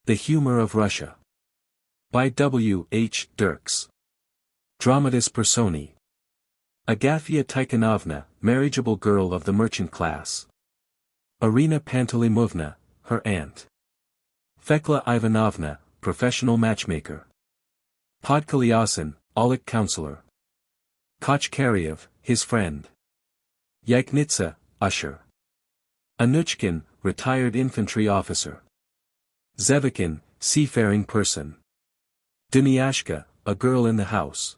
The Humour of Russia. By W. H. Dircks. Dramatis Personae. Agathia Tikhonovna, marriageable girl of the merchant class. Irina Pantelemovna, her aunt. Thekla Ivanovna, professional matchmaker. Podkolyasin, Aulic counselor. Kochkaryev, his friend. Yaknitsa, usher. Anuchkin, retired infantry officer. Zevikin, seafaring person. Dunyashka, a girl in the house.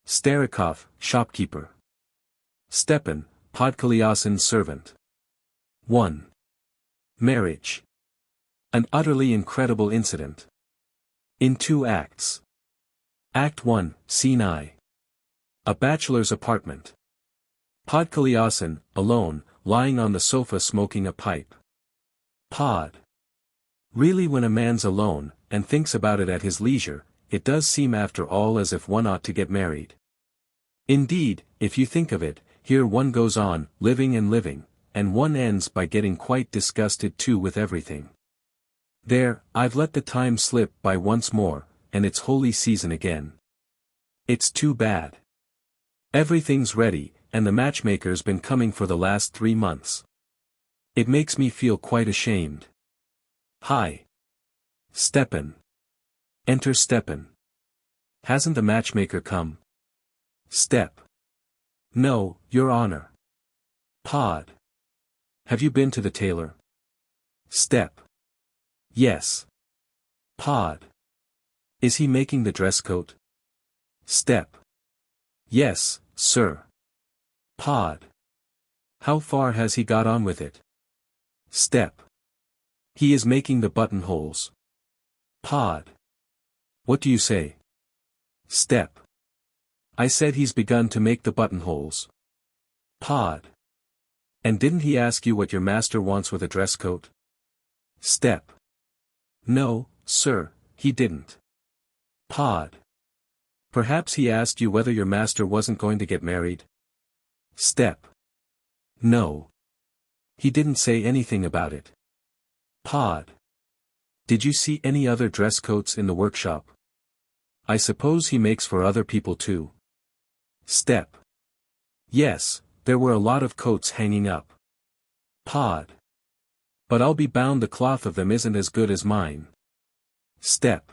Starikov, shopkeeper. Stepan, Podkolyasin's servant. 1. Marriage. An utterly incredible incident. In 2 acts. Act 1, Scene I. A bachelor's apartment. Podkolyasin, alone, lying on the sofa smoking a pipe. Pod. Really, when a man's alone, and thinks about it at his leisure, it does seem after all as if one ought to get married. Indeed, if you think of it, here one goes on, living, and one ends by getting quite disgusted too with everything. There, I've let the time slip by once more, and it's holy season again. It's too bad. Everything's ready, and the matchmaker's been coming for the last 3 months. It makes me feel quite ashamed. Hi. Stepan. Enter Stepan. Hasn't the matchmaker come? Step. No, Your Honor. Pod. Have you been to the tailor? Step. Yes. Pod. Is he making the dress coat? Step. Yes, sir. Pod. How far has he got on with it? Step. He is making the buttonholes. Pod. What do you say? Step. I said he's begun to make the buttonholes. Pod. And didn't he ask you what your master wants with a dress coat? Step. No, sir, he didn't. Pod. Perhaps he asked you whether your master wasn't going to get married? Step. No. He didn't say anything about it. Pod. Did you see any other dress coats in the workshop? I suppose he makes for other people too. Step. Yes, there were a lot of coats hanging up. Pod. But I'll be bound the cloth of them isn't as good as mine. Step.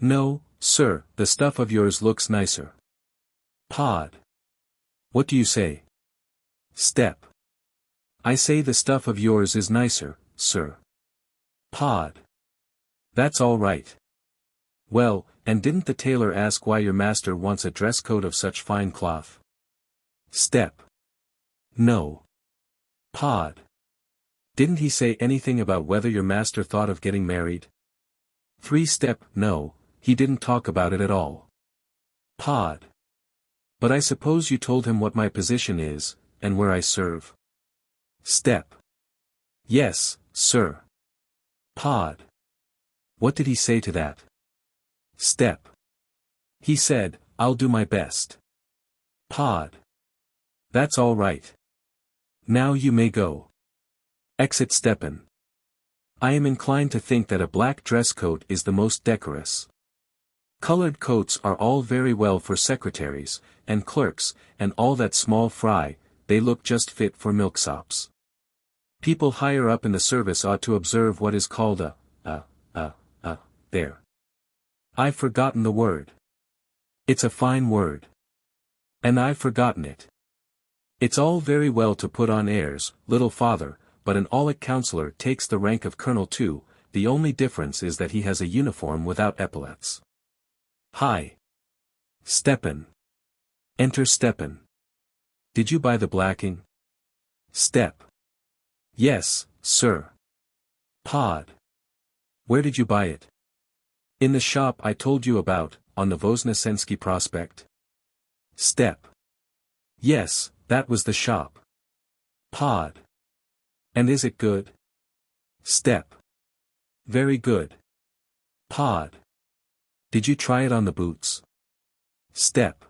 No, sir, the stuff of yours looks nicer. Pod. What do you say? Step. I say the stuff of yours is nicer, sir. Pod. That's all right. Well, and didn't the tailor ask why your master wants a dress coat of such fine cloth? Step. No. Pod. Didn't he say anything about whether your master thought of getting married? 3 Step. No, he didn't talk about it at all. Pod. But I suppose you told him what my position is, and where I serve? Step. Yes, sir. Pod. What did he say to that? Step. He said, I'll do my best. Pod. That's all right. Now you may go. Exit Stepan. I am inclined to think that a black dress coat is the most decorous. Colored coats are all very well for secretaries, and clerks, and all that small fry, they look just fit for milksops. People higher up in the service ought to observe what is called there. I've forgotten the word. It's a fine word. And I've forgotten it. It's all very well to put on airs, little father, but an Aulic counselor takes the rank of colonel too, the only difference is that he has a uniform without epaulets. Hi. Stepan. Enter Stepan. Did you buy the blacking? Step. Yes, sir. Pod. Where did you buy it? In the shop I told you about, on the Voznesensky Prospect. Step. Yes, that was the shop. Pod. And is it good? Step. Very good. Pod. Did you try it on the boots? Step.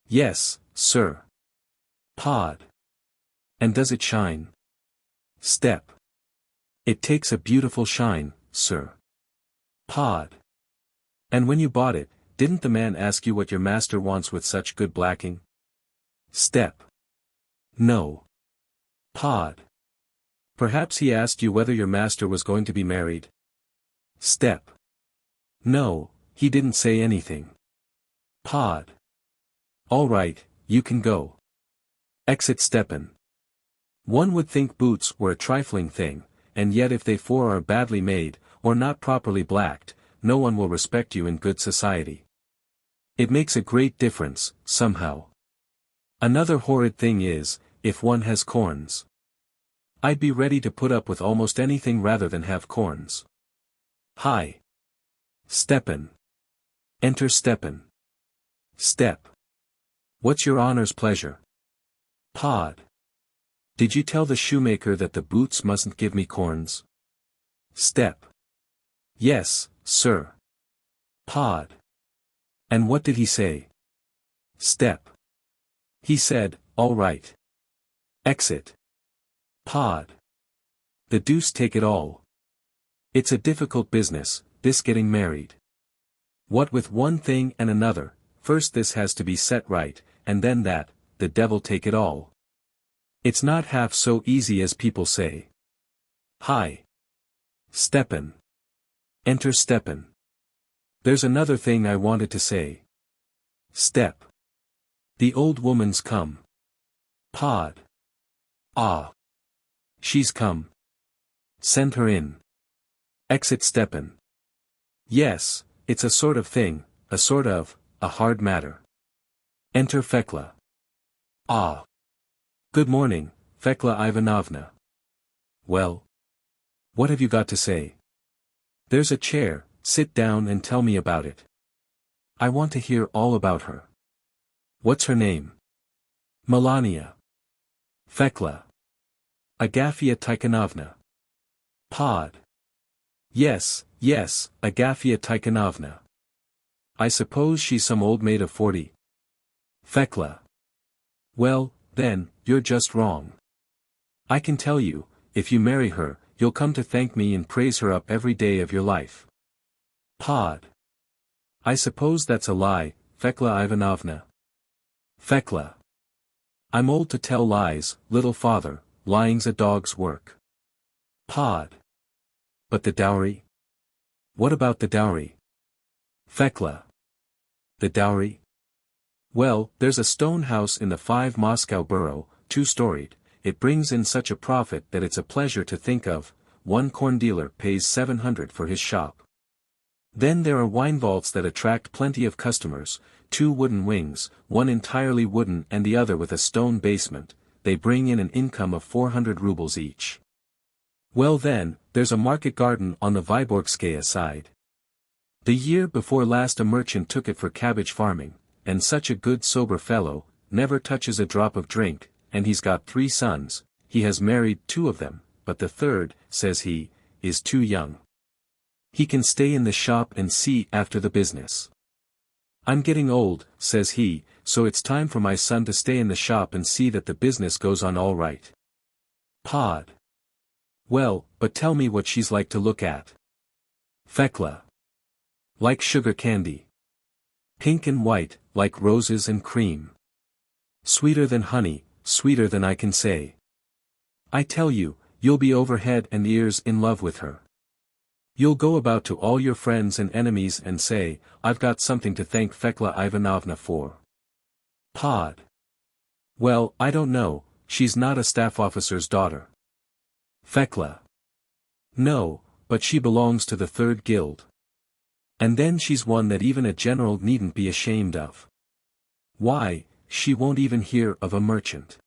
Yes, sir. Pod. And does it shine? Step. It takes a beautiful shine, sir. Pod. And when you bought it, didn't the man ask you what your master wants with such good blacking? Step. No. Pod. Perhaps he asked you whether your master was going to be married? Step. No, he didn't say anything. Pod. All right, you can go. Exit Stepan. One would think boots were a trifling thing, and yet if they four are badly made, or not properly blacked, no one will respect you in good society. It makes a great difference, somehow. Another horrid thing is, if one has corns. I'd be ready to put up with almost anything rather than have corns. Hi. Stepan. Enter Stepan. Step. What's your honor's pleasure? Pod. Did you tell the shoemaker that the boots mustn't give me corns? Step. Yes, sir. Pod. And what did he say? Step. He said, all right. Exit. Pod. The deuce take it all. It's a difficult business, this getting married. What with one thing and another, first this has to be set right, and then that, the devil take it all. It's not half so easy as people say. Hi. Stepan. Enter Stepan. There's another thing I wanted to say. Step. The old woman's come. Pod. Ah. She's come. Send her in. Exit Stepan. Yes, it's a sort of thing, a hard matter. Enter Fekla. Ah. Good morning, Fekla Ivanovna. Well? What have you got to say? There's a chair, sit down and tell me about it. I want to hear all about her. What's her name? Melania. Fekla. Agafia Tikhonovna. Pod. Yes, Agafia Tikhonovna. I suppose she's some old maid of 40. Fekla. Well, then, you're just wrong. I can tell you, if you marry her, you'll come to thank me and praise her up every day of your life. Pod. I suppose that's a lie, Fekla Ivanovna. Fekla. I'm old to tell lies, little father, lying's a dog's work. Pod. But the dowry? What about the dowry? Fekla. The dowry? Well, there's a stone house in the 5 Moscow borough, 2-storied, it brings in such a profit that it's a pleasure to think of, one corn dealer pays 700 for his shop. Then there are wine vaults that attract plenty of customers, 2 wooden wings, one entirely wooden and the other with a stone basement, they bring in an income of 400 rubles each. Well then, there's a market garden on the Vyborgskaya side. The year before last a merchant took it for cabbage farming, and such a good sober fellow, never touches a drop of drink, and he's got 3 sons, he has married 2 of them, but the third, says he, is too young. He can stay in the shop and see after the business. I'm getting old, says he, so it's time for my son to stay in the shop and see that the business goes on all right. Pod. Well, but tell me what she's like to look at. Fekla. Like sugar candy. Pink and white, like roses and cream. Sweeter than honey, sweeter than I can say. I tell you, you'll be over head and ears in love with her. You'll go about to all your friends and enemies and say, I've got something to thank Fekla Ivanovna for. Pod. Well, I don't know, she's not a staff officer's daughter. Fekla. No, but she belongs to the 3rd guild. And then she's one that even a general needn't be ashamed of. Why, she won't even hear of a merchant.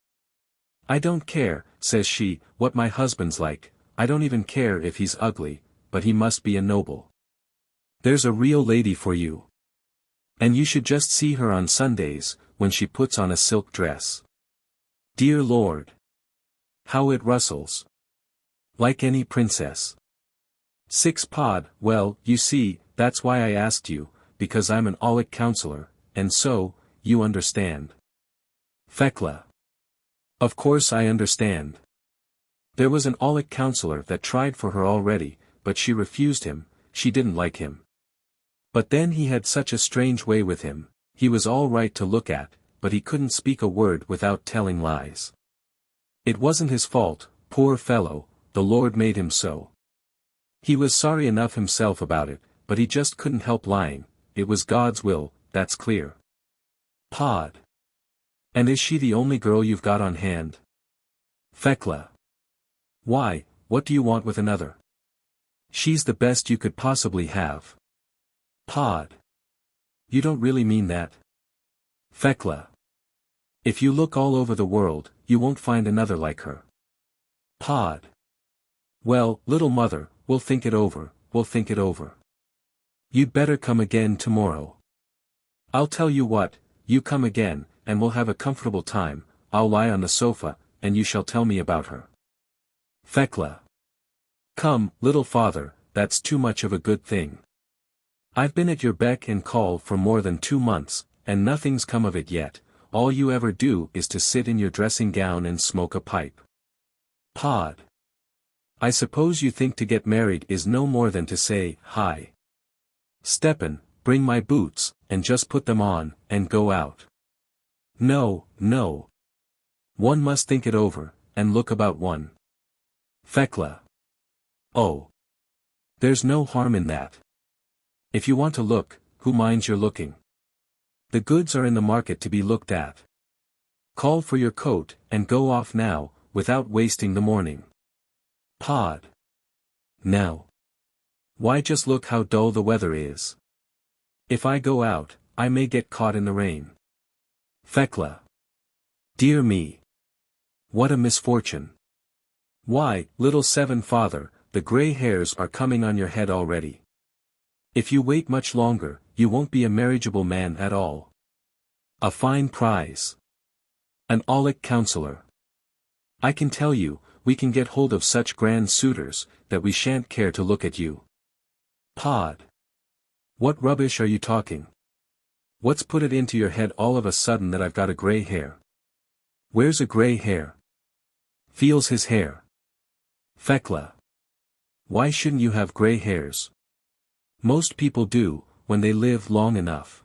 I don't care, says she, what my husband's like, I don't even care if he's ugly, but he must be a noble. There's a real lady for you. And you should just see her on Sundays, when she puts on a silk dress. Dear Lord! How it rustles! Like any princess. 6 Pod, well, you see, that's why I asked you, because I'm an Aulic counselor, and so, you understand. Fekla. Of course I understand. There was an Aulic counselor that tried for her already, but she refused him, she didn't like him. But then he had such a strange way with him, he was all right to look at, but he couldn't speak a word without telling lies. It wasn't his fault, poor fellow, the Lord made him so. He was sorry enough himself about it, but he just couldn't help lying. It was God's will, that's clear. Pod. And is she the only girl you've got on hand? Thecla. Why, what do you want with another? She's the best you could possibly have. Pod. You don't really mean that? Thecla. If you look all over the world, you won't find another like her. Pod. Well, little mother, we'll think it over, You'd better come again tomorrow. I'll tell you what, you come again, and we'll have a comfortable time, I'll lie on the sofa, and you shall tell me about her. Thecla. Come, little father, that's too much of a good thing. I've been at your beck and call for more than 2 months, and nothing's come of it yet, all you ever do is to sit in your dressing gown and smoke a pipe. Pod. I suppose you think to get married is no more than to say, hi. Stepan, bring my boots, and just put them on, and go out. No, no. One must think it over, and look about one. Thecla. Oh. There's no harm in that. If you want to look, who minds your looking? The goods are in the market to be looked at. Call for your coat, and go off now, without wasting the morning. Pod. Now. Why, just look how dull the weather is. If I go out, I may get caught in the rain. Thecla. Dear me. What a misfortune. Why, little seven father, the gray hairs are coming on your head already. If you wait much longer, you won't be a marriageable man at all. A fine prize. An Aulic counselor. I can tell you, we can get hold of such grand suitors, that we shan't care to look at you. Pod. What rubbish are you talking? What's put it into your head all of a sudden that I've got a gray hair? Where's a gray hair? Feels his hair. Thecla. Why shouldn't you have gray hairs? Most people do, when they live long enough.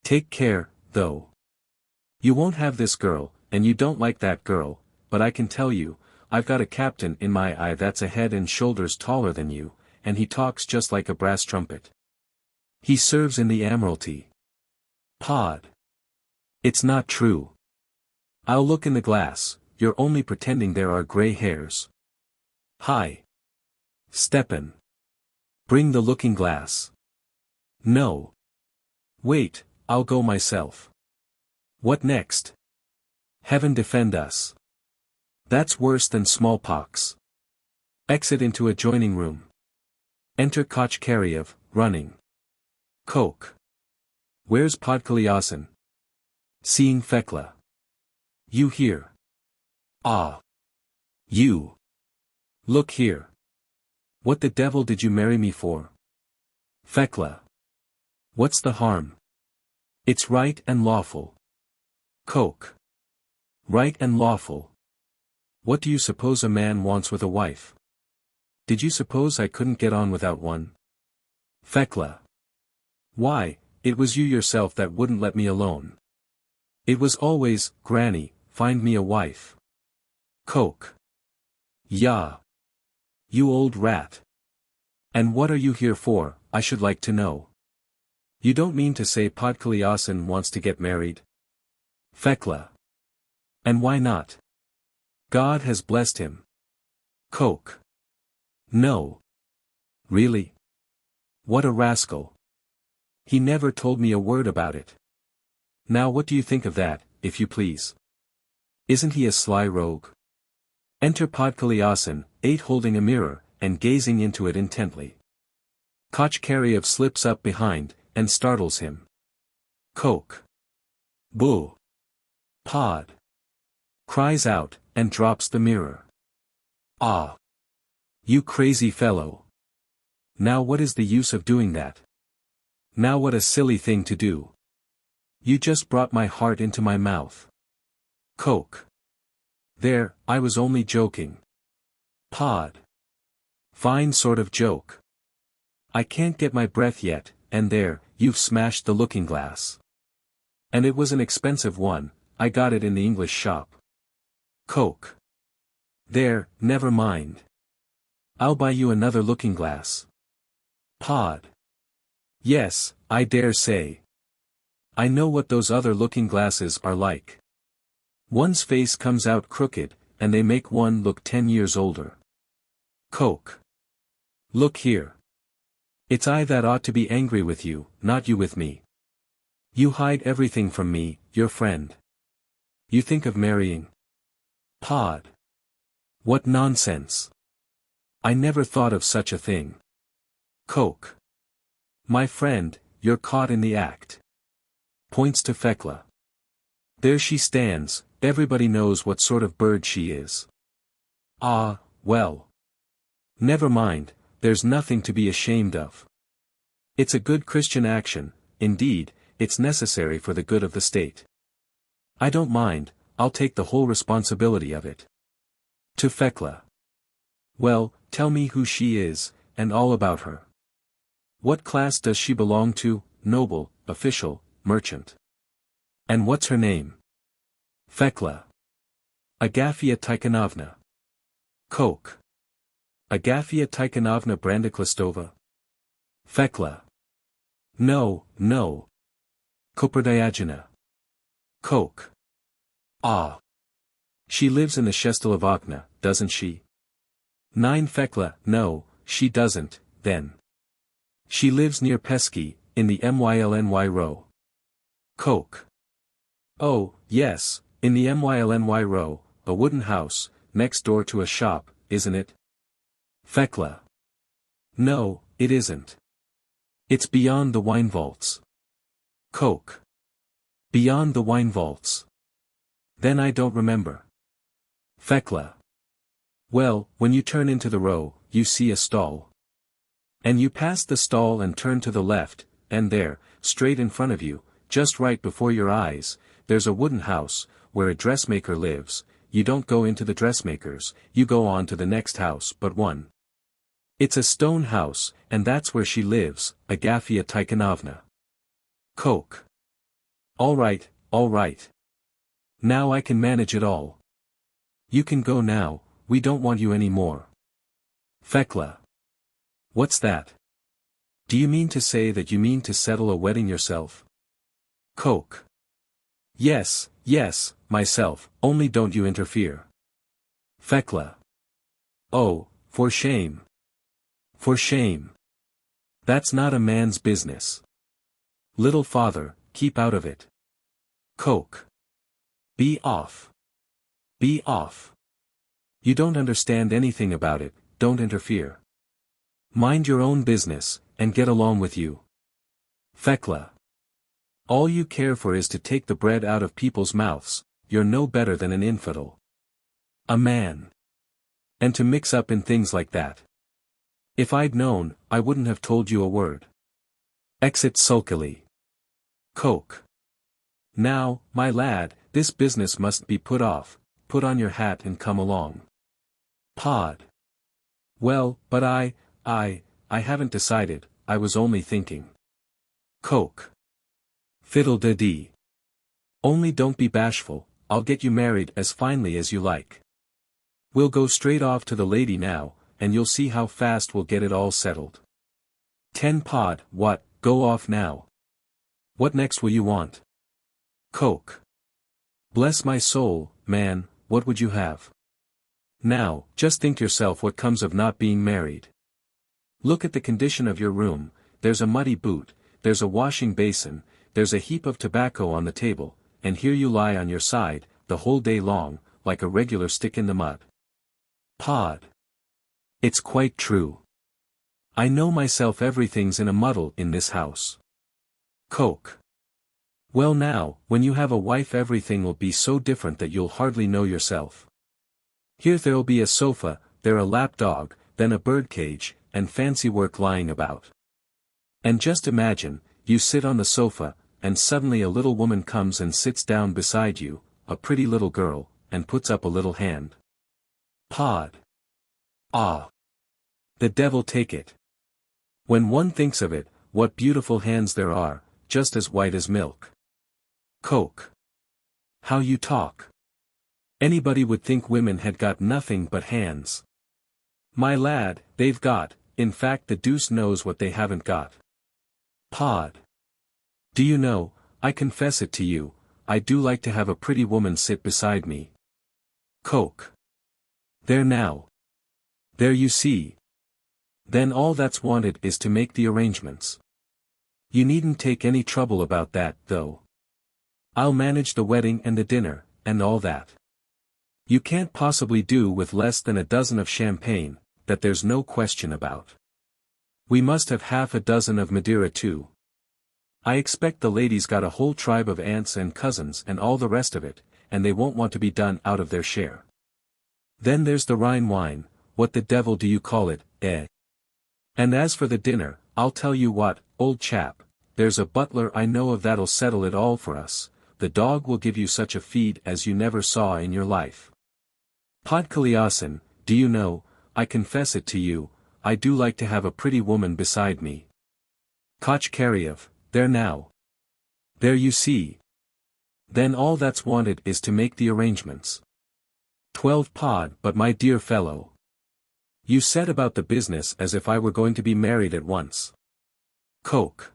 Take care, though. You won't have this girl, and you don't like that girl, but I can tell you, I've got a captain in my eye that's a head and shoulders taller than you, and he talks just like a brass trumpet. He serves in the Admiralty. Pod. It's not true. I'll look in the glass, you're only pretending there are gray hairs. Hi. Stepan. Bring the looking glass. No. Wait, I'll go myself. What next? Heaven defend us. That's worse than smallpox. Exit into adjoining room. Enter Kochkaryev, running. Coke. Where's Podkolyasin? Seeing Thecla. You here? Ah. You. Look here. What the devil did you marry me for? Thecla. What's the harm? It's right and lawful. Coke. Right and lawful. What do you suppose a man wants with a wife? Did you suppose I couldn't get on without one? Thecla. Why, it was you yourself that wouldn't let me alone. It was always, Granny, find me a wife. Coke. Yah. You old rat. And what are you here for, I should like to know? You don't mean to say Podkolyasin wants to get married? Thecla. And why not? God has blessed him. Coke. No. Really? What a rascal. He never told me a word about it. Now what do you think of that, if you please? Isn't he a sly rogue? Enter Podkolyasin, 8 holding a mirror, and gazing into it intently. Kochkaryev slips up behind, and startles him. Coke. Boo. Pod. Cries out, and drops the mirror. Ah. You crazy fellow. Now what is the use of doing that? Now what a silly thing to do. You just brought my heart into my mouth. Coke. There, I was only joking. Pod. Fine sort of joke. I can't get my breath yet, and there, you've smashed the looking-glass. And it was an expensive one, I got it in the English shop. Coke. There, never mind. I'll buy you another looking-glass. Pod. Yes, I dare say. I know what those other looking-glasses are like. One's face comes out crooked, and they make one look 10 years older. Coke. Look here. It's I that ought to be angry with you, not you with me. You hide everything from me, your friend. You think of marrying. Pod. What nonsense. I never thought of such a thing. Coke. My friend, you're caught in the act. Points to Thecla. There she stands, everybody knows what sort of bird she is. Ah, well. Never mind, there's nothing to be ashamed of. It's a good Christian action, indeed, it's necessary for the good of the state. I don't mind, I'll take the whole responsibility of it. To Thecla. Well, tell me who she is, and all about her. What class does she belong to, noble, official, merchant? And what's her name? Thecla. Agafia Tikhonovna. Coke. Agafia Tikhonovna Brandiklistova? Thecla. No, no. Koperdiagina. Coke. Ah. She lives in the Shestelovokna, doesn't she? 9 Thecla. No, she doesn't, then. She lives near Pesky, in the Mylny row. Coke. Oh, yes, in the Mylny row, a wooden house, next door to a shop, isn't it? Thecla. No, it isn't. It's beyond the wine vaults. Coke. Beyond the wine vaults. Then I don't remember. Thecla. Well, when you turn into the row, you see a stall. And you pass the stall and turn to the left, and there, straight in front of you, just right before your eyes, there's a wooden house, where a dressmaker lives. You don't go into the dressmaker's, you go on to the next house but one. It's a stone house, and that's where she lives, Agafia Tikhonovna. Coke. All right, all right. Now I can manage it all. You can go now, we don't want you any more. Thecla. What's that? Do you mean to say that you mean to settle a wedding yourself? Coke. Yes, yes, myself, only don't you interfere. Thecla. Oh, for shame. For shame. That's not a man's business. Little father, keep out of it. Coke. Be off. Be off. You don't understand anything about it, don't interfere. Mind your own business, and get along with you. Thecla. All you care for is to take the bread out of people's mouths, you're no better than an infidel. A man. And to mix up in things like that. If I'd known, I wouldn't have told you a word. Exit sulkily. Coke. Now, my lad, this business must be put off, put on your hat and come along. Pod. Well, but I haven't decided, I was only thinking. Coke. Fiddle-de-dee. Only don't be bashful, I'll get you married as finely as you like. We'll go straight off to the lady now, and you'll see how fast we'll get it all settled. 10 Pod. What, go off now? What next will you want? Coke. Bless my soul, man, what would you have? Now, just think yourself what comes of not being married. Look at the condition of your room, there's a muddy boot, there's a washing basin, there's a heap of tobacco on the table, and here you lie on your side, the whole day long, like a regular stick in the mud. Pod. It's quite true. I know myself everything's in a muddle in this house. Coke. Well now, when you have a wife everything'll be so different that you'll hardly know yourself. Here there'll be a sofa, there a lapdog, then a birdcage, and fancy work lying about. And just imagine, you sit on the sofa, and suddenly a little woman comes and sits down beside you, a pretty little girl, and puts up a little hand. Pod. Ah. The devil take it. When one thinks of it, what beautiful hands there are, just as white as milk. Coke. How you talk. Anybody would think women had got nothing but hands. My lad, they've got, in fact the deuce knows what they haven't got. Pod. Do you know, I confess it to you, I do like to have a pretty woman sit beside me. Coke. There now. There you see. Then all that's wanted is to make the arrangements. You needn't take any trouble about that, though. I'll manage the wedding and the dinner, and all that. You can't possibly do with less than a dozen of champagne, that there's no question about. We must have half a dozen of Madeira too. I expect the ladies got a whole tribe of aunts and cousins and all the rest of it, and they won't want to be done out of their share. Then there's the Rhine wine, what the devil do you call it, eh? And as for the dinner, I'll tell you what, old chap, there's a butler I know of that'll settle it all for us, the dog will give you such a feed as you never saw in your life. Podkaliasin, do you know, I confess it to you, I do like to have a pretty woman beside me. Kochkariev, there now. There you see. Then all that's wanted is to make the arrangements. 12 pod. But my dear fellow. You said about the business as if I were going to be married at once. Coke.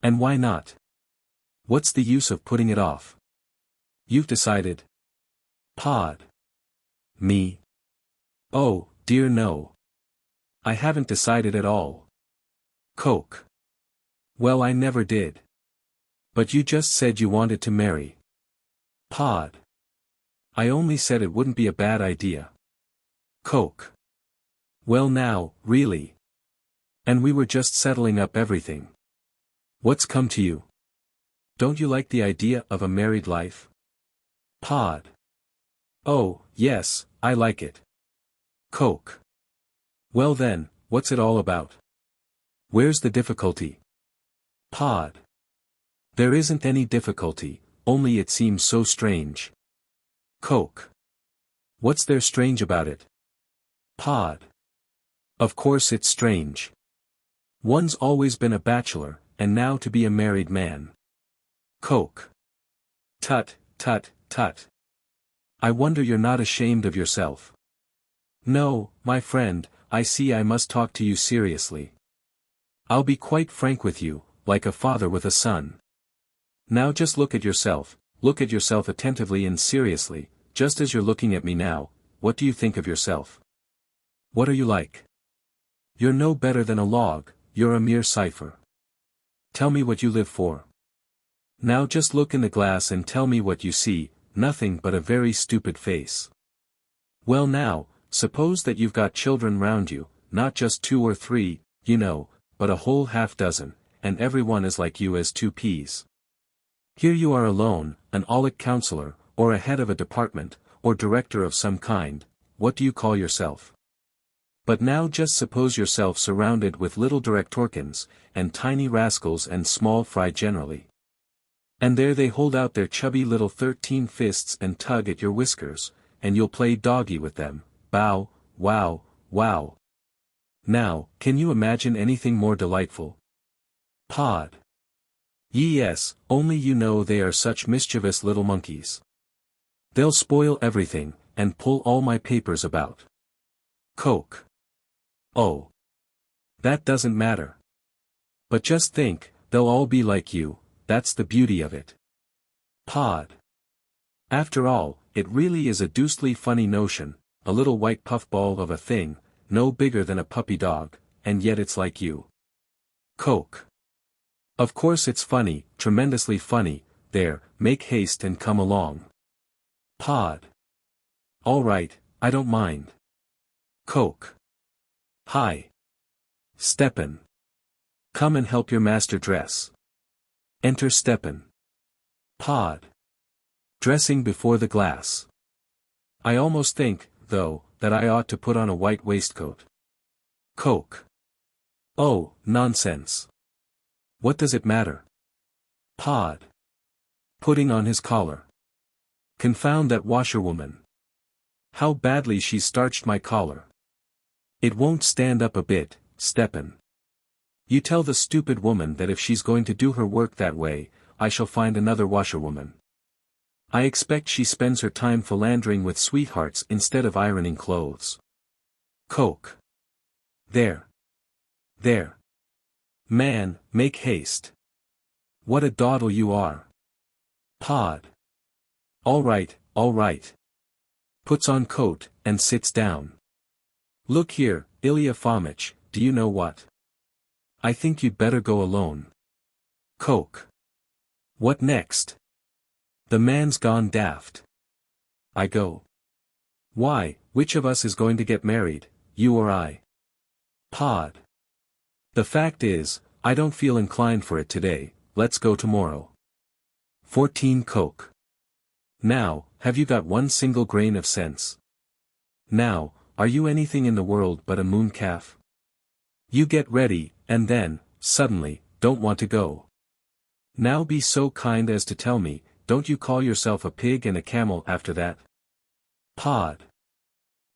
And why not? What's the use of putting it off? You've decided. Pod. Me. Oh, dear no. I haven't decided at all. Coke. Well, I never did. But you just said you wanted to marry. Pod. I only said it wouldn't be a bad idea. Coke. Well now, really. And we were just settling up everything. What's come to you? Don't you like the idea of a married life? Pod. Oh, yes, I like it. Coke. Well then, what's it all about? Where's the difficulty? Pod. There isn't any difficulty, only it seems so strange. Coke. What's there strange about it? Pod. Of course it's strange. One's always been a bachelor, and now to be a married man. Coke. Tut, tut, tut. I wonder you're not ashamed of yourself. No, my friend, I see I must talk to you seriously. I'll be quite frank with you, like a father with a son. Now just look at yourself attentively and seriously, just as you're looking at me now, what do you think of yourself? What are you like? You're no better than a log, you're a mere cipher. Tell me what you live for. Now just look in the glass and tell me what you see, nothing but a very stupid face. Well now, suppose that you've got children round you, not just 2 or 3, you know, but a whole half dozen, and everyone is like you as 2 peas. Here you are alone, an Aulic counselor, or a head of a department, or director of some kind, what do you call yourself? But now just suppose yourself surrounded with little directorkins, and tiny rascals and small fry generally. And there they hold out their chubby little 13 fists and tug at your whiskers, and you'll play doggy with them, bow, wow, wow. Now, can you imagine anything more delightful? Pod. Yes, only you know they are such mischievous little monkeys. They'll spoil everything, and pull all my papers about. Coke. Oh. That doesn't matter. But just think, they'll all be like you, that's the beauty of it. Pod. After all, it really is a deucedly funny notion, a little white puffball of a thing, no bigger than a puppy dog, and yet it's like you. Coke. Of course it's funny, tremendously funny, there, make haste and come along. Pod. All right, I don't mind. Coke. Hi. Stepan. Come and help your master dress. Enter Stepan. Pod. Dressing before the glass. I almost think, though, that I ought to put on a white waistcoat. Coke. Oh, nonsense. What does it matter? Pod. Putting on his collar. Confound that washerwoman. How badly she's starched my collar. It won't stand up a bit, Stepan. You tell the stupid woman that if she's going to do her work that way, I shall find another washerwoman. I expect she spends her time philandering with sweethearts instead of ironing clothes. Coke. There. There. Man, make haste. What a dawdle you are. Pod. All right, all right. Puts on coat, and sits down. Look here, Ilya Fomitch, do you know what? I think you'd better go alone. Coke. What next? The man's gone daft. I go. Why, which of us is going to get married, you or I? Pod. The fact is, I don't feel inclined for it today, let's go tomorrow. 14 Coke. Now, have you got one single grain of sense? Now, are you anything in the world but a mooncalf? You get ready, and then, suddenly, don't want to go. Now be so kind as to tell me, don't you call yourself a pig and a camel after that? Pod.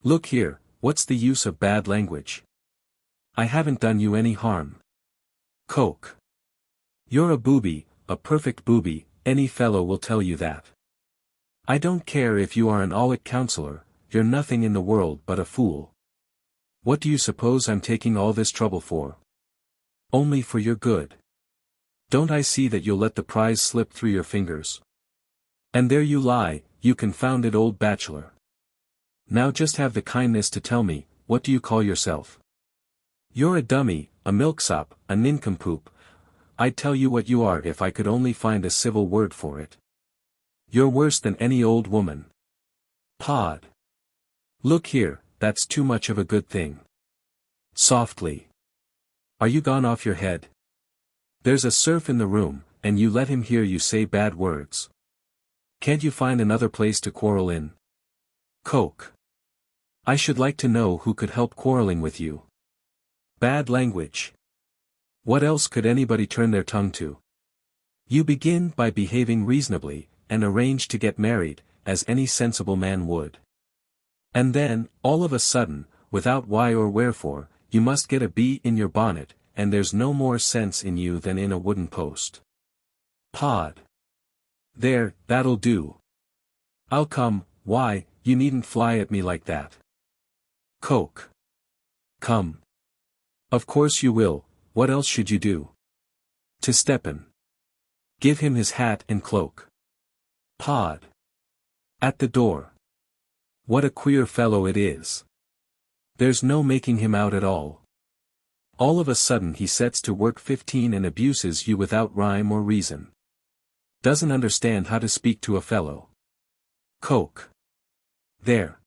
Look here, what's the use of bad language? I haven't done you any harm. Coke. You're a booby, a perfect booby, any fellow will tell you that. I don't care if you are an Aulic counselor, you're nothing in the world but a fool. What do you suppose I'm taking all this trouble for? Only for your good. Don't I see that you'll let the prize slip through your fingers? And there you lie, you confounded old bachelor. Now just have the kindness to tell me, what do you call yourself? You're a dummy, a milksop, a nincompoop. I'd tell you what you are if I could only find a civil word for it. You're worse than any old woman. Pod. Look here, that's too much of a good thing. Softly. Are you gone off your head? There's a serf in the room, and you let him hear you say bad words. Can't you find another place to quarrel in? Coke. I should like to know who could help quarreling with you. Bad language. What else could anybody turn their tongue to? You begin by behaving reasonably, and arrange to get married, as any sensible man would. And then, all of a sudden, without why or wherefore, you must get a bee in your bonnet, and there's no more sense in you than in a wooden post. Pod. There, that'll do. I'll come, why, you needn't fly at me like that. Coke. Come. Of course you will, what else should you do? To Stepan. Give him his hat and cloak. Pod. At the door. What a queer fellow it is. There's no making him out at all. All of a sudden he sets to work 15 and abuses you without rhyme or reason. Doesn't understand how to speak to a fellow. Coke. There.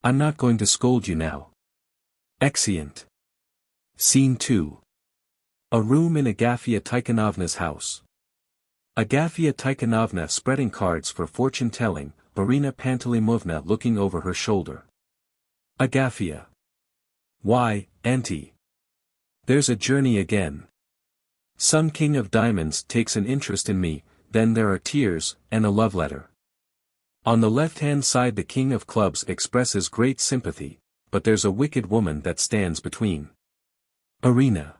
I'm not going to scold you now. Exeunt. Scene 2. A room in Agafia Tikhonovna's house. Agafia Tikhonovna spreading cards for fortune-telling, Irina Panteleimonovna looking over her shoulder. Agafia. Why, auntie. There's a journey again. Some king of diamonds takes an interest in me, then there are tears, and a love letter. On the left-hand side the king of clubs expresses great sympathy, but there's a wicked woman that stands between. Irina.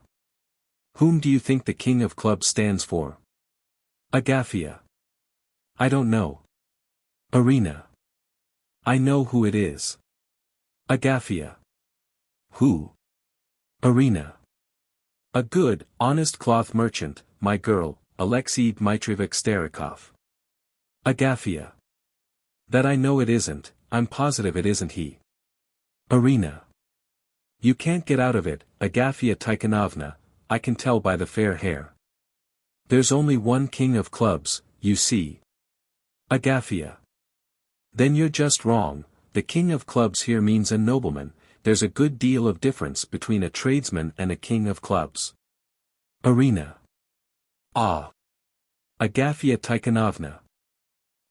Whom do you think the king of clubs stands for? Agafia. I don't know. Irina. I know who it is. Agafia. Who? Irina. A good, honest cloth merchant, my girl, Alexei Dmitrievich Starikov. Agafia. That I know it isn't, I'm positive it isn't he. Irina. You can't get out of it, Agafia Tikhonovna, I can tell by the fair hair. There's only one king of clubs, you see. Agafia. Then you're just wrong, the king of clubs here means a nobleman, there's a good deal of difference between a tradesman and a king of clubs. Irina. Ah. Agafia Tikhonovna.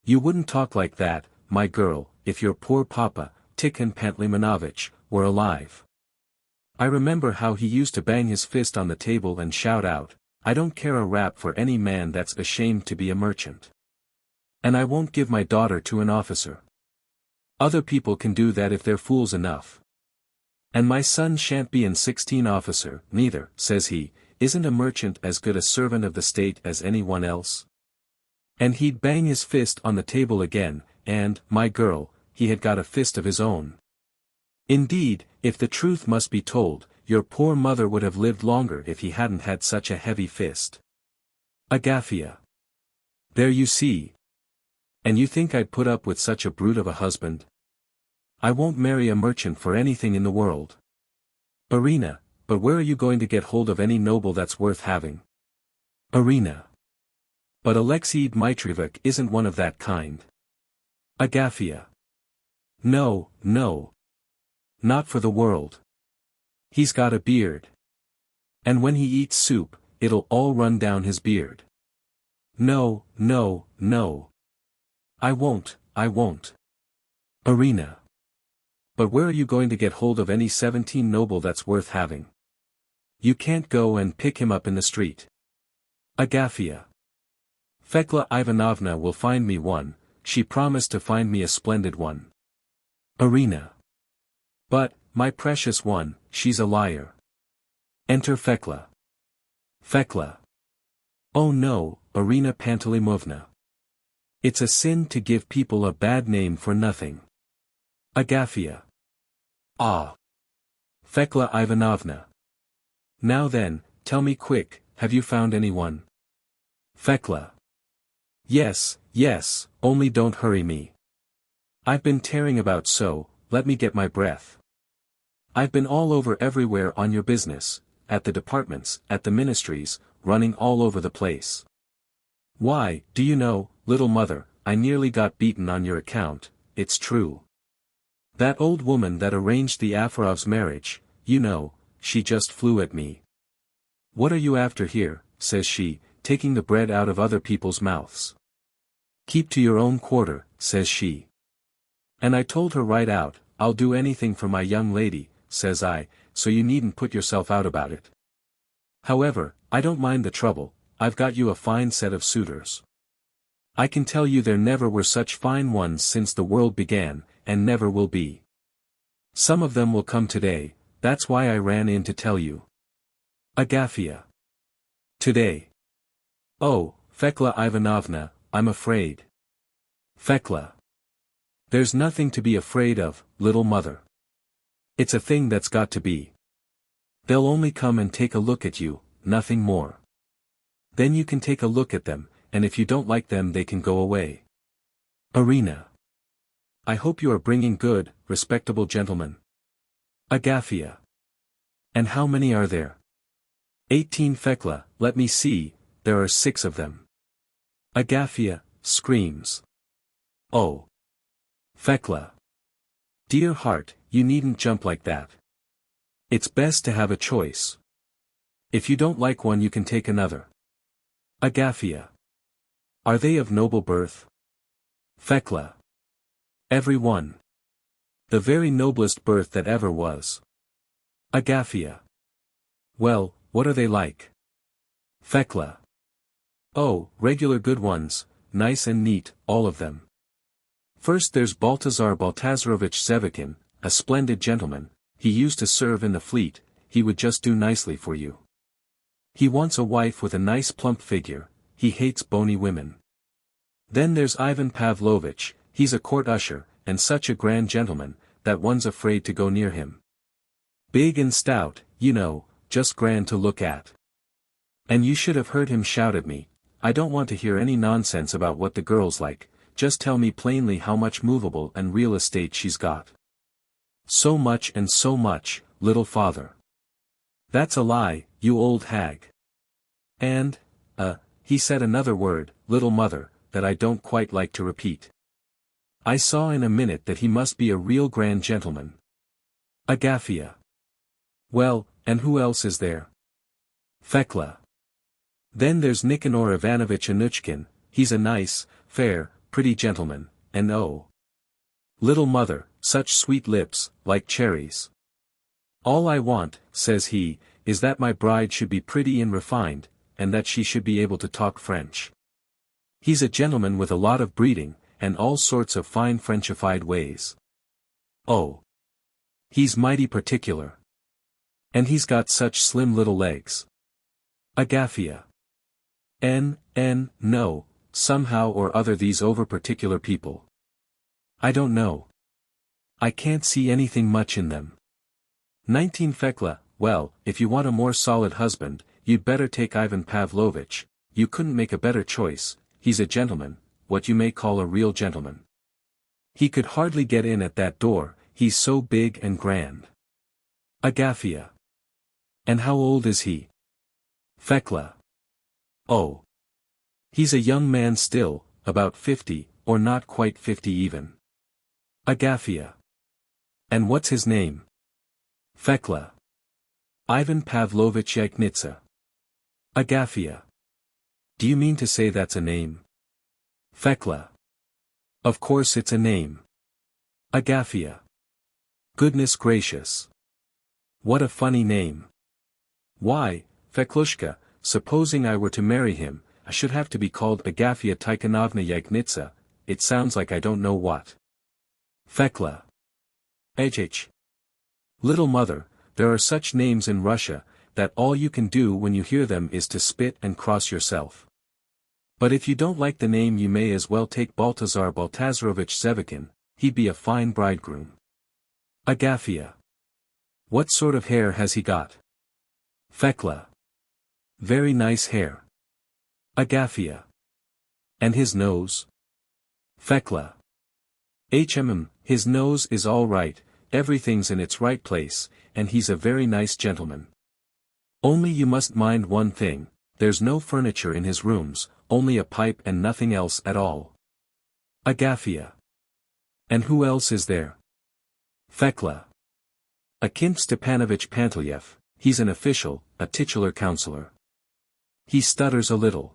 You wouldn't talk like that, my girl, if your poor papa, Tikhon Panteleimonovitch, were alive. I remember how he used to bang his fist on the table and shout out, I don't care a rap for any man that's ashamed to be a merchant. And I won't give my daughter to an officer. Other people can do that if they're fools enough. And my son shan't be an 16 officer, neither, says he, isn't a merchant as good a servant of the state as anyone else? And he'd bang his fist on the table again, and, my girl, he had got a fist of his own. Indeed, if the truth must be told, your poor mother would have lived longer if he hadn't had such a heavy fist. Agafia. There you see. And you think I'd put up with such a brute of a husband? I won't marry a merchant for anything in the world. Irina, but where are you going to get hold of any noble that's worth having? Irina. But Alexei Dmitrievich isn't one of that kind. Agafia. No, no. Not for the world. He's got a beard. And when he eats soup, it'll all run down his beard. No, no, no. I won't. Irina. But where are you going to get hold of any 17 noble that's worth having? You can't go and pick him up in the street. Agafia. Fekla Ivanovna will find me one, she promised to find me a splendid one. Irina. But, my precious one, she's a liar. Enter Fekla. Fekla. Oh no, Irina Pantelemovna. It's a sin to give people a bad name for nothing. Agafia. Ah. Fekla Ivanovna. Now then, tell me quick, have you found anyone? Fekla. Yes, yes, only don't hurry me. I've been tearing about so, let me get my breath. I've been all over everywhere on your business, at the departments, at the ministries, running all over the place. Why, do you know, little mother, I nearly got beaten on your account, it's true. That old woman that arranged the Afarov's marriage, you know, she just flew at me. What are you after here, says she, taking the bread out of other people's mouths. Keep to your own quarter, says she. And I told her right out, I'll do anything for my young lady, says I, so you needn't put yourself out about it. However, I don't mind the trouble, I've got you a fine set of suitors. I can tell you there never were such fine ones since the world began, and never will be. Some of them will come today, that's why I ran in to tell you. Agafia. Today. Oh, Fekla Ivanovna, I'm afraid. Fekla. There's nothing to be afraid of, little mother. It's a thing that's got to be. They'll only come and take a look at you, nothing more. Then you can take a look at them, and if you don't like them they can go away. Irina. I hope you are bringing good, respectable gentlemen. Agafia. And how many are there? 18 Fekla, let me see, there are 6 of them. Agafia, screams. Oh. Fekla. Dear heart, you needn't jump like that. It's best to have a choice. If you don't like one you can take another. Agafia. Are they of noble birth? Fekla. Every one. The very noblest birth that ever was. Agafia. Well, what are they like? Fekla. Oh, regular good ones, nice and neat, all of them. First there's Baltazar Baltazarovich Zevikin, a splendid gentleman, he used to serve in the fleet, he would just do nicely for you. He wants a wife with a nice plump figure, he hates bony women. Then there's Ivan Pavlovich, he's a court usher, and such a grand gentleman, that one's afraid to go near him. Big and stout, you know, just grand to look at. And you should have heard him shout at me, I don't want to hear any nonsense about what the girl's like, just tell me plainly how much movable and real estate she's got. So much and so much, little father. That's a lie, you old hag. And, he said another word, little mother, that I don't quite like to repeat. I saw in a minute that he must be a real grand gentleman. Agafia. Well, and who else is there? Fekla. Then there's Nikanor Ivanovich Anuchkin, he's a nice, fair, pretty gentleman, and oh. Little mother, such sweet lips, like cherries. All I want, says he, is that my bride should be pretty and refined, and that she should be able to talk French. He's a gentleman with a lot of breeding, and all sorts of fine Frenchified ways. Oh. He's mighty particular. And he's got such slim little legs. Agafia. No, somehow or other these over-particular people. I don't know. I can't see anything much in them. 19 Fekla, well, if you want a more solid husband, you'd better take Ivan Pavlovich, you couldn't make a better choice, he's a gentleman, what you may call a real gentleman. He could hardly get in at that door, he's so big and grand. Agafia. And how old is he? Fekla. Oh. He's a young man still, about 50, or not quite 50 even. Agafia. And what's his name? Fekla. Ivan Pavlovich Yagnitsa. Agafia. Do you mean to say that's a name? Fekla. Of course it's a name. Agafia. Goodness gracious. What a funny name. Why, Feklushka, supposing I were to marry him, I should have to be called Agafia Tikhonovna Yagnitsa, it sounds like I don't know what. Fekla. H. Little mother, there are such names in Russia, that all you can do when you hear them is to spit and cross yourself. But if you don't like the name you may as well take Baltazar Baltazarovich Zevikin, he'd be a fine bridegroom. Agafia. What sort of hair has he got? Fekla. Very nice hair. Agafia. And his nose? Fekla. His nose is all right, everything's in its right place, and he's a very nice gentleman. Only you must mind one thing, there's no furniture in his rooms, only a pipe and nothing else at all. Agafia. And who else is there? Fekla. Akim Stepanovich Pantelev, he's an official, a titular counselor. He stutters a little.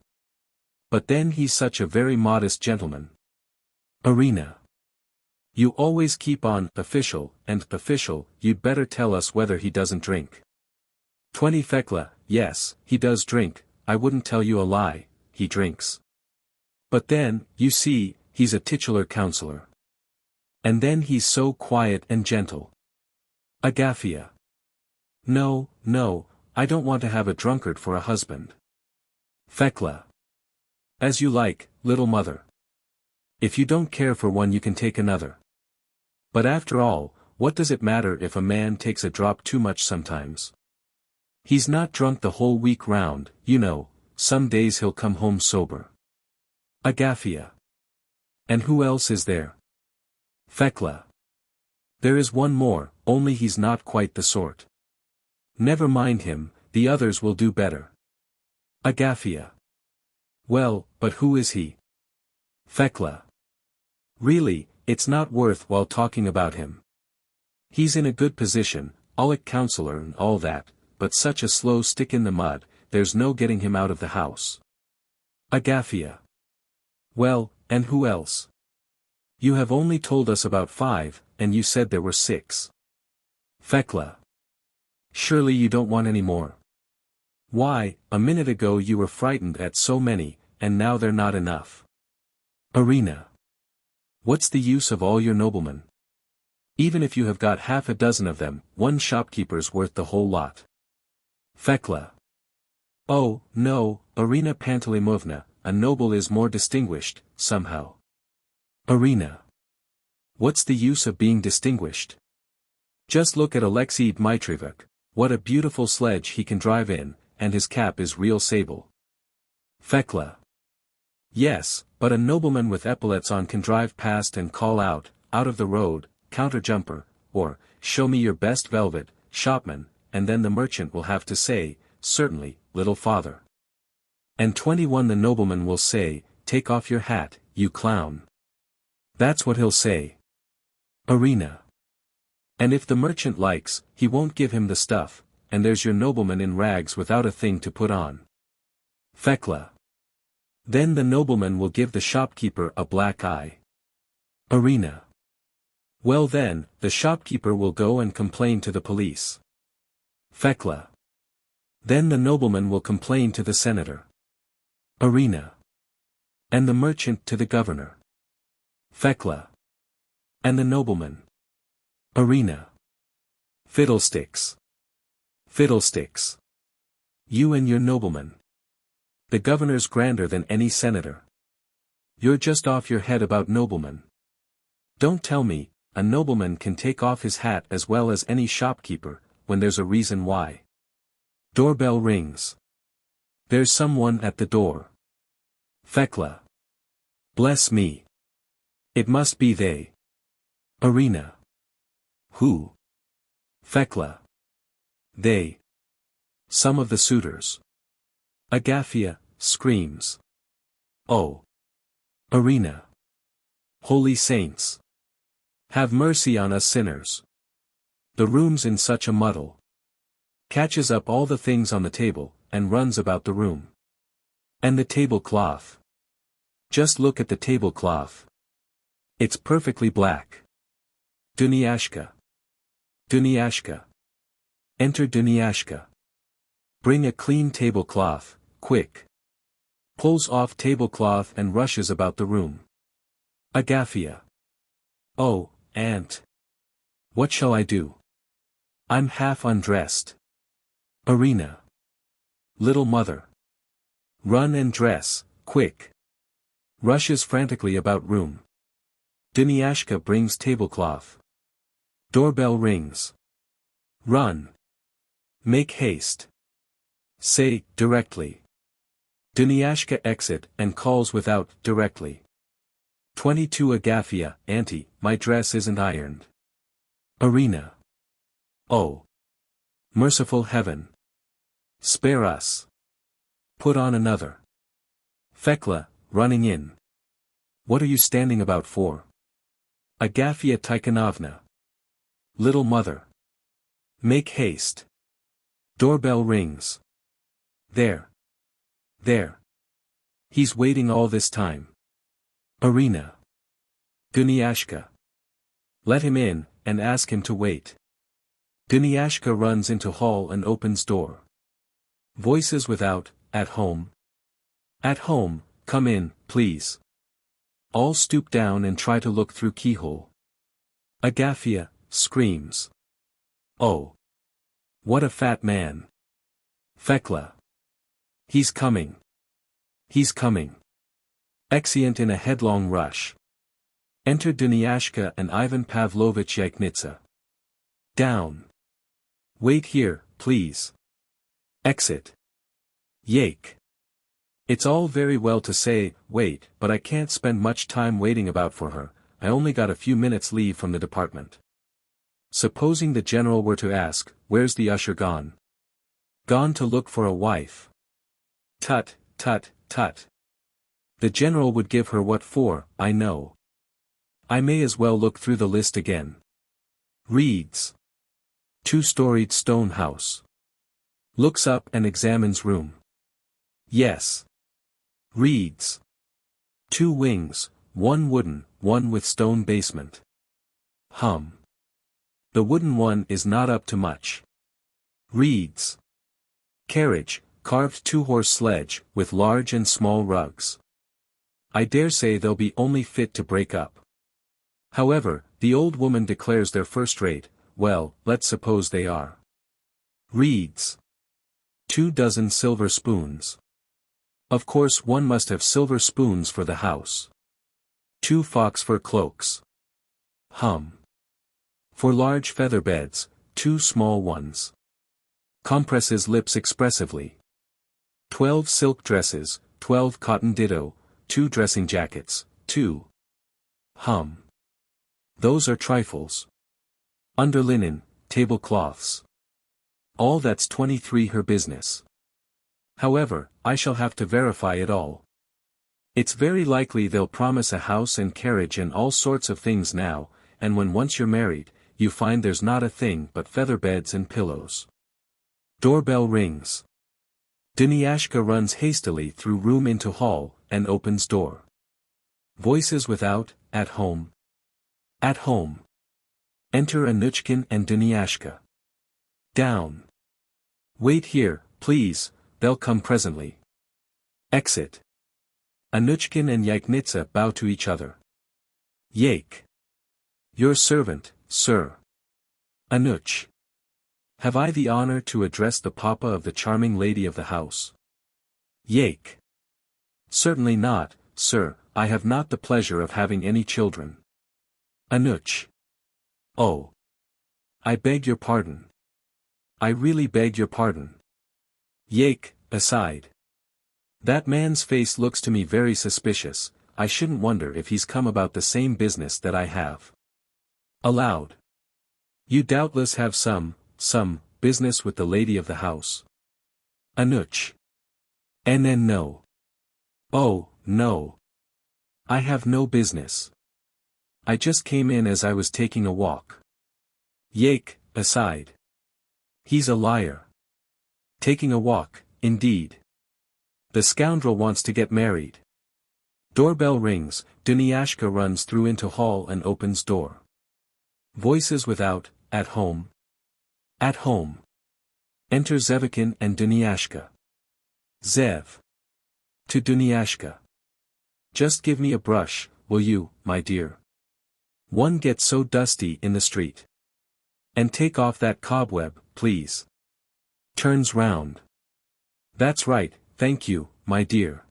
But then he's such a very modest gentleman. Irina. You always keep on official, and official, you'd better tell us whether he doesn't drink. 20 Fekla, yes, he does drink, I wouldn't tell you a lie, he drinks. But then, you see, he's a titular counselor. And then he's so quiet and gentle. Agafia. No, I don't want to have a drunkard for a husband. Fekla. As you like, little mother. If you don't care for one you can take another. But after all, what does it matter if a man takes a drop too much sometimes? He's not drunk the whole week round, you know, some days he'll come home sober. Agafia. And who else is there? Fekla. There is one more, only he's not quite the sort. Never mind him, the others will do better. Agafia. Well, but who is he? Fekla. Really, it's not worth while talking about him. He's in a good position, Aulic counselor and all that, but such a slow stick in the mud, there's no getting him out of the house. Agafia. Well, and who else? You have only told us about 5, and you said there were 6. Fekla. Surely you don't want any more. Why, a minute ago you were frightened at so many, and now they're not enough. Irina. What's the use of all your noblemen? Even if you have got half a dozen of them, one shopkeeper's worth the whole lot. Fekla. Oh, no, Irina Pantelemovna, a noble is more distinguished, somehow. Irina. What's the use of being distinguished? Just look at Alexei Dmitrievich, what a beautiful sledge he can drive in, and his cap is real sable. Fekla. Yes, but a nobleman with epaulets on can drive past and call out of the road, counter-jumper, or, show me your best velvet, shopman, and then the merchant will have to say, certainly, little father. And 21 the nobleman will say, take off your hat, you clown. That's what he'll say. Irina. And if the merchant likes, he won't give him the stuff, and there's your nobleman in rags without a thing to put on. Fekla. Then the nobleman will give the shopkeeper a black eye. Irina. Well then, the shopkeeper will go and complain to the police. Fekla. Then the nobleman will complain to the senator. Irina. And the merchant to the governor. Fekla. And the nobleman. Irina. Fiddlesticks. Fiddlesticks. You and your nobleman. The governor's grander than any senator. You're just off your head about noblemen. Don't tell me, a nobleman can take off his hat as well as any shopkeeper, when there's a reason why. Doorbell rings. There's someone at the door. Thekla. Bless me. It must be they. Irina. Who? Thekla. They. Some of the suitors. Agafia screams. Oh. Irina. Holy saints. Have mercy on us sinners. The room's in such a muddle. Catches up all the things on the table, and runs about the room. And the tablecloth. Just look at the tablecloth. It's perfectly black. Dunyashka. Dunyashka. Enter Dunyashka. Bring a clean tablecloth, quick. Pulls off tablecloth and rushes about the room. Agafia. Oh, aunt. What shall I do? I'm half undressed. Irina. Little mother. Run and dress, quick. Rushes frantically about room. Dunyashka brings tablecloth. Doorbell rings. Run. Make haste. Say, directly. Dunyashka exit and calls without, directly. 22 Agafia, auntie, my dress isn't ironed. Irina. Oh. Merciful heaven. Spare us. Put on another. Thekla, running in. What are you standing about for? Agafia Tikhonovna. Little mother. Make haste. Doorbell rings. There. There. He's waiting all this time. Irina. Dunyashka. Let him in, and ask him to wait. Dunyashka runs into hall and opens door. Voices without, at home. At home, come in, please. All stoop down and try to look through keyhole. Agafia screams. Oh. What a fat man. Thekla. He's coming. He's coming. Exeunt in a headlong rush. Enter Dunyashka and Ivan Pavlovich Yaknitsa. Down. Wait here, please. Exit. Yake. It's all very well to say, wait, but I can't spend much time waiting about for her, I only got a few minutes leave from the department. Supposing the general were to ask, where's the usher gone? Gone to look for a wife. Tut, tut, tut. The general would give her what for, I know. I may as well look through the list again. Reads. 2-storied stone house. Looks up and examines room. Yes. Reads. 2 wings, 1 wooden, 1 with stone basement. Hum. The wooden one is not up to much. Reads. Carriage, carved 2-horse sledge, with large and small rugs. I dare say they'll be only fit to break up. However, the old woman declares they're first-rate, well, let's suppose they are. Reads. 2 dozen silver spoons. Of course one must have silver spoons for the house. 2 fox fur cloaks. Hum. For large feather beds, 2 small ones. Compresses lips expressively. 12 silk dresses, 12 cotton ditto, 2 dressing jackets, 2. Hum. Those are trifles. Underlinen, tablecloths. All that's 23 her business. However, I shall have to verify it all. It's very likely they'll promise a house and carriage and all sorts of things now, and when once you're married, you find there's not a thing but feather beds and pillows. Doorbell rings. Dunyashka runs hastily through room into hall, and opens door. Voices without, at home. At home. Enter Anuchkin and Dunyashka. Down. Wait here, please, they'll come presently. Exit. Anuchkin and Yaknitsa bow to each other. Yake. Your servant, sir. Anuch. Have I the honor to address the papa of the charming lady of the house? Yake. Certainly not, sir, I have not the pleasure of having any children. Anuch. Oh. I beg your pardon. I really beg your pardon. Yake, aside. That man's face looks to me very suspicious, I shouldn't wonder if he's come about the same business that I have. Aloud. You doubtless have some business with the lady of the house. Anuch. And then no. Oh, no. I have no business. I just came in as I was taking a walk. Yake, aside. He's a liar. Taking a walk, indeed. The scoundrel wants to get married. Doorbell rings, Dunyashka runs through into hall and opens door. Voices without, at home. At home. Enter Zevakin and Dunyashka. Zev. To Dunyashka. Just give me a brush, will you, my dear? One gets so dusty in the street. And take off that cobweb, please. Turns round. That's right, thank you, my dear.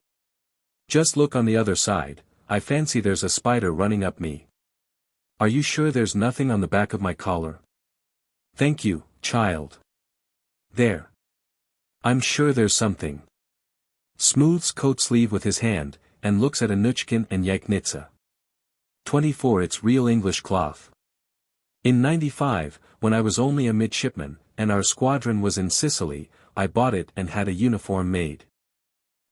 Just look on the other side, I fancy there's a spider running up me. Are you sure there's nothing on the back of my collar? Thank you, child. There. I'm sure there's something. Smooths coat sleeve with his hand, and looks at Anuchkin and Yaknitsa. 24 It's real English cloth. In 95, when I was only a midshipman, and our squadron was in Sicily, I bought it and had a uniform made.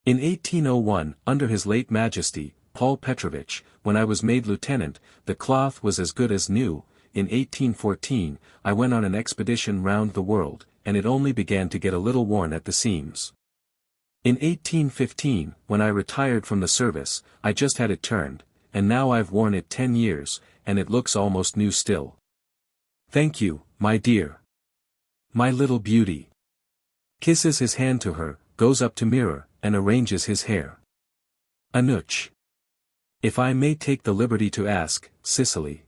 In 1801, under His late Majesty, Paul Petrovich, when I was made lieutenant, the cloth was as good as new. In 1814, I went on an expedition round the world, and it only began to get a little worn at the seams. In 1815, when I retired from the service, I just had it turned, and now I've worn it 10 years, and it looks almost new still. Thank you, my dear. My little beauty. Kisses his hand to her, goes up to mirror, and arranges his hair. Anuch. If I may take the liberty to ask, Sicily.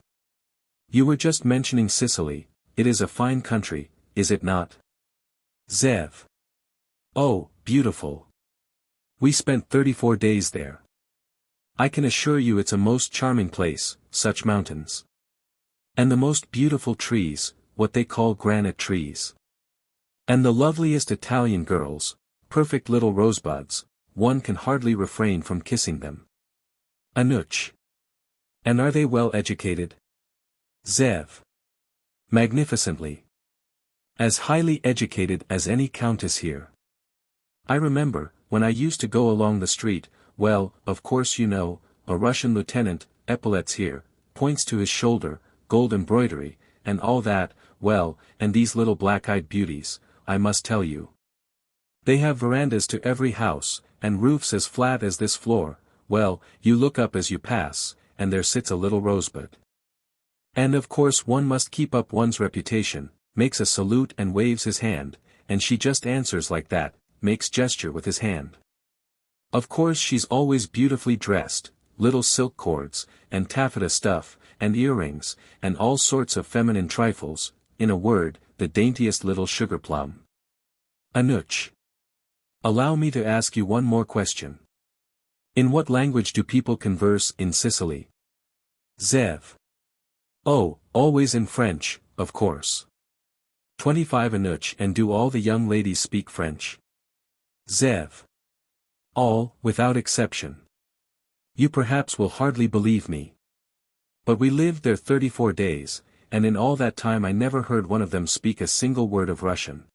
You were just mentioning Sicily, it is a fine country, is it not? Zev. Oh, beautiful. We spent 34 days there. I can assure you it's a most charming place, such mountains. And the most beautiful trees, what they call granite trees. And the loveliest Italian girls, perfect little rosebuds, one can hardly refrain from kissing them. Anuch. And are they well educated? Zev. Magnificently. As highly educated as any countess here. I remember, when I used to go along the street, well, of course you know, a Russian lieutenant, epaulets here, points to his shoulder, gold embroidery, and all that, well, and these little black-eyed beauties, I must tell you. They have verandas to every house, and roofs as flat as this floor, well, you look up as you pass, and there sits a little rosebud. And of course one must keep up one's reputation, makes a salute and waves his hand, and she just answers like that, makes gesture with his hand. Of course she's always beautifully dressed, little silk cords, and taffeta stuff, and earrings, and all sorts of feminine trifles, in a word, the daintiest little sugar plum. Anuch. Allow me to ask you one more question. In what language do people converse in Sicily? Zev. Oh, always in French, of course. 25 Anuch. And do all the young ladies speak French? Zev. All, without exception. You perhaps will hardly believe me. But we lived there 34 days, and in all that time I never heard one of them speak a single word of Russian.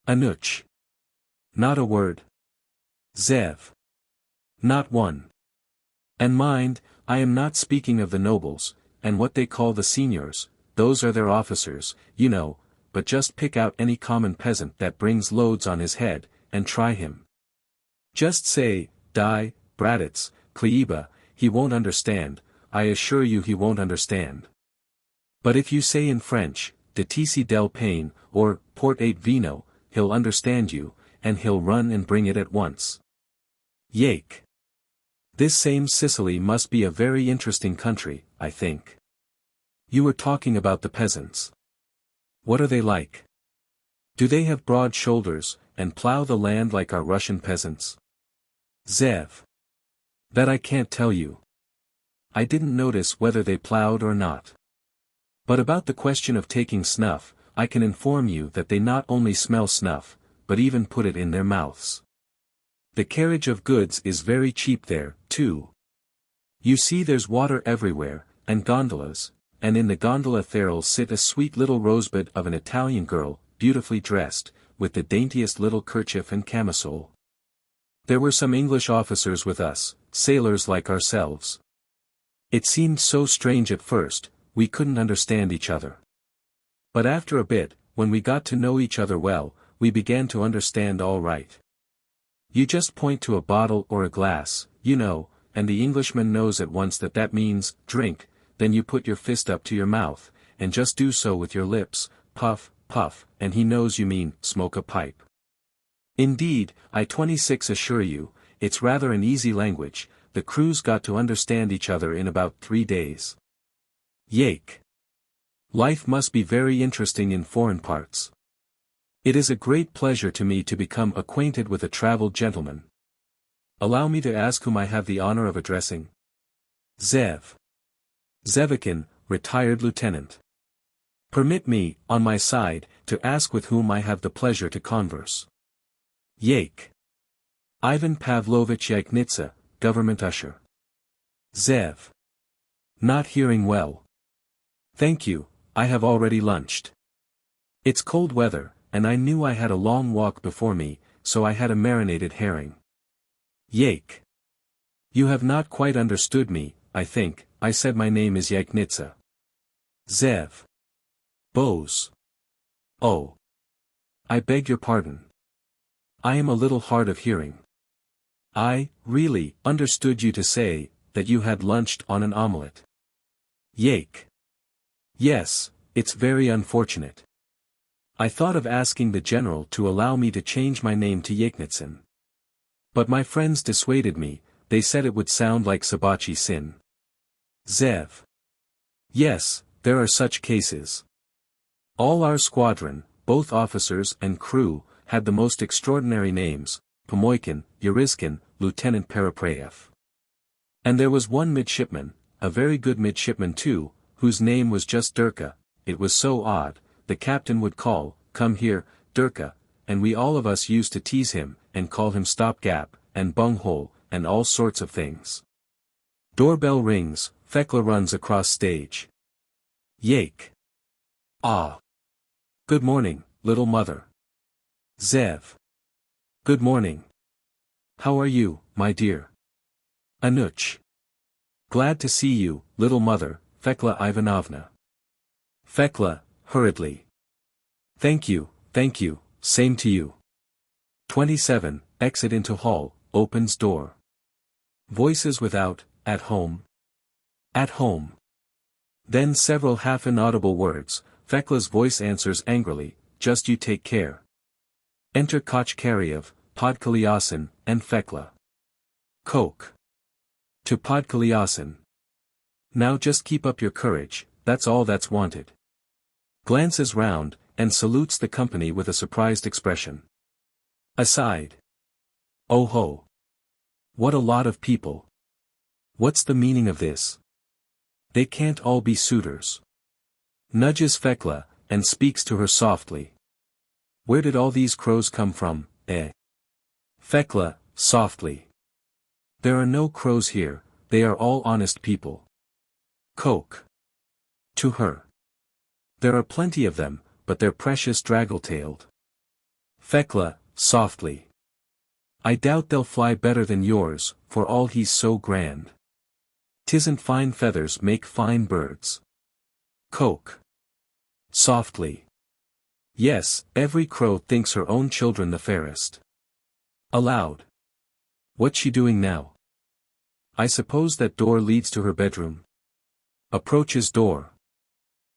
Anuch. Not a word. Zev. Not one. And mind, I am not speaking of the nobles, and what they call the seniors, those are their officers, you know, but just pick out any common peasant that brings loads on his head, and try him. Just say, die, Bratitz, Kleba, he won't understand, I assure you he won't understand. But if you say in French, de Tisi del Pain, or Port 8 Vino, he'll understand you, and he'll run and bring it at once. Yake. This same Sicily must be a very interesting country, I think. You were talking about the peasants. What are they like? Do they have broad shoulders, and plow the land like our Russian peasants? Zev. That I can't tell you. I didn't notice whether they plowed or not. But about the question of taking snuff, I can inform you that they not only smell snuff, but even put it in their mouths. The carriage of goods is very cheap there, too. You see there's water everywhere, and gondolas, and in the gondola there'll sit a sweet little rosebud of an Italian girl, beautifully dressed, with the daintiest little kerchief and camisole. There were some English officers with us, sailors like ourselves. It seemed so strange at first, we couldn't understand each other. But after a bit, when we got to know each other well, we began to understand all right. You just point to a bottle or a glass, you know, and the Englishman knows at once that that means, drink, then you put your fist up to your mouth, and just do so with your lips, puff, puff, and he knows you mean, smoke a pipe. Indeed, I 26 assure you, it's rather an easy language, the crews got to understand each other in about 3 days. Yake! Life must be very interesting in foreign parts. It is a great pleasure to me to become acquainted with a traveled gentleman. Allow me to ask whom I have the honor of addressing. Zev. Zevikin, retired lieutenant. Permit me, on my side, to ask with whom I have the pleasure to converse. Yake. Ivan Pavlovich Yaknitsa, government usher. Zev. Not hearing well. Thank you, I have already lunched. It's cold weather, and I knew I had a long walk before me, so I had a marinated herring. Yake. You have not quite understood me, I think, I said my name is Yaknitsa. Zev. Bose. Oh. I beg your pardon. I am a little hard of hearing. I, really, understood you to say, that you had lunched on an omelette. Yake. Yes, it's very unfortunate. I thought of asking the general to allow me to change my name to Yaknitsin. But my friends dissuaded me, they said it would sound like Sabachi Sin. Zev. Yes, there are such cases. All our squadron, both officers and crew, had the most extraordinary names, Pomoykin, Yurizkin, Lieutenant Paraprayev. And there was one midshipman, a very good midshipman too, whose name was just Dirka. It was so odd, the captain would call, "Come here, Dirka," and we all of us used to tease him, and call him stopgap, and bunghole, and all sorts of things. Doorbell rings, Fekla runs across stage. Yake. Ah. Good morning, little mother. Zev. Good morning. How are you, my dear? Anuch. Glad to see you, little mother, Fekla Ivanovna. Fekla, hurriedly. Thank you, same to you. 27, exit into hall, opens door. Voices without, at home. At home. Then several half-inaudible words, Fekla's voice answers angrily, just you take care. Enter Kochkaryev, Podkolyasin, and Fekla. Coke. To Podkolyasin. Now just keep up your courage, that's all that's wanted. Glances round, and salutes the company with a surprised expression. Aside. Oh ho. What a lot of people. What's the meaning of this? They can't all be suitors. Nudges Fekla, and speaks to her softly. Where did all these crows come from, eh? Fekla, softly. There are no crows here, they are all honest people. Coke. To her. There are plenty of them, but they're precious draggle-tailed. Fekla, softly. I doubt they'll fly better than yours, for all he's so grand. 'Tisn't fine feathers make fine birds. Coke. Softly. Yes, every crow thinks her own children the fairest. Aloud. What's she doing now? I suppose that door leads to her bedroom. Approaches door.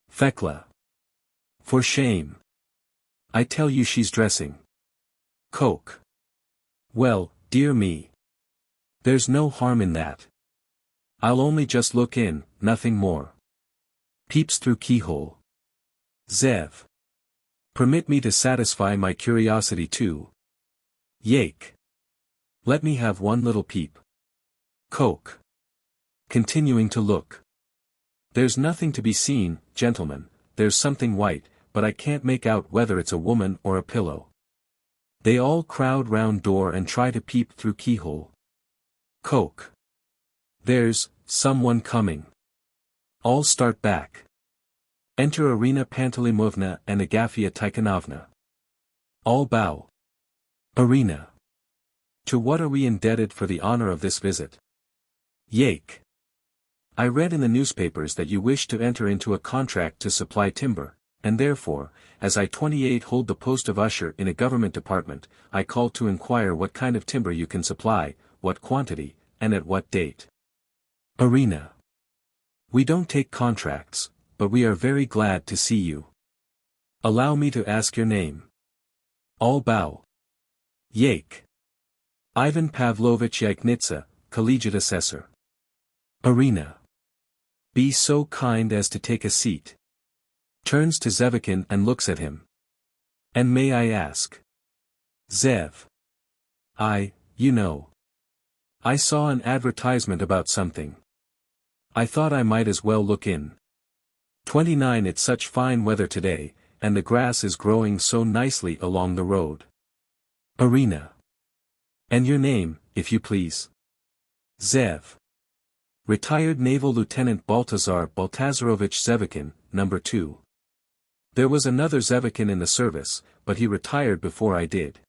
Fekla. For shame. I tell you she's dressing. Coke. Well, dear me. There's no harm in that. I'll only just look in, nothing more. Peeps through keyhole. Zev. Permit me to satisfy my curiosity too. Yake. Let me have one little peep. Coke. Continuing to look. There's nothing to be seen, gentlemen, there's something white, but I can't make out whether it's a woman or a pillow. They all crowd round door and try to peep through keyhole. Coke. There's someone coming. All start back. Enter Irina Panteleimonovna and Agafia Tikhonovna. All bow. Irina. To what are we indebted for the honor of this visit? Yake. I read in the newspapers that you wish to enter into a contract to supply timber, and therefore, as I 28 hold the post of usher in a government department, I call to inquire what kind of timber you can supply, what quantity, and at what date. Irina. We don't take contracts, but we are very glad to see you. Allow me to ask your name. All bow. Yake. Ivan Pavlovich Yaknitsa, collegiate assessor. Irina. Be so kind as to take a seat. Turns to Zevikin and looks at him. And may I ask? Zev. You know. I saw an advertisement about something. I thought I might as well look in. 29. It's such fine weather today, and the grass is growing so nicely along the road. Irina. And your name, if you please? Zev. Retired Naval Lieutenant Baltazar Baltazarovich Zevikin, number 2. There was another Zevikin in the service, but he retired before I did.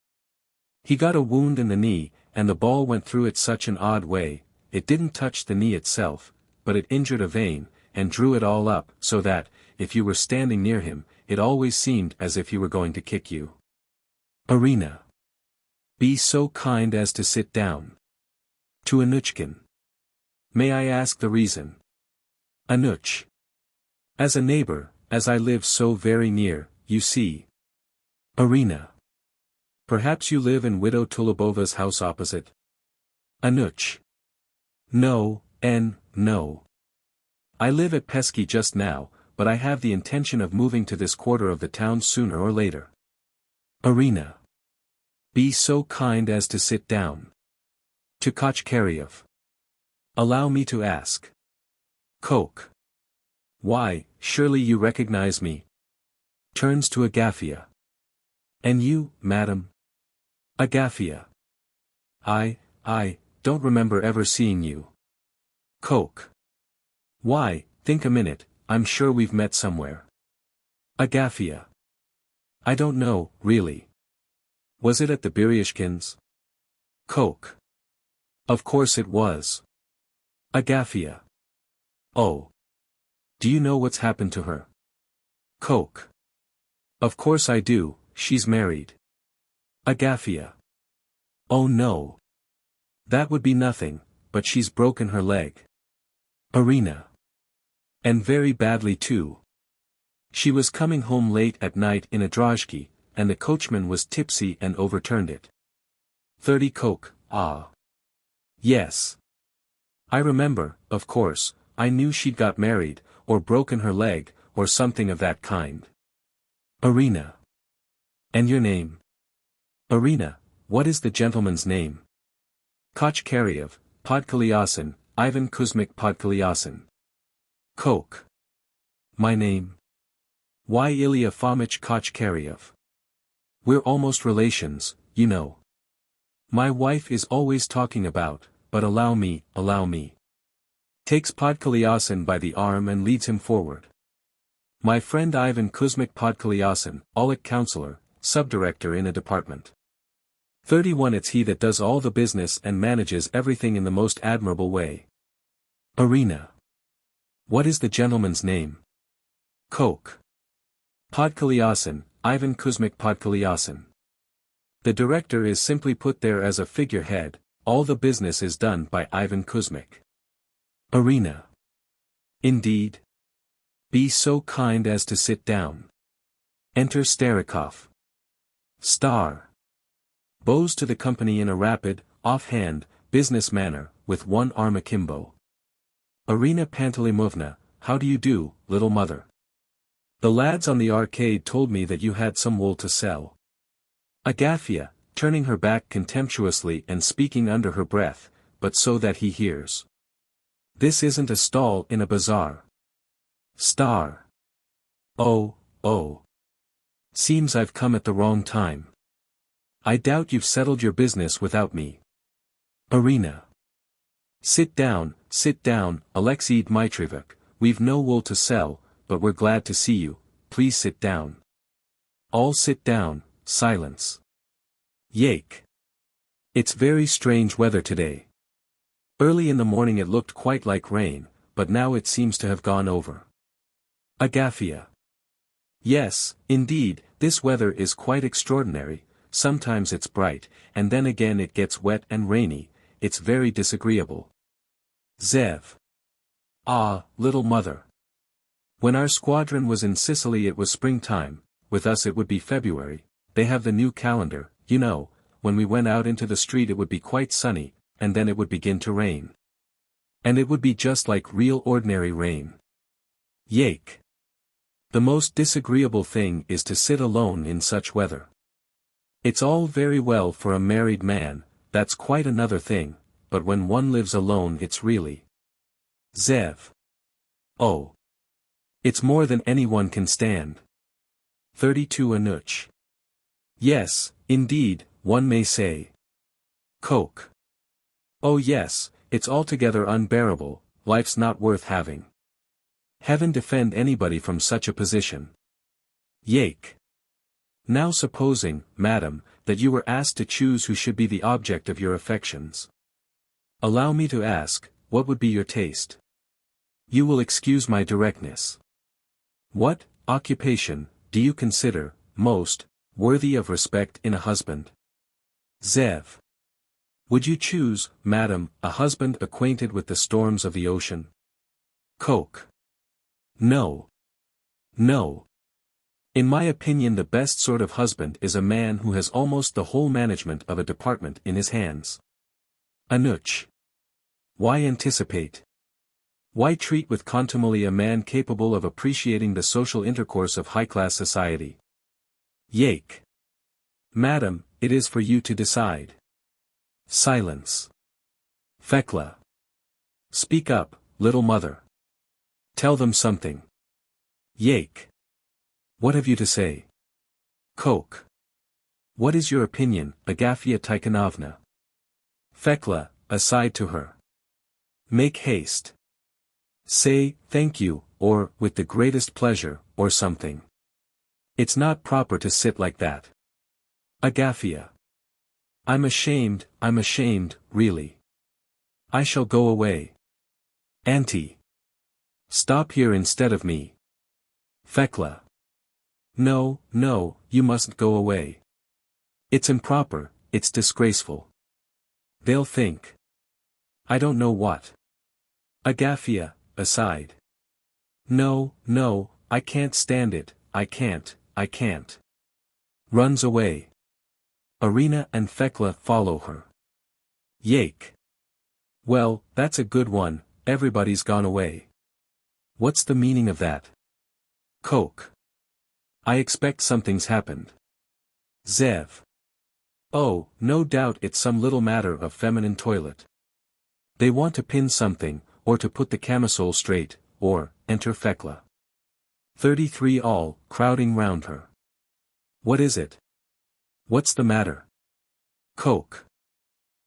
He got a wound in the knee, and the ball went through it such an odd way, it didn't touch the knee itself, but it injured a vein, and drew it all up, so that, if you were standing near him, it always seemed as if he were going to kick you. Irina. Be so kind as to sit down. To Anuchkin. May I ask the reason? Anuch. As a neighbor, as I live so very near, you see. Irina. Perhaps you live in Widow Tulubova's house opposite? Anuch. No, no. I live at Pesky just now, but I have the intention of moving to this quarter of the town sooner or later. Irina. Be so kind as to sit down. To Kochkaryev. Allow me to ask. Coke. Why, surely you recognize me. Turns to Agafia. And you, madam? Agafia. I don't remember ever seeing you. Coke. Why, think a minute, I'm sure we've met somewhere. Agafia. I don't know, really. Was it at the Beryashkins? Coke. Of course it was. Agafia. Oh. Do you know what's happened to her? Coke. Of course I do, she's married. Agafia. Oh no. That would be nothing, but she's broken her leg. Irina. And very badly too. She was coming home late at night in a drozhki, and the coachman was tipsy and overturned it. 30 Coke. Ah. Yes. I remember, of course, I knew she'd got married, or broken her leg, or something of that kind. Irina. And your name? Irina, what is the gentleman's name? Kochkaryev, Podkolyasin, Ivan Kuzmik Podkolyasin. Coke. My name? Why Ilya Fomich Kochkaryev? We're almost relations, you know. My wife is always talking about, but allow me. Takes Podkolyasin by the arm and leads him forward. My friend Ivan Kuzmik Podkolyasin, Aulic counselor, subdirector in a department. 31 It's he that does all the business and manages everything in the most admirable way. Irina. What is the gentleman's name? Coke. Podkolyasin, Ivan Kuzmik Podkolyasin. The director is simply put there as a figurehead, all the business is done by Ivan Kuzmik. Irina. Indeed. Be so kind as to sit down. Enter Starikov. Star. Bows to the company in a rapid, off-hand, business manner, with one arm akimbo. Irina Panteleimonovna, how do you do, little mother? The lads on the arcade told me that you had some wool to sell. Agathia, turning her back contemptuously and speaking under her breath, but so that he hears. This isn't a stall in a bazaar. Star. Oh, oh. Seems I've come at the wrong time. I doubt you've settled your business without me. Arena. Sit down, Alexei Dmitrievich, we've no wool to sell, but we're glad to see you, please sit down. All sit down, silence. Yake. It's very strange weather today. Early in the morning it looked quite like rain, but now it seems to have gone over. Agathia. Yes, indeed, this weather is quite extraordinary, sometimes it's bright, and then again it gets wet and rainy, it's very disagreeable. Zev. Ah, little mother. When our squadron was in Sicily it was springtime, with us it would be February, they have the new calendar, you know, when we went out into the street it would be quite sunny, and then it would begin to rain. And it would be just like real ordinary rain. Yake. The most disagreeable thing is to sit alone in such weather. It's all very well for a married man, that's quite another thing, but when one lives alone it's really. Zev. Oh. It's more than anyone can stand. 32 Anuch. Yes, indeed, one may say. Coke. Oh yes, it's altogether unbearable, life's not worth having. Heaven defend anybody from such a position. Yake. Now supposing, madam, that you were asked to choose who should be the object of your affections. Allow me to ask, what would be your taste? You will excuse my directness. What occupation do you consider most worthy of respect in a husband? Zev. Would you choose, madam, a husband acquainted with the storms of the ocean? Coke. No. No. In my opinion the best sort of husband is a man who has almost the whole management of a department in his hands. Anuch. Why anticipate? Why treat with contumely a man capable of appreciating the social intercourse of high-class society? Yake. Madam, it is for you to decide. Silence. Thekla. Speak up, little mother. Tell them something. Yake. What have you to say? Coke. What is your opinion, Agathia Tikhonovna? Thekla, aside to her. Make haste. Say, thank you, or, with the greatest pleasure, or something. It's not proper to sit like that. Agathia. I'm ashamed, really. I shall go away. Auntie. Stop here instead of me. Thekla. No, no, you mustn't go away. It's improper, it's disgraceful. They'll think. I don't know what. Agathia, aside. No, no, I can't stand it, I can't. Runs away. Arena and Thekla follow her. Yake. Well, that's a good one, everybody's gone away. What's the meaning of that? Coke. I expect something's happened. Zev. Oh, no doubt it's some little matter of feminine toilet. They want to pin something, or to put the camisole straight, or, enter Thekla. 33 all, crowding round her. What is it? What's the matter? Coke.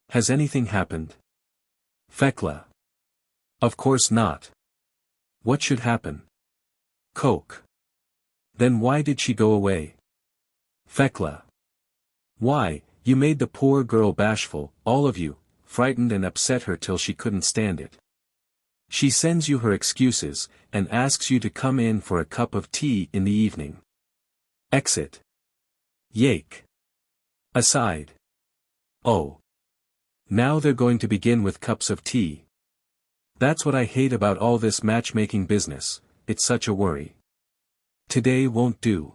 Has anything happened? Thekla. Of course not. What should happen? Coke. Then why did she go away? Thekla. Why, you made the poor girl bashful, all of you, frightened and upset her till she couldn't stand it. She sends you her excuses, and asks you to come in for a cup of tea in the evening. Exit. Yake. Aside. Oh. Now they're going to begin with cups of tea. That's what I hate about all this matchmaking business, it's such a worry. Today won't do.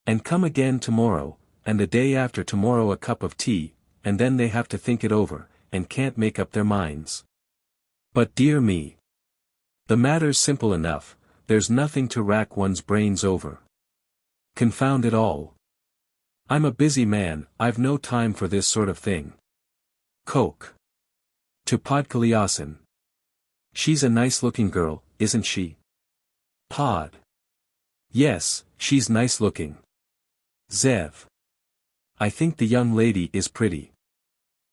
And come again tomorrow, and the day after tomorrow a cup of tea, and then they have to think it over, and can't make up their minds. But dear me. The matter's simple enough, there's nothing to rack one's brains over. Confound it all. I'm a busy man, I've no time for this sort of thing. Coke. To Podkalyasin. She's a nice-looking girl, isn't she? Pod. Yes, she's nice-looking. Zev. I think the young lady is pretty.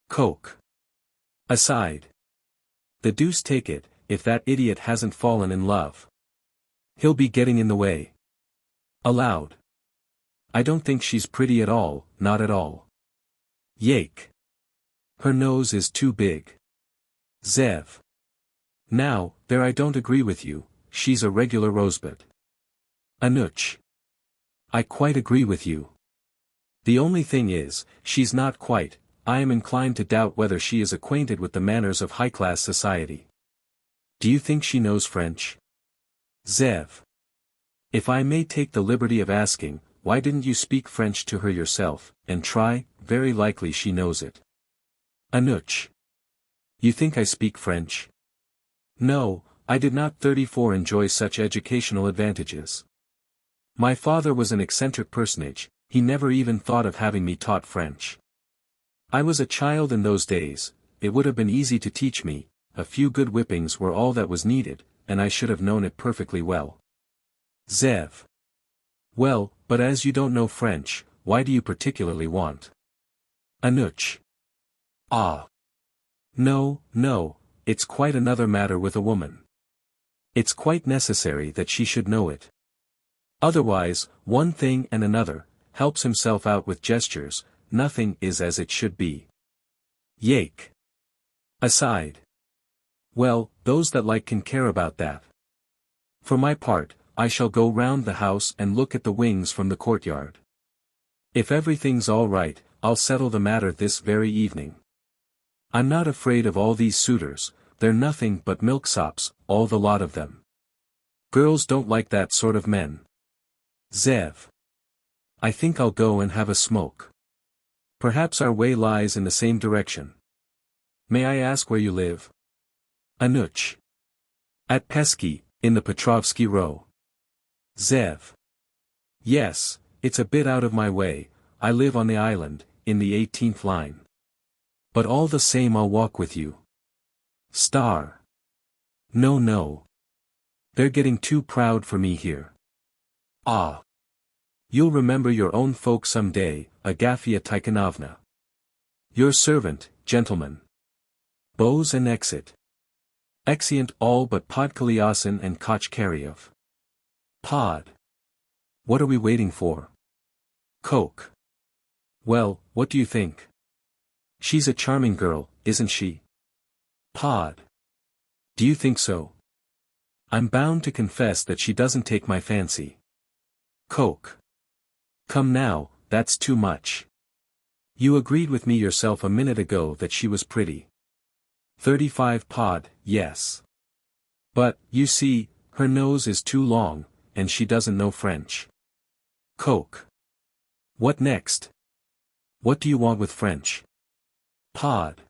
Coke. Aside. The deuce take it, if that idiot hasn't fallen in love. He'll be getting in the way. Aloud. I don't think she's pretty at all, not at all. Yake. Her nose is too big. Zev. Now, there I don't agree with you, she's a regular rosebud. Anuch. I quite agree with you. The only thing is, she's not quite, I am inclined to doubt whether she is acquainted with the manners of high-class society. Do you think she knows French? Zev. If I may take the liberty of asking, why didn't you speak French to her yourself, and try, very likely she knows it. Anuch. You think I speak French? No, I did not 34 enjoy such educational advantages. My father was an eccentric personage, he never even thought of having me taught French. I was a child in those days, it would have been easy to teach me, a few good whippings were all that was needed, and I should have known it perfectly well. Zev. Well, but as you don't know French, why do you particularly want? Anuch. Ah. No, it's quite another matter with a woman. It's quite necessary that she should know it. Otherwise, one thing and another, helps himself out with gestures, nothing is as it should be. Yake. Aside. Well, those that like can care about that. For my part, I shall go round the house and look at the wings from the courtyard. If everything's all right, I'll settle the matter this very evening. I'm not afraid of all these suitors, they're nothing but milksops, all the lot of them. Girls don't like that sort of men. Zev. I think I'll go and have a smoke. Perhaps our way lies in the same direction. May I ask where you live? Anuch. At Pesky, in the Petrovsky Row. Zev. Yes, it's a bit out of my way, I live on the island, in the 18th line. But all the same I'll walk with you. Star. No. They're getting too proud for me here. Ah. You'll remember your own folk some day, Agafia Tikhonovna. Your servant, gentlemen. Bows and exit. Exeunt all but Podkalyasin and Kochkaryev. Pod. What are we waiting for? Coke. Well, what do you think? She's a charming girl, isn't she? Pod. Do you think so? I'm bound to confess that she doesn't take my fancy. Coke. Come now, that's too much. You agreed with me yourself a minute ago that she was pretty. 35 Pod, yes. But, you see, her nose is too long, and she doesn't know French. Coke. What next? What do you want with French? Pod.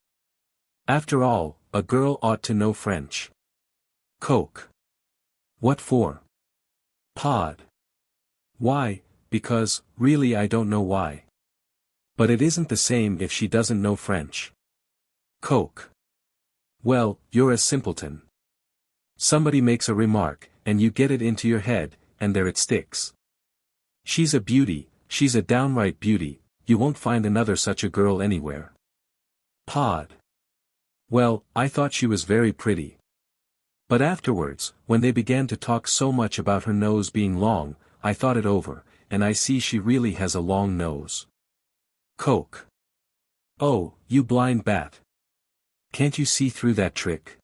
After all, a girl ought to know French. Coke. What for? Pod. Why, because, really I don't know why. But it isn't the same if she doesn't know French. Coke. Well, you're a simpleton. Somebody makes a remark, and you get it into your head, and there it sticks. She's a beauty, she's a downright beauty, you won't find another such a girl anywhere. Pod. Well, I thought she was very pretty. But afterwards, when they began to talk so much about her nose being long, I thought it over, and I see she really has a long nose. Coke. Oh, you blind bat. Can't you see through that trick?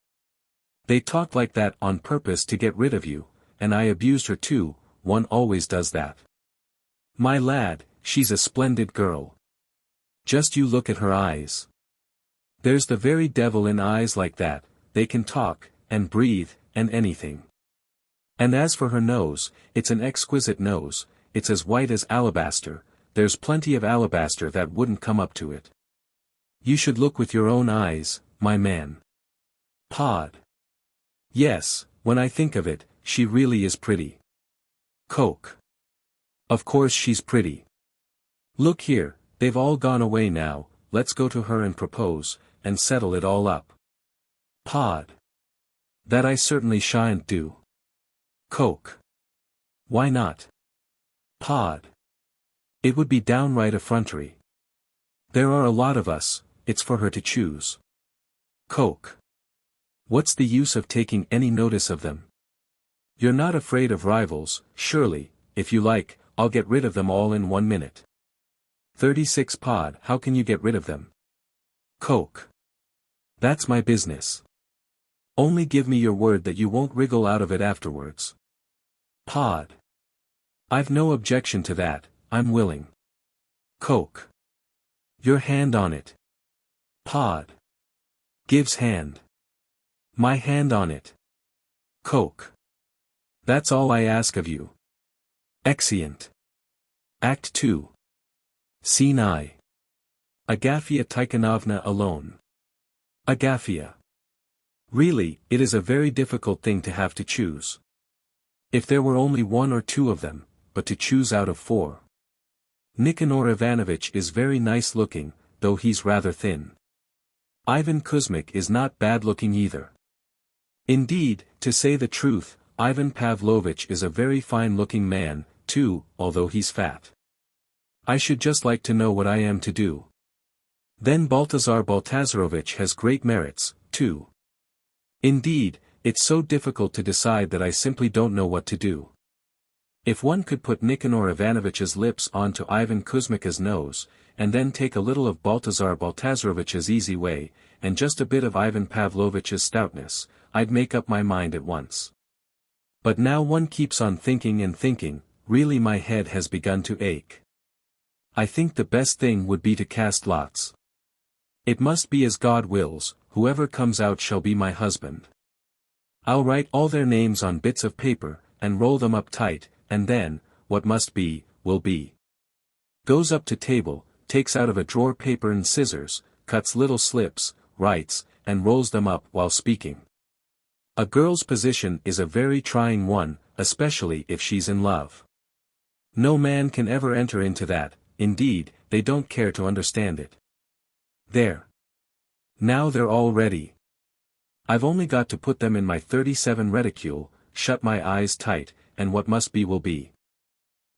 They talked like that on purpose to get rid of you, and I abused her too, one always does that. My lad, she's a splendid girl. Just you look at her eyes. There's the very devil in eyes like that, they can talk, and breathe, and anything. And as for her nose, it's an exquisite nose, it's as white as alabaster, there's plenty of alabaster that wouldn't come up to it. You should look with your own eyes, my man. Pod. Yes, when I think of it, she really is pretty. Coke. Of course she's pretty. Look here, they've all gone away now, let's go to her and propose, and settle it all up. Pod. That I certainly shan't do. Coke. Why not? Pod. It would be downright effrontery. There are a lot of us, it's for her to choose. Coke. What's the use of taking any notice of them? You're not afraid of rivals, surely, if you like, I'll get rid of them all in 1 minute. 36 Pod. How can you get rid of them? Coke. That's my business. Only give me your word that you won't wriggle out of it afterwards. Pod. I've no objection to that, I'm willing. Coke. Your hand on it. Pod. Gives hand. My hand on it. Coke. That's all I ask of you. Exeunt. Act 2. Scene I. Agafia Tikhonovna alone. Agafia. Really, it is a very difficult thing to have to choose. If there were only 1 or 2 of them, but to choose out of 4. Nikanor Ivanovitch is very nice looking, though he's rather thin. Ivan Kuzmich is not bad looking either. Indeed, to say the truth, Ivan Pavlovitch is a very fine looking man, too, although he's fat. I should just like to know what I am to do. Then Baltazar Baltazarovitch has great merits, too. Indeed, it's so difficult to decide that I simply don't know what to do. If one could put Nikanor Ivanovitch's lips onto Ivan Kuzmich's nose, and then take a little of Baltazar Baltazarovitch's easy way, and just a bit of Ivan Pavlovitch's stoutness, I'd make up my mind at once. But now one keeps on thinking and thinking, really my head has begun to ache. I think the best thing would be to cast lots. It must be as God wills, whoever comes out shall be my husband. I'll write all their names on bits of paper, and roll them up tight, and then, what must be, will be. Goes up to table, takes out of a drawer paper and scissors, cuts little slips, writes, and rolls them up while speaking. A girl's position is a very trying one, especially if she's in love. No man can ever enter into that, indeed, they don't care to understand it. There. Now they're all ready. I've only got to put them in my 37 reticule, shut my eyes tight, and what must be will be.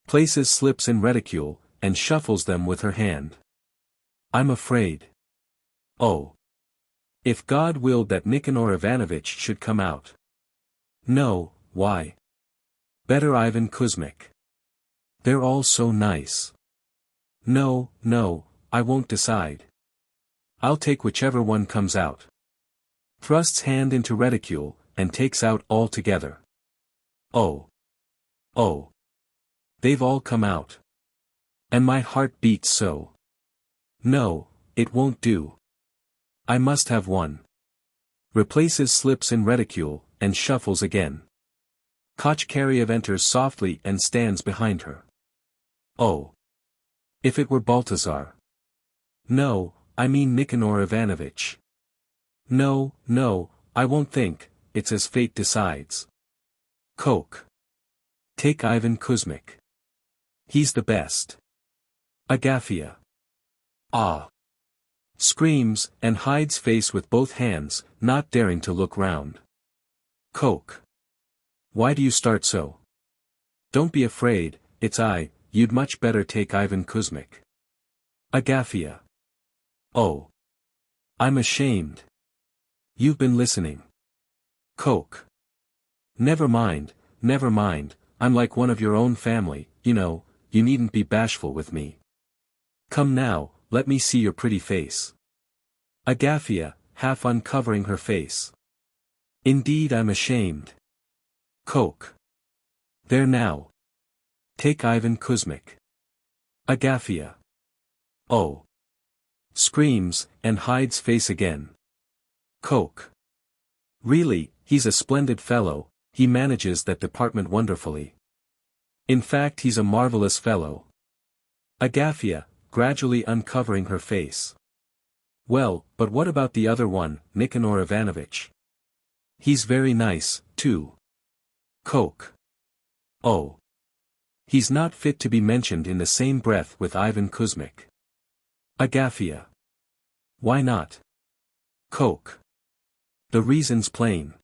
Places slips in reticule, and shuffles them with her hand. I'm afraid. Oh. If God willed that Nikanor Ivanovitch should come out. No, why? Better Ivan Kuzmich. They're all so nice. No, no, I won't decide. I'll take whichever one comes out. Thrusts hand into reticule, and takes out all together. Oh. Oh. They've all come out. And my heart beats so. No, it won't do. I must have one. Replaces slips in reticule, and shuffles again. Kochkariev enters softly and stands behind her. Oh. If it were Baltazar. No, I mean Nikanor Ivanovitch. No, no, I won't think, it's as fate decides. Coke. Take Ivan Kuzmich. He's the best. Agafia. Ah. Screams, and hides face with both hands, not daring to look round. Coke. Why do you start so? Don't be afraid, it's I, you'd much better take Ivan Kuzmich. Agafia. Oh. I'm ashamed. You've been listening. Coke. Never mind, I'm like one of your own family, you know, you needn't be bashful with me. Come now, let me see your pretty face. Agafia, half uncovering her face. Indeed I'm ashamed. Coke. There now. Take Ivan Kuzmich. Agafia. Oh. Screams, and hides face again. Coke. Really, he's a splendid fellow, he manages that department wonderfully. In fact he's a marvelous fellow. Agafia, gradually uncovering her face. Well, but what about the other one, Nikanor Ivanovitch? He's very nice, too. Coke. Oh. He's not fit to be mentioned in the same breath with Ivan Kuzmic. Agafia. Why not? Coke. The reason's plain.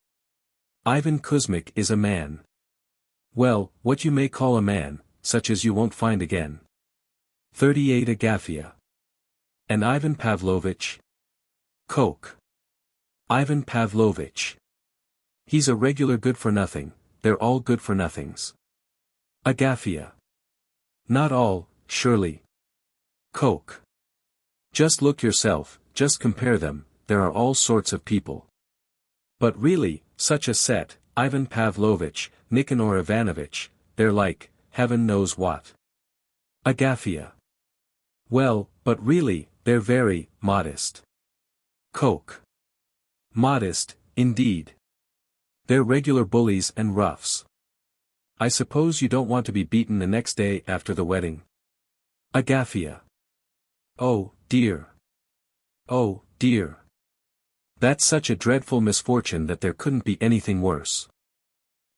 Ivan Kuzmic is a man. Well, what you may call a man, such as you won't find again. 38 Agafia. And Ivan Pavlovich? Coke. Ivan Pavlovich. He's a regular good-for-nothing, they're all good-for-nothings. Agafia. Not all, surely. Coke. Just look yourself, just compare them, there are all sorts of people. But really, such a set, Ivan Pavlovich, Nikanor Ivanovich, they're like, heaven knows what. Agafia. Well, but really, they're very modest. Coke. Modest, indeed. They're regular bullies and roughs. I suppose you don't want to be beaten the next day after the wedding. Agafia. Oh, dear. Oh, dear. That's such a dreadful misfortune that there couldn't be anything worse.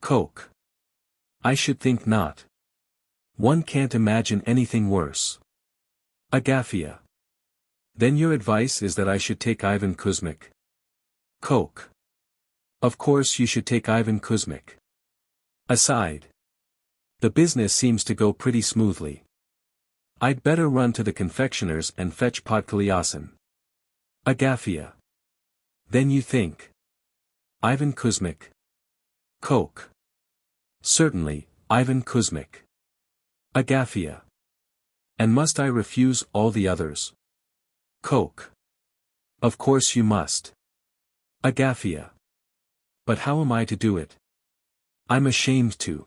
Coke. I should think not. One can't imagine anything worse. Agafia. Then your advice is that I should take Ivan Kuzmic. Coke. Of course you should take Ivan Kuzmic. Aside. The business seems to go pretty smoothly. I'd better run to the confectioner's and fetch Podkolyasin. Agafia. Then you think. Ivan Kuzmic. Coke. Certainly, Ivan Kuzmic. Agafia. And must I refuse all the others? Coke. Of course you must. Agafia. But how am I to do it? I'm ashamed to.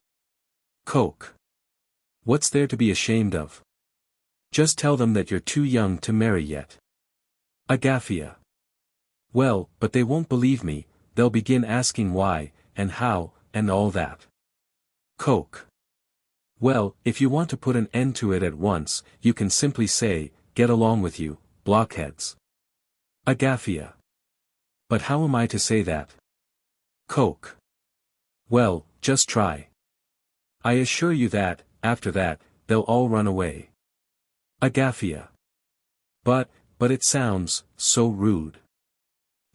Coke. What's there to be ashamed of? Just tell them that you're too young to marry yet. Agafia. Well, but they won't believe me, they'll begin asking why, and how, and all that. Coke. Well, if you want to put an end to it at once, you can simply say, get along with you, blockheads. Agafia. But how am I to say that? Coke. Well, just try. I assure you that, after that, they'll all run away. Agafia. But it sounds so rude.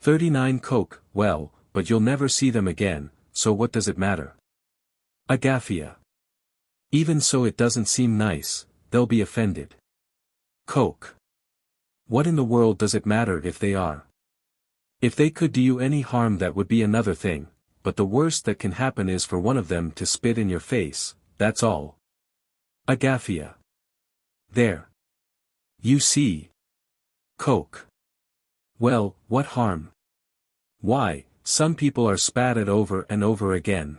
39 Coke. Well, but you'll never see them again, so what does it matter? Agafia. Even so it doesn't seem nice, they'll be offended. Coke. What in the world does it matter if they are? If they could do you any harm that would be another thing, but the worst that can happen is for one of them to spit in your face, that's all. Agafia. There. You see. Coke. Well, what harm? Why, some people are spat at over and over again.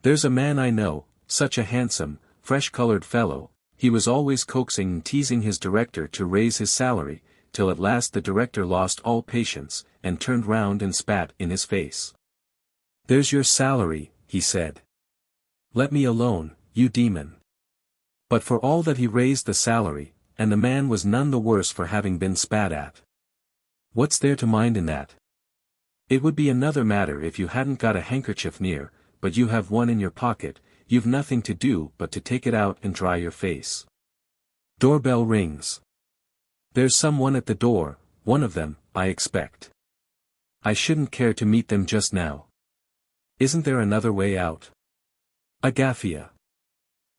There's a man I know, such a handsome, fresh-colored fellow, he was always coaxing and teasing his director to raise his salary, till at last the director lost all patience, and turned round and spat in his face. There's your salary, he said. Let me alone, you demon. But for all that he raised the salary, and the man was none the worse for having been spat at. What's there to mind in that? It would be another matter if you hadn't got a handkerchief near, but you have one in your pocket, you've nothing to do but to take it out and dry your face. Doorbell rings. There's someone at the door, one of them, I expect. I shouldn't care to meet them just now. Isn't there another way out? Agafia.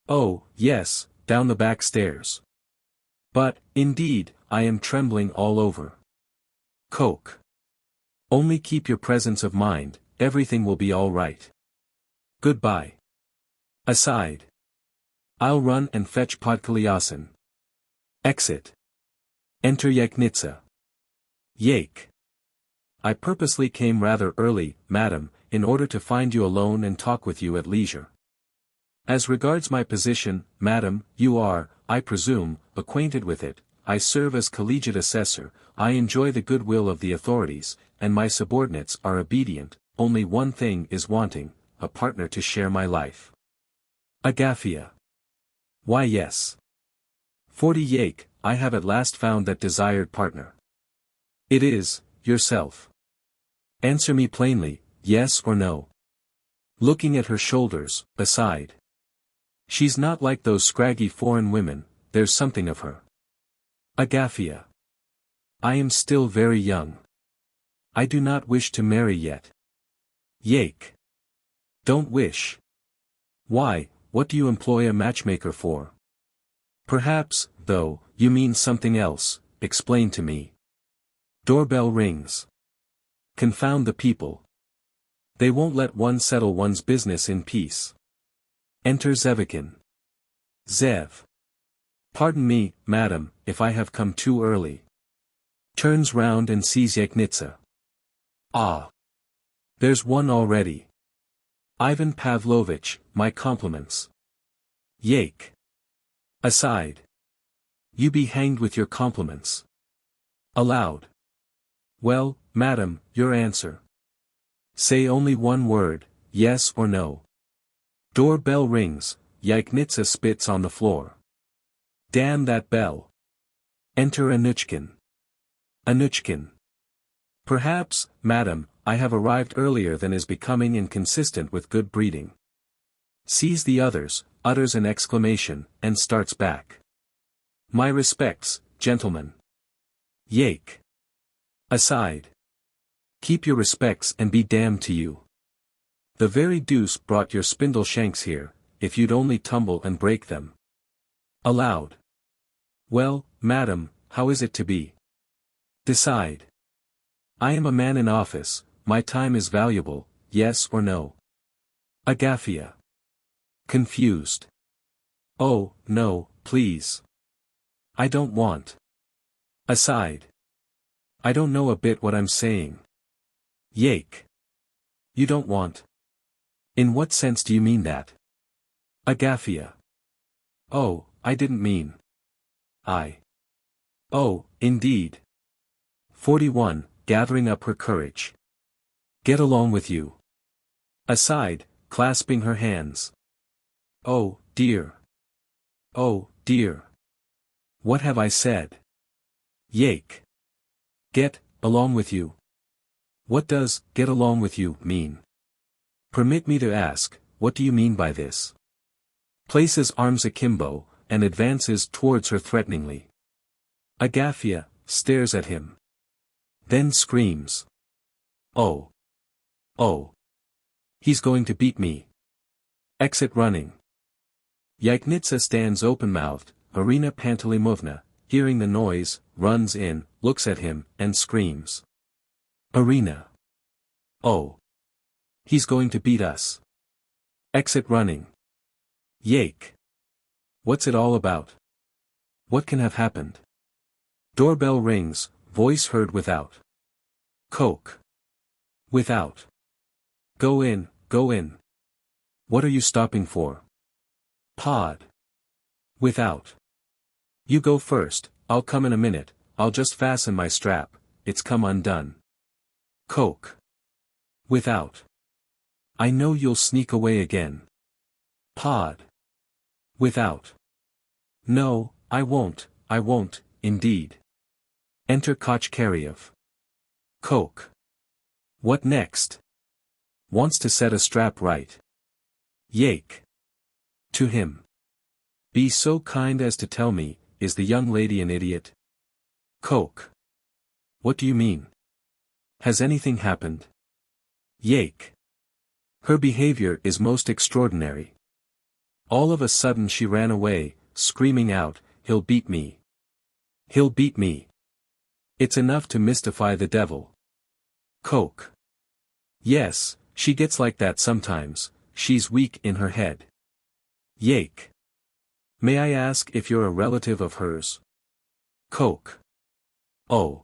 Oh, yes, down the back stairs. But, indeed, I am trembling all over. Coke. Only keep your presence of mind, everything will be all right. Goodbye. Aside. I'll run and fetch Podkolyasin. Exit. Enter Yaknitsa. Yake. I purposely came rather early, madam, in order to find you alone and talk with you at leisure. As regards my position, madam, you are, I presume, acquainted with it. I serve as collegiate assessor, I enjoy the goodwill of the authorities, and my subordinates are obedient, only one thing is wanting, a partner to share my life. Agafia. Why yes. 40 Yake, I have at last found that desired partner. It is, yourself. Answer me plainly, yes or no. Looking at her shoulders, aside. She's not like those scraggy foreign women, there's something of her. Agathia. I am still very young. I do not wish to marry yet. Yake. Don't wish. Why, what do you employ a matchmaker for? Perhaps, though, you mean something else, explain to me. Doorbell rings. Confound the people. They won't let one settle one's business in peace. Enter Zevikin. Zev. Pardon me, madam, if I have come too early. Turns round and sees Yeknitsa. Ah. There's one already. Ivan Pavlovich, my compliments. Yake. Aside. You be hanged with your compliments. Aloud. Well, madam, your answer. Say only one word, yes or no. Doorbell rings, Yeknitsa spits on the floor. Damn that bell. Enter Anuchkin. Anuchkin. Perhaps, madam, I have arrived earlier than is becoming and consistent with good breeding. Sees the others, utters an exclamation, and starts back. My respects, gentlemen. Yake. Aside. Keep your respects and be damned to you. The very deuce brought your spindle shanks here, if you'd only tumble and break them. Aloud. Well, madam, how is it to be? Decide. I am a man in office, my time is valuable, yes or no? Agathia. Confused. Oh, no, please. I don't want. Aside. I don't know a bit what I'm saying. Yake. You don't want. In what sense do you mean that? Agathia. Oh, I didn't mean. Oh, indeed. 41, gathering up her courage. Get along with you. Aside, clasping her hands. Oh, dear. Oh, dear. What have I said? Yake. Get, along with you. What does, get along with you, mean? Permit me to ask, what do you mean by this? Places arms akimbo, and advances towards her threateningly. Agathia, stares at him. Then screams. Oh. Oh. He's going to beat me. Exit running. Yeknitsa stands open-mouthed, Irina Pantelemovna, hearing the noise, runs in, looks at him, and screams. Irina. Oh. He's going to beat us. Exit running. Yake. What's it all about? What can have happened? Doorbell rings, voice heard without. Coke. Without. Go in, go in. What are you stopping for? Pod. Without. You go first, I'll come in a minute, I'll just fasten my strap, it's come undone. Coke. Without. I know you'll sneak away again. Pod. Without. No, I won't, indeed. Enter Kochkaryev. Coke. What next? Wants to set a strap right. Yake. To him. Be so kind as to tell me, is the young lady an idiot? Coke. What do you mean? Has anything happened? Yake. Her behavior is most extraordinary. All of a sudden she ran away, screaming out, he'll beat me. He'll beat me. It's enough to mystify the devil. Coke. Yes, she gets like that sometimes, she's weak in her head. Yake. May I ask if you're a relative of hers? Coke. Oh.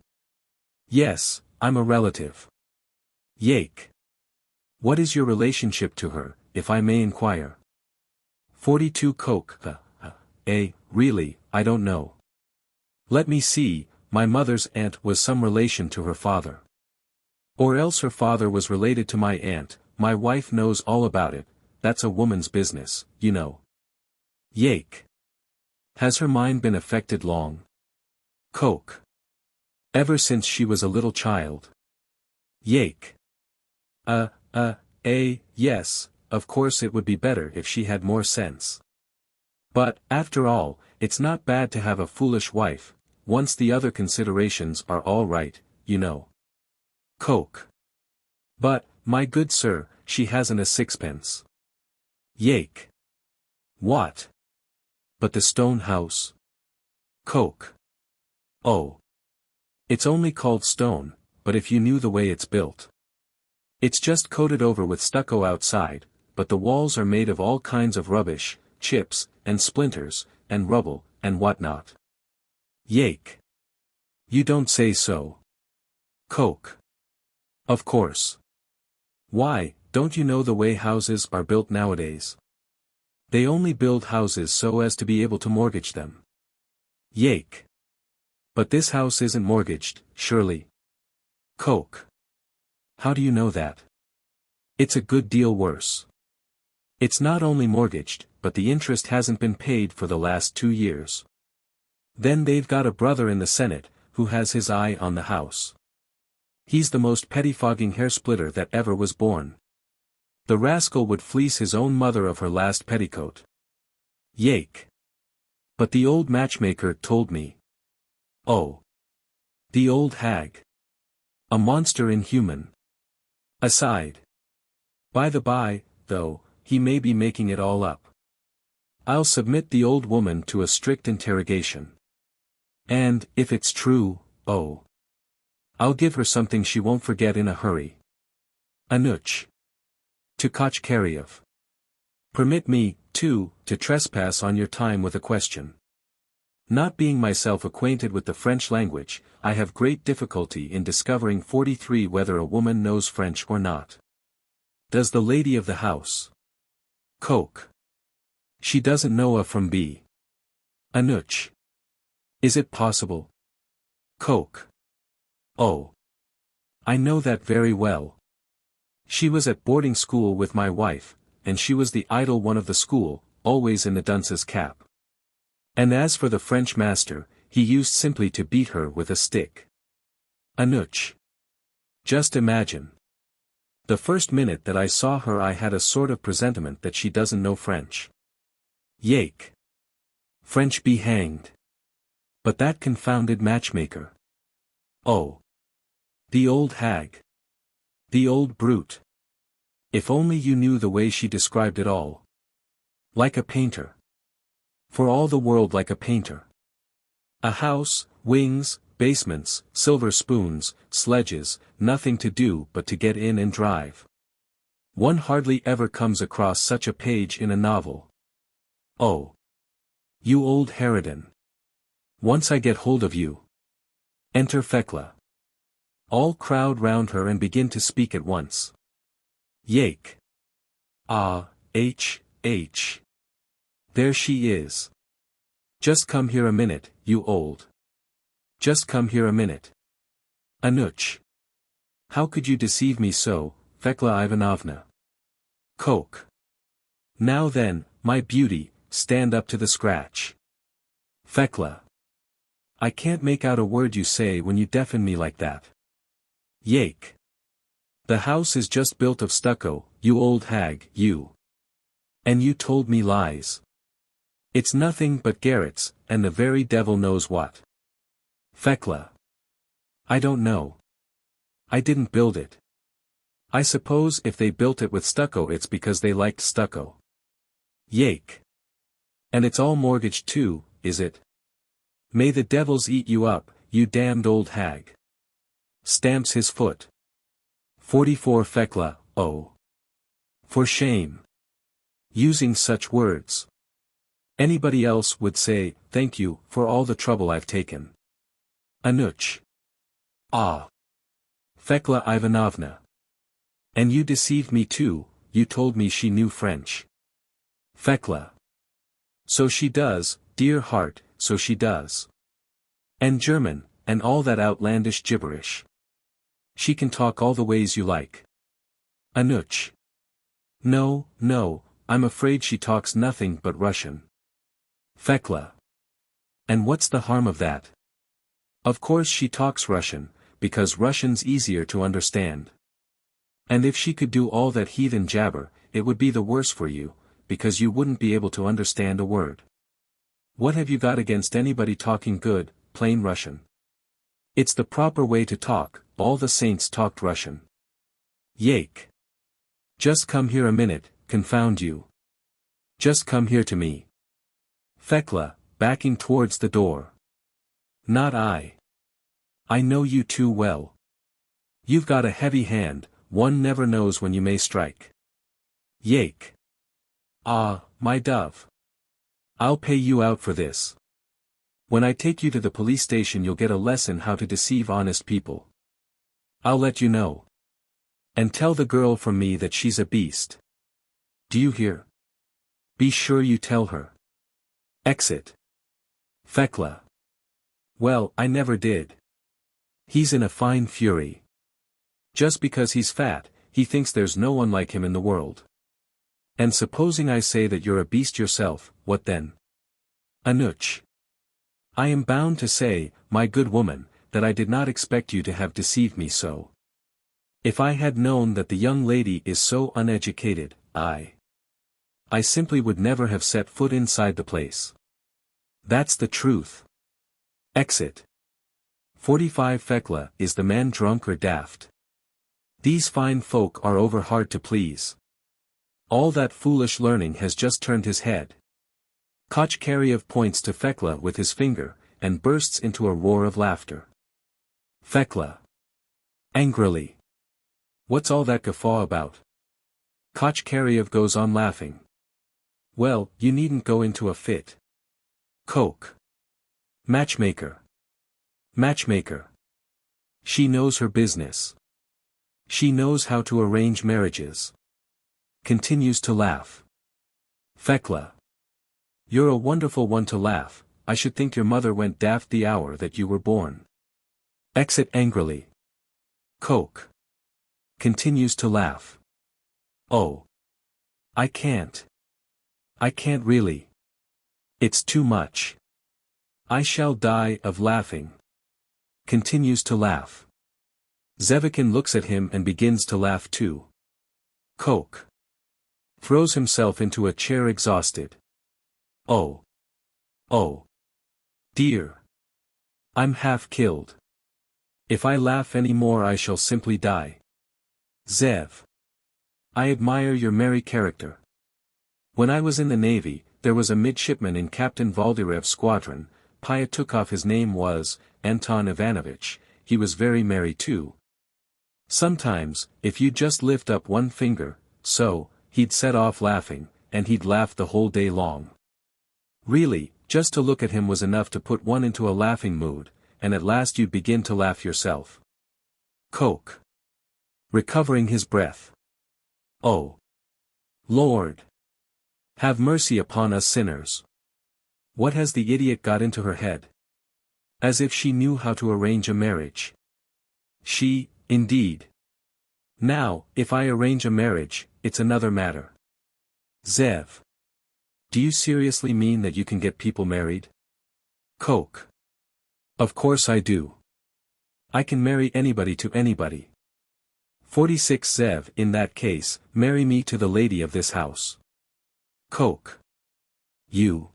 Yes, I'm a relative. Yake. What is your relationship to her, if I may inquire? 42 Coke. Really, I don't know. Let me see, my mother's aunt was some relation to her father. Or else her father was related to my aunt, my wife knows all about it, that's a woman's business, you know. Yake. Has her mind been affected long? Coke. Ever since she was a little child. Yake. Yes, of course it would be better if she had more sense. But, after all, it's not bad to have a foolish wife, once the other considerations are all right, you know. Coke. But, my good sir, she hasn't a sixpence. Yake. What? But the stone house? Coke. Oh. It's only called stone, but if you knew the way it's built. It's just coated over with stucco outside, but the walls are made of all kinds of rubbish, chips, and splinters, and rubble, and whatnot. Yake. You don't say so. Coke. Of course. Why, don't you know the way houses are built nowadays? They only build houses so as to be able to mortgage them. Yake. But this house isn't mortgaged, surely. Coke. How do you know that? It's a good deal worse. It's not only mortgaged, but the interest hasn't been paid for the last 2 years. Then they've got a brother in the Senate, who has his eye on the house. He's the most pettifogging hair-splitter that ever was born. The rascal would fleece his own mother of her last petticoat. Yake. But the old matchmaker told me. Oh. The old hag. A monster inhuman. Aside. By the by, though, he may be making it all up. I'll submit the old woman to a strict interrogation. And, if it's true, oh. I'll give her something she won't forget in a hurry. Anuch. To Kochkaryev. Permit me, too, to trespass on your time with a question. Not being myself acquainted with the French language, I have great difficulty in discovering 43 whether a woman knows French or not. Does the lady of the house? Coke. She doesn't know A from B. Anuch. Is it possible? Coke. Oh. I know that very well. She was at boarding school with my wife, and she was the idle one of the school, always in the dunce's cap. And as for the French master, he used simply to beat her with a stick. Anuch. Just imagine. The first minute that I saw her I had a sort of presentiment that she doesn't know French. Yake. French be hanged. But that confounded matchmaker. Oh. The old hag. The old brute. If only you knew the way she described it all. Like a painter. For all the world like a painter. A house, wings, basements, silver spoons, sledges, nothing to do but to get in and drive. One hardly ever comes across such a page in a novel. Oh. You old harridan. Once I get hold of you. Enter Fekla. All crowd round her and begin to speak at once. Yake. Ah, H. There she is. Just come here a minute, you old. Just come here a minute. Anuch. How could you deceive me so, Fekla Ivanovna? Coke. Now then, my beauty, stand up to the scratch. Fekla. I can't make out a word you say when you deafen me like that. Yake. The house is just built of stucco, you old hag, you. And you told me lies. It's nothing but garrets, and the very devil knows what. Fekla. I don't know. I didn't build it. I suppose if they built it with stucco it's because they liked stucco. Yake. And it's all mortgaged too, is it? May the devils eat you up, you damned old hag. Stamps his foot. 44 Fekla, oh. For shame. Using such words. Anybody else would say, thank you, for all the trouble I've taken. Anuch. Ah. Fekla Ivanovna. And you deceived me too, you told me she knew French. Fekla. So she does, dear heart, so she does. And German, and all that outlandish gibberish. She can talk all the ways you like. Anuch. No, I'm afraid she talks nothing but Russian. Fekla. And what's the harm of that? Of course she talks Russian, because Russian's easier to understand. And if she could do all that heathen jabber, it would be the worse for you, because you wouldn't be able to understand a word. What have you got against anybody talking good, plain Russian? It's the proper way to talk, all the saints talked Russian. Yake. Just come here a minute, confound you. Just come here to me. Thekla, backing towards the door. Not I. I know you too well. You've got a heavy hand, one never knows when you may strike. Yake. Ah, my dove. I'll pay you out for this. When I take you to the police station you'll get a lesson how to deceive honest people. I'll let you know. And tell the girl from me that she's a beast. Do you hear? Be sure you tell her. Exit. Thekla. Well, I never did. He's in a fine fury. Just because he's fat, he thinks there's no one like him in the world. And supposing I say that you're a beast yourself, what then? Anuch. I am bound to say, my good woman, that I did not expect you to have deceived me so. If I had known that the young lady is so uneducated, I simply would never have set foot inside the place. That's the truth. Exit. 45 Thekla, is the man drunk or daft? These fine folk are over hard to please. All that foolish learning has just turned his head. Kochkaryev points to Thekla with his finger, and bursts into a roar of laughter. Thekla. Angrily. What's all that guffaw about? Kochkaryev goes on laughing. Well, you needn't go into a fit. Coke. Matchmaker. Matchmaker. She knows her business. She knows how to arrange marriages. Continues to laugh. Thekla. You're a wonderful one to laugh, I should think your mother went daft the hour that you were born. Exit angrily. Coke. Continues to laugh. Oh. I can't. I can't really. It's too much. I shall die of laughing. Continues to laugh. Zevikin looks at him and begins to laugh too. Coke. Throws himself into a chair exhausted. Oh. Oh. Dear. I'm half killed. If I laugh any more I shall simply die. Zev. I admire your merry character. When I was in the Navy, there was a midshipman in Captain Valdyrev's squadron, Pyatukov his name was, Anton Ivanovich, he was very merry too. Sometimes, if you just lift up one finger, so, he'd set off laughing, and he'd laugh the whole day long. Really, just to look at him was enough to put one into a laughing mood, and at last you'd begin to laugh yourself. Coke. Recovering his breath. Oh. Lord. Have mercy upon us sinners. What has the idiot got into her head? As if she knew how to arrange a marriage. She, indeed. Now, if I arrange a marriage, it's another matter. Zev. Do you seriously mean that you can get people married? Coke. Of course I do. I can marry anybody to anybody. 46 Zev. In that case, marry me to the lady of this house. Coke. You.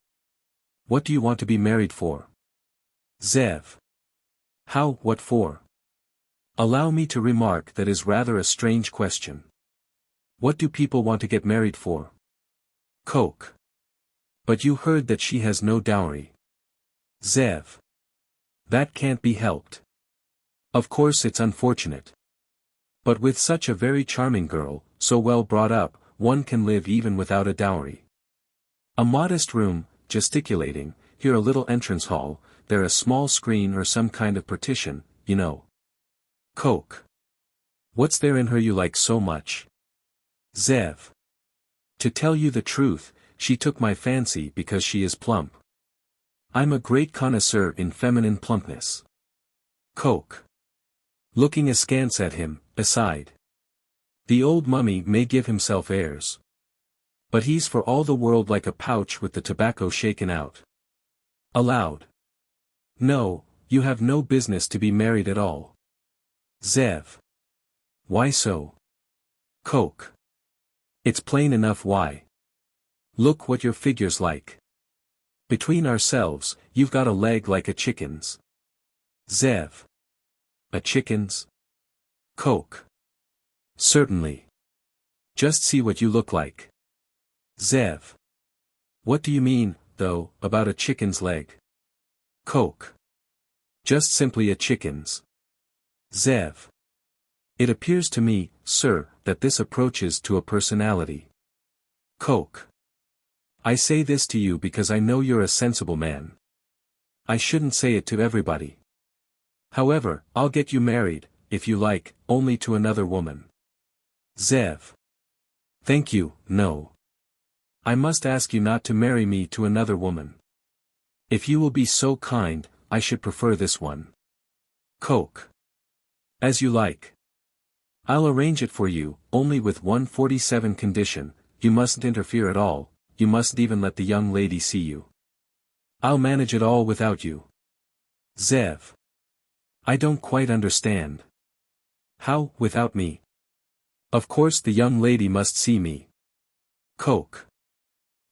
What do you want to be married for? Zev. How, what for? Allow me to remark that is rather a strange question. What do people want to get married for? Coke. But you heard that she has no dowry. Zev. That can't be helped. Of course it's unfortunate. But with such a very charming girl, so well brought up, one can live even without a dowry. A modest room, gesticulating, here a little entrance hall, there a small screen or some kind of partition, you know. Coke. What's there in her you like so much? Zev. To tell you the truth, she took my fancy because she is plump. I'm a great connoisseur in feminine plumpness. Coke. Looking askance at him, aside. The old mummy may give himself airs. But he's for all the world like a pouch with the tobacco shaken out. Aloud. No, you have no business to be married at all. Zev. Why so? Coke. It's plain enough why. Look what your figure's like. Between ourselves, you've got a leg like a chicken's. Zev. A chicken's? Coke. Certainly. Just see what you look like. Zev. What do you mean, though, about a chicken's leg? Coke. Just simply a chicken's. Zev. It appears to me, sir, that this approaches to a personality. Coke. I say this to you because I know you're a sensible man. I shouldn't say it to everybody. However, I'll get you married, if you like, only to another woman. Zev. Thank you, no. I must ask you not to marry me to another woman. If you will be so kind, I should prefer this one. Coke. As you like. I'll arrange it for you, only with 147 condition, you mustn't interfere at all, you mustn't even let the young lady see you. I'll manage it all without you. Zev. I don't quite understand. How, without me? Of course the young lady must see me. Coke.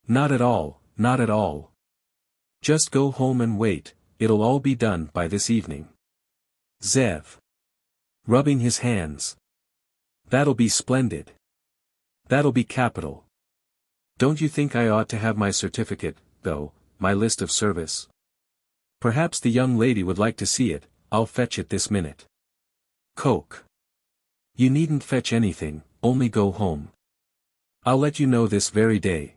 Not at all, not at all. Just go home and wait, it'll all be done by this evening. Zev. Rubbing his hands. That'll be splendid. That'll be capital. Don't you think I ought to have my certificate, though, my list of service? Perhaps the young lady would like to see it, I'll fetch it this minute. Coke. You needn't fetch anything, only go home. I'll let you know this very day.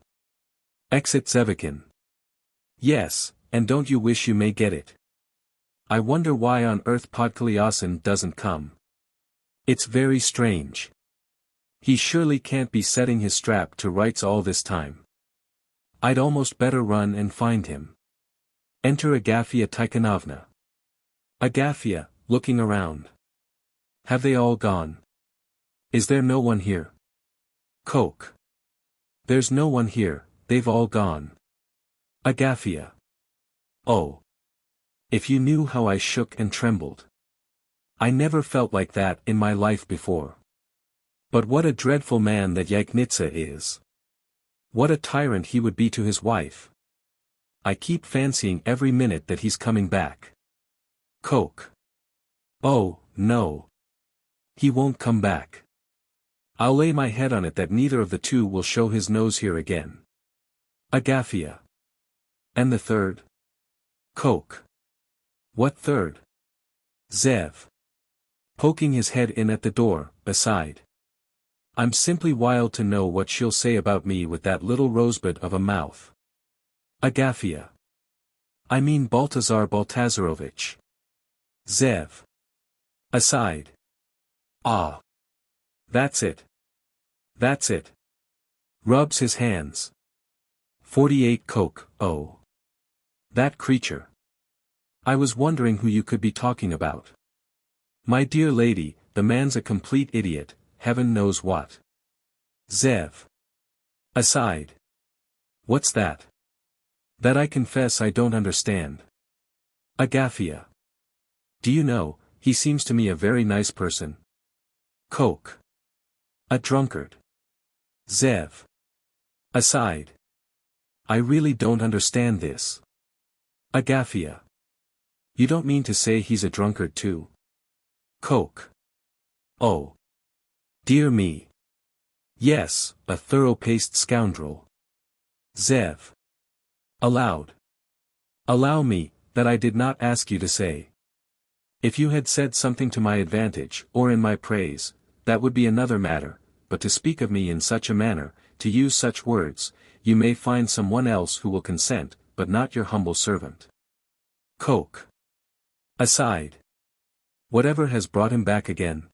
Exit Zevikin. Yes, and don't you wish you may get it? I wonder why on earth Podkolyasin doesn't come. It's very strange. He surely can't be setting his strap to rights all this time. I'd almost better run and find him. Enter Agafya Tikhonovna. Agafya, looking around. Have they all gone? Is there no one here? Coke. There's no one here, they've all gone. Agafya. Oh. If you knew how I shook and trembled. I never felt like that in my life before. But what a dreadful man that Yagnitsa is. What a tyrant he would be to his wife. I keep fancying every minute that he's coming back. Coke. Oh, no. He won't come back. I'll lay my head on it that neither of the two will show his nose here again. Agafya. And the third? Coke. What third? Zev. Poking his head in at the door, aside. I'm simply wild to know what she'll say about me with that little rosebud of a mouth. Agafya. I mean Baltazar Baltazarovich. Zev. Aside. Ah. That's it. That's it. Rubs his hands. 48 Coke, oh. That creature. I was wondering who you could be talking about. My dear lady, the man's a complete idiot, heaven knows what. Zev. Aside. What's that? That I confess I don't understand. Agafya. Do you know, he seems to me a very nice person. Coke. A drunkard. Zev. Aside. I really don't understand this. Agafya. You don't mean to say he's a drunkard too? Coke. Oh. Dear me. Yes, a thorough-paced scoundrel. Zev. Aloud. Allow me, that I did not ask you to say. If you had said something to my advantage, or in my praise, that would be another matter, but to speak of me in such a manner, to use such words, you may find someone else who will consent, but not your humble servant. Coke. Aside. Whatever has brought him back again?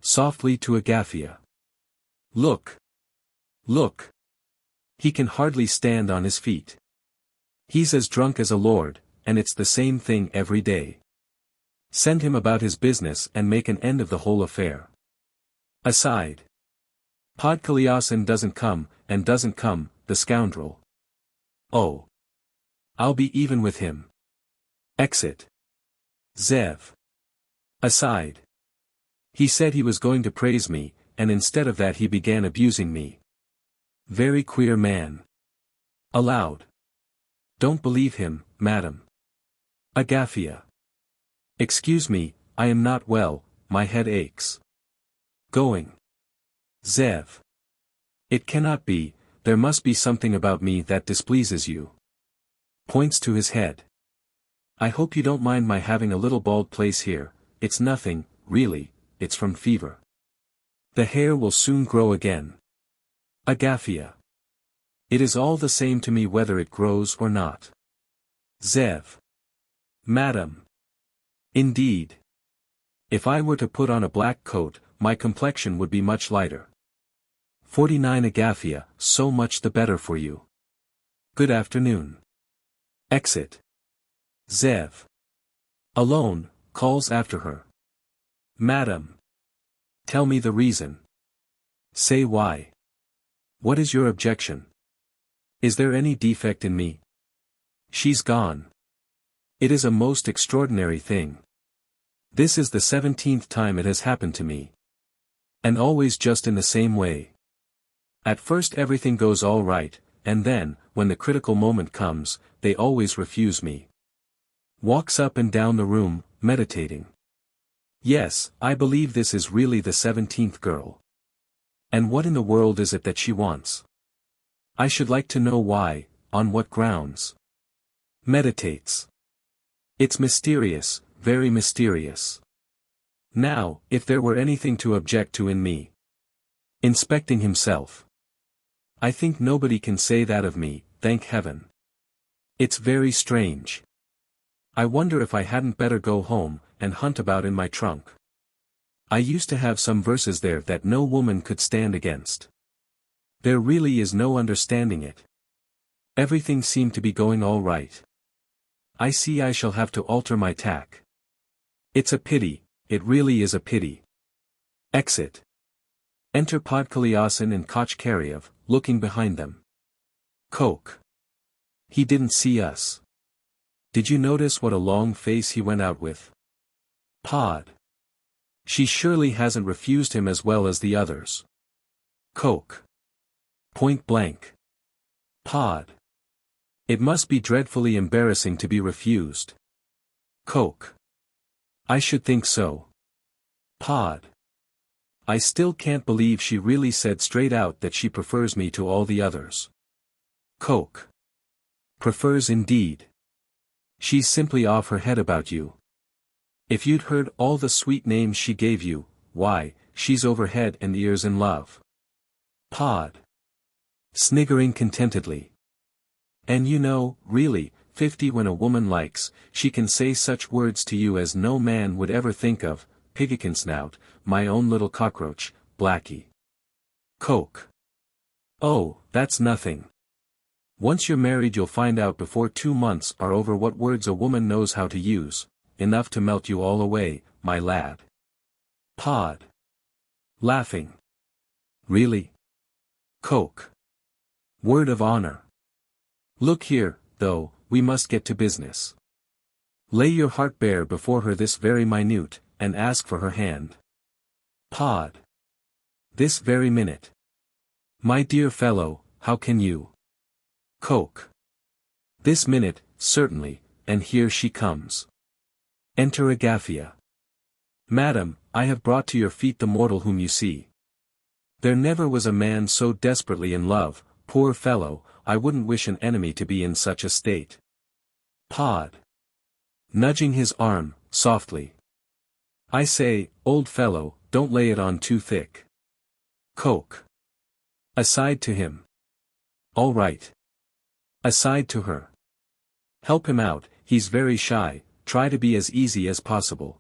Softly to Agafya. Look. Look. He can hardly stand on his feet. He's as drunk as a lord, and it's the same thing every day. Send him about his business and make an end of the whole affair. Aside. Podkolyasin doesn't come, and doesn't come, the scoundrel. Oh. I'll be even with him. Exit. Zev. Aside. He said he was going to praise me, and instead of that he began abusing me. Very queer man. Aloud. Don't believe him, madam. Agafia. Excuse me, I am not well, my head aches. Going. Zev. It cannot be, there must be something about me that displeases you. Points to his head. I hope you don't mind my having a little bald place here, it's nothing, really, it's from fever. The hair will soon grow again. Agafia. It is all the same to me whether it grows or not. Zev. Madam. Indeed. If I were to put on a black coat, my complexion would be much lighter. 49 Agafia, so much the better for you. Good afternoon. Exit. Zev. Alone, calls after her. Madam. Tell me the reason. Say why. What is your objection? Is there any defect in me? She's gone. It is a most extraordinary thing. This is the 17th time it has happened to me. And always just in the same way. At first everything goes all right, and then, when the critical moment comes, they always refuse me. Walks up and down the room, meditating. Yes, I believe this is really the 17th girl. And what in the world is it that she wants? I should like to know why, on what grounds. Meditates. It's mysterious, very mysterious. Now, if there were anything to object to in me. Inspecting himself. I think nobody can say that of me, thank heaven. It's very strange. I wonder if I hadn't better go home, and hunt about in my trunk. I used to have some verses there that no woman could stand against. There really is no understanding it. Everything seemed to be going all right. I see I shall have to alter my tack. It's a pity, it really is a pity. Exit. Enter Podkolyasin and Kochkaryev, looking behind them. Coke. He didn't see us. Did you notice what a long face he went out with? Pod. She surely hasn't refused him as well as the others. Coke. Point blank. Pod. It must be dreadfully embarrassing to be refused. Coke. I should think so. Pod. I still can't believe she really said straight out that she prefers me to all the others. Coke. Prefers indeed. She's simply off her head about you. If you'd heard all the sweet names she gave you, why, she's over head and ears in love. Pod. Sniggering contentedly. And you know, really, 50 when a woman likes, she can say such words to you as no man would ever think of, piggikin snout, my own little cockroach, Blackie. Coke. Oh, that's nothing. Once you're married you'll find out before 2 months are over what words a woman knows how to use, enough to melt you all away, my lad. Pod. Laughing. Really? Coke. Word of honor. Look here, though, we must get to business. Lay your heart bare before her this very minute, and ask for her hand. Pod. This very minute. My dear fellow, how can you? Coke. This minute, certainly, and here she comes. Enter Agafia. Madam, I have brought to your feet the mortal whom you see. There never was a man so desperately in love, poor fellow, I wouldn't wish an enemy to be in such a state. Pod. Nudging his arm, softly. I say, old fellow, don't lay it on too thick. Coke. Aside to him. All right. Aside to her. Help him out, he's very shy, try to be as easy as possible.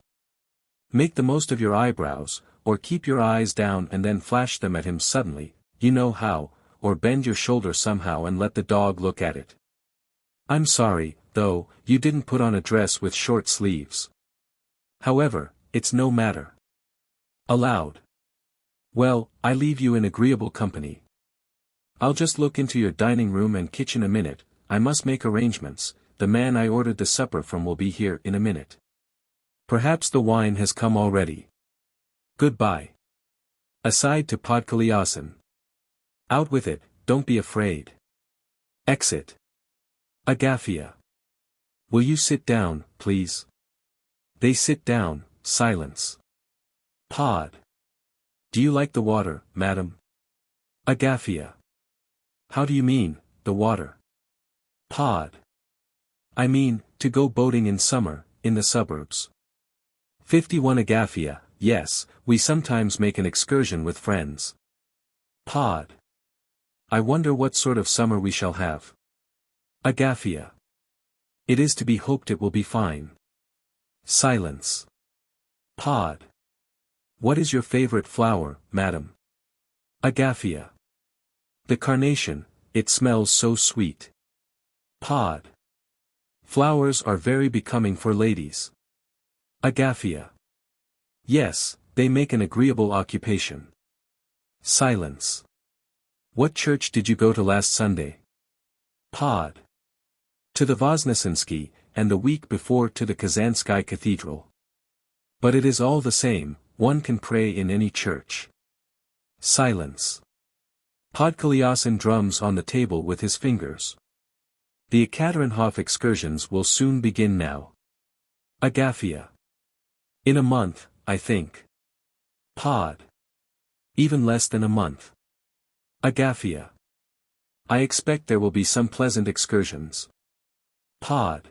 Make the most of your eyebrows, or keep your eyes down and then flash them at him suddenly, you know how, or bend your shoulder somehow and let the dog look at it. I'm sorry, though, you didn't put on a dress with short sleeves. However, it's no matter. Aloud. Well, I leave you in agreeable company. I'll just look into your dining room and kitchen a minute, I must make arrangements, the man I ordered the supper from will be here in a minute. Perhaps the wine has come already. Goodbye. Aside to Podkolyasin. Out with it, don't be afraid. Exit. Agafia. Will you sit down, please? They sit down, silence. Pod. Do you like the water, madam? Agafia. How do you mean, the water? Pod. I mean, to go boating in summer, in the suburbs. 51 Agafia, yes, we sometimes make an excursion with friends. Pod. I wonder what sort of summer we shall have. Agafia. It is to be hoped it will be fine. Silence. Pod. What is your favorite flower, madam? Agafia. The carnation, it smells so sweet. Pod. Flowers are very becoming for ladies. Agafia. Yes, they make an agreeable occupation. Silence. What church did you go to last Sunday? Pod. To the Voznesensky, and the week before to the Kazansky Cathedral. But it is all the same, one can pray in any church. Silence. Podkolyasin drums on the table with his fingers. The Ekaterinhof excursions will soon begin now. Agafia. In a month, I think. Pod. Even less than a month. Agafia. I expect there will be some pleasant excursions. Pod.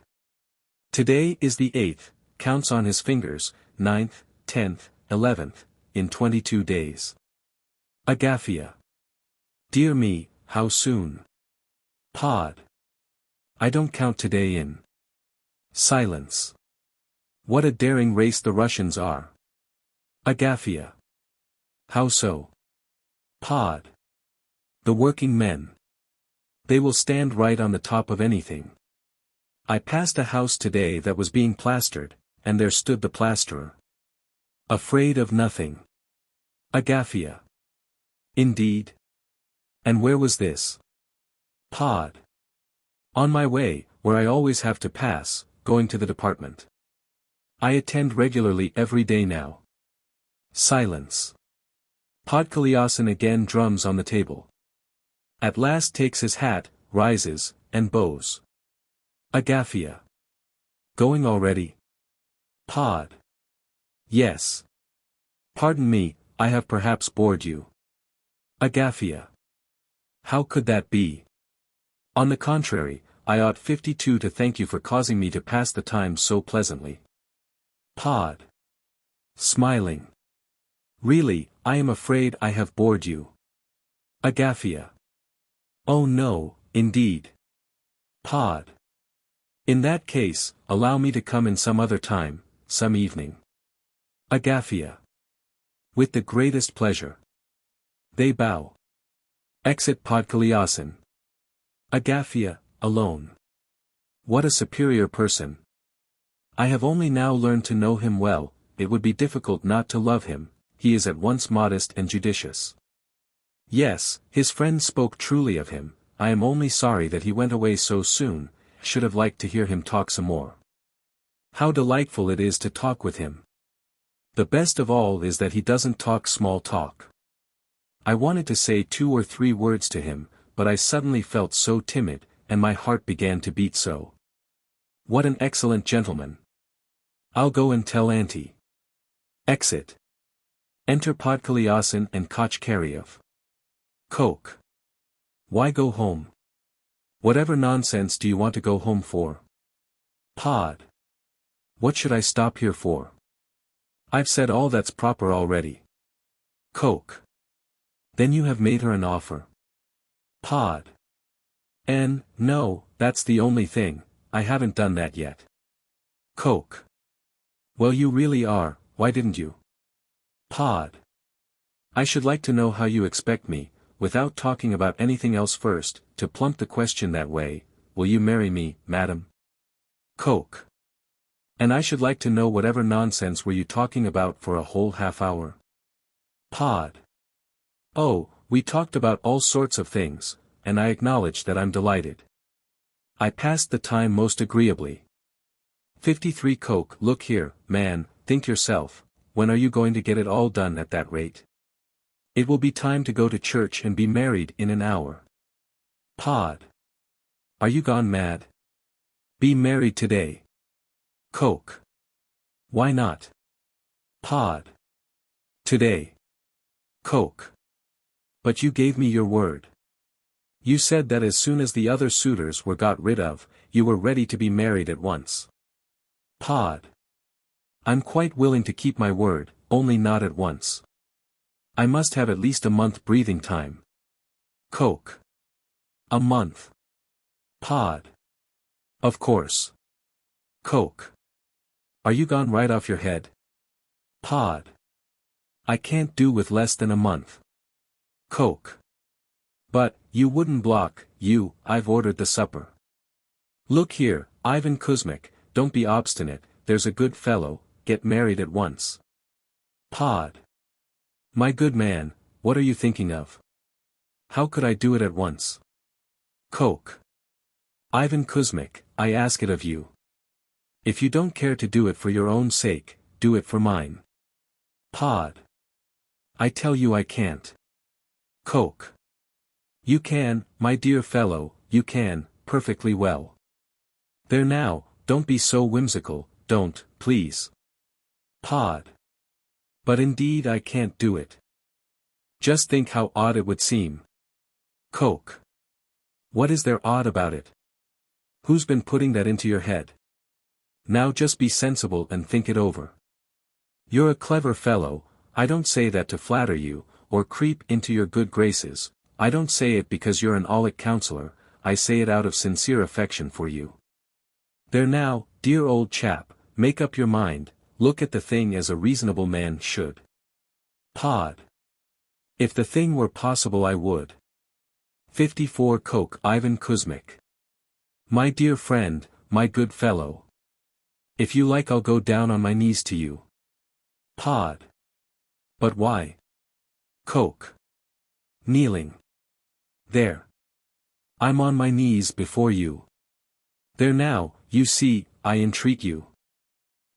Today is the 8th, counts on his fingers, 9th, 10th, 11th, in 22 days. Agafia. Dear me, how soon. Pod. I don't count today in. Silence. What a daring race the Russians are. Agafia. How so? Pod. The working men. They will stand right on the top of anything. I passed a house today that was being plastered, and there stood the plasterer. Afraid of nothing. Agafia. Indeed. And where was this? Pod. On my way, where I always have to pass, going to the department. I attend regularly every day now. Silence. Podkolyasin again drums on the table. At last takes his hat, rises, and bows. Agafia. Going already? Pod. Yes. Pardon me, I have perhaps bored you. Agafia. How could that be? On the contrary, I ought 52 to thank you for causing me to pass the time so pleasantly. Pod. Smiling. Really, I am afraid I have bored you. Agafia. Oh no, indeed. Pod. In that case, allow me to come in some other time, some evening. Agafia. With the greatest pleasure. They bow. Exit Podkolyasin. Agafia, alone. What a superior person. I have only now learned to know him well, it would be difficult not to love him, he is at once modest and judicious. Yes, his friends spoke truly of him, I am only sorry that he went away so soon, should have liked to hear him talk some more. How delightful it is to talk with him. The best of all is that he doesn't talk small talk. I wanted to say 2 or 3 words to him, but I suddenly felt so timid, and my heart began to beat so. What an excellent gentleman. I'll go and tell Auntie. Exit. Enter Podkolyasin and Kochkaryev. Coke. Why go home? Whatever nonsense do you want to go home for? Pod. What should I stop here for? I've said all that's proper already. Coke. Then you have made her an offer. Pod. No, that's the only thing, I haven't done that yet. Coke. Well, you really are, why didn't you? Pod. I should like to know how you expect me, without talking about anything else first, to plump the question that way, will you marry me, madam? Coke. And I should like to know whatever nonsense were you talking about for a whole half-hour? Pod. Oh, we talked about all sorts of things, and I acknowledge that I'm delighted. I passed the time most agreeably. 53 Coke. Look here, man, think yourself, when are you going to get it all done at that rate? It will be time to go to church and be married in an hour. Pod. Are you gone mad? Be married today. Coke. Why not? Pod. Today. Coke. But you gave me your word. You said that as soon as the other suitors were got rid of, you were ready to be married at once. Pod. I'm quite willing to keep my word, only not at once. I must have at least a month breathing time. Coke. A month. Pod. Of course. Coke. Are you gone right off your head? Pod. I can't do with less than a month. Coke. But, you wouldn't block, I've ordered the supper. Look here, Ivan Kuzmic, don't be obstinate, there's a good fellow, get married at once. Pod. My good man, what are you thinking of? How could I do it at once? Coke. Ivan Kuzmic, I ask it of you. If you don't care to do it for your own sake, do it for mine. Pod. I tell you I can't. Coke. You can, my dear fellow, you can, perfectly well. There now, don't be so whimsical, don't, please. Pod. But indeed I can't do it. Just think how odd it would seem. Coke. What is there odd about it? Who's been putting that into your head? Now just be sensible and think it over. You're a clever fellow, I don't say that to flatter you, or creep into your good graces, I don't say it because you're an Aulic counselor, I say it out of sincere affection for you. There now, dear old chap, make up your mind, look at the thing as a reasonable man should. Pod. If the thing were possible I would. 54 Coke Ivan Kuzmic. My dear friend, my good fellow. If you like I'll go down on my knees to you. Pod. But why? Coke. Kneeling. There. I'm on my knees before you. There now, you see, I entreat you.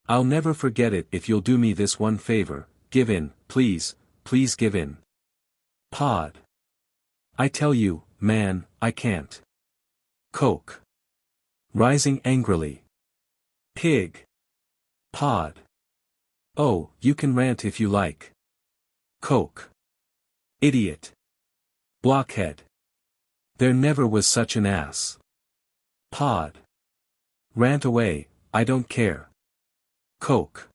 I'll never forget it if you'll do me this one favor, give in, please, please give in. Pod. I tell you, man, I can't. Coke. Rising angrily. Pig. Pod. Oh, you can rant if you like. Coke. Idiot. Blockhead. There never was such an ass. Pod. Rant away, I don't care. Coke.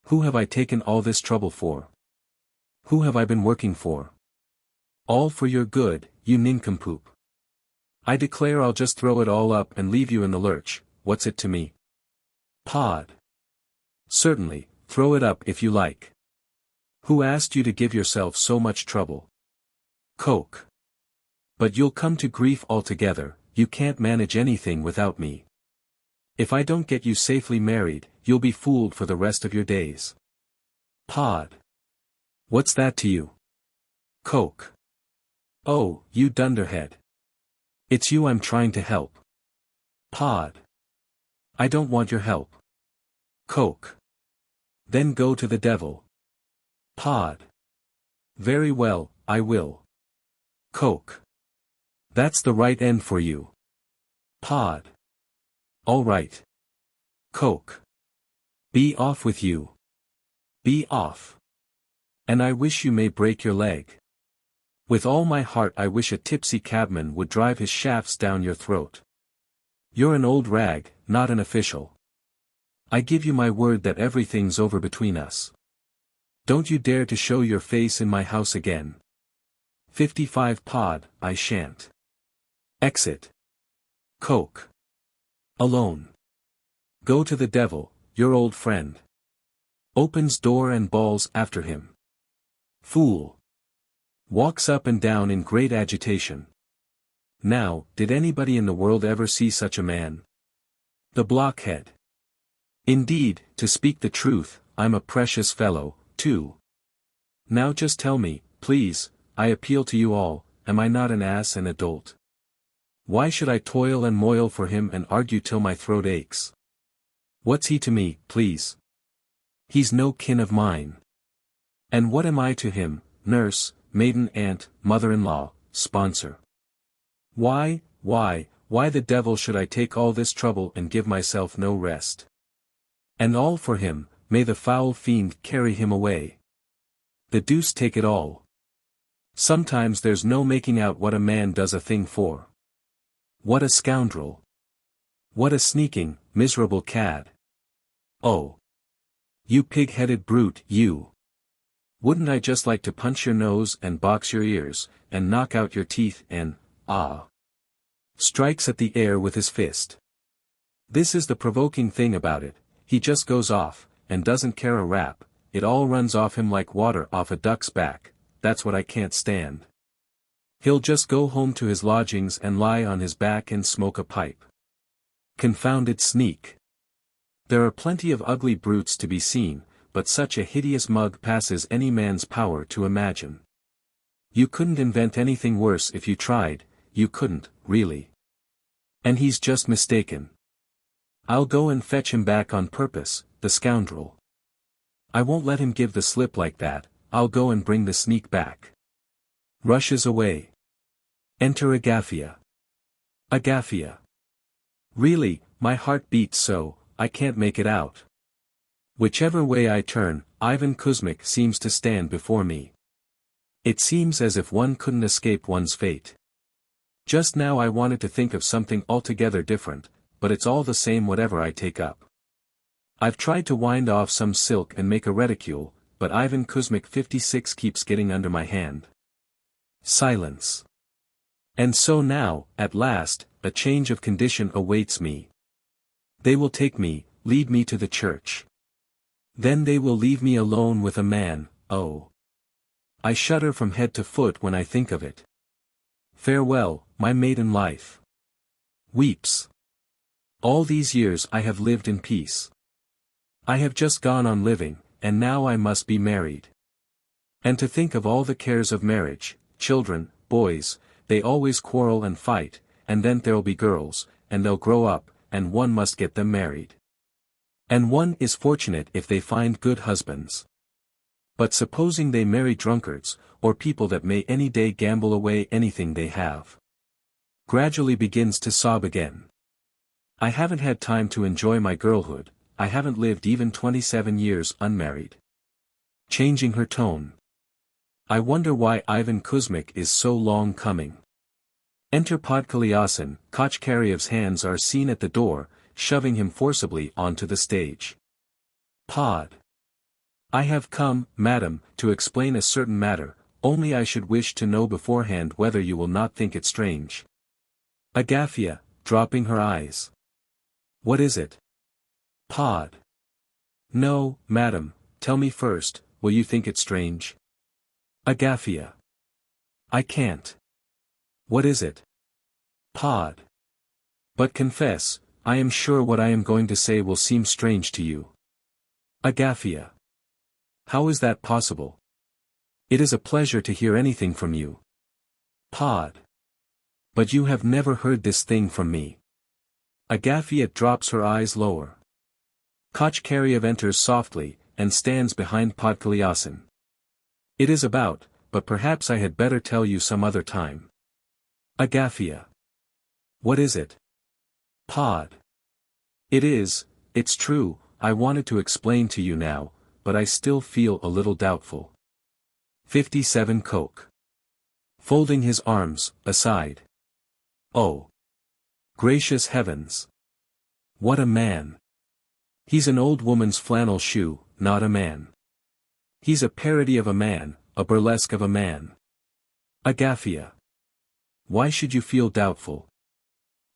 Who have I taken all this trouble for? Who have I been working for? All for your good, you nincompoop. I declare I'll just throw it all up and leave you in the lurch, what's it to me? Pod. Certainly, throw it up if you like. Who asked you to give yourself so much trouble? Coke. But you'll come to grief altogether, you can't manage anything without me. If I don't get you safely married, you'll be fooled for the rest of your days. Pod. What's that to you? Coke. Oh, you dunderhead. It's you I'm trying to help. Pod. I don't want your help. Coke. Then go to the devil. Pod. Very well, I will. Coke. That's the right end for you. Pod. All right. Coke. Be off with you. Be off. And I wish you may break your leg. With all my heart I wish a tipsy cabman would drive his shafts down your throat. You're an old rag, not an official. I give you my word that everything's over between us. Don't you dare to show your face in my house again. 55 Pod, I shan't. Exit. Coke. Alone. Go to the devil, your old friend. Opens door and bawls after him. Fool. Walks up and down in great agitation. Now, did anybody in the world ever see such a man? The blockhead. Indeed, to speak the truth, I'm a precious fellow, too. Now just tell me, please, I appeal to you all, am I not an ass and a dolt? Why should I toil and moil for him and argue till my throat aches? What's he to me, please? He's no kin of mine. And what am I to him, nurse, maiden aunt, mother-in-law, sponsor? Why the devil should I take all this trouble and give myself no rest? And all for him, may the foul fiend carry him away. The deuce take it all. Sometimes there's no making out what a man does a thing for. What a scoundrel. What a sneaking, miserable cad. Oh. You pig-headed brute, you. Wouldn't I just like to punch your nose and box your ears, and knock out your teeth and, strikes at the air with his fist. This is the provoking thing about it, he just goes off, and doesn't care a rap, it all runs off him like water off a duck's back, that's what I can't stand. He'll just go home to his lodgings and lie on his back and smoke a pipe. Confounded sneak. There are plenty of ugly brutes to be seen, but such a hideous mug passes any man's power to imagine. You couldn't invent anything worse if you tried, you couldn't, really. And he's just mistaken. I'll go and fetch him back on purpose, the scoundrel. I won't let him give the slip like that, I'll go and bring the sneak back. Rushes away. Enter Agafia. Agafia. Really, my heart beats so, I can't make it out. Whichever way I turn, Ivan Kuzmic seems to stand before me. It seems as if one couldn't escape one's fate. Just now I wanted to think of something altogether different, but it's all the same whatever I take up. I've tried to wind off some silk and make a reticule, but Ivan Kuzmic 56 keeps getting under my hand. Silence. And so now, at last, a change of condition awaits me. They will take me, lead me to the church. Then they will leave me alone with a man, oh. I shudder from head to foot when I think of it. Farewell, my maiden life. Weeps. All these years I have lived in peace. I have just gone on living, and now I must be married. And to think of all the cares of marriage, children, boys, they always quarrel and fight, and then there'll be girls, and they'll grow up, and one must get them married. And one is fortunate if they find good husbands. But supposing they marry drunkards, or people that may any day gamble away anything they have. Gradually begins to sob again. I haven't had time to enjoy my girlhood, I haven't lived even 27 years unmarried. Changing her tone. I wonder why Ivan Kuzmic is so long coming. Enter Podkolyasin, Kochkaryev's hands are seen at the door, shoving him forcibly onto the stage. Pod. I have come, madam, to explain a certain matter, only I should wish to know beforehand whether you will not think it strange. Agafia, dropping her eyes. What is it? Pod. No, madam, tell me first, will you think it strange? Agafia. I can't. What is it? Pod. But confess, I am sure what I am going to say will seem strange to you. Agafia. How is that possible? It is a pleasure to hear anything from you. Pod. But you have never heard this thing from me. Agafia drops her eyes lower. Kochkaryev enters softly, and stands behind Podkolyasin. It is about, but perhaps I had better tell you some other time. Agafia. What is it? Pod. It's true, I wanted to explain to you now, but I still feel a little doubtful. 57 Coke. Folding his arms, aside. Oh. Gracious heavens. What a man. He's an old woman's flannel shoe, not a man. He's a parody of a man, a burlesque of a man. Agafia. Why should you feel doubtful?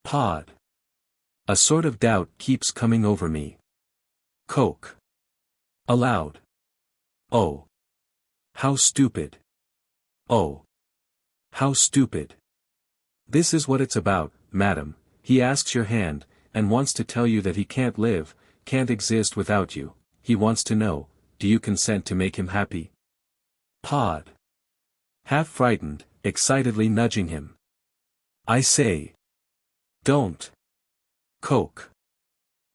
Pod. A sort of doubt keeps coming over me. Coke. Aloud. Oh. How stupid. Oh. How stupid. This is what it's about, madam, he asks your hand, and wants to tell you that he can't live, can't exist without you, he wants to know, do you consent to make him happy? Pod. Half frightened, excitedly nudging him. I say. Don't. Coke.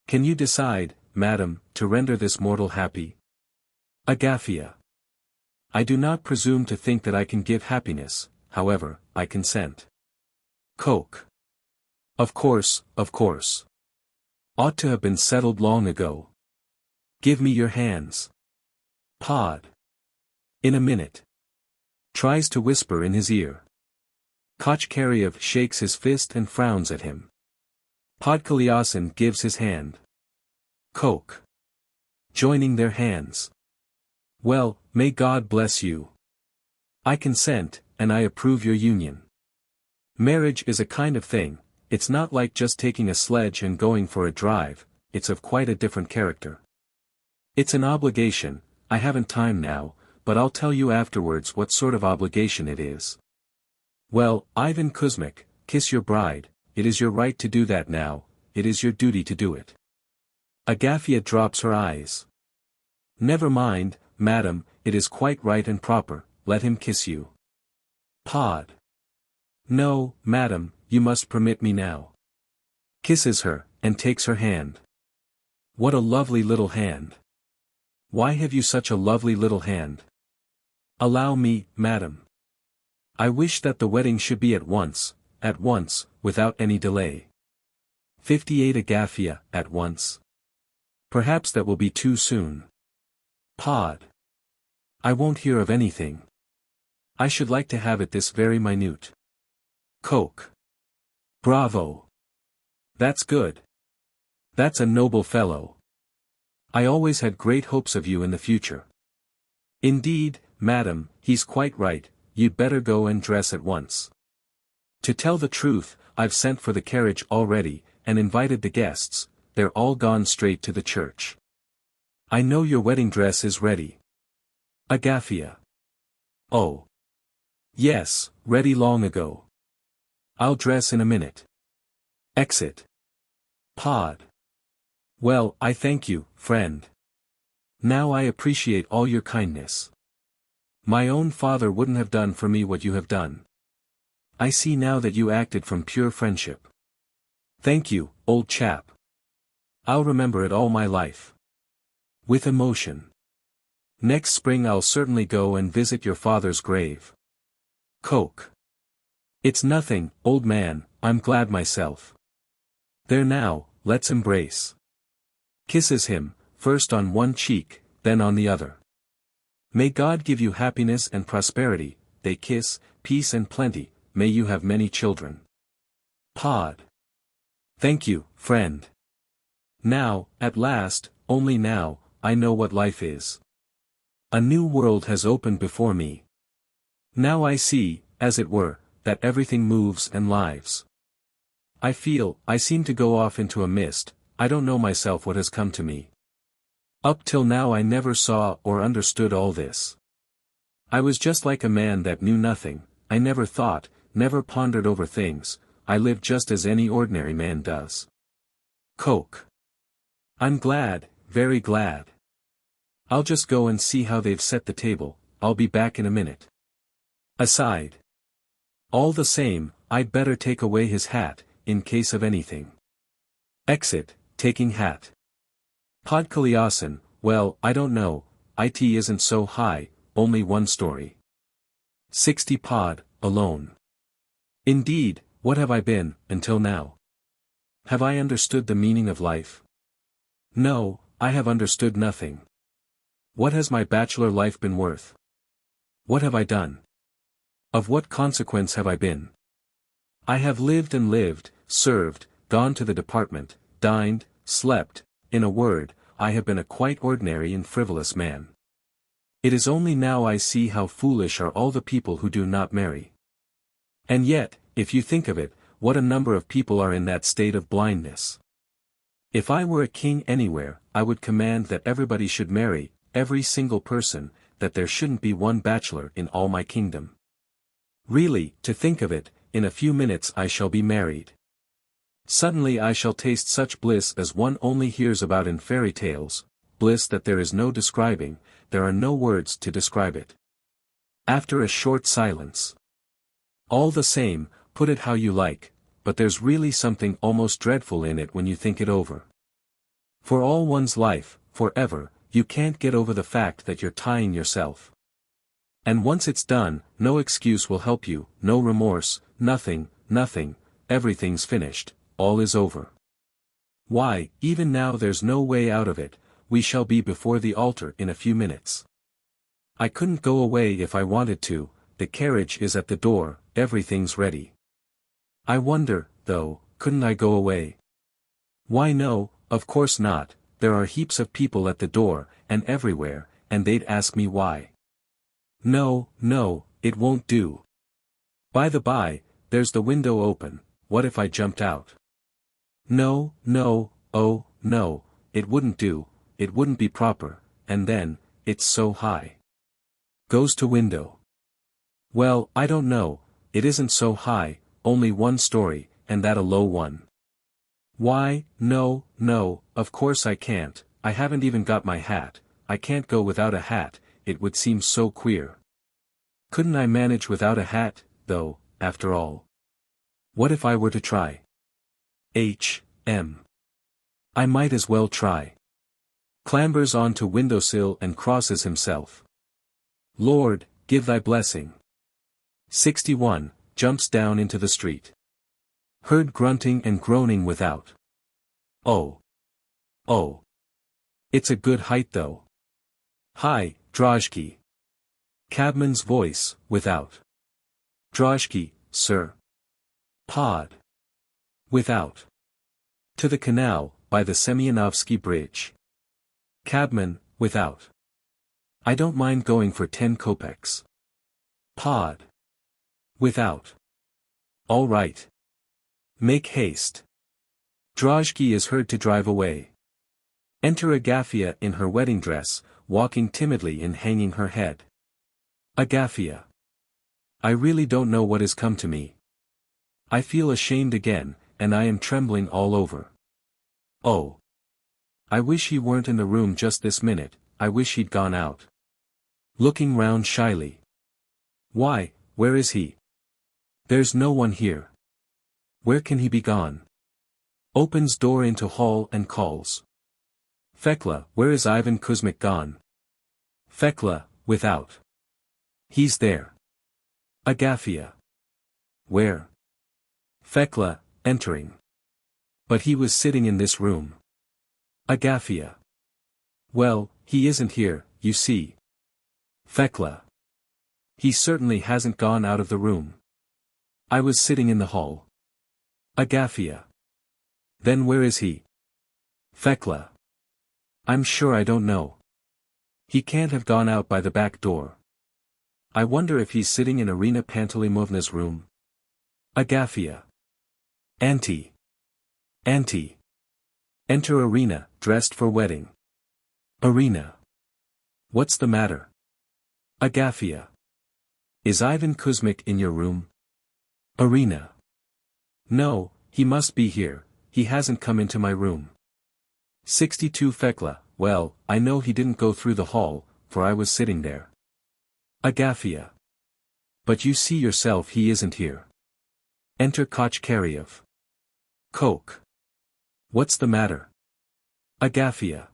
Can you decide, madam, to render this mortal happy? Agafia. I do not presume to think that I can give happiness, however, I consent. Coke. Of course, of course. Ought to have been settled long ago. Give me your hands. Pod. In a minute. Tries to whisper in his ear. Kochkaryev shakes his fist and frowns at him. Podkolyasin gives his hand. Coke. Joining their hands. Well, may God bless you. I consent, and I approve your union. Marriage is a kind of thing, it's not like just taking a sledge and going for a drive, it's of quite a different character. It's an obligation. I haven't time now, but I'll tell you afterwards what sort of obligation it is. Well, Ivan Kuzmich, kiss your bride, it is your right to do that now, it is your duty to do it. Agafya drops her eyes. Never mind, madam, it is quite right and proper, let him kiss you. Pod. No, madam, you must permit me now. Kisses her, and takes her hand. What a lovely little hand. Why have you such a lovely little hand? Allow me, madam. I wish that the wedding should be at once, without any delay. 58 Agafya, at once. Perhaps that will be too soon. Pod. I won't hear of anything. I should like to have it this very minute. Coke. Bravo. That's good. That's a noble fellow. I always had great hopes of you in the future. Indeed, madam, he's quite right, you'd better go and dress at once. To tell the truth, I've sent for the carriage already, and invited the guests, they're all gone straight to the church. I know your wedding dress is ready. Agafya. Oh. Yes, ready long ago. I'll dress in a minute. Exit. Pod. Well, I thank you, friend. Now I appreciate all your kindness. My own father wouldn't have done for me what you have done. I see now that you acted from pure friendship. Thank you, old chap. I'll remember it all my life. With emotion. Next spring I'll certainly go and visit your father's grave. Coke. It's nothing, old man, I'm glad myself. There now, let's embrace. Kisses him, first on one cheek, then on the other. May God give you happiness and prosperity, they kiss, peace and plenty, may you have many children. Pod. Thank you, friend. Now, at last, only now, I know what life is. A new world has opened before me. Now I see, as it were, that everything moves and lives. I seem to go off into a mist, I don't know myself what has come to me. Up till now I never saw or understood all this. I was just like a man that knew nothing, I never thought, never pondered over things, I lived just as any ordinary man does. Coke. I'm glad, very glad. I'll just go and see how they've set the table, I'll be back in a minute. Aside. All the same, I'd better take away his hat, in case of anything. Exit, taking hat. Podkolyasin, well, I don't know, it isn't so high, only one story. 60 Pod, alone. Indeed, what have I been, until now? Have I understood the meaning of life? No, I have understood nothing. What has my bachelor life been worth? What have I done? Of what consequence have I been? I have lived and lived, served, gone to the department, dined, slept, in a word, I have been a quite ordinary and frivolous man. It is only now I see how foolish are all the people who do not marry. And yet, if you think of it, what a number of people are in that state of blindness. If I were a king anywhere, I would command that everybody should marry, every single person, that there shouldn't be one bachelor in all my kingdom. Really, to think of it, in a few minutes I shall be married. Suddenly I shall taste such bliss as one only hears about in fairy tales, bliss that there is no describing, there are no words to describe it. After a short silence. All the same, put it how you like, but there's really something almost dreadful in it when you think it over. For all one's life, forever, you can't get over the fact that you're tying yourself. And once it's done, no excuse will help you, no remorse, nothing, everything's finished, all is over. Why, even now there's no way out of it, we shall be before the altar in a few minutes. I couldn't go away if I wanted to, the carriage is at the door, everything's ready. I wonder, though, couldn't I go away? Why no, of course not, there are heaps of people at the door, and everywhere, and they'd ask me why. No, no, it won't do. By the by, there's the window open, what if I jumped out? No, no, oh, no, it wouldn't do, it wouldn't be proper, and then, it's so high. Goes to window. Well, I don't know, it isn't so high, only one story, and that a low one. Why, no, no, of course I can't, I haven't even got my hat, I can't go without a hat, it would seem so queer. Couldn't I manage without a hat, though, after all? What if I were to try? I might as well try. Clambers on to windowsill and crosses himself. Lord, give thy blessing. 61, jumps down into the street. Heard grunting and groaning without. Oh. Oh. It's a good height though. Hi, Droshky. Cabman's voice, without. Droshky, sir. Pod. Without. To the canal, by the Semyonovsky Bridge. Cabman, without. I don't mind going for 10 kopecks. Pod. Without. All right. Make haste. Droshky is heard to drive away. Enter Agafia in her wedding dress, walking timidly and hanging her head. Agafia. I really don't know what has come to me. I feel ashamed again, and I am trembling all over. Oh. I wish he weren't in the room just this minute, I wish he'd gone out. Looking round shyly. Why, where is he? There's no one here. Where can he be gone? Opens door into hall and calls. Fekla, where is Ivan Kuzmik gone? Fekla, without. He's there. Agafia. Where? Fekla, entering. But he was sitting in this room. Agafia. Well, he isn't here, you see. Fekla. He certainly hasn't gone out of the room. I was sitting in the hall. Agafia. Then where is he? Fekla. I'm sure I don't know. He can't have gone out by the back door. I wonder if he's sitting in Irina Pantelimovna's room. Agafia. Auntie. Auntie. Enter Irina, dressed for wedding. Irina. What's the matter? Agafia. Is Ivan Kuzmik in your room? Irina. No, he must be here, he hasn't come into my room. 62 Fekla, well, I know he didn't go through the hall, for I was sitting there. Agafia. But you see yourself he isn't here. Enter Kochkaryev. Coke. What's the matter? Agafia.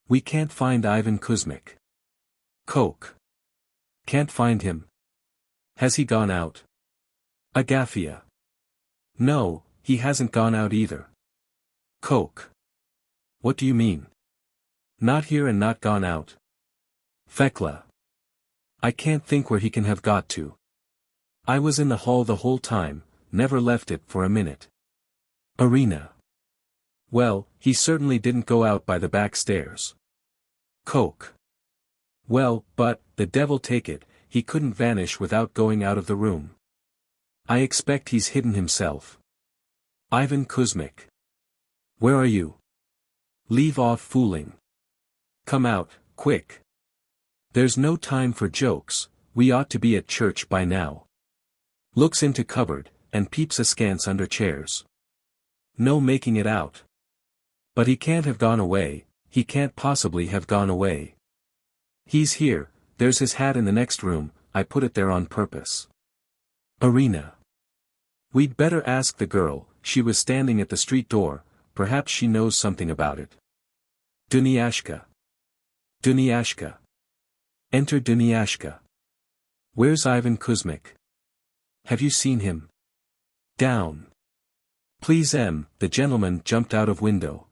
We can't find Ivan Kuzmik. Coke. Can't find him. Has he gone out? Agafia. No, he hasn't gone out either. Coke. What do you mean? Not here and not gone out. Fekla. I can't think where he can have got to. I was in the hall the whole time, never left it for a minute. Irina. Well, he certainly didn't go out by the back stairs. Coke. Well, but, the devil take it, he couldn't vanish without going out of the room. I expect he's hidden himself. Ivan Kuzmik. Where are you? Leave off fooling. Come out, quick. There's no time for jokes, we ought to be at church by now. Looks into cupboard, and peeps askance under chairs. No making it out. But he can't have gone away, he can't possibly have gone away. He's here, there's his hat in the next room, I put it there on purpose. Irina. We'd better ask the girl, she was standing at the street door, perhaps she knows something about it. Dunyashka. Dunyashka. Enter Dunyashka. Where's Ivan Kuzmik? Have you seen him? Down. Please the gentleman jumped out of window.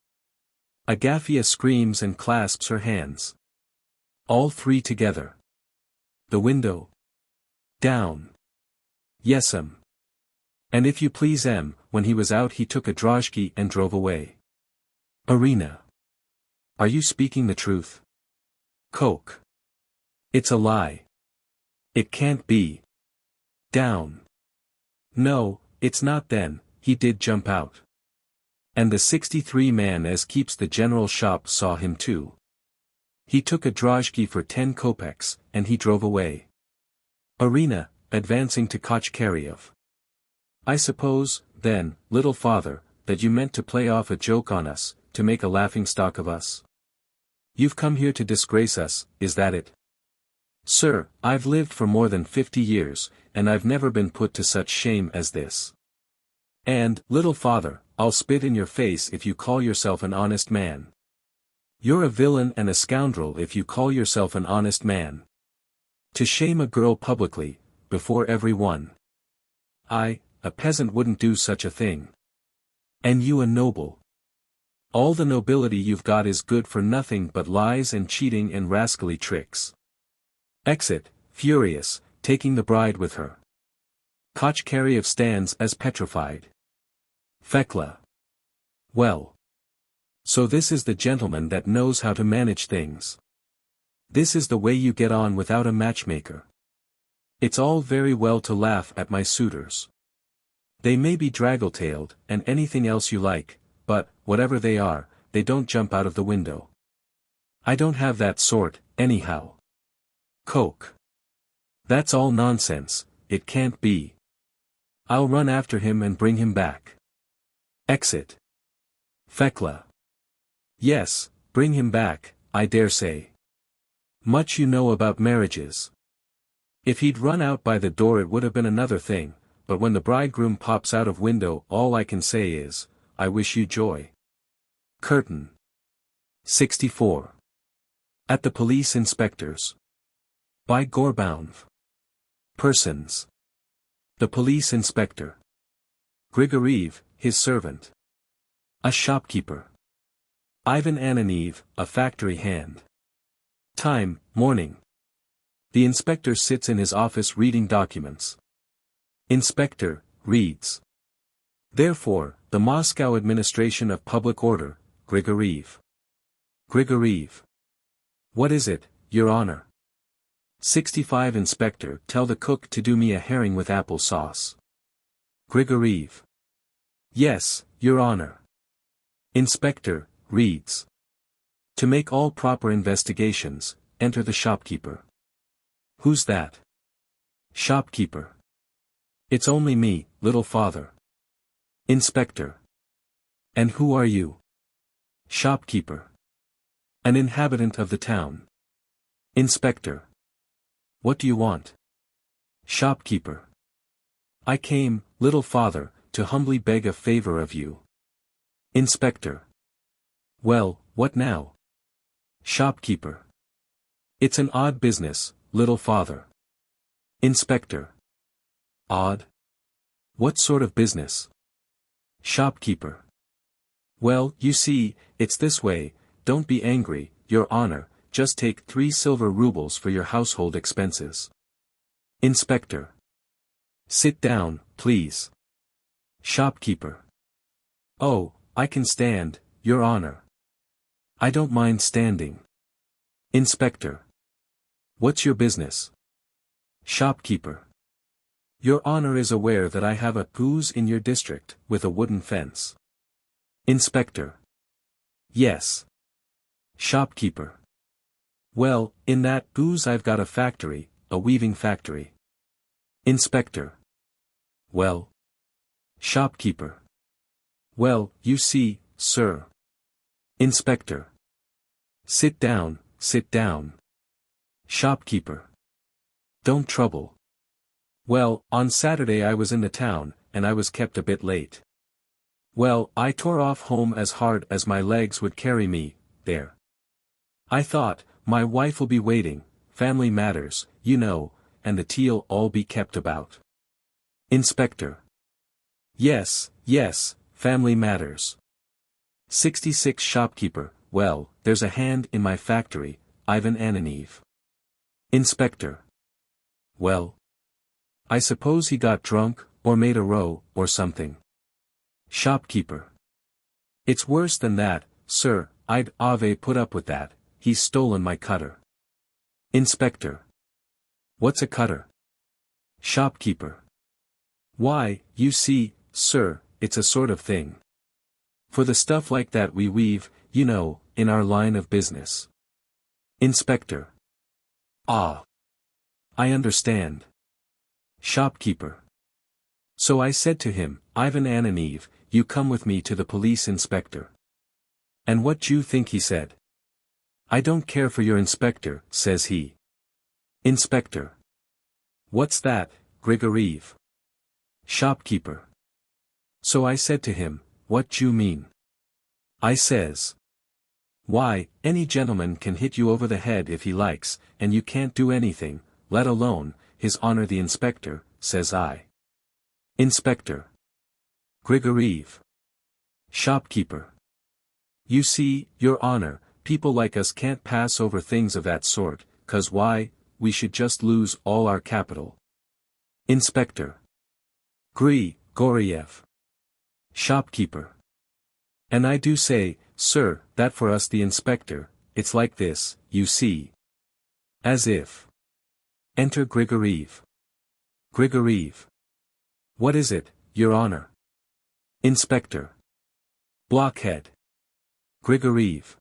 Agathia screams and clasps her hands. All three together. The window. Down. Yes'm. And if you please when he was out he took a drozhki and drove away. Irina. Are you speaking the truth? Coke. It's a lie. It can't be. Down. No, it's not then, he did jump out. And the 63 man as keeps the general shop saw him too. He took a drozhki for 10 kopecks, and he drove away. Irina, advancing to Kochkaryev. I suppose, then, little father, that you meant to play off a joke on us, to make a laughingstock of us? You've come here to disgrace us, is that it? Sir, I've lived for more than 50 years, and I've never been put to such shame as this. And, little father, I'll spit in your face if you call yourself an honest man. You're a villain and a scoundrel if you call yourself an honest man. To shame a girl publicly, before every one. I, a peasant wouldn't do such a thing. And you a noble. All the nobility you've got is good for nothing but lies and cheating and rascally tricks. Exit, furious, taking the bride with her. Kochkaryev stands as petrified. Fekla. Well. So this is the gentleman that knows how to manage things. This is the way you get on without a matchmaker. It's all very well to laugh at my suitors. They may be draggle-tailed, and anything else you like, but, whatever they are, they don't jump out of the window. I don't have that sort, anyhow. Coke. That's all nonsense, it can't be. I'll run after him and bring him back. Exit. Fekla. Yes, bring him back, I dare say. Much you know about marriages. If he'd run out by the door it would have been another thing, but when the bridegroom pops out of window all I can say is, I wish you joy. Curtain. 64. At the police inspectors. By Gorbaunov. Persons. The police inspector. Grigoriev, his servant. A shopkeeper. Ivan Ananiev, a factory hand. Time, morning. The inspector sits in his office reading documents. Inspector, reads. Therefore, the Moscow Administration of Public Order, Grigoriev. Grigoriev. What is it, Your Honor? 65 Inspector, tell the cook to do me a herring with apple sauce. Grigoriev. Yes, Your Honor. Inspector, reads. To make all proper investigations, enter the shopkeeper. Who's that? Shopkeeper. It's only me, little father. Inspector. And who are you? Shopkeeper. An inhabitant of the town. Inspector. What do you want? Shopkeeper. I came, little father, to humbly beg a favor of you. Inspector. Well, what now? Shopkeeper. It's an odd business, little father. Inspector. Odd? What sort of business? Shopkeeper. Well, you see, it's this way, don't be angry, Your Honor, just take 3 silver rubles for your household expenses. Inspector. Sit down, please. Shopkeeper. Oh, I can stand, Your Honor. I don't mind standing. Inspector. What's your business? Shopkeeper. Your Honor is aware that I have a goose in your district, with a wooden fence. Inspector. Yes. Shopkeeper. Well, in that goose I've got a factory, a weaving factory. Inspector. Well. Shopkeeper. Well, you see, sir. Inspector. Sit down, sit down. Shopkeeper. Don't trouble. Well, on Saturday I was in the town, and I was kept a bit late. Well, I tore off home as hard as my legs would carry me, there. I thought, my wife will be waiting, family matters, you know, and the tea'll all be kept about. Inspector. Yes, yes, family matters. 66 Shopkeeper, well, there's a hand in my factory, Ivan Ananeev. Inspector. Well? I suppose he got drunk, or made a row, or something. Shopkeeper. It's worse than that, sir, I'd put up with that, he's stolen my cutter. Inspector. What's a cutter? Shopkeeper. Why, you see, sir, it's a sort of thing. For the stuff like that we weave, you know, in our line of business. Inspector. Ah. I understand. Shopkeeper. So I said to him, Ivan Ananeev, you come with me to the police inspector. And what do you think he said? I don't care for your inspector, says he. Inspector. What's that, Grigoriev? Shopkeeper. So I said to him, what do you mean? I says. Why, any gentleman can hit you over the head if he likes, and you can't do anything, let alone, His Honor the Inspector, says I. Inspector. Grigoriev. Shopkeeper. You see, Your Honor, people like us can't pass over things of that sort, 'cause why, we should just lose all our capital. Inspector. Grigoriev. Shopkeeper. And I do say, sir, that for us the inspector, it's like this, you see. As if. Enter Grigoriev. Grigoriev. What is it, Your Honor? Inspector. Blockhead. Grigoriev.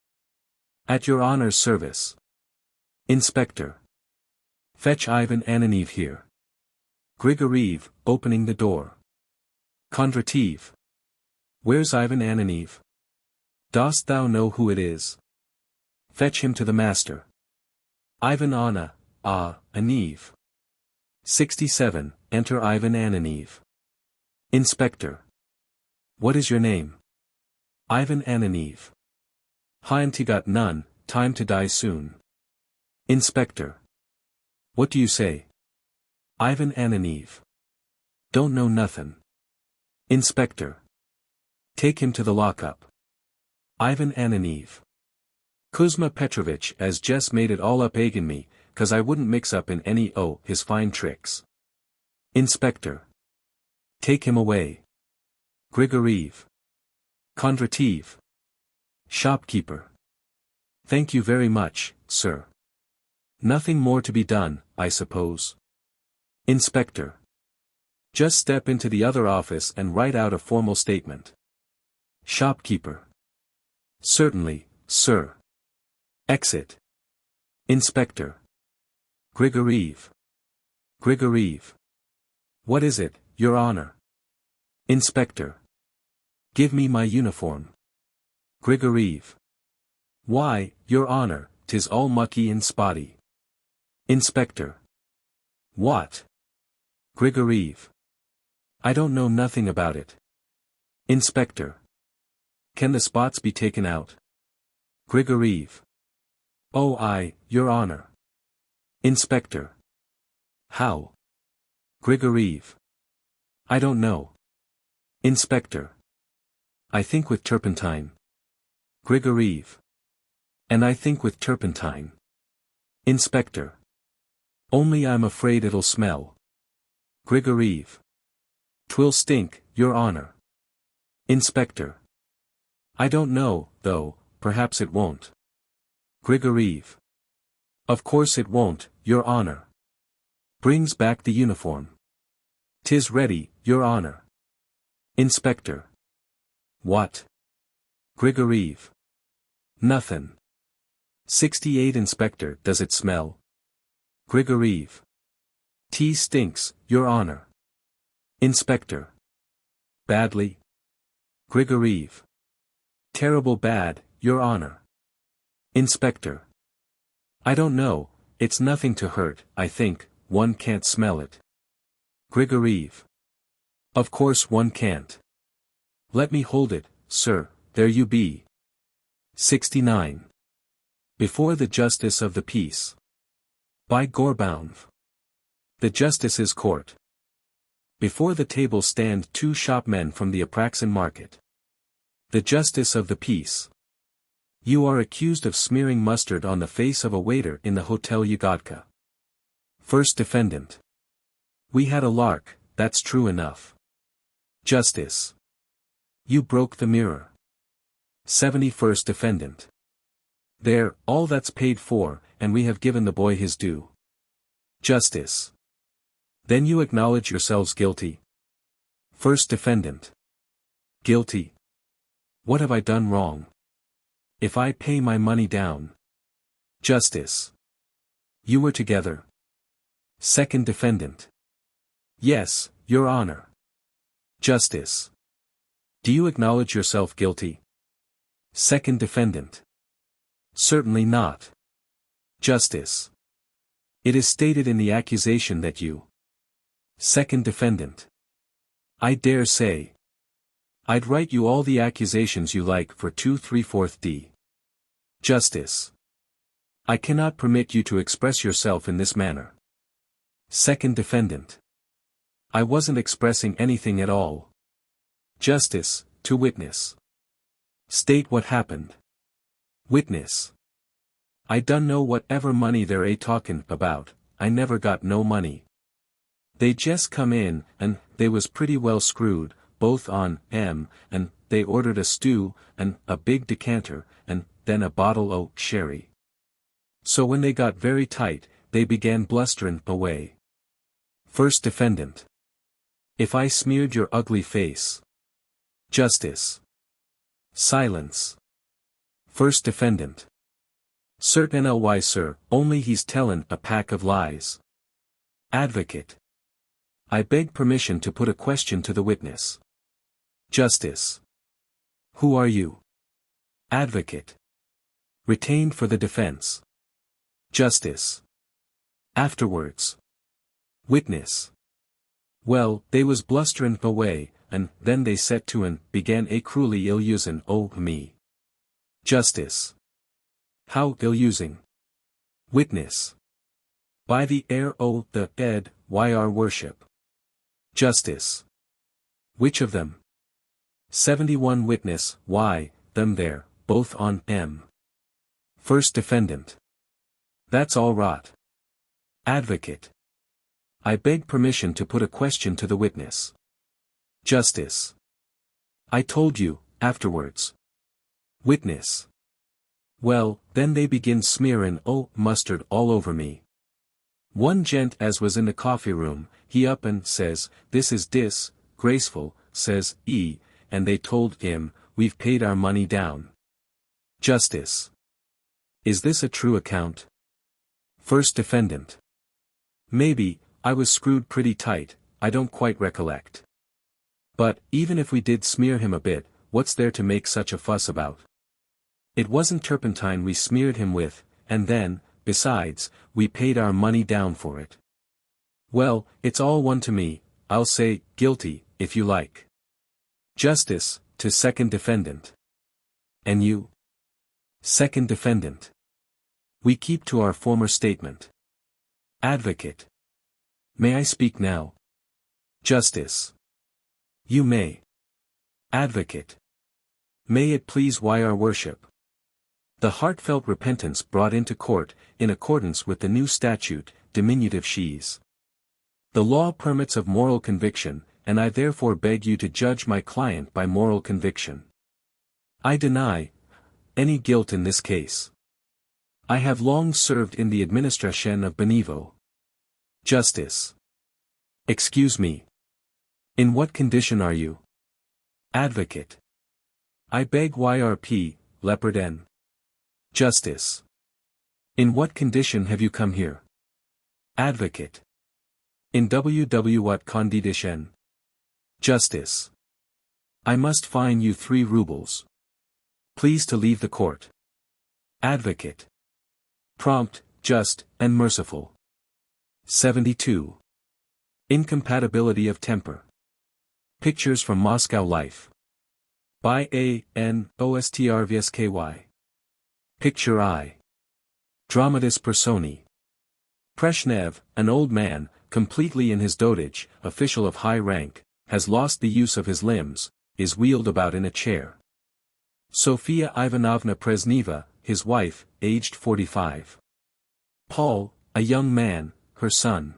At Your Honor's service. Inspector. Fetch Ivan Ananeev here. Grigoriev, opening the door. Kondrativ. Where's Ivan Ananeev? Dost thou know who it is? Fetch him to the master. Ivan Ananeev. 67, enter Ivan Ananeev. Inspector. What is your name? Ivan Ananeev. Hain't got none, time to die soon. Inspector. What do you say? Ivan Ananeev. Don't know nothin'. Inspector. Take him to the lockup. Ivan Ananeev. Kuzma Petrovich has just made it all up agin me, 'cause I wouldn't mix up in any his fine tricks. Inspector. Take him away. Grigoriev. Kondrativ. Shopkeeper. Thank you very much, sir. Nothing more to be done, I suppose. Inspector. Just step into the other office and write out a formal statement. Shopkeeper. Certainly, sir. Exit. Inspector. Grigoriev. Grigoriev. What is it, Your Honor? Inspector. Give me my uniform. Grigoriev. Why, Your Honor, 'tis all mucky and spotty. Inspector. What? Grigoriev. I don't know nothing about it. Inspector. Can the spots be taken out? Grigoriev. Oh, Your Honor. Inspector. How? Grigoriev. I don't know. Inspector. I think with turpentine. Grigoriev. And I think with turpentine. Inspector. Only I'm afraid it'll smell. Grigoriev. 'Twill stink, Your Honor. Inspector. I don't know, though, perhaps it won't. Grigoriev. Of course it won't, Your Honor. Brings back the uniform. 'Tis ready, Your Honor. Inspector. What? Grigoriev. Nothin'. 68 Inspector. Does it smell? Grigoriev. Tea stinks, Your Honor. Inspector. Badly? Grigoriev. Terrible bad, Your Honor. Inspector. I don't know, it's nothing to hurt, I think, one can't smell it. Grigoriev. Of course one can't. Let me hold it, sir, there you be. 69. Before the Justice of the Peace. By Gorbaunov. The Justice's Court. Before the table stand two shopmen from the Apraxin market. The justice of the peace. You are accused of smearing mustard on the face of a waiter in the Hotel Yagodka. First defendant. We had a lark, that's true enough. Justice. You broke the mirror. 71st defendant. There, all that's paid for, and we have given the boy his due. Justice. Then you acknowledge yourselves guilty? First defendant. Guilty. What have I done wrong? If I pay my money down. Justice. You were together. Second defendant. Yes, Your Honor. Justice. Do you acknowledge yourself guilty? Second defendant. Certainly not. Justice. It is stated in the accusation that you. Second defendant. I dare say. I'd write you all the accusations you like for 2 3/4 D. Justice. I cannot permit you to express yourself in this manner. Second defendant. I wasn't expressing anything at all. Justice, to witness. State what happened. Witness. I done know whatever money they're a-talkin' about, I never got no money. They jest come in, and they was pretty well screwed, both on and they ordered a stew, and a big decanter, and then a bottle o' sherry. So when they got very tight, they began blusterin' away. First defendant. If I smeared your ugly face. Justice. Silence. First defendant. Certainly, sir, only he's tellin' a pack of lies. Advocate. I beg permission to put a question to the witness. Justice. Who are you? Advocate. Retained for the defense. Justice. Afterwards. Witness. Well, they was blusterin' away, and then they set to and began a cruelly ill-usin' o' me. Justice. How ill-using? Witness. By the air o' the ed, yr worship. Justice. Which of them? 71 Witness, why, them there, both on M. First defendant. That's all rot. Advocate. I beg permission to put a question to the witness. Justice. I told you, afterwards. Witness. Well, then they begin smearin' mustard all over me. One gent as was in the coffee room, he up and says, this is graceful, says he, and they told him, we've paid our money down. Justice. Is this a true account? First defendant. Maybe, I was screwed pretty tight, I don't quite recollect. But, even if we did smear him a bit, what's there to make such a fuss about? It wasn't turpentine we smeared him with, and then, besides, we paid our money down for it. Well, it's all one to me, I'll say, guilty, if you like. Justice, to second defendant. And you? Second defendant. We keep to our former statement. Advocate. May I speak now? Justice. You may. Advocate. May it please yr worship. The heartfelt repentance brought into court, in accordance with the new statute, diminutive she's. The law permits of moral conviction, and I therefore beg you to judge my client by moral conviction. I deny any guilt in this case. I have long served in the administration of Benevo. Justice. Excuse me. In what condition are you? Advocate. I beg YRP, Leopard N. Justice. In what condition have you come here? Advocate. In WW what condition? Justice. I must fine you 3 rubles. Please to leave the court. Advocate. Prompt, just, and merciful. 72. Incompatibility of temper. Pictures from Moscow Life. By A. N. Ostrvsky. Picture I. Dramatis Personae. Brezhnev, an old man, completely in his dotage, official of high rank, has lost the use of his limbs, is wheeled about in a chair. Sofia Ivanovna Presneva, his wife, aged 45. Paul, a young man, her son.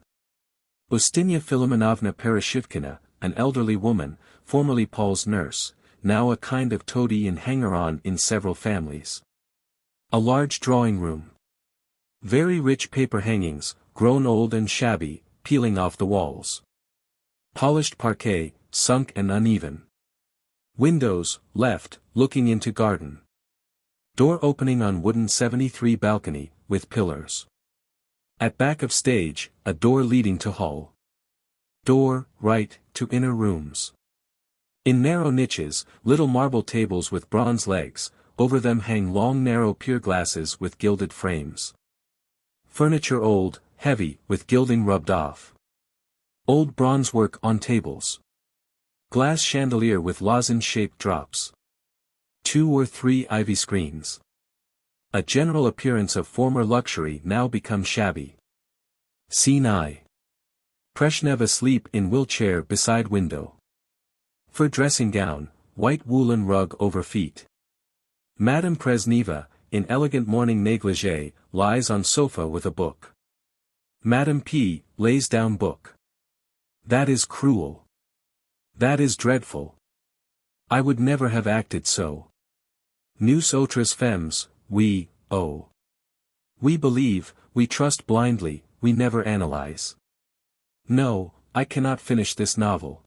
Ustinya Filomenovna Pereshivkina, an elderly woman, formerly Paul's nurse, now a kind of toady and hanger-on in several families. A large drawing room. Very rich paper hangings, grown old and shabby, peeling off the walls. Polished parquet, sunk and uneven. Windows, left, looking into garden. Door opening on wooden 73 balcony, with pillars. At back of stage, a door leading to hall. Door, right, to inner rooms. In narrow niches, little marble tables with bronze legs, over them hang long narrow pier glasses with gilded frames. Furniture old, heavy, with gilding rubbed off. Old bronze work on tables. Glass chandelier with lozenge-shaped drops. 2 or 3 ivy screens. A general appearance of former luxury now become shabby. Scene I. Brezhnev asleep in wheelchair beside window. Fur dressing gown, white woolen rug over feet. Madame Presneva, in elegant morning negligee, lies on sofa with a book. Madame P. lays down book. That is cruel. That is dreadful. I would never have acted so. Nous autres femmes, we, oh. We believe, we trust blindly, we never analyze. No, I cannot finish this novel.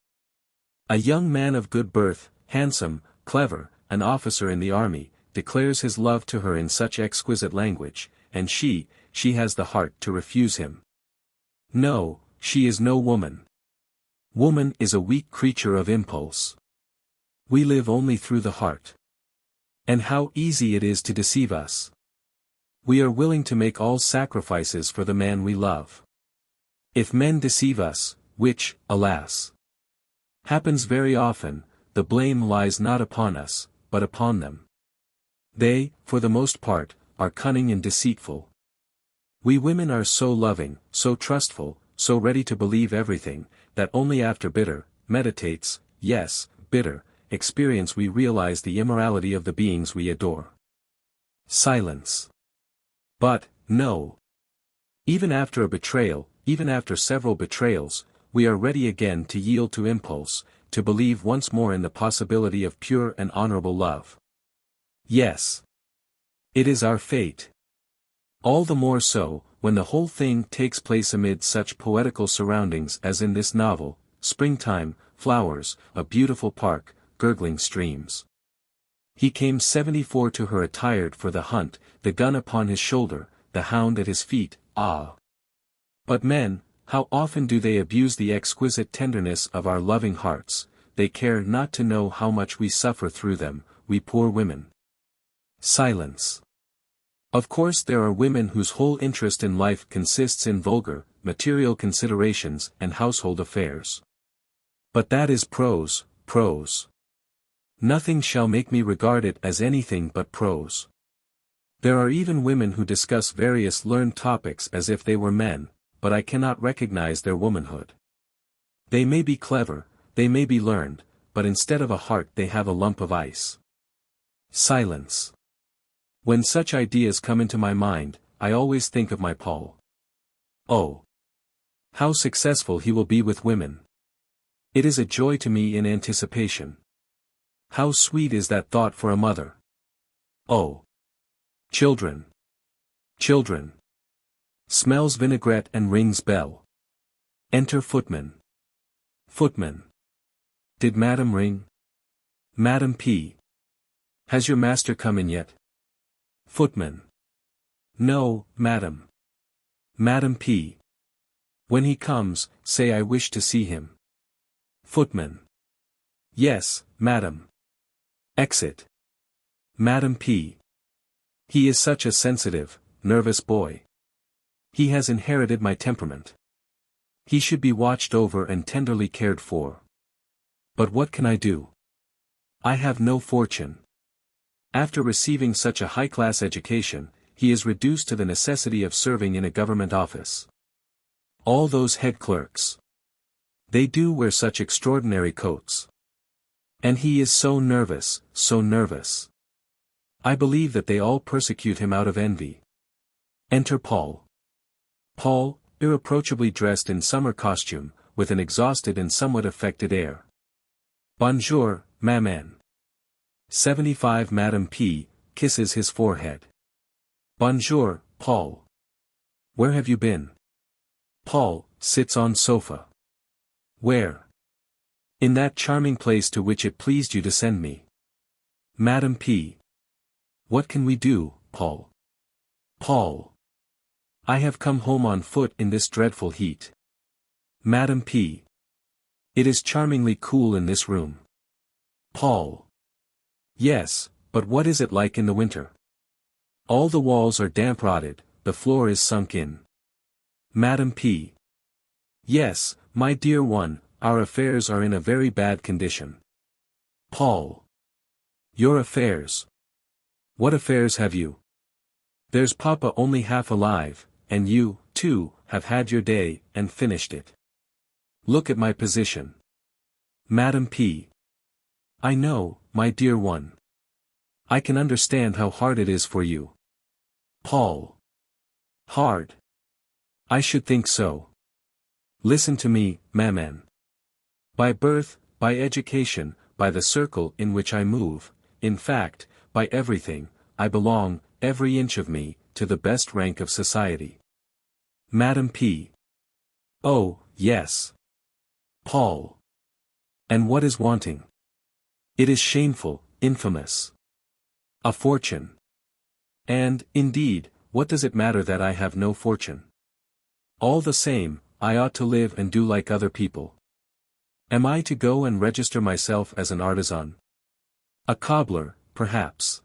A young man of good birth, handsome, clever, an officer in the army, declares his love to her in such exquisite language, and she has the heart to refuse him. No, she is no woman. Woman is a weak creature of impulse. We live only through the heart. And how easy it is to deceive us. We are willing to make all sacrifices for the man we love. If men deceive us, which, alas, happens very often, the blame lies not upon us, but upon them. They, for the most part, are cunning and deceitful. We women are so loving, so trustful, so ready to believe everything, that only after bitter, meditates, yes, bitter, experience we realize the immorality of the beings we adore. Silence. But, no. Even after a betrayal, even after several betrayals, we are ready again to yield to impulse, to believe once more in the possibility of pure and honorable love. Yes. It is our fate. All the more so, when the whole thing takes place amid such poetical surroundings as in this novel, springtime, flowers, a beautiful park, gurgling streams. He came 74 to her attired for the hunt, the gun upon his shoulder, the hound at his feet, ah! But men, how often do they abuse the exquisite tenderness of our loving hearts, they care not to know how much we suffer through them, we poor women. Silence. Of course there are women whose whole interest in life consists in vulgar, material considerations and household affairs. But that is prose, prose. Nothing shall make me regard it as anything but prose. There are even women who discuss various learned topics as if they were men, but I cannot recognize their womanhood. They may be clever, they may be learned, but instead of a heart they have a lump of ice. Silence. When such ideas come into my mind, I always think of my Paul. Oh! How successful he will be with women! It is a joy to me in anticipation. How sweet is that thought for a mother! Oh! Children! Children! Smells vinaigrette and rings bell. Enter footman. Footman. Did Madam ring? Madam P. Has your master come in yet? Footman. No, madam. Madam P. When he comes, say I wish to see him. Footman. Yes, madam. Exit. Madam P. He is such a sensitive, nervous boy. He has inherited my temperament. He should be watched over and tenderly cared for. But what can I do? I have no fortune. After receiving such a high-class education, he is reduced to the necessity of serving in a government office. All those head clerks. They do wear such extraordinary coats. And he is so nervous, so nervous. I believe that they all persecute him out of envy. Enter Paul. Paul, irreproachably dressed in summer costume, with an exhausted and somewhat affected air. Bonjour, maman. 75 Madame P. kisses his forehead. Bonjour, Paul. Where have you been? Paul sits on sofa. Where? In that charming place to which it pleased you to send me. Madame P. What can we do, Paul? Paul. I have come home on foot in this dreadful heat. Madame P. It is charmingly cool in this room. Paul. Yes, but what is it like in the winter? All the walls are damp-rotted, the floor is sunk in. Madame P. Yes, my dear one, our affairs are in a very bad condition. Paul. Your affairs? What affairs have you? There's Papa only half alive, and you, too, have had your day, and finished it. Look at my position. Madame P. I know, my dear one. I can understand how hard it is for you. Paul. Hard? I should think so. Listen to me, maman. By birth, by education, by the circle in which I move, in fact, by everything, I belong, every inch of me, to the best rank of society. Madame P. Oh, yes. Paul. And what is wanting? It is shameful, infamous. A fortune. And, indeed, what does it matter that I have no fortune? All the same, I ought to live and do like other people. Am I to go and register myself as an artisan? A cobbler, perhaps.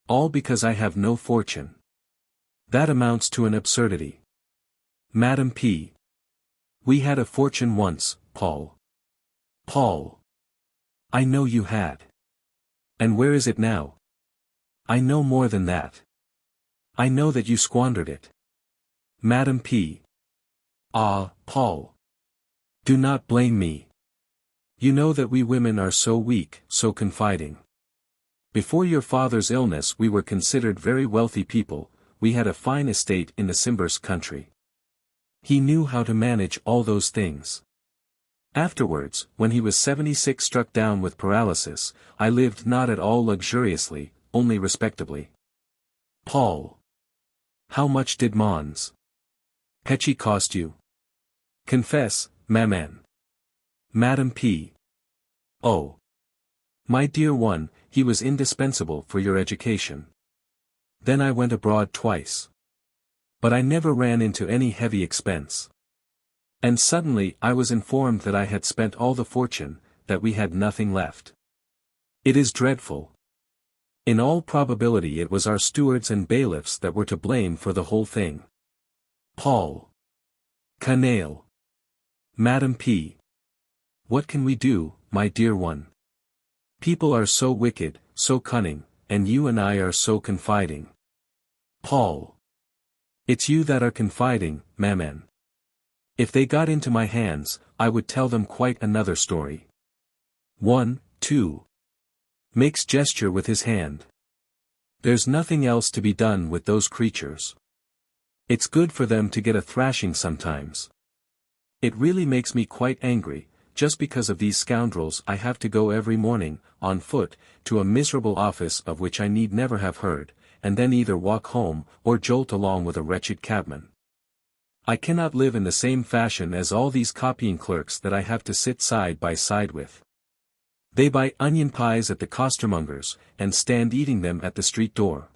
All because I have no fortune. That amounts to an absurdity. Madame P. We had a fortune once, Paul. Paul. I know you had. And where is it now? I know more than that. I know that you squandered it. Madame P. Ah, Paul. Do not blame me. You know that we women are so weak, so confiding. Before your father's illness we were considered very wealthy people, we had a fine estate in the Simbirsk country. He knew how to manage all those things. Afterwards, when he was 76 struck down with paralysis, I lived not at all luxuriously, only respectably. Paul. How much did Mons Pechi cost you? Confess, maman. Madame P. Oh. My dear one, he was indispensable for your education. Then I went abroad twice. But I never ran into any heavy expense. And suddenly I was informed that I had spent all the fortune, that we had nothing left. It is dreadful. In all probability it was our stewards and bailiffs that were to blame for the whole thing. Paul. Canaille. Madame P. What can we do, my dear one? People are so wicked, so cunning, and you and I are so confiding. Paul. It's you that are confiding, maman. If they got into my hands, I would tell them quite another story. 1, 2. Makes gesture with his hand. There's nothing else to be done with those creatures. It's good for them to get a thrashing sometimes. It really makes me quite angry, just because of these scoundrels I have to go every morning, on foot, to a miserable office of which I need never have heard, and then either walk home, or jolt along with a wretched cabman. I cannot live in the same fashion as all these copying clerks that I have to sit side by side with. They buy onion pies at the costermonger's, and stand eating them at the street door.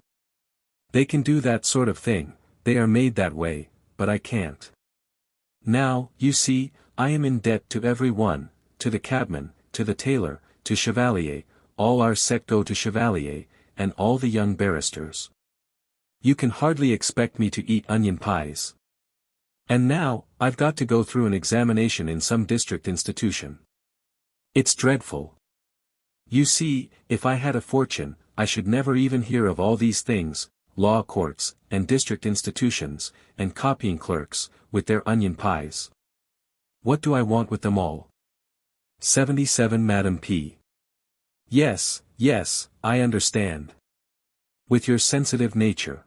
They can do that sort of thing, they are made that way, but I can't. Now, you see, I am in debt to every one, to the cabman, to the tailor, to Chevalier, all our set go to Chevalier, and all the young barristers. You can hardly expect me to eat onion pies. And now, I've got to go through an examination in some district institution. It's dreadful. You see, if I had a fortune, I should never even hear of all these things, law courts, and district institutions, and copying clerks, with their onion pies. What do I want with them all? 77 Madame P. Yes, yes, I understand. With your sensitive nature.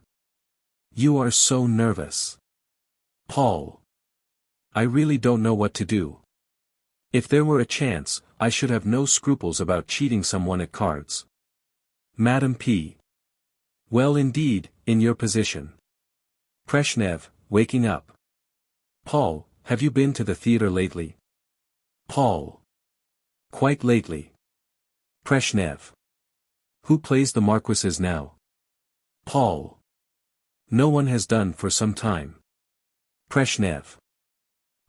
You are so nervous. Paul. I really don't know what to do. If there were a chance, I should have no scruples about cheating someone at cards. Madam P. Well indeed, in your position. Brezhnev, waking up. Paul, have you been to the theater lately? Paul. Quite lately. Brezhnev. Who plays the marquises now? Paul. No one has done for some time. Brezhnev.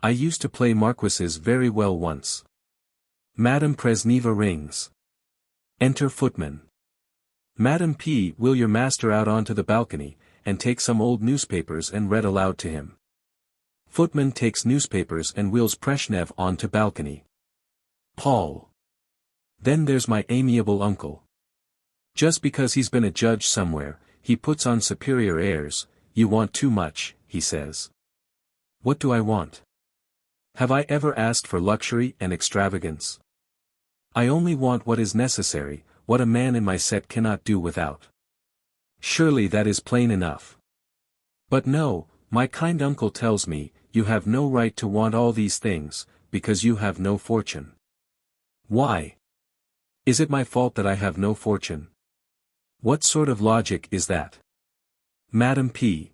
I used to play marquises very well once. Madame Brezhneva rings. Enter footman. Madam P. Will your master out onto the balcony, and take some old newspapers and read aloud to him. Footman takes newspapers and wheels Brezhnev on to balcony. Paul. Then there's my amiable uncle. Just because he's been a judge somewhere, he puts on superior airs. You want too much, he says. What do I want? Have I ever asked for luxury and extravagance? I only want what is necessary, what a man in my set cannot do without. Surely that is plain enough. But no, my kind uncle tells me, you have no right to want all these things, because you have no fortune. Why? Is it my fault that I have no fortune? What sort of logic is that? Madam P.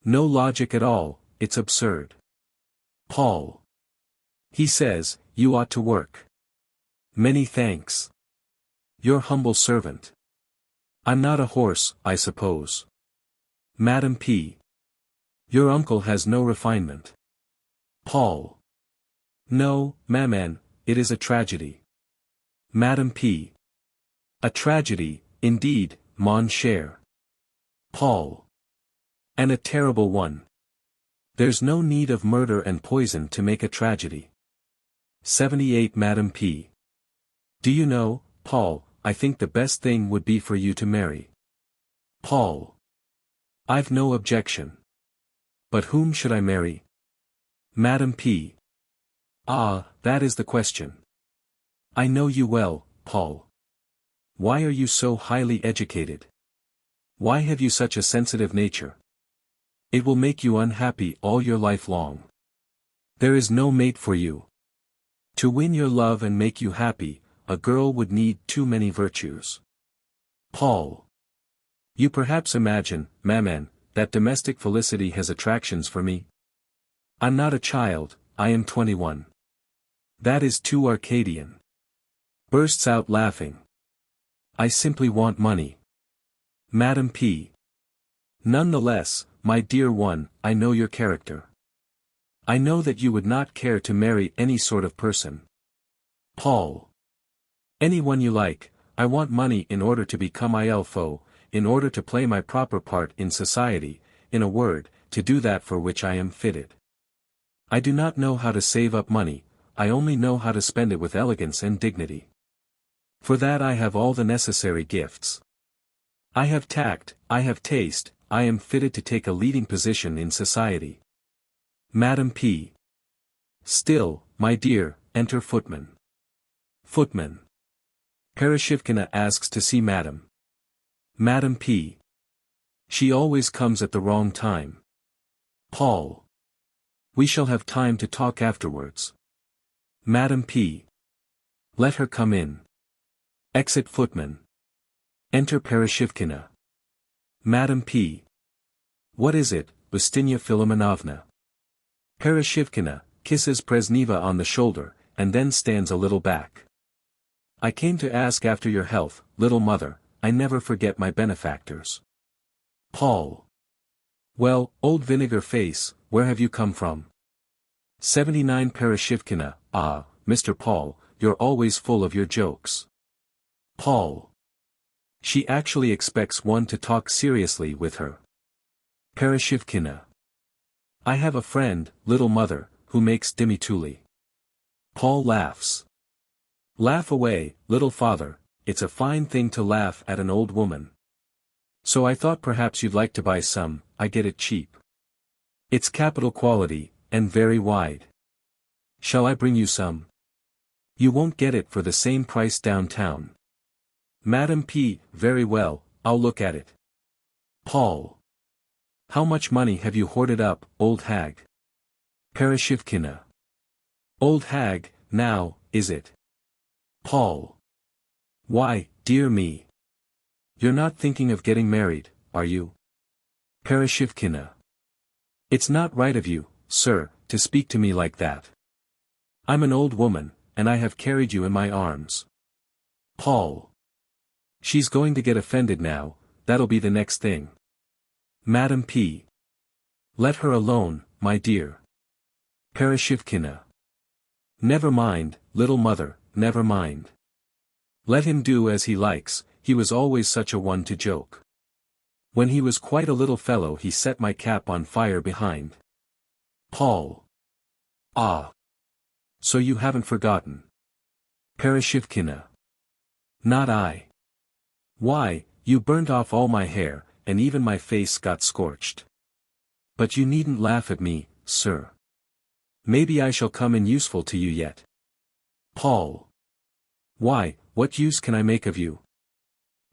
No logic at all, it's absurd. Paul. He says, you ought to work. Many thanks. Your humble servant. I'm not a horse, I suppose. Madam P. Your uncle has no refinement. Paul. No, maman, it is a tragedy. Madam P. A tragedy, indeed, mon cher. Paul. And a terrible one. There's no need of murder and poison to make a tragedy. 78 Madam P. Do you know, Paul, I think the best thing would be for you to marry. Paul. I've no objection. But whom should I marry? Madam P. Ah, that is the question. I know you well, Paul. Why are you so highly educated? Why have you such a sensitive nature? It will make you unhappy all your life long. There is no mate for you. To win your love and make you happy, a girl would need too many virtues. Paul. You perhaps imagine, maman, that domestic felicity has attractions for me. I'm not a child, I am 21. That is too Arcadian. Bursts out laughing. I simply want money. Madam P. None the less, my dear one, I know your character. I know that you would not care to marry any sort of person. Paul. Anyone you like. I want money in order to become il faut, in order to play my proper part in society, in a word, to do that for which I am fitted. I do not know how to save up money, I only know how to spend it with elegance and dignity. For that I have all the necessary gifts. I have tact, I have taste, I am fitted to take a leading position in society. Madam P. Still, my dear, enter footman. Footman. Pereshivkina asks to see Madam. Madam P. She always comes at the wrong time. Paul. We shall have time to talk afterwards. Madam P. Let her come in. Exit footman. Enter Pereshivkina. Madam P. What is it, Ustinya Filomenovna? Pereshivkina kisses Brezhneva on the shoulder, and then stands a little back. I came to ask after your health, little mother, I never forget my benefactors. Paul. Well, old vinegar face, where have you come from? 79 Pereshivkina. Ah, Mr. Paul, you're always full of your jokes. Paul. She actually expects one to talk seriously with her. Pereshivkina. I have a friend, little mother, who makes dimituli. Paul laughs. Laugh away, little father, it's a fine thing to laugh at an old woman. So I thought perhaps you'd like to buy some, I get it cheap. It's capital quality, and very wide. Shall I bring you some? You won't get it for the same price downtown. Madam P. Very well, I'll look at it. Paul. How much money have you hoarded up, old hag? Pereshivkina. Old hag, now, is it? Paul. Why, dear me. You're not thinking of getting married, are you? Pereshivkina. It's not right of you, sir, to speak to me like that. I'm an old woman, and I have carried you in my arms. Paul. She's going to get offended now, that'll be the next thing. Madam P. Let her alone, my dear. Pereshivkina. Never mind, little mother, never mind. Let him do as he likes, he was always such a one to joke. When he was quite a little fellow he set my cap on fire behind. Paul. Ah. So you haven't forgotten. Pereshivkina. Not I. Why, you burnt off all my hair, and even my face got scorched. But you needn't laugh at me, sir. Maybe I shall come in useful to you yet. Paul. Why, what use can I make of you?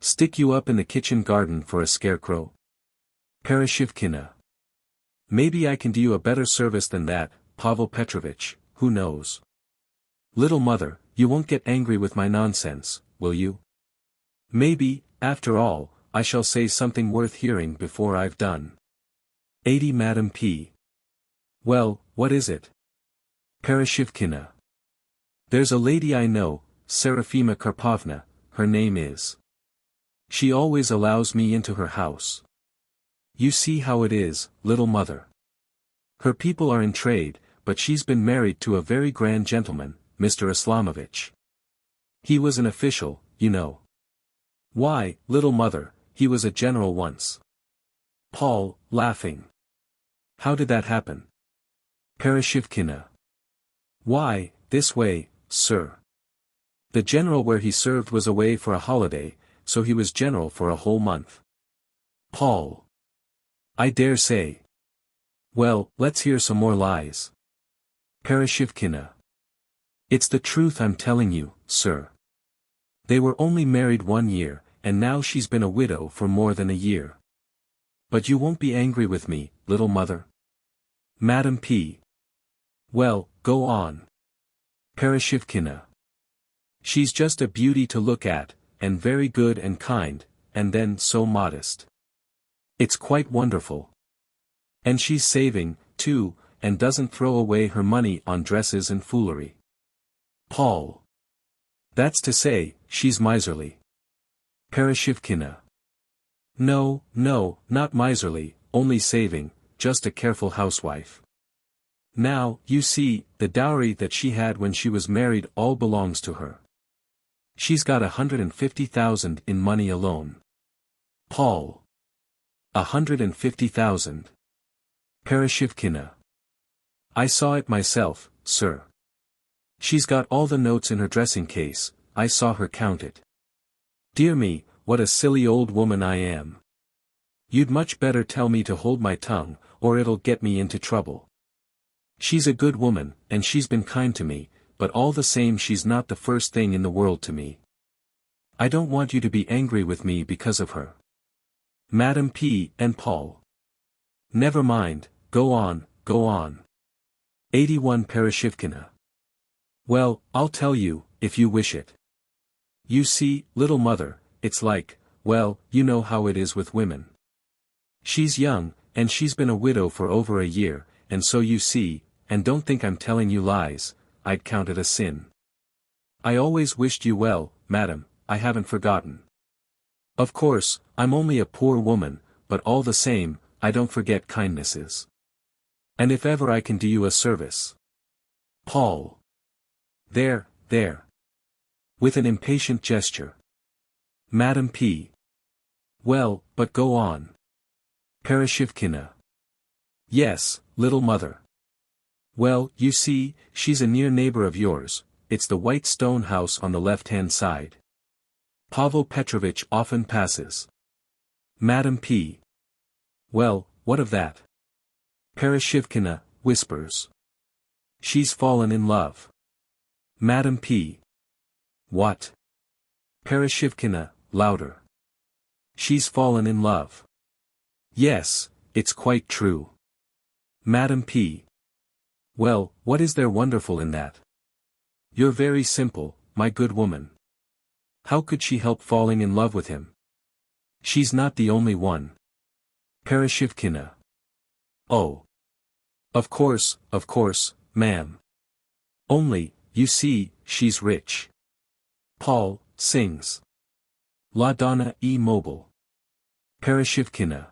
Stick you up in the kitchen garden for a scarecrow? Pereshivkina. Maybe I can do you a better service than that, Pavel Petrovitch, who knows? Little mother, you won't get angry with my nonsense, will you? Maybe, after all, I shall say something worth hearing before I've done. 80 Madam P. Well, what is it? Pereshivkina. There's a lady I know, Serafima Karpovna, her name is. She always allows me into her house. You see how it is, little mother. Her people are in trade, but she's been married to a very grand gentleman, Mr. Islamovich. He was an official, you know. Why, little mother, he was a general once. Paul, laughing. How did that happen? Pereshivkina. Why, this way, sir. The general where he served was away for a holiday, so he was general for a whole month. Paul. I dare say. Well, let's hear some more lies. Pereshivkina. It's the truth I'm telling you, sir. They were only married 1 year, and now she's been a widow for more than a year. But you won't be angry with me, little mother? Madam P. Well, go on. Pereshivkina. She's just a beauty to look at, and very good and kind, and then so modest. It's quite wonderful. And she's saving, too, and doesn't throw away her money on dresses and foolery. Paul. That's to say, she's miserly. Pereshivkina. No, no, not miserly, only saving, just a careful housewife. Now, you see, the dowry that she had when she was married all belongs to her. She's got 150,000 in money alone. Paul. 150,000. Pereshivkina. I saw it myself, sir. She's got all the notes in her dressing case, I saw her count it. Dear me, what a silly old woman I am. You'd much better tell me to hold my tongue, or it'll get me into trouble. She's a good woman, and she's been kind to me, but all the same she's not the first thing in the world to me. I don't want you to be angry with me because of her. Madam P. and Paul. Never mind, go on, go on. 81 Pereshivkina. Well, I'll tell you, if you wish it. You see, little mother, it's like, well, you know how it is with women. She's young, and she's been a widow for over a year, and so you see, and don't think I'm telling you lies, I'd count it a sin. I always wished you well, madam, I haven't forgotten. Of course, I'm only a poor woman, but all the same, I don't forget kindnesses. And if ever I can do you a service. Paul. There, there. With an impatient gesture. Madam P. Well, but go on. Pereshivkina. Yes, little mother. Well, you see, she's a near neighbor of yours, it's the white stone house on the left-hand side. Pavel Petrovitch often passes. Madam P. Well, what of that? Pereshivkina, whispers. She's fallen in love. Madam P. What? Pereshivkina, louder. She's fallen in love. Yes, it's quite true. Madam P. Well, what is there wonderful in that? You're very simple, my good woman. How could she help falling in love with him? She's not the only one. Pereshivkina. Oh. Of course, ma'am. Only, you see, she's rich. Paul sings. La Donna e mobile. Pereshivkina.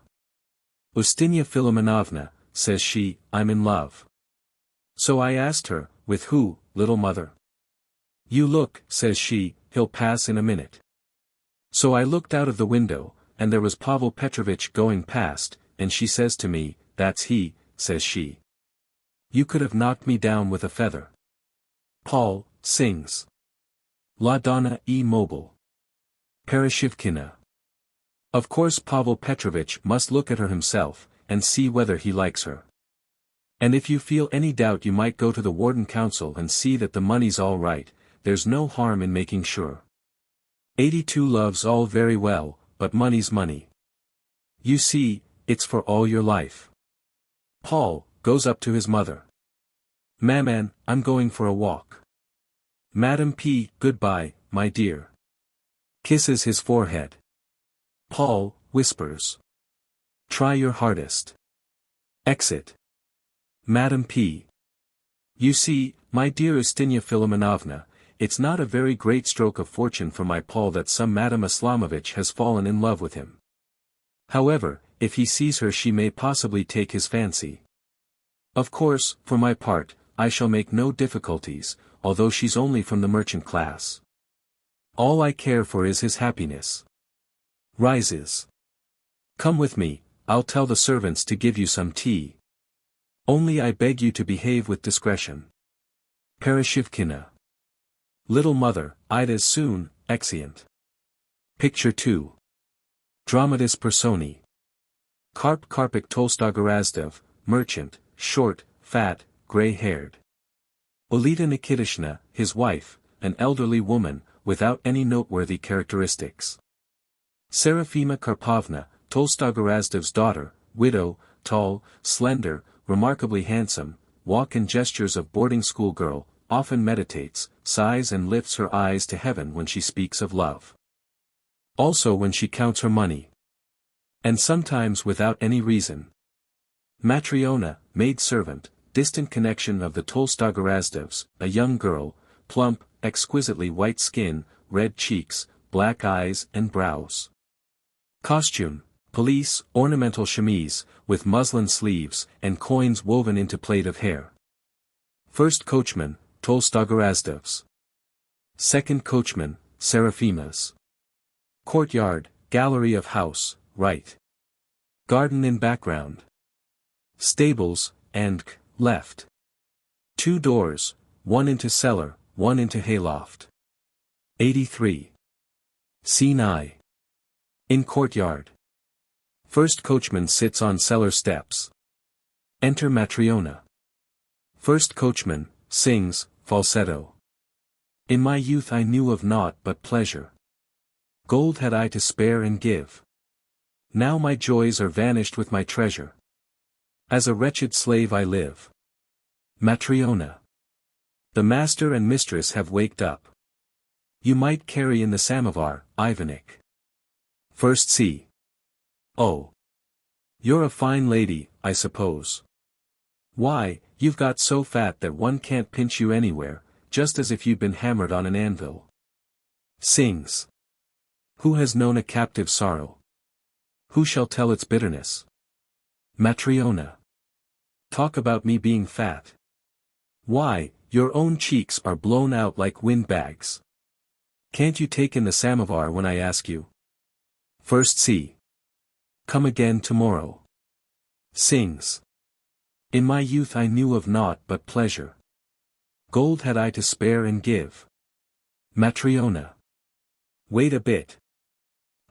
Ustinya Filomenovna, says she, I'm in love. So I asked her, with who, little mother? You look, says she, he'll pass in a minute. So I looked out of the window, and there was Pavel Petrovitch going past, and she says to me, that's he, says she. You could have knocked me down with a feather. Paul sings. La Donna e mobile. Pereshivkina. Of course Pavel Petrovitch must look at her himself, and see whether he likes her. And if you feel any doubt you might go to the Warden Council and see that the money's all right, there's no harm in making sure. 82 love's all very well, but money's money. You see, it's for all your life. Paul goes up to his mother. Maman, I'm going for a walk. Madam P. Goodbye, my dear. Kisses his forehead. Paul whispers. Try your hardest. Exit. Madam P. You see, my dear Ustinya Filomenovna, it's not a very great stroke of fortune for my Paul that some Madam Islamovich has fallen in love with him. However, if he sees her she may possibly take his fancy. Of course, for my part, I shall make no difficulties, although she's only from the merchant class. All I care for is his happiness. Rises. Come with me, I'll tell the servants to give you some tea. Only I beg you to behave with discretion. Pereshivkina. Little mother, I'd as soon, exeunt. Picture 2. Dramatis Personae. Karpik Tolstogorazdov, merchant, short, fat, grey-haired. Olita Nikitishna, his wife, an elderly woman, without any noteworthy characteristics. Serafima Karpovna, Tolstogorazdov's daughter, widow, tall, slender, remarkably handsome, walk and gestures of boarding school girl, often meditates, sighs and lifts her eyes to heaven when she speaks of love. Also when she counts her money. And sometimes without any reason. Matryona, maid-servant, distant connection of the Tolstogorazdovs, a young girl, plump, exquisitely white skin, red cheeks, black eyes and brows. Costume, police, ornamental chemise, with muslin sleeves, and coins woven into plait of hair. First coachman, Tolstogorazdovs. Second coachman, Serafima's. Courtyard, gallery of house, right. Garden in background. Stables, and left. 2 doors, one into cellar, one into hayloft. 83. Scene I. In courtyard. First coachman sits on cellar steps. Enter Matryona. First coachman sings, falsetto. In my youth I knew of naught but pleasure. Gold had I to spare and give. Now my joys are vanished with my treasure. As a wretched slave I live. Matryona. The master and mistress have waked up. You might carry in the samovar, Ivanik. First C. Oh. You're a fine lady, I suppose. Why, you've got so fat that one can't pinch you anywhere, just as if you'd been hammered on an anvil. Sings. Who has known a captive sorrow? Who shall tell its bitterness? Matryona. Talk about me being fat. Why, your own cheeks are blown out like windbags. Can't you take in the samovar when I ask you? First C. Come again tomorrow. Sings. In my youth I knew of naught but pleasure. Gold had I to spare and give. Matryona. Wait a bit.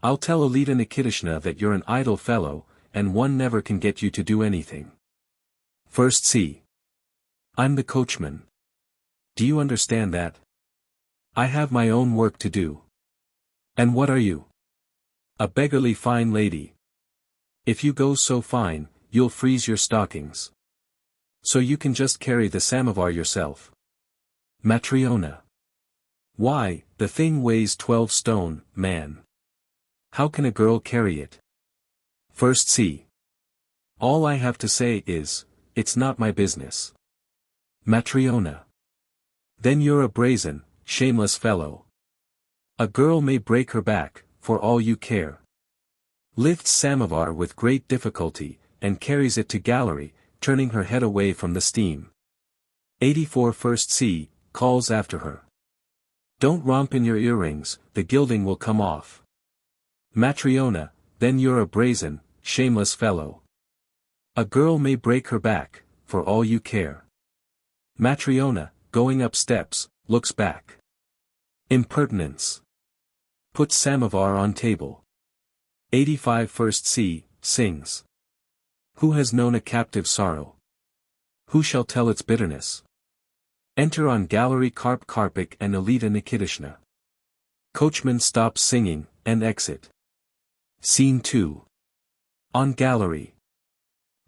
I'll tell Olita Nikitishna that you're an idle fellow, and one never can get you to do anything. First C. I'm the coachman. Do you understand that? I have my own work to do. And what are you? A beggarly fine lady. If you go so fine, you'll freeze your stockings. So you can just carry the samovar yourself. Matryona. Why, the thing weighs 12 stone, man. How can a girl carry it? First C. All I have to say is, it's not my business. Matryona. Then you're a brazen, shameless fellow. A girl may break her back, for all you care. Lifts samovar with great difficulty, and carries it to gallery, turning her head away from the steam. 84 First C, calls after her. Don't romp in your earrings, the gilding will come off. Matryona, then you're a brazen, shameless fellow. A girl may break her back, for all you care. Matryona, going up steps, looks back. Impertinence. Put samovar on table. 85 First C, sings. Who has known a captive sorrow? Who shall tell its bitterness? Enter on gallery Karp Karpik and Alita Nikitishna. Coachman stops singing, and exit. Scene 2. On gallery.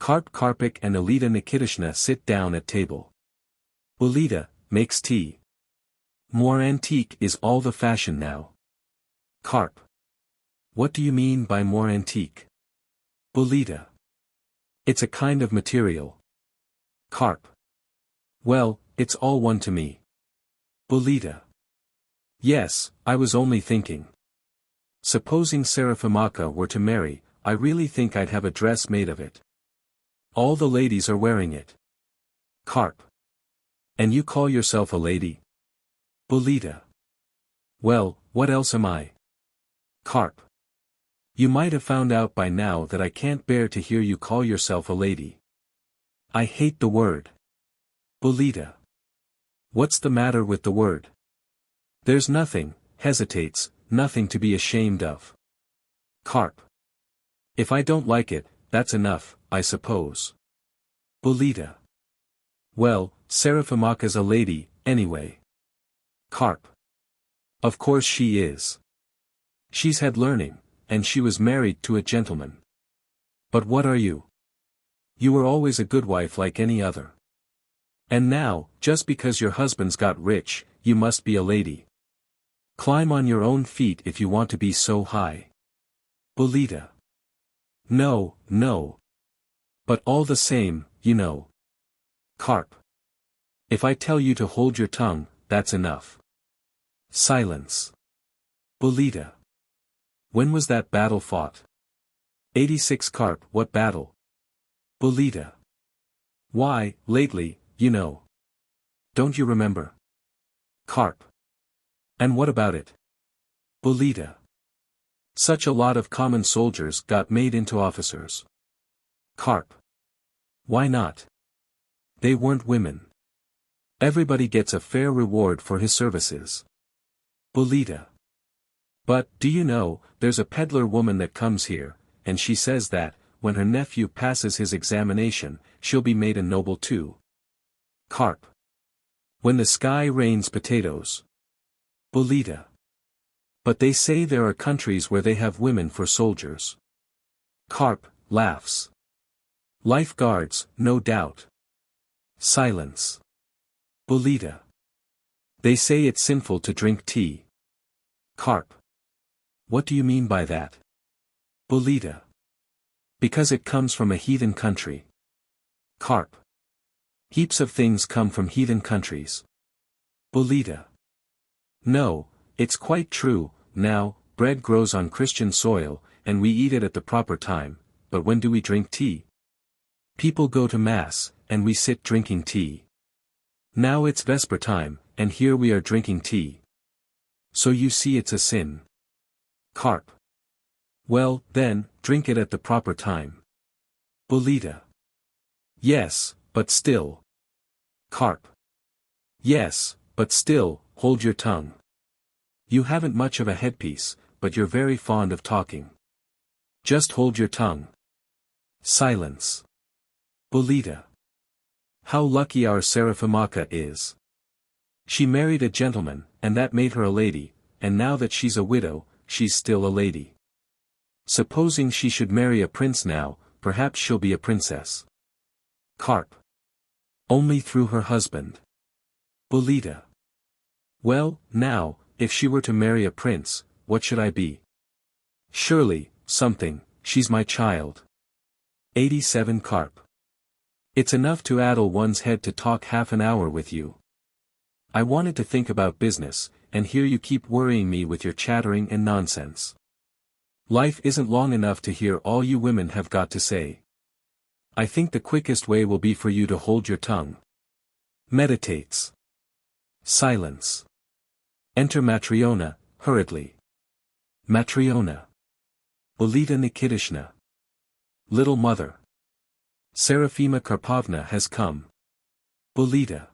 Karp Karpik and Alita Nikitishna sit down at table. Alita, makes tea. More antique is all the fashion now. Karp. What do you mean by more antique? Alita. It's a kind of material. Karp. Well, it's all one to me. Alita. Yes, I was only thinking. Supposing Serafimaka were to marry, I really think I'd have a dress made of it. All the ladies are wearing it. Karp. And you call yourself a lady? Alita. Well, what else am I? Karp. You might have found out by now that I can't bear to hear you call yourself a lady. I hate the word. Alita. What's the matter with the word? There's nothing, hesitates, nothing to be ashamed of. Karp. If I don't like it, that's enough, I suppose. Alita. Well, Serafimaka's a lady, anyway. Karp. Of course she is. She's had learning, and she was married to a gentleman. But what are you? You were always a good wife like any other. And now, just because your husband's got rich, you must be a lady. Climb on your own feet if you want to be so high. Alita. No, no. But all the same, you know. Karp. If I tell you to hold your tongue, that's enough. Silence. Alita. When was that battle fought? 86 Karp. What battle? Alita. Why, lately, you know. Don't you remember? Karp. And what about it? Alita. Such a lot of common soldiers got made into officers. Karp. Why not? They weren't women. Everybody gets a fair reward for his services. Alita. But, do you know, there's a peddler woman that comes here, and she says that, when her nephew passes his examination, she'll be made a noble too. Karp. When the sky rains potatoes. Alita. But they say there are countries where they have women for soldiers. Karp, laughs. Lifeguards, no doubt. Silence. Alita. They say it's sinful to drink tea. Karp. What do you mean by that? Alita. Because it comes from a heathen country. Karp. Heaps of things come from heathen countries. Alita. No, it's quite true. Now, bread grows on Christian soil, and we eat it at the proper time, but when do we drink tea? People go to Mass, and we sit drinking tea. Now it's Vesper time, and here we are drinking tea. So you see it's a sin. Karp. Well, then, drink it at the proper time. Alita. Yes, but still. Karp. Yes, but still, hold your tongue. You haven't much of a headpiece, but you're very fond of talking. Just hold your tongue. Silence. Alita. How lucky our Serafimaka is. She married a gentleman, and that made her a lady, and now that she's a widow, she's still a lady. Supposing she should marry a prince now, perhaps she'll be a princess. Carp. Only through her husband. Bolita. Well, now, if she were to marry a prince, what should I be? Surely, something, she's my child. 87 Carp. It's enough to addle one's head to talk half an hour with you. I wanted to think about business, and here you keep worrying me with your chattering and nonsense. Life isn't long enough to hear all you women have got to say. I think the quickest way will be for you to hold your tongue. Meditates. Silence. Enter Matryona, hurriedly. Matryona. Bolita Nikitishna. Little mother. Serafima Karpovna has come. Bolita.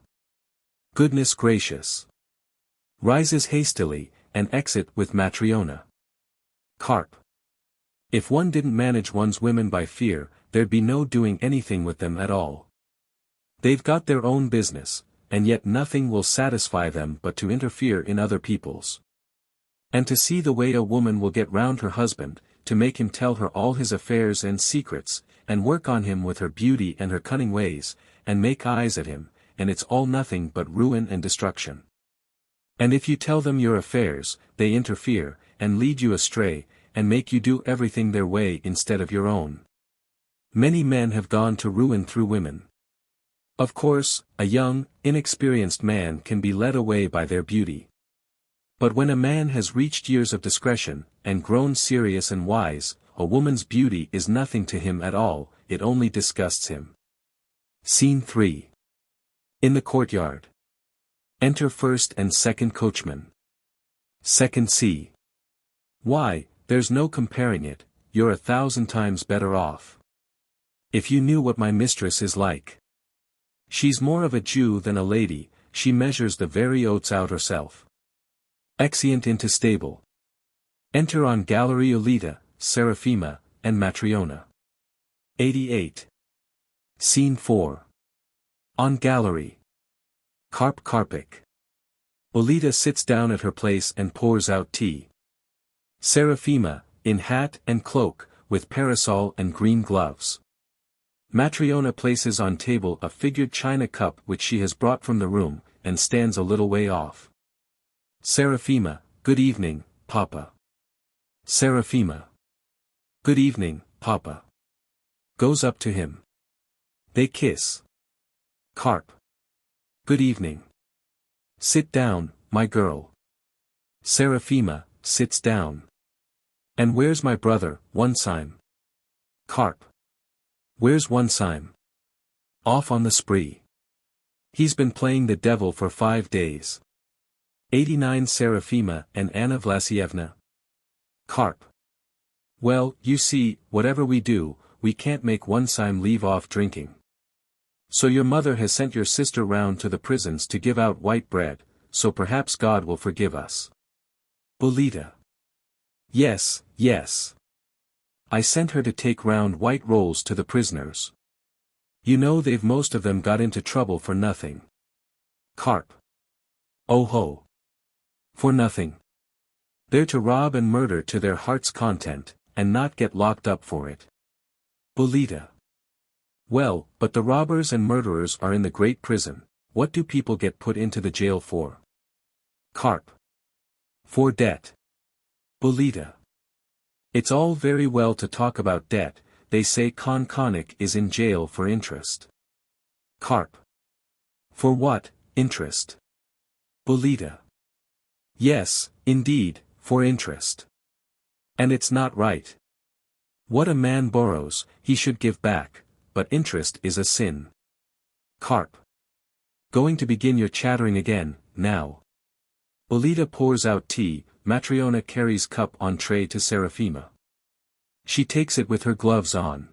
Goodness gracious. Rises hastily, and exit with Matryona. Carp. If one didn't manage one's women by fear, there'd be no doing anything with them at all. They've got their own business, and yet nothing will satisfy them but to interfere in other people's. And to see the way a woman will get round her husband, to make him tell her all his affairs and secrets, and work on him with her beauty and her cunning ways, and make eyes at him, and it's all nothing but ruin and destruction. And if you tell them your affairs, they interfere, and lead you astray, and make you do everything their way instead of your own. Many men have gone to ruin through women. Of course, a young, inexperienced man can be led away by their beauty. But when a man has reached years of discretion, and grown serious and wise, a woman's beauty is nothing to him at all, it only disgusts him. Scene 3. In the courtyard. Enter first and second coachman. Second C. Why, there's no comparing it, you're 1,000 times better off. If you knew what my mistress is like. She's more of a Jew than a lady, she measures the very oats out herself. Exeunt into stable. Enter on gallery Ulita, Serafima, and Matryona. 88. Scene 4. On gallery. Carp Karpik. Ulita sits down at her place and pours out tea. Serafima, in hat and cloak, with parasol and green gloves. Matryona places on table a figured china cup which she has brought from the room, and stands a little way off. Serafima, good evening, Papa. Serafima. Good evening, Papa. Goes up to him. They kiss. Carp. Good evening. Sit down, my girl. Serafima, sits down. And where's my brother, Onesim? Carp. Where's Onesim? Off on the spree. He's been playing the devil for 5 days. 89 Serafima and Anna Vlasievna. Carp. Well, you see, whatever we do, we can't make Onesim leave off drinking. So your mother has sent your sister round to the prisons to give out white bread, so perhaps God will forgive us. Bolita. Yes, yes. I sent her to take round white rolls to the prisoners. You know they've most of them got into trouble for nothing. Carp. Oh ho. For nothing. They're to rob and murder to their heart's content, and not get locked up for it. Bolita. Well, but the robbers and murderers are in the great prison, what do people get put into the jail for? Carp. For debt. Bolita. It's all very well to talk about debt, they say Kon Konik is in jail for interest. Carp. For what, interest? Bolita. Yes, indeed, for interest. And it's not right. What a man borrows, he should give back, but interest is a sin. Carp. Going to begin your chattering again, now. Bolita pours out tea, Matryona carries cup on tray to Serafima. She takes it with her gloves on.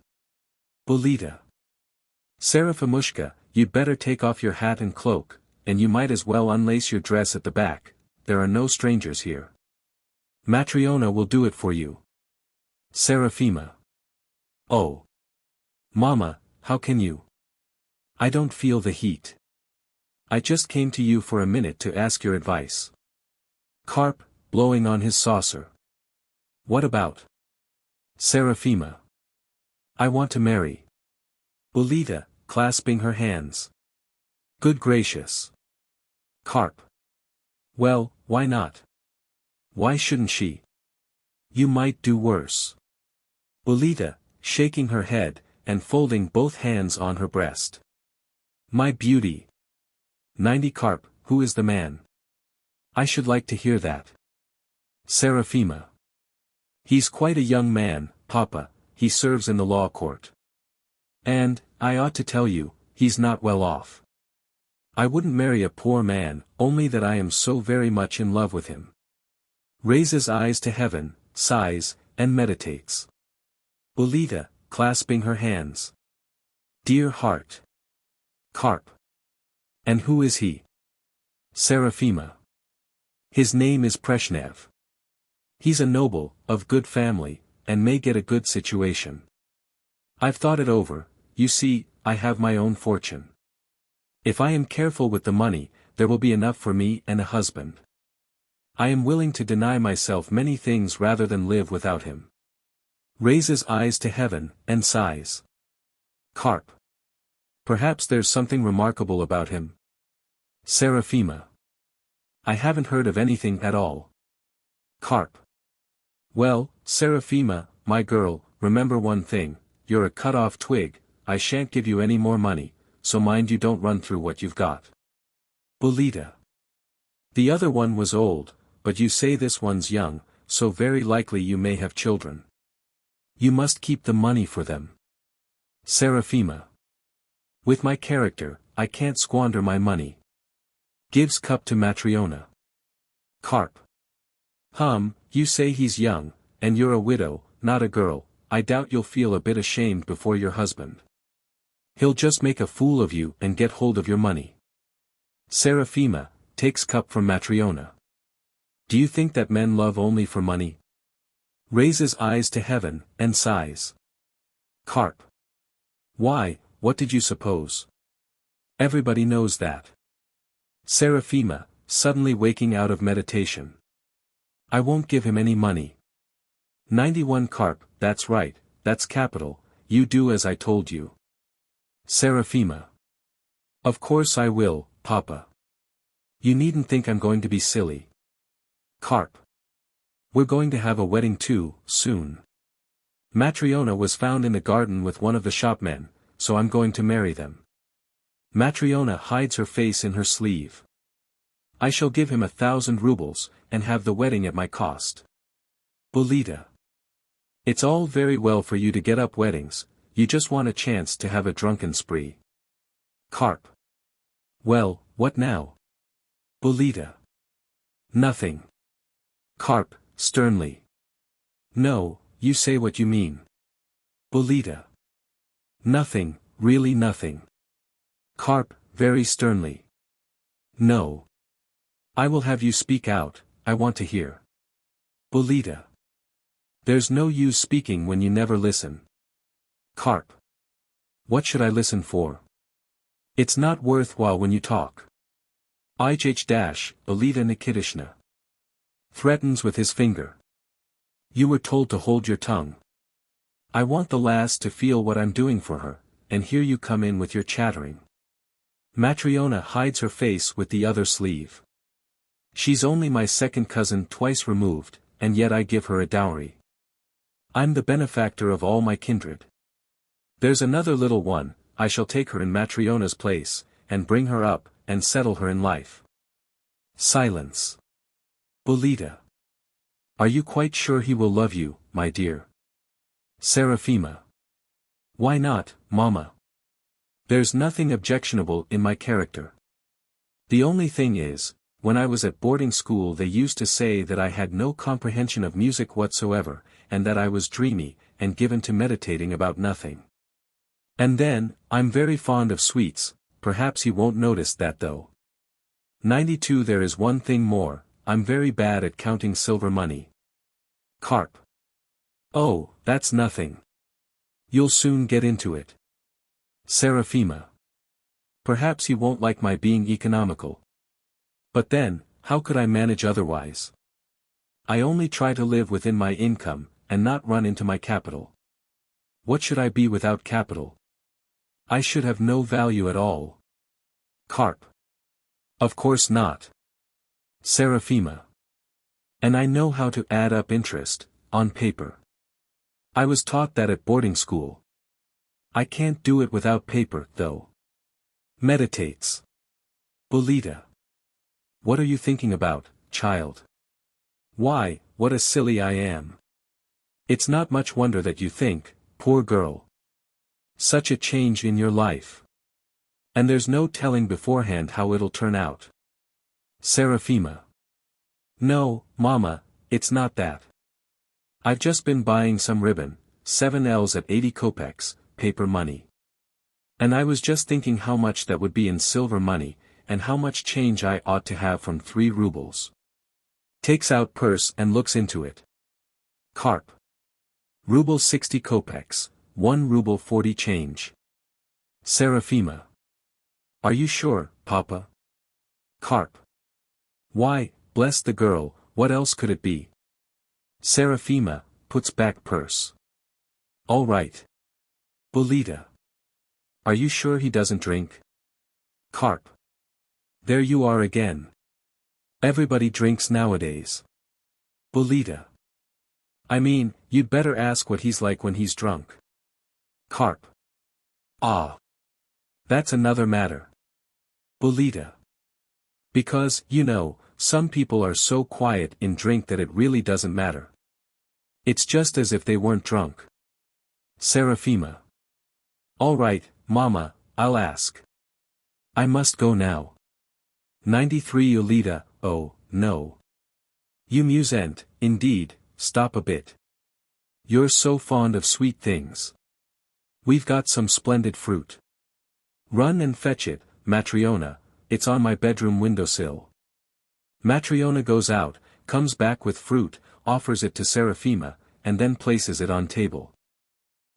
Bolita. Serafimushka, you'd better take off your hat and cloak, and you might as well unlace your dress at the back, there are no strangers here. Matryona will do it for you. Serafima. Oh. Mama, how can you? I don't feel the heat. I just came to you for a minute to ask your advice. Carp, blowing on his saucer. What about? Seraphima. I want to marry. Ulita, clasping her hands. Good gracious. Carp. Well, why not? Why shouldn't she? You might do worse. Ulita, shaking her head, and folding both hands on her breast. My beauty. 90 Carp, who is the man? I should like to hear that. Seraphima. He's quite a young man, Papa, he serves in the law court. And, I ought to tell you, he's not well off. I wouldn't marry a poor man, only that I am so very much in love with him. Raises eyes to heaven, sighs, and meditates. Ulita, clasping her hands. Dear heart. Carp. And who is he? Seraphima. His name is Brezhnev. He's a noble, of good family, and may get a good situation. I've thought it over, you see, I have my own fortune. If I am careful with the money, there will be enough for me and a husband. I am willing to deny myself many things rather than live without him. Raises eyes to heaven, and sighs. Carp. Perhaps there's something remarkable about him. Seraphima. I haven't heard of anything at all. Carp. Well, Seraphima, my girl, remember one thing, you're a cut-off twig, I shan't give you any more money, so mind you don't run through what you've got. Ulita. The other one was old, but you say this one's young, so very likely you may have children. You must keep the money for them. Seraphima. With my character, I can't squander my money. Gives cup to Matryona. Carp. You say he's young, and you're a widow, not a girl, I doubt you'll feel a bit ashamed before your husband. He'll just make a fool of you and get hold of your money. Seraphima, takes cup from Matryona. Do you think that men love only for money? Raises eyes to heaven, and sighs. Carp. Why, what did you suppose? Everybody knows that. Seraphima, suddenly waking out of meditation. I won't give him any money. 91 Carp, that's right, that's capital, you do as I told you. Seraphima. Of course I will, Papa. You needn't think I'm going to be silly. Carp. We're going to have a wedding too, soon. Matryona was found in the garden with one of the shopmen, so I'm going to marry them. Matryona hides her face in her sleeve. I shall give him 1,000 rubles, and have the wedding at my cost. Ulita. It's all very well for you to get up weddings, you just want a chance to have a drunken spree. Carp. Well, what now? Ulita. Nothing. Carp, sternly. No, you say what you mean. Ulita. Nothing, really nothing. Carp, very sternly. No. I will have you speak out, I want to hear. Ulita. There's no use speaking when you never listen. Carp. What should I listen for? It's not worthwhile when you talk. Ulita Nikitishna. Threatens with his finger. You were told to hold your tongue. I want the lass to feel what I'm doing for her, and here you come in with your chattering. Matryona hides her face with the other sleeve. She's only my second cousin twice removed, and yet I give her a dowry. I'm the benefactor of all my kindred. There's another little one, I shall take her in Matryona's place, and bring her up, and settle her in life. Silence. Ulita. Are you quite sure he will love you, my dear? Seraphima. Why not, Mama? There's nothing objectionable in my character. The only thing is, when I was at boarding school they used to say that I had no comprehension of music whatsoever, and that I was dreamy, and given to meditating about nothing. And then, I'm very fond of sweets, perhaps he won't notice that though. 92 There is one thing more, I'm very bad at counting silver money. Carp. Oh, that's nothing. You'll soon get into it. Seraphima. Perhaps he won't like my being economical. But then, how could I manage otherwise? I only try to live within my income, and not run into my capital. What should I be without capital? I should have no value at all. Carp. Of course not. Seraphima. And I know how to add up interest, on paper. I was taught that at boarding school. I can't do it without paper, though. Meditates. Bolita. What are you thinking about, child? Why, what a silly I am. It's not much wonder that you think, poor girl. Such a change in your life. And there's no telling beforehand how it'll turn out. Seraphima. No, Mama, it's not that. I've just been buying some ribbon, 7 Ls at 80 kopecks, paper money. And I was just thinking how much that would be in silver money, and how much change I ought to have from 3 rubles. Takes out purse and looks into it. Carp. Ruble 60 kopecks, 1 ruble 40 change. Seraphima. Are you sure, Papa? Carp. Why, bless the girl, what else could it be? Seraphima, puts back purse. All right. Bolita. Are you sure he doesn't drink? Carp. There you are again. Everybody drinks nowadays. Bolita. I mean, you'd better ask what he's like when he's drunk. Carp. Ah. That's another matter. Bolita. Because, you know, some people are so quiet in drink that it really doesn't matter. It's just as if they weren't drunk. Seraphima. All right, Mama, I'll ask. I must go now. 93 Yolita, oh, no. You mustn't, indeed, stop a bit. You're so fond of sweet things. We've got some splendid fruit. Run and fetch it, Matryona, it's on my bedroom windowsill. Matryona goes out, comes back with fruit, offers it to Seraphima, and then places it on table.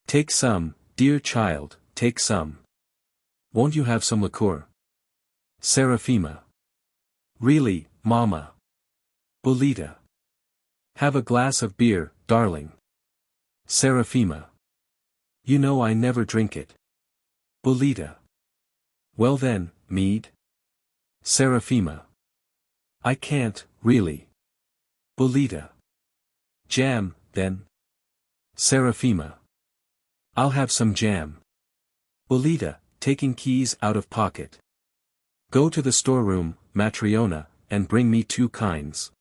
Take some, dear child, take some. Won't you have some liqueur? Seraphima. Really, Mama. Bolita. Have a glass of beer, darling. Seraphima. You know I never drink it. Bolita. Well then, mead? Seraphima. I can't, really. Bolita. Jam, then. Seraphima. I'll have some jam. Bolita, taking keys out of pocket. Go to the storeroom, Matryona, and bring me 2 kinds.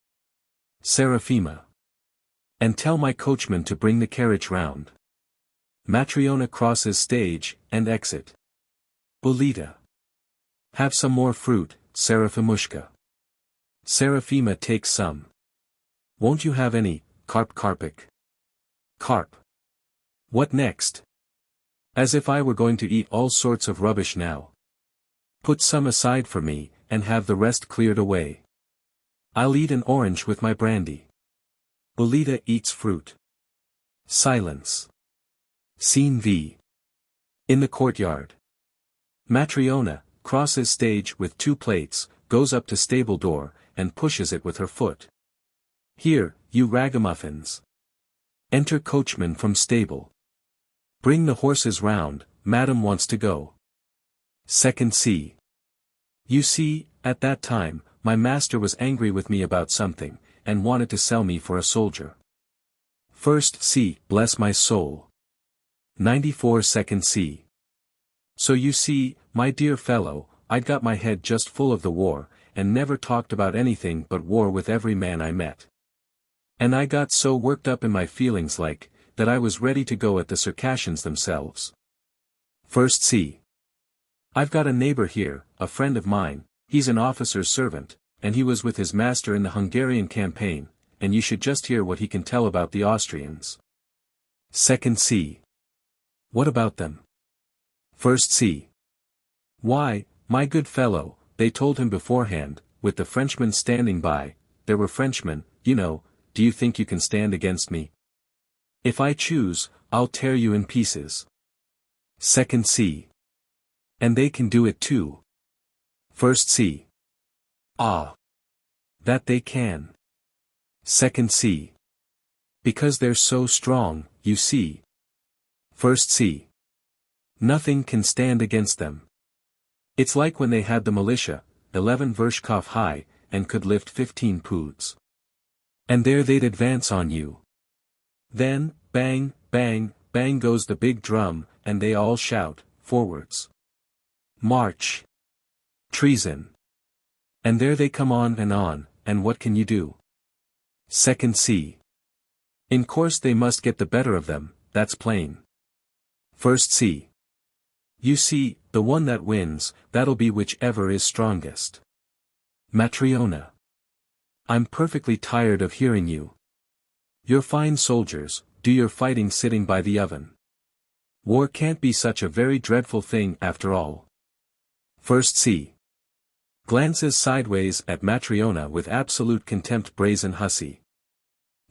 Seraphima. And tell my coachman to bring the carriage round. Matryona crosses stage, and exit. Bolita. Have some more fruit, Seraphimushka. Seraphima takes some. Won't you have any, Karpik? Carp. What next? As if I were going to eat all sorts of rubbish now. Put some aside for me, and have the rest cleared away. I'll eat an orange with my brandy. Bolita eats fruit. Silence. Scene V. In the courtyard. Matryona, crosses stage with 2 plates, goes up to stable door, and pushes it with her foot. Here, you ragamuffins. Enter coachman from stable. Bring the horses round, madam wants to go. Second C. You see, at that time, my master was angry with me about something, and wanted to sell me for a soldier. First C. Bless my soul. 94 Second C. So you see, my dear fellow, I'd got my head just full of the war, and never talked about anything but war with every man I met. And I got so worked up in my feelings like, that I was ready to go at the Circassians themselves. First C. I've got a neighbor here, a friend of mine, he's an officer's servant, and he was with his master in the Hungarian campaign, and you should just hear what he can tell about the Austrians. Second C. What about them? First C. Why, my good fellow, they told him beforehand, with the Frenchmen standing by, there were Frenchmen, you know, do you think you can stand against me? If I choose, I'll tear you in pieces. Second C. And they can do it too. First C. Ah. That they can. Second C. Because they're so strong, you see. First see. Nothing can stand against them. It's like when they had the militia, 11 Vershkov high, and could lift 15 poods. And there they'd advance on you. Then, bang, bang, bang goes the big drum, and they all shout, forwards. March. Treason. And there they come on, and what can you do? Second see. In course they must get the better of them, that's plain. First see. You see, the one that wins, that'll be whichever is strongest. Matryona. I'm perfectly tired of hearing you. You're fine soldiers, do your fighting sitting by the oven. War can't be such a very dreadful thing after all. First see. Glances sideways at Matryona with absolute contempt. Brazen hussy.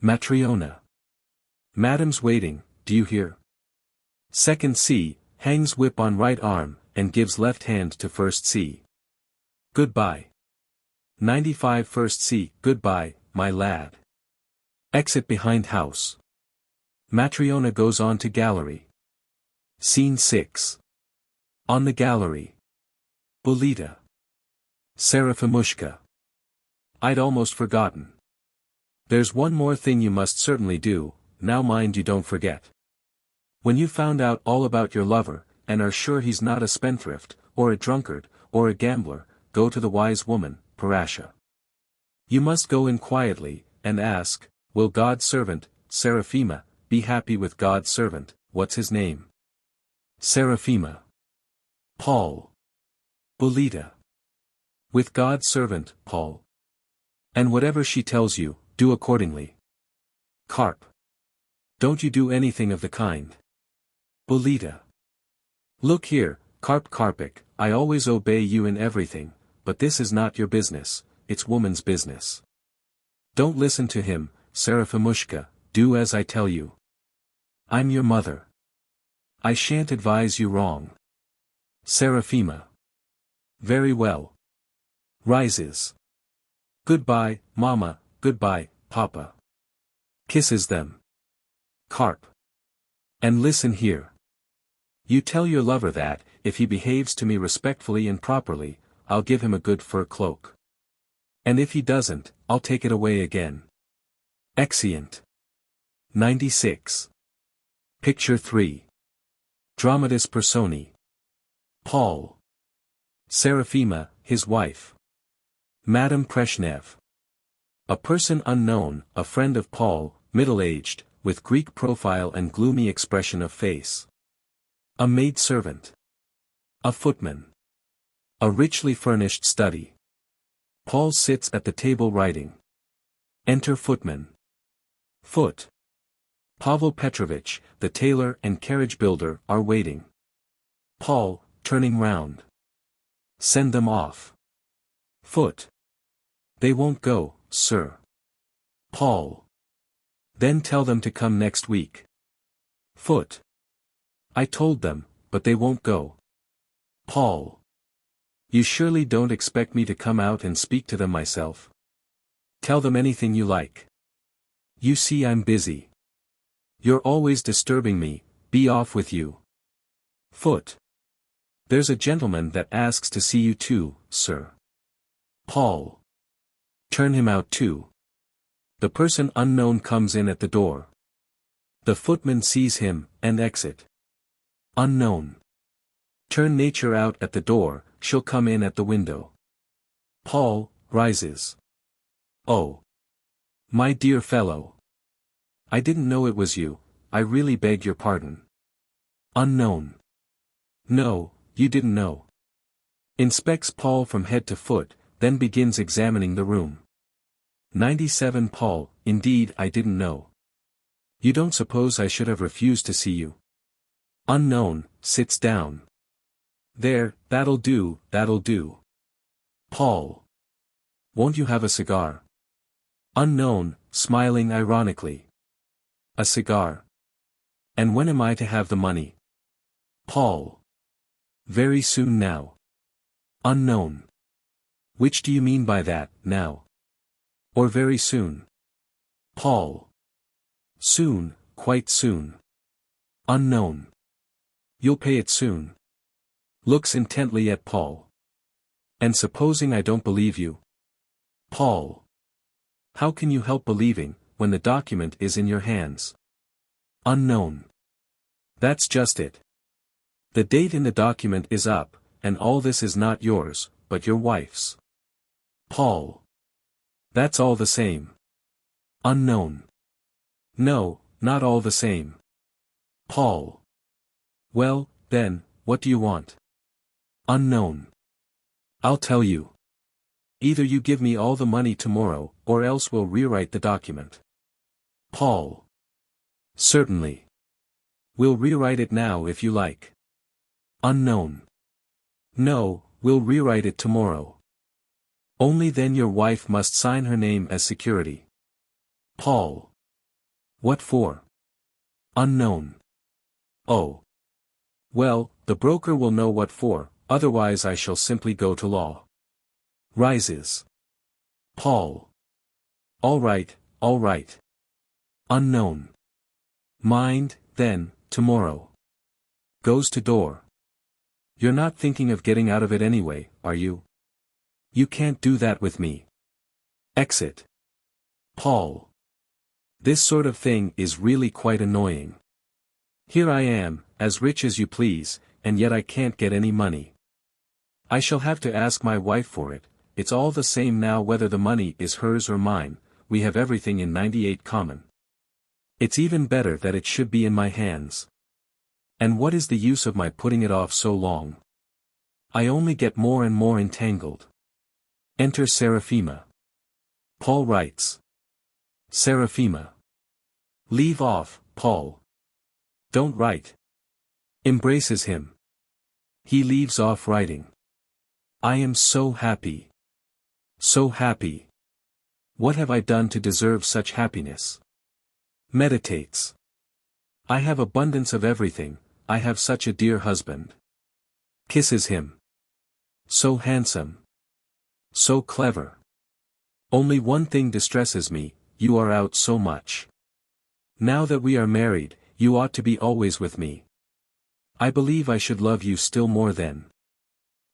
Matryona. Madam's waiting, do you hear? Second see, hangs whip on right arm, and gives left hand to first see. Goodbye. 95 First see, goodbye, my lad. Exit behind house. Matryona goes on to gallery. Scene 6. On the gallery. Bolita. Serafimushka. I'd almost forgotten. There's one more thing you must certainly do, now mind you don't forget. When you found out all about your lover, and are sure he's not a spendthrift, or a drunkard, or a gambler, go to the wise woman, Parasha. You must go in quietly, and ask, will God's servant, Seraphima, be happy with God's servant, what's his name? Seraphima. Paul. Bolita. With God's servant, Paul. And whatever she tells you, do accordingly. Karp. Don't you do anything of the kind. Bolita. Look here, Karp Karpik, I always obey you in everything, but this is not your business, it's woman's business. Don't listen to him, Serafimushka, do as I tell you. I'm your mother. I shan't advise you wrong. Seraphima. Very well. Rises. Goodbye, Mama, goodbye, Papa. Kisses them. Karp. And listen here. You tell your lover that, if he behaves to me respectfully and properly, I'll give him a good fur cloak. And if he doesn't, I'll take it away again. Exeunt. 96. Picture 3. Dramatis Personae. Paul. Seraphima, his wife. Madame Brezhnev. A person unknown, a friend of Paul, middle-aged, with Greek profile and gloomy expression of face. A maid-servant. A footman. A richly furnished study. Paul sits at the table writing. Enter footman. Foot. Pavel Petrovich, the tailor and carriage builder, are waiting. Paul, turning round. Send them off. Foot. They won't go, sir. Paul. Then tell them to come next week. Foot. I told them, but they won't go. Paul. You surely don't expect me to come out and speak to them myself. Tell them anything you like. You see I'm busy. You're always disturbing me, be off with you. Foot. There's a gentleman that asks to see you too, sir. Paul. Turn him out too. The person unknown comes in at the door. The footman sees him, and exit. Unknown. Turn nature out at the door, she'll come in at the window. Paul, rises. Oh. My dear fellow. I didn't know it was you, I really beg your pardon. Unknown. No, you didn't know. Inspects Paul from head to foot, then begins examining the room. 97 Paul, indeed I didn't know. You don't suppose I should have refused to see you? Unknown, sits down. There, that'll do, that'll do. Paul. Won't you have a cigar? Unknown, smiling ironically. A cigar. And when am I to have the money? Paul. Very soon now. Unknown. Which do you mean by that, now? Or very soon? Paul. Soon, quite soon. Unknown. You'll pay it soon. Looks intently at Paul. And supposing I don't believe you? Paul. How can you help believing, when the document is in your hands? Unknown. That's just it. The date in the document is up, and all this is not yours, but your wife's. Paul. That's all the same. Unknown. No, not all the same. Paul. Well, then, what do you want? Unknown. I'll tell you. Either you give me all the money tomorrow, or else we'll rewrite the document. Paul. Certainly. We'll rewrite it now if you like. Unknown. No, we'll rewrite it tomorrow. Only then your wife must sign her name as security. Paul. What for? Unknown. Oh. Well, the broker will know what for, otherwise I shall simply go to law. Rises. Paul. All right, all right. Unknown. Mind, then, tomorrow. Goes to door. You're not thinking of getting out of it anyway, are you? You can't do that with me. Exit. Paul. This sort of thing is really quite annoying. Here I am, as rich as you please, and yet I can't get any money. I shall have to ask my wife for it. It's all the same now whether the money is hers or mine, we have everything in 98 common. It's even better that it should be in my hands. And what is the use of my putting it off so long? I only get more and more entangled. Enter Seraphima. Paul writes. Seraphima. Leave off, Paul. Don't write. Embraces him. He leaves off writing. I am so happy. So happy. What have I done to deserve such happiness? Meditates. I have abundance of everything, I have such a dear husband. Kisses him. So handsome. So clever. Only one thing distresses me, you are out so much. Now that we are married, you ought to be always with me. I believe I should love you still more then.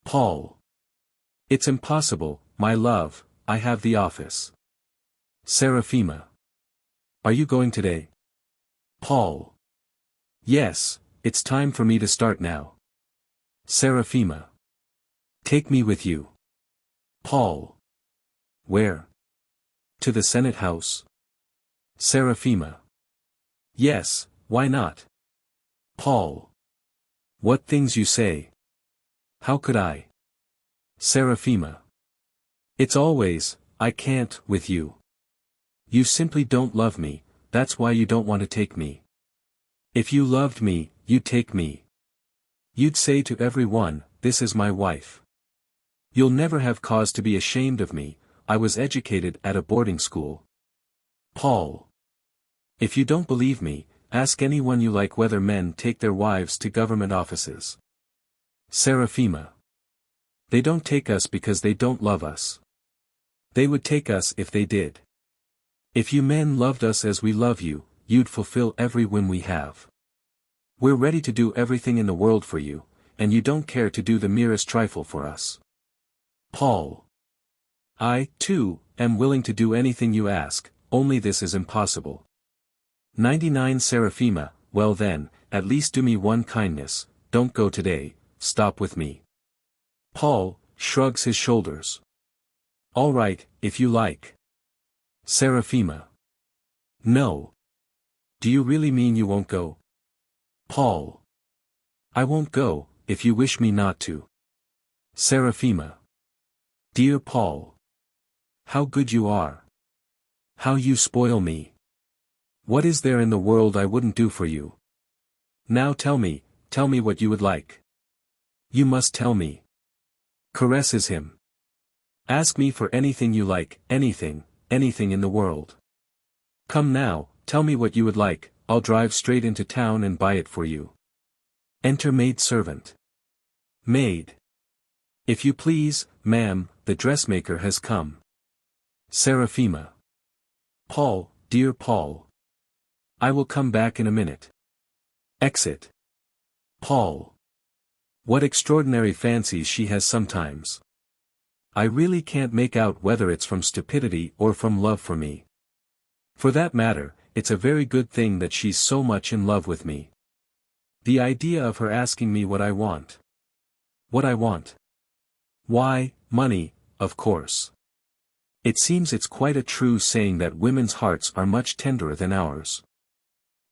Paul. It's impossible, my love, I have the office. Seraphima. Are you going today? Paul. Yes, it's time for me to start now. Seraphima. Take me with you. Paul. Where? To the Senate House. Seraphima. Yes, why not? Paul. What things you say. How could I? Seraphima. It's always, I can't, with you. You simply don't love me, that's why you don't want to take me. If you loved me, you'd take me. You'd say to everyone, this is my wife. You'll never have cause to be ashamed of me, I was educated at a boarding school. Paul. If you don't believe me, ask anyone you like whether men take their wives to government offices. Seraphima. They don't take us because they don't love us. They would take us if they did. If you men loved us as we love you, you'd fulfill every whim we have. We're ready to do everything in the world for you, and you don't care to do the merest trifle for us. Paul. I, too, am willing to do anything you ask, only this is impossible. 99 Seraphima, well then, at least do me one kindness, don't go today, stop with me. Paul, shrugs his shoulders. All right, if you like. Seraphima. No. Do you really mean you won't go? Paul. I won't go, if you wish me not to. Seraphima. Dear Paul. How good you are. How you spoil me. What is there in the world I wouldn't do for you? Now tell me what you would like. You must tell me. Caresses him. Ask me for anything you like, anything in the world. Come now, tell me what you would like, I'll drive straight into town and buy it for you. Enter maid servant. Maid. If you please, ma'am, the dressmaker has come. Seraphima. Paul, dear Paul. I will come back in a minute. Exit. Paul. What extraordinary fancies she has sometimes. I really can't make out whether it's from stupidity or from love for me. For that matter, it's a very good thing that she's so much in love with me. The idea of her asking me what I want. What I want. Why, money, of course. It seems it's quite a true saying that women's hearts are much tenderer than ours.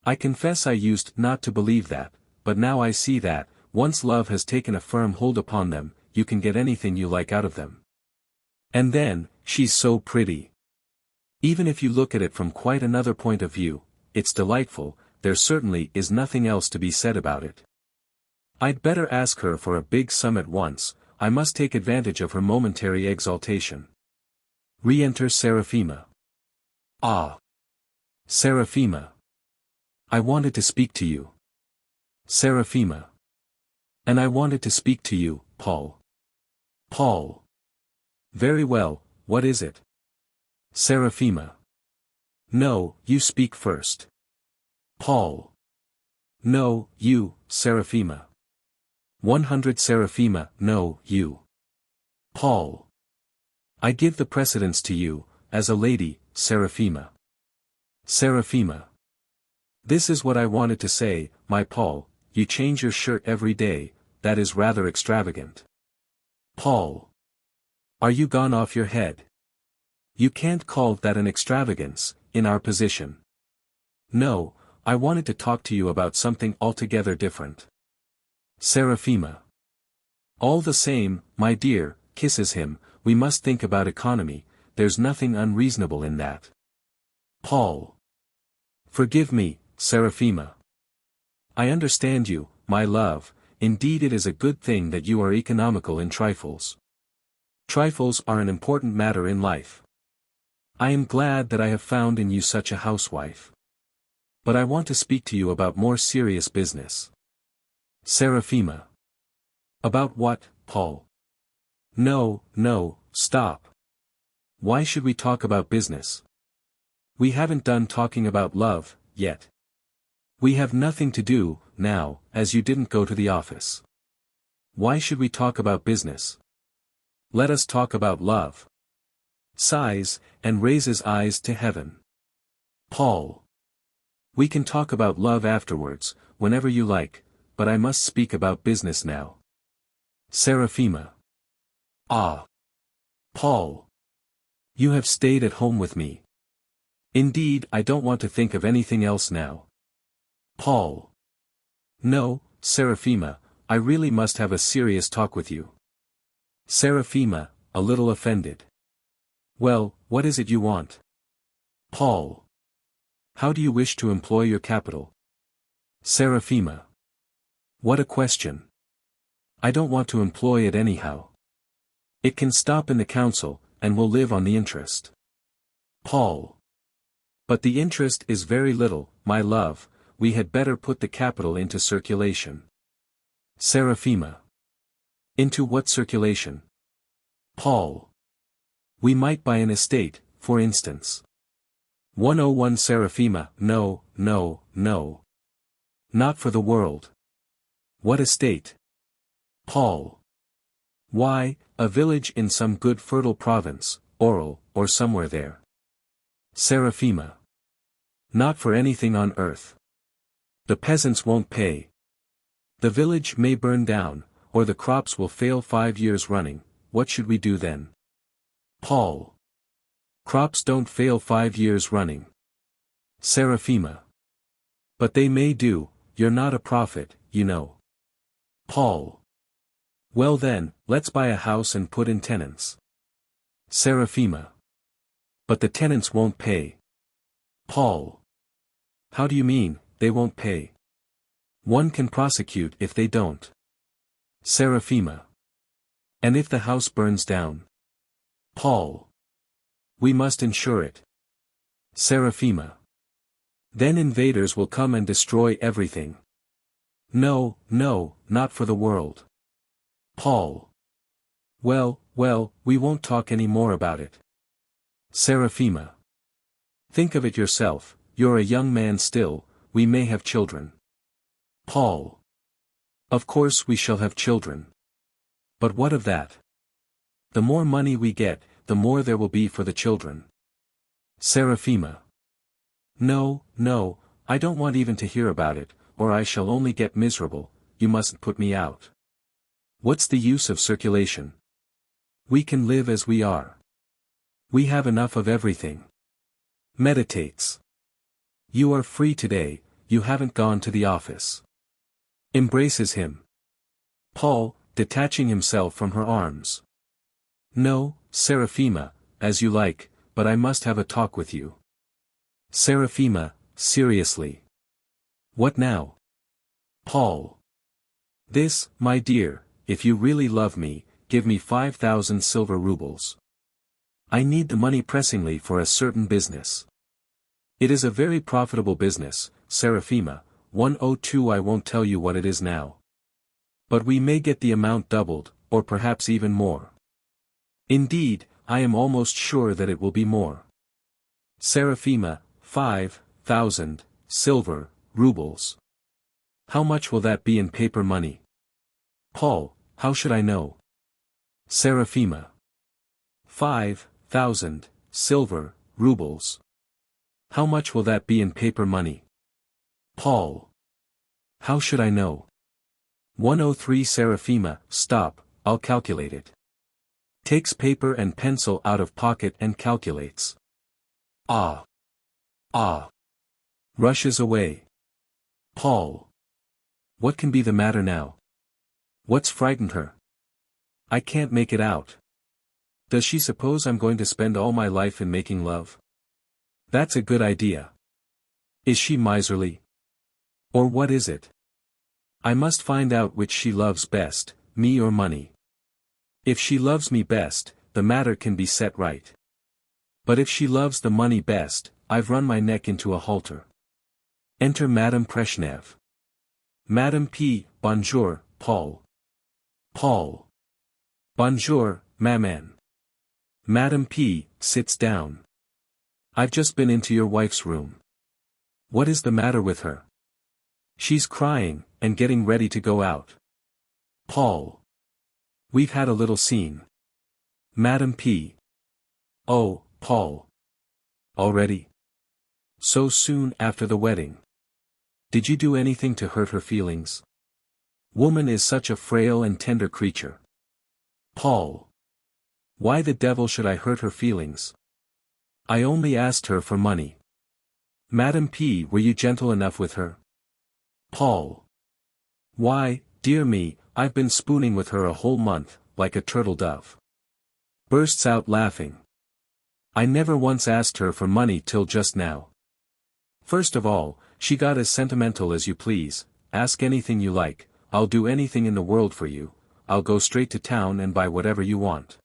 I confess I used not to believe that, but now I see that, once love has taken a firm hold upon them, you can get anything you like out of them. And then, she's so pretty. Even if you look at it from quite another point of view, it's delightful, there certainly is nothing else to be said about it. I'd better ask her for a big sum at once, I must take advantage of her momentary exaltation. Re-enter Seraphima. Ah. Seraphima. I wanted to speak to you. Seraphima. And I wanted to speak to you, Paul. Paul. Very well, what is it? Seraphima. No, you speak first. Paul. No, you, Seraphima. 100 Seraphima, no, you. Paul. I give the precedence to you, as a lady, Seraphima. Seraphima. This is what I wanted to say, my Paul, you change your shirt every day, that is rather extravagant. Paul. Are you gone off your head? You can't call that an extravagance, in our position. No, I wanted to talk to you about something altogether different. Seraphima. All the same, my dear, kisses him, we must think about economy, there's nothing unreasonable in that. Paul. Forgive me, Seraphima. I understand you, my love, indeed it is a good thing that you are economical in trifles. Trifles are an important matter in life. I am glad that I have found in you such a housewife. But I want to speak to you about more serious business. Seraphima. About what, Paul? No, no, stop. Why should we talk about business? We haven't done talking about love, yet. We have nothing to do, now, as you didn't go to the office. Why should we talk about business? Let us talk about love. Sighs, and raises eyes to heaven. Paul. We can talk about love afterwards, whenever you like, but I must speak about business now. Seraphima. Ah. Paul. You have stayed at home with me. Indeed, I don't want to think of anything else now. Paul. No, Seraphima, I really must have a serious talk with you. Seraphima, a little offended. Well, what is it you want? Paul. How do you wish to employ your capital? Seraphima. What a question. I don't want to employ it anyhow. It can stop in the council, and will live on the interest. Paul. But the interest is very little, my love, we had better put the capital into circulation. Seraphima. Into what circulation? Paul. We might buy an estate, for instance. 101 Seraphima, no, no, no. Not for the world. What estate? Paul. Why, a village in some good fertile province, Oral, or somewhere there. Seraphima. Not for anything on earth. The peasants won't pay. The village may burn down, or the crops will fail 5 years running, what should we do then? Paul. Crops don't fail 5 years running. Seraphima. But they may do, you're not a prophet, you know. Paul. Well then, let's buy a house and put in tenants. Seraphima. But the tenants won't pay. Paul. How do you mean, they won't pay? One can prosecute if they don't. Seraphima. And if the house burns down? Paul. We must insure it. Seraphima. Then invaders will come and destroy everything. No, no, not for the world. Paul. Well, well, we won't talk any more about it. Seraphima. Think of it yourself, you're a young man still, we may have children. Paul. Of course we shall have children. But what of that? The more money we get, the more there will be for the children. Seraphima. No, no, I don't want even to hear about it, or I shall only get miserable, you mustn't put me out. What's the use of circulation? We can live as we are. We have enough of everything. Meditates. You are free today, you haven't gone to the office. Embraces him. Paul, detaching himself from her arms. No, Seraphima, as you like, but I must have a talk with you. Seraphima, seriously. What now? Paul. This, my dear, if you really love me, give me 5,000 silver rubles. I need the money pressingly for a certain business. It is a very profitable business, Seraphima, 102. I won't tell you what it is now. But we may get the amount doubled, or perhaps even more. Indeed, I am almost sure that it will be more. Seraphima, 5,000 silver rubles. How much will that be in paper money? Paul, how should I know? Seraphima. 5,000 silver rubles. How much will that be in paper money? Paul. How should I know? 103. Seraphima, stop, I'll calculate it. Takes paper and pencil out of pocket and calculates. Ah. Ah. Rushes away. Paul. What can be the matter now? What's frightened her? I can't make it out. Does she suppose I'm going to spend all my life in making love? That's a good idea. Is she miserly? Or what is it? I must find out which she loves best, me or money. If she loves me best, the matter can be set right. But if she loves the money best, I've run my neck into a halter. Enter Madame Brezhnev. Madame P. Bonjour, Paul. Paul. Bonjour, Maman. Madame P. sits down. I've just been into your wife's room. What is the matter with her? She's crying, and getting ready to go out. Paul. We've had a little scene. Madame P. Oh, Paul. Already? So soon after the wedding. Did you do anything to hurt her feelings? Woman is such a frail and tender creature. Paul. Why the devil should I hurt her feelings? I only asked her for money. Madame P. Were you gentle enough with her? Paul. Why, dear me, I've been spooning with her a whole month, like a turtle dove. Bursts out laughing. I never once asked her for money till just now. First of all, she got as sentimental as you please. Ask anything you like, I'll do anything in the world for you, I'll go straight to town and buy whatever you want.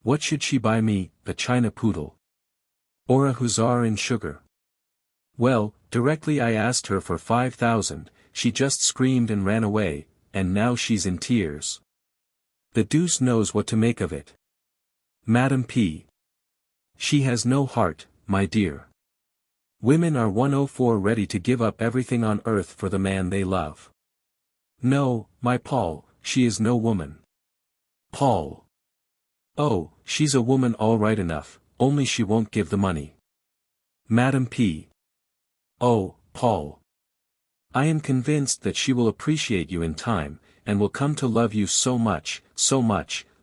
What should she buy me, a China poodle? Or a hussar in sugar? Well, directly I asked her for 5,000, she just screamed and ran away, and now she's in tears. The deuce knows what to make of it. Madame P. She has no heart, my dear. Women are 104 ready to give up everything on earth for the man they love. No, my Paul, she is no woman. Paul. Oh, she's a woman all right enough, only she won't give the money. Madame P. Oh, Paul. I am convinced that she will appreciate you in time, and will come to love you so much,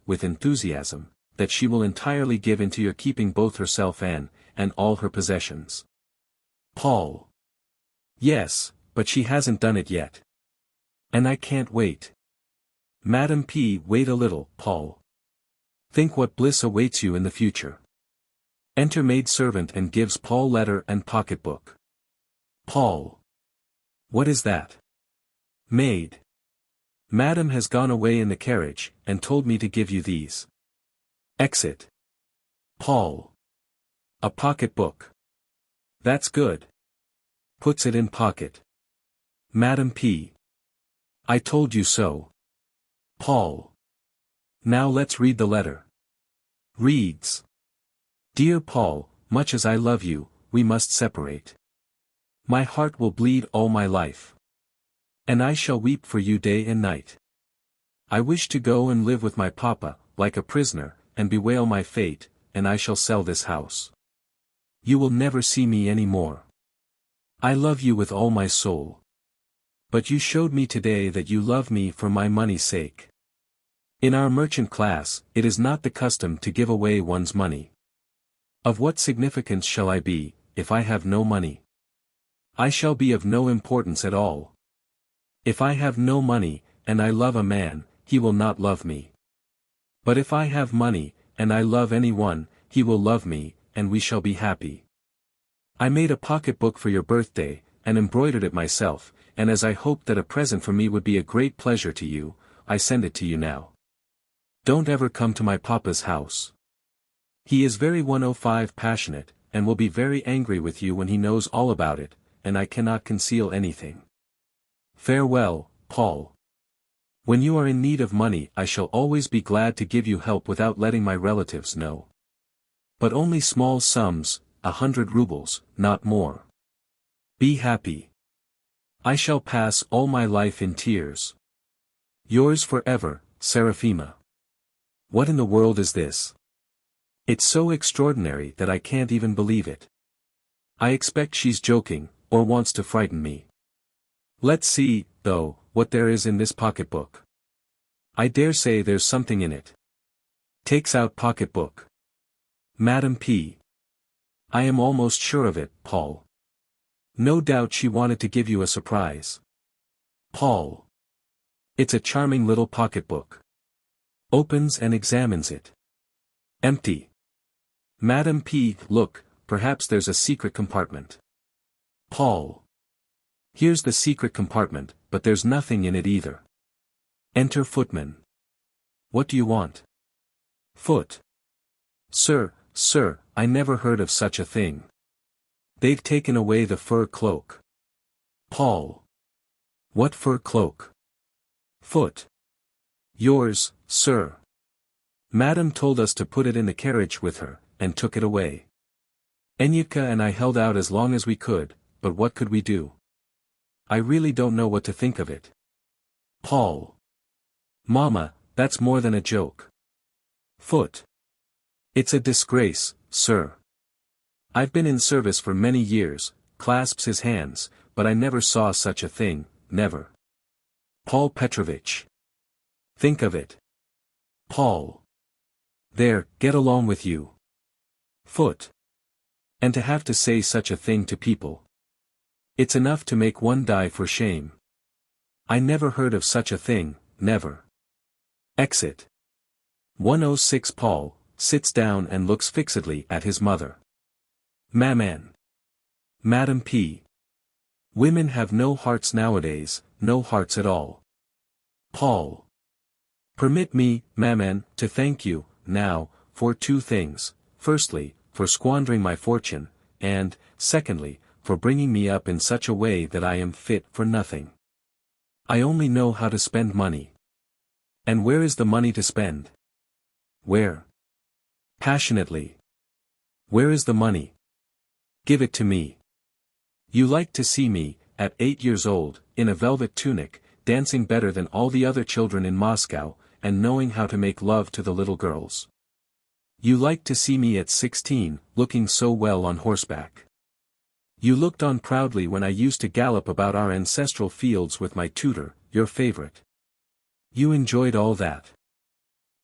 with enthusiasm, that she will entirely give into your keeping both herself and all her possessions. Paul. Yes, but she hasn't done it yet. And I can't wait. Madame P. Wait a little, Paul. Think what bliss awaits you in the future. Enter maidservant and gives Paul letter and pocketbook. Paul. What is that? Maid. Madam has gone away in the carriage, and told me to give you these. Exit. Paul. A pocketbook. That's good. Puts it in pocket. Madame P. I told you so. Paul. Now let's read the letter. Reads. Dear Paul, much as I love you, we must separate. My heart will bleed all my life. And I shall weep for you day and night. I wish to go and live with my papa, like a prisoner, and bewail my fate, and I shall sell this house. You will never see me any more. I love you with all my soul. But you showed me today that you love me for my money's sake. In our merchant class, it is not the custom to give away one's money. Of what significance shall I be, if I have no money? I shall be of no importance at all. If I have no money, and I love a man, he will not love me. But if I have money, and I love anyone, he will love me, and we shall be happy. I made a pocketbook for your birthday, and embroidered it myself, and as I hoped that a present for me would be a great pleasure to you, I send it to you now. Don't ever come to my papa's house. He is very 105 passionate, and will be very angry with you when he knows all about it, and I cannot conceal anything. Farewell, Paul. When you are in need of money I shall always be glad to give you help without letting my relatives know. But only small sums, 100 rubles, not more. Be happy. I shall pass all my life in tears. Yours forever, Seraphima. What in the world is this? It's so extraordinary that I can't even believe it. I expect she's joking, or wants to frighten me. Let's see, though, what there is in this pocketbook. I dare say there's something in it. Takes out pocketbook. Madam P. I am almost sure of it, Paul. No doubt she wanted to give you a surprise. Paul. It's a charming little pocketbook. Opens and examines it. Empty. Madam P. Look, perhaps there's a secret compartment. Paul. Here's the secret compartment, but there's nothing in it either. Enter footman. What do you want? Foot. Sir, I never heard of such a thing. They've taken away the fur cloak. Paul. What fur cloak? Foot. Yours, sir. Madam told us to put it in the carriage with her, and took it away. Enyika and I held out as long as we could, but what could we do? I really don't know what to think of it. Paul. Mama, that's more than a joke. Foot. It's a disgrace, sir. I've been in service for many years, clasps his hands, but I never saw such a thing, never. Paul Petrovich. Think of it. Paul. There, get along with you. Foot. And to have to say such a thing to people. It's enough to make one die for shame. I never heard of such a thing, never. Exit. 106 Paul sits down and looks fixedly at his mother. Maman. Madam P. Women have no hearts nowadays, no hearts at all. Paul. Permit me, Maman, to thank you, now, for two things, firstly, for squandering my fortune, and, secondly, for bringing me up in such a way that I am fit for nothing. I only know how to spend money. And where is the money to spend? Where? Passionately. Where is the money? Give it to me. You like to see me, at 8 years old, in a velvet tunic, dancing better than all the other children in Moscow, and knowing how to make love to the little girls. You like to see me at 16, looking so well on horseback. You looked on proudly when I used to gallop about our ancestral fields with my tutor, your favorite. You enjoyed all that.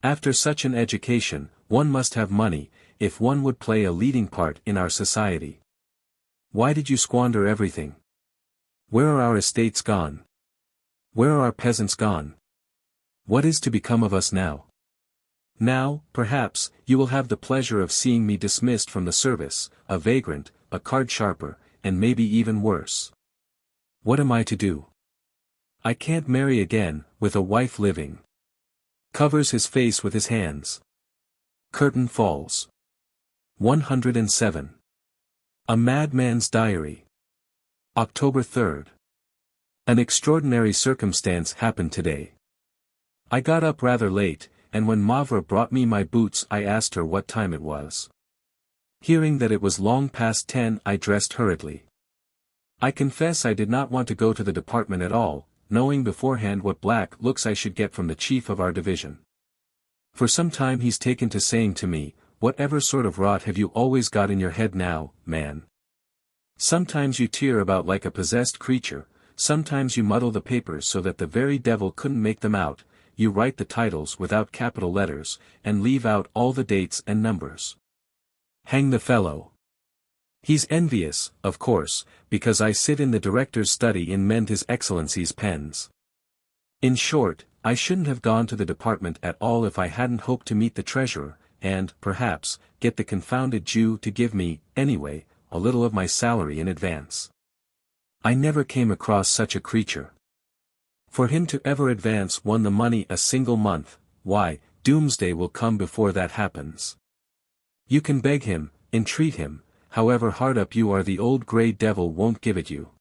After such an education, one must have money, if one would play a leading part in our society. Why did you squander everything? Where are our estates gone? Where are our peasants gone? What is to become of us now? Now, perhaps, you will have the pleasure of seeing me dismissed from the service, a vagrant, a card sharper, and maybe even worse. What am I to do? I can't marry again, with a wife living. Covers his face with his hands. Curtain falls. 107. A Madman's Diary. October 3rd. An extraordinary circumstance happened today. I got up rather late, and when Mavra brought me my boots I asked her what time it was. Hearing that it was long past 10 I dressed hurriedly. I confess I did not want to go to the department at all, knowing beforehand what black looks I should get from the chief of our division. For some time he's taken to saying to me, "Whatever sort of rot have you always got in your head now, man? Sometimes you tear about like a possessed creature, sometimes you muddle the papers so that the very devil couldn't make them out, you write the titles without capital letters, and leave out all the dates and numbers. Hang the fellow. He's envious, of course, because I sit in the director's study and mend His Excellency's pens. In short, I shouldn't have gone to the department at all if I hadn't hoped to meet the treasurer, and, perhaps, get the confounded Jew to give me, anyway, a little of my salary in advance. I never came across such a creature. For him to ever advance one the money a single month, why, doomsday will come before that happens. You can beg him, entreat him, however hard up you are, the old grey devil won't give it you.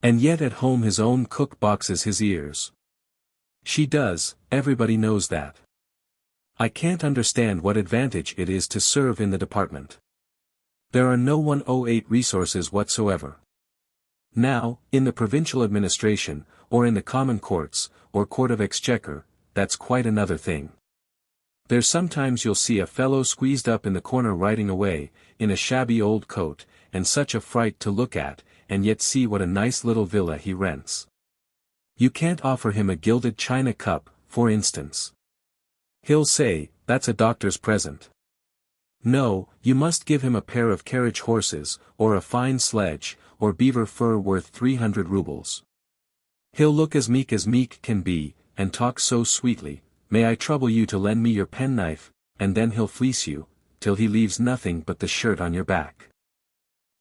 And yet at home his own cook boxes his ears. She does, everybody knows that. I can't understand what advantage it is to serve in the department. There are no 108 resources whatsoever. Now, in the provincial administration, or in the common courts, or court of exchequer, that's quite another thing. There's sometimes you'll see a fellow squeezed up in the corner writing away, in a shabby old coat, and such a fright to look at, and yet see what a nice little villa he rents. You can't offer him a gilded china cup, for instance. He'll say, "That's a doctor's present." No, you must give him a pair of carriage horses, or a fine sledge, or beaver fur worth 300 rubles. He'll look as meek can be, and talk so sweetly, "May I trouble you to lend me your penknife," and then he'll fleece you, till he leaves nothing but the shirt on your back.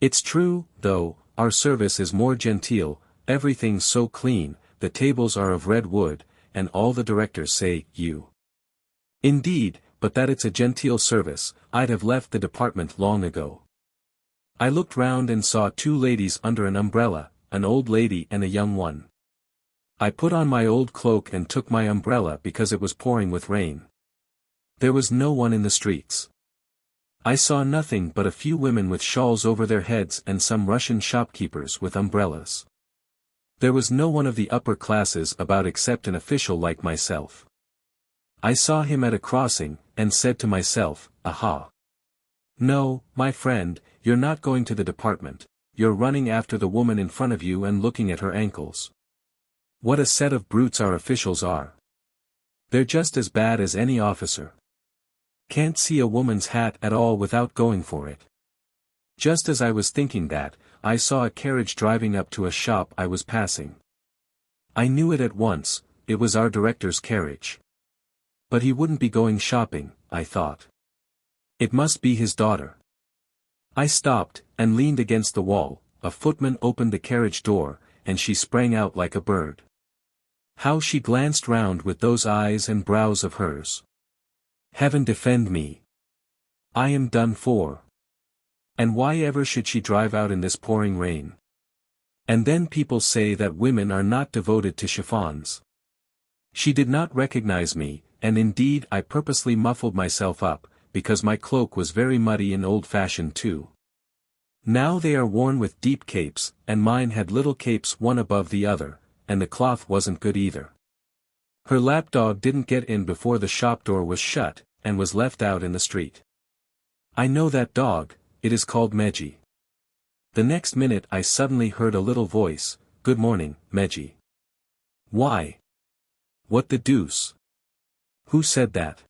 It's true, though, our service is more genteel, everything's so clean, the tables are of red wood, and all the directors say, "You." Indeed, but that it's a genteel service, I'd have left the department long ago. I looked round and saw two ladies under an umbrella, an old lady and a young one. I put on my old cloak and took my umbrella because it was pouring with rain. There was no one in the streets. I saw nothing but a few women with shawls over their heads and some Russian shopkeepers with umbrellas. There was no one of the upper classes about except an official like myself. I saw him at a crossing, and said to myself, "Aha! No, my friend, you're not going to the department, you're running after the woman in front of you and looking at her ankles. What a set of brutes our officials are! They're just as bad as any officer. Can't see a woman's hat at all without going for it." Just as I was thinking that, I saw a carriage driving up to a shop I was passing. I knew it at once, it was our director's carriage. But he wouldn't be going shopping, I thought. It must be his daughter. I stopped, and leaned against the wall. A footman opened the carriage door, and she sprang out like a bird. How she glanced round with those eyes and brows of hers! Heaven defend me! I am done for. And why ever should she drive out in this pouring rain? And then people say that women are not devoted to chiffons. She did not recognize me, and indeed I purposely muffled myself up, because my cloak was very muddy and old-fashioned too. Now they are worn with deep capes, and mine had little capes one above the other, and the cloth wasn't good either. Her lapdog didn't get in before the shop door was shut, and was left out in the street. I know that dog, it is called Meggie. The next minute I suddenly heard a little voice, "Good morning, Meggie." Why? What the deuce? Who said that?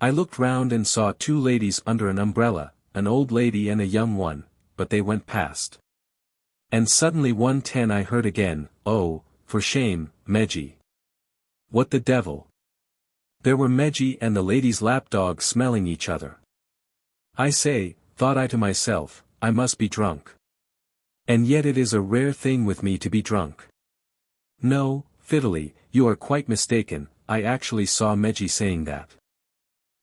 I looked round and saw two ladies under an umbrella, an old lady and a young one, but they went past. And suddenly 1:10 I heard again, "Oh, for shame, Meggie." What the devil? There were Meggie and the lady's lapdog smelling each other. I say, thought I to myself, I must be drunk. And yet it is a rare thing with me to be drunk. No, Fiddly, you are quite mistaken, I actually saw Meggie saying that.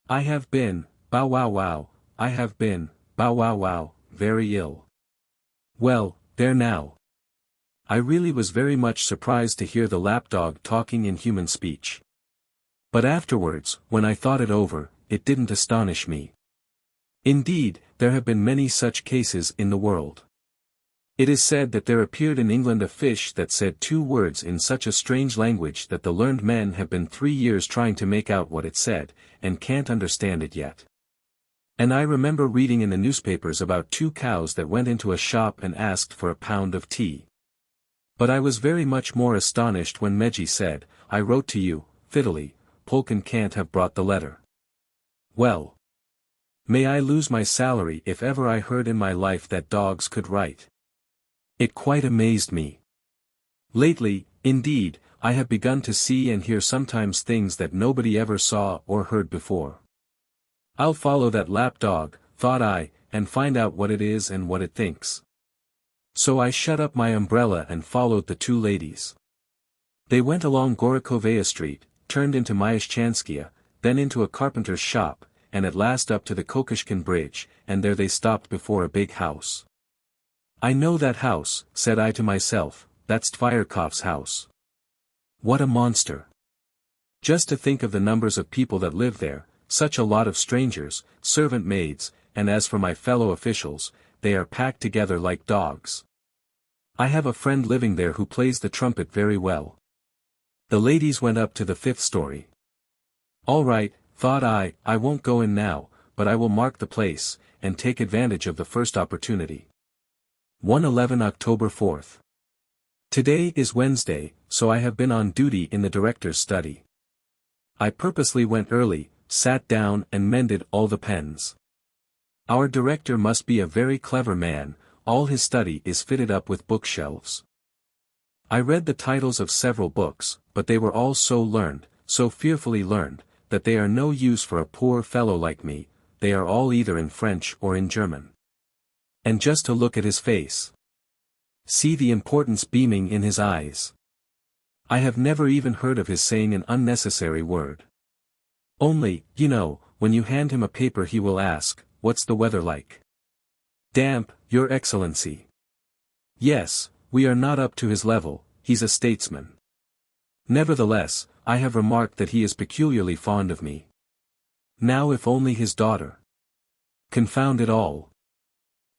I have been, bow wow wow, I have been, bow wow wow, very ill. Well, there now. I really was very much surprised to hear the lapdog talking in human speech. But afterwards, when I thought it over, it didn't astonish me. Indeed, there have been many such cases in the world. It is said that there appeared in England a fish that said 2 words in such a strange language that the learned men have been 3 years trying to make out what it said, and can't understand it yet. And I remember reading in the newspapers about 2 cows that went into a shop and asked for a pound of tea. But I was very much more astonished when Meggie said, "I wrote to you, Fiddly, Polkin can't have brought the letter." Well, may I lose my salary if ever I heard in my life that dogs could write. It quite amazed me. Lately, indeed, I have begun to see and hear sometimes things that nobody ever saw or heard before. I'll follow that lap dog, thought I, and find out what it is and what it thinks. So I shut up my umbrella and followed the 2 ladies. They went along Gorokovaya Street, turned into Myashchanskia, then into a carpenter's shop, and at last up to the Kokoshkin Bridge, and there they stopped before a big house. "I know that house," said I to myself, "that's Tvyerkov's house. What a monster! Just to think of the numbers of people that live there, such a lot of strangers, servant maids, and as for my fellow officials, they are packed together like dogs. I have a friend living there who plays the trumpet very well." The ladies went up to the 5th story. All right, thought I won't go in now, but I will mark the place, and take advantage of the first opportunity. 1:11 October 4th. Today is Wednesday, so I have been on duty in the director's study. I purposely went early, sat down and mended all the pens. Our director must be a very clever man, all his study is fitted up with bookshelves. I read the titles of several books, but they were all so learned, so fearfully learned, that they are no use for a poor fellow like me, they are all either in French or in German. And just to look at his face. See the importance beaming in his eyes. I have never even heard of his saying an unnecessary word. Only, you know, when you hand him a paper he will ask, "What's the weather like?" "Damp, Your Excellency." Yes, we are not up to his level, he's a statesman. Nevertheless, I have remarked that he is peculiarly fond of me. Now if only his daughter. Confound it all.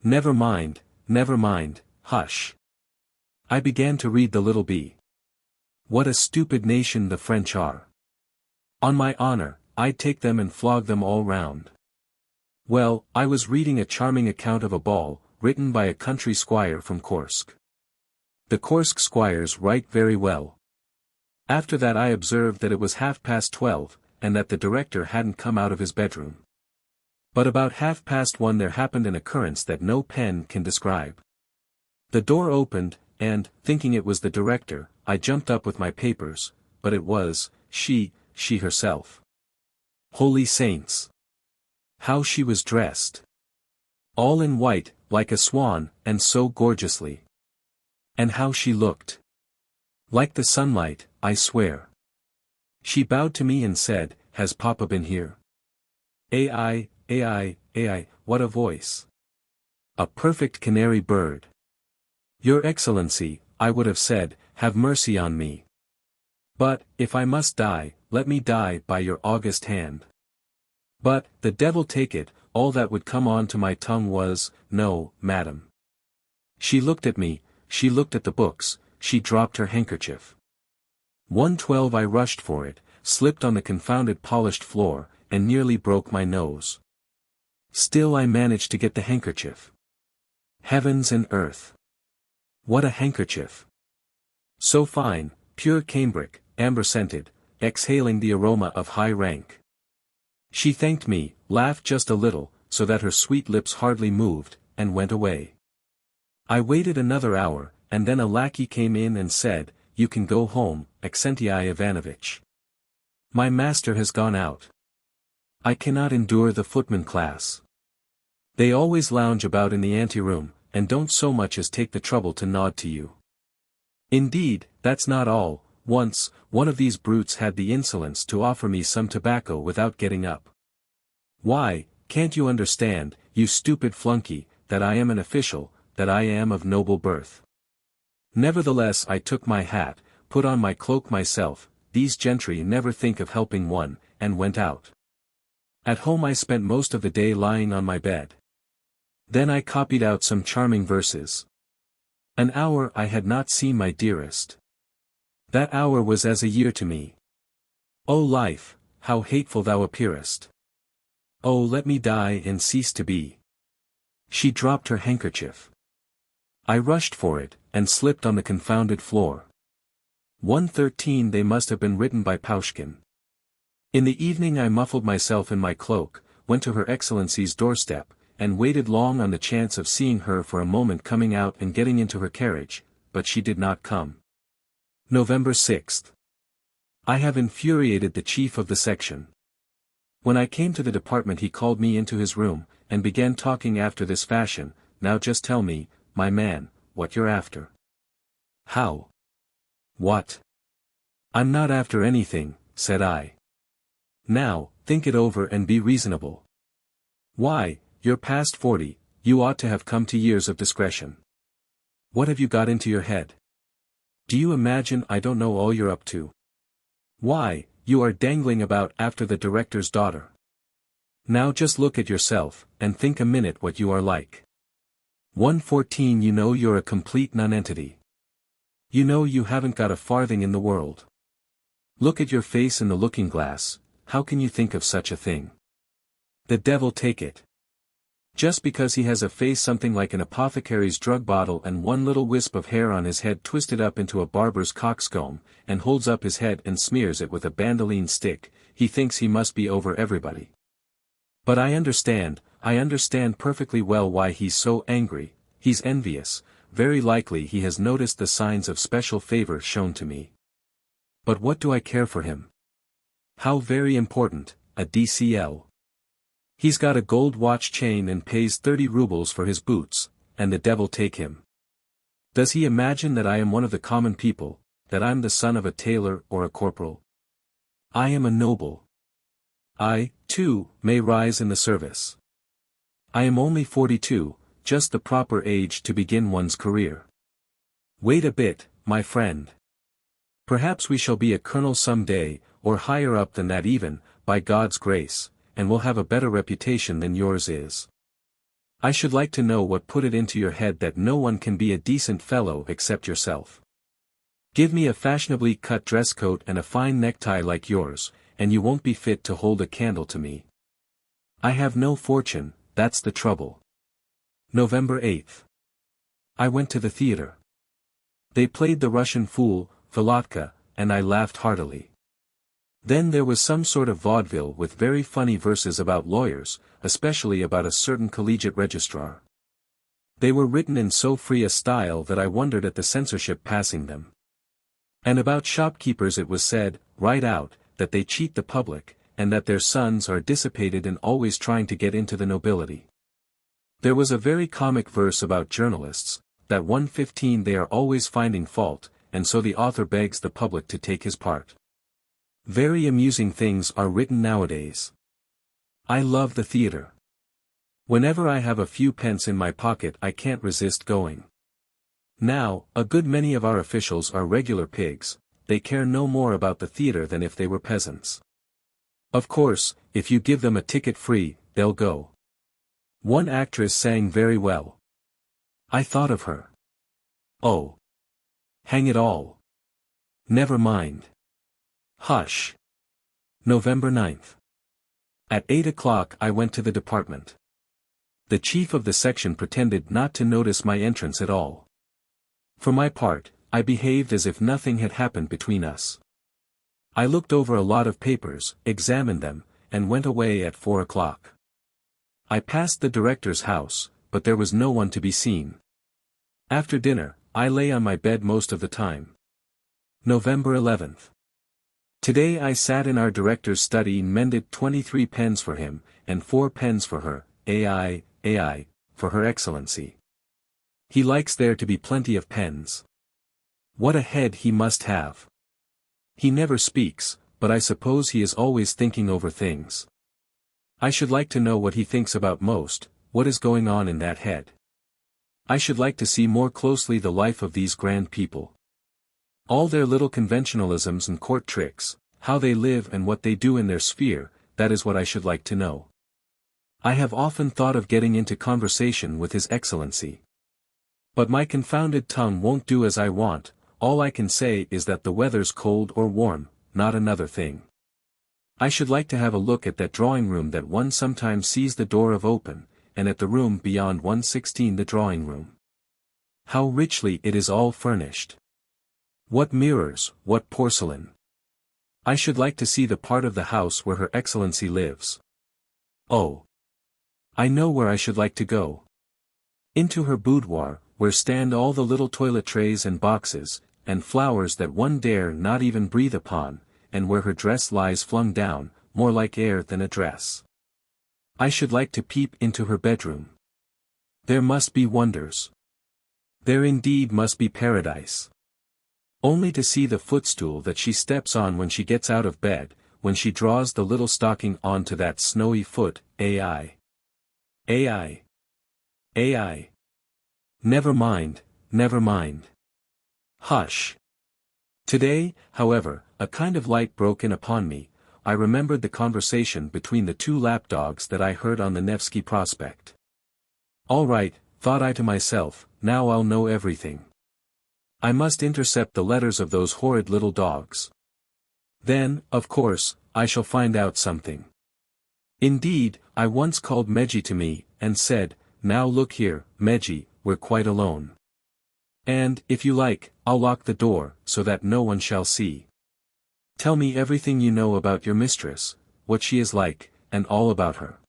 Never mind, hush. I began to read the little bee. What a stupid nation the French are. On my honor, I'd take them and flog them all round. Well, I was reading a charming account of a ball, written by a country squire from Kursk. The Kursk squires write very well. After that I observed that it was 12:30, and that the director hadn't come out of his bedroom. But about 1:30 there happened an occurrence that no pen can describe. The door opened, and, thinking it was the director, I jumped up with my papers, but it was, she herself. Holy saints! How she was dressed! All in white, like a swan, and so gorgeously. And how she looked! Like the sunlight, I swear. She bowed to me and said, "Has Papa been here?" Ai, what a voice! A perfect canary bird. "Your Excellency," I would have said, "have mercy on me. But, if I must die, let me die by your august hand." But, the devil take it, all that would come on to my tongue was, "No, madam." She looked at me, she looked at the books, she dropped her handkerchief. 1:12 I rushed for it, slipped on the confounded polished floor, and nearly broke my nose. Still I managed to get the handkerchief. Heavens and earth! What a handkerchief! So fine, pure cambric, amber-scented, exhaling the aroma of high rank. She thanked me, laughed just a little, so that her sweet lips hardly moved, and went away. I waited another hour, and then a lackey came in and said, "You can go home, Aksentiy Ivanovitch. My master has gone out." I cannot endure the footman class. They always lounge about in the anteroom, and don't so much as take the trouble to nod to you. Indeed, that's not all. Once, one of these brutes had the insolence to offer me some tobacco without getting up. Why, can't you understand, you stupid flunky, that I am an official, that I am of noble birth? Nevertheless I took my hat, put on my cloak myself, these gentry never think of helping one, and went out. At home I spent most of the day lying on my bed. Then I copied out some charming verses. An hour I had not seen my dearest. That hour was as a year to me. O life, how hateful thou appearest! Oh, let me die and cease to be. She dropped her handkerchief. I rushed for it, and slipped on the confounded floor. 113 They must have been written by Paushkin. In the evening I muffled myself in my cloak, went to Her Excellency's doorstep, and waited long on the chance of seeing her for a moment coming out and getting into her carriage, but she did not come. November 6. I have infuriated the chief of the section. When I came to the department he called me into his room, and began talking after this fashion. Now just tell me, my man, what you're after. How? What? I'm not after anything, said I. Now, think it over and be reasonable. Why, you're past 40, you ought to have come to years of discretion. What have you got into your head? Do you imagine I don't know all you're up to? Why, you are dangling about after the director's daughter. Now just look at yourself, and think a minute what you are like. 114 You know you're a complete nonentity. You know you haven't got a farthing in the world. Look at your face in the looking-glass, how can you think of such a thing? The devil take it. Just because he has a face something like an apothecary's drug bottle and one little wisp of hair on his head twisted up into a barber's coxcomb, and holds up his head and smears it with a bandoline stick, he thinks he must be over everybody. But I understand perfectly well why he's so angry. He's envious, very likely he has noticed the signs of special favor shown to me. But what do I care for him? How very important, a DCL. He's got a gold watch chain and pays 30 rubles for his boots, and the devil take him. Does he imagine that I am one of the common people, that I'm the son of a tailor or a corporal? I am a noble. I, too, may rise in the service. I am only 42, just the proper age to begin one's career. Wait a bit, my friend. Perhaps we shall be a colonel some day, or higher up than that even, by God's grace, and will have a better reputation than yours is. I should like to know what put it into your head that no one can be a decent fellow except yourself. Give me a fashionably cut dress coat and a fine necktie like yours, and you won't be fit to hold a candle to me. I have no fortune, that's the trouble. November 8. I went to the theater. They played The Russian Fool, Volotka, and I laughed heartily. Then there was some sort of vaudeville with very funny verses about lawyers, especially about a certain collegiate registrar. They were written in so free a style that I wondered at the censorship passing them. And about shopkeepers it was said, right out, that they cheat the public, and that their sons are dissipated and always trying to get into the nobility. There was a very comic verse about journalists, that 115 they are always finding fault, and so the author begs the public to take his part. Very amusing things are written nowadays. I love the theater. Whenever I have a few pence in my pocket I can't resist going. Now, a good many of our officials are regular pigs, they care no more about the theater than if they were peasants. Of course, if you give them a ticket free, they'll go. One actress sang very well. I thought of her. Oh. Hang it all. Never mind. Hush. November 9th. At 8 o'clock I went to the department. The chief of the section pretended not to notice my entrance at all. For my part, I behaved as if nothing had happened between us. I looked over a lot of papers, examined them, and went away at 4 o'clock. I passed the director's house, but there was no one to be seen. After dinner, I lay on my bed most of the time. November 11th. Today I sat in our director's study and mended 23 pens for him, and 4 pens for her, AI, for Her Excellency. He likes there to be plenty of pens. What a head he must have. He never speaks, but I suppose he is always thinking over things. I should like to know what he thinks about most, what is going on in that head. I should like to see more closely the life of these grand people. All their little conventionalisms and court tricks, how they live and what they do in their sphere, that is what I should like to know. I have often thought of getting into conversation with His Excellency. But my confounded tongue won't do as I want. All I can say is that the weather's cold or warm, not another thing. I should like to have a look at that drawing room that one sometimes sees the door of open, and at the room beyond 116 the drawing room. How richly it is all furnished. What mirrors, what porcelain. I should like to see the part of the house where Her Excellency lives. Oh! I know where I should like to go. Into her boudoir, where stand all the little toilet trays and boxes, and flowers that one dare not even breathe upon, and where her dress lies flung down, more like air than a dress. I should like to peep into her bedroom. There must be wonders. There indeed must be paradise. Only to see the footstool that she steps on when she gets out of bed, when she draws the little stocking onto that snowy foot, ai. Ai. Ai. Never mind, never mind. Hush. Today, however, a kind of light broke in upon me. I remembered the conversation between the two lapdogs that I heard on the Nevsky Prospect. All right, thought I to myself, now I'll know everything. I must intercept the letters of those horrid little dogs. Then, of course, I shall find out something. Indeed, I once called Medji to me, and said, now look here, Medji, we're quite alone. And, if you like, I'll lock the door, so that no one shall see. Tell me everything you know about your mistress, what she is like, and all about her.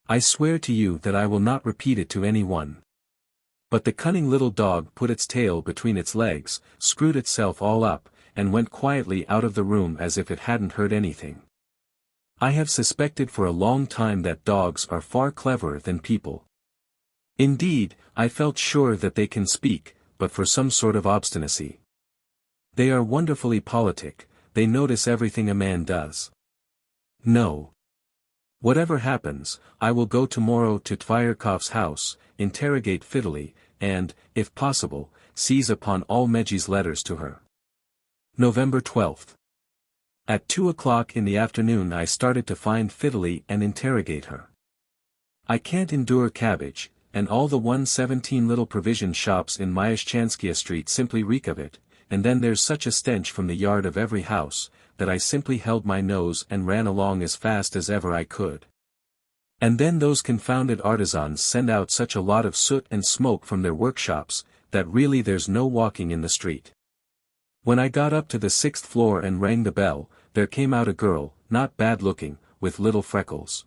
I swear to you that I will not repeat it to any one. But the cunning little dog put its tail between its legs, screwed itself all up, and went quietly out of the room as if it hadn't heard anything. I have suspected for a long time that dogs are far cleverer than people. Indeed, I felt sure that they can speak, but for some sort of obstinacy. They are wonderfully politic, they notice everything a man does. No. Whatever happens, I will go tomorrow to Tvyerkov's house, interrogate Fiddly, and, if possible, seize upon all Medji's letters to her. November 12th. At 2 o'clock in the afternoon I started to find Fiddly and interrogate her. I can't endure cabbage, and all the 117 little provision shops in Myashchanskia Street simply reek of it, and then there's such a stench from the yard of every house, that I simply held my nose and ran along as fast as ever I could. And then those confounded artisans send out such a lot of soot and smoke from their workshops, that really there's no walking in the street. When I got up to the 6th floor and rang the bell, there came out a girl, not bad looking, with little freckles.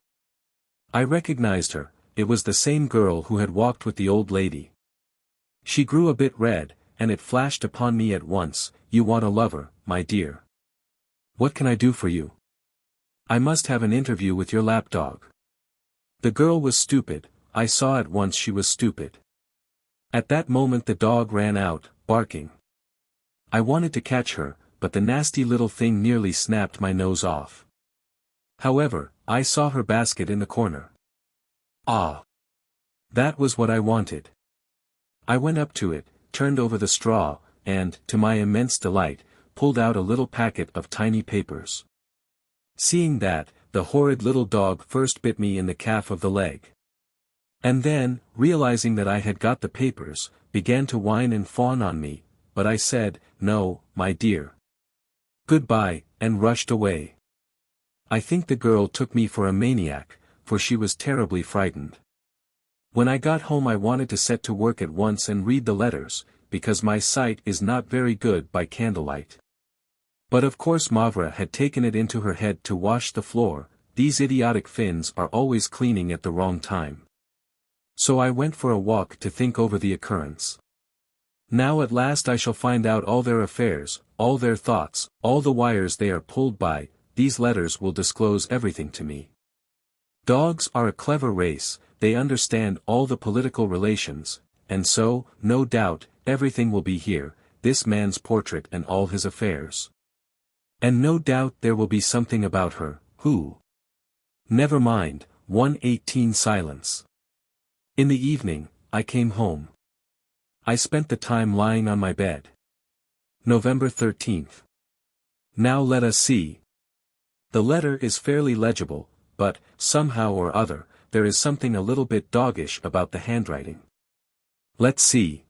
I recognized her, it was the same girl who had walked with the old lady. She grew a bit red, and it flashed upon me at once, you want a lover, my dear. What can I do for you? I must have an interview with your lapdog. The girl was stupid, I saw at once she was stupid. At that moment the dog ran out, barking. I wanted to catch her, but the nasty little thing nearly snapped my nose off. However, I saw her basket in the corner. Ah! That was what I wanted. I went up to it, turned over the straw, and, to my immense delight, pulled out a little packet of tiny papers. Seeing that, the horrid little dog first bit me in the calf of the leg. And then, realizing that I had got the papers, began to whine and fawn on me, but I said, no, my dear. Goodbye, and rushed away. I think the girl took me for a maniac, for she was terribly frightened. When I got home I wanted to set to work at once and read the letters, because my sight is not very good by candlelight. But of course Mavra had taken it into her head to wash the floor, these idiotic Finns are always cleaning at the wrong time. So I went for a walk to think over the occurrence. Now at last I shall find out all their affairs, all their thoughts, all the wires they are pulled by, these letters will disclose everything to me. Dogs are a clever race, they understand all the political relations, and so, no doubt, everything will be here, this man's portrait and all his affairs. And no doubt there will be something about her, who? Never mind, 118 silence. In the evening, I came home. I spent the time lying on my bed. November 13th. Now let us see. The letter is fairly legible, but, somehow or other, there is something a little bit doggish about the handwriting. Let's see.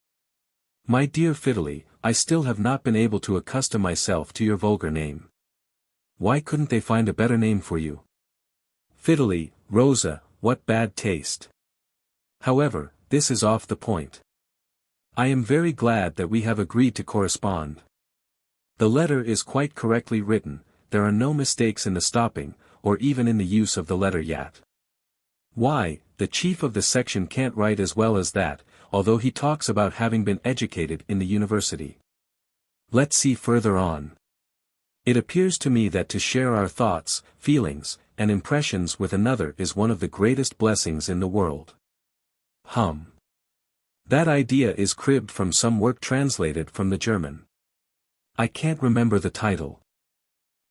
My dear Fiddly, I still have not been able to accustom myself to your vulgar name. Why couldn't they find a better name for you? Fiddly, Rosa, what bad taste. However, this is off the point. I am very glad that we have agreed to correspond. The letter is quite correctly written, there are no mistakes in the stopping, or even in the use of the letter yat. Why, the chief of the section can't write as well as that, although he talks about having been educated in the university. Let's see further on. It appears to me that to share our thoughts, feelings, and impressions with another is one of the greatest blessings in the world. That idea is cribbed from some work translated from the German. I can't remember the title.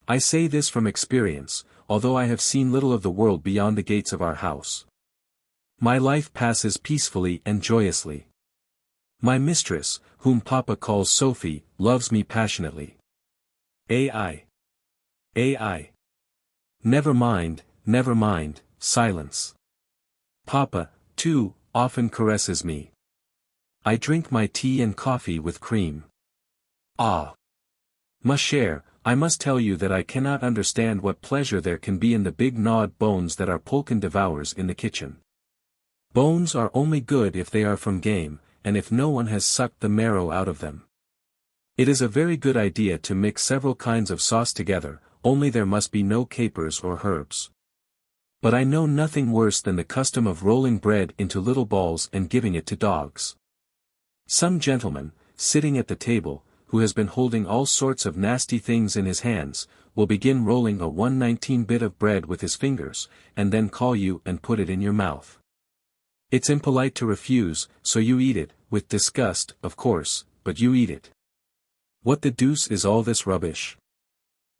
I say this from experience, although I have seen little of the world beyond the gates of our house. My life passes peacefully and joyously. My mistress, whom Papa calls Sophie, loves me passionately. AI. Never mind, silence. Papa, too, often caresses me. I drink my tea and coffee with cream. Ah. Ma chère, I must tell you that I cannot understand what pleasure there can be in the big gnawed bones that our Polkan devours in the kitchen. Bones are only good if they are from game, and if no one has sucked the marrow out of them. It is a very good idea to mix several kinds of sauce together, only there must be no capers or herbs. But I know nothing worse than the custom of rolling bread into little balls and giving it to dogs. Some gentleman, sitting at the table, who has been holding all sorts of nasty things in his hands, will begin rolling a 1/19 bit of bread with his fingers, and then call you and put it in your mouth. It's impolite to refuse, so you eat it, with disgust, of course, but you eat it. What the deuce is all this rubbish?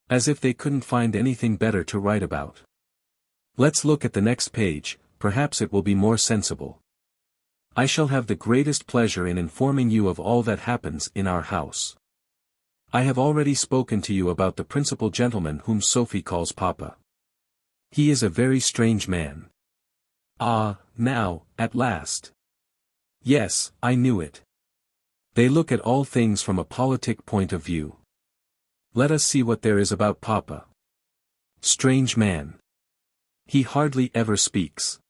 As if they couldn't find anything better to write about. Let's look at the next page, perhaps it will be more sensible. I shall have the greatest pleasure in informing you of all that happens in our house. I have already spoken to you about the principal gentleman whom Sophie calls Papa. He is a very strange man. Ah, now, at last. Yes, I knew it. They look at all things from a politic point of view. Let us see what there is about Papa. Strange man. He hardly ever speaks.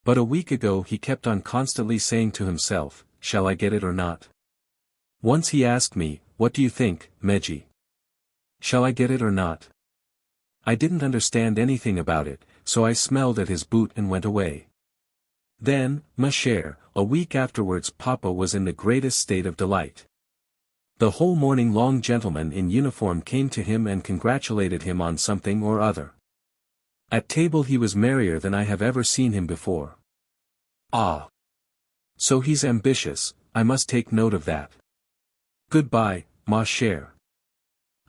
But a week ago he kept on constantly saying to himself, shall I get it or not? Once he asked me, what do you think, Meji? Shall I get it or not? I didn't understand anything about it, so I smelled at his boot and went away. Then, ma chère, a week afterwards Papa was in the greatest state of delight. The whole morning long gentleman in uniform came to him and congratulated him on something or other. At table he was merrier than I have ever seen him before. Ah! So he's ambitious, I must take note of that. Goodbye, ma chère.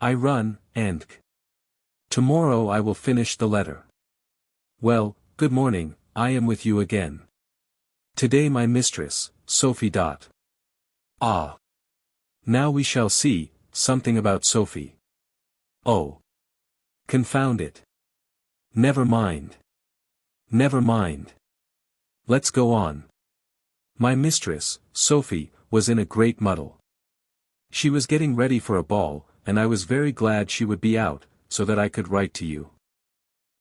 I run, and tomorrow I will finish the letter. Well, good morning, I am with you again. Today my mistress, Sophie. Ah! Now we shall see, something about Sophie. Oh! Confound it! Never mind. Let's go on. My mistress, Sophie, was in a great muddle. She was getting ready for a ball, and I was very glad she would be out, so that I could write to you.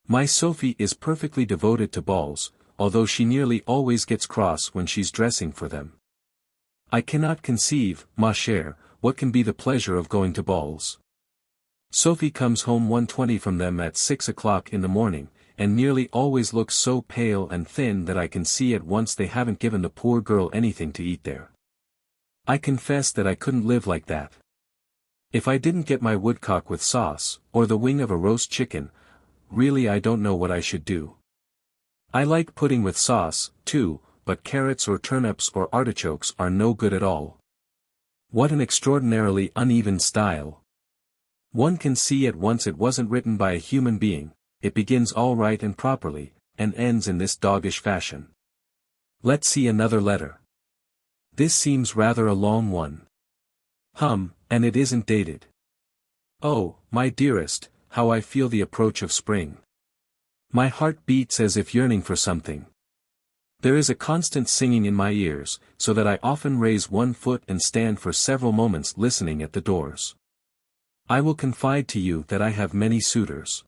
My Sophie is perfectly devoted to balls, although she nearly always gets cross when she's dressing for them. I cannot conceive, ma chère, what can be the pleasure of going to balls. Sophie comes home 1:20 from them at 6 o'clock in the morning, and nearly always looks so pale and thin that I can see at once they haven't given the poor girl anything to eat there. I confess that I couldn't live like that. If I didn't get my woodcock with sauce, or the wing of a roast chicken, really I don't know what I should do. I like pudding with sauce, too, but carrots or turnips or artichokes are no good at all. What an extraordinarily uneven style. One can see at once it wasn't written by a human being. It begins all right and properly, and ends in this doggish fashion. Let's see another letter. This seems rather a long one. And it isn't dated. Oh, my dearest, how I feel the approach of spring. My heart beats as if yearning for something. There is a constant singing in my ears, so that I often raise one foot and stand for several moments listening at the doors. I will confide to you that I have many suitors.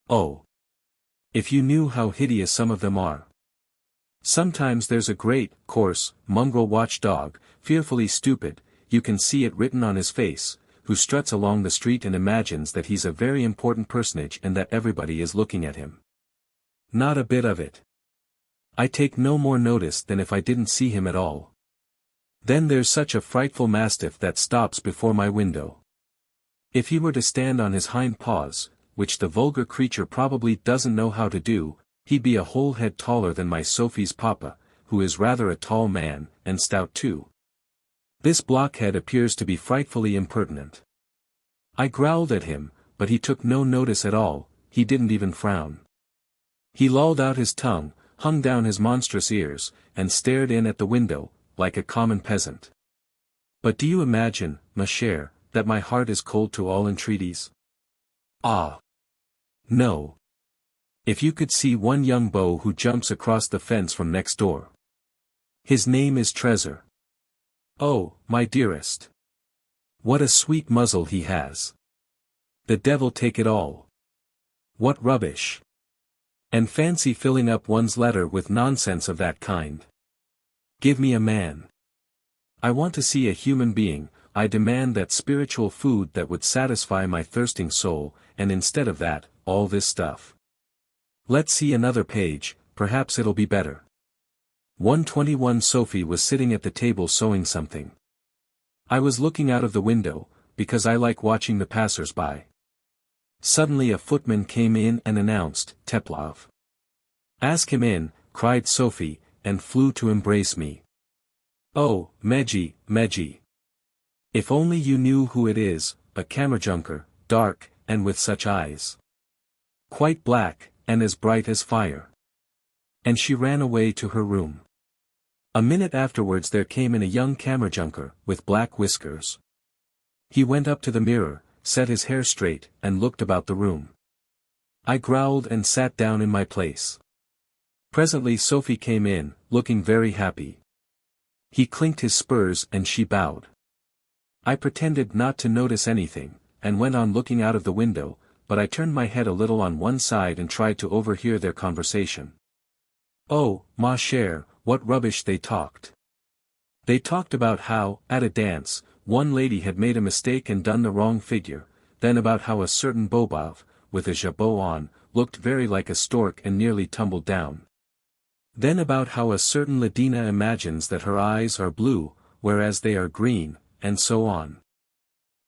Oh! If you knew how hideous some of them are. Sometimes there's a great, coarse, mongrel watchdog, fearfully stupid, you can see it written on his face, who struts along the street and imagines that he's a very important personage and that everybody is looking at him. Not a bit of it. I take no more notice than if I didn't see him at all. Then there's such a frightful mastiff that stops before my window. If he were to stand on his hind paws, which the vulgar creature probably doesn't know how to do, he'd be a whole head taller than my Sophie's papa, who is rather a tall man, and stout too. This blockhead appears to be frightfully impertinent. I growled at him, but he took no notice at all, he didn't even frown. He lolled out his tongue, hung down his monstrous ears, and stared in at the window, like a common peasant. But do you imagine, ma chère, that my heart is cold to all entreaties? Ah! No. If you could see one young beau who jumps across the fence from next door. His name is Trésor. Oh, my dearest! What a sweet muzzle he has! The devil take it all! What rubbish! And fancy filling up one's letter with nonsense of that kind. Give me a man. I want to see a human being, I demand that spiritual food that would satisfy my thirsting soul, and instead of that, all this stuff. Let's see another page, perhaps it'll be better. 121 Sophie was sitting at the table sewing something. I was looking out of the window, because I like watching the passers-by. Suddenly a footman came in and announced, Teplov. Ask him in, cried Sophie, and flew to embrace me. Oh, Meji, Meji. If only you knew who it is, a kammerjunker, dark, and with such eyes. Quite black, and as bright as fire. And she ran away to her room. A minute afterwards there came in a young kammerjunker, with black whiskers. He went up to the mirror, set his hair straight, and looked about the room. I growled and sat down in my place. Presently Sophie came in, looking very happy. He clinked his spurs and she bowed. I pretended not to notice anything, and went on looking out of the window, but I turned my head a little on one side and tried to overhear their conversation. Oh, ma chère, what rubbish they talked. They talked about how, at a dance, one lady had made a mistake and done the wrong figure, then about how a certain Bobov, with a jabot on, looked very like a stork and nearly tumbled down. Then about how a certain Ladina imagines that her eyes are blue, whereas they are green, and so on.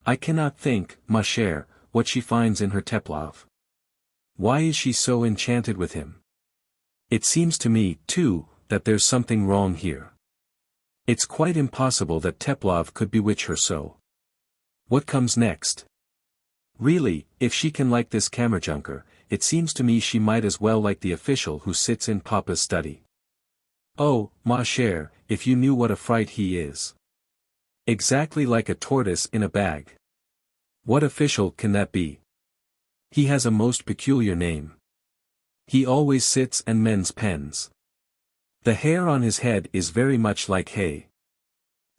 I cannot think, ma chère, what she finds in her Teplov. Why is she so enchanted with him? It seems to me, too, that there's something wrong here. It's quite impossible that Teplov could bewitch her so. What comes next? Really, if she can like this kammerjunker, it seems to me she might as well like the official who sits in Papa's study. Oh, ma chère, if you knew what a fright he is. Exactly like a tortoise in a bag. What official can that be? He has a most peculiar name. He always sits and mends pens. The hair on his head is very much like hay.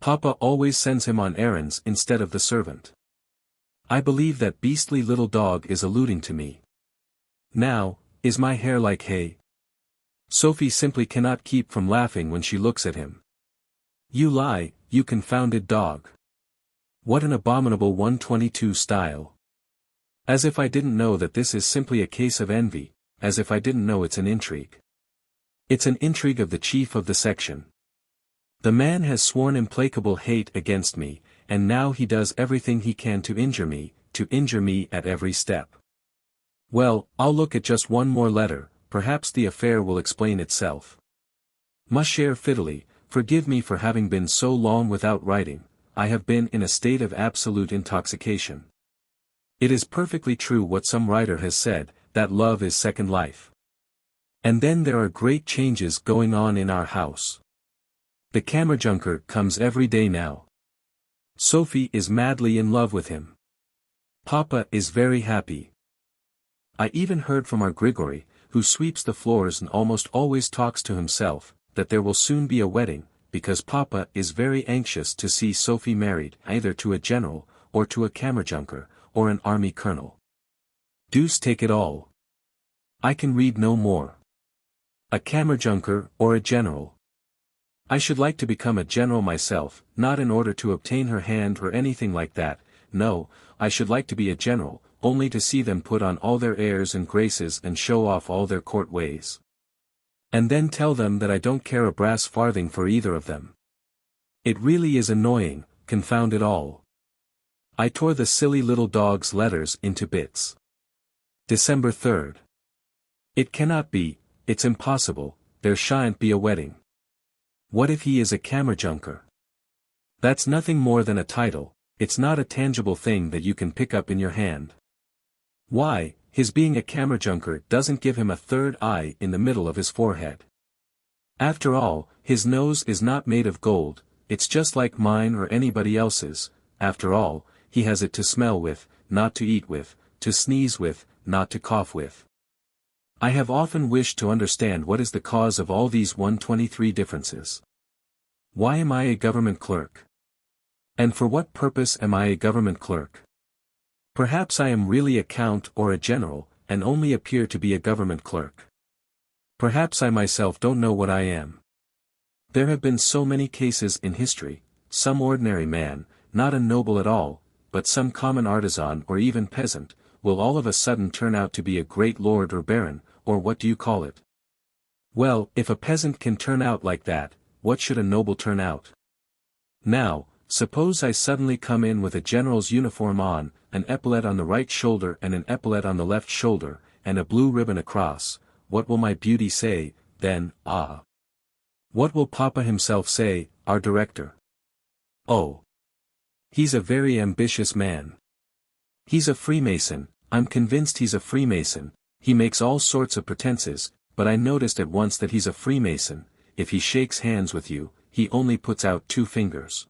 Papa always sends him on errands instead of the servant. I believe that beastly little dog is alluding to me. Now, is my hair like hay? Sophie simply cannot keep from laughing when she looks at him. You lie, you confounded dog. What an abominable 122 style. As if I didn't know that this is simply a case of envy, as if I didn't know it's an intrigue. It's an intrigue of the chief of the section. The man has sworn implacable hate against me, and now he does everything he can to injure me at every step. Well, I'll look at just one more letter, perhaps the affair will explain itself. Ma chère Fiddly, forgive me for having been so long without writing, I have been in a state of absolute intoxication. It is perfectly true what some writer has said, that love is second life. And then there are great changes going on in our house. The kammerjunker comes every day now. Sophie is madly in love with him. Papa is very happy. I even heard from our Grigory, who sweeps the floors and almost always talks to himself, that there will soon be a wedding, because Papa is very anxious to see Sophie married either to a general, or to a kammerjunker, or an army colonel. Deuce take it all. I can read no more. A kammerjunker, or a general. I should like to become a general myself, not in order to obtain her hand or anything like that, no, I should like to be a general, only to see them put on all their airs and graces and show off all their court ways. And then tell them that I don't care a brass farthing for either of them. It really is annoying, confound it all. I tore the silly little dog's letters into bits. December 3rd. It cannot be, it's impossible, there shan't be a wedding. What if he is a kammerjunker? That's nothing more than a title, it's not a tangible thing that you can pick up in your hand. Why, his being a kammerjunker doesn't give him a third eye in the middle of his forehead. After all, his nose is not made of gold, it's just like mine or anybody else's, after all, he has it to smell with, not to eat with, to sneeze with, not to cough with. I have often wished to understand what is the cause of all these 123 differences. Why am I a government clerk? And for what purpose am I a government clerk? Perhaps I am really a count or a general, and only appear to be a government clerk. Perhaps I myself don't know what I am. There have been so many cases in history, some ordinary man, not a noble at all, but some common artisan or even peasant, will all of a sudden turn out to be a great lord or baron, or what do you call it? Well, if a peasant can turn out like that, what should a noble turn out? Now, suppose I suddenly come in with a general's uniform on, an epaulet on the right shoulder and an epaulet on the left shoulder, and a blue ribbon across, what will my beauty say, then, ah? What will Papa himself say, our director? Oh! He's a very ambitious man. He's a Freemason, I'm convinced he's a Freemason, he makes all sorts of pretenses, but I noticed at once that he's a Freemason, if he shakes hands with you, he only puts out 2 fingers.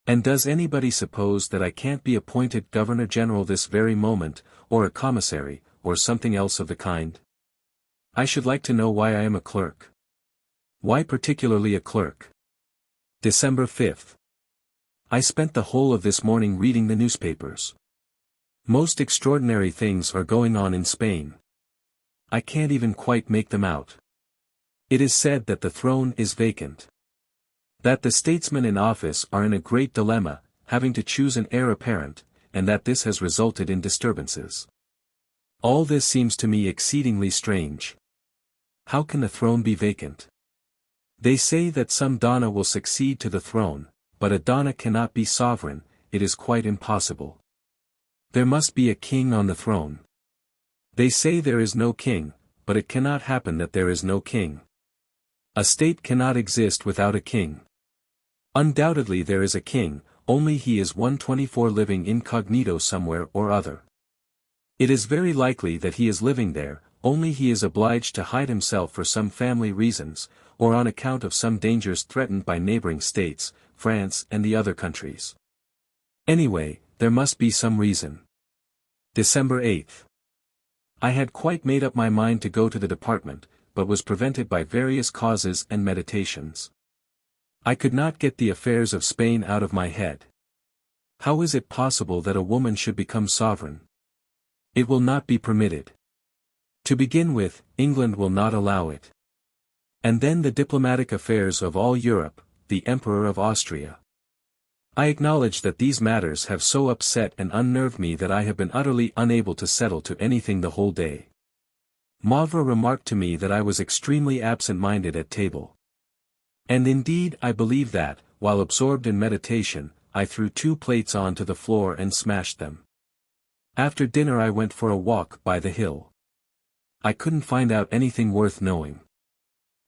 And does anybody suppose that I can't be appointed Governor-General this very moment, or a commissary, or something else of the kind? I should like to know why I am a clerk. Why particularly a clerk? December 5th. I spent the whole of this morning reading the newspapers. Most extraordinary things are going on in Spain. I can't even quite make them out. It is said that the throne is vacant. That the statesmen in office are in a great dilemma, having to choose an heir apparent, and that this has resulted in disturbances. All this seems to me exceedingly strange. How can the throne be vacant? They say that some Donna will succeed to the throne, but a Donna cannot be sovereign, it is quite impossible. There must be a king on the throne. They say there is no king, but it cannot happen that there is no king. A state cannot exist without a king. Undoubtedly there is a king, only he is 124 living incognito somewhere or other. It is very likely that he is living there, only he is obliged to hide himself for some family reasons, or on account of some dangers threatened by neighboring states, France and the other countries. Anyway, there must be some reason. December 8th. I had quite made up my mind to go to the department, but was prevented by various causes and meditations. I could not get the affairs of Spain out of my head. How is it possible that a woman should become sovereign? It will not be permitted. To begin with, England will not allow it. And then the diplomatic affairs of all Europe, the Emperor of Austria. I acknowledge that these matters have so upset and unnerved me that I have been utterly unable to settle to anything the whole day. Mavra remarked to me that I was extremely absent-minded at table. And indeed I believe that, while absorbed in meditation, I threw 2 plates onto the floor and smashed them. After dinner I went for a walk by the hill. I couldn't find out anything worth knowing.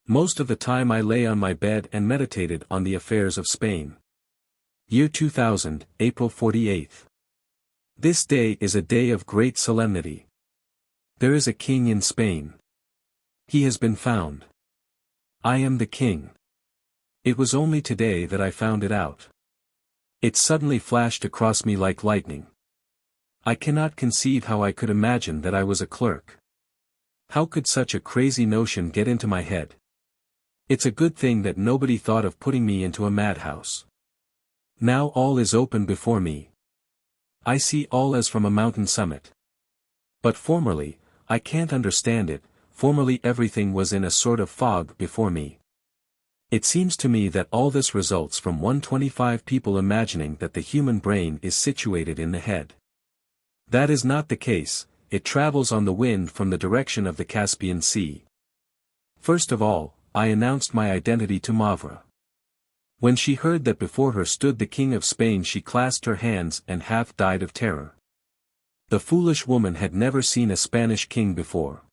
Most of the time I lay on my bed and meditated on the affairs of Spain. Year 2000, April 48th. This day is a day of great solemnity. There is a king in Spain. He has been found. I am the king. It was only today that I found it out. It suddenly flashed across me like lightning. I cannot conceive how I could imagine that I was a clerk. How could such a crazy notion get into my head? It's a good thing that nobody thought of putting me into a madhouse. Now all is open before me. I see all as from a mountain summit. But formerly, I can't understand it, formerly everything was in a sort of fog before me. It seems to me that all this results from 125 people imagining that the human brain is situated in the head. That is not the case, it travels on the wind from the direction of the Caspian Sea. First of all, I announced my identity to Mavra. When she heard that before her stood the King of Spain, she clasped her hands and half died of terror. The foolish woman had never seen a Spanish king before.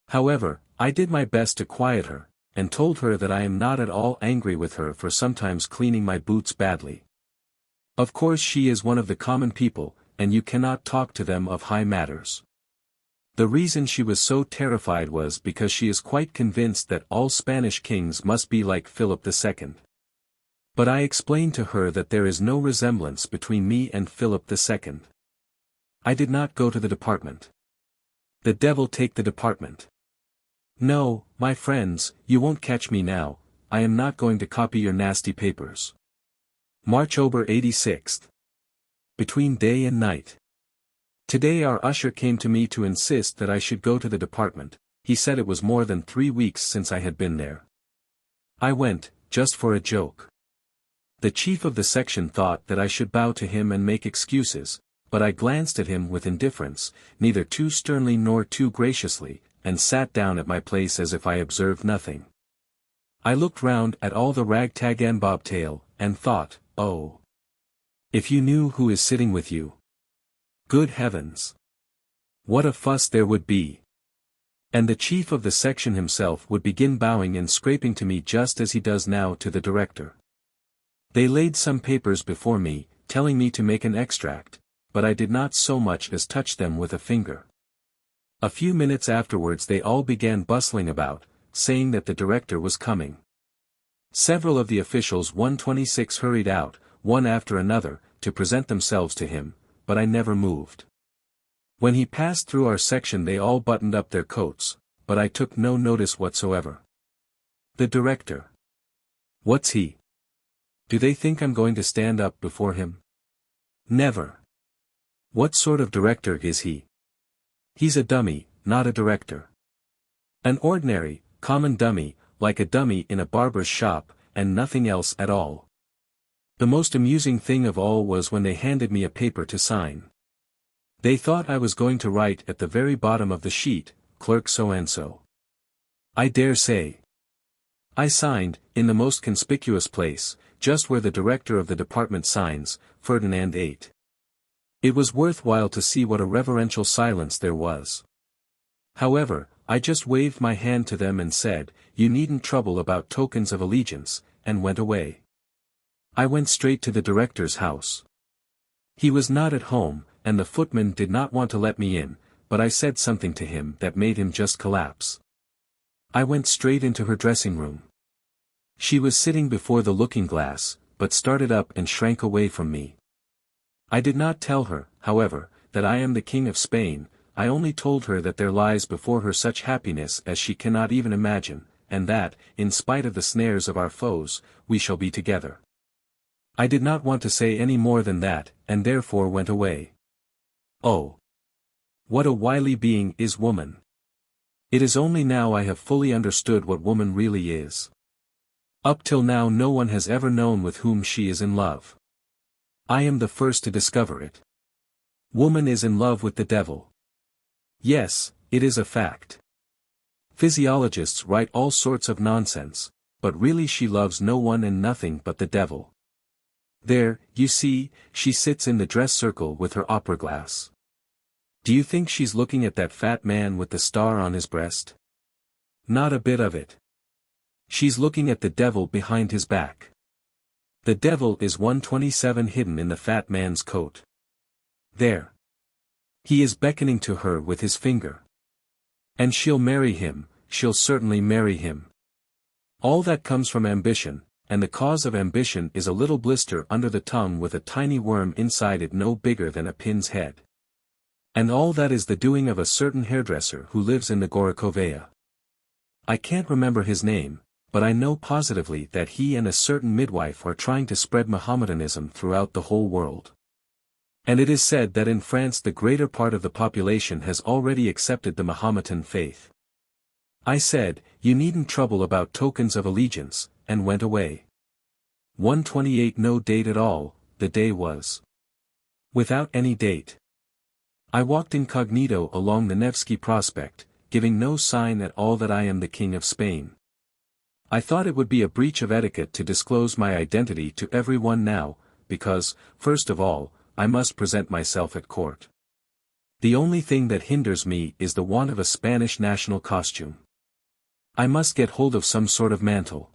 However, I did my best to quiet her, and told her that I am not at all angry with her for sometimes cleaning my boots badly. Of course she is one of the common people, and you cannot talk to them of high matters. The reason she was so terrified was because she is quite convinced that all Spanish kings must be like Philip II. But I explained to her that there is no resemblance between me and Philip II. I did not go to the department. The devil take the department. No, my friends, you won't catch me now, I am not going to copy your nasty papers. March over 86th. Between day and night. Today our usher came to me to insist that I should go to the department. He said it was more than 3 weeks since I had been there. I went, just for a joke. The chief of the section thought that I should bow to him and make excuses, but I glanced at him with indifference, neither too sternly nor too graciously, and sat down at my place as if I observed nothing. I looked round at all the ragtag and bobtail, and thought, oh! If you knew who is sitting with you! Good heavens! What a fuss there would be! And the chief of the section himself would begin bowing and scraping to me just as he does now to the director. They laid some papers before me, telling me to make an extract, but I did not so much as touch them with a finger. A few minutes afterwards they all began bustling about, saying that the director was coming. Several of the officials 126 hurried out, one after another, to present themselves to him, but I never moved. When he passed through our section they all buttoned up their coats, but I took no notice whatsoever. The director. What's he? Do they think I'm going to stand up before him? Never. What sort of director is he? He's a dummy, not a director. An ordinary, common dummy, like a dummy in a barber's shop, and nothing else at all. The most amusing thing of all was when they handed me a paper to sign. They thought I was going to write at the very bottom of the sheet, clerk so-and-so. I dare say. I signed, in the most conspicuous place, just where the director of the department signs, Ferdinand VIII. It was worthwhile to see what a reverential silence there was. However, I just waved my hand to them and said, "You needn't trouble about tokens of allegiance," and went away. I went straight to the director's house. He was not at home, and the footman did not want to let me in, but I said something to him that made him just collapse. I went straight into her dressing room. She was sitting before the looking-glass, but started up and shrank away from me. I did not tell her, however, that I am the King of Spain. I only told her that there lies before her such happiness as she cannot even imagine, and that, in spite of the snares of our foes, we shall be together. I did not want to say any more than that, and therefore went away. Oh! What a wily being is woman! It is only now I have fully understood what woman really is. Up till now no one has ever known with whom she is in love. I am the first to discover it. Woman is in love with the devil. Yes, it is a fact. Physiologists write all sorts of nonsense, but really she loves no one and nothing but the devil. There, you see, she sits in the dress circle with her opera glass. Do you think she's looking at that fat man with the star on his breast? Not a bit of it. She's looking at the devil behind his back. The devil is 127 hidden in the fat man's coat. There. He is beckoning to her with his finger. And she'll marry him, she'll certainly marry him. All that comes from ambition, and the cause of ambition is a little blister under the tongue with a tiny worm inside it no bigger than a pin's head. And all that is the doing of a certain hairdresser who lives in the Gorokovaya. I can't remember his name, but I know positively that he and a certain midwife are trying to spread Mohammedanism throughout the whole world. And it is said that in France the greater part of the population has already accepted the Mahometan faith. I said, "You needn't trouble about tokens of allegiance," and went away. 128 No date at all, the day was without any date. I walked incognito along the Nevsky Prospect, giving no sign at all that I am the King of Spain. I thought it would be a breach of etiquette to disclose my identity to everyone now, because, first of all, I must present myself at court. The only thing that hinders me is the want of a Spanish national costume. I must get hold of some sort of mantle.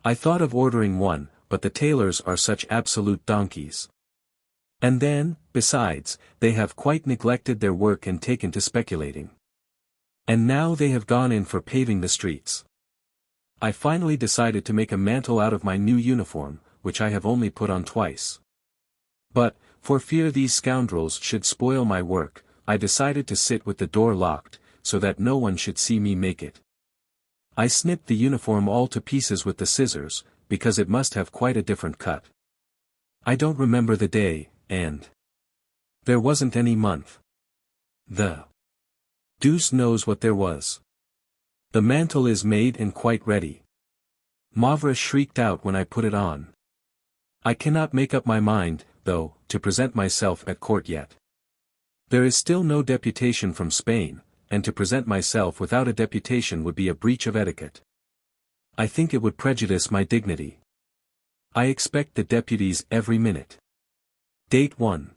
I thought of ordering one, but the tailors are such absolute donkeys. And then, besides, they have quite neglected their work and taken to speculating. And now they have gone in for paving the streets. I finally decided to make a mantle out of my new uniform, which I have only put on twice. But, for fear these scoundrels should spoil my work, I decided to sit with the door locked, so that no one should see me make it. I snipped the uniform all to pieces with the scissors, because it must have quite a different cut. I don't remember the day, and there wasn't any month. The deuce knows what there was. The mantle is made and quite ready. Mavra shrieked out when I put it on. I cannot make up my mind, though, to present myself at court yet. There is still no deputation from Spain, and to present myself without a deputation would be a breach of etiquette. I think it would prejudice my dignity. I expect the deputies every minute. Date 1.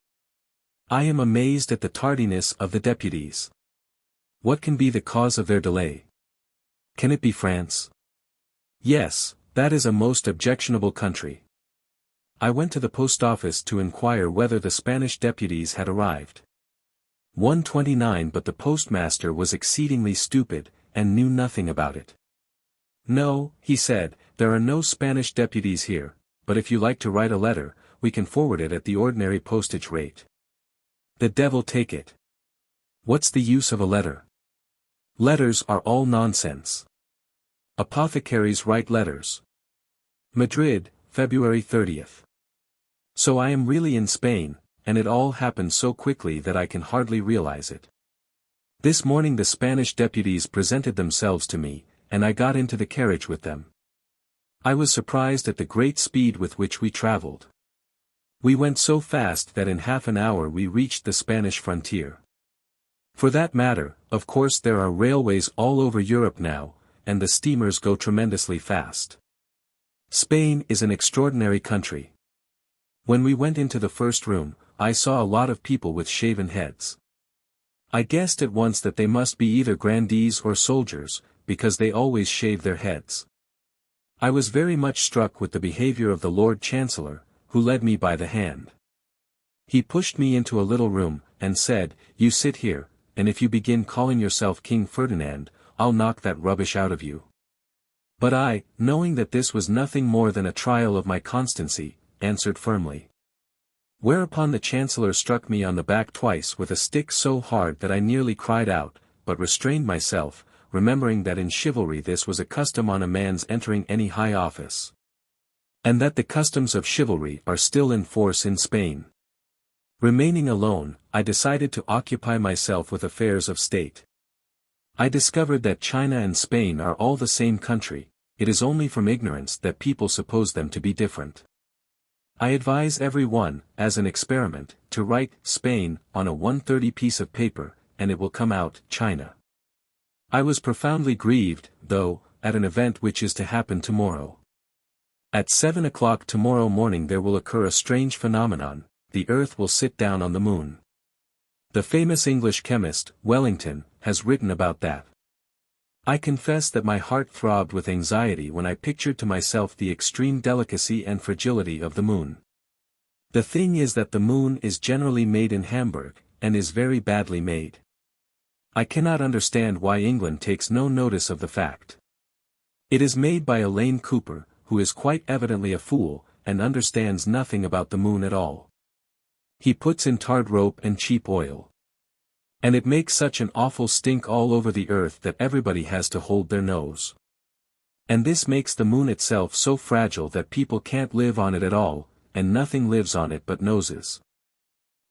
I am amazed at the tardiness of the deputies. What can be the cause of their delay? Can it be France? Yes, that is a most objectionable country. I went to the post office to inquire whether the Spanish deputies had arrived. 129 But the postmaster was exceedingly stupid, and knew nothing about it. No, he said, there are no Spanish deputies here, but if you like to write a letter, we can forward it at the ordinary postage rate. The devil take it. What's the use of a letter? Letters are all nonsense. Apothecaries write letters. Madrid, February 30th. So I am really in Spain, and it all happened so quickly that I can hardly realize it. This morning the Spanish deputies presented themselves to me, and I got into the carriage with them. I was surprised at the great speed with which we traveled. We went so fast that in half an hour we reached the Spanish frontier. For that matter, of course there are railways all over Europe now, and the steamers go tremendously fast. Spain is an extraordinary country. When we went into the first room, I saw a lot of people with shaven heads. I guessed at once that they must be either grandees or soldiers, because they always shave their heads. I was very much struck with the behavior of the Lord Chancellor, who led me by the hand. He pushed me into a little room, and said, "You sit here, and if you begin calling yourself King Ferdinand, I'll knock that rubbish out of you." But I, knowing that this was nothing more than a trial of my constancy, answered firmly. Whereupon the Chancellor struck me on the back twice with a stick so hard that I nearly cried out, but restrained myself, remembering that in chivalry this was a custom on a man's entering any high office. And that the customs of chivalry are still in force in Spain. Remaining alone, I decided to occupy myself with affairs of state. I discovered that China and Spain are all the same country, it is only from ignorance that people suppose them to be different. I advise every one, as an experiment, to write Spain on a 130 piece of paper, and it will come out China. I was profoundly grieved, though, at an event which is to happen tomorrow. At 7 o'clock tomorrow morning there will occur a strange phenomenon, the earth will sit down on the moon. The famous English chemist, Wellington, has written about that. I confess that my heart throbbed with anxiety when I pictured to myself the extreme delicacy and fragility of the moon. The thing is that the moon is generally made in Hamburg, and is very badly made. I cannot understand why England takes no notice of the fact. It is made by a Lane Cooper, who is quite evidently a fool, and understands nothing about the moon at all. He puts in tarred rope and cheap oil. And it makes such an awful stink all over the earth that everybody has to hold their nose. And this makes the moon itself so fragile that people can't live on it at all, and nothing lives on it but noses.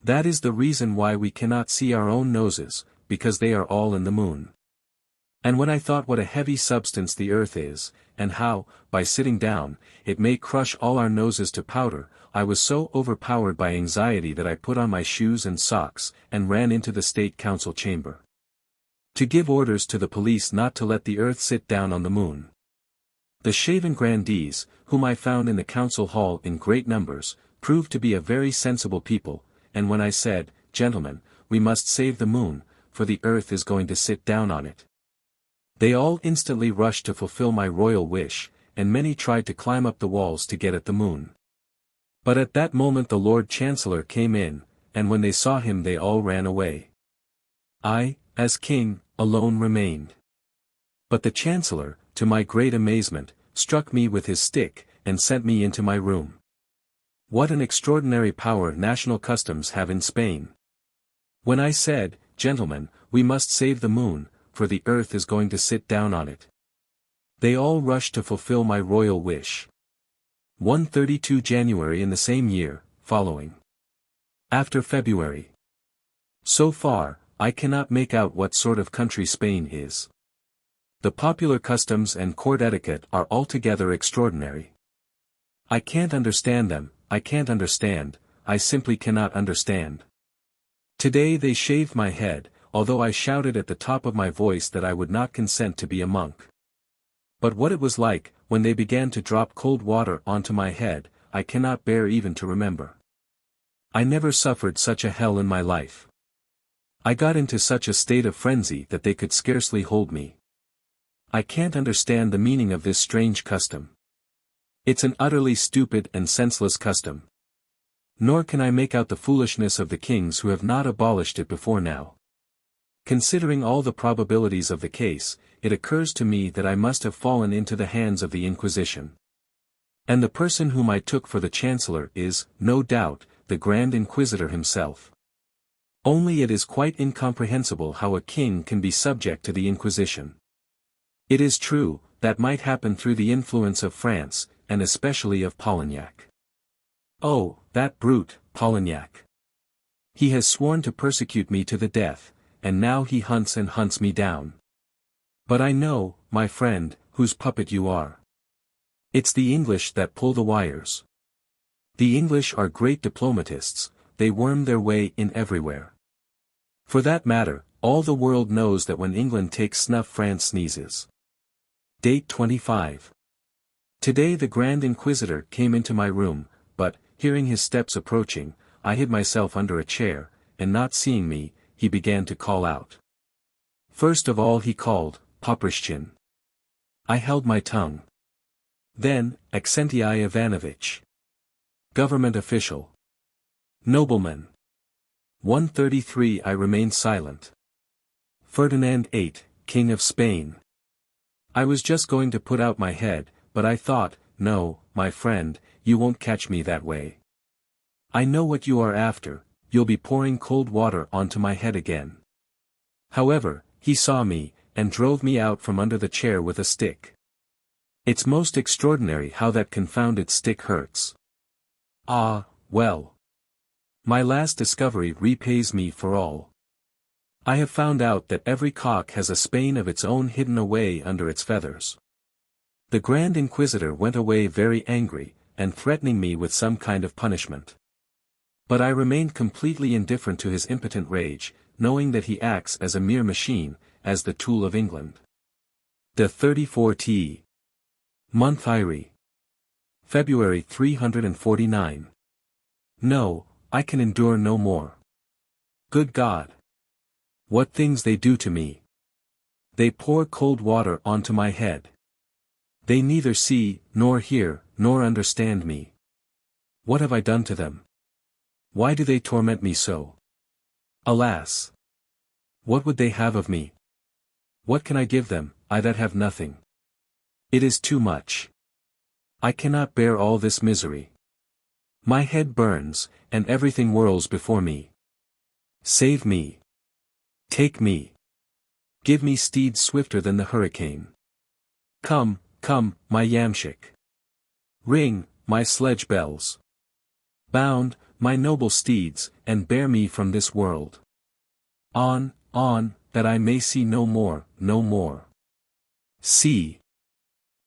That is the reason why we cannot see our own noses, because they are all in the moon. And when I thought what a heavy substance the earth is, and how, by sitting down, it may crush all our noses to powder, I was so overpowered by anxiety that I put on my shoes and socks, and ran into the State Council chamber. To give orders to the police not to let the earth sit down on the moon. The shaven grandees, whom I found in the council hall in great numbers, proved to be a very sensible people, and when I said, "Gentlemen, we must save the moon, for the earth is going to sit down on it," they all instantly rushed to fulfill my royal wish, and many tried to climb up the walls to get at the moon. But at that moment the Lord Chancellor came in, and when they saw him they all ran away. I, as king, alone remained. But the Chancellor, to my great amazement, struck me with his stick, and sent me into my room. What an extraordinary power national customs have in Spain! When I said, "Gentlemen, we must save the moon, for the earth is going to sit down on it," they all rushed to fulfill my royal wish. 132 January in the same year, following. After February. So far, I cannot make out what sort of country Spain is. The popular customs and court etiquette are altogether extraordinary. I can't understand them, I simply cannot understand. Today they shaved my head, although I shouted at the top of my voice that I would not consent to be a monk. But what it was like, when they began to drop cold water onto my head, I cannot bear even to remember. I never suffered such a hell in my life. I got into such a state of frenzy that they could scarcely hold me. I can't understand the meaning of this strange custom. It's an utterly stupid and senseless custom. Nor can I make out the foolishness of the kings who have not abolished it before now. Considering all the probabilities of the case, it occurs to me that I must have fallen into the hands of the Inquisition. And the person whom I took for the Chancellor is, no doubt, the Grand Inquisitor himself. Only it is quite incomprehensible how a king can be subject to the Inquisition. It is true, that might happen through the influence of France, and especially of Polignac. Oh, that brute, Polignac! He has sworn to persecute me to the death, and now he hunts and hunts me down. But I know, my friend, whose puppet you are. It's the English that pull the wires. The English are great diplomatists, they worm their way in everywhere. For that matter, all the world knows that when England takes snuff France sneezes. Date 25. Today the Grand Inquisitor came into my room, but, hearing his steps approaching, I hid myself under a chair, and not seeing me, he began to call out. First of all he called, "Poprishchin." I held my tongue. Then, Aksentii Ivanovich. Government official. Nobleman. 133 I remained silent. Ferdinand VIII, King of Spain. I was just going to put out my head, but I thought, no, my friend, you won't catch me that way. I know what you are after, you'll be pouring cold water onto my head again. However, he saw me, and drove me out from under the chair with a stick. It's most extraordinary how that confounded stick hurts. Ah, well. My last discovery repays me for all. I have found out that every cock has a spane of its own hidden away under its feathers. The Grand Inquisitor went away very angry, and threatening me with some kind of punishment. But I remained completely indifferent to his impotent rage, knowing that he acts as a mere machine, as the tool of England. The 34th month Iri. February 349. No, I can endure no more. Good God! What things they do to me. They pour cold water onto my head. They neither see, nor hear, nor understand me. What have I done to them? Why do they torment me so? Alas! What would they have of me? What can I give them, I that have nothing? It is too much. I cannot bear all this misery. My head burns, and everything whirls before me. Save me. Take me. Give me steeds swifter than the hurricane. Come, Come, my yamshik. Ring, my sledge bells. Bound, my noble steeds, and bear me from this world. On, that I may see no more, no more. See.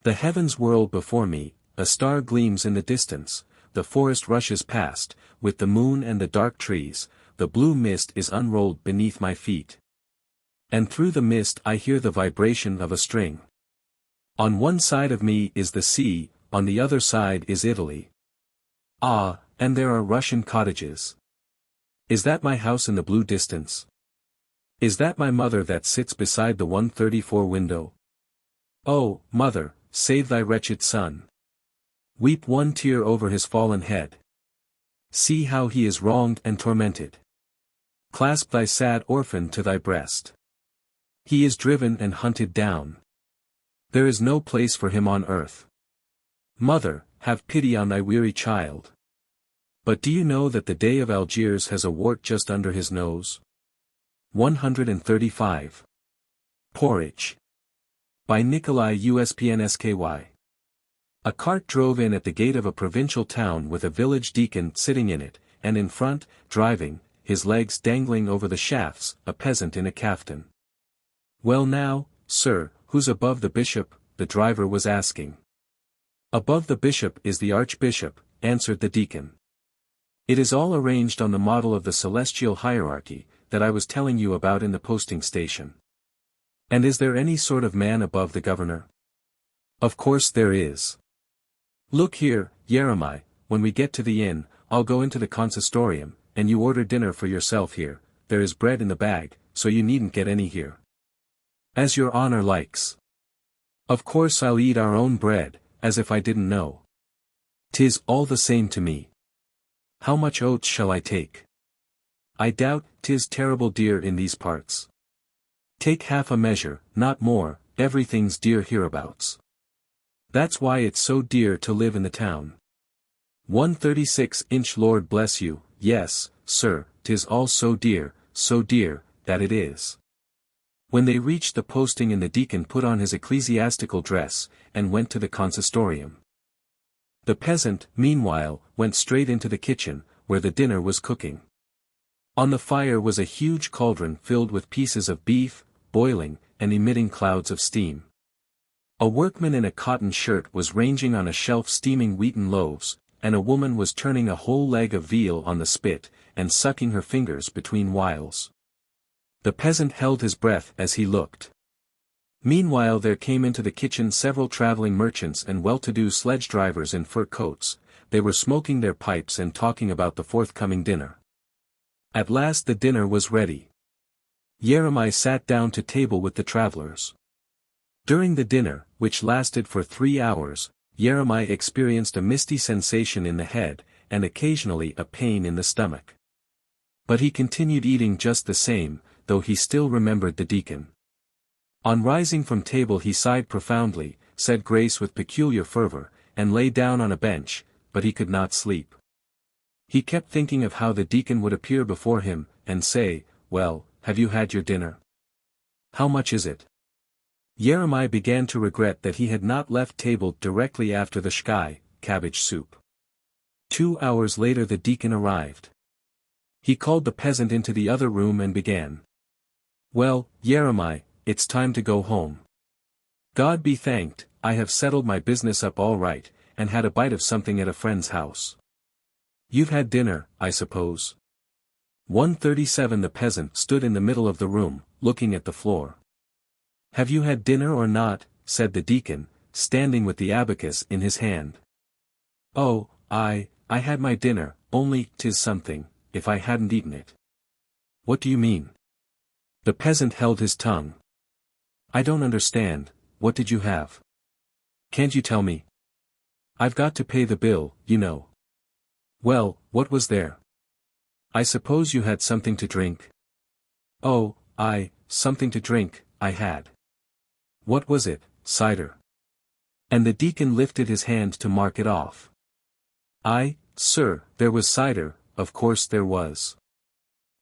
The heavens whirl before me, a star gleams in the distance, the forest rushes past, with the moon and the dark trees, the blue mist is unrolled beneath my feet. And through the mist I hear the vibration of a string. On one side of me is the sea, on the other side is Italy. Ah, and there are Russian cottages. Is that my house in the blue distance? Is that my mother that sits beside the 134 window? Oh, mother, save thy wretched son. Weep one tear over his fallen head. See how he is wronged and tormented. Clasp thy sad orphan to thy breast. He is driven and hunted down. There is no place for him on earth. Mother, have pity on thy weary child. But do you know that the Dey of Algiers has a wart just under his nose? 135. Porridge. By Nikolai Uspensky. A cart drove in at the gate of a provincial town with a village deacon sitting in it, and in front, driving, his legs dangling over the shafts, a peasant in a caftan. Well now, sir, who's above the bishop? The driver was asking. Above the bishop is the archbishop, answered the deacon. It is all arranged on the model of the celestial hierarchy, that I was telling you about in the posting station. And is there any sort of man above the governor? Of course there is. Look here, Yeremi, when we get to the inn, I'll go into the consistorium, and you order dinner for yourself here, there is bread in the bag, so you needn't get any here. As your honor likes. Of course I'll eat our own bread, as if I didn't know. 'Tis all the same to me. How much oats shall I take? I doubt, 'tis terrible dear in these parts. Take half a measure, not more, everything's dear hereabouts. That's why it's so dear to live in the town. 136-inch Lord bless you, yes, sir, 'tis all so dear, that it is. When they reached the posting the deacon put on his ecclesiastical dress, and went to the consistorium. The peasant, meanwhile, went straight into the kitchen, where the dinner was cooking. On the fire was a huge cauldron filled with pieces of beef, boiling, and emitting clouds of steam. A workman in a cotton shirt was ranging on a shelf steaming wheaten loaves, and a woman was turning a whole leg of veal on the spit, and sucking her fingers between whiles. The peasant held his breath as he looked. Meanwhile there came into the kitchen several traveling merchants and well-to-do sledge drivers in fur coats. They were smoking their pipes and talking about the forthcoming dinner. At last the dinner was ready. Yeremi sat down to table with the travelers. During the dinner, which lasted for 3 hours, Yeremi experienced a misty sensation in the head, and occasionally a pain in the stomach. But he continued eating just the same, though he still remembered the deacon. On rising from table he sighed profoundly, said grace with peculiar fervor, and lay down on a bench, but he could not sleep. He kept thinking of how the deacon would appear before him, and say, "Well, have you had your dinner? How much is it?" Yeremi began to regret that he had not left table directly after the shkai, cabbage soup. 2 hours later the deacon arrived. He called the peasant into the other room and began. "Well, Yeremi, it's time to go home. God be thanked, I have settled my business up all right, and had a bite of something at a friend's house. You've had dinner, I suppose?" 137 The peasant stood in the middle of the room, looking at the floor. "Have you had dinner or not?" said the deacon, standing with the abacus in his hand. "Oh, I had my dinner, only 'tis something, if I hadn't eaten it." "What do you mean?" The peasant held his tongue. "I don't understand, what did you have? Can't you tell me? I've got to pay the bill, you know." "Well, what was there? I suppose you had something to drink?" "Oh, something to drink, I had." "What was it, cider?" And the deacon lifted his hand to mark it off. Sir, there was cider, of course there was."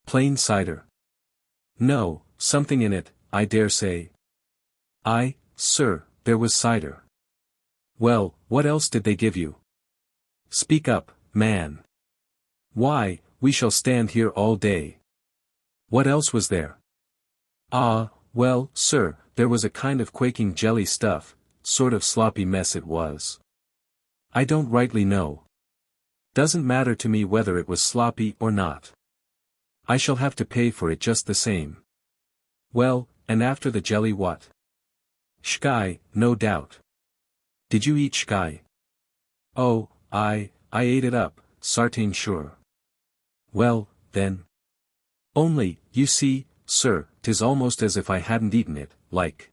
"Plain cider?" "No, something in it, I dare say." Sir, there was cider." Well, what else did they give you? Speak up, man. Why, we shall stand here all day. What else was there? Ah, well, sir, there was a kind of quaking jelly stuff, sort of sloppy mess it was. I don't rightly know. Doesn't matter to me whether it was sloppy or not. I shall have to pay for it just the same. Well, and after the jelly what? Shkai, no doubt. Did you eat shkai? Oh, I ate it up, sartain sure. Well, then. Only, you see, sir, 'tis almost as if I hadn't eaten it, like.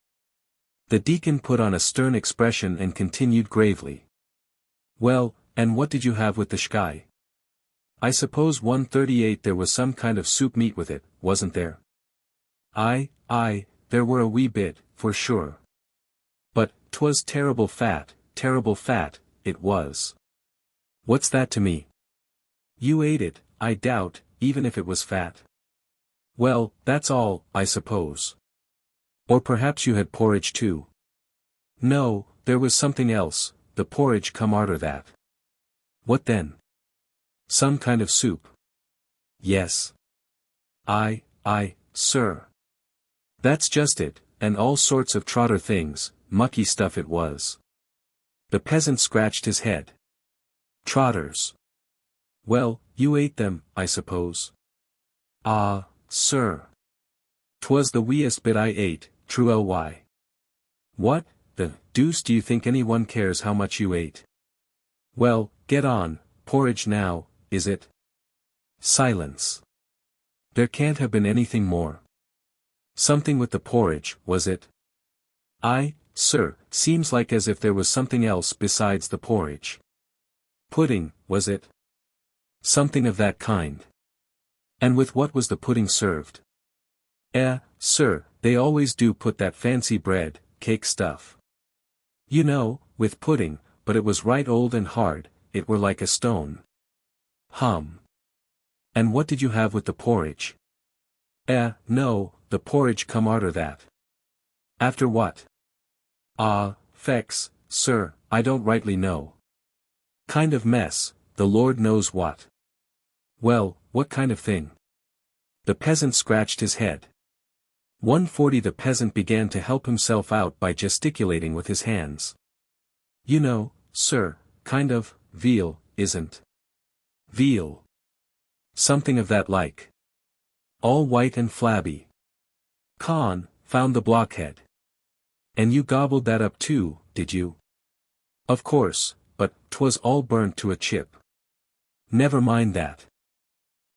The deacon put on a stern expression and continued gravely. Well, and what did you have with the shkai? I suppose 138 there was some kind of soup meat with it, wasn't there? Aye, there were a wee bit, for sure. But, 'twas terrible fat, it was. What's that to me? You ate it, I doubt, even if it was fat. Well, that's all, I suppose. Or perhaps you had porridge too. No, there was something else, the porridge come arter that. What then? Some kind of soup. Yes. Aye, sir. That's just it, and all sorts of trotter things, mucky stuff it was. The peasant scratched his head. Trotters. Well, you ate them, I suppose. Ah, sir. 'Twas the weeest bit I ate, true ly. What, the deuce do you think anyone cares how much you ate? Well, get on, porridge now, is it? Silence. There can't have been anything more. Something with the porridge, was it? Aye, sir, seems like as if there was something else besides the porridge. Pudding, was it? Something of that kind. And with what was the pudding served? Sir, they always do put that fancy bread, cake stuff. You know, with pudding, but it was right old and hard, it were like a stone. Hum. And what did you have with the porridge? No, the porridge come arter that. After what? Ah, fex, sir, I don't rightly know. Kind of mess, the Lord knows what. Well, what kind of thing? The peasant scratched his head. 140 The peasant began to help himself out by gesticulating with his hands. You know, sir, kind of, veal, isn't? Veal. Something of that like. All white and flabby. Con, found the blockhead. And you gobbled that up too, did you? Of course, but 'twas all burnt to a chip. Never mind that.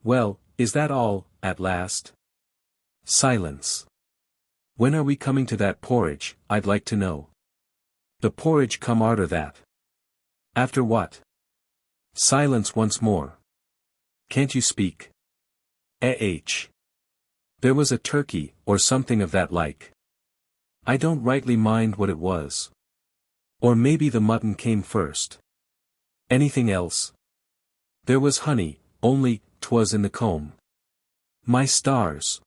Well, is that all, at last? Silence. When are we coming to that porridge, I'd like to know. The porridge come arter that. After what? Silence once more. Can't you speak? There was a turkey, or something of that like. I don't rightly mind what it was. Or maybe the mutton came first. Anything else? There was honey, only, 'twas in the comb. My stars.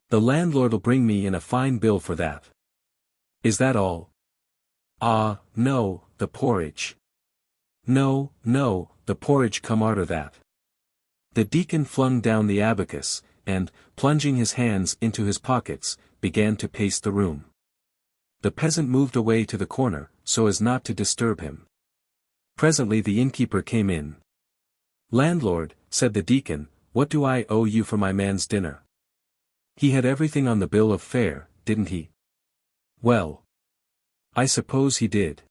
The landlord'll bring me in a fine bill for that. Is that all? Ah, no, the porridge. No, the porridge come arter that. The deacon flung down the abacus, and, plunging his hands into his pockets, began to pace the room. The peasant moved away to the corner, so as not to disturb him. Presently the innkeeper came in. Landlord, said the deacon, what do I owe you for my man's dinner? He had everything on the bill of fare, didn't he? Well. I suppose he did.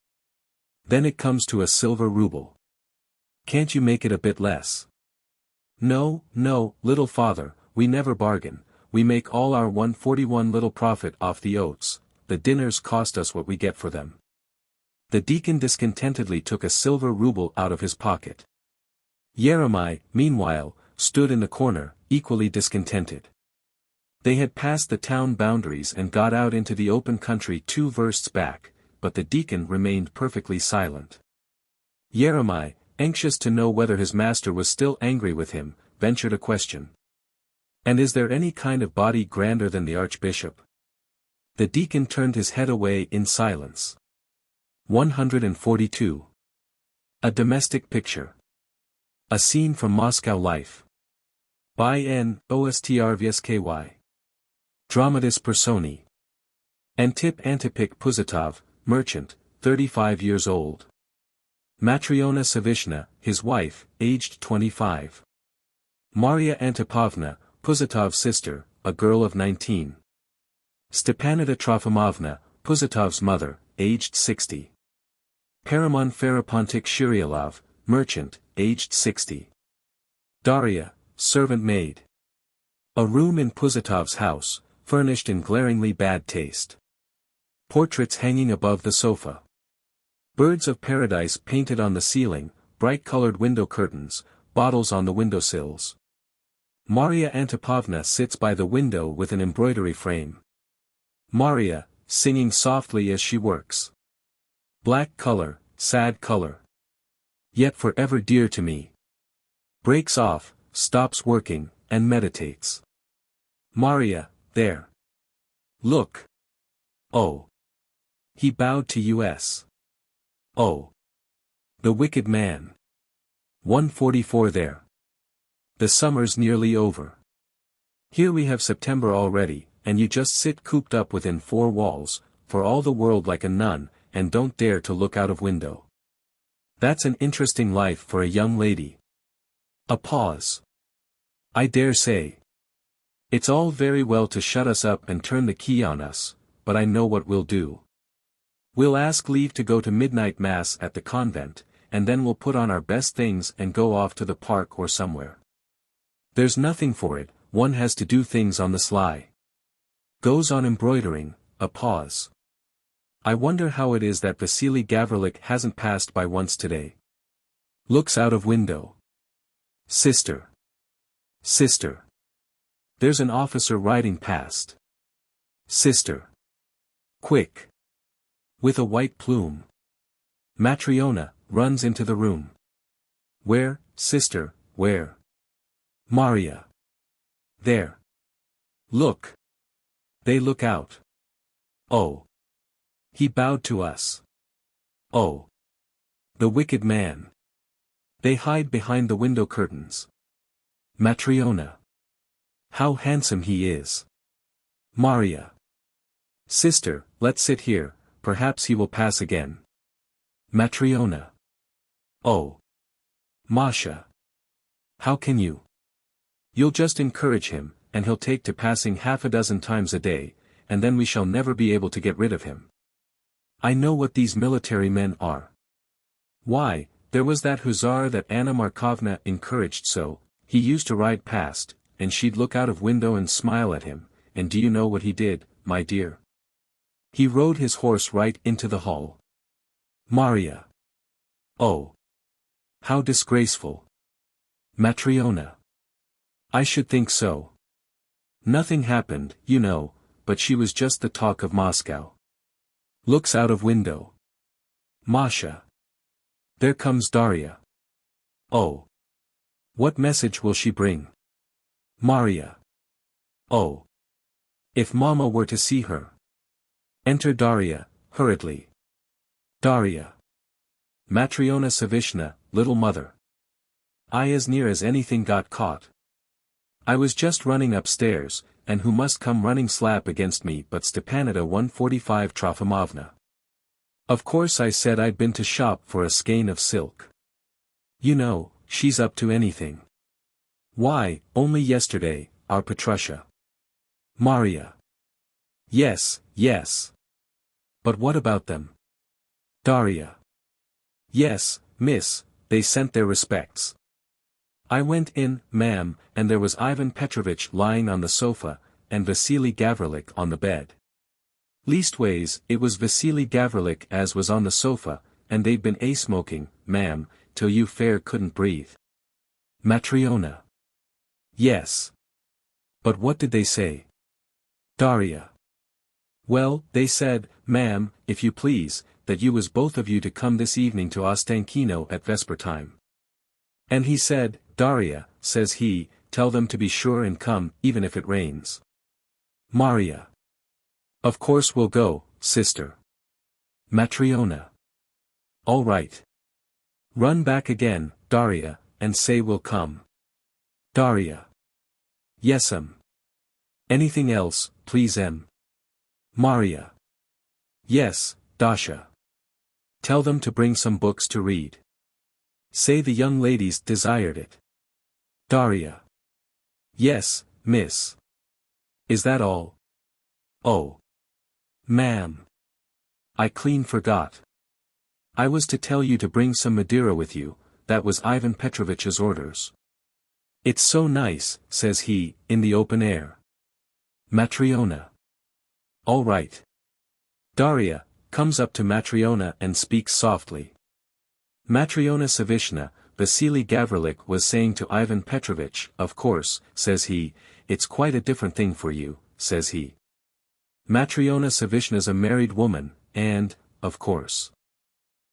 Then it comes to a silver ruble. Can't you make it a bit less? No, little father, we never bargain, we make all our 141 little profit off the oats, the dinners cost us what we get for them. The deacon discontentedly took a silver ruble out of his pocket. Yeremi, meanwhile, stood in the corner, equally discontented. They had passed the town boundaries and got out into the open country 2 versts back, but the deacon remained perfectly silent. Yeremi, anxious to know whether his master was still angry with him, ventured a question. And is there any kind of body grander than the archbishop? The deacon turned his head away in silence. 142. A domestic picture. A scene from Moscow life. By N. Ostrvsky. Dramatis Personae. Antipik Puzatov, merchant, 35 years old. Matryona Savishna, his wife, aged 25. Maria Antipovna, Puzatov's sister, a girl of 19. Stepanida Trofimovna, Puzatov's mother, aged 60. Paramon Ferapontik Shirialov, merchant, aged 60. Daria, servant maid. A room in Puzatov's house, furnished in glaringly bad taste. Portraits hanging above the sofa. Birds of paradise painted on the ceiling, bright-colored window curtains, bottles on the windowsills. Maria Antipovna sits by the window with an embroidery frame. Maria, singing softly as she works. Black color, sad color. Yet forever dear to me. Breaks off, stops working, and meditates. Maria, there. Look. Oh. He bowed to us. Oh. The wicked man. 144 there. The summer's nearly over. Here we have September already, and you just sit cooped up within four walls, for all the world like a nun, and don't dare to look out of window. That's an interesting life for a young lady. A pause. I dare say. It's all very well to shut us up and turn the key on us, but I know what we'll do. We'll ask leave to go to midnight mass at the convent, and then we'll put on our best things and go off to the park or somewhere. There's nothing for it, one has to do things on the sly. Goes on embroidering, a pause. I wonder how it is that Vasily Gavrilik hasn't passed by once today. Looks out of window. Sister. Sister. There's an officer riding past. Sister. Quick. With a white plume. Matryona, runs into the room. Where, sister, where? Maria. There. Look. They look out. Oh. He bowed to us. Oh. The wicked man. They hide behind the window curtains. Matryona. How handsome he is. Maria. Sister, let's sit here, perhaps he will pass again. Matryona. Oh. Masha. How can you? You'll just encourage him, and he'll take to passing half a dozen times a day, and then we shall never be able to get rid of him. I know what these military men are. Why, there was that hussar that Anna Markovna encouraged so, he used to ride past, and she'd look out of window and smile at him, and do you know what he did, my dear? He rode his horse right into the hall. Maria. Oh. How disgraceful. Matryona. I should think so. Nothing happened, you know, but she was just the talk of Moscow. Looks out of window. Masha. There comes Daria. Oh. What message will she bring? Maria. Oh. If Mama were to see her. Enter Daria, hurriedly. Daria. Matryona Savishna, little mother. I as near as anything got caught. I was just running upstairs, and who must come running slap against me but Stepanida 145 Trofimovna. Of course I said I'd been to shop for a skein of silk. You know, she's up to anything. Why, only yesterday, our Petrusha. Maria. Yes, yes. But what about them? Daria. Yes, miss, they sent their respects. I went in, ma'am, and there was Ivan Petrovitch lying on the sofa, and Vasily Gavrilik on the bed. Leastways, it was Vasily Gavrilik as was on the sofa, and they'd been a-smoking, ma'am, till you fair couldn't breathe. Matryona. Yes. But what did they say? Daria. Well, they said, ma'am, if you please, that you was both of you to come this evening to Ostankino at vesper time. And he said, Daria, says he, tell them to be sure and come, even if it rains. Maria. Of course we'll go, sister. Matryona. All right. Run back again, Daria, and say we'll come. Daria. Yes'm. Anything else, please, Em? Maria. Yes, Dasha. Tell them to bring some books to read. Say the young ladies desired it. Daria. Yes, miss. Is that all? Oh. Ma'am. I clean forgot. I was to tell you to bring some Madeira with you, that was Ivan Petrovitch's orders. It's so nice, says he, in the open air. Matryona. All right. Daria comes up to Matryona and speaks softly. Matryona Savishna, Vasily Gavrilik was saying to Ivan Petrovitch, of course, says he, it's quite a different thing for you, says he. Matryona Savishna's a married woman, and, of course.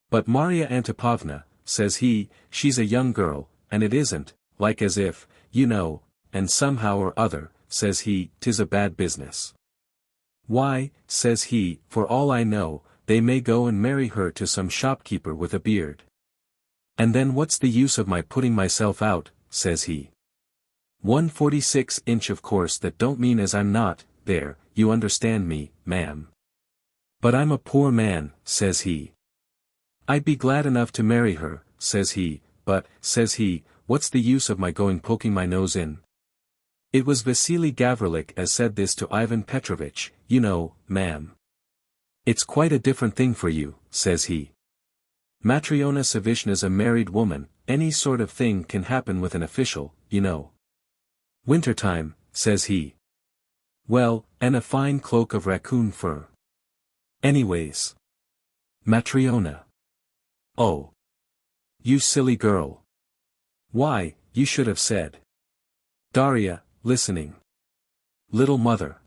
But Maria Antipovna, says he, she's a young girl, and it isn't, like as if, you know, and somehow or other, says he, 'tis a bad business. Why, says he, for all I know, they may go and marry her to some shopkeeper with a beard. And then what's the use of my putting myself out, says he. 146" of course that don't mean as I'm not, there, you understand me, ma'am. But I'm a poor man, says he. I'd be glad enough to marry her, says he, but, says he, what's the use of my going poking my nose in? It was Vasily Gavrilik as said this to Ivan Petrovitch, you know, ma'am. It's quite a different thing for you, says he. Matryona Savishna's a married woman, any sort of thing can happen with an official, you know. Wintertime, says he. Well, and a fine cloak of raccoon fur. Anyways. Matryona. Oh. You silly girl. Why, you should have said. Daria, listening. Little mother.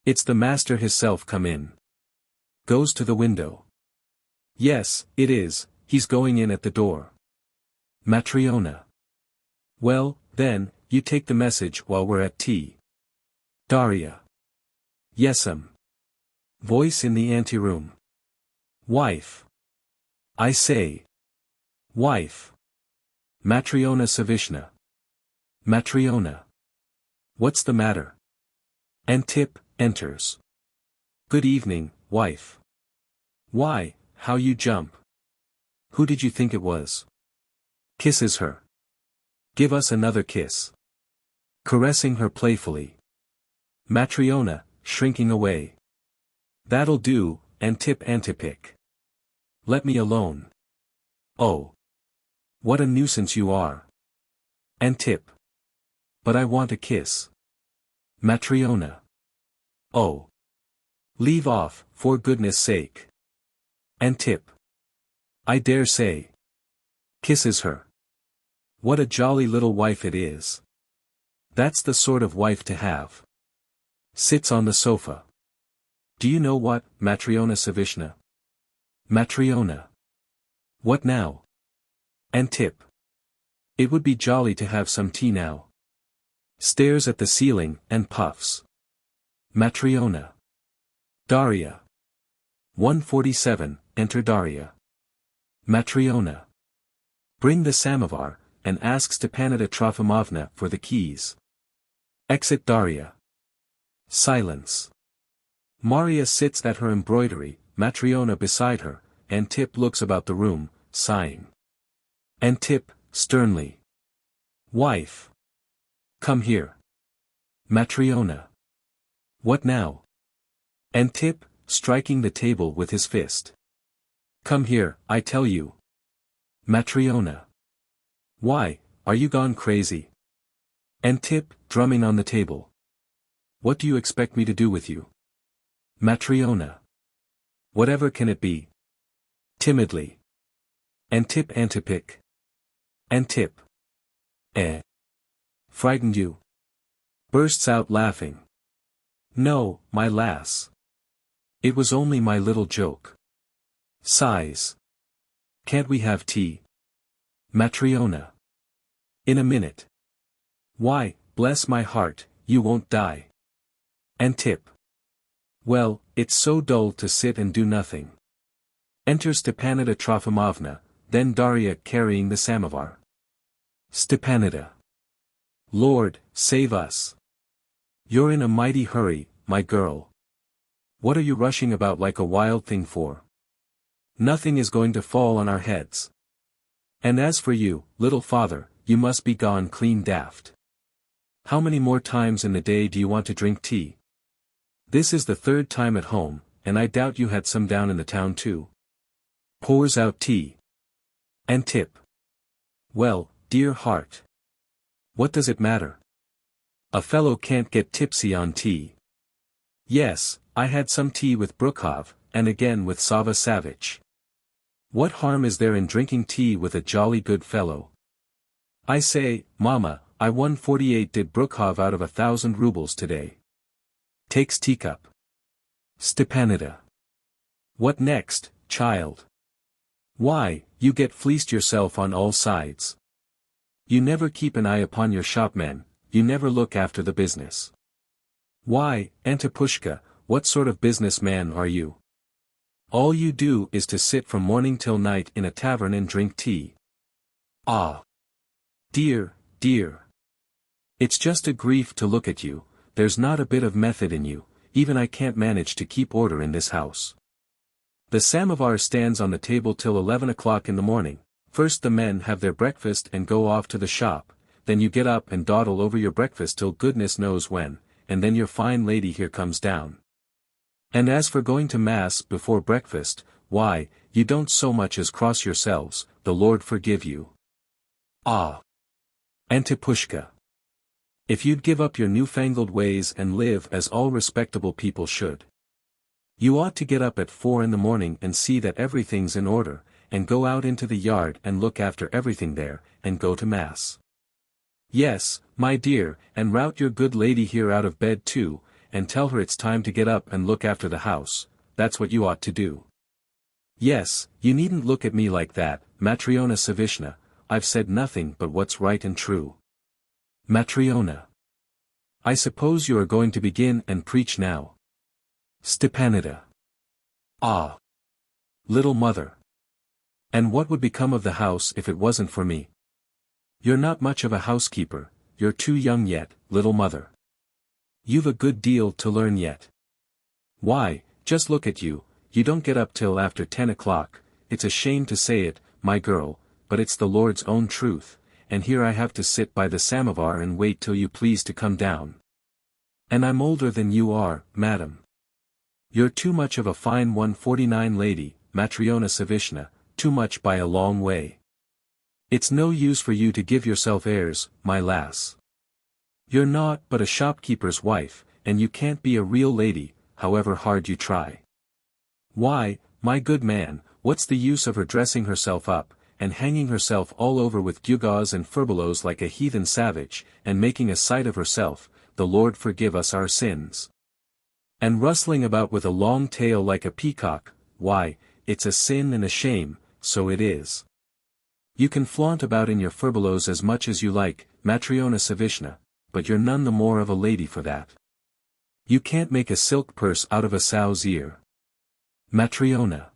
It's the master hisself come in. Goes to the window. Yes, it is, he's going in at the door. Matryona. Well, then, you take the message while we're at tea. Daria. Yes'm. Voice in the anteroom. Wife. I say. Wife. Matryona Savishna. Matryona. What's the matter? Antip enters. Good evening, wife. Why, how you jump. Who did you think it was? Kisses her. Give us another kiss. Caressing her playfully. Matryona, shrinking away. That'll do, Antipik. Let me alone. Oh. What a nuisance you are. Antip. But I want a kiss. Matryona. Oh. Leave off, for goodness sake. Antip. I dare say. Kisses her. What a jolly little wife it is. That's the sort of wife to have. Sits on the sofa. Do you know what, Matryona Savishna? Matryona. What now? Antip. It would be jolly to have some tea now. Stares at the ceiling, and puffs. Matryona. Daria. 147, enter Daria. Matryona. Bring the samovar, and ask Stepanida Trofimovna for the keys. Exit Daria. Silence. Maria sits at her embroidery, Matryona beside her, Antip looks about the room, sighing. Antip, sternly. Wife. Come here. Matryona. What now? Antip, striking the table with his fist. Come here, I tell you. Matryona. Why, are you gone crazy? Antip, drumming on the table. What do you expect me to do with you? Matryona. Whatever can it be? Timidly. Antipik. Antip. Frightened you? Bursts out laughing. No, my lass. It was only my little joke. Sighs. Can't we have tea? Matryona. In a minute. Why, bless my heart, you won't die. Antip. Well, it's so dull to sit and do nothing. Enter Stepanida Trofimovna, then Darya carrying the samovar. Stepanida. Lord, save us. You're in a mighty hurry, my girl. What are you rushing about like a wild thing for? Nothing is going to fall on our heads. And as for you, little father, you must be gone clean daft. How many more times in the day do you want to drink tea? This is the third time at home, and I doubt you had some down in the town too. Pours out tea. And tip. Well, dear heart. What does it matter? A fellow can't get tipsy on tea. Yes, I had some tea with Brookov, and again with Sava Savich. What harm is there in drinking tea with a jolly good fellow? I say, Mama, I won 48 did Brookov out of 1,000 rubles today. Takes teacup. Stepanida. What next, child? Why, you get fleeced yourself on all sides. You never keep an eye upon your shopmen, you never look after the business. Why, Antipushka, what sort of businessman are you? All you do is to sit from morning till night in a tavern and drink tea. Ah! Dear, dear. It's just a grief to look at you, there's not a bit of method in you, even I can't manage to keep order in this house. The samovar stands on the table till 11 o'clock in the morning, first the men have their breakfast and go off to the shop, then you get up and dawdle over your breakfast till goodness knows when, and then your fine lady here comes down. And as for going to mass before breakfast, why, you don't so much as cross yourselves, the Lord forgive you. Ah! Antipushka. If you'd give up your newfangled ways and live as all respectable people should. You ought to get up at 4 in the morning and see that everything's in order, and go out into the yard and look after everything there, and go to mass. Yes, my dear, and rout your good lady here out of bed too, and tell her it's time to get up and look after the house, that's what you ought to do. Yes, you needn't look at me like that, Matriona Savishna, I've said nothing but what's right and true. Matriona. I suppose you are going to begin and preach now. Stepanida. Ah! Little mother. And what would become of the house if it wasn't for me? You're not much of a housekeeper, you're too young yet, little mother. You've a good deal to learn yet. Why, just look at you, you don't get up till after 10 o'clock, it's a shame to say it, my girl, but it's the Lord's own truth, and here I have to sit by the samovar and wait till you please to come down. And I'm older than you are, madam. You're too much of a fine 149 lady, Matriona Savishna, too much by a long way. It's no use for you to give yourself airs, my lass. You're not but a shopkeeper's wife, and you can't be a real lady, however hard you try. Why, my good man, what's the use of her dressing herself up, and hanging herself all over with gewgaws and furbelows like a heathen savage, and making a sight of herself, the Lord forgive us our sins. And rustling about with a long tail like a peacock, why, it's a sin and a shame, so it is. You can flaunt about in your furbelows as much as you like, Matriona Savishna, but you're none the more of a lady for that. You can't make a silk purse out of a sow's ear. Matriona.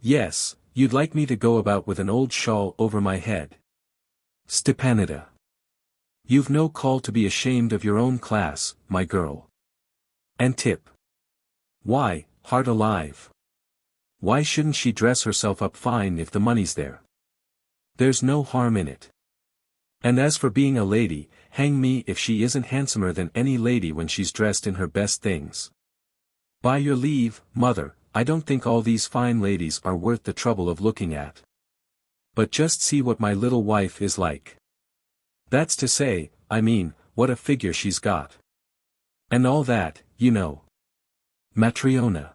Yes, you'd like me to go about with an old shawl over my head. Stepanida. You've no call to be ashamed of your own class, my girl. And tip. Why, heart alive. Why shouldn't she dress herself up fine if the money's there? There's no harm in it. And as for being a lady, hang me if she isn't handsomer than any lady when she's dressed in her best things. By your leave, mother, I don't think all these fine ladies are worth the trouble of looking at. But just see what my little wife is like. That's to say, I mean, what a figure she's got. And all that, you know. Matriona.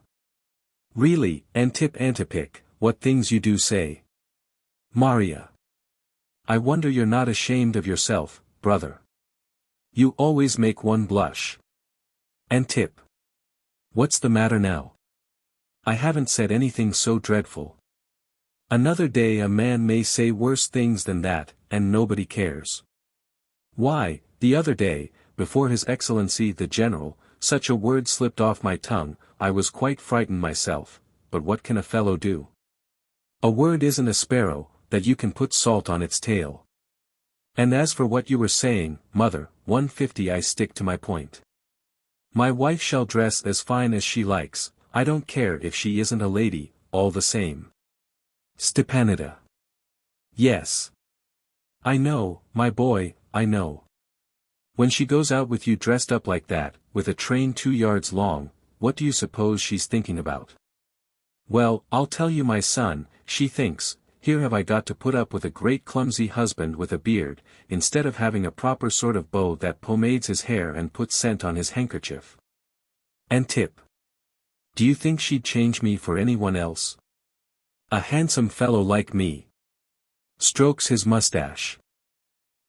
Really, Antipik, what things you do say. Maria. I wonder you're not ashamed of yourself, brother. You always make one blush. Antip. What's the matter now? I haven't said anything so dreadful. Another day a man may say worse things than that, and nobody cares. Why, the other day, before His Excellency the General, such a word slipped off my tongue, I was quite frightened myself, but what can a fellow do? A word isn't a sparrow, that you can put salt on its tail. And as for what you were saying, mother, 150 I stick to my point. My wife shall dress as fine as she likes, I don't care if she isn't a lady, all the same. Stepanida. Yes. I know, my boy, I know. When she goes out with you dressed up like that, with a train 2 yards long, what do you suppose she's thinking about? Well, I'll tell you my son, she thinks, here have I got to put up with a great clumsy husband with a beard, instead of having a proper sort of beau that pomades his hair and puts scent on his handkerchief. And Tip. Do you think she'd change me for anyone else? A handsome fellow like me. Strokes his mustache.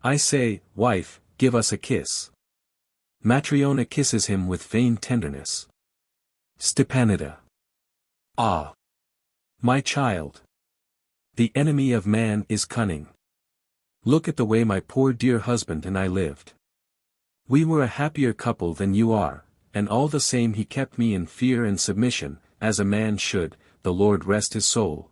I say, wife, give us a kiss. Matryona kisses him with feigned tenderness. Stepanida. Ah! My child. The enemy of man is cunning. Look at the way my poor dear husband and I lived. We were a happier couple than you are, and all the same he kept me in fear and submission, as a man should, the Lord rest his soul.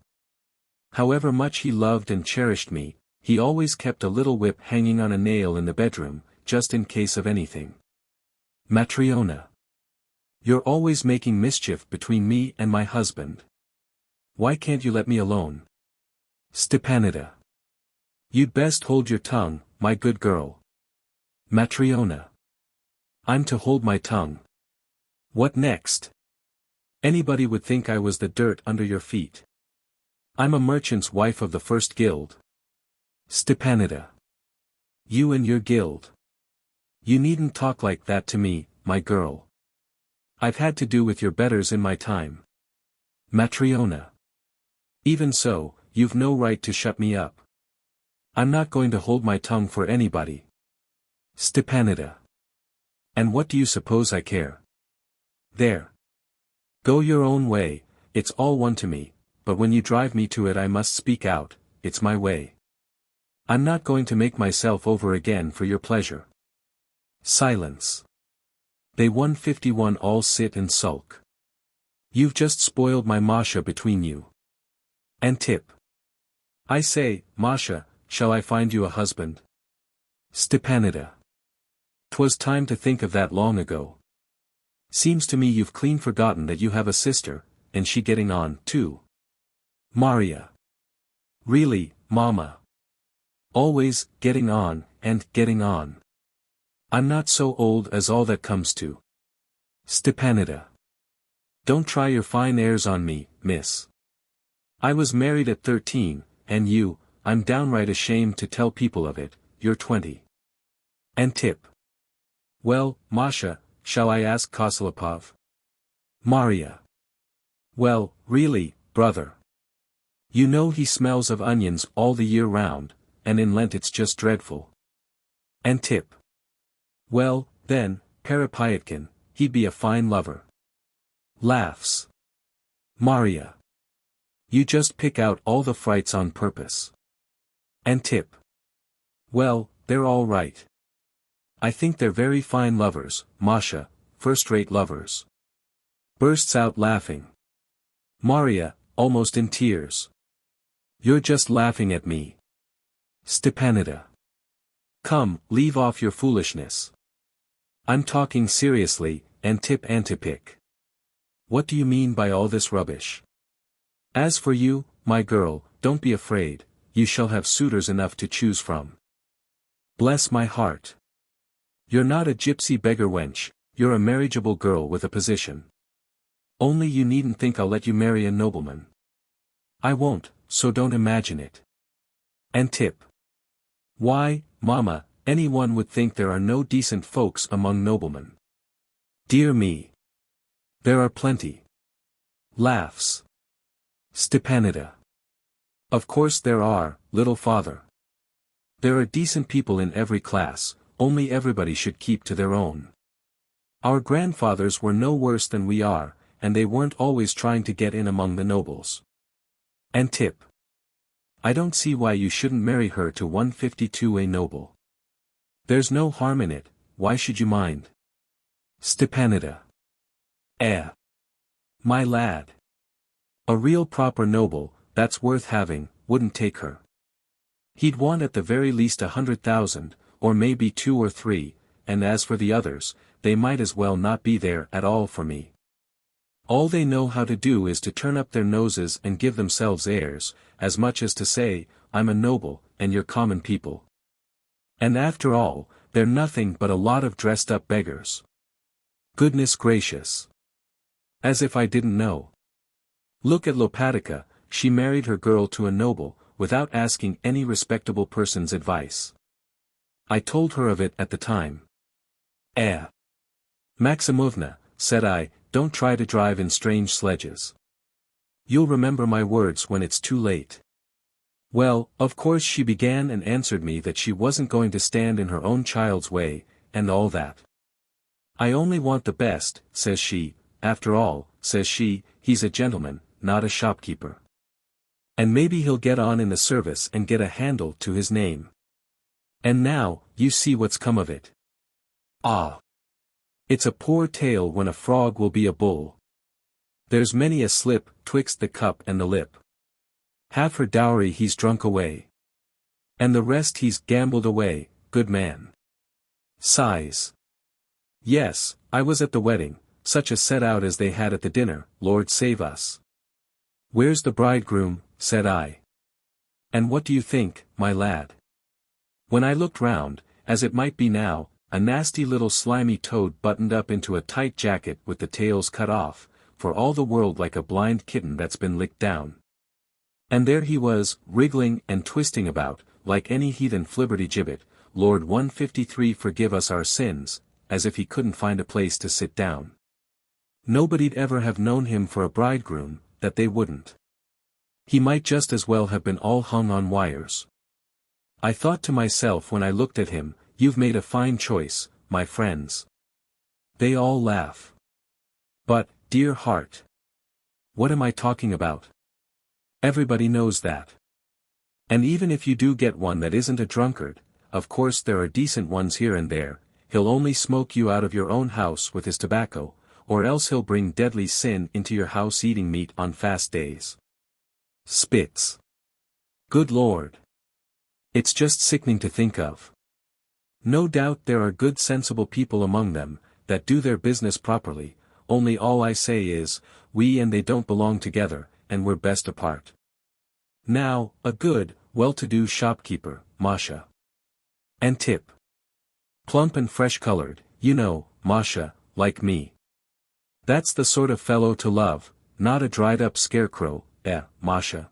However much he loved and cherished me, he always kept a little whip hanging on a nail in the bedroom, just in case of anything. Matryona. You're always making mischief between me and my husband. Why can't you let me alone? Stepanida. You'd best hold your tongue, my good girl. Matryona. I'm to hold my tongue. What next? Anybody would think I was the dirt under your feet. I'm a merchant's wife of the first guild. Stepanida. You and your guild. You needn't talk like that to me, my girl. I've had to do with your betters in my time. Matryona. Even so, you've no right to shut me up. I'm not going to hold my tongue for anybody. Stepanida. And what do you suppose I care? There. Go your own way, it's all one to me, but when you drive me to it I must speak out, it's my way. I'm not going to make myself over again for your pleasure. Silence. They 151 all sit and sulk. You've just spoiled my Masha between you. And Tip. I say, Masha, shall I find you a husband? Stepanida. 'Twas time to think of that long ago. Seems to me you've clean forgotten that you have a sister, and she getting on, too. Maria. Really, Mama. Always, getting on, and getting on. I'm not so old as all that comes to. Stepanida. Don't try your fine airs on me, miss. I was married at 13, and you, I'm downright ashamed to tell people of it, you're 20. And Tip. Well, Masha, shall I ask Kosilapov? Maria. Well, really, brother. You know he smells of onions all the year round, and in Lent it's just dreadful. And Tip. Well, then, Perepyatkin, he'd be a fine lover. Laughs. Maria. You just pick out all the frights on purpose. And Tip. Well, they're all right. I think they're very fine lovers, Masha, first-rate lovers. Bursts out laughing. Maria, almost in tears. You're just laughing at me. Stepanida. Come, leave off your foolishness. I'm talking seriously, and Tip Antipic. What do you mean by all this rubbish? As for you, my girl, don't be afraid, you shall have suitors enough to choose from. Bless my heart. You're not a gypsy beggar wench, you're a marriageable girl with a position. Only you needn't think I'll let you marry a nobleman. I won't, so don't imagine it. And Tip. Why, Mama, anyone would think there are no decent folks among noblemen. Dear me. There are plenty. Laughs. Stepanida. Of course there are, little father. There are decent people in every class, only everybody should keep to their own. Our grandfathers were no worse than we are, and they weren't always trying to get in among the nobles. And Tip. I don't see why you shouldn't marry her to 152 a noble. There's no harm in it, why should you mind? Stepanida. My lad. A real proper noble, that's worth having, wouldn't take her. He'd want at the very least 100,000, or maybe 2 or 3, and as for the others, they might as well not be there at all for me. All they know how to do is to turn up their noses and give themselves airs, as much as to say, I'm a noble, and you're common people. And after all, they're nothing but a lot of dressed-up beggars. Goodness gracious. As if I didn't know. Look at Lopatica, she married her girl to a noble, without asking any respectable person's advice. I told her of it at the time. Maximovna, said I, don't try to drive in strange sledges. You'll remember my words when it's too late. Well, of course she began and answered me that she wasn't going to stand in her own child's way, and all that. I only want the best, says she, after all, says she, he's a gentleman, not a shopkeeper. And maybe he'll get on in the service and get a handle to his name. And now, you see what's come of it. Ah! It's a poor tale when a frog will be a bull. There's many a slip, twixt the cup and the lip. Half her dowry he's drunk away. And the rest he's gambled away, good man. Sighs. Yes, I was at the wedding, such a set-out as they had at the dinner, Lord save us. Where's the bridegroom, said I. And what do you think, my lad? When I looked round, as it might be now, a nasty little slimy toad buttoned up into a tight jacket with the tails cut off, for all the world like a blind kitten that's been licked down. And there he was, wriggling and twisting about, like any heathen flibberty-gibbet, Lord 153 forgive us our sins, as if he couldn't find a place to sit down. Nobody'd ever have known him for a bridegroom, that they wouldn't. He might just as well have been all hung on wires. I thought to myself when I looked at him, you've made a fine choice, my friends. They all laugh. But, dear heart. What am I talking about? Everybody knows that. And even if you do get one that isn't a drunkard, of course there are decent ones here and there, he'll only smoke you out of your own house with his tobacco, or else he'll bring deadly sin into your house eating meat on fast days. Spits. Good Lord. It's just sickening to think of. No doubt there are good sensible people among them, that do their business properly, only all I say is, we and they don't belong together, and we're best apart. Now, a good, well-to-do shopkeeper, Masha. And Tip. Plump and fresh-colored, you know, Masha, like me. That's the sort of fellow to love, not a dried-up scarecrow, Masha.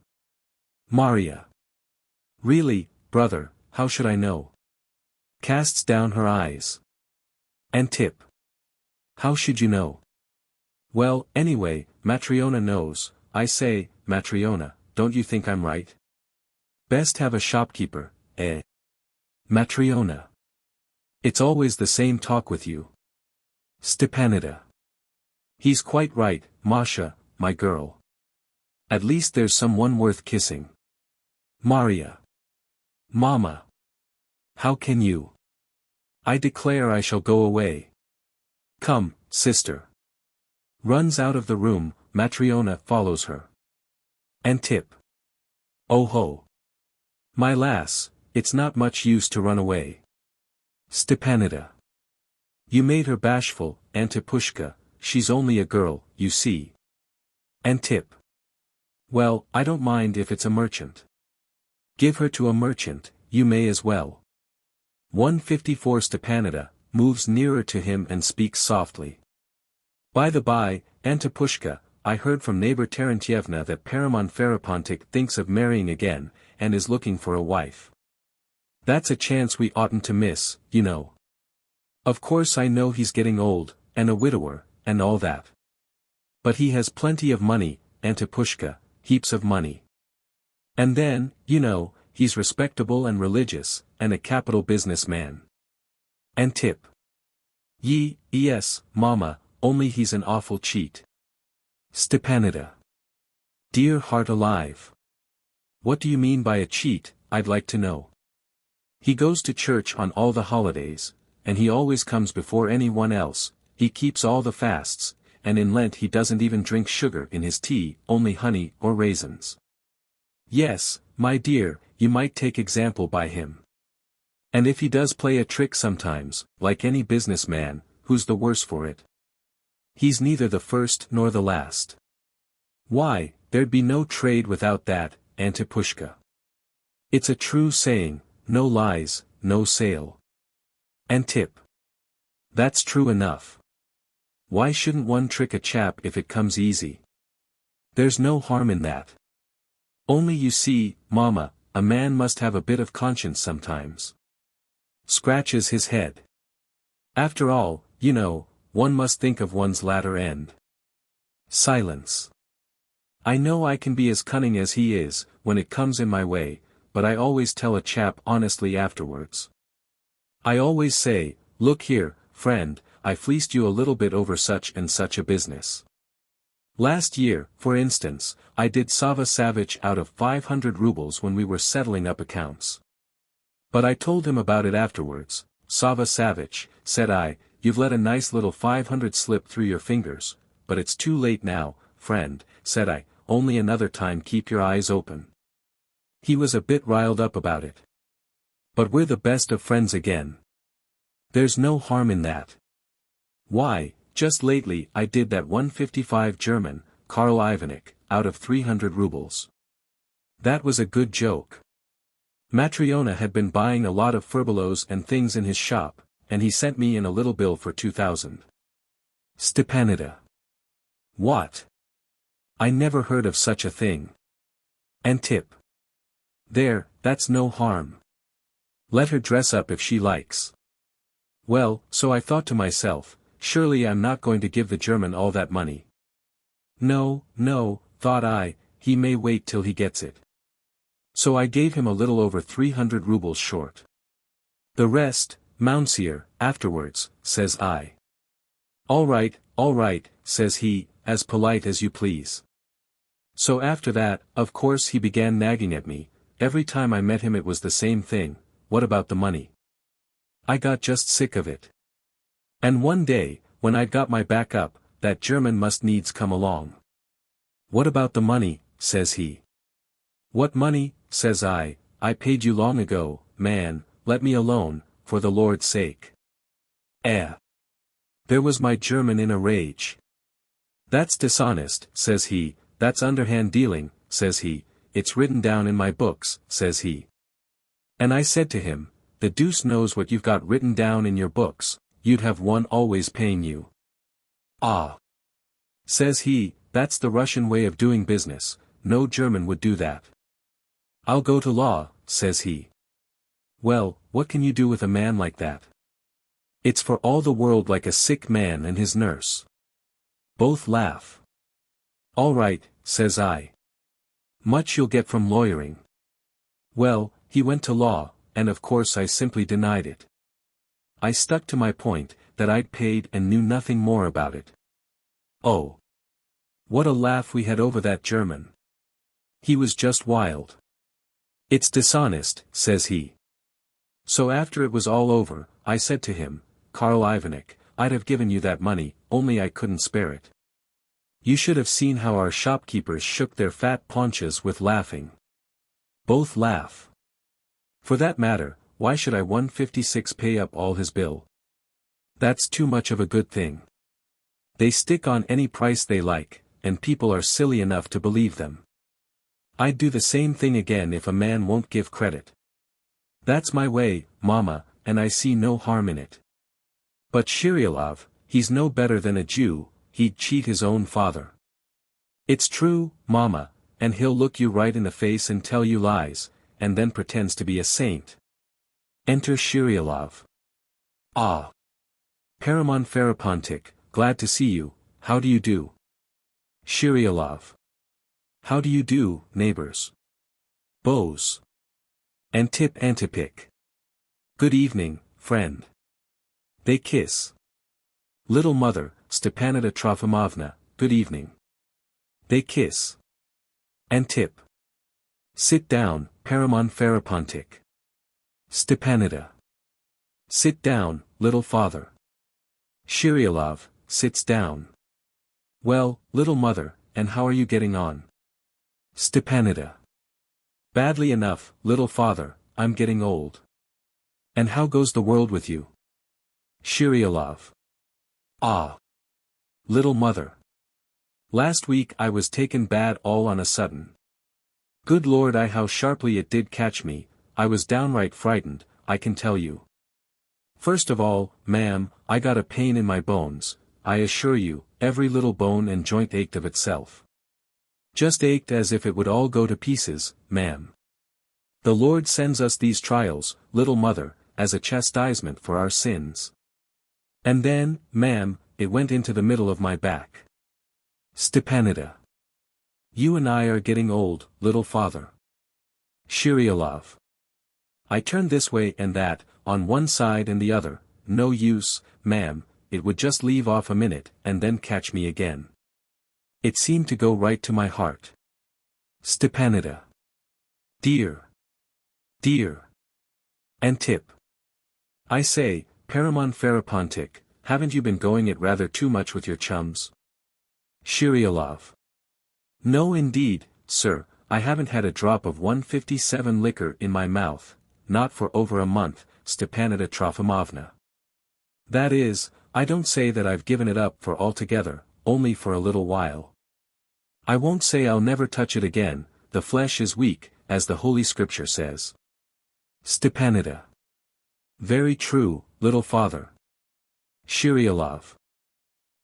Maria. Really, brother, how should I know? Casts down her eyes. And Tip. How should you know? Well, anyway, Matryona knows. I say, Matryona, don't you think I'm right? Best have a shopkeeper, Matryona. It's always the same talk with you. Stepanida. He's quite right, Masha, my girl. At least there's someone worth kissing. Maria. Mama. How can you? I declare I shall go away. Come, sister. Runs out of the room, Matryona follows her. And Tip. Oh ho. My lass, it's not much use to run away. Stepanida. You made her bashful, Antipushka, she's only a girl, you see. And Tip. Well, I don't mind if it's a merchant. Give her to a merchant, you may as well. 154 Stepanida, moves nearer to him and speaks softly. By the by, Antipushka, I heard from neighbor Terentyevna that Paramon Ferapontic thinks of marrying again, and is looking for a wife. That's a chance we oughtn't to miss, you know. Of course I know he's getting old, and a widower, and all that. But he has plenty of money, Antipushka, heaps of money. And then, you know, he's respectable and religious, and a capital businessman. And Tip. Yes, Mama, only he's an awful cheat. Stepanida. Dear heart alive. What do you mean by a cheat, I'd like to know. He goes to church on all the holidays, and he always comes before anyone else, he keeps all the fasts, and in Lent he doesn't even drink sugar in his tea, only honey or raisins. Yes, my dear, you might take example by him. And if he does play a trick sometimes, like any businessman, who's the worse for it? He's neither the first nor the last. Why, there'd be no trade without that, Antipushka. It's a true saying, no lies, no sale. Antip. That's true enough. Why shouldn't one trick a chap if it comes easy? There's no harm in that. Only you see, Mama, a man must have a bit of conscience sometimes. Scratches his head. After all, you know, one must think of one's latter end. Silence. I know I can be as cunning as he is, when it comes in my way, but I always tell a chap honestly afterwards. I always say, look here, friend, I fleeced you a little bit over such and such a business. Last year, for instance, I did Sava Savage out of 500 rubles when we were settling up accounts. But I told him about it afterwards. Sava Savage, said I, you've let a nice little 500 slip through your fingers, but it's too late now, friend, said I, only another time keep your eyes open. He was a bit riled up about it. But we're the best of friends again. There's no harm in that. Why, just lately I did that 155 German, Karl Ivanek, out of 300 rubles. That was a good joke. Matryona had been buying a lot of furbelows and things in his shop, and he sent me in a little bill for 2,000. Stepanida. What? I never heard of such a thing. Antip. There, that's no harm. Let her dress up if she likes. Well, so I thought to myself, surely I'm not going to give the German all that money. No, no, thought I, he may wait till he gets it. So I gave him a little over 300 rubles short. The rest, Mounseer, afterwards, says I. All right, says he, as polite as you please. So after that, of course he began nagging at me, every time I met him it was the same thing, what about the money? I got just sick of it. And one day, when I'd got my back up, that German must needs come along. What about the money, says he. What money, says I paid you long ago, man, let me alone, for the Lord's sake. There was my German in a rage. That's dishonest, says he, that's underhand dealing, says he, it's written down in my books, says he. And I said to him, the deuce knows what you've got written down in your books, you'd have one always paying you. Ah! Says he, that's the Russian way of doing business, no German would do that. I'll go to law, says he. Well, what can you do with a man like that? It's for all the world like a sick man and his nurse. Both laugh. All right, says I. Much you'll get from lawyering. Well, he went to law, and of course I simply denied it. I stuck to my point, that I'd paid and knew nothing more about it. Oh! What a laugh we had over that German. He was just wild. It's dishonest, says he. So after it was all over, I said to him, Karl Ivanek, I'd have given you that money, only I couldn't spare it. You should have seen how our shopkeepers shook their fat paunches with laughing. Both laugh. For that matter, why should I 156 pay up all his bill? That's too much of a good thing. They stick on any price they like, and people are silly enough to believe them. I'd do the same thing again if a man won't give credit. That's my way, Mama, and I see no harm in it. But Shiryalov, he's no better than a Jew, he'd cheat his own father. It's true, Mama, and he'll look you right in the face and tell you lies, and then pretends to be a saint. Enter Shiryalov. Ah! Paramon Ferapontic, glad to see you, how do you do? Shiryalov. How do you do, neighbors? Bows. Antipik. Good evening, friend. They kiss. Little mother, Stepanida Trofimovna, good evening. They kiss. Antip. Sit down, Paramon Ferapontic. Stepanida. Sit down, little father. Shiryalov, sits down. Well, little mother, and how are you getting on? Stepanida. Badly enough, little father, I'm getting old. And how goes the world with you? Shirialov. Ah. Little mother. Last week I was taken bad all on a sudden. Good Lord, how sharply it did catch me. I was downright frightened, I can tell you. First of all, ma'am, I got a pain in my bones. I assure you, every little bone and joint ached of itself. Just ached as if it would all go to pieces, ma'am. The Lord sends us these trials, little mother, as a chastisement for our sins. And then, ma'am, it went into the middle of my back. Stepanida. You and I are getting old, little father. Shirialov. I turned this way and that, on one side and the other, no use, ma'am, it would just leave off a minute and then catch me again. It seemed to go right to my heart. Stepanida. Dear. Dear. Antip. I say, Paramon Ferapontic, haven't you been going it rather too much with your chums? Shirialov. No indeed, sir, I haven't had a drop of 157 liquor in my mouth, not for over a month, Stepanida Trofimovna. That is, I don't say that I've given it up for altogether, only for a little while. I won't say I'll never touch it again, the flesh is weak, as the Holy Scripture says. Stepanida. Very true, little father. Shirialov.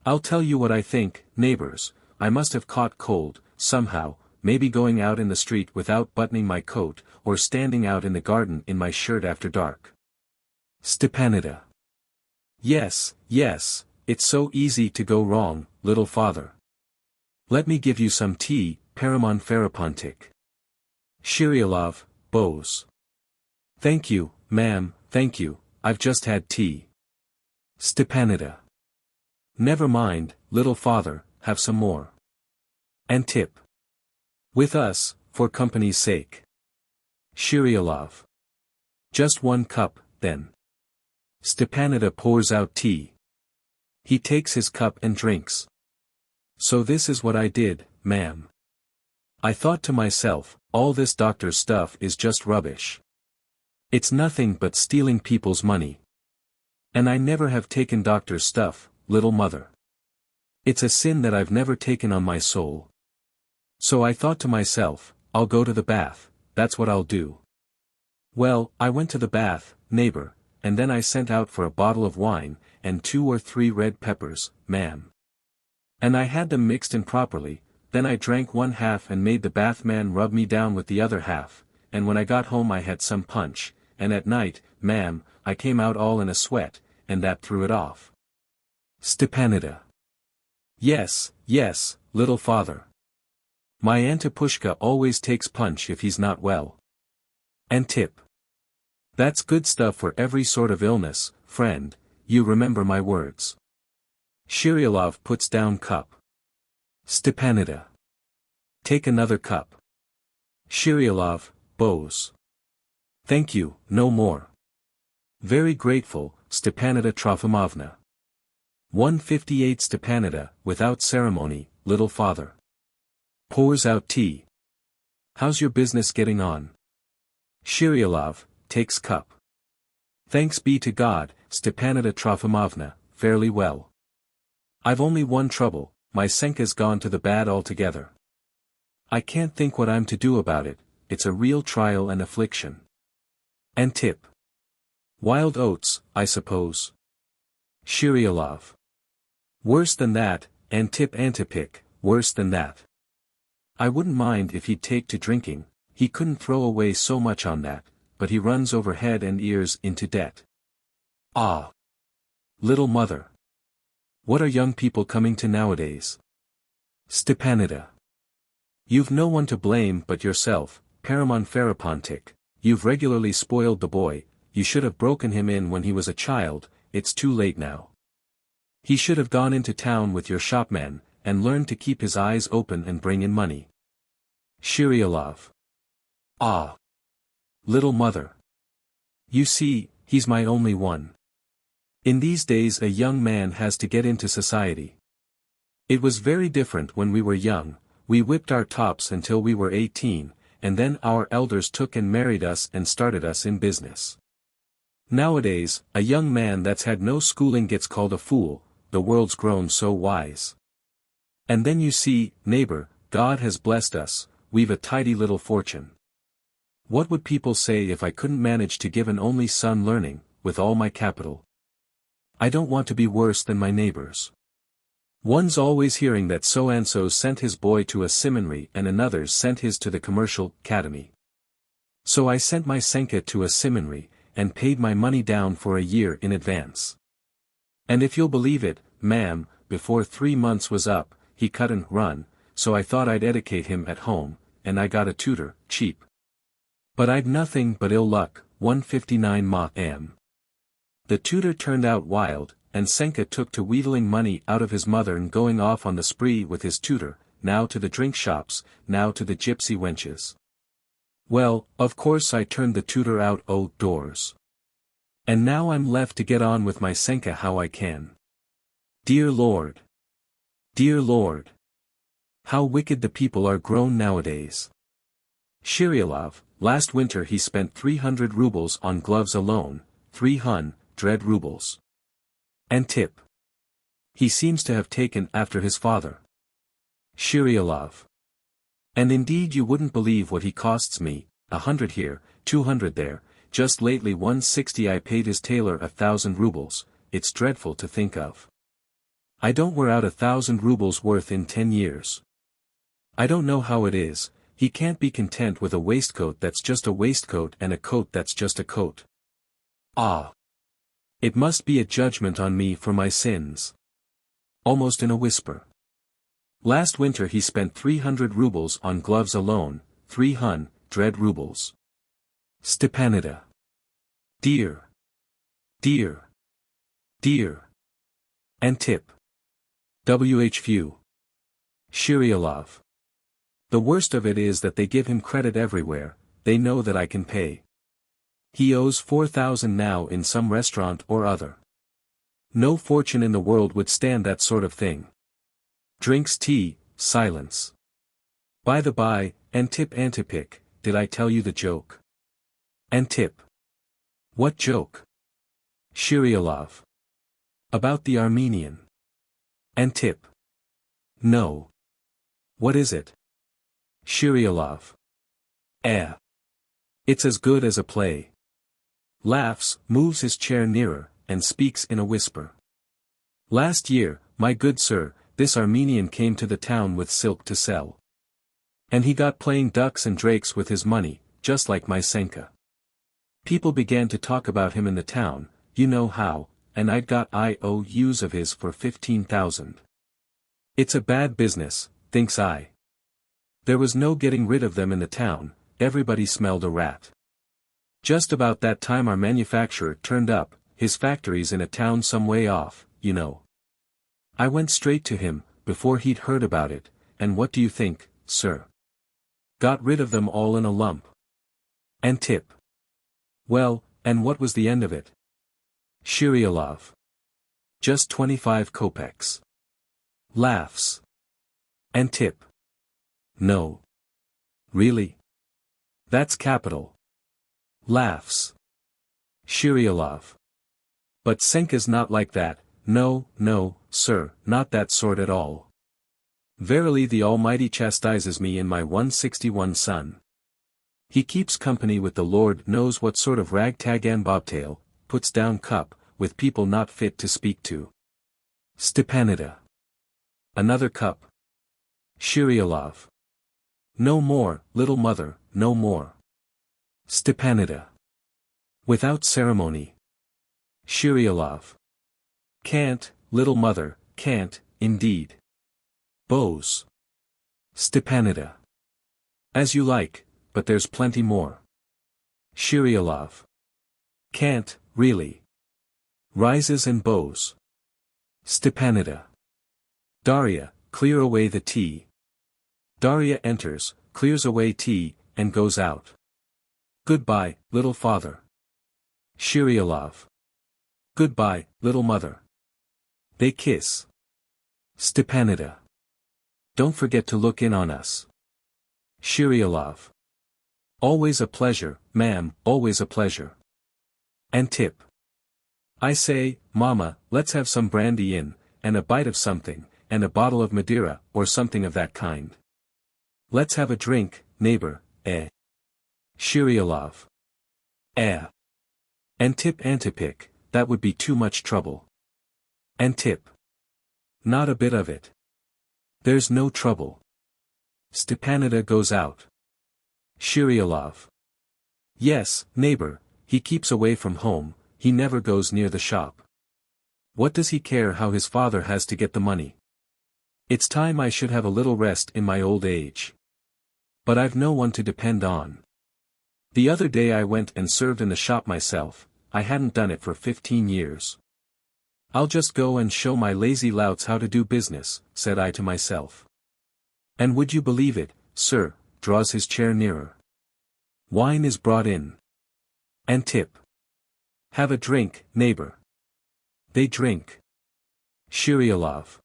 I'll tell you what I think, neighbors, I must have caught cold, somehow, maybe going out in the street without buttoning my coat, or standing out in the garden in my shirt after dark. Stepanida. Yes, yes, it's so easy to go wrong, little father. Let me give you some tea, Paramon Ferapontic. Shirialov, Bose. Thank you, ma'am, thank you, I've just had tea. Stepanida. Never mind, little father, have some more. Antip. With us, for company's sake. Shirialov. Just 1 cup, then. Stepanida pours out tea. He takes his cup and drinks. So this is what I did, ma'am. I thought to myself, all this doctor's stuff is just rubbish. It's nothing but stealing people's money. And I never have taken doctor's stuff, little mother. It's a sin that I've never taken on my soul. So I thought to myself, I'll go to the bath, that's what I'll do. Well, I went to the bath, neighbor, and then I sent out for a bottle of wine, and 2 or 3 red peppers, ma'am. And I had them mixed in properly, then I drank 1/2 and made the bathman rub me down with the other half, and when I got home I had some punch, and at night, ma'am, I came out all in a sweat, and that threw it off. Stepanida. Yes, yes, little father. My Antipushka always takes punch if he's not well. Antip. That's good stuff for every sort of illness, friend, you remember my words. Shirialov puts down cup. Stepanida. Take another cup. Shirialov, Bose. Thank you, no more. Very grateful, Stepanida Trofimovna. 158 Stepanida, without ceremony, little father. Pours out tea. How's your business getting on? Shirialov, takes cup. Thanks be to God, Stepanida Trofimovna, fairly well. I've only one trouble, my Senka's gone to the bad altogether. I can't think what I'm to do about it, it's a real trial and affliction. Antip. Wild oats, I suppose. Shirialov. Worse than that, Antipik, worse than that. I wouldn't mind if he'd take to drinking, he couldn't throw away so much on that, but he runs over head and ears into debt. Ah! Little mother. What are young people coming to nowadays? Stepanida. You've no one to blame but yourself, Paramon Ferapontic, you've regularly spoiled the boy, you should have broken him in when he was a child, it's too late now. He should have gone into town with your shopman, and learned to keep his eyes open and bring in money. Shirialov. Ah! Little mother. You see, he's my only one. In these days a young man has to get into society. It was very different when we were young, we whipped our tops until we were 18, and then our elders took and married us and started us in business. Nowadays, a young man that's had no schooling gets called a fool, the world's grown so wise. And then you see, neighbor, God has blessed us, we've a tidy little fortune. What would people say if I couldn't manage to give an only son learning, with all my capital? I don't want to be worse than my neighbors. One's always hearing that so-and-so sent his boy to a seminary and another's sent his to the commercial academy. So I sent my Senka to a seminary, and paid my money down for a year in advance. And if you'll believe it, ma'am, before 3 months was up, he cut and run, so I thought I'd educate him at home, and I got a tutor, cheap. But I'd nothing but ill luck, 159 ma.m. The tutor turned out wild, and Senka took to wheedling money out of his mother and going off on the spree with his tutor, now to the drink shops, now to the gypsy wenches. Well, of course I turned the tutor out doors. And now I'm left to get on with my Senka how I can. Dear Lord! Dear Lord! How wicked the people are grown nowadays. Shirialov, last winter he spent 300 rubles on gloves alone, 300 rubles. And tip. He seems to have taken after his father. Shirialov. And indeed you wouldn't believe what he costs me, 100 here, 200 there, just lately 160 I paid his tailor 1,000 rubles, it's dreadful to think of. I don't wear out 1,000 rubles worth in 10 years. I don't know how it is, he can't be content with a waistcoat that's just a waistcoat and a coat that's just a coat. Ah! It must be a judgment on me for my sins. Almost in a whisper. Last winter he spent 300 rubles on gloves alone, 300 rubles. Stepanida. Dear. Dear. Dear. And tip. Wh. Shirialov. The worst of it is that they give him credit everywhere, they know that I can pay. He owes 4,000 now in some restaurant or other. No fortune in the world would stand that sort of thing. Drinks tea, silence. By the by, Antip Antipik, did I tell you the joke? Antip. What joke? Shirialov. About the Armenian. Antip. No. What is it? Shirialov. It's as good as a play. Laughs, moves his chair nearer, and speaks in a whisper. Last year, my good sir, this Armenian came to the town with silk to sell. And he got playing ducks and drakes with his money, just like my Senka. People began to talk about him in the town, you know how, and I'd got IOUs of his for 15,000. It's a bad business, thinks I. There was no getting rid of them in the town, everybody smelled a rat. Just about that time our manufacturer turned up, his factory's in a town some way off, you know. I went straight to him, before he'd heard about it, and what do you think, sir? Got rid of them all in a lump. And tip. Well, and what was the end of it? Shirialov. Just 25 kopecks. Laughs. And tip. No. Really? That's capital. Laughs. Shirialov. But Senka's not like that, no, sir, not that sort at all. Verily the Almighty chastises me in my 161 son. He keeps company with the Lord knows what sort of ragtag and bobtail, puts down cup, with people not fit to speak to. Stepanida. Another cup. Shirialov. No more, little mother, no more. Stepanida. Without ceremony. Shirialov. Can't, little mother, can't, indeed. Bows. Stepanida. As you like, but there's plenty more. Shirialov. Can't, really. Rises and bows. Stepanida. Darya, clear away the tea. Darya enters, clears away tea, and goes out. Goodbye, little father. Shirialov. Goodbye, little mother. They kiss. Stepanida. Don't forget to look in on us. Shirialov. Always a pleasure, ma'am, always a pleasure. And tip. I say, Mama, let's have some brandy in, and a bite of something, and a bottle of Madeira, or something of that kind. Let's have a drink, neighbor, eh? Shirialov. Eh. And tip Antipik, that would be too much trouble. And tip. Not a bit of it. There's no trouble. Stepanida goes out. Shirialov. Yes, neighbor, he keeps away from home, he never goes near the shop. What does he care how his father has to get the money? It's time I should have a little rest in my old age. But I've no one to depend on. The other day I went and served in the shop myself, I hadn't done it for 15 years. I'll just go and show my lazy louts how to do business, said I to myself. And would you believe it, sir, draws his chair nearer. Wine is brought in. And tip. Have a drink, neighbor. They drink. Shirialov.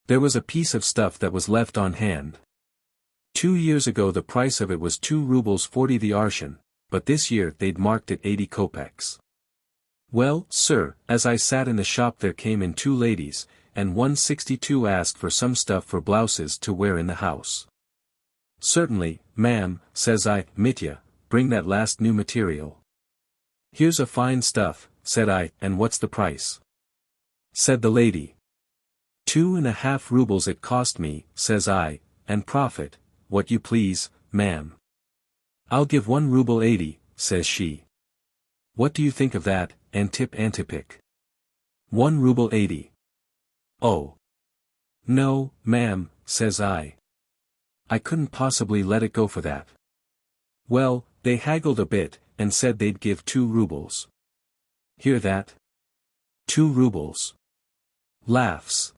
There was a piece of stuff that was left on hand. 2 years ago the price of it was 2 rubles 40 the arshin, but this year they'd marked it 80 kopecks. Well, sir, as I sat in the shop there came in 2 ladies, and 162 asked for some stuff for blouses to wear in the house. Certainly, ma'am, says I, Mitya, bring that last new material. Here's a fine stuff, said I, and what's the price? Said the lady. 2.5 rubles it cost me, says I, and profit, what you please, ma'am. I'll give 1 ruble 80, says she. What do you think of that, Antipik? 1 ruble 80. Oh. No, ma'am, says I. I couldn't possibly let it go for that. Well, they haggled a bit, and said they'd give 2 rubles. Hear that? 2 rubles. Laughs.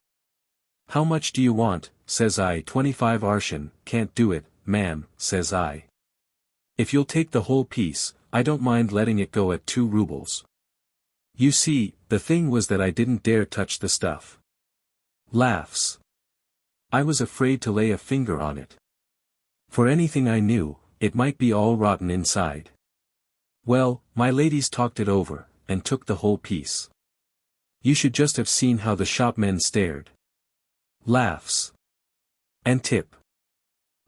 How much do you want, says I. 25 arshin, can't do it, ma'am, says I. If you'll take the whole piece, I don't mind letting it go at 2 rubles. You see, the thing was that I didn't dare touch the stuff. Laughs. I was afraid to lay a finger on it. For anything I knew, it might be all rotten inside. Well, my ladies talked it over, and took the whole piece. You should just have seen how the shopmen stared. Laughs. And tip.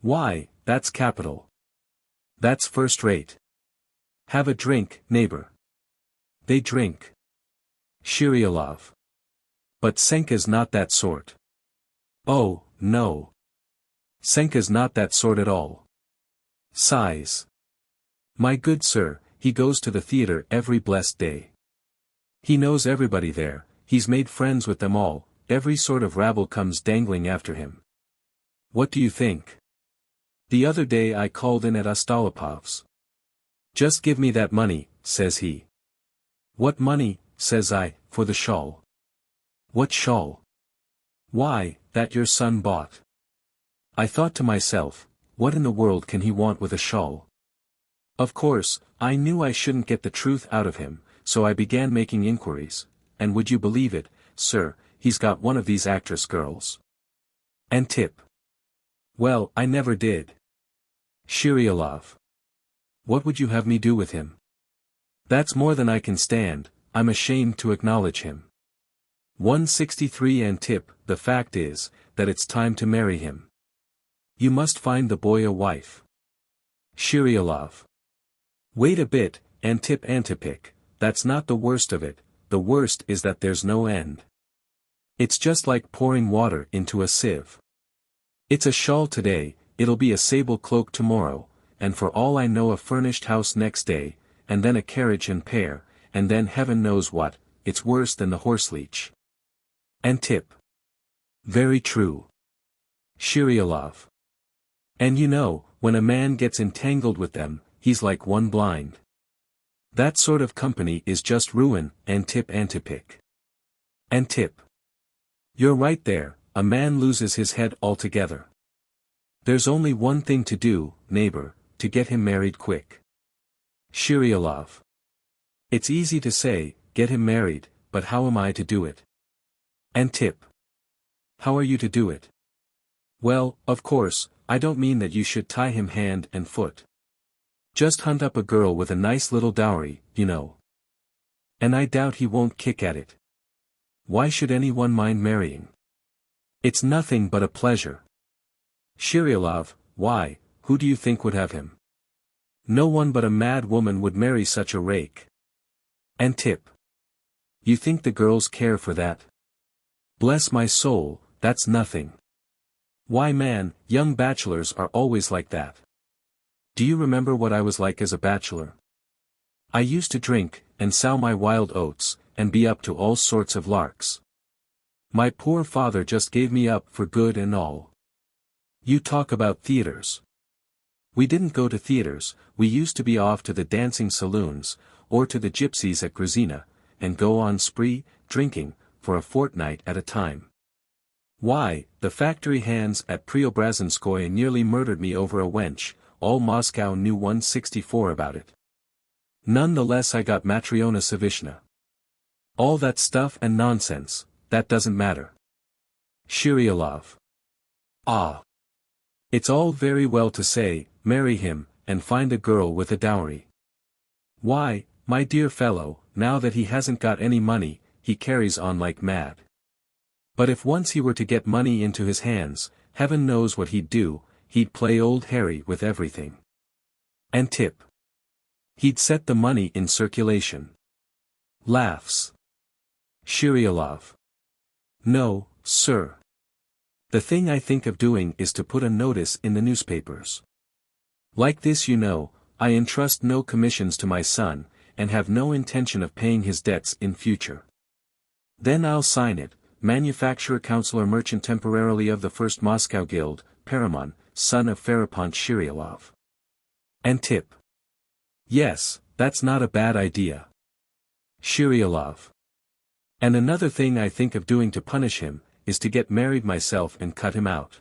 Why, that's capital. That's first rate. Have a drink, neighbor. They drink. Shirialov. But Senka's not that sort. Oh, no. Senka's not that sort at all. Sighs. My good sir, he goes to the theater every blessed day. He knows everybody there, he's made friends with them all, every sort of rabble comes dangling after him. What do you think? The other day I called in at Ostolipov's. Just give me that money, says he. What money, says I, for the shawl? What shawl? Why, that your son bought. I thought to myself, what in the world can he want with a shawl? Of course, I knew I shouldn't get the truth out of him, so I began making inquiries, and would you believe it, sir, he's got one of these actress girls. And tip. Well, I never did. Shirialov. What would you have me do with him? That's more than I can stand, I'm ashamed to acknowledge him. 163 and tip, the fact is, that it's time to marry him. You must find the boy a wife. Shirialov. Wait a bit, Antipik, that's not the worst of it, the worst is that there's no end. It's just like pouring water into a sieve. It's a shawl today, it'll be a sable cloak tomorrow, and for all I know a furnished house next day, and then a carriage and pair, and then heaven knows what, it's worse than the horseleech. And tip. Very true. Shirialov. And you know, when a man gets entangled with them, he's like one blind. That sort of company is just ruin, Antipik. And tip. You're right there, a man loses his head altogether. There's only one thing to do, neighbor, to get him married quick. Shirialov. It's easy to say, get him married, but how am I to do it? And tip. How are you to do it? Well, of course, I don't mean that you should tie him hand and foot. Just hunt up a girl with a nice little dowry, you know. And I doubt he won't kick at it. Why should anyone mind marrying? It's nothing but a pleasure. Shiryalov, why, who do you think would have him? No one but a mad woman would marry such a rake. And tip. You think the girls care for that? Bless my soul, that's nothing. Why man, young bachelors are always like that. Do you remember what I was like as a bachelor? I used to drink, and sow my wild oats, and be up to all sorts of larks. My poor father just gave me up for good and all. You talk about theaters. We didn't go to theaters, we used to be off to the dancing saloons, or to the gypsies at Gruzina, and go on spree, drinking, for a fortnight at a time. Why, the factory hands at Preobrazhenskoye nearly murdered me over a wench, all Moscow knew 164 about it. None the less I got Matriona Savishna. All that stuff and nonsense, that doesn't matter. Shiryalov. Ah. It's all very well to say, marry him, and find a girl with a dowry. Why, my dear fellow, now that he hasn't got any money, he carries on like mad. But if once he were to get money into his hands, heaven knows what he'd do, he'd play old Harry with everything. And tip. He'd set the money in circulation. Laughs. Shiryalov. No, sir. The thing I think of doing is to put a notice in the newspapers. Like this, you know, I entrust no commissions to my son, and have no intention of paying his debts in future. Then I'll sign it, manufacturer counselor merchant temporarily of the First Moscow Guild, Paramon, son of Ferapont Shiryalov. And tip. Yes, that's not a bad idea. Shiryalov. And another thing I think of doing to punish him, is to get married myself and cut him out.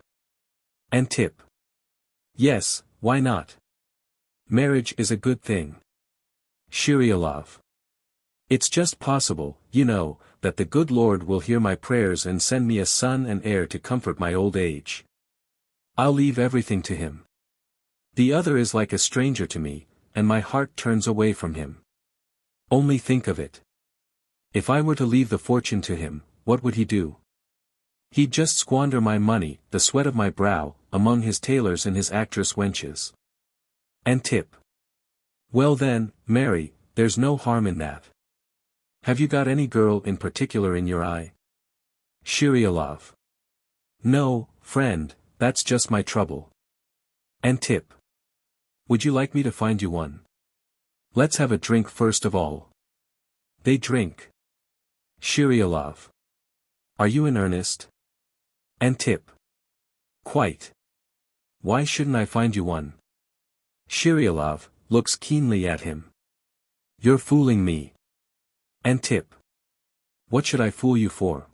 And tip. Yes, why not? Marriage is a good thing. Shiryalov. It's just possible, you know, that the good Lord will hear my prayers and send me a son and heir to comfort my old age. I'll leave everything to him. The other is like a stranger to me, and my heart turns away from him. Only think of it. If I were to leave the fortune to him, what would he do? He'd just squander my money, the sweat of my brow, among his tailors and his actress wenches. And tip. Well then, Mary, there's no harm in that. Have you got any girl in particular in your eye? Shiryalov. No, friend, that's just my trouble. And tip. Would you like me to find you one? Let's have a drink first of all. They drink. Shiryalov. Are you in earnest? And tip. Quite. Why shouldn't I find you one? Shiryalov looks keenly at him. You're fooling me. And tip. What should I fool you for?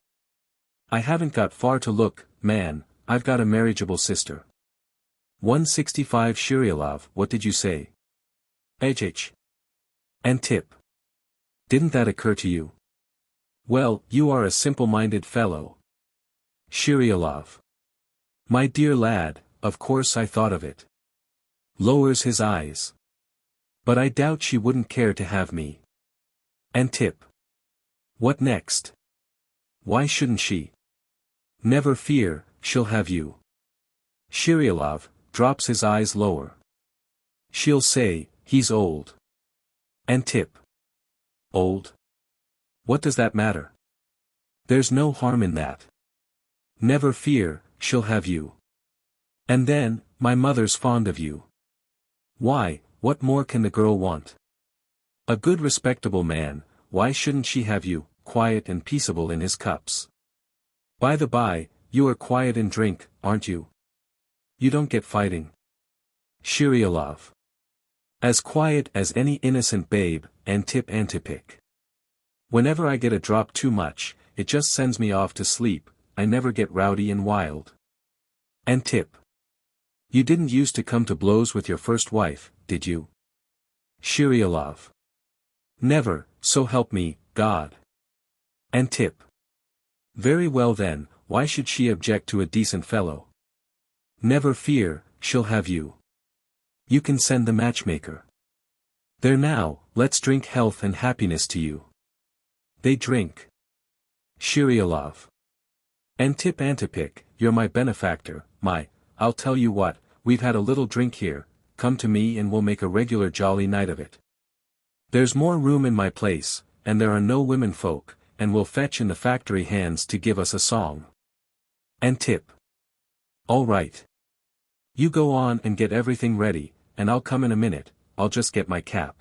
I haven't got far to look, man, I've got a marriageable sister. 165 Shiryalov, what did you say? HH. And tip. Didn't that occur to you? Well, you are a simple-minded fellow. Shiryalov. My dear lad, of course I thought of it. Lowers his eyes. But I doubt she wouldn't care to have me. And tip. What next? Why shouldn't she? Never fear, she'll have you. Shiryalov drops his eyes lower. She'll say, he's old. And tip. Old? What does that matter? There's no harm in that. Never fear, she'll have you. And then, my mother's fond of you. Why, what more can the girl want? A good respectable man, why shouldn't she have you, quiet and peaceable in his cups? By the by, you are quiet in drink, aren't you? You don't get fighting. Shiryalov. As quiet as any innocent babe, Antipic. Whenever I get a drop too much, it just sends me off to sleep, I never get rowdy and wild. And tip. You didn't used to come to blows with your first wife, did you? Shiryalov. Never, so help me, God. And tip. Very well then, why should she object to a decent fellow? Never fear, she'll have you. You can send the matchmaker. There now, let's drink health and happiness to you. They drink. Shirialov. Antip Antipik, you're my benefactor, I'll tell you what, we've had a little drink here, come to me and we'll make a regular jolly night of it. There's more room in my place, and there are no women folk, and we'll fetch in the factory hands to give us a song. Antip. All right. You go on and get everything ready, and I'll come in a minute, I'll just get my cap.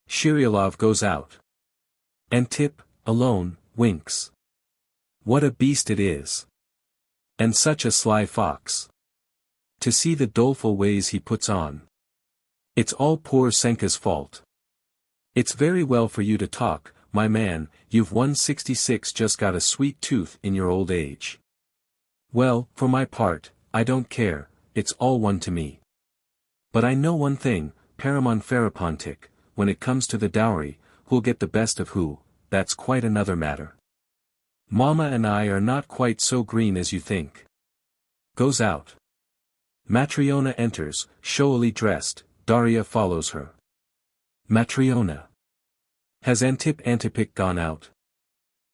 Shirialov goes out. Antip, alone, winks. What a beast it is. And such a sly fox. To see the doleful ways he puts on. It's all poor Senka's fault. It's very well for you to talk, my man, you've 166 just got a sweet tooth in your old age. Well, for my part, I don't care, it's all one to me. But I know one thing, Paramon Farapontic, when it comes to the dowry, who'll get the best of who, that's quite another matter. Mama and I are not quite so green as you think. Goes out. Matryona enters, showily dressed, Daria follows her. Matryona. Has Antip Antipik gone out?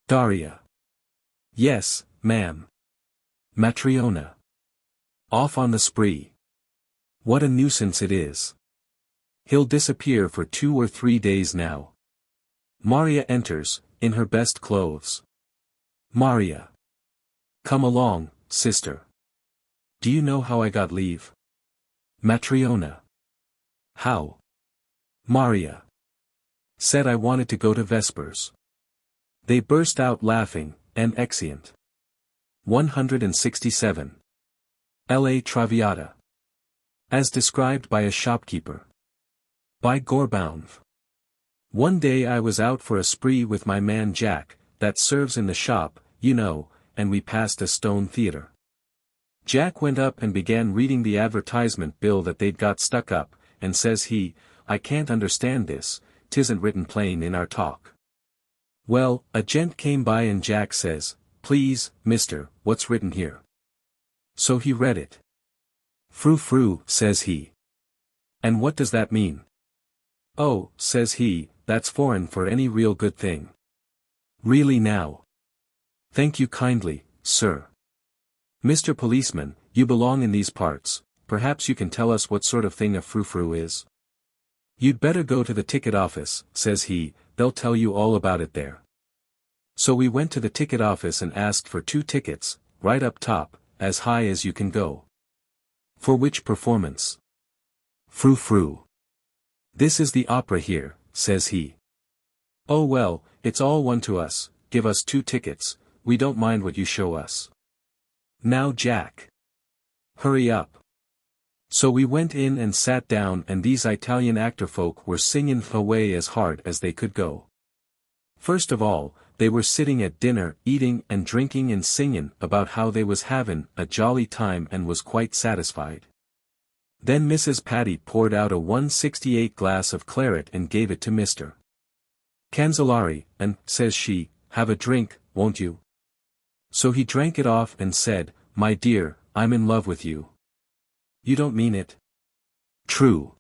Daria. Yes, ma'am. Matryona. Off on the spree. What a nuisance it is. He'll disappear for 2 or 3 days now. Maria enters, in her best clothes. Maria. Come along, sister. Do you know how I got leave? Matryona. How? Maria. Said I wanted to go to Vespers. They burst out laughing, and exeunt. 167. La Traviata. As described by a shopkeeper. By Gorbaunv. One day I was out for a spree with my man Jack, that serves in the shop, you know, and we passed a stone theater. Jack went up and began reading the advertisement bill that they'd got stuck up, and says he, I can't understand this, 'tisn't written plain in our talk. Well, a gent came by and Jack says, please, mister, what's written here? So he read it. Frou-frou, says he. And what does that mean? Oh, says he, that's foreign for any real good thing. Really now. Thank you kindly, sir. Mr. Policeman, you belong in these parts, perhaps you can tell us what sort of thing a frou-frou is? You'd better go to the ticket office, says he, they'll tell you all about it there. So we went to the ticket office and asked for 2 tickets, right up top, as high as you can go. For which performance? Frou-frou. This is the opera here, says he. Oh well, it's all one to us, give us 2 tickets, we don't mind what you show us. Now Jack. Hurry up. So we went in and sat down and these Italian actor folk were singing away as hard as they could go. First of all, they were sitting at dinner eating and drinking and singing about how they was having a jolly time and was quite satisfied. Then Mrs. Patty poured out a 168 glass of claret and gave it to Mr. Canzolari, and, says she, have a drink, won't you? So he drank it off and said, my dear, I'm in love with you. You don't mean it? True.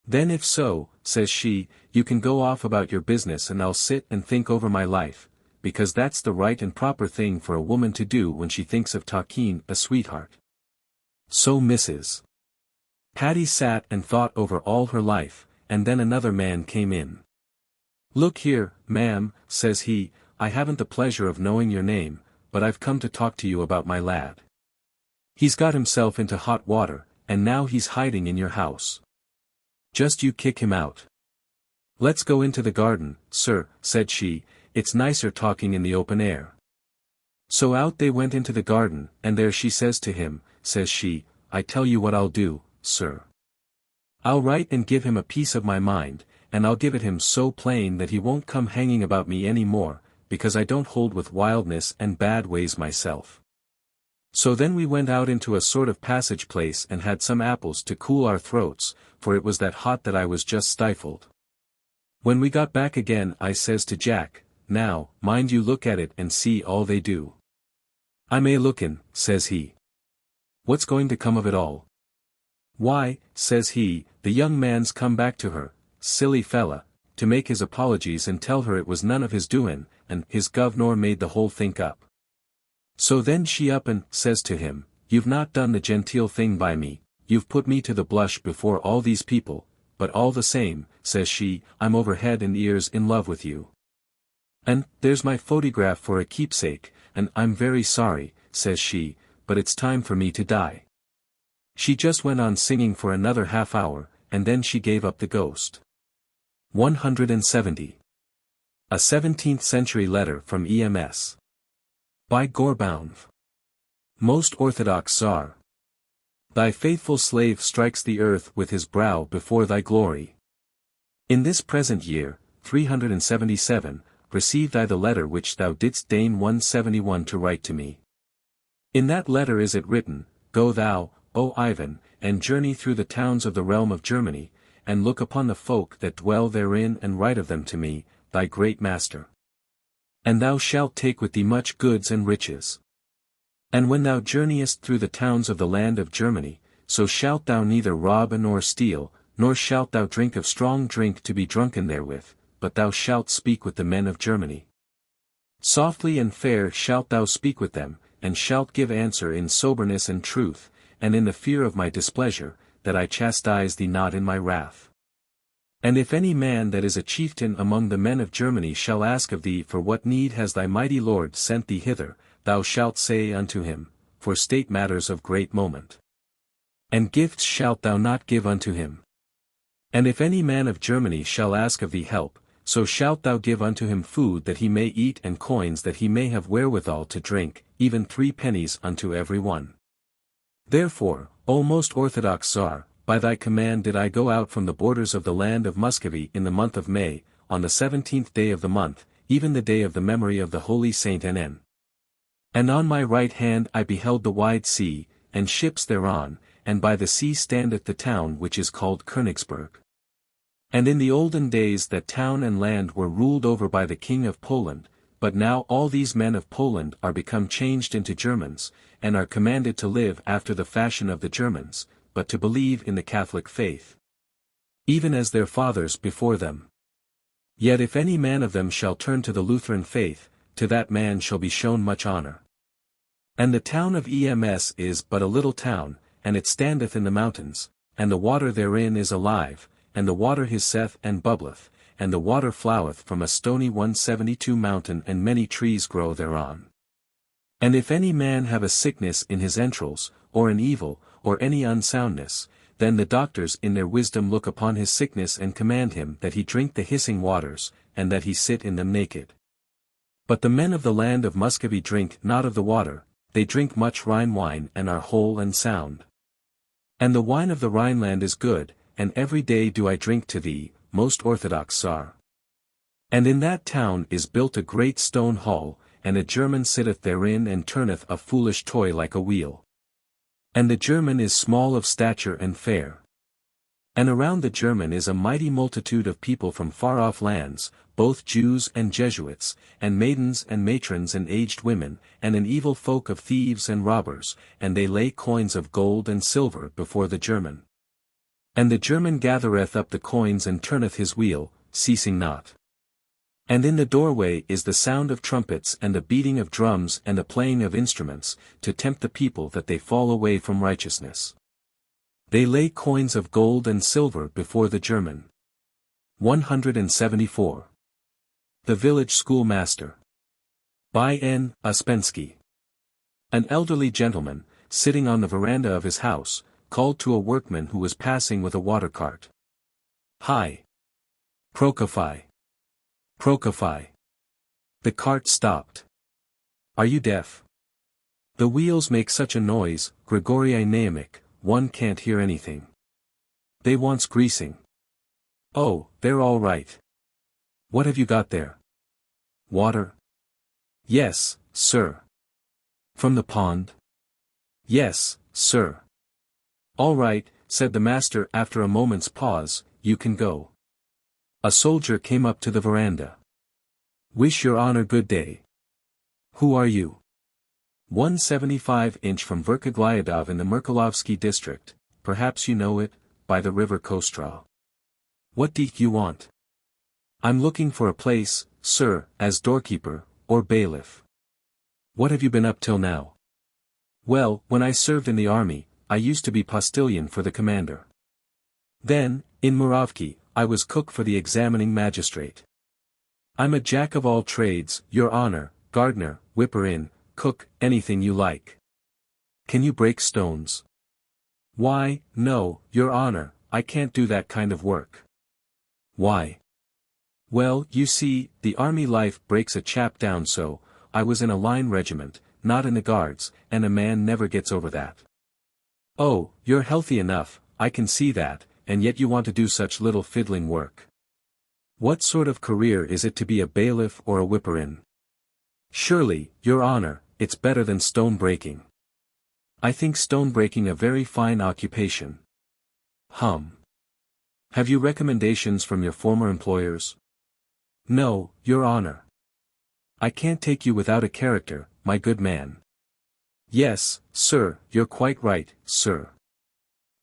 Then if so, says she, you can go off about your business and I'll sit and think over my life, because that's the right and proper thing for a woman to do when she thinks of talking a sweetheart. So Mrs. Patty sat and thought over all her life, and then another man came in. Look here, ma'am, says he, I haven't the pleasure of knowing your name, but I've come to talk to you about my lad. He's got himself into hot water, and now he's hiding in your house. Just you kick him out. Let's go into the garden, sir, said she, it's nicer talking in the open air. So out they went into the garden, and there she says to him, says she, I tell you what I'll do, sir. I'll write and give him a piece of my mind, and I'll give it him so plain that he won't come hanging about me any more, because I don't hold with wildness and bad ways myself. So then we went out into a sort of passage place and had some apples to cool our throats, for it was that hot that I was just stifled. When we got back again I says to Jack, now, mind you look at it and see all they do. I may lookin', says he. What's going to come of it all? Why, says he, the young man's come back to her, silly fella, to make his apologies and tell her it was none of his doin', and his governor made the whole think up. So then she up and says to him, "You've not done the genteel thing by me, you've put me to the blush before all these people, but all the same," says she, "I'm over head and ears in love with you. And, there's my photograph for a keepsake, and I'm very sorry," says she, "but it's time for me to die." She just went on singing for another half hour, and then she gave up the ghost. 170. A 17th-century letter from EMS. By Gorbaunv. Most Orthodox Tsar. Thy faithful slave strikes the earth with his brow before thy glory. In this present year, 377, received I the letter which thou didst deign 171 to write to me. In that letter is it written, "Go thou, O Ivan, and journey through the towns of the realm of Germany, and look upon the folk that dwell therein and write of them to me, thy great master. And thou shalt take with thee much goods and riches. And when thou journeyest through the towns of the land of Germany, so shalt thou neither rob nor steal, nor shalt thou drink of strong drink to be drunken therewith, but thou shalt speak with the men of Germany. Softly and fair shalt thou speak with them, and shalt give answer in soberness and truth, and in the fear of my displeasure, that I chastise thee not in my wrath. And if any man that is a chieftain among the men of Germany shall ask of thee for what need has thy mighty lord sent thee hither, thou shalt say unto him, for state matters of great moment. And gifts shalt thou not give unto him. And if any man of Germany shall ask of thee help, so shalt thou give unto him food that he may eat and coins that he may have wherewithal to drink, even 3 pennies unto every one. Therefore, O most Orthodox Tsar, by thy command did I go out from the borders of the land of Muscovy in the month of May, on the 17th day of the month, even the day of the memory of the holy Saint Nn. And on my right hand I beheld the wide sea, and ships thereon, and by the sea standeth the town which is called Königsberg. And in the olden days that town and land were ruled over by the king of Poland, but now all these men of Poland are become changed into Germans, and are commanded to live after the fashion of the Germans, but to believe in the Catholic faith, even as their fathers before them. Yet if any man of them shall turn to the Lutheran faith, to that man shall be shown much honor. And the town of Ems is but a little town, and it standeth in the mountains, and the water therein is alive, and the water hisseth and bubbleth, and the water floweth from a stony 172 mountain, and many trees grow thereon. And if any man have a sickness in his entrails, or an evil, or any unsoundness, then the doctors in their wisdom look upon his sickness and command him that he drink the hissing waters, and that he sit in them naked. But the men of the land of Muscovy drink not of the water, they drink much Rhine wine and are whole and sound. And the wine of the Rhineland is good, and every day do I drink to thee, most Orthodox Tsar. And in that town is built a great stone hall, and a German sitteth therein and turneth a foolish toy like a wheel. And the German is small of stature and fair. And around the German is a mighty multitude of people from far-off lands, both Jews and Jesuits, and maidens and matrons and aged women, and an evil folk of thieves and robbers, and they lay coins of gold and silver before the German. And the German gathereth up the coins and turneth his wheel, ceasing not. And in the doorway is the sound of trumpets and the beating of drums and the playing of instruments, to tempt the people that they fall away from righteousness. They lay coins of gold and silver before the German. 174. The Village Schoolmaster. By N. Uspensky. An elderly gentleman, sitting on the veranda of his house, called to a workman who was passing with a water cart. "Hi! Prokofy! Prokofy!" The cart stopped. "Are you deaf? The wheels make such a noise, Grigory Naimik, one can't hear anything. They wants greasing." "Oh, they're all right. What have you got there?" "Water." "Yes, sir." "From the pond?" "Yes, sir." "All right," said the master after a moment's pause, "you can go." A soldier came up to the veranda. "Wish your honor good day." "Who are you?" 175 from Verkhoglядov in the Merkelovsky district, perhaps you know it, by the river Kostrov. What do you want? I'm looking for a place, sir, as doorkeeper, or bailiff. What have you been up till now? Well, when I served in the army, I used to be postilion for the commander. Then, in Muravki, I was cook for the examining magistrate. I'm a jack of all trades, your honor, gardener, whipper-in, cook, anything you like. Can you break stones? Why, no, your honor, I can't do that kind of work. Why? Well, you see, the army life breaks a chap down so. I was in a line regiment, not in the guards, and a man never gets over that. Oh, you're healthy enough, I can see that, and yet you want to do such little fiddling work. What sort of career is it to be a bailiff or a whipper-in? Surely, your honor, it's better than stone breaking. I think stone breaking a very fine occupation. Have you recommendations from your former employers? No, your honor. I can't take you without a character, my good man. Yes, sir, you're quite right, sir.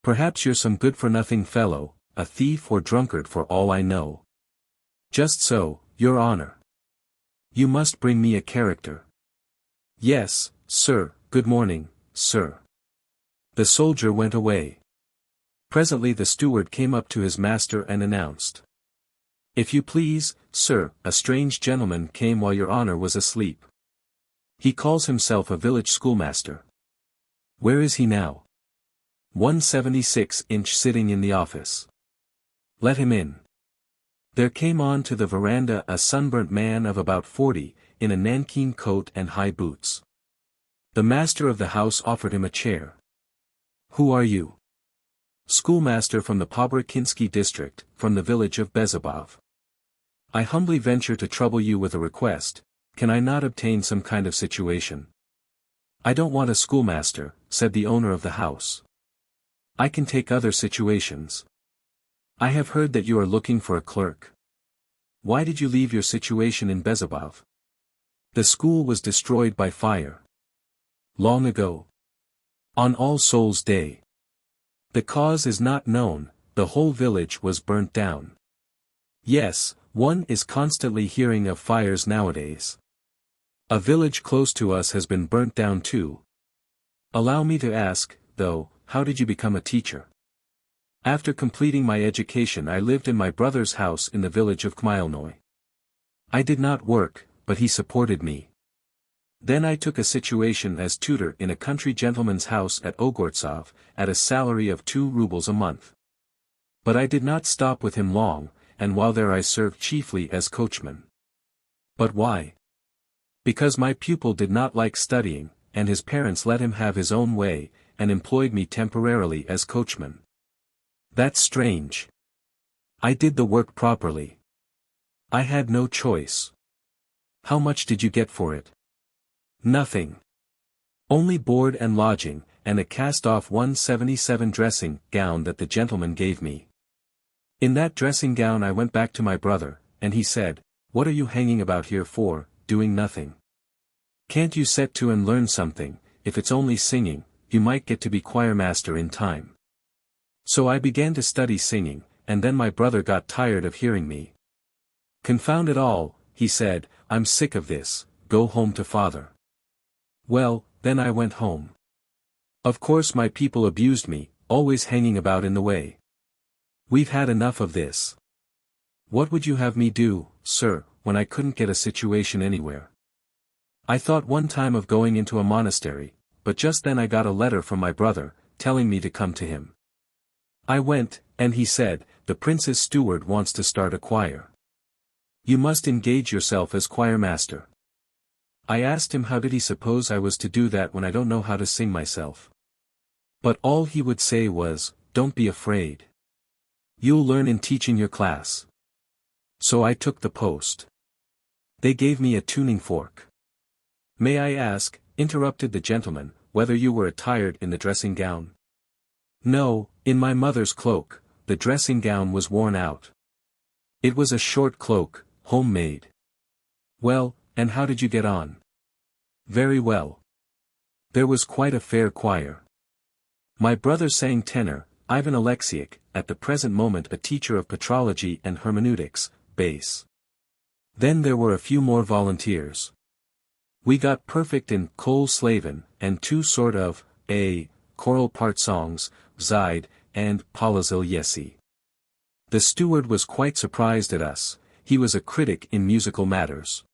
Perhaps you're some good-for-nothing fellow, a thief or drunkard for all I know. Just so, your honor. You must bring me a character. Yes, sir, good morning, sir. The soldier went away. Presently the steward came up to his master and announced. If you please, sir, a strange gentleman came while your honor was asleep. He calls himself a village schoolmaster. Where is he now? 176-inch sitting in the office. Let him in. There came on to the veranda a sunburnt man of about 40, in a nankeen coat and high boots. The master of the house offered him a chair. Who are you? Schoolmaster from the Pobrokinsky district, from the village of Bezabov. I humbly venture to trouble you with a request. Can I not obtain some kind of situation? I don't want a schoolmaster, said the owner of the house. I can take other situations. I have heard that you are looking for a clerk. Why did you leave your situation in Bezabov? The school was destroyed by fire. Long ago. On All Souls' Day. The cause is not known, the whole village was burnt down. Yes, one is constantly hearing of fires nowadays. A village close to us has been burnt down too. Allow me to ask, though, how did you become a teacher? After completing my education I lived in my brother's house in the village of Khmyelnoy. I did not work, but he supported me. Then I took a situation as tutor in a country gentleman's house at Ogortsov, at a salary of 2 rubles a month. But I did not stop with him long, and while there I served chiefly as coachman. But why? Because my pupil did not like studying, and his parents let him have his own way, and employed me temporarily as coachman. That's strange. I did the work properly. I had no choice. How much did you get for it? Nothing. Only board and lodging, and a cast-off 177 dressing gown that the gentleman gave me. In that dressing gown I went back to my brother, and he said, "What are you hanging about here for, doing nothing? Can't you set to and learn something? If it's only singing, you might get to be choirmaster in time." So I began to study singing, and then my brother got tired of hearing me. "Confound it all," he said, "I'm sick of this, go home to father." Well, then I went home. Of course my people abused me, always hanging about in the way. We've had enough of this. What would you have me do, sir, when I couldn't get a situation anywhere? I thought one time of going into a monastery, but just then I got a letter from my brother, telling me to come to him. I went, and he said, "The prince's steward wants to start a choir. You must engage yourself as choirmaster." I asked him how did he suppose I was to do that when I don't know how to sing myself. But all he would say was, "Don't be afraid. You'll learn in teaching your class." So I took the post. They gave me a tuning fork. "May I ask," interrupted the gentleman, "whether you were attired in the dressing gown?" "No, in my mother's cloak, the dressing gown was worn out. It was a short cloak, homemade." "Well, and how did you get on?" "Very well. There was quite a fair choir. My brother sang tenor, Ivan Alexiuk, at the present moment a teacher of petrology and hermeneutics, base. Then there were a few more volunteers. We got perfect in Kol Slavin, and two sort of, choral part songs, Zide, and Palazil Yesi. The steward was quite surprised at us, he was a critic in musical matters.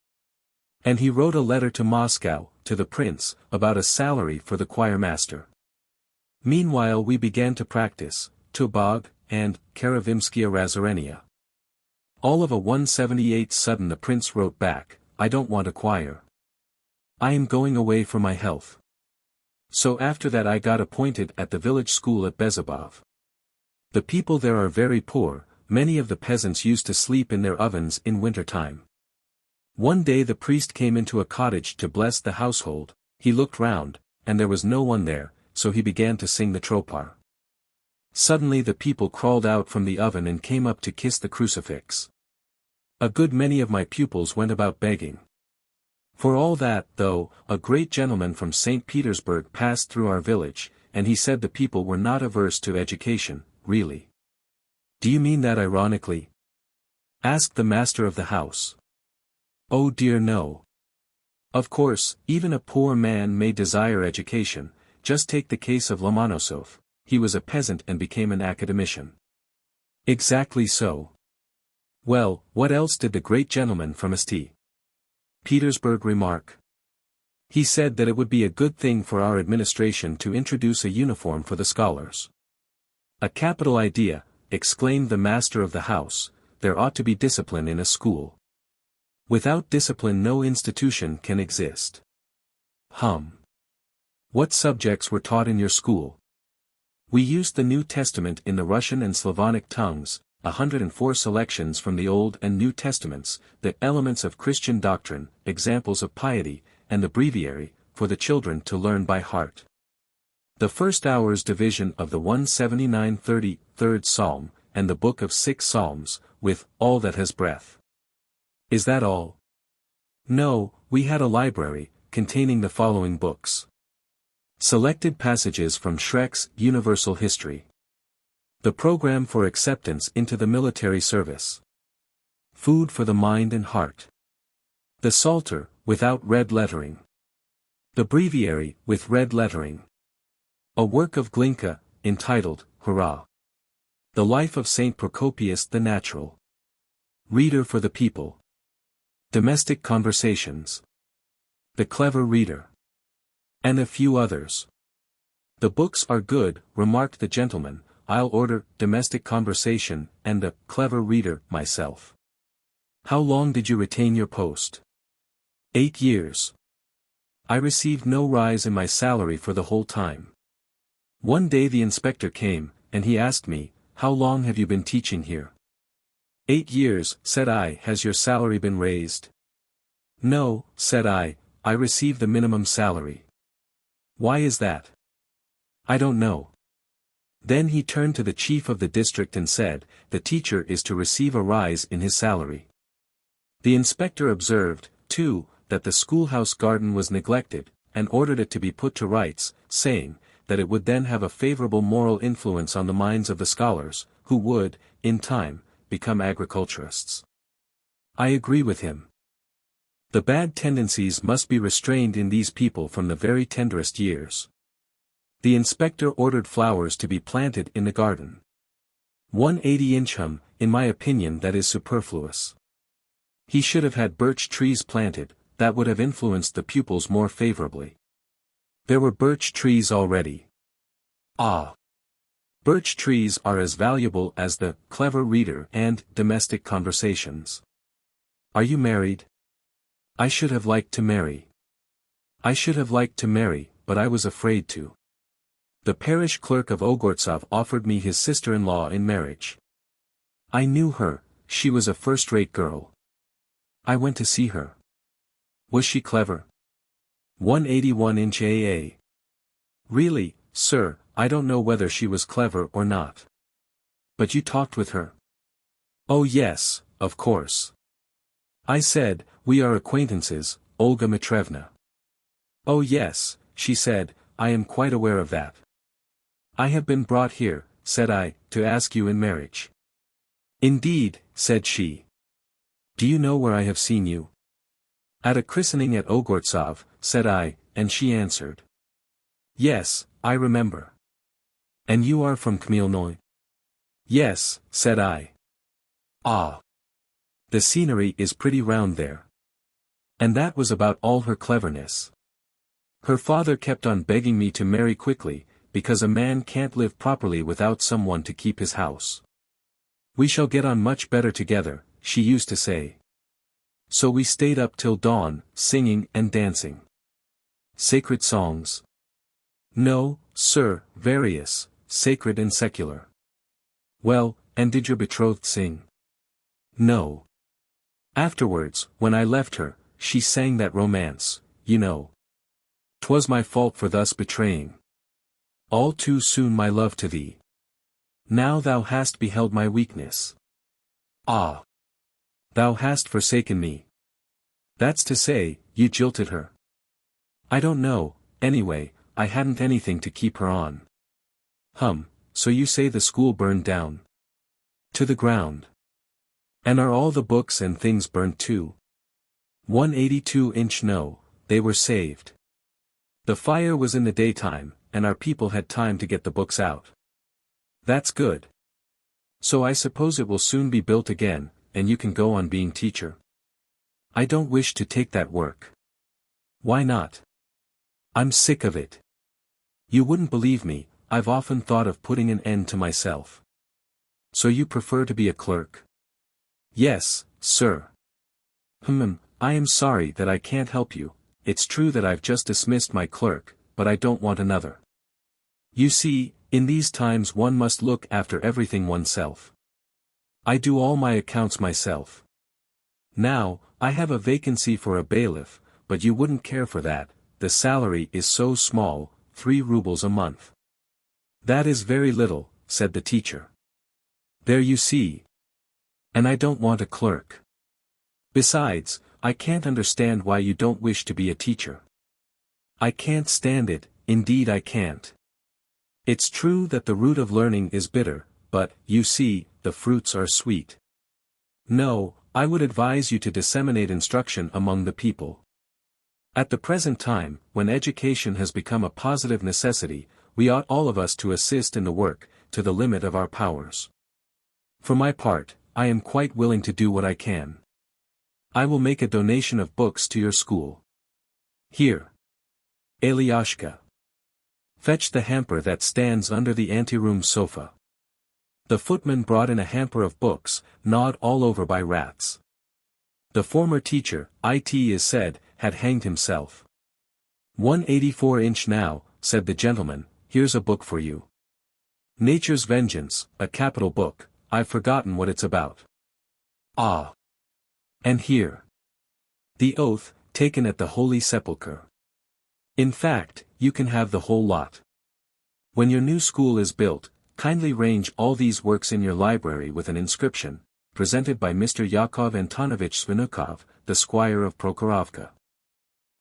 And he wrote a letter to Moscow, to the prince, about a salary for the choir master. Meanwhile we began to practice, Tubog, and Karavimskaya Razorenia. All of a 178 sudden the prince wrote back, I don't want a choir. I am going away for my health. So after that I got appointed at the village school at Bezabov. The people there are very poor, many of the peasants used to sleep in their ovens in winter time. One day the priest came into a cottage to bless the household, he looked round, and there was no one there, so he began to sing the tropar. Suddenly the people crawled out from the oven and came up to kiss the crucifix. A good many of my pupils went about begging. For all that, though, a great gentleman from St. Petersburg passed through our village, and he said the people were not averse to education, really. Do you mean that ironically? Asked the master of the house. Oh dear no. Of course, even a poor man may desire education, just take the case of Lomonosov, he was a peasant and became an academician. Exactly so. Well, what else did the great gentleman from St. Petersburg remark? He said that it would be a good thing for our administration to introduce a uniform for the scholars. A capital idea, exclaimed the master of the house, there ought to be discipline in a school. Without discipline no institution can exist. What subjects were taught in your school? We used the New Testament in the Russian and Slavonic tongues, 104 selections from the Old and New Testaments, the elements of Christian doctrine, examples of piety, and the breviary, for the children to learn by heart. The first hour's division of the 179:33rd Psalm, and the book of 6 Psalms, with all that has breath. Is that all? No, we had a library, containing the following books. Selected passages from Schreck's Universal History. The program for acceptance into the military service. Food for the mind and heart. The Psalter, without red lettering. The Breviary, with red lettering. A work of Glinka, entitled, Hurrah! The Life of Saint Procopius the Natural. Reader for the People. Domestic Conversations. The Clever Reader. And a few others. The books are good, remarked the gentleman, I'll order Domestic Conversation and a Clever Reader myself. How long did you retain your post? 8 years. I received no rise in my salary for the whole time. One day the inspector came, and he asked me, how long have you been teaching here? 8 years, said I. Has your salary been raised? No, said I receive the minimum salary. Why is that? I don't know. Then he turned to the chief of the district and said, the teacher is to receive a rise in his salary. The inspector observed, too, that the schoolhouse garden was neglected, and ordered it to be put to rights, saying, that it would then have a favorable moral influence on the minds of the scholars, who would, in time, become agriculturists. I agree with him. The bad tendencies must be restrained in these people from the very tenderest years. The inspector ordered flowers to be planted in the garden. 180-inch in my opinion that is superfluous. He should have had birch trees planted, that would have influenced the pupils more favorably. There were birch trees already. Ah! Birch trees are as valuable as the Clever Reader and Domestic Conversations. Are you married? I should have liked to marry. I should have liked to marry, but I was afraid to. The parish clerk of Ogortsov offered me his sister-in-law in marriage. I knew her, she was a first-rate girl. I went to see her. Was she clever? 181-inch AA. Really, sir, I don't know whether she was clever or not. But you talked with her? Oh yes, of course. I said, we are acquaintances, Olga Mitrevna. Oh yes, she said, I am quite aware of that. I have been brought here, said I, to ask you in marriage. Indeed, said she. Do you know where I have seen you? At a christening at Ogortsov, said I, and she answered. Yes, I remember. And you are from Khmelnoy? Yes, said I. Ah. The scenery is pretty round there. And that was about all her cleverness. Her father kept on begging me to marry quickly, because a man can't live properly without someone to keep his house. We shall get on much better together, she used to say. So we stayed up till dawn, singing and dancing. Sacred songs? No, sir, various, sacred and secular. Well, and did your betrothed sing? No. Afterwards, when I left her, she sang that romance, you know. 'Twas my fault for thus betraying all too soon my love to thee. Now thou hast beheld my weakness. Ah! Thou hast forsaken me. That's to say, you jilted her. I don't know, anyway, I hadn't anything to keep her on. So you say the school burned down? To the ground. And are all the books and things burnt too? 182-inch no, they were saved. The fire was in the daytime, and our people had time to get the books out. That's good. So I suppose it will soon be built again, and you can go on being teacher. I don't wish to take that work. Why not? I'm sick of it. You wouldn't believe me, I've often thought of putting an end to myself. So you prefer to be a clerk? Yes, sir. I am sorry that I can't help you. It's true that I've just dismissed my clerk, but I don't want another. You see, in these times one must look after everything oneself. I do all my accounts myself. Now, I have a vacancy for a bailiff, but you wouldn't care for that, the salary is so small, 3 rubles a month. That is very little, said the teacher. There you see. And I don't want a clerk. Besides, I can't understand why you don't wish to be a teacher. I can't stand it, indeed I can't. It's true that the root of learning is bitter, but, you see, the fruits are sweet. No, I would advise you to disseminate instruction among the people. At the present time, when education has become a positive necessity, we ought all of us to assist in the work, to the limit of our powers. For my part, I am quite willing to do what I can. I will make a donation of books to your school. Here. Alyosha. Fetch the hamper that stands under the anteroom sofa. The footman brought in a hamper of books, gnawed all over by rats. The former teacher, it is said, had hanged himself. 184-inch now, said the gentleman, here's a book for you. Nature's Vengeance, a capital book, I've forgotten what it's about. Ah! And here. The Oath, taken at the Holy Sepulchre. In fact, you can have the whole lot. When your new school is built, kindly range all these works in your library with an inscription, presented by Mr. Yakov Antonovich Svinukov, the squire of Prokhorovka.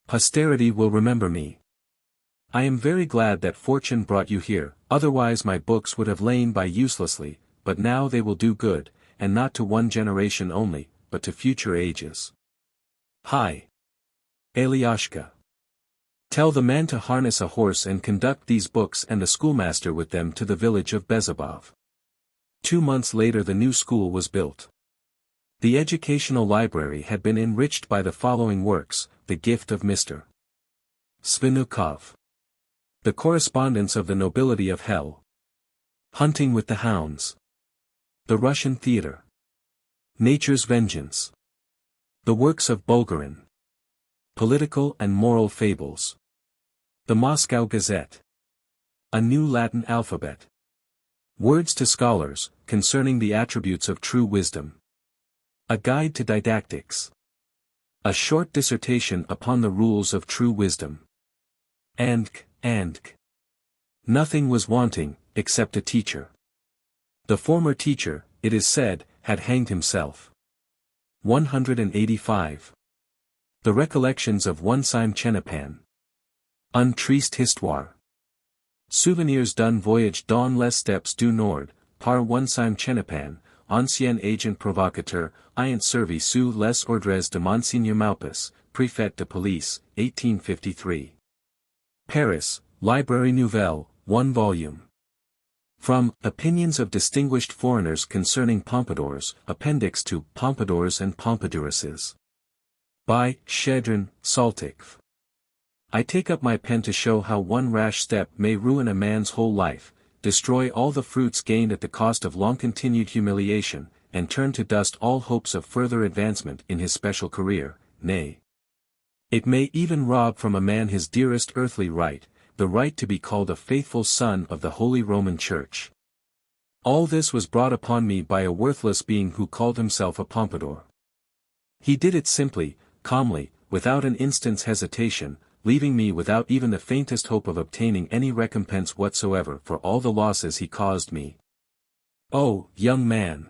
Posterity will remember me. I am very glad that fortune brought you here, otherwise my books would have lain by uselessly, but now they will do good, and not to one generation only, but to future ages. Hi. Alyosha. Tell the man to harness a horse and conduct these books and the schoolmaster with them to the village of Bezabov. 2 months later the new school was built. The educational library had been enriched by the following works, the gift of Mr. Svinukov. The correspondence of the nobility of hell. Hunting with the hounds. The Russian theater. Nature's Vengeance. The works of Bulgarin. Political and moral fables. The Moscow Gazette. A new Latin alphabet. Words to scholars, concerning the attributes of true wisdom. A guide to didactics. A short dissertation upon the rules of true wisdom. And. Nothing was wanting, except a teacher. The former teacher, it is said, had hanged himself. 185. The Recollections of one Sime Chenapan. Un triste histoire. Souvenirs d'un voyage dans les steppes du Nord, par Wonsime Chenepan, ancien agent provocateur, ayant servi sous les ordres de Monseigneur Maupas, Préfet de Police, 1853. Paris, Librairie Nouvelle, 1 volume. From Opinions of Distinguished Foreigners Concerning Pompadours, Appendix to Pompadours and Pompadouresses. By Shedrin, Saltikv. I take up my pen to show how one rash step may ruin a man's whole life, destroy all the fruits gained at the cost of long-continued humiliation, and turn to dust all hopes of further advancement in his special career, nay. It may even rob from a man his dearest earthly right, the right to be called a faithful son of the Holy Roman Church. All this was brought upon me by a worthless being who called himself a pompadour. He did it simply, calmly, without an instant's hesitation, leaving me without even the faintest hope of obtaining any recompense whatsoever for all the losses he caused me. Oh, young man!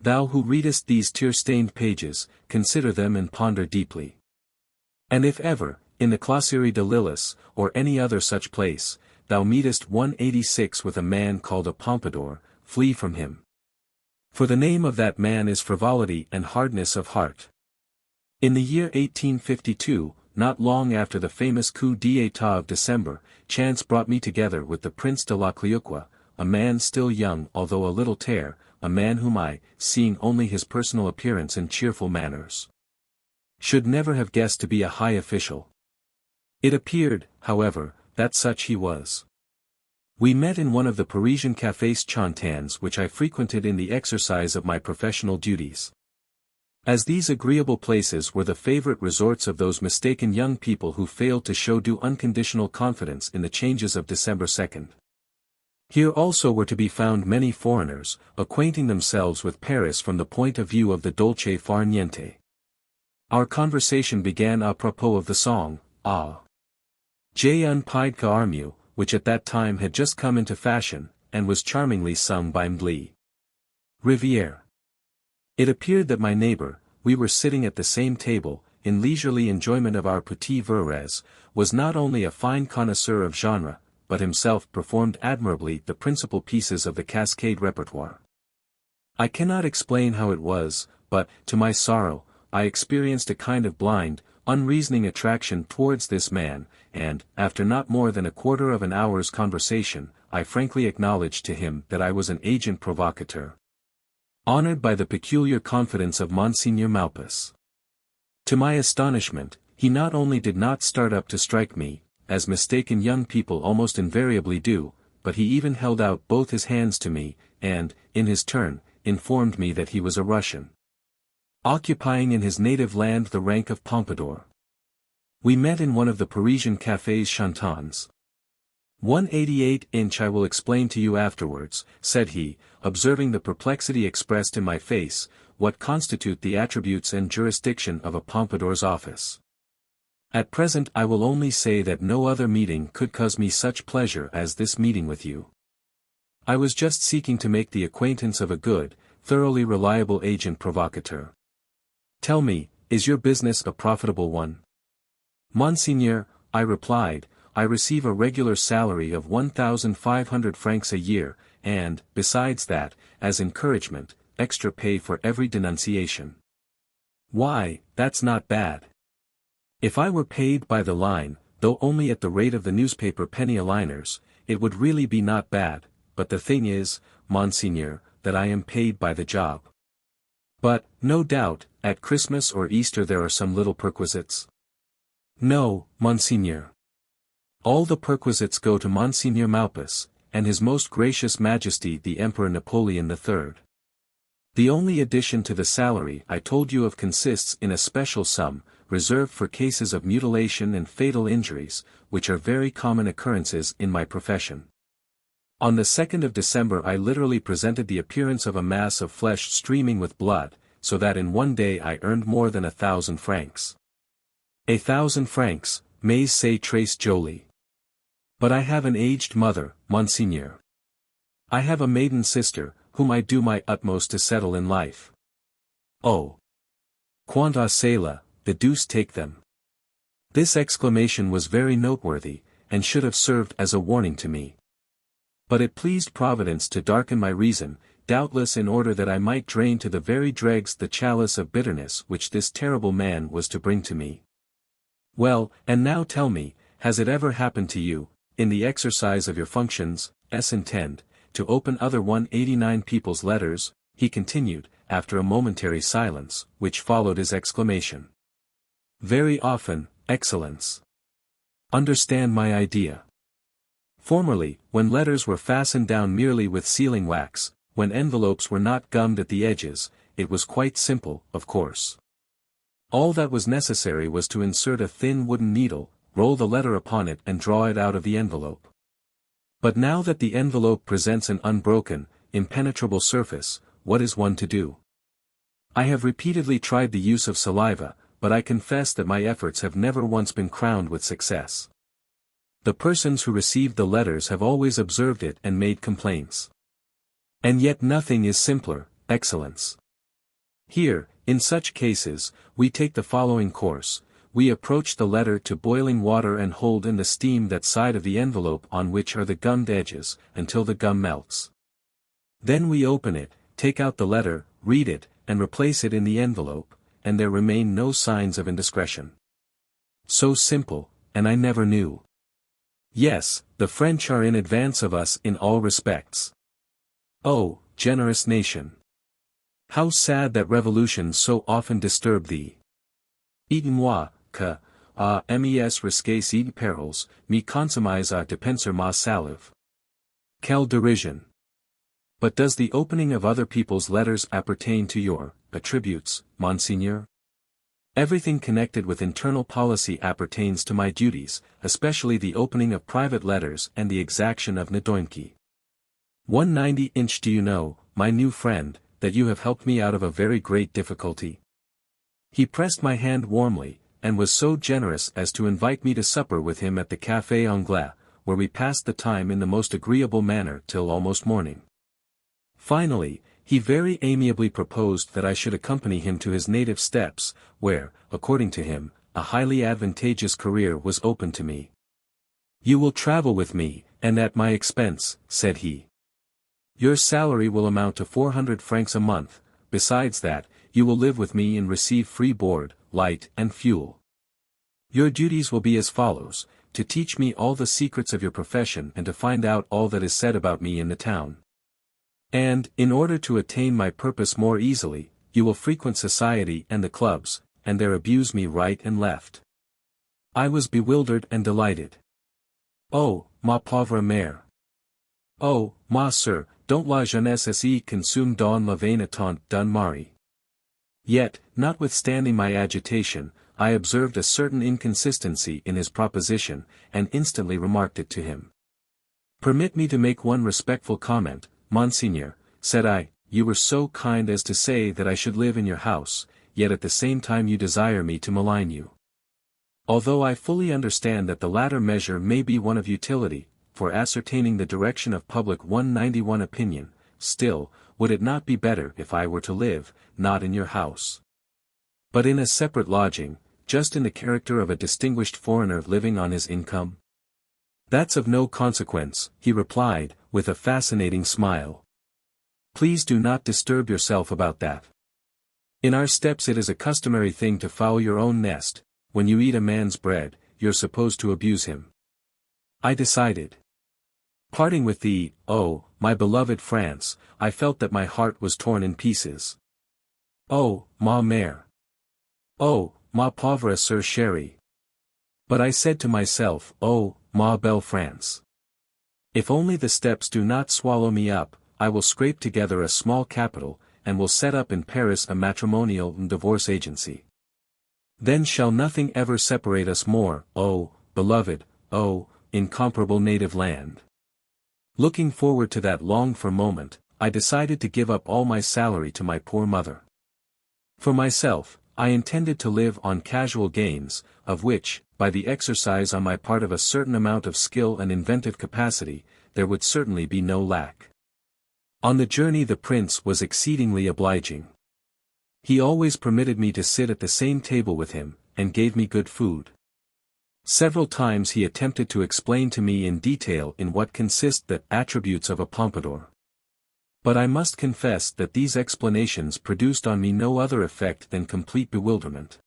Thou who readest these tear-stained pages, consider them and ponder deeply. And if ever, in the Classerie de Lillis, or any other such place, thou meetest 186 with a man called a pompadour, flee from him. For the name of that man is frivolity and hardness of heart. In the year 1852, not long after the famous coup d'état of December, chance brought me together with the Prince de la Cleoque, a man still young although a little tare, a man whom I, seeing only his personal appearance and cheerful manners, should never have guessed to be a high official. It appeared, however, that such he was. We met in one of the Parisian cafés chantants which I frequented in the exercise of my professional duties. As these agreeable places were the favorite resorts of those mistaken young people who failed to show due unconditional confidence in the changes of December 2nd. Here also were to be found many foreigners, acquainting themselves with Paris from the point of view of the dolce far niente. Our conversation began à propos of the song, Ah! J'ai un pied qu'armu, which at that time had just come into fashion, and was charmingly sung by Mdli Rivière. It appeared that my neighbor, we were sitting at the same table, in leisurely enjoyment of our petit verres, was not only a fine connoisseur of genre, but himself performed admirably the principal pieces of the Cascade repertoire. I cannot explain how it was, but, to my sorrow, I experienced a kind of blind, unreasoning attraction towards this man, and, after not more than a quarter of an hour's conversation, I frankly acknowledged to him that I was an agent provocateur, honored by the peculiar confidence of Monseigneur Maupas. To my astonishment, he not only did not start up to strike me, as mistaken young people almost invariably do, but he even held out both his hands to me, and, in his turn, informed me that he was a Russian, occupying in his native land the rank of pompadour. We met in one of the Parisian cafés chantants. 188" I will explain to you afterwards, said he, observing the perplexity expressed in my face, what constitute the attributes and jurisdiction of a pompadour's office. At present I will only say that no other meeting could cause me such pleasure as this meeting with you. I was just seeking to make the acquaintance of a good, thoroughly reliable agent provocateur. Tell me, is your business a profitable one? Monseigneur, I replied, I receive a regular salary of 1,500 francs a year, and, besides that, as encouragement, extra pay for every denunciation. Why, that's not bad. If I were paid by the line, though only at the rate of the newspaper penny-a-liners, it would really be not bad, but the thing is, Monseigneur, that I am paid by the job. But, no doubt, at Christmas or Easter there are some little perquisites. No, Monseigneur. All the perquisites go to Monseigneur Maupas, and His Most Gracious Majesty the Emperor Napoleon III. The only addition to the salary I told you of consists in a special sum, reserved for cases of mutilation and fatal injuries, which are very common occurrences in my profession. On the 2nd of December I literally presented the appearance of a mass of flesh streaming with blood, so that in one day I earned more than 1,000 francs. 1,000 francs, mais c'est très joli. But I have an aged mother, Monseigneur. I have a maiden sister, whom I do my utmost to settle in life. Oh! Quant à cela, the deuce take them. This exclamation was very noteworthy, and should have served as a warning to me. But it pleased Providence to darken my reason, doubtless in order that I might drain to the very dregs the chalice of bitterness which this terrible man was to bring to me. Well, and now tell me, has it ever happened to you, in the exercise of your functions, intend, to open other 189 people's letters? He continued, after a momentary silence, which followed his exclamation. Very often, Excellence. Understand my idea. Formerly, when letters were fastened down merely with sealing wax, when envelopes were not gummed at the edges, it was quite simple, of course. All that was necessary was to insert a thin wooden needle, roll the letter upon it and draw it out of the envelope. But now that the envelope presents an unbroken, impenetrable surface, what is one to do? I have repeatedly tried the use of saliva, but I confess that my efforts have never once been crowned with success. The persons who received the letters have always observed it and made complaints. And yet nothing is simpler, Excellence. Here, in such cases, we take the following course: we approach the letter to boiling water and hold in the steam that side of the envelope on which are the gummed edges, until the gum melts. Then we open it, take out the letter, read it, and replace it in the envelope, and there remain no signs of indiscretion. So simple, and I never knew. Yes, the French are in advance of us in all respects. Oh, generous nation! How sad that revolutions so often disturb thee. Aidez-moi, que, mes risques et perils, me consommes à dépenser ma salive. Quelle dérision! But does the opening of other people's letters appertain to your attributes, Monseigneur? Everything connected with internal policy appertains to my duties, especially the opening of private letters and the exaction of nedoimki. 190-inch. Do you know, my new friend, that you have helped me out of a very great difficulty? He pressed my hand warmly, and was so generous as to invite me to supper with him at the Café Anglais, where we passed the time in the most agreeable manner till almost morning. Finally, he very amiably proposed that I should accompany him to his native steppes, where, according to him, a highly advantageous career was open to me. You will travel with me, and at my expense, said he. Your salary will amount to 400 francs a month, besides that, you will live with me and receive free board, light and fuel. Your duties will be as follows: to teach me all the secrets of your profession and to find out all that is said about me in the town. And, in order to attain my purpose more easily, you will frequent society and the clubs, and there abuse me right and left. I was bewildered and delighted. Oh, ma pauvre mère! Oh, ma sœur, dont la jeunesse est consume dans la vaine attente d'un mari. Yet, notwithstanding my agitation, I observed a certain inconsistency in his proposition, and instantly remarked it to him. Permit me to make one respectful comment, Monseigneur, said I. You were so kind as to say that I should live in your house, yet at the same time you desire me to malign you. Although I fully understand that the latter measure may be one of utility, for ascertaining the direction of public 191 opinion, still, would it not be better if I were to live, not in your house, but in a separate lodging, just in the character of a distinguished foreigner living on his income? That's of no consequence, he replied, with a fascinating smile. Please do not disturb yourself about that. In our steppes it is a customary thing to foul your own nest. When you eat a man's bread, you're supposed to abuse him. I decided. Parting with thee, oh, my beloved France, I felt that my heart was torn in pieces. Oh, ma mère! Oh, ma pauvre sœur chérie! But I said to myself, oh, ma belle France! If only the steppes do not swallow me up, I will scrape together a small capital, and will set up in Paris a matrimonial and divorce agency. Then shall nothing ever separate us more, oh, beloved, oh, incomparable native land. Looking forward to that longed-for moment, I decided to give up all my salary to my poor mother. For myself, I intended to live on casual gains, of which, by the exercise on my part of a certain amount of skill and inventive capacity, there would certainly be no lack. On the journey the prince was exceedingly obliging. He always permitted me to sit at the same table with him, and gave me good food. Several times he attempted to explain to me in detail in what consist the attributes of a pompadour. But I must confess that these explanations produced on me no other effect than complete bewilderment.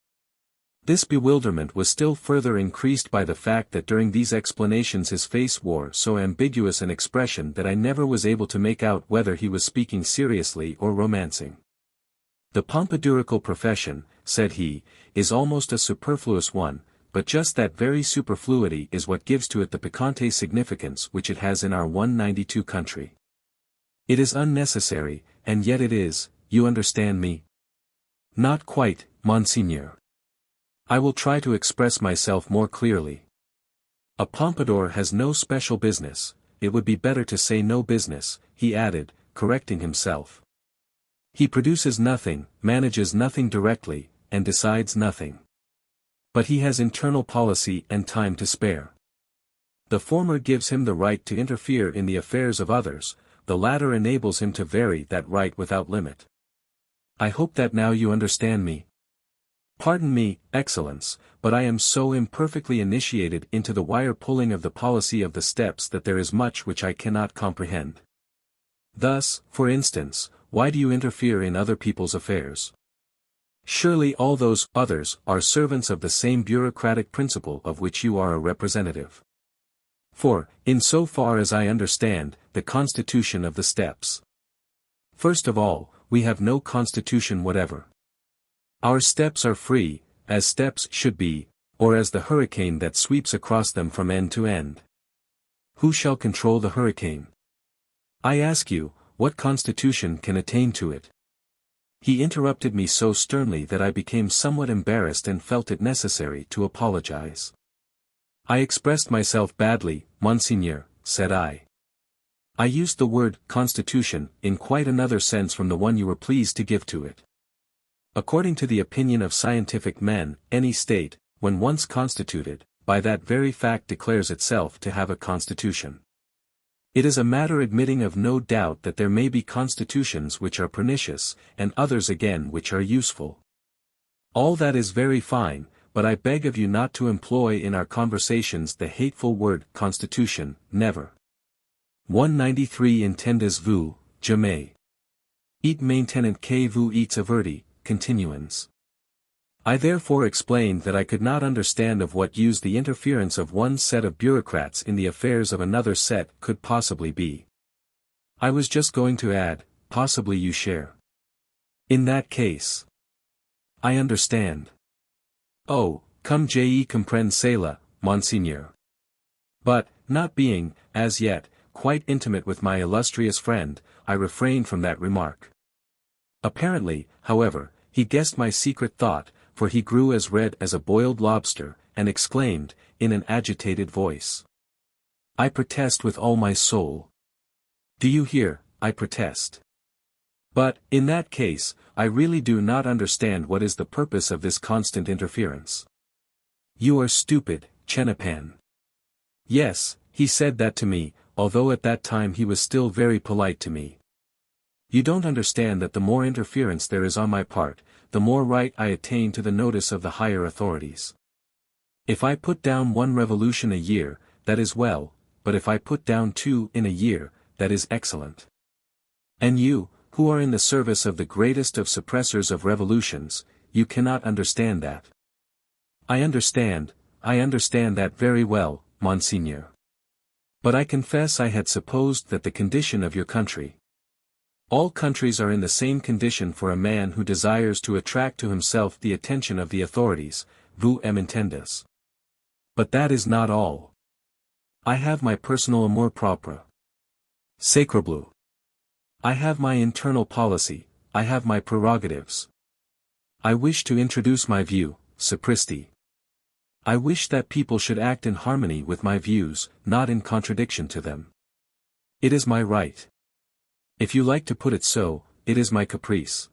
This bewilderment was still further increased by the fact that during these explanations his face wore so ambiguous an expression that I never was able to make out whether he was speaking seriously or romancing. "The pompadourical profession," said he, "is almost a superfluous one, but just that very superfluity is what gives to it the piquante significance which it has in our 192 country. It is unnecessary, and yet it is, you understand me?" "Not quite, Monseigneur. I will try to express myself more clearly. A pompadour has no special business, it would be better to say no business," he added, correcting himself. "He produces nothing, manages nothing directly, and decides nothing. But he has internal policy and time to spare. The former gives him the right to interfere in the affairs of others, the latter enables him to vary that right without limit. I hope that now you understand me. Pardon me, Excellence, but I am so imperfectly initiated into the wire-pulling of the policy of the steppes that there is much which I cannot comprehend. Thus, for instance, why do you interfere in other people's affairs? Surely all those others are servants of the same bureaucratic principle of which you are a representative. For, in so far as I understand, the constitution of the steppes. First of all, we have no constitution whatever. Our steppes are free, as steppes should be, or as the hurricane that sweeps across them from end to end. Who shall control the hurricane? I ask you, what constitution can attain to it? He interrupted me so sternly that I became somewhat embarrassed and felt it necessary to apologize. I expressed myself badly, Monseigneur, said I. I used the word constitution in quite another sense from the one you were pleased to give to it. According to the opinion of scientific men, any state, when once constituted, by that very fact declares itself to have a constitution. It is a matter admitting of no doubt that there may be constitutions which are pernicious, and others again which are useful. All that is very fine, but I beg of you not to employ in our conversations the hateful word constitution, never. 193 Entendez-vous, jamais. Et maintenant que vous êtes averti, continuance. I therefore explained that I could not understand of what use the interference of one set of bureaucrats in the affairs of another set could possibly be. I was just going to add, possibly you share. In that case. I understand. Oh, comme je comprends cela, Monseigneur. But, not being, as yet, quite intimate with my illustrious friend, I refrained from that remark. Apparently, however, he guessed my secret thought, for he grew as red as a boiled lobster, and exclaimed, in an agitated voice. I protest with all my soul. Do you hear, I protest. But, in that case, I really do not understand what is the purpose of this constant interference. You are stupid, Chenapan. Yes, he said that to me, although at that time he was still very polite to me. You don't understand that the more interference there is on my part, the more right I attain to the notice of the higher authorities. If I put down 1 revolution a year, that is well, but if I put down 2 in a year, that is excellent. And you, who are in the service of the greatest of suppressors of revolutions, you cannot understand that. I understand that very well, Monseigneur. But I confess I had supposed that the condition of your country. All countries are in the same condition for a man who desires to attract to himself the attention of the authorities, vous m'entendez. But that is not all. I have my personal amour propre. Sacrebleu. I have my internal policy, I have my prerogatives. I wish to introduce my view, sapristi. I wish that people should act in harmony with my views, not in contradiction to them. It is my right. If you like to put it so, it is my caprice.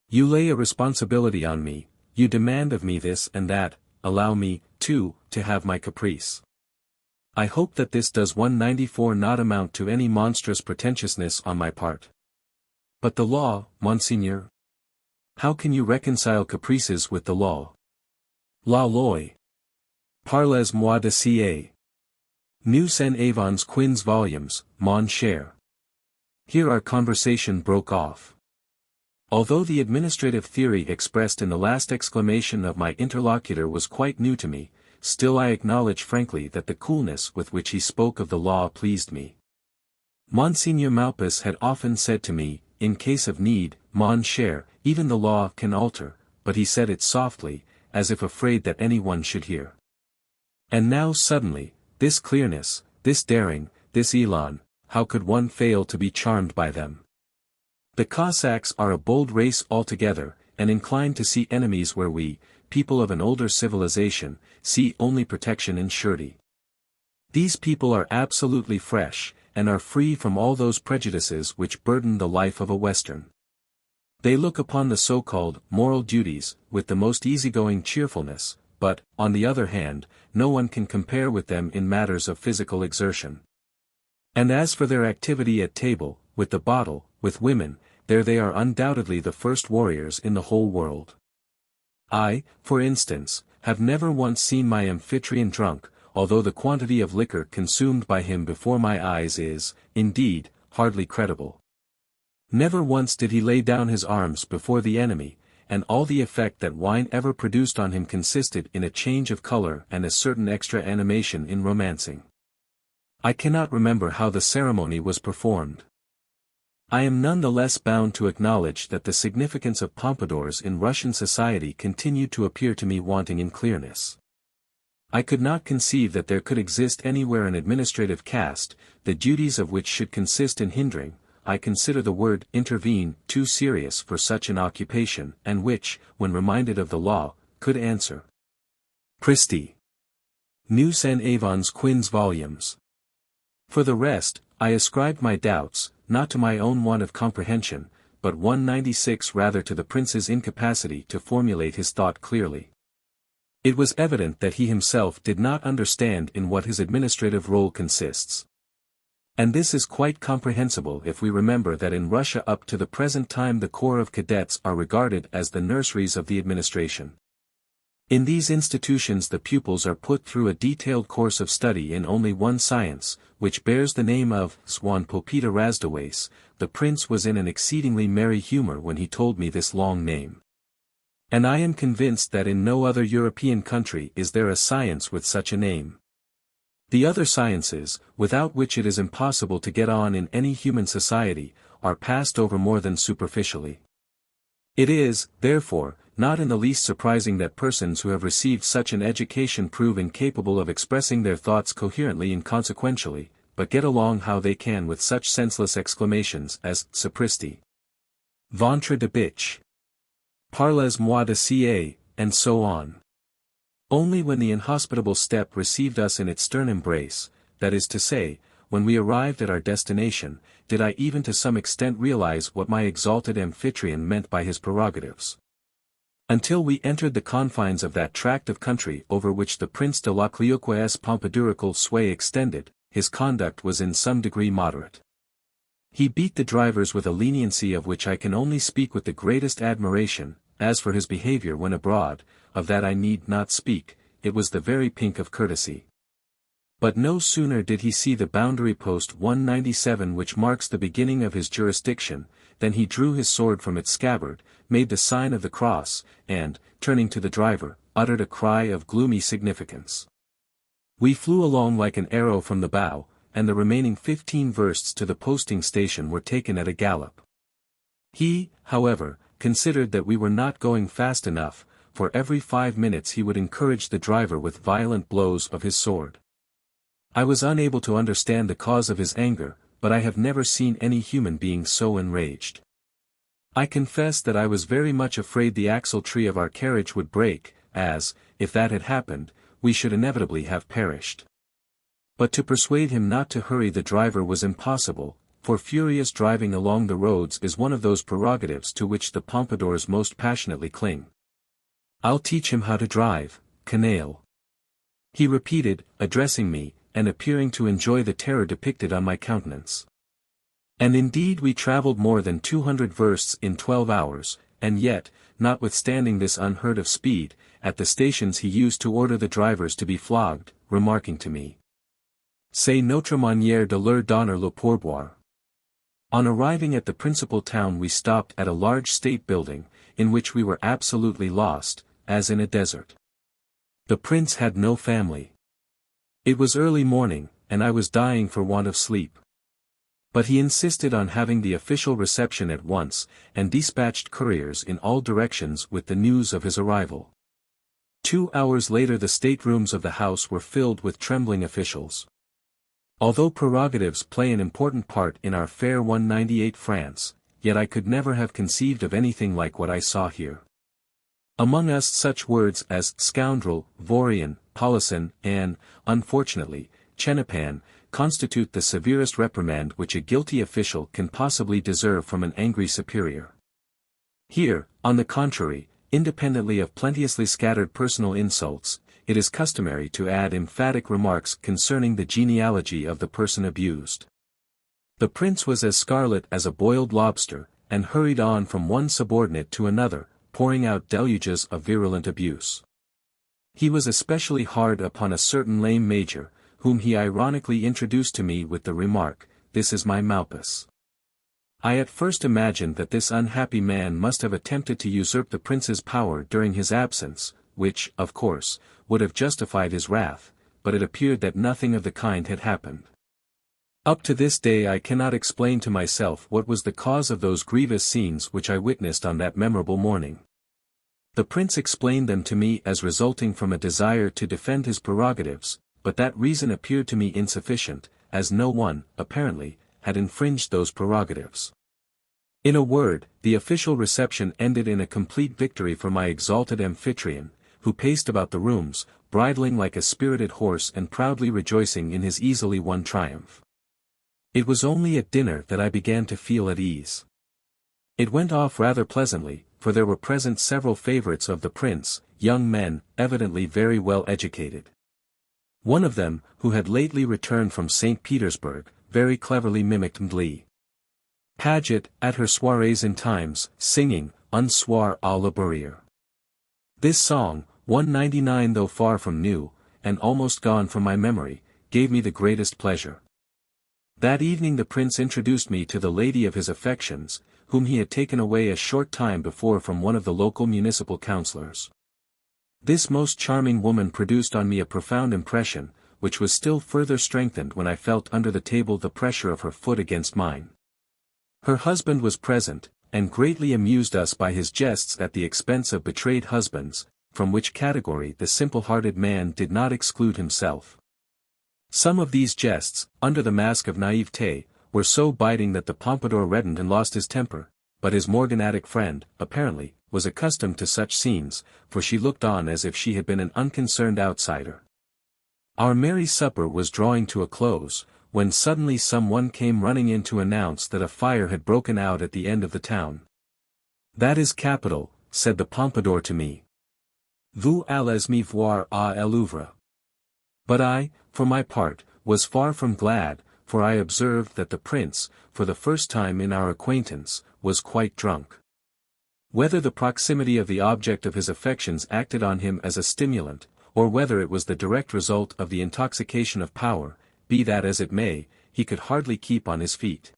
You lay a responsibility on me, you demand of me this and that, allow me, too, to have my caprice. I hope that this does 194 not amount to any monstrous pretentiousness on my part. But the law, Monseigneur? How can you reconcile caprices with the law? La loi. Parlez-moi de ca. Nous en avons 15 volumes, mon cher. Here our conversation broke off. Although the administrative theory expressed in the last exclamation of my interlocutor was quite new to me, still I acknowledge frankly that the coolness with which he spoke of the law pleased me. Monseigneur Maupas had often said to me, in case of need, mon cher, even the law can alter, but he said it softly, as if afraid that anyone should hear. And now suddenly, this clearness, this daring, this elan, how could one fail to be charmed by them? The Cossacks are a bold race altogether, and inclined to see enemies where we, people of an older civilization, see only protection and surety. These people are absolutely fresh, and are free from all those prejudices which burden the life of a Western. They look upon the so-called moral duties with the most easygoing cheerfulness, but, on the other hand, no one can compare with them in matters of physical exertion. And as for their activity at table, with the bottle, with women, there they are undoubtedly the first warriors in the whole world. I, for instance, have never once seen my amphitryon drunk, although the quantity of liquor consumed by him before my eyes is, indeed, hardly credible. Never once did he lay down his arms before the enemy, and all the effect that wine ever produced on him consisted in a change of color and a certain extra animation in romancing. I cannot remember how the ceremony was performed. I am none the less bound to acknowledge that the significance of pompadours in Russian society continued to appear to me wanting in clearness. I could not conceive that there could exist anywhere an administrative caste, the duties of which should consist in hindering, I consider the word intervene too serious for such an occupation, and which, when reminded of the law, could answer. Pristi. Nous en avons 15 volumes. For the rest, I ascribed my doubts, not to my own want of comprehension, but 196 rather to the prince's incapacity to formulate his thought clearly. It was evident that he himself did not understand in what his administrative role consists. And this is quite comprehensible if we remember that in Russia up to the present time the Corps of Cadets are regarded as the nurseries of the administration. In these institutions the pupils are put through a detailed course of study in only one science, which bears the name of Swan Popita Razdaways. The prince was in an exceedingly merry humor when he told me this long name. And I am convinced that in no other European country is there a science with such a name. The other sciences, without which it is impossible to get on in any human society, are passed over more than superficially. It is, therefore, not in the least surprising that persons who have received such an education prove incapable of expressing their thoughts coherently and consequentially, but get along how they can with such senseless exclamations as sapristi, ventre de bitch, parlez-moi de ca, and so on. Only when the inhospitable steppe received us in its stern embrace, that is to say, when we arrived at our destination, did I even to some extent realize what my exalted amphitryon meant by his prerogatives. Until we entered the confines of that tract of country over which the Prince de la Cleoque's pompadourical sway extended, his conduct was in some degree moderate. He beat the drivers with a leniency of which I can only speak with the greatest admiration. As for his behavior when abroad, of that I need not speak, it was the very pink of courtesy. But no sooner did he see the boundary post 197 which marks the beginning of his jurisdiction, than he drew his sword from its scabbard, made the sign of the cross, and, turning to the driver, uttered a cry of gloomy significance. We flew along like an arrow from the bow, and the remaining 15 versts to the posting station were taken at a gallop. He, however, considered that we were not going fast enough, for every 5 minutes he would encourage the driver with violent blows of his sword. I was unable to understand the cause of his anger, but I have never seen any human being so enraged. I confess that I was very much afraid the axle-tree of our carriage would break, as, if that had happened, we should inevitably have perished. But to persuade him not to hurry the driver was impossible, for furious driving along the roads is one of those prerogatives to which the pompadours most passionately cling. "I'll teach him how to drive, canaille," he repeated, addressing me, and appearing to enjoy the terror depicted on my countenance. And indeed we travelled more than 200 versts in 12 hours, and yet, notwithstanding this unheard of speed, at the stations he used to order the drivers to be flogged, remarking to me, "C'est notre manière de leur donner le pourboire." On arriving at the principal town we stopped at a large state building, in which we were absolutely lost, as in a desert. The prince had no family. It was early morning, and I was dying for want of sleep. But he insisted on having the official reception at once, and dispatched couriers in all directions with the news of his arrival. 2 hours later the staterooms of the house were filled with trembling officials. Although prerogatives play an important part in our fair 198 France, yet I could never have conceived of anything like what I saw here. Among us such words as scoundrel, vaurien, polissson, and, unfortunately, chenapan, constitute the severest reprimand which a guilty official can possibly deserve from an angry superior. Here, on the contrary, independently of plenteously scattered personal insults, it is customary to add emphatic remarks concerning the genealogy of the person abused. The prince was as scarlet as a boiled lobster, and hurried on from one subordinate to another, pouring out deluges of virulent abuse. He was especially hard upon a certain lame major, whom he ironically introduced to me with the remark, "This is my Malpas." I at first imagined that this unhappy man must have attempted to usurp the prince's power during his absence, which, of course, would have justified his wrath, but it appeared that nothing of the kind had happened. Up to this day I cannot explain to myself what was the cause of those grievous scenes which I witnessed on that memorable morning. The prince explained them to me as resulting from a desire to defend his prerogatives, but that reason appeared to me insufficient, as no one, apparently, had infringed those prerogatives. In a word, the official reception ended in a complete victory for my exalted amphitryon, who paced about the rooms, bridling like a spirited horse and proudly rejoicing in his easily won triumph. It was only at dinner that I began to feel at ease. It went off rather pleasantly, for there were present several favorites of the prince, young men, evidently very well educated. One of them, who had lately returned from St. Petersburg, very cleverly mimicked Mdli Paget at her soirées in times, singing, Un soir à la Bourrière. This song, 199 though far from new, and almost gone from my memory, gave me the greatest pleasure. That evening the prince introduced me to the lady of his affections, whom he had taken away a short time before from one of the local municipal councillors. This most charming woman produced on me a profound impression, which was still further strengthened when I felt under the table the pressure of her foot against mine. Her husband was present, and greatly amused us by his jests at the expense of betrayed husbands, from which category the simple-hearted man did not exclude himself. Some of these jests, under the mask of naïveté, were so biting that the Pompadour reddened and lost his temper, but his morganatic friend, apparently, was accustomed to such scenes, for she looked on as if she had been an unconcerned outsider. Our merry supper was drawing to a close, when suddenly some one came running in to announce that a fire had broken out at the end of the town. "That is capital," said the Pompadour to me. "Vous allez me voir à Louvre." But I, for my part, was far from glad, for I observed that the prince, for the first time in our acquaintance, was quite drunk. Whether the proximity of the object of his affections acted on him as a stimulant, or whether it was the direct result of the intoxication of power, be that as it may, he could hardly keep on his feet.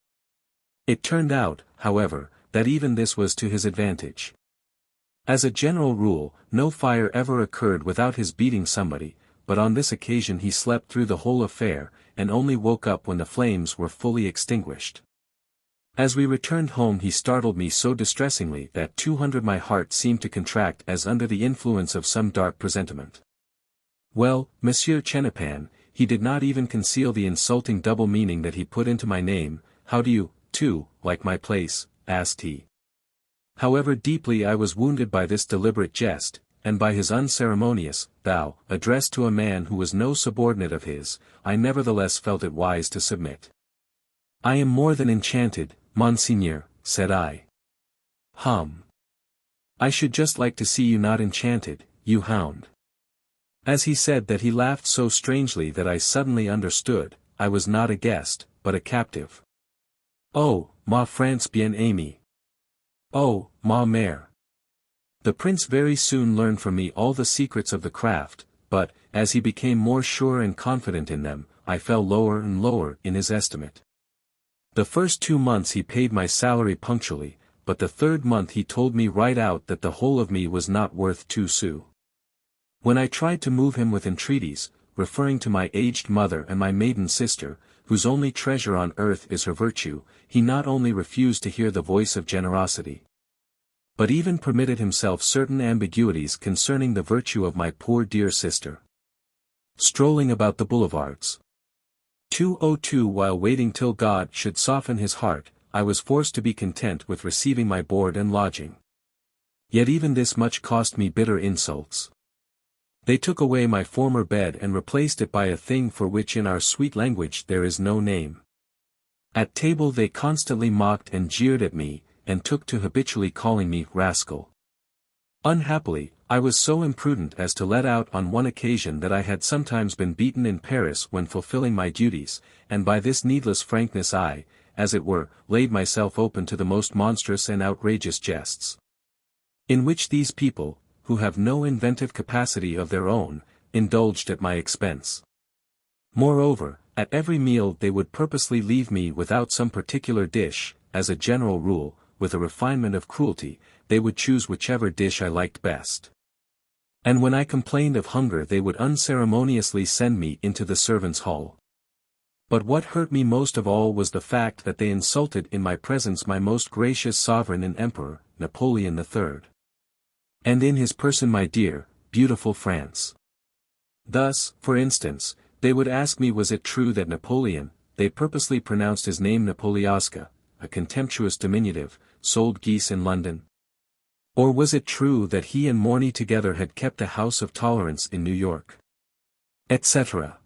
It turned out, however, that even this was to his advantage. As a general rule, no fire ever occurred without his beating somebody, but on this occasion he slept through the whole affair, and only woke up when the flames were fully extinguished. As we returned home he startled me so distressingly that 200 my heart seemed to contract as under the influence of some dark presentiment. Well, Monsieur Chenapan, he did not even conceal the insulting double meaning that he put into my name. "How do you, too, like my place?" asked he. However deeply I was wounded by this deliberate jest, and by his unceremonious "thou," addressed to a man who was no subordinate of his, I nevertheless felt it wise to submit. "I am more than enchanted, Monseigneur," said I. I should just like to see you not enchanted, you hound." As he said that he laughed so strangely that I suddenly understood, I was not a guest, but a captive. "Oh, ma France bien aimée! Oh, ma mère!" The prince very soon learned from me all the secrets of the craft, but, as he became more sure and confident in them, I fell lower and lower in his estimate. The first 2 months he paid my salary punctually, but the third month he told me right out that the whole of me was not worth 2 sous. When I tried to move him with entreaties, referring to my aged mother and my maiden sister, whose only treasure on earth is her virtue, he not only refused to hear the voice of generosity, but even permitted himself certain ambiguities concerning the virtue of my poor dear sister. Strolling about the boulevards. 202 While waiting till God should soften his heart, I was forced to be content with receiving my board and lodging. Yet even this much cost me bitter insults. They took away my former bed and replaced it by a thing for which in our sweet language there is no name. At table they constantly mocked and jeered at me, and took to habitually calling me rascal. Unhappily, I was so imprudent as to let out on one occasion that I had sometimes been beaten in Paris when fulfilling my duties, and by this needless frankness I, as it were, laid myself open to the most monstrous and outrageous jests, in which these people, who have no inventive capacity of their own, indulged at my expense. Moreover, at every meal they would purposely leave me without some particular dish. As a general rule, with a refinement of cruelty, they would choose whichever dish I liked best. And when I complained of hunger they would unceremoniously send me into the servants' hall. But what hurt me most of all was the fact that they insulted in my presence my most gracious sovereign and emperor, Napoleon III. And in his person my dear, beautiful France. Thus, for instance, they would ask me was it true that Napoleon, they purposely pronounced his name Napoliaska, a contemptuous diminutive, sold geese in London? Or was it true that he and Morny together had kept a house of tolerance in New York? Etc.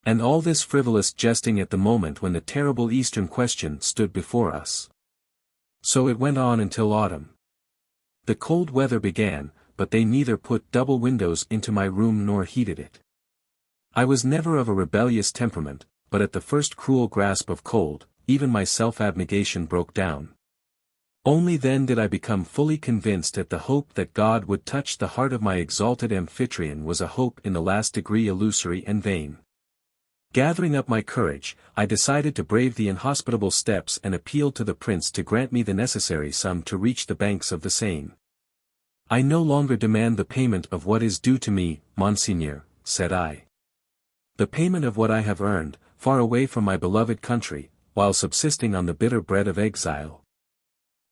And all this frivolous jesting at the moment when the terrible Eastern question stood before us. So it went on until autumn. The cold weather began, but they neither put double windows into my room nor heated it. I was never of a rebellious temperament, but at the first cruel grasp of cold, even my self-abnegation broke down. Only then did I become fully convinced that the hope that God would touch the heart of my exalted amphitryon was a hope in the last degree illusory and vain. Gathering up my courage, I decided to brave the inhospitable steppes and appealed to the prince to grant me the necessary sum to reach the banks of the Seine. I no longer demand the payment of what is due to me, Monseigneur, said I. The payment of what I have earned, far away from my beloved country, while subsisting on the bitter bread of exile.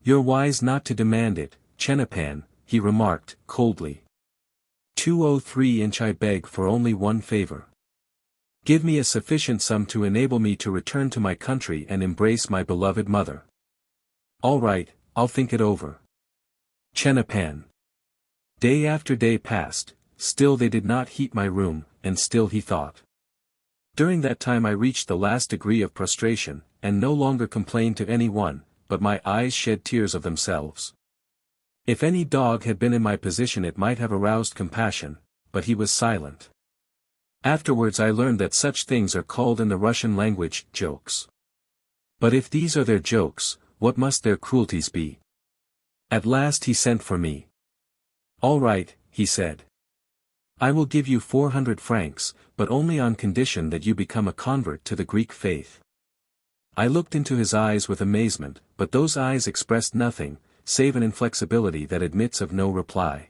You're wise not to demand it, Chenapan, he remarked, coldly. 203 I beg for only one favor. Give me a sufficient sum to enable me to return to my country and embrace my beloved mother. All right, I'll think it over. Chenapan. Day after day passed, still they did not heat my room, and still he thought. During that time I reached the last degree of prostration, and no longer complained to any one, but my eyes shed tears of themselves. If any dog had been in my position it might have aroused compassion, but he was silent. Afterwards I learned that such things are called in the Russian language, jokes. But if these are their jokes, what must their cruelties be? At last he sent for me. All right, he said. I will give you 400 francs, but only on condition that you become a convert to the Greek faith. I looked into his eyes with amazement, but those eyes expressed nothing, save an inflexibility that admits of no reply.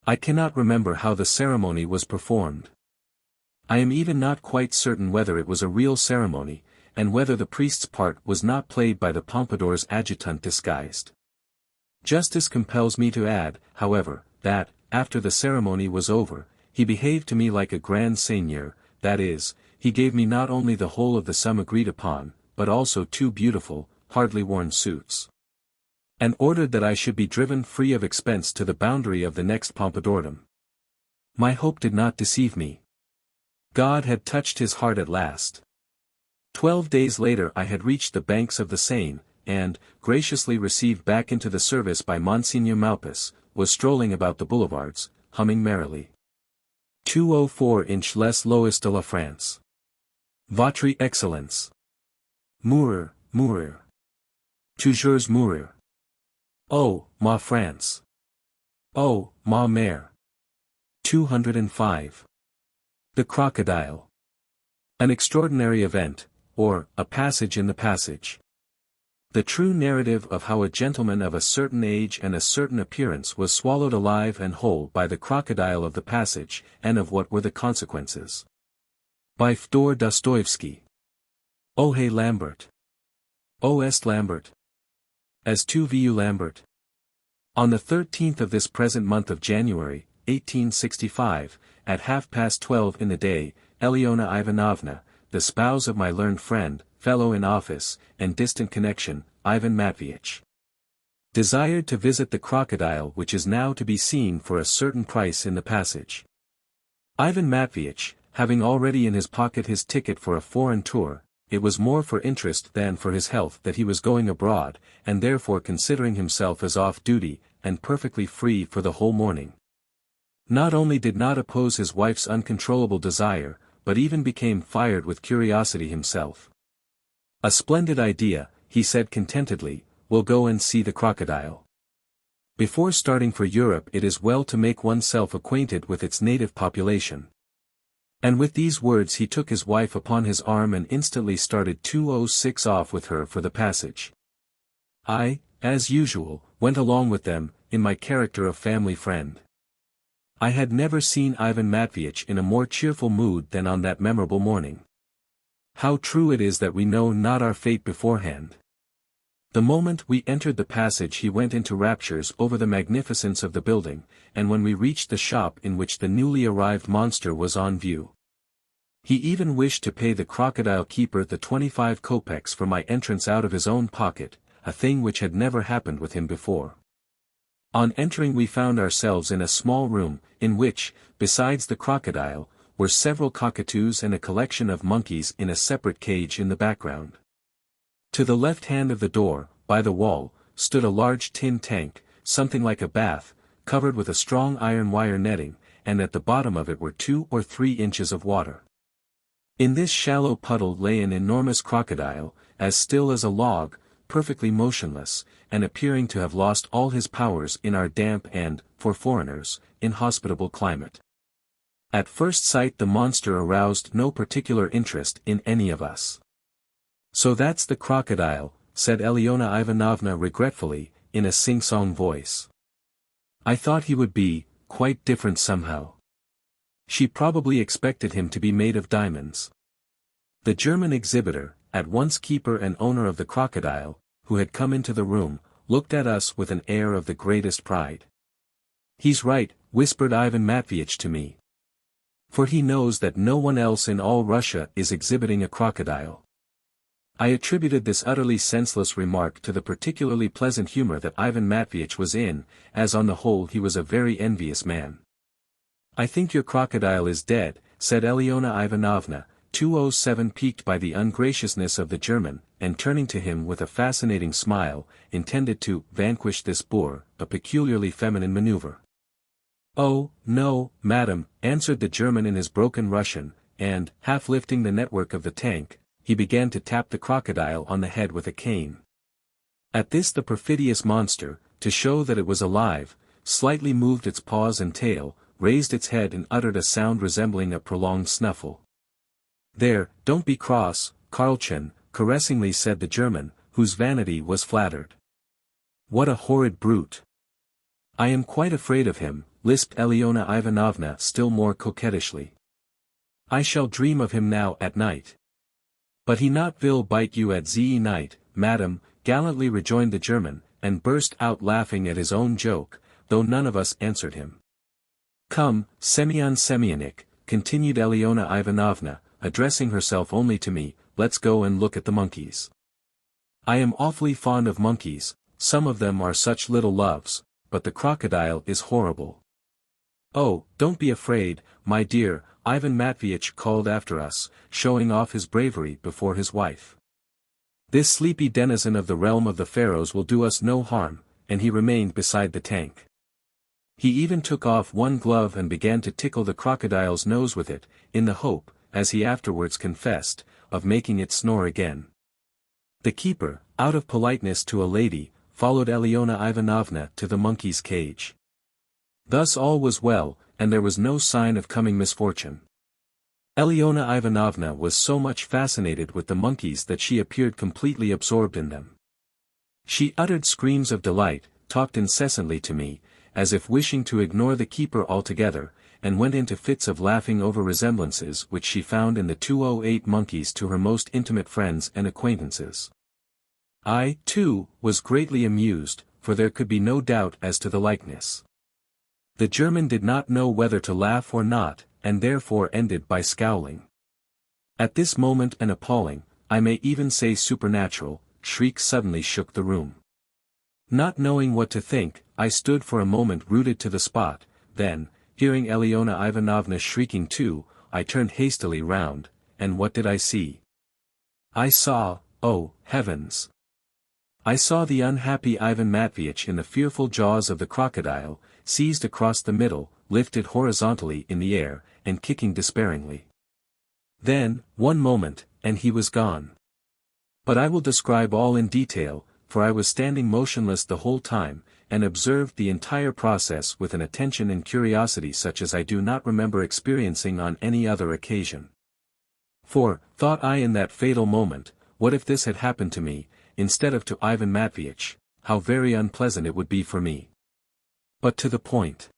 I cannot remember how the ceremony was performed. I am even not quite certain whether it was a real ceremony, and whether the priest's part was not played by the Pompadour's adjutant disguised. Justice compels me to add, however, that, after the ceremony was over, he behaved to me like a grand seigneur, that is, he gave me not only the whole of the sum agreed upon, but also 2 beautiful, hardly worn suits. And ordered that I should be driven free of expense to the boundary of the next Pompadourdom. My hope did not deceive me. God had touched his heart at last. 12 days later I had reached the banks of the Seine, and, graciously received back into the service by Monseigneur Malpas, was strolling about the boulevards, humming merrily. 204 Les Lois de la France. Votre Excellence. Mourir, mourir. Toujours mourir. Oh, ma France. Oh, ma mère. 205. The Crocodile. An extraordinary event, or, a passage in the passage. The true narrative of how a gentleman of a certain age and a certain appearance was swallowed alive and whole by the crocodile of the passage, and of what were the consequences. By Fyodor Dostoevsky. O. Hey Lambert. O. Est Lambert. As tu vu Lambert. On the 13th of this present month of January, 1865, at 12:30 in the day, Eleona Ivanovna, the spouse of my learned friend, fellow in office, and distant connection, Ivan Matveitch, desired to visit the crocodile which is now to be seen for a certain price in the passage. Ivan Matveitch, having already in his pocket his ticket for a foreign tour, it was more for interest than for his health that he was going abroad, and therefore considering himself as off duty, and perfectly free for the whole morning. Not only did not oppose his wife's uncontrollable desire, but even became fired with curiosity himself. A splendid idea, he said contentedly, we'll go and see the crocodile. Before starting for Europe it is well to make oneself acquainted with its native population. And with these words he took his wife upon his arm and instantly started 2:06 off with her for the passage. I, as usual, went along with them, in my character of family friend. I had never seen Ivan Matveitch in a more cheerful mood than on that memorable morning. How true it is that we know not our fate beforehand. The moment we entered the passage he went into raptures over the magnificence of the building, and when we reached the shop in which the newly arrived monster was on view, he even wished to pay the crocodile keeper the 25 kopecks for my entrance out of his own pocket, a thing which had never happened with him before. On entering we found ourselves in a small room, in which, besides the crocodile, were several cockatoos and a collection of monkeys in a separate cage in the background. To the left hand of the door, by the wall, stood a large tin tank, something like a bath, covered with a strong iron wire netting, and at the bottom of it were 2 or 3 inches of water. In this shallow puddle lay an enormous crocodile, as still as a log, perfectly motionless, and appearing to have lost all his powers in our damp and, for foreigners, inhospitable climate. At first sight the monster aroused no particular interest in any of us. So that's the crocodile, said Eleona Ivanovna regretfully, in a sing-song voice. I thought he would be, quite different somehow. She probably expected him to be made of diamonds. The German exhibitor, at once keeper and owner of the crocodile, who had come into the room, looked at us with an air of the greatest pride. He's right, whispered Ivan Matveitch to me. For he knows that no one else in all Russia is exhibiting a crocodile. I attributed this utterly senseless remark to the particularly pleasant humor that Ivan Matveitch was in, as on the whole he was a very envious man. I think your crocodile is dead, said Eleona Ivanovna, 207 piqued by the ungraciousness of the German, and turning to him with a fascinating smile, intended to vanquish this boor, a peculiarly feminine maneuver. Oh, no, madam, answered the German in his broken Russian, and, half lifting the network of the tank, he began to tap the crocodile on the head with a cane. At this the perfidious monster, to show that it was alive, slightly moved its paws and tail, raised its head and uttered a sound resembling a prolonged snuffle. There, don't be cross, Karlchen, caressingly said the German, whose vanity was flattered. What a horrid brute! I am quite afraid of him, lisped Eleona Ivanovna still more coquettishly. I shall dream of him now at night. But he not will bite you at ze night, madam, gallantly rejoined the German, and burst out laughing at his own joke, though none of us answered him. Come, Semyon Semyonich, continued Eleona Ivanovna, addressing herself only to me, let's go and look at the monkeys. I am awfully fond of monkeys, some of them are such little loves, but the crocodile is horrible. Oh, don't be afraid, my dear, Ivan Matveitch called after us, showing off his bravery before his wife. This sleepy denizen of the realm of the pharaohs will do us no harm, and he remained beside the tank. He even took off one glove and began to tickle the crocodile's nose with it, in the hope, as he afterwards confessed, of making it snore again. The keeper, out of politeness to a lady, followed Eleona Ivanovna to the monkey's cage. Thus all was well, and there was no sign of coming misfortune. Elena Ivanovna was so much fascinated with the monkeys that she appeared completely absorbed in them. She uttered screams of delight, talked incessantly to me, as if wishing to ignore the keeper altogether, and went into fits of laughing over resemblances which she found in the 208 monkeys to her most intimate friends and acquaintances. I, too, was greatly amused, for there could be no doubt as to the likeness. The German did not know whether to laugh or not, and therefore ended by scowling. At this moment an appalling, I may even say supernatural, shriek suddenly shook the room. Not knowing what to think, I stood for a moment rooted to the spot, then, hearing Elena Ivanovna shrieking too, I turned hastily round, and what did I see? I saw, oh, heavens! I saw the unhappy Ivan Matveitch in the fearful jaws of the crocodile, seized across the middle, lifted horizontally in the air, and kicking despairingly. Then, one moment, and he was gone. But I will describe all in detail, for I was standing motionless the whole time, and observed the entire process with an attention and curiosity such as I do not remember experiencing on any other occasion. For, thought I in that fatal moment, what if this had happened to me, instead of to Ivan Matveitch, how very unpleasant it would be for me. But to the point.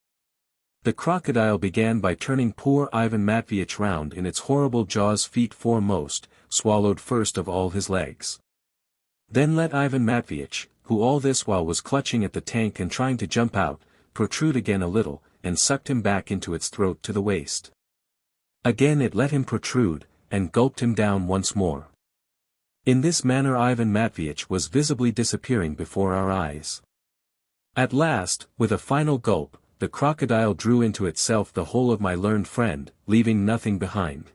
The crocodile began by turning poor Ivan Matveitch round in its horrible jaws feet foremost, swallowed first of all his legs. Then let Ivan Matveitch, who all this while was clutching at the tank and trying to jump out, protrude again a little, and sucked him back into its throat to the waist. Again it let him protrude, and gulped him down once more. In this manner Ivan Matveitch was visibly disappearing before our eyes. At last, with a final gulp, the crocodile drew into itself the whole of my learned friend, leaving nothing behind.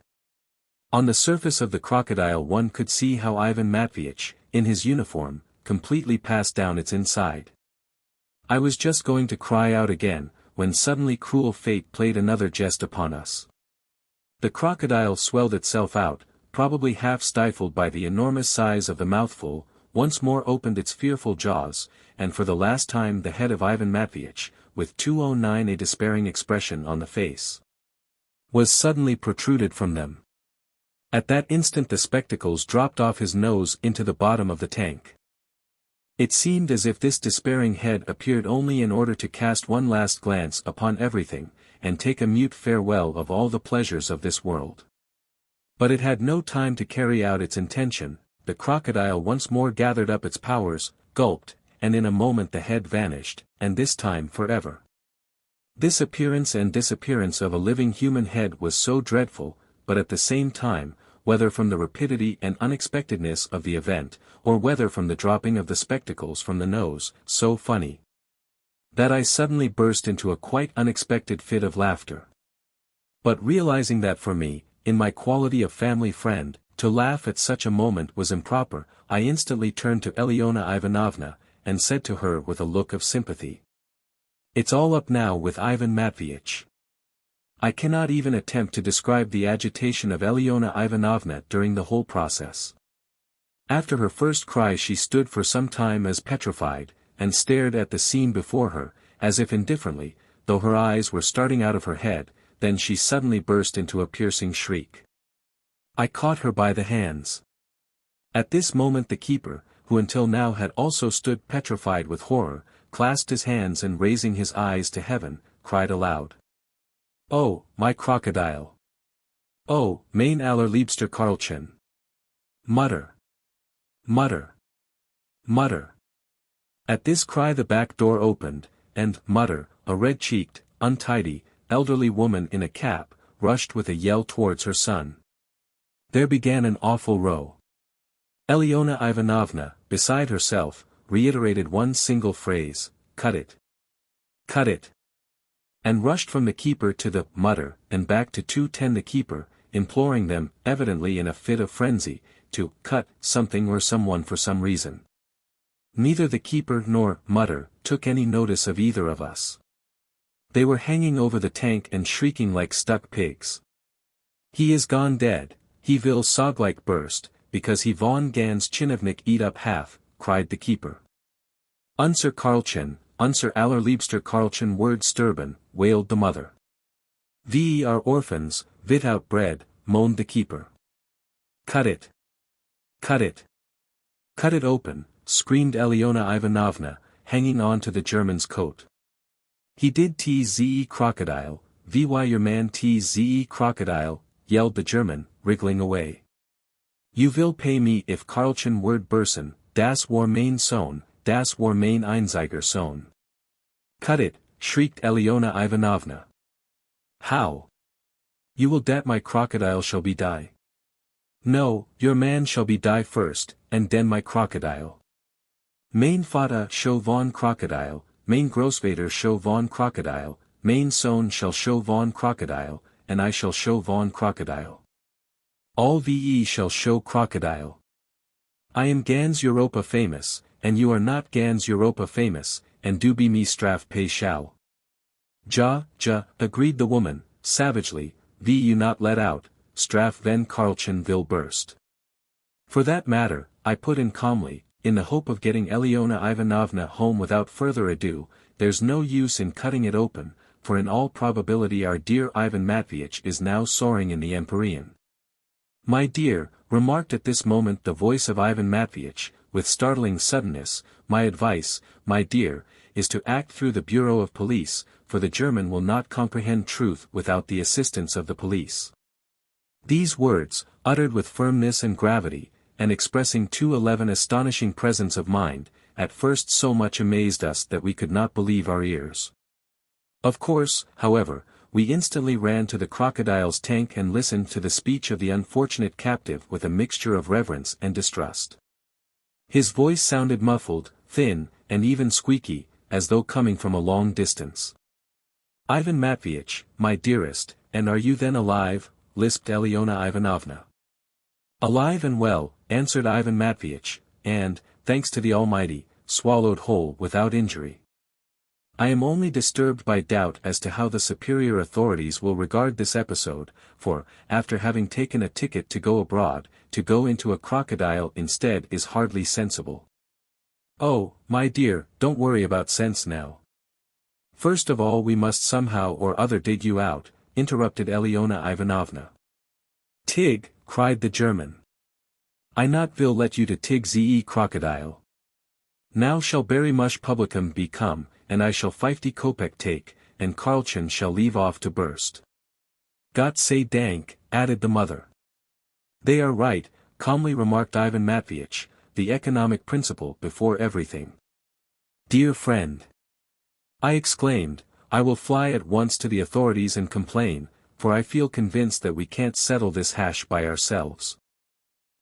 On the surface of the crocodile one could see how Ivan Matveitch, in his uniform, completely passed down its inside. I was just going to cry out again, when suddenly cruel fate played another jest upon us. The crocodile swelled itself out, probably half stifled by the enormous size of the mouthful, once more opened its fearful jaws, and for the last time the head of Ivan Matveitch, with 209 a despairing expression on the face, was suddenly protruded from them. At that instant the spectacles dropped off his nose into the bottom of the tank. It seemed as if this despairing head appeared only in order to cast one last glance upon everything, and take a mute farewell of all the pleasures of this world. But it had no time to carry out its intention. The crocodile once more gathered up its powers, gulped, and in a moment the head vanished, and this time forever. This appearance and disappearance of a living human head was so dreadful, but at the same time, whether from the rapidity and unexpectedness of the event, or whether from the dropping of the spectacles from the nose, so funny, that I suddenly burst into a quite unexpected fit of laughter. But realizing that for me, in my quality of family friend, to laugh at such a moment was improper, I instantly turned to Elena Ivanovna, and said to her with a look of sympathy, "It's all up now with Ivan Matveitch." I cannot even attempt to describe the agitation of Elena Ivanovna during the whole process. After her first cry she stood for some time as petrified, and stared at the scene before her, as if indifferently, though her eyes were starting out of her head. Then she suddenly burst into a piercing shriek. I caught her by the hands. At this moment the keeper, who until now had also stood petrified with horror, clasped his hands and raising his eyes to heaven, cried aloud, "Oh, my crocodile! Oh, mein allerliebster Karlchen! Mutter! Mutter! Mutter!" At this cry the back door opened, and Mutter, a red-cheeked, untidy, elderly woman in a cap, rushed with a yell towards her son. There began an awful row. Elena Ivanovna, beside herself, reiterated one single phrase, "Cut it! Cut it!" and rushed from the keeper to the Mutter, and back to 210 the keeper, imploring them, evidently in a fit of frenzy, to cut something or someone for some reason. Neither the keeper nor Mutter took any notice of either of us. They were hanging over the tank and shrieking like stuck pigs. "He is gone dead, he will sogleich burst, because he von ganz chinovnik eat up half," cried the keeper. "Unser Karlchen, unser allerliebster Karlchen word sterben, wailed the mother. "We are orphans, without bread," moaned the keeper. "Cut it! Cut it! Cut it open," screamed Elena Ivanovna, hanging on to the German's coat. "He did tzee crocodile, why your man tzee crocodile," yelled the German, wriggling away. "You will pay me if Karlchen word bursen, das war mein Sohn, das war mein einziger Sohn." "Cut it," shrieked Elena Ivanovna. "How? You will dat my crocodile shall be die." "No, your man shall be die first, and den my crocodile. Mein Vater show von crocodile, mein Großvater show von crocodile, mein Sohn shall show von crocodile, and I shall show von crocodile. All ve shall show crocodile. I am ganz Europa famous, and you are not ganz Europa famous, and do be me straf pay shall." Ja, agreed the woman, savagely, "Be you not let out, straf ven Karlchen will burst." "For that matter," I put in calmly, in the hope of getting Elena Ivanovna home without further ado, "there's no use in cutting it open, for in all probability our dear Ivan Matveitch is now soaring in the Empyrean." "My dear," remarked at this moment the voice of Ivan Matveitch, with startling suddenness, "my advice, my dear, is to act through the Bureau of Police, for the German will not comprehend truth without the assistance of the police." These words, uttered with firmness and gravity, and expressing 211 astonishing presence of mind, at first so much amazed us that we could not believe our ears. Of course, however, we instantly ran to the crocodile's tank and listened to the speech of the unfortunate captive with a mixture of reverence and distrust. His voice sounded muffled, thin, and even squeaky, as though coming from a long distance. "Ivan Matveitch, my dearest, and are you then alive?" lisped Elena Ivanovna. "Alive and well," answered Ivan Matveitch, "and, thanks to the Almighty, swallowed whole without injury. I am only disturbed by doubt as to how the superior authorities will regard this episode, for, after having taken a ticket to go abroad, to go into a crocodile instead is hardly sensible." "Oh, my dear, don't worry about sense now. First of all we must somehow or other dig you out," interrupted Elena Ivanovna. "Tig," cried the German. "I not will let you to tig ze crocodile. Now shall very much publicum be come, and I shall 50 kopek take, and Karlchen shall leave off to burst." "Gott sei Dank," added the mother. "They are right," calmly remarked Ivan Matveitch, "the economic principle before everything." "Dear friend," I exclaimed, "I will fly at once to the authorities and complain, for I feel convinced that we can't settle this hash by ourselves."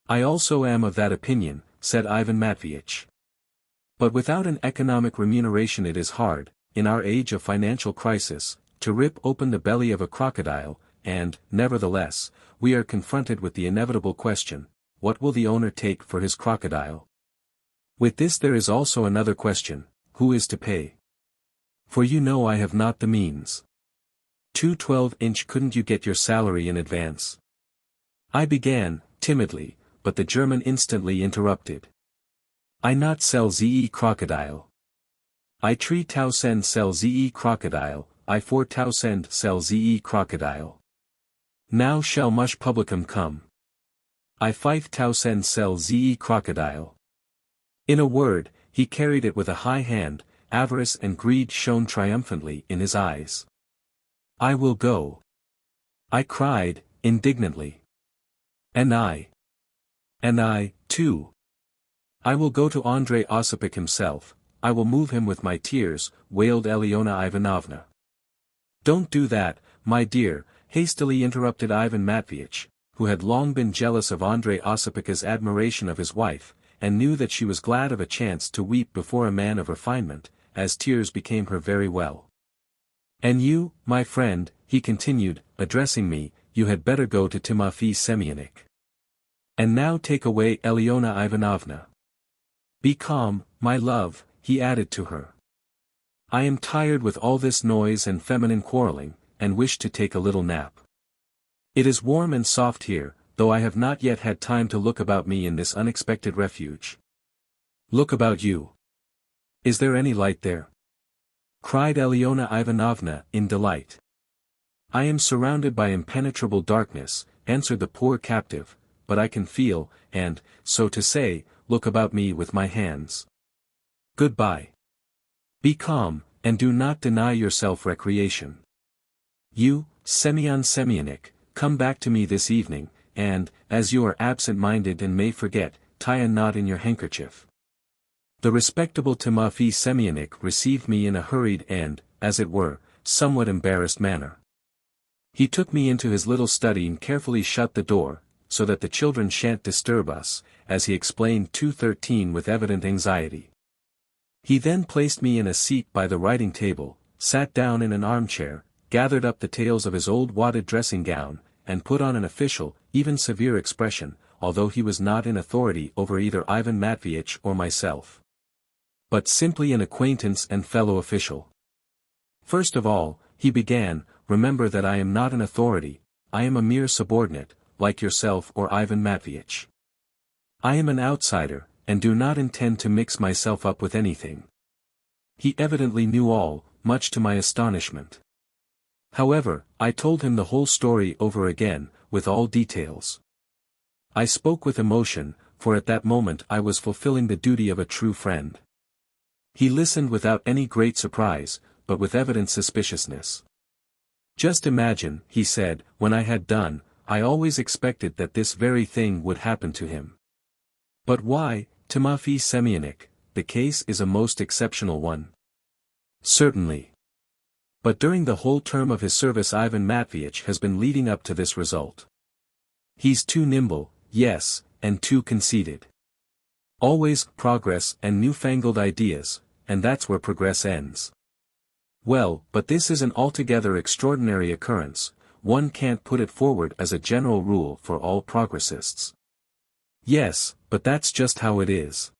"I also am of that opinion," said Ivan Matveitch. "But without an economic remuneration it is hard, in our age of financial crisis, to rip open the belly of a crocodile, and, nevertheless, we are confronted with the inevitable question, what will the owner take for his crocodile? With this there is also another question, who is to pay? For you know I have not the means. 212-inch couldn't you get your salary in advance?" I began, timidly, but the German instantly interrupted. "I not sell ze crocodile. I 3,000 sell ze crocodile, I 4,000 sell ze crocodile. Now shall much publicum come. I 5,000 sell ze crocodile." In a word, he carried it with a high hand, avarice and greed shone triumphantly in his eyes. "I will go," I cried, indignantly. And I, too. I will go to Andrei Osipich himself, I will move him with my tears," wailed Elena Ivanovna. "Don't do that, my dear," hastily interrupted Ivan Matveitch, who had long been jealous of Andrei Osipich's admiration of his wife, and knew that she was glad of a chance to weep before a man of refinement, as tears became her very well. "And you, my friend," he continued, addressing me, "you had better go to Timofey Semyonich. And now take away Elena Ivanovna. Be calm, my love," he added to her. "I am tired with all this noise and feminine quarreling, and wish to take a little nap. It is warm and soft here, though I have not yet had time to look about me in this unexpected refuge. Look about you. Is there any light there? cried Alyona Ivanovna in delight. I am surrounded by impenetrable darkness, answered the poor captive, but I can feel, and, so to say, look about me with my hands. Goodbye. Be calm, and do not deny yourself recreation. You, Semyon Semyonich, come back to me this evening, and, as you are absent-minded and may forget, tie a knot in your handkerchief. The respectable Timofey Semyonich received me in a hurried and, as it were, somewhat embarrassed manner. He took me into his little study and carefully shut the door, so that the children shan't disturb us, as he explained 2:13 with evident anxiety. He then placed me in a seat by the writing table, sat down in an armchair, gathered up the tails of his old wadded dressing gown, and put on an official, even severe expression, although he was not in authority over either Ivan Matveitch or myself, but simply an acquaintance and fellow official. First of all, he began, remember that I am not an authority, I am a mere subordinate, like yourself or Ivan Matveitch. I am an outsider, and do not intend to mix myself up with anything. He evidently knew all, much to my astonishment. However, I told him the whole story over again, with all details. I spoke with emotion, for at that moment I was fulfilling the duty of a true friend. He listened without any great surprise, but with evident suspiciousness. Just imagine, he said, when I had done, I always expected that this very thing would happen to him. But why, Timofey Semyonich, the case is a most exceptional one. Certainly. But during the whole term of his service Ivan Matveitch has been leading up to this result. He's too nimble, yes, and too conceited. Always progress and newfangled ideas, and that's where progress ends. Well, but this is an altogether extraordinary occurrence, one can't put it forward as a general rule for all progressists. Yes, but that's just how it is.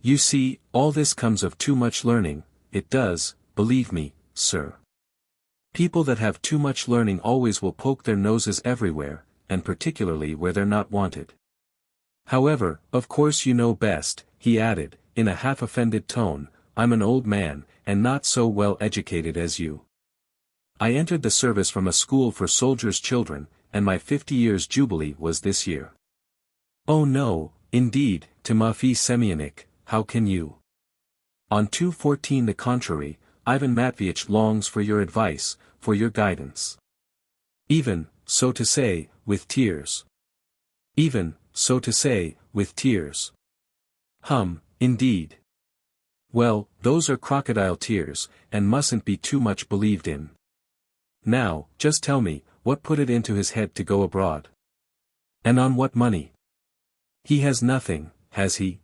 You see, all this comes of too much learning, it does, believe me, sir. People that have too much learning always will poke their noses everywhere, and particularly where they're not wanted. However, of course you know best, he added, in a half-offended tone, I'm an old man, and not so well educated as you. I entered the service from a school for soldiers' children, and my 50 years jubilee was this year. Oh no, indeed, Timofey Semyonich, how can you? On 2:14 the contrary, Ivan Matveitch longs for your advice, for your guidance. Even, so to say, with tears. Even, so to say, with tears. Indeed. Well, those are crocodile tears, and mustn't be too much believed in. Now, just tell me, what put it into his head to go abroad? And on what money? He has nothing, has he?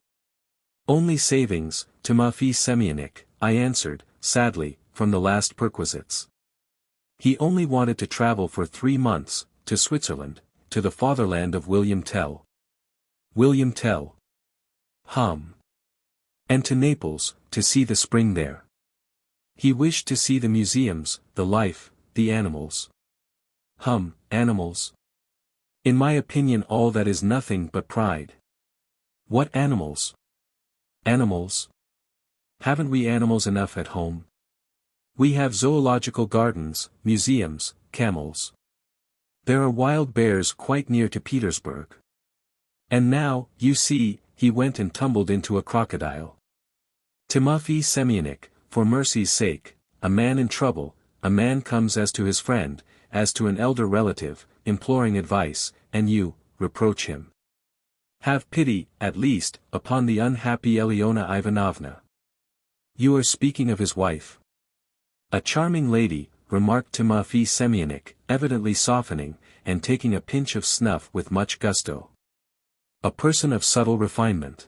Only savings, Timofey Semyonich, I answered, sadly, from the last perquisites. He only wanted to travel for 3 months, to Switzerland, to the fatherland of William Tell. William Tell. And to Naples, to see the spring there. He wished to see the museums, the life, the animals. Animals. In my opinion all that is nothing but pride. What animals? Animals? Haven't we animals enough at home? We have zoological gardens, museums, camels. There are wild bears quite near to Petersburg. And now, you see, he went and tumbled into a crocodile. Timofey Semyonich, for mercy's sake, a man in trouble, a man comes as to his friend, as to an elder relative, imploring advice, and you, reproach him. Have pity, at least, upon the unhappy Alyona Ivanovna. You are speaking of his wife. A charming lady, remarked Timofey Semyonich, evidently softening, and taking a pinch of snuff with much gusto. A person of subtle refinement.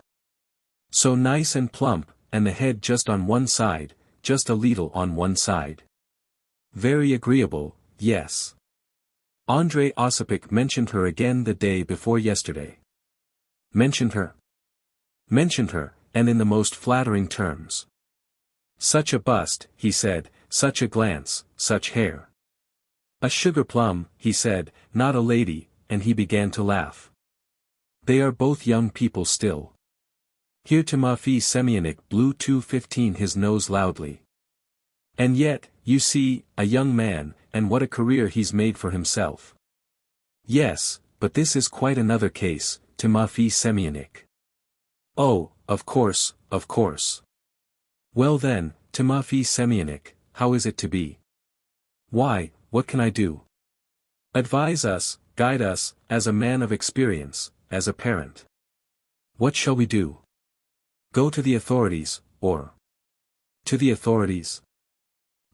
So nice and plump, and the head just on one side, just a little on one side. Very agreeable, yes. Andrei Osipich mentioned her again the day before yesterday. Mentioned her? Mentioned her, and in the most flattering terms. Such a bust, he said, such a glance, such hair. A sugar plum, he said, not a lady, and he began to laugh. They are both young people still. Here Timofey Semyonich blew 2:15 his nose loudly. And yet, you see, a young man, and what a career he's made for himself. Yes, but this is quite another case, Timofey Semyonich. Oh, of course, of course. Well then, Timofey Semyonich, how is it to be? Why, what can I do? Advise us, guide us, as a man of experience, as a parent. What shall we do? Go to the authorities, or? To the authorities?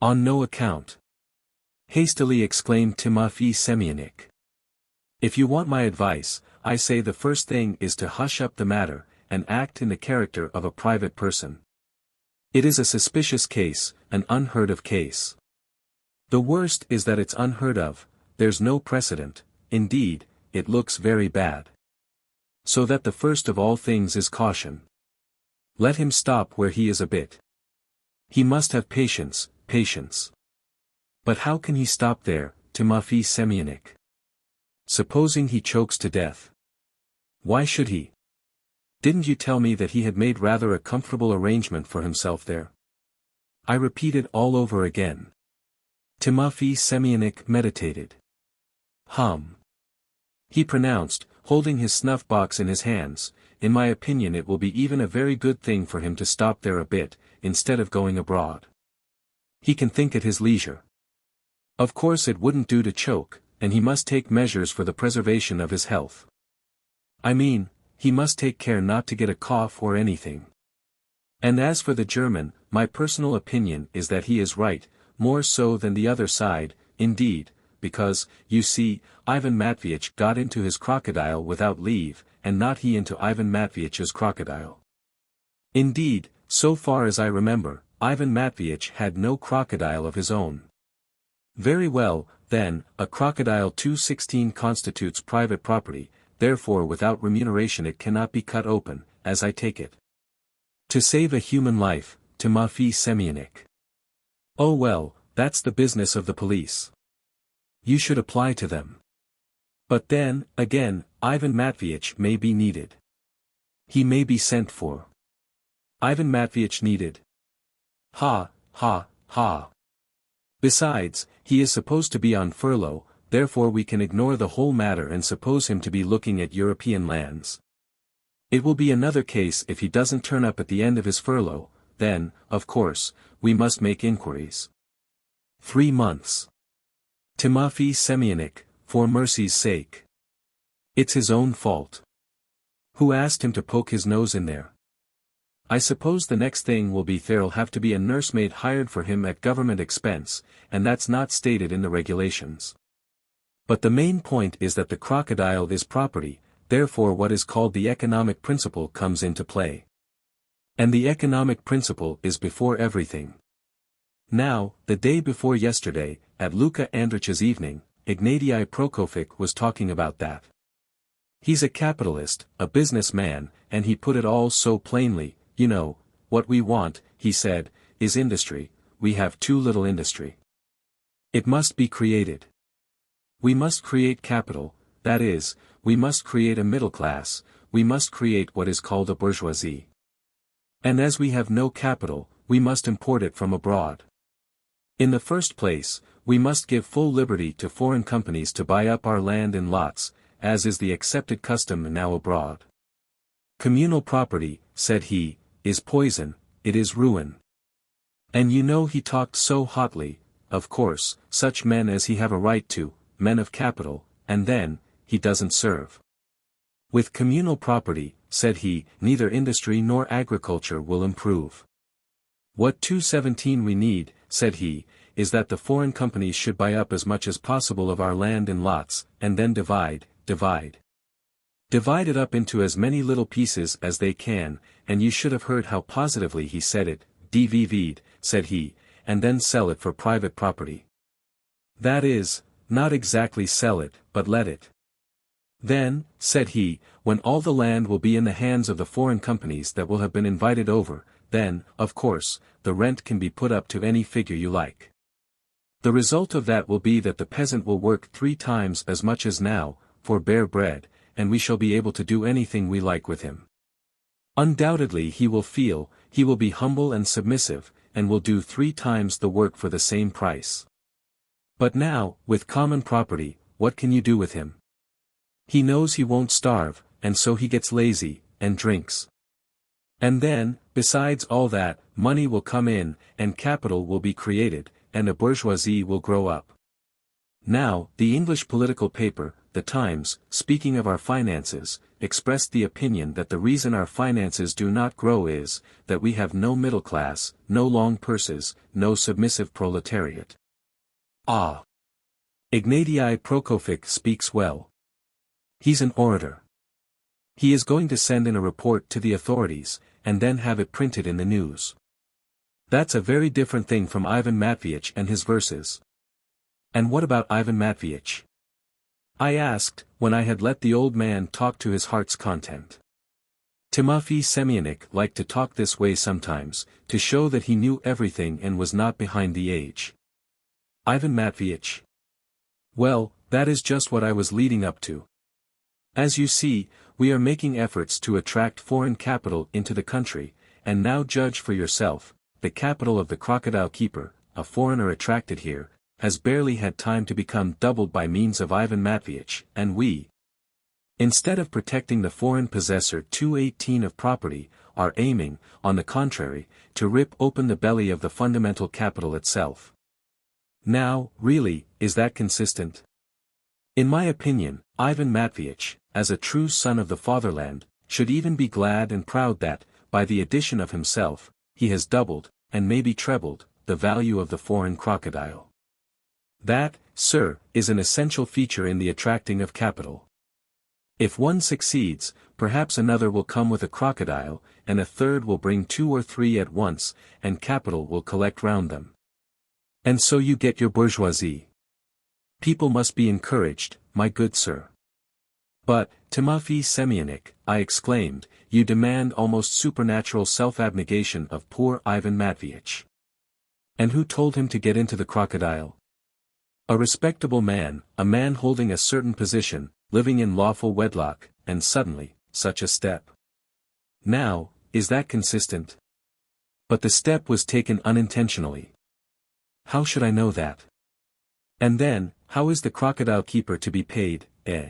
On no account. Hastily exclaimed Timofey Semyonich. If you want my advice, I say the first thing is to hush up the matter, and act in the character of a private person. It is a suspicious case, an unheard of case. The worst is that it's unheard of, there's no precedent, indeed, it looks very bad. So that the first of all things is caution. Let him stop where he is a bit. He must have patience, patience. But how can he stop there, Timofey Semyonich? Supposing he chokes to death. Why should he? Didn't you tell me that he had made rather a comfortable arrangement for himself there? I repeated all over again. Timofey Semyonich meditated. He pronounced, holding his snuff-box in his hands, in my opinion it will be even a very good thing for him to stop there a bit, instead of going abroad. He can think at his leisure. Of course it wouldn't do to choke, and he must take measures for the preservation of his health. I mean, he must take care not to get a cough or anything. And as for the German, my personal opinion is that he is right, more so than the other side, indeed, because, you see, Ivan Matveitch got into his crocodile without leave, and not he into Ivan Matveitch's crocodile. Indeed, so far as I remember, Ivan Matveitch had no crocodile of his own. Very well, then, a crocodile 216 constitutes private property, therefore without remuneration it cannot be cut open, as I take it. To save a human life, Timofey Semyonich. Oh well, that's the business of the police. You should apply to them. But then, again, Ivan Matveitch may be needed. He may be sent for. Ivan Matveitch needed. Ha, ha, ha. Besides, he is supposed to be on furlough, therefore we can ignore the whole matter and suppose him to be looking at European lands. It will be another case if he doesn't turn up at the end of his furlough, then, of course, we must make inquiries. 3 months. Timofey Semyonich, for mercy's sake. It's his own fault. Who asked him to poke his nose in there? I suppose the next thing will be there'll have to be a nursemaid hired for him at government expense, and that's not stated in the regulations. But the main point is that the crocodile is property, therefore what is called the economic principle comes into play. And the economic principle is before everything. Now, the day before yesterday, at Luka Andrich's evening, Ignatiy Prokofiev was talking about that. He's a capitalist, a businessman, and he put it all so plainly, you know, what we want, he said, is industry, we have too little industry. It must be created. We must create capital, that is, we must create a middle class, we must create what is called a bourgeoisie. And as we have no capital, we must import it from abroad. In the first place, we must give full liberty to foreign companies to buy up our land in lots, as is the accepted custom now abroad. Communal property, said he, is poison, it is ruin. And you know he talked so hotly, of course, such men as he have a right to, men of capital, and then, he doesn't serve. With communal property, said he, neither industry nor agriculture will improve. What 217 we need, said he, is that the foreign companies should buy up as much as possible of our land in lots, and then divide it up into as many little pieces as they can, and you should have heard how positively he said it, DVV'd, said he, and then sell it for private property. That is, not exactly sell it, but let it. Then, said he, when all the land will be in the hands of the foreign companies that will have been invited over, then, of course, the rent can be put up to any figure you like. The result of that will be that the peasant will work 3 times as much as now, for bare bread, and we shall be able to do anything we like with him. Undoubtedly he will be humble and submissive, and will do 3 times the work for the same price. But now, with common property, what can you do with him? He knows he won't starve, and so he gets lazy, and drinks. And then, besides all that, money will come in, and capital will be created, and a bourgeoisie will grow up. Now, the English political paper, The Times, speaking of our finances, expressed the opinion that the reason our finances do not grow is, that we have no middle class, no long purses, no submissive proletariat. Ah! Ignatii Prokofiev speaks well. He's an orator. He is going to send in a report to the authorities, and then have it printed in the news. That's a very different thing from Ivan Matveitch and his verses. And what about Ivan Matveitch? I asked, when I had let the old man talk to his heart's content. Timofey Semyonich liked to talk this way sometimes, to show that he knew everything and was not behind the age. Ivan Matveitch. Well, that is just what I was leading up to. As you see, we are making efforts to attract foreign capital into the country, and now judge for yourself, the capital of the crocodile keeper, a foreigner attracted here, has barely had time to become doubled by means of Ivan Matveitch, and we, instead of protecting the foreign possessor 218 of property, are aiming, on the contrary, to rip open the belly of the fundamental capital itself. Now, really, is that consistent? In my opinion, Ivan Matveitch, as a true son of the fatherland, should even be glad and proud that, by the addition of himself, he has doubled, and maybe trebled, the value of the foreign crocodile. That, sir, is an essential feature in the attracting of capital. If one succeeds, perhaps another will come with a crocodile, and a third will bring 2 or 3 at once, and capital will collect round them. And so you get your bourgeoisie. People must be encouraged, my good sir. But, Timofey Semyonich, I exclaimed, you demand almost supernatural self-abnegation of poor Ivan Matveitch. And who told him to get into the crocodile? A respectable man, a man holding a certain position, living in lawful wedlock, and suddenly, such a step. Now, is that consistent? But the step was taken unintentionally. How should I know that? And then, how is the crocodile keeper to be paid, eh?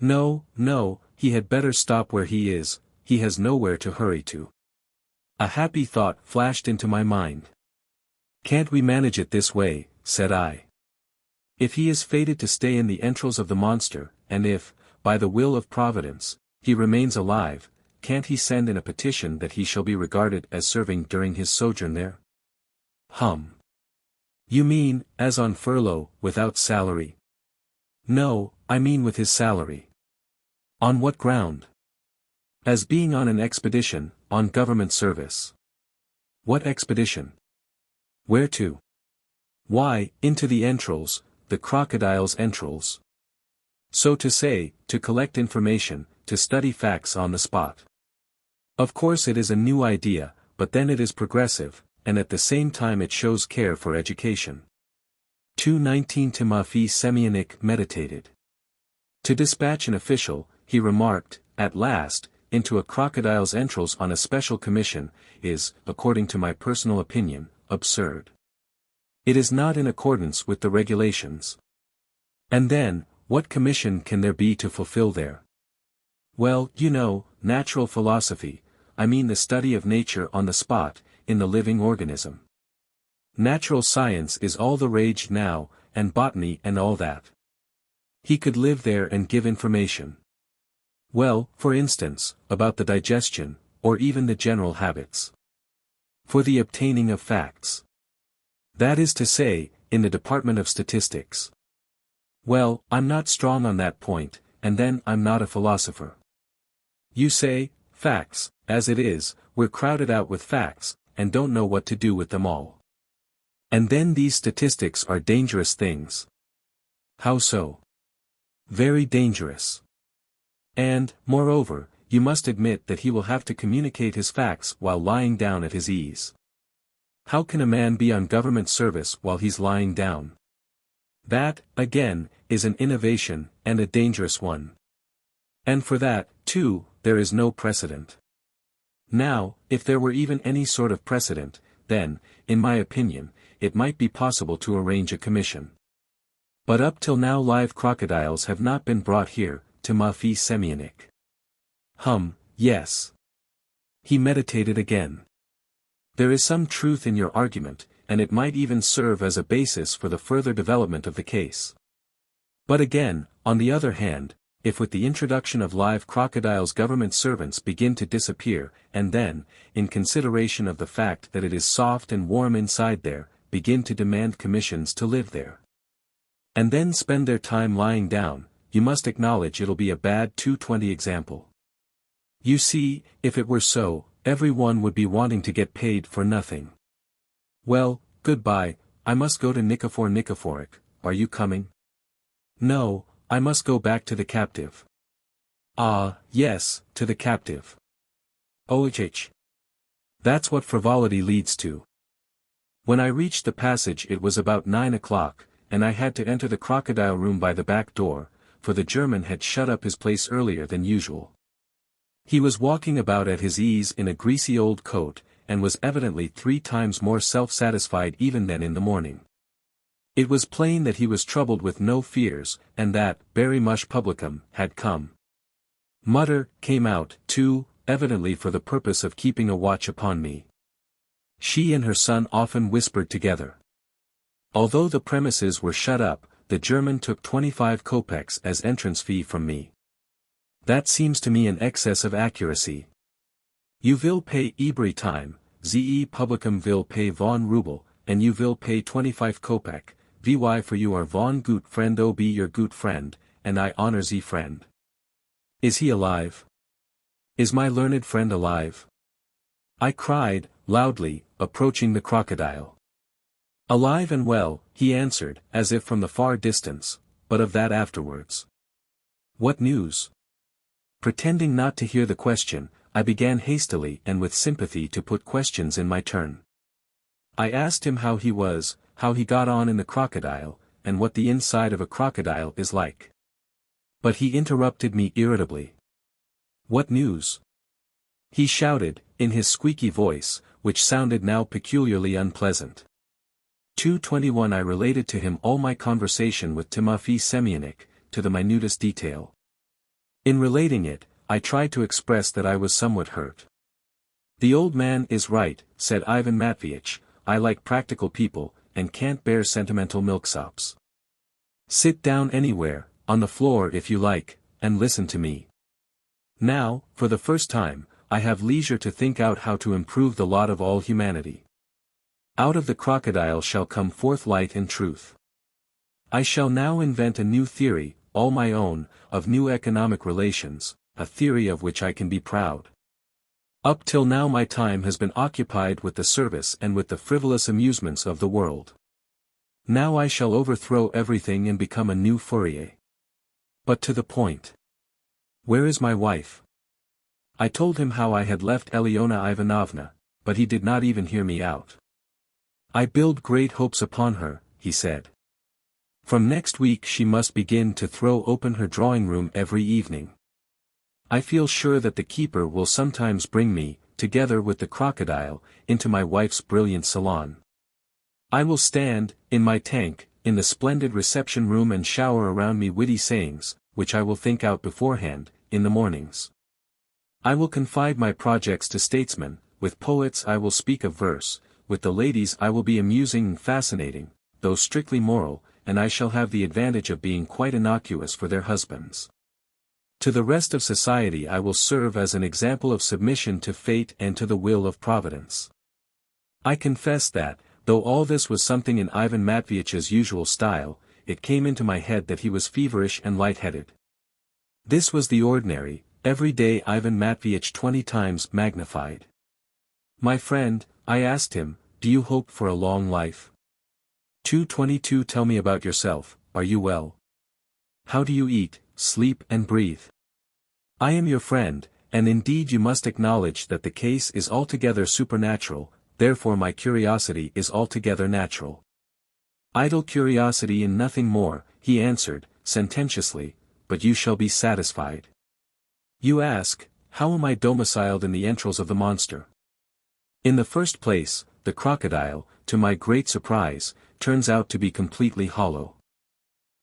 No, no, he had better stop where he is, he has nowhere to hurry to. A happy thought flashed into my mind. Can't we manage it this way, said I. If he is fated to stay in the entrails of the monster, and if, by the will of Providence, he remains alive, can't he send in a petition that he shall be regarded as serving during his sojourn there? You mean, as on furlough, without salary? No, I mean with his salary. On what ground? As being on an expedition, on government service. What expedition? Where to? Why, into the entrails, the crocodile's entrails. So to say, to collect information, to study facts on the spot. Of course it is a new idea, but then it is progressive, and at the same time it shows care for education. 219 Timofey Semyonich meditated. To dispatch an official, he remarked, at last, into a crocodile's entrails on a special commission, is, according to my personal opinion, absurd. It is not in accordance with the regulations. And then, what commission can there be to fulfill there? Well, you know, natural philosophy, I mean the study of nature on the spot, in the living organism. Natural science is all the rage now, and botany and all that. He could live there and give information. Well, for instance, about the digestion, or even the general habits. For the obtaining of facts. That is to say, in the department of statistics. Well, I'm not strong on that point, and then I'm not a philosopher. You say, facts, as it is, we're crowded out with facts, and don't know what to do with them all. And then these statistics are dangerous things. How so? Very dangerous. And, moreover, you must admit that he will have to communicate his facts while lying down at his ease. How can a man be on government service while he's lying down? That, again, is an innovation, and a dangerous one. And for that, too, there is no precedent. Now, if there were even any sort of precedent, then, in my opinion, it might be possible to arrange a commission. But up till now live crocodiles have not been brought here, Timofey Semyonich. Yes. He meditated again. There is some truth in your argument, and it might even serve as a basis for the further development of the case. But again, on the other hand, if with the introduction of live crocodiles government servants begin to disappear, and then, in consideration of the fact that it is soft and warm inside there, begin to demand commissions to live there, and then spend their time lying down, you must acknowledge it'll be a bad 220 example. You see, if it were so, everyone would be wanting to get paid for nothing. Well, goodbye, I must go to Nikifor Nikiforik, are you coming? No, I must go back to the captive. Ah, yes, to the captive. OHH. That's what frivolity leads to. When I reached the passage it was about 9 o'clock, and I had to enter the crocodile room by the back door, for the German had shut up his place earlier than usual. He was walking about at his ease in a greasy old coat, and was evidently 3 times more self-satisfied even than in the morning. It was plain that he was troubled with no fears, and that, Berry Mush Publicum, had come. Mutter came out, too, evidently for the purpose of keeping a watch upon me. She and her son often whispered together. Although the premises were shut up, the German took 25 kopecks as entrance fee from me. That seems to me an excess of accuracy. You will pay every time, ze publicum will pay von Rubel, and you will pay 25 kopek, vy for you are von gut friend ob your gut friend, and I honor ze friend. Is he alive? Is my learned friend alive? I cried, loudly, approaching the crocodile. Alive and well, he answered, as if from the far distance, but of that afterwards. What news? Pretending not to hear the question, I began hastily and with sympathy to put questions in my turn. I asked him how he was, how he got on in the crocodile, and what the inside of a crocodile is like. But he interrupted me irritably. What news? He shouted, in his squeaky voice, which sounded now peculiarly unpleasant. 221 I related to him all my conversation with Timofey Semyonich, to the minutest detail. In relating it, I tried to express that I was somewhat hurt. The old man is right, said Ivan Matveitch, I like practical people, and can't bear sentimental milksops. Sit down anywhere, on the floor if you like, and listen to me. Now, for the first time, I have leisure to think out how to improve the lot of all humanity. Out of the crocodile shall come forth light and truth. I shall now invent a new theory, all my own, of new economic relations, a theory of which I can be proud. Up till now my time has been occupied with the service and with the frivolous amusements of the world. Now I shall overthrow everything and become a new Fourier. But to the point. Where is my wife? I told him how I had left Eliona Ivanovna, but he did not even hear me out. I build great hopes upon her, he said. From next week she must begin to throw open her drawing room every evening. I feel sure that the keeper will sometimes bring me, together with the crocodile, into my wife's brilliant salon. I will stand, in my tank, in the splendid reception room and shower around me witty sayings, which I will think out beforehand, in the mornings. I will confide my projects to statesmen, with poets I will speak of verse, with the ladies I will be amusing and fascinating, though strictly moral, and I shall have the advantage of being quite innocuous for their husbands. To the rest of society I will serve as an example of submission to fate and to the will of Providence. I confess that, though all this was something in Ivan Matveitch's usual style, it came into my head that he was feverish and light-headed. This was the ordinary, everyday Ivan Matveitch 20 times magnified. My friend, I asked him, do you hope for a long life? 222 Tell me about yourself, are you well? How do you eat, sleep and breathe? I am your friend, and indeed you must acknowledge that the case is altogether supernatural, therefore my curiosity is altogether natural. Idle curiosity and nothing more, he answered, sententiously, but you shall be satisfied. You ask, how am I domiciled in the entrails of the monster? In the first place, the crocodile, to my great surprise, turns out to be completely hollow.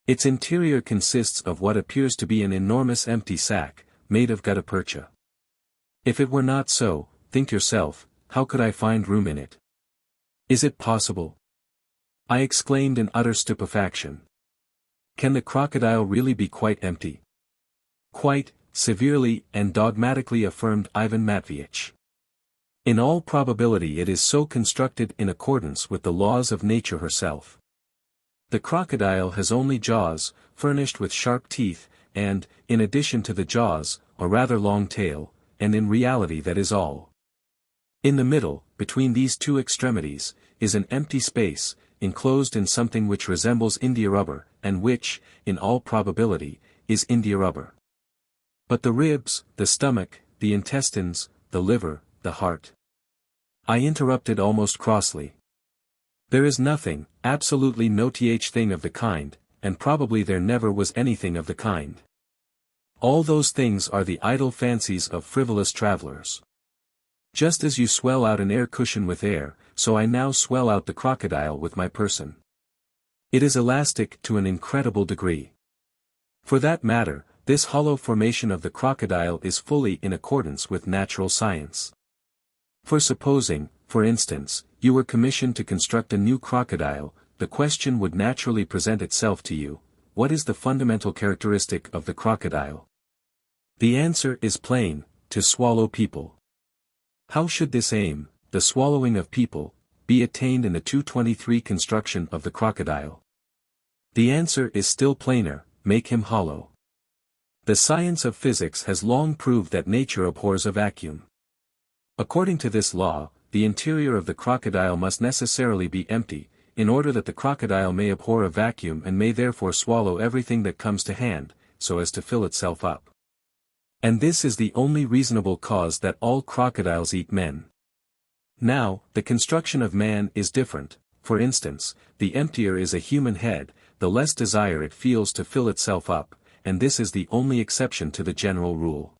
Its interior consists of what appears to be an enormous empty sack, made of gutta percha. If it were not so, think yourself, how could I find room in it? Is it possible? I exclaimed in utter stupefaction. Can the crocodile really be quite empty? Quite, severely and dogmatically affirmed Ivan Matveitch. In all probability it is so constructed in accordance with the laws of nature herself. The crocodile has only jaws, furnished with sharp teeth, and, in addition to the jaws, a rather long tail, and in reality that is all. In the middle, between these two extremities, is an empty space, enclosed in something which resembles india rubber, and which, in all probability, is india rubber. But the ribs, the stomach, the intestines, the liver, the heart. I interrupted almost crossly. There is nothing, absolutely no thing of the kind, and probably there never was anything of the kind. All those things are the idle fancies of frivolous travelers. Just as you swell out an air cushion with air, so I now swell out the crocodile with my person. It is elastic to an incredible degree. For that matter, this hollow formation of the crocodile is fully in accordance with natural science. For supposing, for instance, you were commissioned to construct a new crocodile, the question would naturally present itself to you: what is the fundamental characteristic of the crocodile? The answer is plain: to swallow people. How should this aim, the swallowing of people, be attained in the 223 construction of the crocodile? The answer is still plainer: make him hollow. The science of physics has long proved that nature abhors a vacuum. According to this law, the interior of the crocodile must necessarily be empty, in order that the crocodile may abhor a vacuum and may therefore swallow everything that comes to hand, so as to fill itself up. And this is the only reasonable cause that all crocodiles eat men. Now, the construction of man is different. For instance, the emptier is a human head, the less desire it feels to fill itself up, and this is the only exception to the general rule.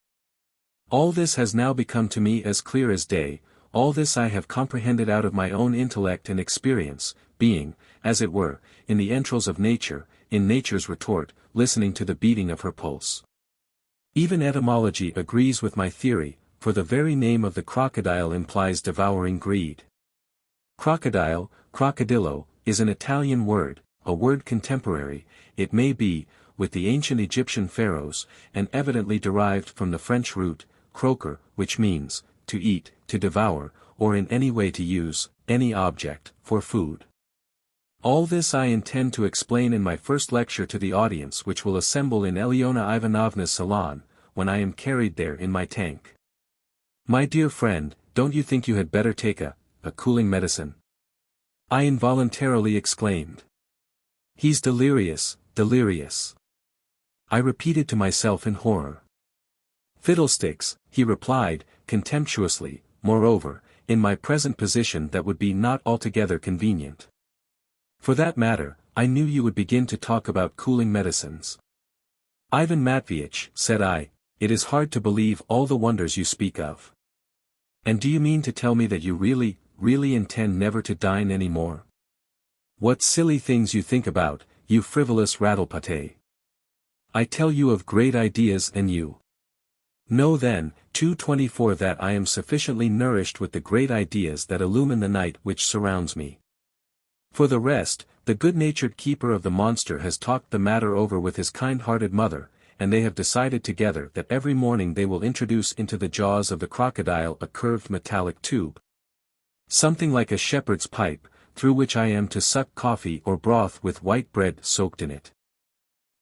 All this has now become to me as clear as day, all this I have comprehended out of my own intellect and experience, being, as it were, in the entrails of nature, in nature's retort, listening to the beating of her pulse. Even etymology agrees with my theory, for the very name of the crocodile implies devouring greed. Crocodile, crocodillo, is an Italian word, a word contemporary, it may be, with the ancient Egyptian pharaohs, and evidently derived from the French root, croquer, which means, to eat, to devour, or in any way to use, any object, for food. All this I intend to explain in my first lecture to the audience which will assemble in Eliona Ivanovna's salon, when I am carried there in my tank. My dear friend, don't you think you had better take a cooling medicine? I involuntarily exclaimed. He's delirious, delirious. I repeated to myself in horror. Fiddlesticks, he replied, contemptuously, moreover, in my present position that would be not altogether convenient. For that matter, I knew you would begin to talk about cooling medicines. Ivan Matveitch, said I, it is hard to believe all the wonders you speak of. And do you mean to tell me that you really intend never to dine any more? What silly things you think about, you frivolous rattle-pate. I tell you of great ideas and you. Know then, 224 that I am sufficiently nourished with the great ideas that illumine the night which surrounds me. For the rest, the good-natured keeper of the monster has talked the matter over with his kind-hearted mother, and they have decided together that every morning they will introduce into the jaws of the crocodile a curved metallic tube. Something like a shepherd's pipe, through which I am to suck coffee or broth with white bread soaked in it.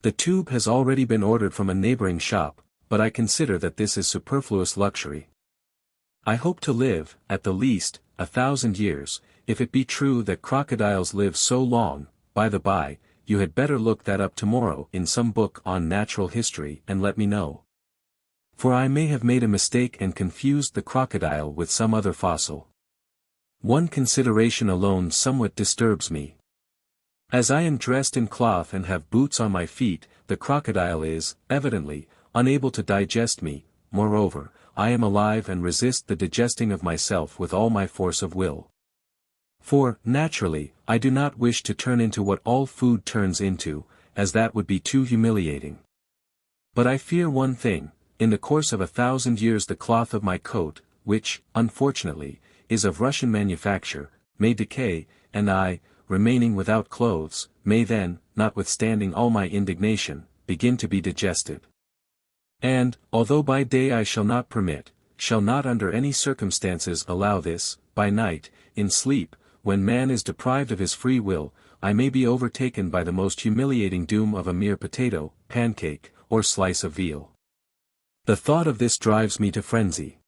The tube has already been ordered from a neighboring shop, but I consider that this is superfluous luxury. I hope to live, at the least, 1,000 years, if it be true that crocodiles live so long. By the by, you had better look that up tomorrow in some book on natural history and let me know. For I may have made a mistake and confused the crocodile with some other fossil. One consideration alone somewhat disturbs me. As I am dressed in cloth and have boots on my feet, the crocodile is, evidently, unable to digest me. Moreover, I am alive and resist the digesting of myself with all my force of will. For, naturally, I do not wish to turn into what all food turns into, as that would be too humiliating. But I fear one thing: in the course of 1,000 years the cloth of my coat, which, unfortunately, is of Russian manufacture, may decay, and I, remaining without clothes, may then, notwithstanding all my indignation, begin to be digested. And, although by day I shall not permit, shall not under any circumstances allow this, by night, in sleep, when man is deprived of his free will, I may be overtaken by the most humiliating doom of a mere potato, pancake, or slice of veal. The thought of this drives me to frenzy.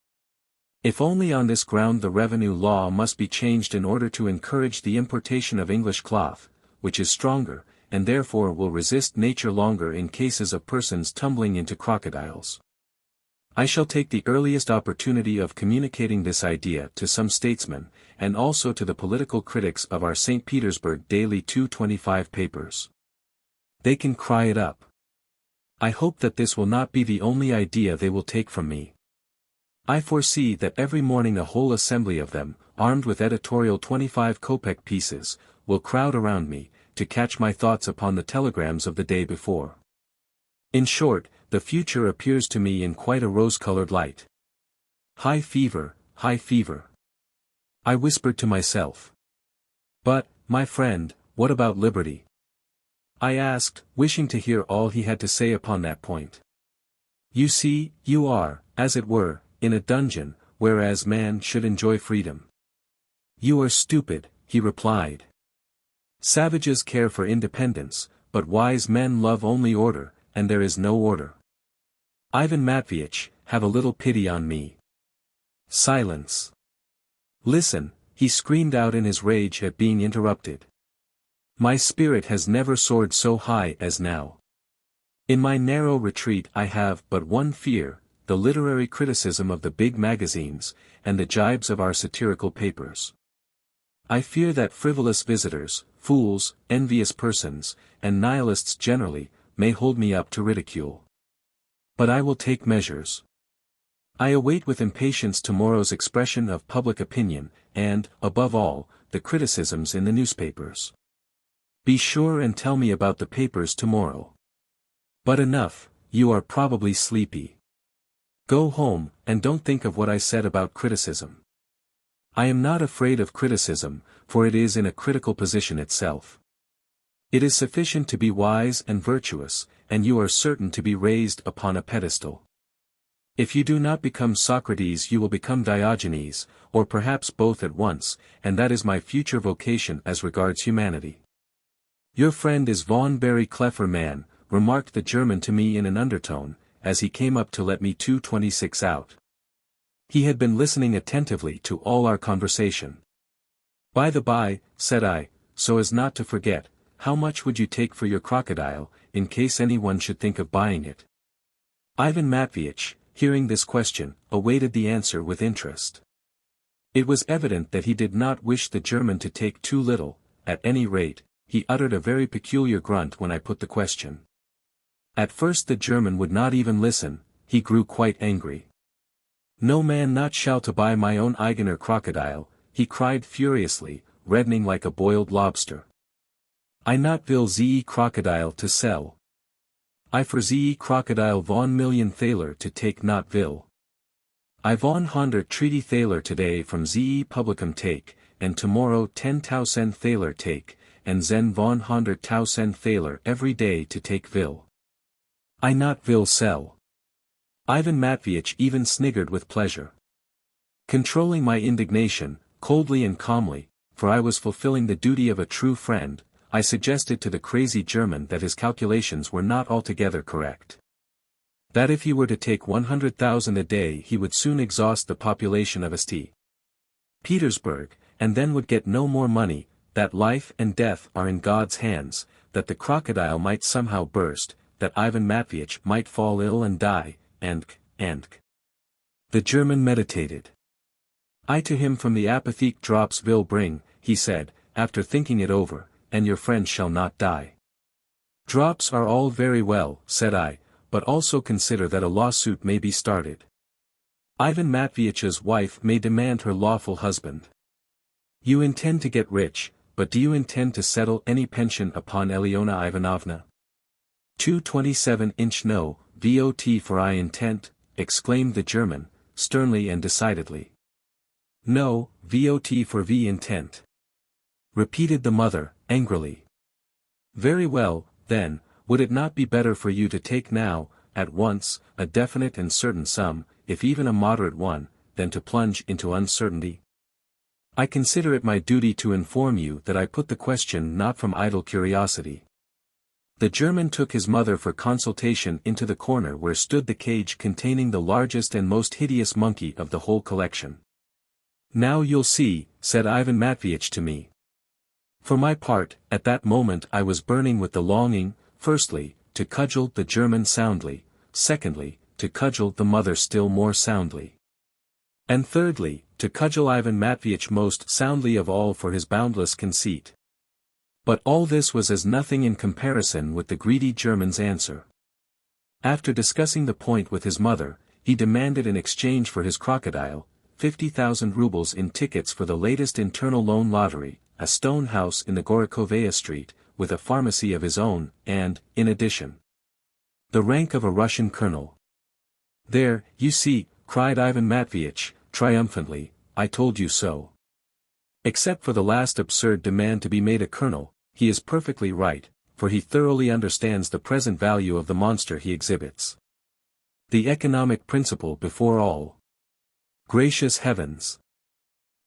If only on this ground the revenue law must be changed in order to encourage the importation of English cloth, which is stronger, and therefore will resist nature longer in cases of persons tumbling into crocodiles. I shall take the earliest opportunity of communicating this idea to some statesmen, and also to the political critics of our St. Petersburg daily 225 papers. They can cry it up. I hope that this will not be the only idea they will take from me. I foresee that every morning a whole assembly of them, armed with editorial 25-kopeck pieces, will crowd around me, to catch my thoughts upon the telegrams of the day before. In short, the future appears to me in quite a rose-colored light. High fever, high fever. I whispered to myself. But, my friend, what about liberty? I asked, wishing to hear all he had to say upon that point. You see, you are, as it were, in a dungeon, whereas man should enjoy freedom. You are stupid, he replied. Savages care for independence, but wise men love only order, and there is no order. Ivan Matveitch, have a little pity on me. Silence. Listen, he screamed out in his rage at being interrupted. My spirit has never soared so high as now. In my narrow retreat I have but one fear: the literary criticism of the big magazines, and the jibes of our satirical papers. I fear that frivolous visitors, fools, envious persons, and nihilists generally, may hold me up to ridicule. But I will take measures. I await with impatience tomorrow's expression of public opinion, and, above all, the criticisms in the newspapers. Be sure and tell me about the papers tomorrow. But enough, you are probably sleepy. Go home, and don't think of what I said about criticism. I am not afraid of criticism, for it is in a critical position itself. It is sufficient to be wise and virtuous, and you are certain to be raised upon a pedestal. If you do not become Socrates you will become Diogenes, or perhaps both at once, and that is my future vocation as regards humanity. Your friend is von very clever man, remarked the German to me in an undertone, as he came up to let me 226 out. He had been listening attentively to all our conversation. By the by, said I, so as not to forget, how much would you take for your crocodile, in case anyone should think of buying it? Ivan Matveitch, hearing this question, awaited the answer with interest. It was evident that he did not wish the German to take too little. At any rate, he uttered a very peculiar grunt when I put the question. At first the German would not even listen, he grew quite angry. No man not shall to buy my own eigener crocodile, he cried furiously, reddening like a boiled lobster. I not will ze crocodile to sell. I for ze crocodile von million thaler to take not will. I von 100 treaty thaler today from ze publicum take, and tomorrow 10,000 thaler take, and zen von 100,000 thaler every day to take will. I not will sell. Ivan Matveitch even sniggered with pleasure. Controlling my indignation, coldly and calmly, for I was fulfilling the duty of a true friend, I suggested to the crazy German that his calculations were not altogether correct. That if he were to take 100,000 a day he would soon exhaust the population of St. Petersburg, and then would get no more money, that life and death are in God's hands, that the crocodile might somehow burst, that Ivan Matveitch might fall ill and die, and. The German meditated. I to him from the apathetic drops will bring, he said, after thinking it over, and your friend shall not die. Drops are all very well, said I, but also consider that a lawsuit may be started. Ivan Matveitch's wife may demand her lawful husband. You intend to get rich, but do you intend to settle any pension upon Elena Ivanovna? 227 no, VOT for I intend, exclaimed the German, sternly and decidedly. No, VOT for V intent, repeated the mother, angrily. Very well, then, would it not be better for you to take now, at once, a definite and certain sum, if even a moderate one, than to plunge into uncertainty? I consider it my duty to inform you that I put the question not from idle curiosity. The German took his mother for consultation into the corner where stood the cage containing the largest and most hideous monkey of the whole collection. Now you'll see, said Ivan Matveitch to me. For my part, at that moment I was burning with the longing, firstly, to cudgel the German soundly, secondly, to cudgel the mother still more soundly, and thirdly, to cudgel Ivan Matveitch most soundly of all for his boundless conceit. But all this was as nothing in comparison with the greedy German's answer. After discussing the point with his mother, he demanded in exchange for his crocodile, 50,000 rubles in tickets for the latest internal loan lottery, a stone house in the Gorikovaya street, with a pharmacy of his own, and, in addition, the rank of a Russian colonel. There, you see, cried Ivan Matveitch, triumphantly, I told you so. Except for the last absurd demand to be made a colonel, he is perfectly right, for he thoroughly understands the present value of the monster he exhibits. The economic principle before all. Gracious heavens!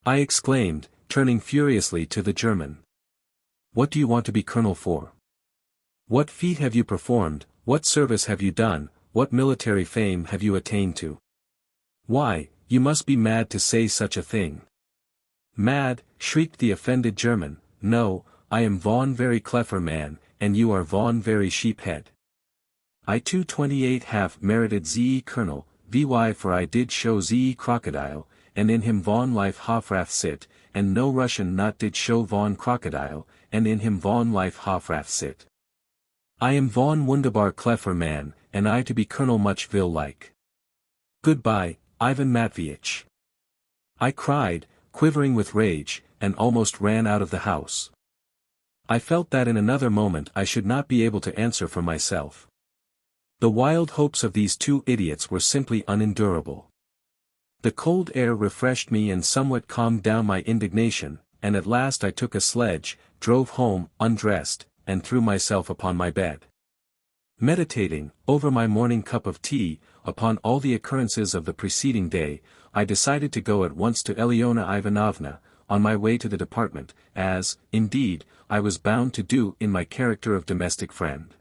I exclaimed, turning furiously to the German. What do you want to be colonel for? What feat have you performed, what service have you done, what military fame have you attained to? Why, you must be mad to say such a thing. Mad, shrieked the offended German, no, I am von very clever man, and you are von very sheephead. I 228 have merited ze colonel, vy for I did show ze crocodile, and in him von life hofrath sit, and no Russian not did show von crocodile, and in him von life hofrath sit. I am von wunderbar clever man, and I to be colonel much will like. Goodbye, Ivan Matveitch. I cried, quivering with rage, and almost ran out of the house. I felt that in another moment I should not be able to answer for myself. The wild hopes of these two idiots were simply unendurable. The cold air refreshed me and somewhat calmed down my indignation, and at last I took a sledge, drove home, undressed, and threw myself upon my bed. Meditating, over my morning cup of tea, upon all the occurrences of the preceding day, I decided to go at once to Elena Ivanovna, on my way to the department, as, indeed, I was bound to do in my character of domestic friend.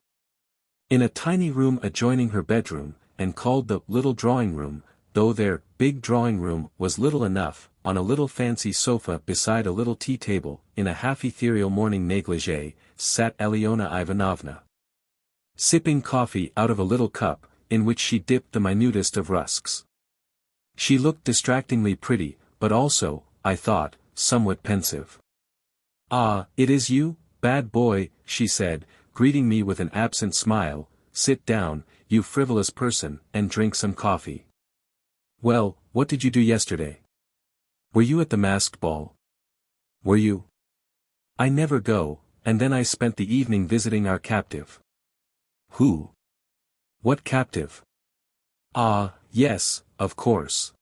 In a tiny room adjoining her bedroom, and called the little drawing room, though their big drawing room was little enough, on a little fancy sofa beside a little tea table, in a half-ethereal morning negligee, sat Elena Ivanovna, sipping coffee out of a little cup, in which she dipped the minutest of rusks. She looked distractingly pretty, but also, I thought, somewhat pensive. Ah, it is you, bad boy, she said, greeting me with an absent smile, sit down, you frivolous person, and drink some coffee. Well, what did you do yesterday? Were you at the masked ball? Were you? I never go, and then I spent the evening visiting our captive. Who? What captive? Ah, yes, of course.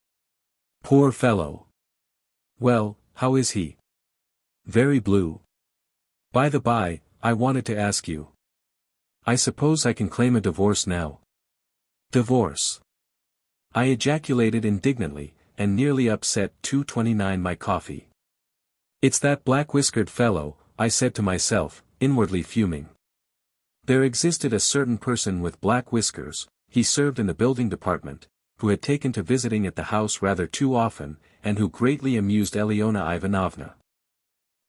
Poor fellow. Well, how is he? Very blue. By the by, I wanted to ask you. I suppose I can claim a divorce now. Divorce. I ejaculated indignantly, and nearly upset 229 my coffee. It's that black-whiskered fellow, I said to myself, inwardly fuming. There existed a certain person with black whiskers, he served in the building department, who had taken to visiting at the house rather too often, and who greatly amused Elena Ivanovna.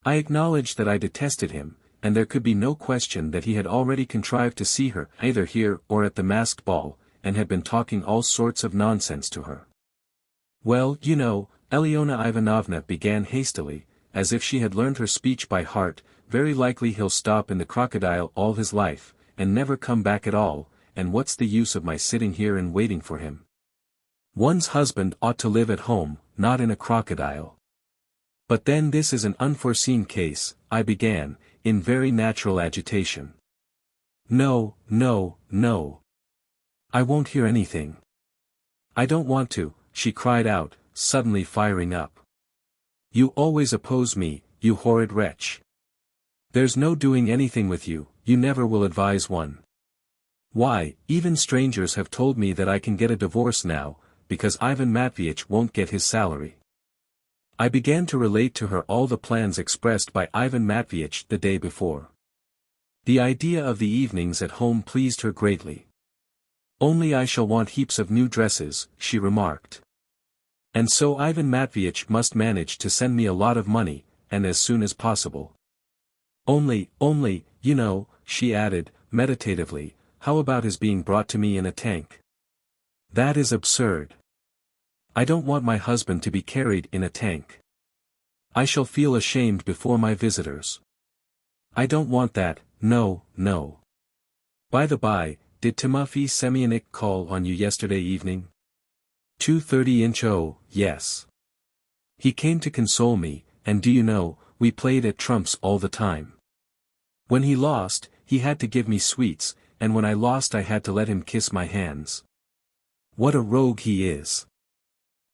I acknowledged that I detested him, and there could be no question that he had already contrived to see her either here or at the masked ball, and had been talking all sorts of nonsense to her. Well, you know, Elena Ivanovna began hastily, as if she had learned her speech by heart, very likely he'll stop in the crocodile all his life, and never come back at all, and what's the use of my sitting here and waiting for him? One's husband ought to live at home, not in a crocodile. But then this is an unforeseen case, I began, in very natural agitation. No, no, no. I won't hear anything. I don't want to, she cried out, suddenly firing up. You always oppose me, you horrid wretch. There's no doing anything with you, you never will advise one. Why, even strangers have told me that I can get a divorce now, because Ivan Matveitch won't get his salary. I began to relate to her all the plans expressed by Ivan Matveitch the day before. The idea of the evenings at home pleased her greatly. Only I shall want heaps of new dresses, she remarked. And so Ivan Matveitch must manage to send me a lot of money, and as soon as possible. Only, you know, she added, meditatively, how about his being brought to me in a tank? That is absurd. I don't want my husband to be carried in a tank. I shall feel ashamed before my visitors. I don't want that, no, no. By the by, did Timofey Semyonich call on you yesterday evening? 2:30. Oh, yes. He came to console me, and do you know, we played at trumps all the time. When he lost, he had to give me sweets, and when I lost I had to let him kiss my hands. What a rogue he is.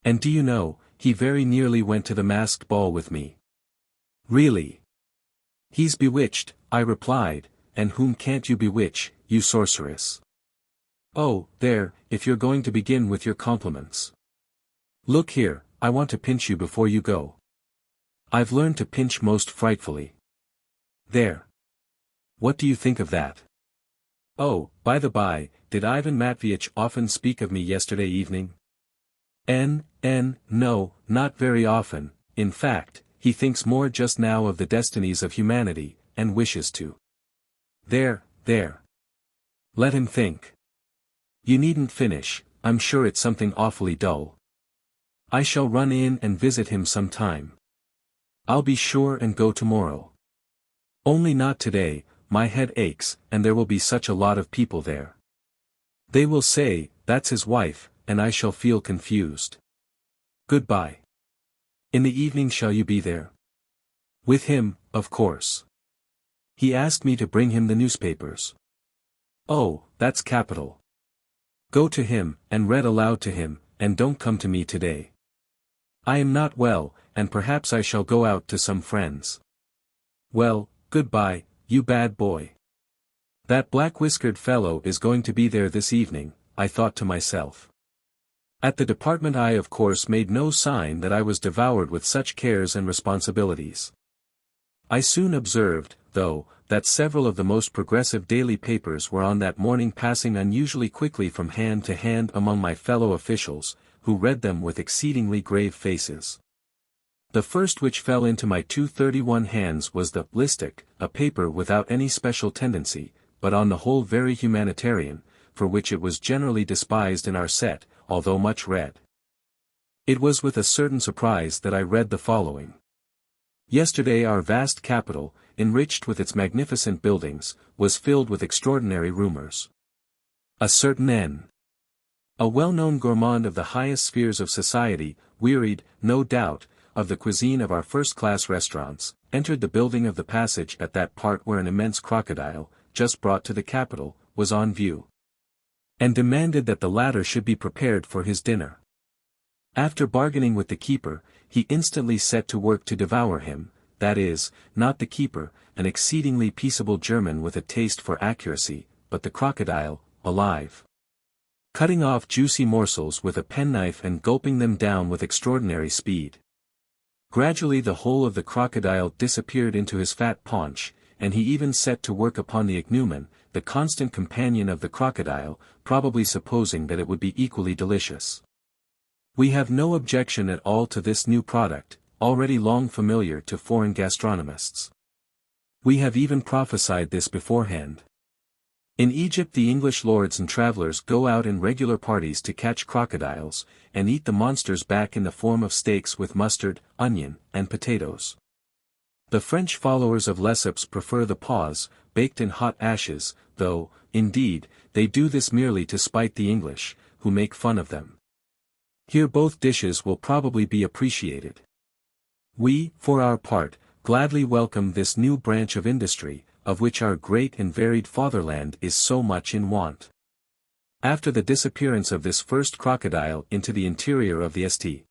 And do you know, he very nearly went to the masked ball with me. Really? He's bewitched, I replied, and whom can't you bewitch, you sorceress? Oh, there, if you're going to begin with your compliments. Look here, I want to pinch you before you go. I've learned to pinch most frightfully. There. What do you think of that? Oh, by the by, did Ivan Matveitch often speak of me yesterday evening? No, not very often, in fact, he thinks more just now of the destinies of humanity, and wishes to. There. Let him think. You needn't finish, I'm sure it's something awfully dull. I shall run in and visit him some time. I'll be sure and go tomorrow. Only not today, my head aches, and there will be such a lot of people there. They will say, that's his wife, and I shall feel confused. Goodbye. In the evening shall you be there? With him, of course. He asked me to bring him the newspapers. Oh, that's capital. Go to him, and read aloud to him, and don't come to me today. I am not well, and perhaps I shall go out to some friends. Well, goodbye, you bad boy. That black-whiskered fellow is going to be there this evening, I thought to myself. At the department I of course made no sign that I was devoured with such cares and responsibilities. I soon observed, though, that several of the most progressive daily papers were on that morning passing unusually quickly from hand to hand among my fellow officials, who read them with exceedingly grave faces. The first which fell into my 231 hands was the Listic, a paper without any special tendency, but on the whole very humanitarian, for which it was generally despised in our set, although much read. It was with a certain surprise that I read the following. Yesterday our vast capital, enriched with its magnificent buildings, was filled with extraordinary rumors. A certain a well-known gourmand of the highest spheres of society, wearied, no doubt, of the cuisine of our first-class restaurants, entered the building of the passage at that part where an immense crocodile, just brought to the capital, was on view, and demanded that the latter should be prepared for his dinner. After bargaining with the keeper, he instantly set to work to devour him, that is, not the keeper, an exceedingly peaceable German with a taste for accuracy, but the crocodile, alive. Cutting off juicy morsels with a penknife and gulping them down with extraordinary speed. Gradually the whole of the crocodile disappeared into his fat paunch, and he even set to work upon the ichneumon, the constant companion of the crocodile, probably supposing that it would be equally delicious. We have no objection at all to this new product, already long familiar to foreign gastronomists. We have even prophesied this beforehand. In Egypt the English lords and travelers go out in regular parties to catch crocodiles, and eat the monsters back in the form of steaks with mustard, onion, and potatoes. The French followers of Lesseps prefer the paws, baked in hot ashes, though, indeed, they do this merely to spite the English, who make fun of them. Here both dishes will probably be appreciated. We, for our part, gladly welcome this new branch of industry, of which our great and varied fatherland is so much in want. After the disappearance of this first crocodile into the interior of the St.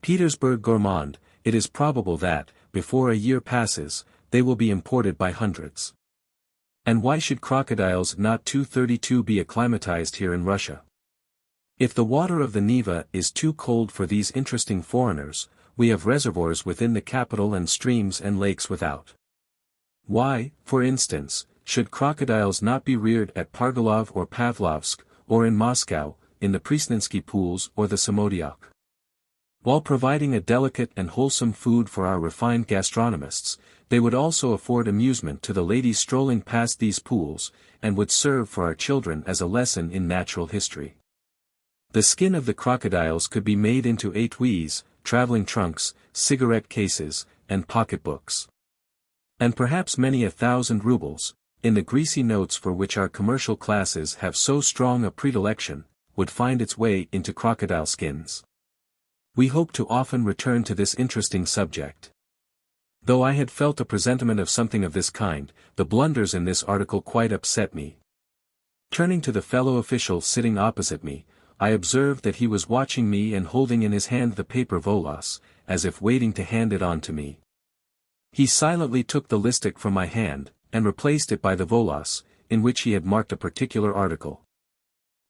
Petersburg Gourmand, it is probable that, before a year passes, they will be imported by hundreds. And why should crocodiles not 232 be acclimatized here in Russia? If the water of the Neva is too cold for these interesting foreigners, we have reservoirs within the capital and streams and lakes without. Why, for instance, should crocodiles not be reared at Pargolov or Pavlovsk, or in Moscow, in the Presnensky pools or the Samodyak? While providing a delicate and wholesome food for our refined gastronomists, they would also afford amusement to the ladies strolling past these pools, and would serve for our children as a lesson in natural history. The skin of the crocodiles could be made into étuis, traveling trunks, cigarette cases, and pocketbooks. And perhaps many 1,000 rubles, in the greasy notes for which our commercial classes have so strong a predilection, would find its way into crocodile skins. We hope to often return to this interesting subject. Though I had felt a presentiment of something of this kind, the blunders in this article quite upset me. Turning to the fellow official sitting opposite me, I observed that he was watching me and holding in his hand the paper volos, as if waiting to hand it on to me. He silently took the listic from my hand, and replaced it by the volos, in which he had marked a particular article.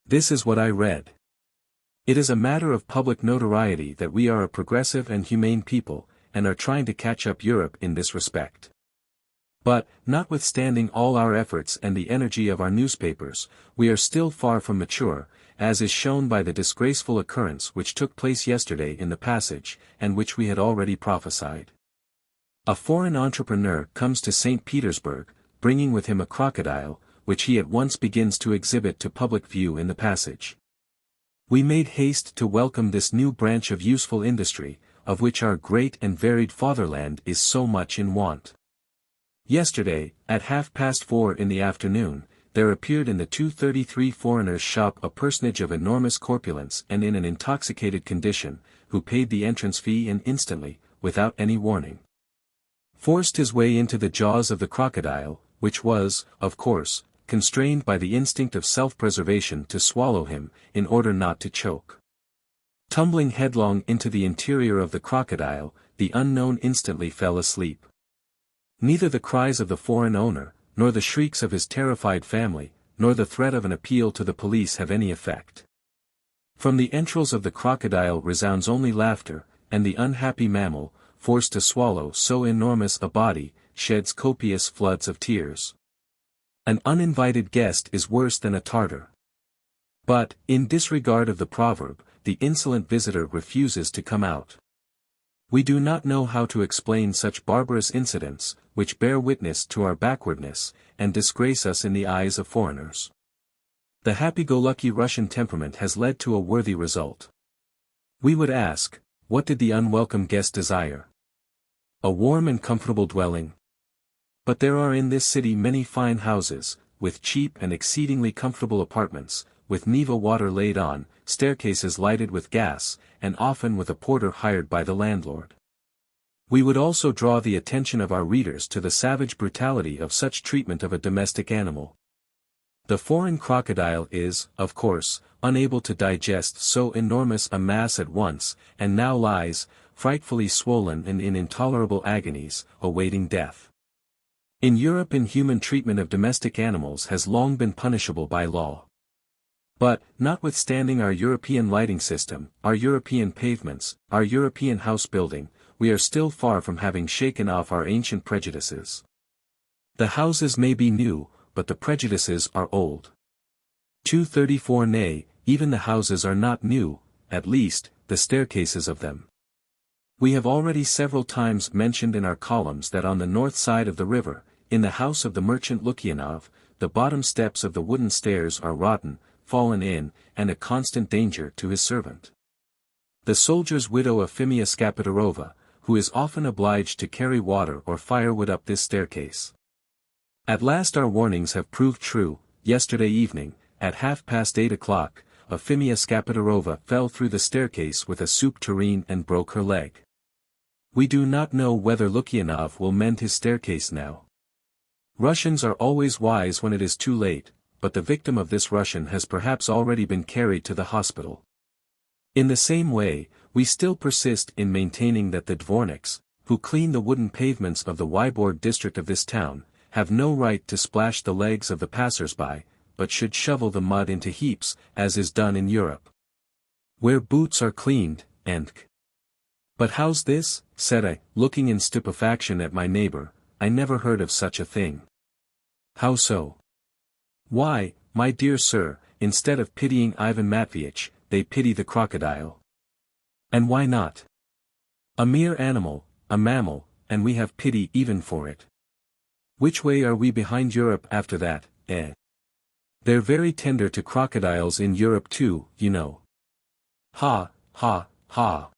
This is what I read. It is a matter of public notoriety that we are a progressive and humane people, and are trying to catch up Europe in this respect. But, notwithstanding all our efforts and the energy of our newspapers, we are still far from mature, as is shown by the disgraceful occurrence which took place yesterday in the passage, and which we had already prophesied. A foreign entrepreneur comes to St. Petersburg, bringing with him a crocodile, which he at once begins to exhibit to public view in the passage. We made haste to welcome this new branch of useful industry, of which our great and varied fatherland is so much in want. Yesterday, at 4:30 in the afternoon, there appeared in the 233 foreigners' shop a personage of enormous corpulence and in an intoxicated condition, who paid the entrance fee and instantly, without any warning, forced his way into the jaws of the crocodile, which was, of course, constrained by the instinct of self-preservation to swallow him, in order not to choke. Tumbling headlong into the interior of the crocodile, the unknown instantly fell asleep. Neither the cries of the foreign owner, nor the shrieks of his terrified family, nor the threat of an appeal to the police have any effect. From the entrails of the crocodile resounds only laughter, and the unhappy mammal, forced to swallow so enormous a body, sheds copious floods of tears. An uninvited guest is worse than a Tartar. But, in disregard of the proverb, the insolent visitor refuses to come out. We do not know how to explain such barbarous incidents, which bear witness to our backwardness, and disgrace us in the eyes of foreigners. The happy-go-lucky Russian temperament has led to a worthy result. We would ask, what did the unwelcome guest desire? A warm and comfortable dwelling? But there are in this city many fine houses, with cheap and exceedingly comfortable apartments, with Neva water laid on, staircases lighted with gas, and often with a porter hired by the landlord. We would also draw the attention of our readers to the savage brutality of such treatment of a domestic animal. The foreign crocodile is, of course, unable to digest so enormous a mass at once, and now lies, frightfully swollen and in intolerable agonies, awaiting death. In Europe inhuman treatment of domestic animals has long been punishable by law. But, notwithstanding our European lighting system, our European pavements, our European house building, we are still far from having shaken off our ancient prejudices. The houses may be new, but the prejudices are old. 234 Nay, even the houses are not new, at least, the staircases of them. We have already several times mentioned in our columns that on the north side of the river, in the house of the merchant Lukyanov, the bottom steps of the wooden stairs are rotten, fallen in, and a constant danger to his servant. The soldier's widow Euphemia Skapitarova, who is often obliged to carry water or firewood up this staircase. At last our warnings have proved true. Yesterday evening, at 8:30, Euphemia Skapitarova fell through the staircase with a soup tureen and broke her leg. We do not know whether Lukyanov will mend his staircase now. Russians are always wise when it is too late, but the victim of this Russian has perhaps already been carried to the hospital. In the same way, we still persist in maintaining that the dvorniks, who clean the wooden pavements of the Wyborg district of this town, have no right to splash the legs of the passers-by, but should shovel the mud into heaps, as is done in Europe, where boots are cleaned, and But how's this? Said I, looking in stupefaction at my neighbor. I never heard of such a thing. How so? Why, my dear sir, instead of pitying Ivan Matveitch, they pity the crocodile. And why not? A mere animal, a mammal, and we have pity even for it. Which way are we behind Europe after that, eh? They're very tender to crocodiles in Europe too, you know. Ha, ha, ha.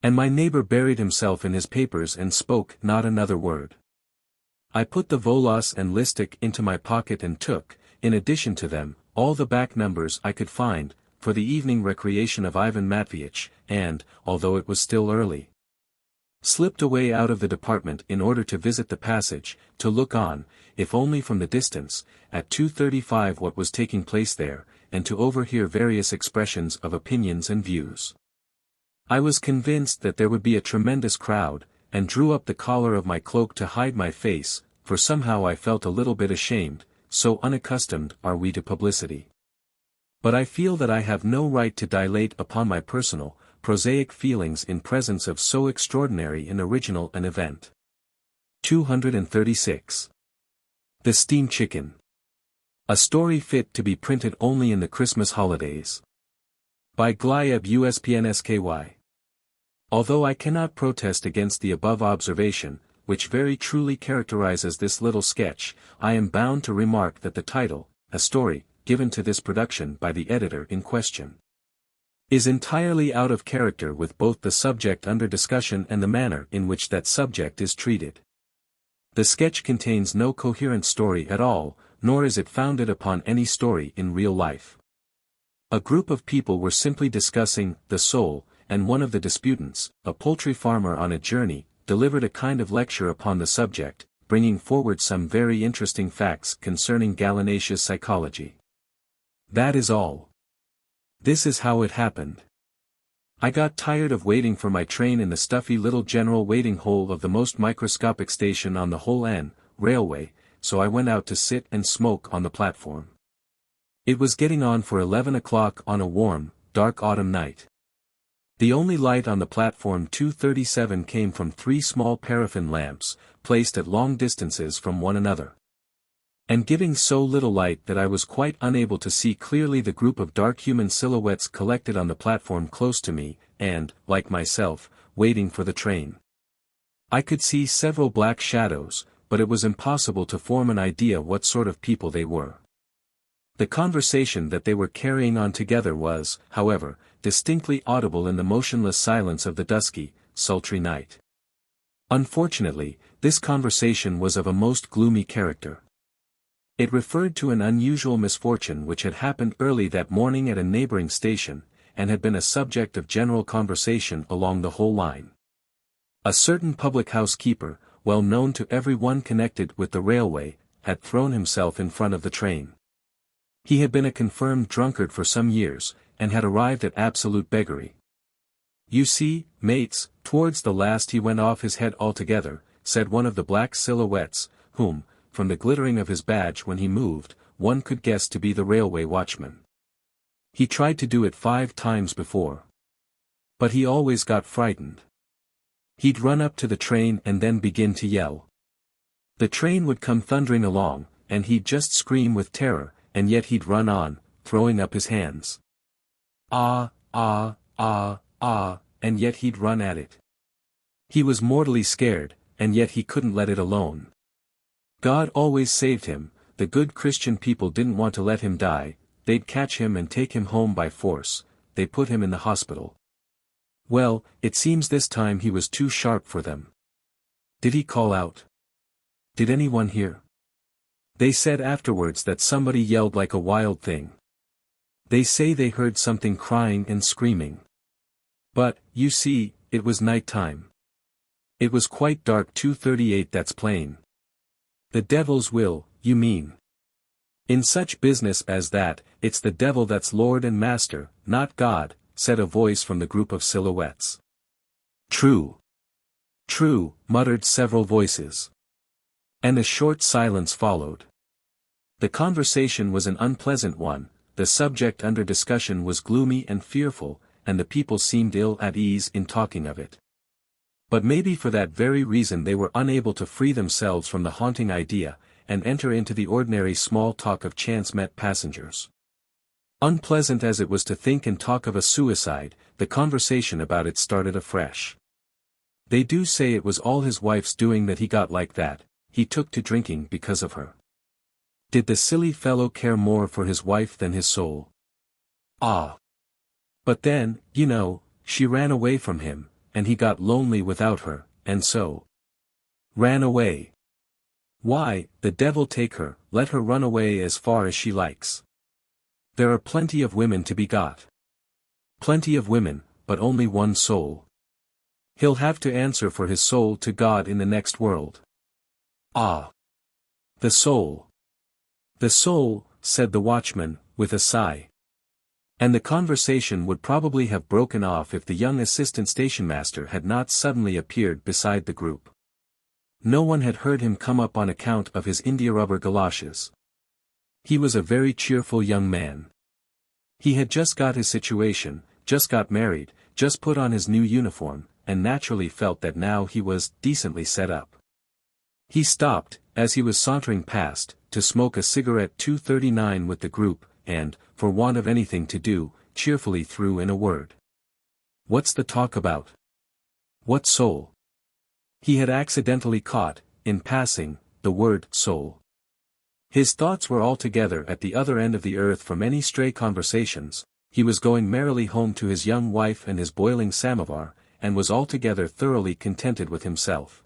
And my neighbor buried himself in his papers and spoke not another word. I put the Volos and Listic into my pocket and took, in addition to them, all the back numbers I could find, for the evening recreation of Ivan Matveitch, and, although it was still early, slipped away out of the department in order to visit the passage, to look on, if only from the distance, at 2:35 what was taking place there, and to overhear various expressions of opinions and views. I was convinced that there would be a tremendous crowd, and drew up the collar of my cloak to hide my face, for somehow I felt a little bit ashamed, so unaccustomed are we to publicity. But I feel that I have no right to dilate upon my personal, prosaic feelings in presence of so extraordinary and original an event. 236. The Steamed Chicken. A story fit to be printed only in the Christmas holidays. By Gleb USPNSKY. Although I cannot protest against the above observation, which very truly characterizes this little sketch, I am bound to remark that the title, a story, given to this production by the editor in question, is entirely out of character with both the subject under discussion and the manner in which that subject is treated. The sketch contains no coherent story at all, nor is it founded upon any story in real life. A group of people were simply discussing the soul, and one of the disputants, a poultry farmer on a journey, delivered a kind of lecture upon the subject, bringing forward some very interesting facts concerning gallinaceous psychology. That is all. This is how it happened. I got tired of waiting for my train in the stuffy little general waiting hole of the most microscopic station on the whole N railway, so I went out to sit and smoke on the platform. It was getting on for 11 o'clock on a warm, dark autumn night. The only light on the platform 237 came from 3 small paraffin lamps, placed at long distances from one another, and giving so little light that I was quite unable to see clearly the group of dark human silhouettes collected on the platform close to me, and, like myself, waiting for the train. I could see several black shadows, but it was impossible to form an idea what sort of people they were. The conversation that they were carrying on together was, however, distinctly audible in the motionless silence of the dusky, sultry night. Unfortunately, this conversation was of a most gloomy character. It referred to an unusual misfortune which had happened early that morning at a neighboring station, and had been a subject of general conversation along the whole line. A certain public-house keeper, well known to every one connected with the railway, had thrown himself in front of the train. He had been a confirmed drunkard for some years, and had arrived at absolute beggary. You see, mates, towards the last he went off his head altogether, said one of the black silhouettes, whom, from the glittering of his badge when he moved, one could guess to be the railway watchman. He tried to do it 5 times before. But he always got frightened. He'd run up to the train and then begin to yell. The train would come thundering along, and he'd just scream with terror, and yet he'd run on, throwing up his hands. Ah, ah, ah, ah, and yet he'd run at it. He was mortally scared, and yet he couldn't let it alone. God always saved him. The good Christian people didn't want to let him die, they'd catch him and take him home by force, they put him in the hospital. Well, it seems this time he was too sharp for them. Did he call out? Did anyone hear? They said afterwards that somebody yelled like a wild thing. They say they heard something crying and screaming. But, you see, it was night time. It was quite dark. 2:38. That's plain. The devil's will, you mean? In such business as that, it's the devil that's Lord and Master, not God, said a voice from the group of silhouettes. True. True, muttered several voices. And a short silence followed. The conversation was an unpleasant one, the subject under discussion was gloomy and fearful, and the people seemed ill at ease in talking of it. But maybe for that very reason they were unable to free themselves from the haunting idea, and enter into the ordinary small talk of chance-met passengers. Unpleasant as it was to think and talk of a suicide, the conversation about it started afresh. They do say it was all his wife's doing that he got like that, he took to drinking because of her. Did the silly fellow care more for his wife than his soul? Ah! But then, you know, she ran away from him, and he got lonely without her, and so ran away. Why, the devil take her, let her run away as far as she likes. There are plenty of women to be got. Plenty of women, but only one soul. He'll have to answer for his soul to God in the next world. Ah! The soul. The soul, said the watchman, with a sigh. And the conversation would probably have broken off if the young assistant stationmaster had not suddenly appeared beside the group. No one had heard him come up on account of his india-rubber galoshes. He was a very cheerful young man. He had just got his situation, just got married, just put on his new uniform, and naturally felt that now he was decently set up. He stopped, as he was sauntering past, to smoke a cigarette. 2:39 with the group, and, for want of anything to do, cheerfully threw in a word. What's the talk about? What soul? He had accidentally caught, in passing, the word soul. His thoughts were altogether at the other end of the earth from any stray conversations. He was going merrily home to his young wife and his boiling samovar, and was altogether thoroughly contented with himself.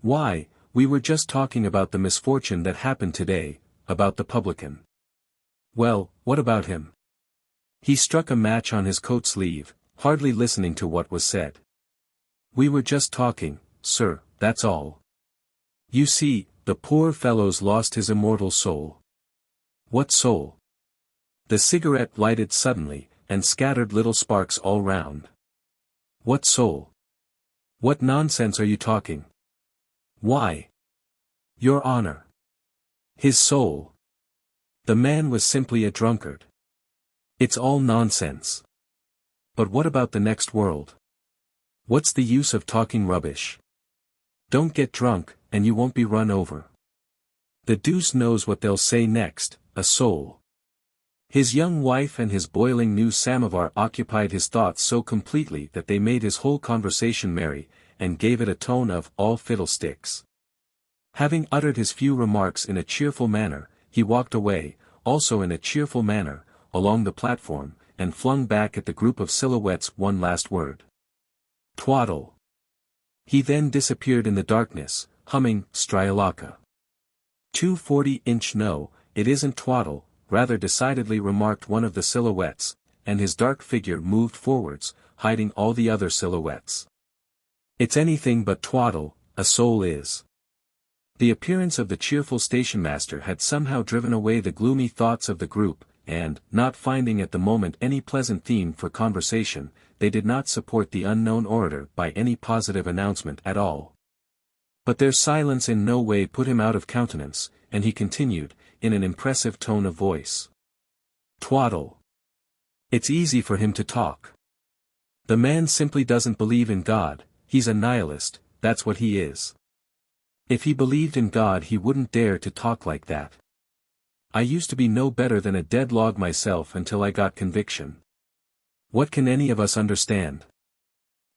Why, we were just talking about the misfortune that happened today, about the publican. Well, what about him? He struck a match on his coat sleeve, hardly listening to what was said. We were just talking, sir, that's all. You see, the poor fellow's lost his immortal soul. What soul? The cigarette lighted suddenly, and scattered little sparks all round. What soul? What nonsense are you talking? Why? Your honor. His soul. The man was simply a drunkard. It's all nonsense. But what about the next world? What's the use of talking rubbish? Don't get drunk, and you won't be run over. The deuce knows what they'll say next, a soul. His young wife and his boiling new samovar occupied his thoughts so completely that they made his whole conversation merry, and gave it a tone of all fiddlesticks. Having uttered his few remarks in a cheerful manner, he walked away, also in a cheerful manner, along the platform, and flung back at the group of silhouettes one last word. Twaddle. He then disappeared in the darkness, humming Stryalaka. 240 No, it isn't twaddle, rather decidedly remarked one of the silhouettes, and his dark figure moved forwards, hiding all the other silhouettes. It's anything but twaddle, a soul is. The appearance of the cheerful stationmaster had somehow driven away the gloomy thoughts of the group, and, not finding at the moment any pleasant theme for conversation, they did not support the unknown orator by any positive announcement at all. But their silence in no way put him out of countenance, and he continued, in an impressive tone of voice. Twaddle. It's easy for him to talk. The man simply doesn't believe in God, he's a nihilist, that's what he is. If he believed in God he wouldn't dare to talk like that. I used to be no better than a dead log myself until I got conviction. What can any of us understand?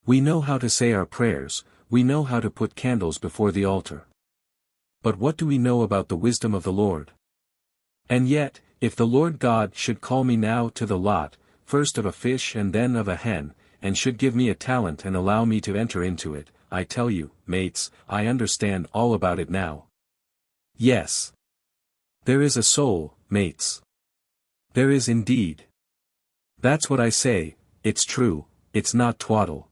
We know how to say our prayers, we know how to put candles before the altar. But what do we know about the wisdom of the Lord? And yet, if the Lord God should call me now to the lot, first of a fish and then of a hen, and should give me a talent and allow me to enter into it, I tell you, mates, I understand all about it now. Yes. There is a soul, mates. There is indeed. That's what I say, it's true, it's not twaddle.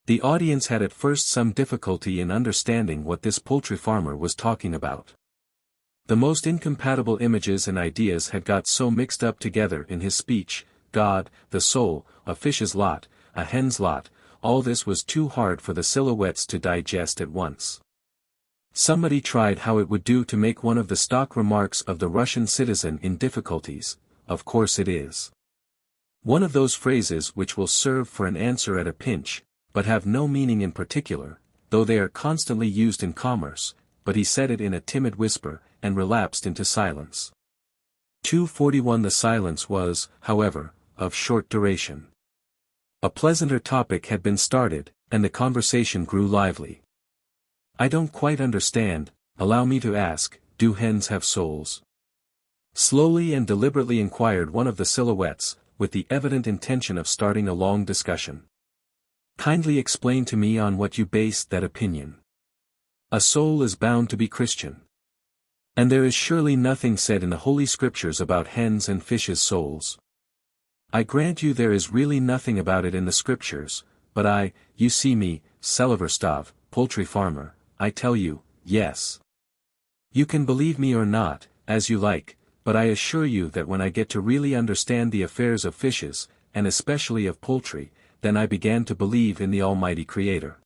The audience had at first some difficulty in understanding what this poultry farmer was talking about. The most incompatible images and ideas had got so mixed up together in his speech: God, the soul, a fish's lot, a hen's lot. All this was too hard for the silhouettes to digest at once. Somebody tried how it would do to make one of the stock remarks of the Russian citizen in difficulties: of course it is. One of those phrases which will serve for an answer at a pinch, but have no meaning in particular, though they are constantly used in commerce. But he said it in a timid whisper, and relapsed into silence. 241. The silence was, however, of short duration. A pleasanter topic had been started, and the conversation grew lively. I don't quite understand, allow me to ask, do hens have souls? Slowly and deliberately inquired one of the silhouettes, with the evident intention of starting a long discussion. Kindly explain to me on what you base that opinion. A soul is bound to be Christian. And there is surely nothing said in the Holy Scriptures about hens and fishes' souls. I grant you there is really nothing about it in the Scriptures, but you see me, Seliverstov, poultry farmer, I tell you, yes. You can believe me or not, as you like, but I assure you that when I get to really understand the affairs of fishes, and especially of poultry, then I began to believe in the Almighty Creator.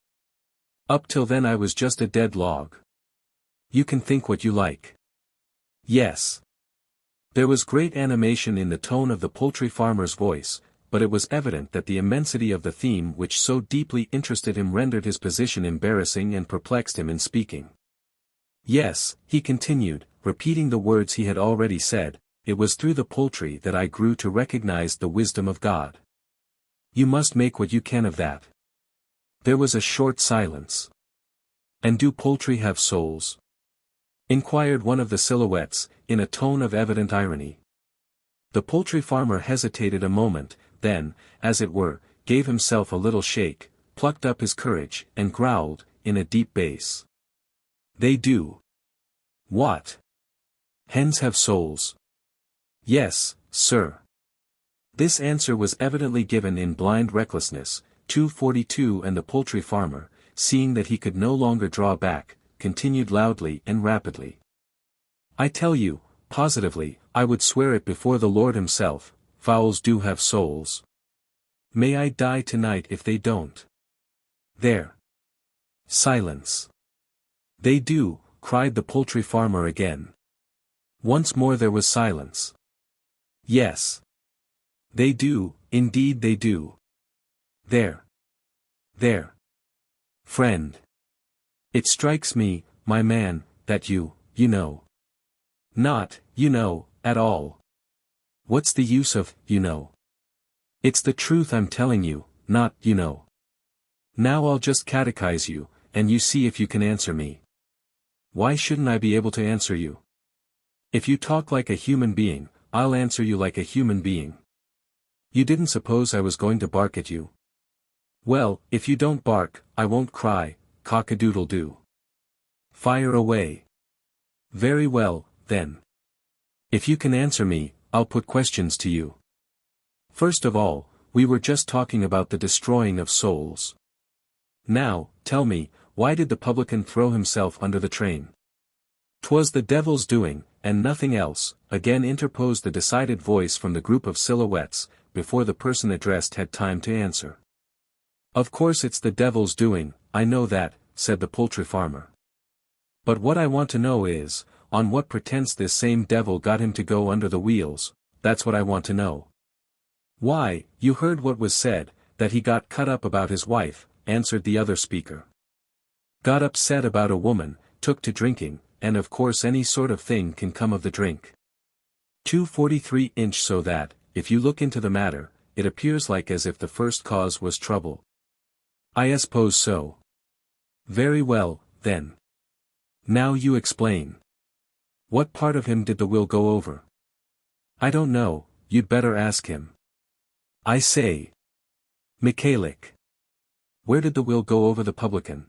Up till then I was just a dead log. You can think what you like. Yes. There was great animation in the tone of the poultry farmer's voice, but it was evident that the immensity of the theme which so deeply interested him rendered his position embarrassing and perplexed him in speaking. Yes, he continued, repeating the words he had already said, it was through the poultry that I grew to recognize the wisdom of God. You must make what you can of that. There was a short silence. And do poultry have souls? Inquired one of the silhouettes, in a tone of evident irony. The poultry farmer hesitated a moment, then, as it were, gave himself a little shake, plucked up his courage, and growled, in a deep bass. They do. What? Hens have souls? Yes, sir. This answer was evidently given in blind recklessness. 242. And the poultry farmer, seeing that he could no longer draw back, continued loudly and rapidly. I tell you, positively, I would swear it before the Lord himself, fowls do have souls. May I die tonight if they don't. There. Silence. They do, cried the poultry farmer again. Once more there was silence. Yes. They do, indeed they do. There. There. Friend. It strikes me, my man, that you know. Not, at all. What's the use of, It's the truth I'm telling you, not, Now I'll just catechize you, and you see if you can answer me. Why shouldn't I be able to answer you? If you talk like a human being, I'll answer you like a human being. You didn't suppose I was going to bark at you? Well, if you don't bark, I won't cry, cock-a-doodle-doo. Fire away. Very well, then. If you can answer me, I'll put questions to you. First of all, we were just talking about the destroying of souls. Now, tell me, why did the publican throw himself under the train? 'Twas the devil's doing, and nothing else, again interposed the decided voice from the group of silhouettes, before the person addressed had time to answer. Of course it's the devil's doing, I know that, said the poultry farmer. But what I want to know is, on what pretense this same devil got him to go under the wheels, that's what I want to know. Why, you heard what was said, that he got cut up about his wife, answered the other speaker. Got upset about a woman, took to drinking, and of course any sort of thing can come of the drink. 243 inch so that, if you look into the matter, it appears like as if the first cause was trouble. I suppose so. Very well, then. Now you explain. What part of him did the will go over? I don't know, you'd better ask him. I say. Mikhailik. Where did the will go over the publican?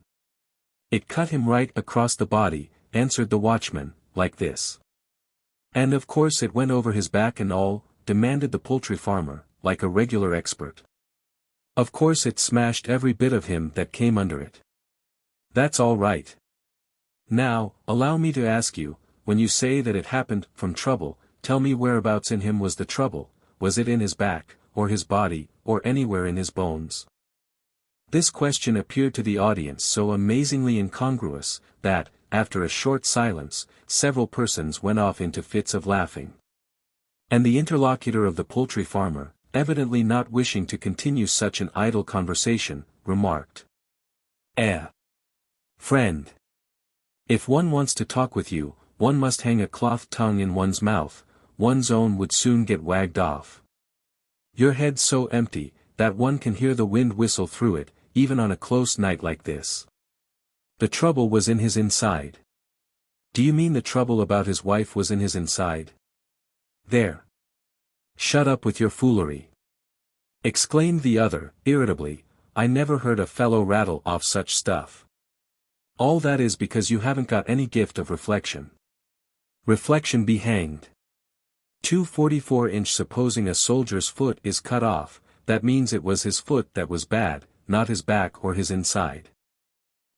It cut him right across the body, answered the watchman, like this. And of course it went over his back and all, demanded the poultry farmer, like a regular expert. Of course it smashed every bit of him that came under it. That's all right. Now, allow me to ask you, when you say that it happened from trouble, tell me whereabouts in him was the trouble, was it in his back, or his body, or anywhere in his bones? This question appeared to the audience so amazingly incongruous, that, after a short silence, several persons went off into fits of laughing. And the interlocutor of the poultry farmer, evidently not wishing to continue such an idle conversation, remarked, friend. If one wants to talk with you, one must hang a cloth tongue in one's mouth, one's own would soon get wagged off. Your head's so empty, that one can hear the wind whistle through it, even on a close night like this. The trouble was in his inside. Do you mean the trouble about his wife was in his inside? There. Shut up with your foolery. Exclaimed the other, irritably, I never heard a fellow rattle off such stuff. All that is because you haven't got any gift of reflection. Reflection be hanged. 244-inch. Supposing a soldier's foot is cut off, that means it was his foot that was bad, not his back or his inside.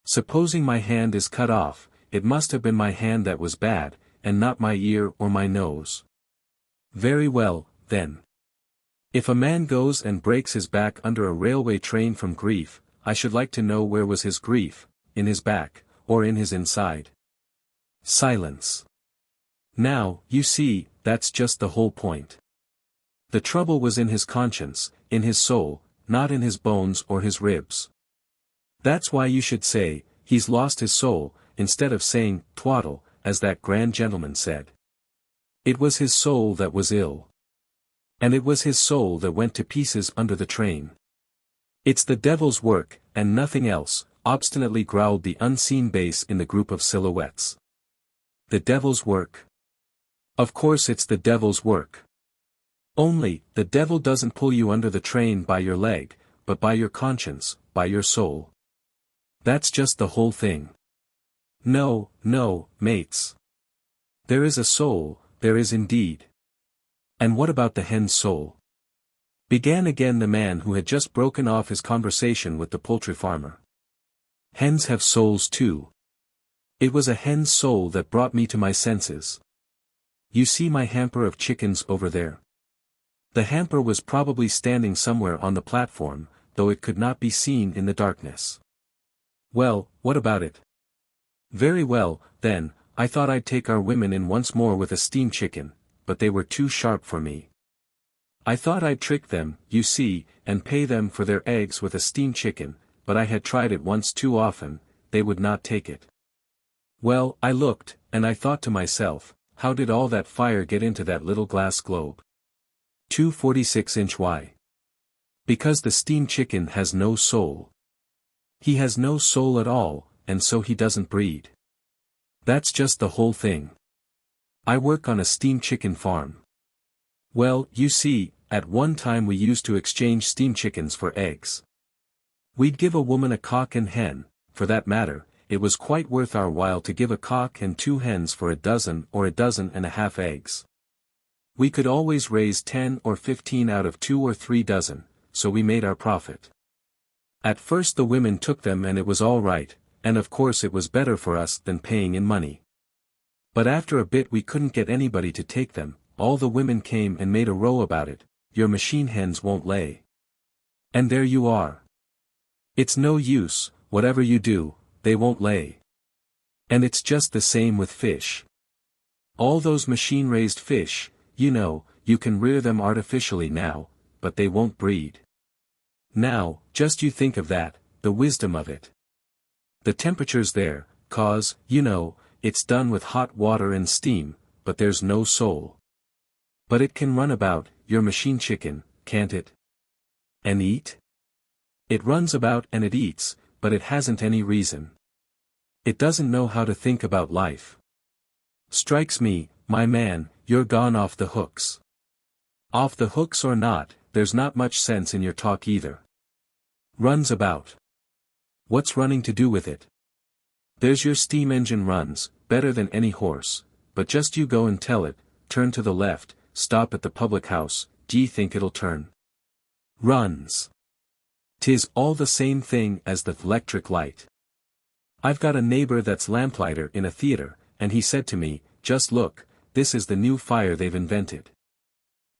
Supposing my hand is cut off, it must have been my hand that was bad, and not my ear or my nose. Very well, then. If a man goes and breaks his back under a railway train from grief, I should like to know where was his grief, in his back, or in his inside. Silence. Now, you see, that's just the whole point. The trouble was in his conscience, in his soul, not in his bones or his ribs. That's why you should say, he's lost his soul, instead of saying, twaddle, as that grand gentleman said. It was his soul that was ill. And it was his soul that went to pieces under the train. It's the devil's work, and nothing else, obstinately growled the unseen bass in the group of silhouettes. The devil's work? Of course it's the devil's work. Only, the devil doesn't pull you under the train by your leg, but by your conscience, by your soul. That's just the whole thing. No, no, mates. There is a soul, there is indeed. And what about the hen's soul? Began again the man who had just broken off his conversation with the poultry farmer. Hens have souls too. It was a hen's soul that brought me to my senses. You see my hamper of chickens over there? The hamper was probably standing somewhere on the platform, though it could not be seen in the darkness. Well, what about it? Very well, then, I thought I'd take our women in once more with a steam chicken, but they were too sharp for me. I thought I'd trick them, you see, and pay them for their eggs with a steam chicken, but I had tried it once too often, they would not take it. Well, I looked, and I thought to myself, how did all that fire get into that little glass globe? 246-inch. Why? Because the steam chicken has no soul. He has no soul at all, and so he doesn't breed. That's just the whole thing. I work on a steam chicken farm. Well, you see, at one time we used to exchange steam chickens for eggs. We'd give a woman a cock and hen, for that matter, it was quite worth our while to give a cock and 2 hens for a dozen or a dozen and a half eggs. We could always raise 10 or 15 out of 2 or 3 dozen, so we made our profit. At first the women took them and it was all right, and of course it was better for us than paying in money. But after a bit we couldn't get anybody to take them, all the women came and made a row about it, your machine hens won't lay. And there you are. It's no use, whatever you do, they won't lay. And it's just the same with fish. All those machine-raised fish, you know, you can rear them artificially now, but they won't breed. Now, just you think of that, the wisdom of it. The temperature's there, 'cause, you know, it's done with hot water and steam, but there's no soul. But it can run about, your machine chicken, can't it? And eat? It runs about and it eats, but it hasn't any reason. It doesn't know how to think about life. Strikes me, my man, you're gone off the hooks. Off the hooks or not, there's not much sense in your talk either. Runs about. What's running to do with it? There's your steam engine runs, better than any horse, but just you go and tell it, turn to the left, stop at the public house, d'ye think it'll turn? Runs. 'Tis all the same thing as the electric light. I've got a neighbor that's lamplighter in a theater, and he said to me, just look, this is the new fire they've invented.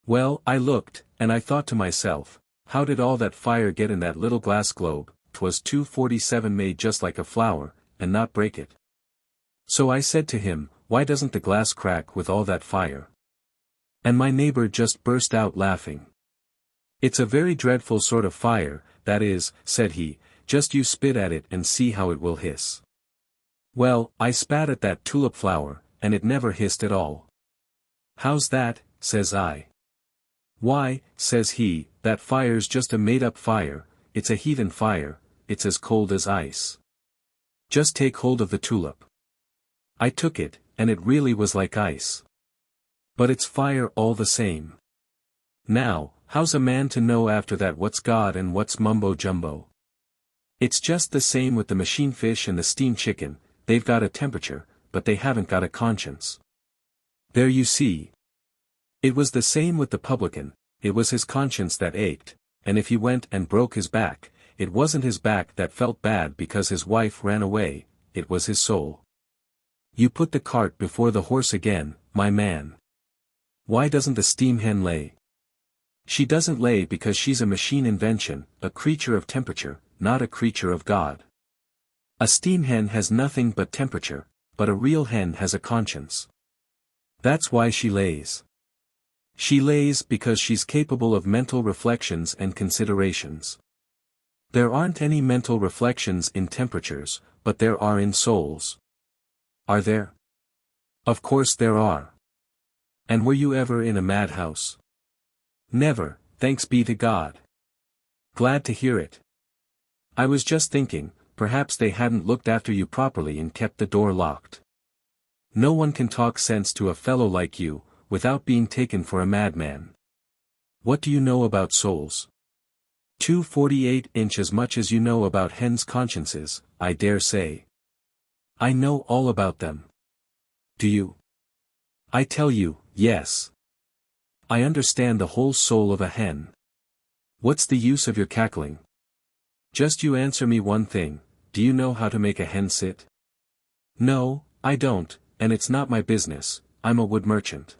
Well, I looked, and I thought to myself, how did all that fire get in that little glass globe? 'Twas 247 made just like a flower, and not break it. So I said to him, why doesn't the glass crack with all that fire? And my neighbor just burst out laughing. It's a very dreadful sort of fire, that is, said he, just you spit at it and see how it will hiss. Well, I spat at that tulip flower, and it never hissed at all. How's that, says I. Why, says he, that fire's just a made-up fire, it's a heathen fire, it's as cold as ice. Just take hold of the tulip. I took it, and it really was like ice. But it's fire all the same. Now, how's a man to know after that what's God and what's mumbo-jumbo? It's just the same with the machine fish and the steamed chicken, they've got a temperature, but they haven't got a conscience. There you see. It was the same with the publican, it was his conscience that ached, and if he went and broke his back, it wasn't his back that felt bad because his wife ran away, it was his soul. You put the cart before the horse again, my man. Why doesn't the steam hen lay? She doesn't lay because she's a machine invention, a creature of temperature, not a creature of God. A steam hen has nothing but temperature, but a real hen has a conscience. That's why she lays. She lays because she's capable of mental reflections and considerations. There aren't any mental reflections in temperatures, but there are in souls. Are there? Of course there are. And were you ever in a madhouse? Never, thanks be to God. Glad to hear it. I was just thinking, perhaps they hadn't looked after you properly and kept the door locked. No one can talk sense to a fellow like you, without being taken for a madman. What do you know about souls? 248 as much as you know about hens' consciences, I dare say. I know all about them. Do you? I tell you, yes. I understand the whole soul of a hen. What's the use of your cackling? Just you answer me one thing, do you know how to make a hen sit? No, I don't, and it's not my business, I'm a wood merchant.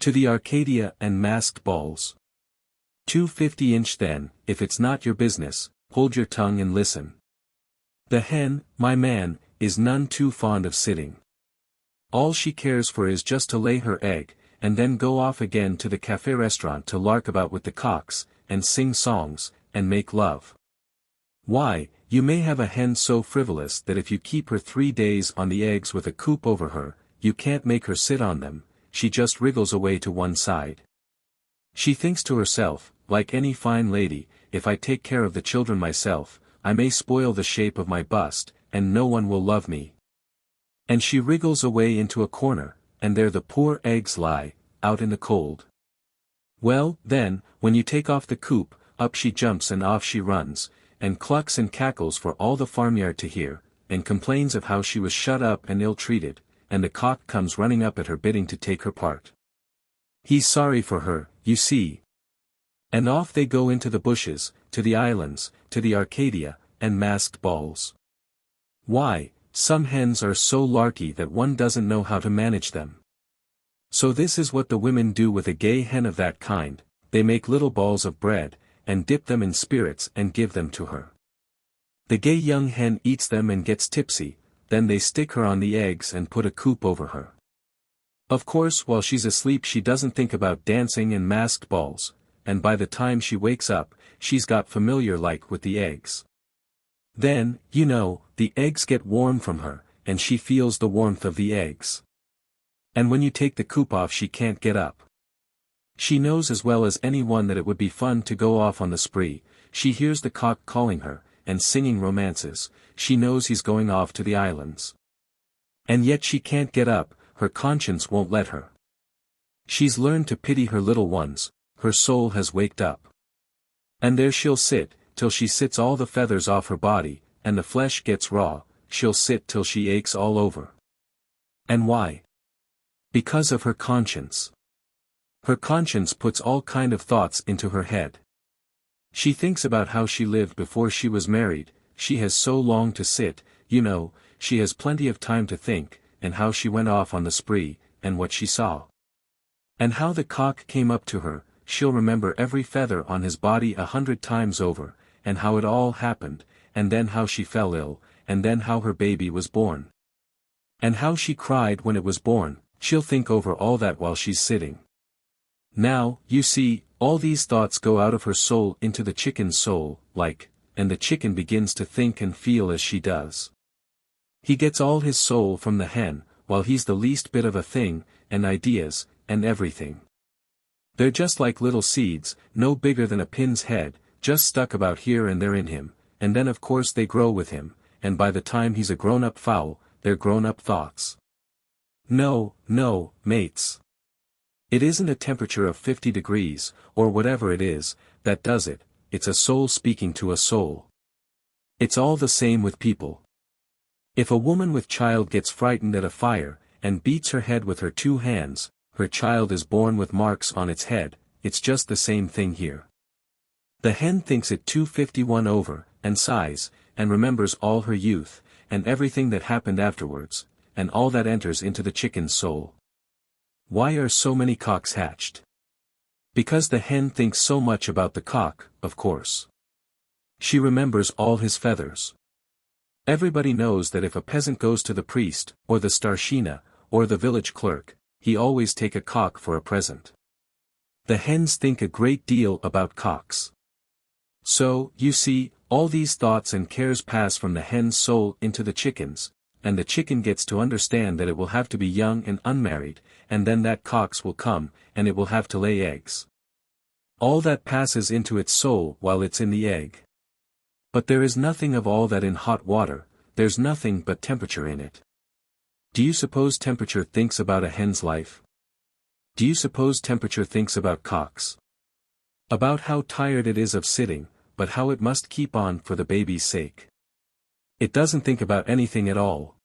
To the Arcadia and masked balls. 250 then, if it's not your business, hold your tongue and listen. The hen, my man, is none too fond of sitting. All she cares for is just to lay her egg, and then go off again to the café restaurant to lark about with the cocks, and sing songs, and make love. Why, you may have a hen so frivolous that if you keep her 3 days on the eggs with a coop over her, you can't make her sit on them, she just wriggles away to one side. She thinks to herself, like any fine lady, if I take care of the children myself, I may spoil the shape of my bust, and no one will love me. And she wriggles away into a corner, and there the poor eggs lie, out in the cold. Well, then, when you take off the coop, up she jumps and off she runs, and clucks and cackles for all the farmyard to hear, and complains of how she was shut up and ill-treated, and the cock comes running up at her bidding to take her part. He's sorry for her, you see. And off they go into the bushes, to the islands, to the Arcadia, and masked balls. Why, some hens are so larky that one doesn't know how to manage them. So this is what the women do with a gay hen of that kind, they make little balls of bread, and dip them in spirits and give them to her. The gay young hen eats them and gets tipsy, then they stick her on the eggs and put a coop over her. Of course while she's asleep she doesn't think about dancing and masked balls, and by the time she wakes up, she's got familiar like with the eggs. Then, you know, the eggs get warm from her, and she feels the warmth of the eggs. And when you take the coop off she can't get up. She knows as well as anyone that it would be fun to go off on the spree, she hears the cock calling her, and singing romances, she knows he's going off to the islands. And yet she can't get up, her conscience won't let her. She's learned to pity her little ones, her soul has waked up. And there she'll sit, till she sits all the feathers off her body, and the flesh gets raw, she'll sit till she aches all over. And why? Because of her conscience. Her conscience puts all kind of thoughts into her head. She thinks about how she lived before she was married, she has so long to sit, you know, she has plenty of time to think, and how she went off on the spree, and what she saw. And how the cock came up to her, she'll remember every feather on his body 100 times over, and how it all happened, and then how she fell ill, and then how her baby was born. And how she cried when it was born, she'll think over all that while she's sitting. Now, you see, all these thoughts go out of her soul into the chicken's soul, like, and the chicken begins to think and feel as she does. He gets all his soul from the hen, while he's the least bit of a thing, and ideas, and everything. They're just like little seeds, no bigger than a pin's head, just stuck about here and there in him, and then of course they grow with him, and by the time he's a grown-up fowl, they're grown-up thoughts. No, no, mates. It isn't a temperature of 50 degrees, or whatever it is, that does it, it's a soul speaking to a soul. It's all the same with people. If a woman with child gets frightened at a fire, and beats her head with her 2 hands, her child is born with marks on its head, it's just the same thing here. The hen thinks it 251 over, and sighs, and remembers all her youth, and everything that happened afterwards, and all that enters into the chicken's soul. Why are so many cocks hatched? Because the hen thinks so much about the cock, of course. She remembers all his feathers. Everybody knows that if a peasant goes to the priest, or the starshina, or the village clerk, he always take a cock for a present. The hens think a great deal about cocks. So, you see, all these thoughts and cares pass from the hen's soul into the chicken's, and the chicken gets to understand that it will have to be young and unmarried, and then that cocks will come, and it will have to lay eggs. All that passes into its soul while it's in the egg. But there is nothing of all that in hot water, there's nothing but temperature in it. Do you suppose temperature thinks about a hen's life? Do you suppose temperature thinks about cocks? About how tired it is of sitting, but how it must keep on for the baby's sake. It doesn't think about anything at all.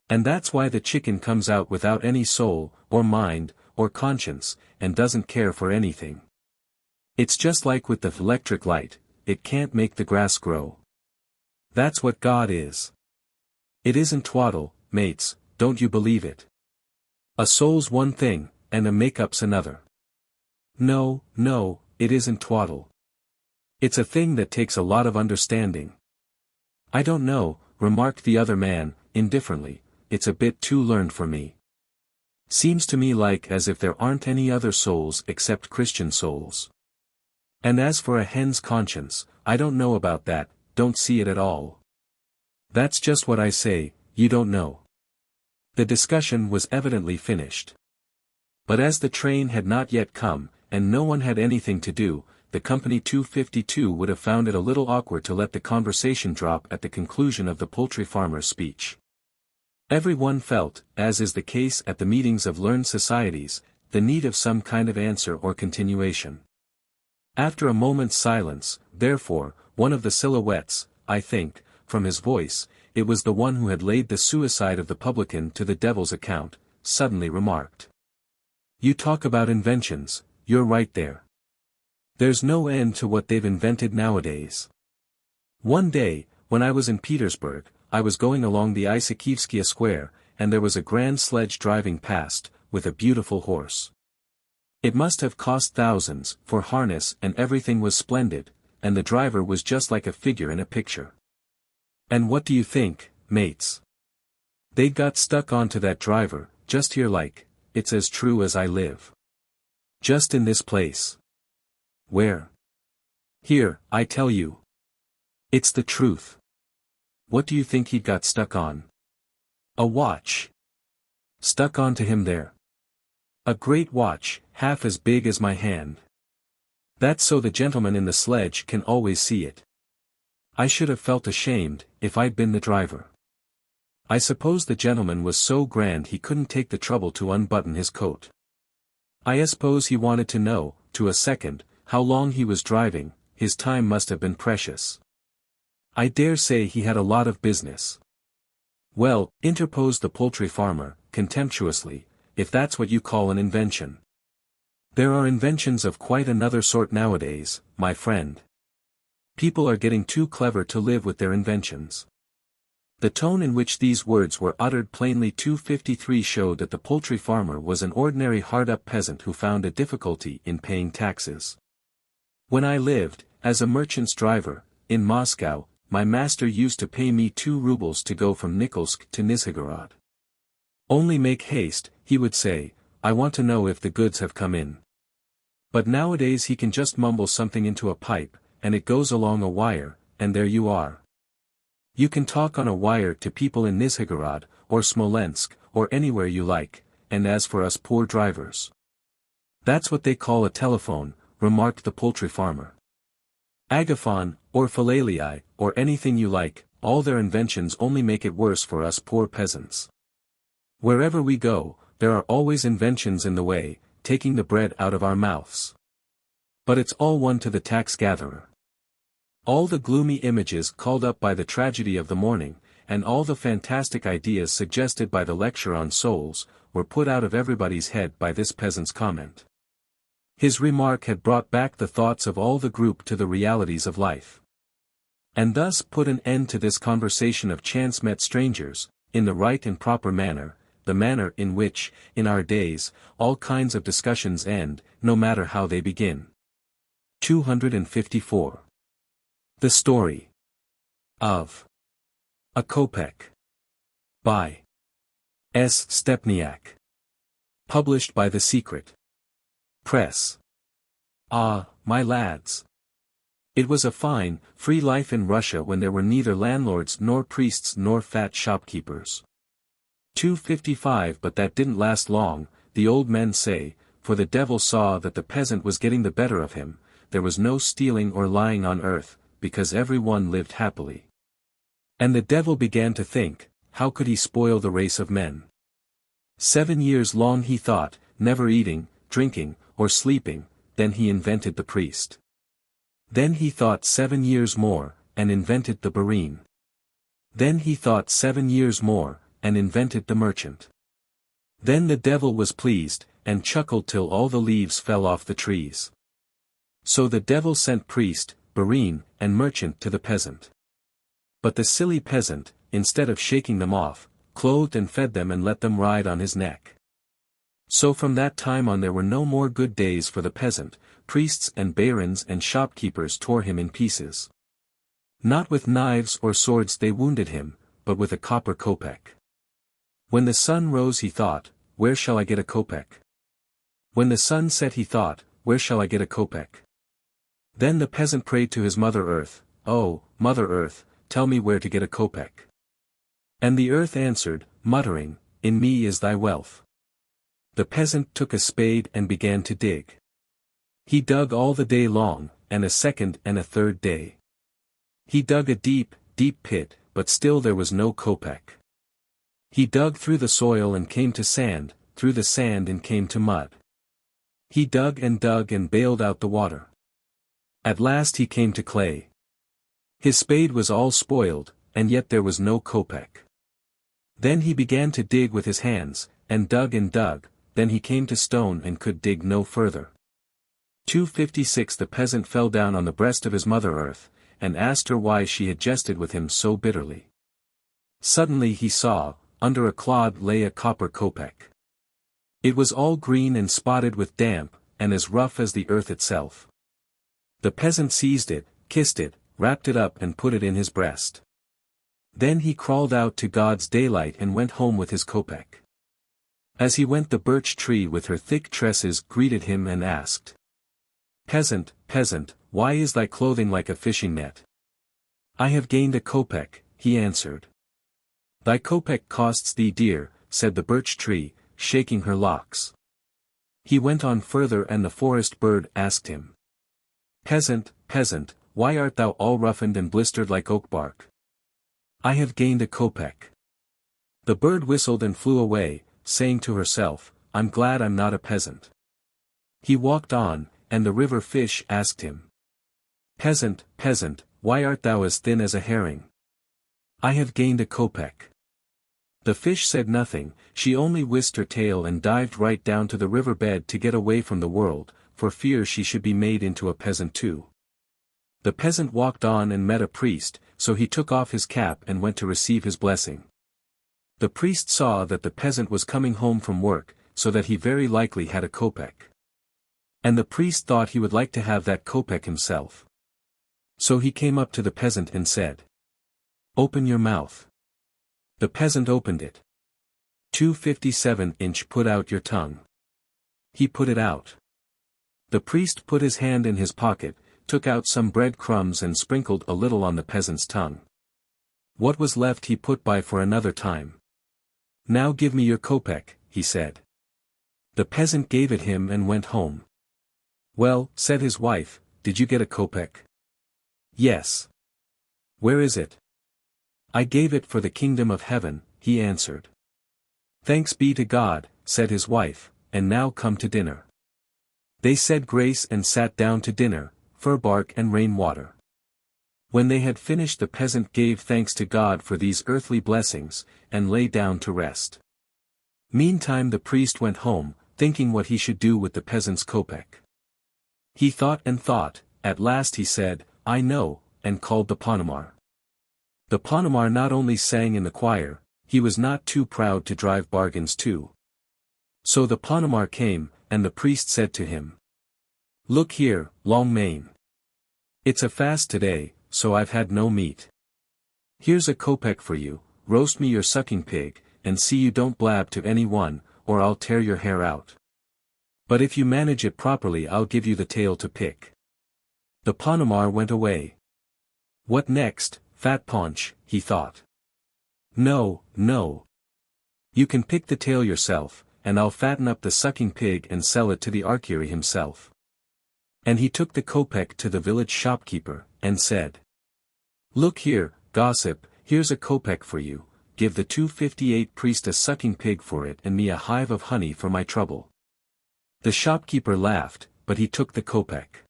And that's why the chicken comes out without any soul, or mind, or conscience, and doesn't care for anything. It's just like with the electric light, it can't make the grass grow. That's what God is. It isn't twaddle, mates, don't you believe it? A soul's one thing, and a makeup's another. No, no, it isn't twaddle. It's a thing that takes a lot of understanding. I don't know, remarked the other man, indifferently, it's a bit too learned for me. Seems to me like as if there aren't any other souls except Christian souls. And as for a hen's conscience, I don't know about that, don't see it at all. That's just what I say, you don't know. The discussion was evidently finished. But as the train had not yet come, and no one had anything to do, the company 252 would have found it a little awkward to let the conversation drop at the conclusion of the poultry farmer's speech. Every one felt, as is the case at the meetings of learned societies, the need of some kind of answer or continuation. After a moment's silence, therefore, one of the silhouettes, I think, from his voice, it was the one who had laid the suicide of the publican to the devil's account, suddenly remarked. You talk about inventions, you're right there. There's no end to what they've invented nowadays. One day, when I was in Petersburg, I was going along the Isakivskia Square, and there was a grand sledge driving past, with a beautiful horse. It must have cost thousands, for harness and everything was splendid, and the driver was just like a figure in a picture. And what do you think, mates? They'd got stuck onto that driver, just here like, it's as true as I live. Just in this place. Where? Here, I tell you. It's the truth. What do you think he'd got stuck on? A watch. Stuck onto him there. A great watch, half as big as my hand. That's so the gentleman in the sledge can always see it. I should have felt ashamed, if I'd been the driver. I suppose the gentleman was so grand he couldn't take the trouble to unbutton his coat. I suppose he wanted to know, to a second, how long he was driving, his time must have been precious. I dare say he had a lot of business. Well, interposed the poultry farmer, contemptuously, if that's what you call an invention. There are inventions of quite another sort nowadays, my friend. People are getting too clever to live with their inventions. The tone in which these words were uttered plainly 253 showed that the poultry farmer was an ordinary hard-up peasant who found a difficulty in paying taxes. When I lived, as a merchant's driver, in Moscow, my master used to pay me 2 rubles to go from Nikolsk to Nizhegorod. Only make haste, he would say, I want to know if the goods have come in. But nowadays he can just mumble something into a pipe, and it goes along a wire, and there you are. You can talk on a wire to people in Nizhegorod, or Smolensk, or anywhere you like, and as for us poor drivers. That's what they call a telephone, remarked the poultry farmer. Agaphon, or philalei, or anything you like, all their inventions only make it worse for us poor peasants. Wherever we go, there are always inventions in the way, taking the bread out of our mouths. But it's all one to the tax-gatherer. All the gloomy images called up by the tragedy of the morning, and all the fantastic ideas suggested by the lecture on souls, were put out of everybody's head by this peasant's comment. His remark had brought back the thoughts of all the group to the realities of life. And thus put an end to this conversation of chance-met strangers, in the right and proper manner, the manner in which, in our days, all kinds of discussions end, no matter how they begin. 254. The Story of a Kopeck. By S. Stepniak. Published by The Secret Press. Ah, my lads! It was a fine, free life in Russia when there were neither landlords nor priests nor fat shopkeepers. 255 But that didn't last long, the old men say, for the devil saw that the peasant was getting the better of him, there was no stealing or lying on earth, because every one lived happily. And the devil began to think, how could he spoil the race of men? 7 years long he thought, never eating, drinking, or sleeping, then he invented the priest. Then he thought 7 years more, and invented the barine. Then he thought 7 years more, and invented the merchant. Then the devil was pleased, and chuckled till all the leaves fell off the trees. So the devil sent priest, barine, and merchant to the peasant. But the silly peasant, instead of shaking them off, clothed and fed them and let them ride on his neck. So from that time on there were no more good days for the peasant, priests and barons and shopkeepers tore him in pieces. Not with knives or swords they wounded him, but with a copper kopeck. When the sun rose he thought, where shall I get a kopeck? When the sun set he thought, where shall I get a kopeck? Then the peasant prayed to his Mother Earth, oh, Mother Earth, tell me where to get a kopeck. And the earth answered, muttering, in me is thy wealth. The peasant took a spade and began to dig. He dug all the day long, and a second and a third day. He dug a deep, deep pit, but still there was no kopeck. He dug through the soil and came to sand, through the sand and came to mud. He dug and bailed out the water. At last he came to clay. His spade was all spoiled, and yet there was no kopeck. Then he began to dig with his hands, and dug, then he came to stone and could dig no further. 256 The peasant fell down on the breast of his Mother Earth, and asked her why she had jested with him so bitterly. Suddenly he saw, under a clod lay a copper kopeck. It was all green and spotted with damp, and as rough as the earth itself. The peasant seized it, kissed it, wrapped it up and put it in his breast. Then he crawled out to God's daylight and went home with his kopeck. As he went the birch tree with her thick tresses greeted him and asked, Peasant, peasant, why is thy clothing like a fishing net? I have gained a kopeck, he answered. Thy kopeck costs thee dear, said the birch tree, shaking her locks. He went on further and the forest bird asked him, Peasant, peasant, why art thou all roughened and blistered like oak bark? I have gained a kopeck. The bird whistled and flew away, saying to herself, I'm glad I'm not a peasant. He walked on, and the river fish asked him, Peasant, peasant, why art thou as thin as a herring? I have gained a kopeck. The fish said nothing, she only whisked her tail and dived right down to the river bed to get away from the world, for fear she should be made into a peasant too. The peasant walked on and met a priest, so he took off his cap and went to receive his blessing. The priest saw that the peasant was coming home from work, so that he very likely had a kopeck. And the priest thought he would like to have that kopeck himself. So he came up to the peasant and said, "Open your mouth." The peasant opened it. 257 Put out your tongue. He put it out. The priest put his hand in his pocket, took out some bread crumbs and sprinkled a little on the peasant's tongue. What was left he put by for another time. "Now give me your kopeck," he said. The peasant gave it him and went home. "Well," said his wife, "did you get a kopeck?" "Yes." "Where is it?" "I gave it for the kingdom of heaven," he answered. "Thanks be to God," said his wife, "and now come to dinner." They said grace and sat down to dinner, fir bark and rain water. When they had finished, the peasant gave thanks to God for these earthly blessings, and lay down to rest. Meantime the priest went home, thinking what he should do with the peasant's kopeck. He thought and thought, at last he said, "I know," and called the Ponemar. The Ponemar not only sang in the choir, he was not too proud to drive bargains too. So the Ponemar came, and the priest said to him, "Look here, Long Mane. It's a fast today, so I've had no meat. Here's a kopeck for you, roast me your sucking pig, and see you don't blab to any one, or I'll tear your hair out. But if you manage it properly I'll give you the tail to pick." The Ponemar went away. What next, fat paunch, he thought. No, no. You can pick the tail yourself, and I'll fatten up the sucking pig and sell it to the archery himself. And he took the kopeck to the village shopkeeper, and said, "Look here, gossip, here's a kopeck for you, give the 258 priest a sucking pig for it and me a hive of honey for my trouble." The shopkeeper laughed, but he took the kopeck.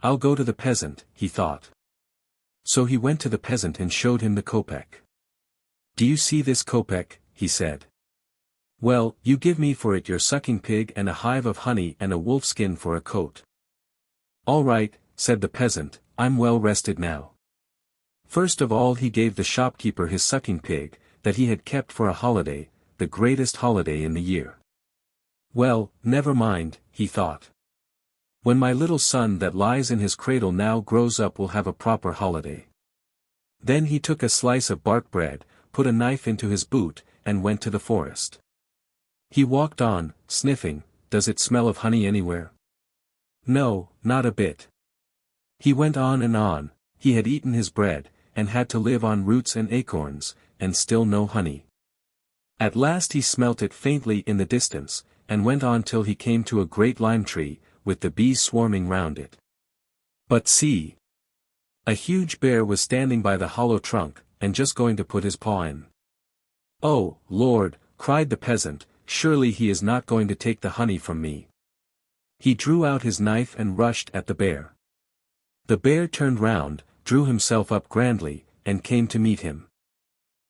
"I'll go to the peasant," he thought. So he went to the peasant and showed him the kopeck. "Do you see this kopeck?" he said. "Well, you give me for it your sucking pig and a hive of honey and a wolfskin for a coat." "All right," said the peasant, "I'm well rested now." First of all he gave the shopkeeper his sucking pig, that he had kept for a holiday, the greatest holiday in the year. Well, never mind, he thought. When my little son that lies in his cradle now grows up will have a proper holiday. Then he took a slice of bark bread, put a knife into his boot, and went to the forest. He walked on, sniffing, "Does it smell of honey anywhere?" No, not a bit. He went on, he had eaten his bread, and had to live on roots and acorns, and still no honey. At last he smelt it faintly in the distance, and went on till he came to a great lime tree, with the bees swarming round it. But see! A huge bear was standing by the hollow trunk, and just going to put his paw in. "Oh, Lord," cried the peasant, "surely he is not going to take the honey from me." He drew out his knife and rushed at the bear. The bear turned round, drew himself up grandly, and came to meet him.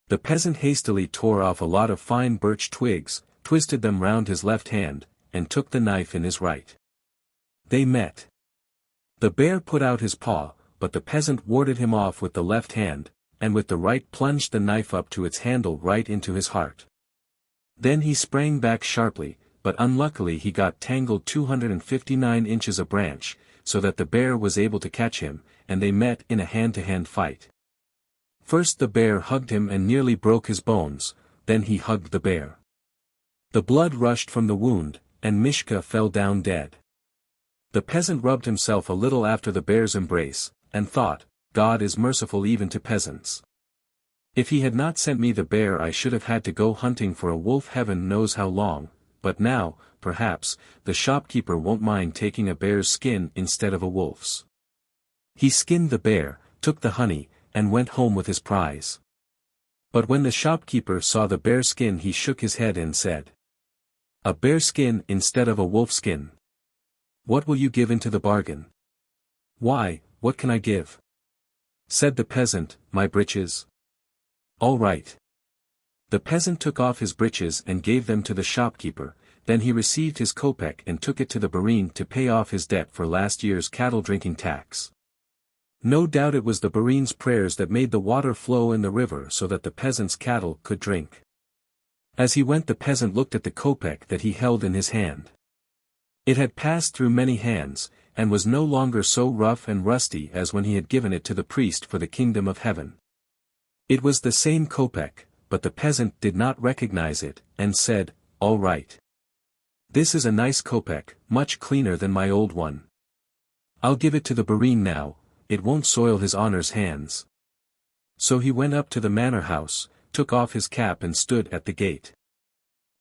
The peasant hastily tore off a lot of fine birch twigs, twisted them round his left hand, and took the knife in his right. They met. The bear put out his paw, but the peasant warded him off with the left hand, and with the right plunged the knife up to its handle right into his heart. Then he sprang back sharply, but unluckily he got tangled 259 inches a branch, so that the bear was able to catch him, and they met in a hand-to-hand fight. First the bear hugged him and nearly broke his bones, then he hugged the bear. The blood rushed from the wound, and Mishka fell down dead. The peasant rubbed himself a little after the bear's embrace, and thought, "God is merciful even to peasants. If he had not sent me the bear I should have had to go hunting for a wolf heaven knows how long, but now, perhaps, the shopkeeper won't mind taking a bear's skin instead of a wolf's." He skinned the bear, took the honey, and went home with his prize. But when the shopkeeper saw the bear skin he shook his head and said, "A bear skin instead of a wolf skin? What will you give into the bargain?" "Why, what can I give?" said the peasant, "My breeches." "All right." The peasant took off his breeches and gave them to the shopkeeper, then he received his kopeck and took it to the barin to pay off his debt for last year's cattle drinking tax. No doubt it was the barin's prayers that made the water flow in the river so that the peasant's cattle could drink. As he went, the peasant looked at the kopeck that he held in his hand. It had passed through many hands, and was no longer so rough and rusty as when he had given it to the priest for the kingdom of heaven. It was the same kopeck, but the peasant did not recognize it, and said, "All right. This is a nice kopeck, much cleaner than my old one. I'll give it to the barin now, it won't soil his honor's hands." So he went up to the manor house, took off his cap and stood at the gate.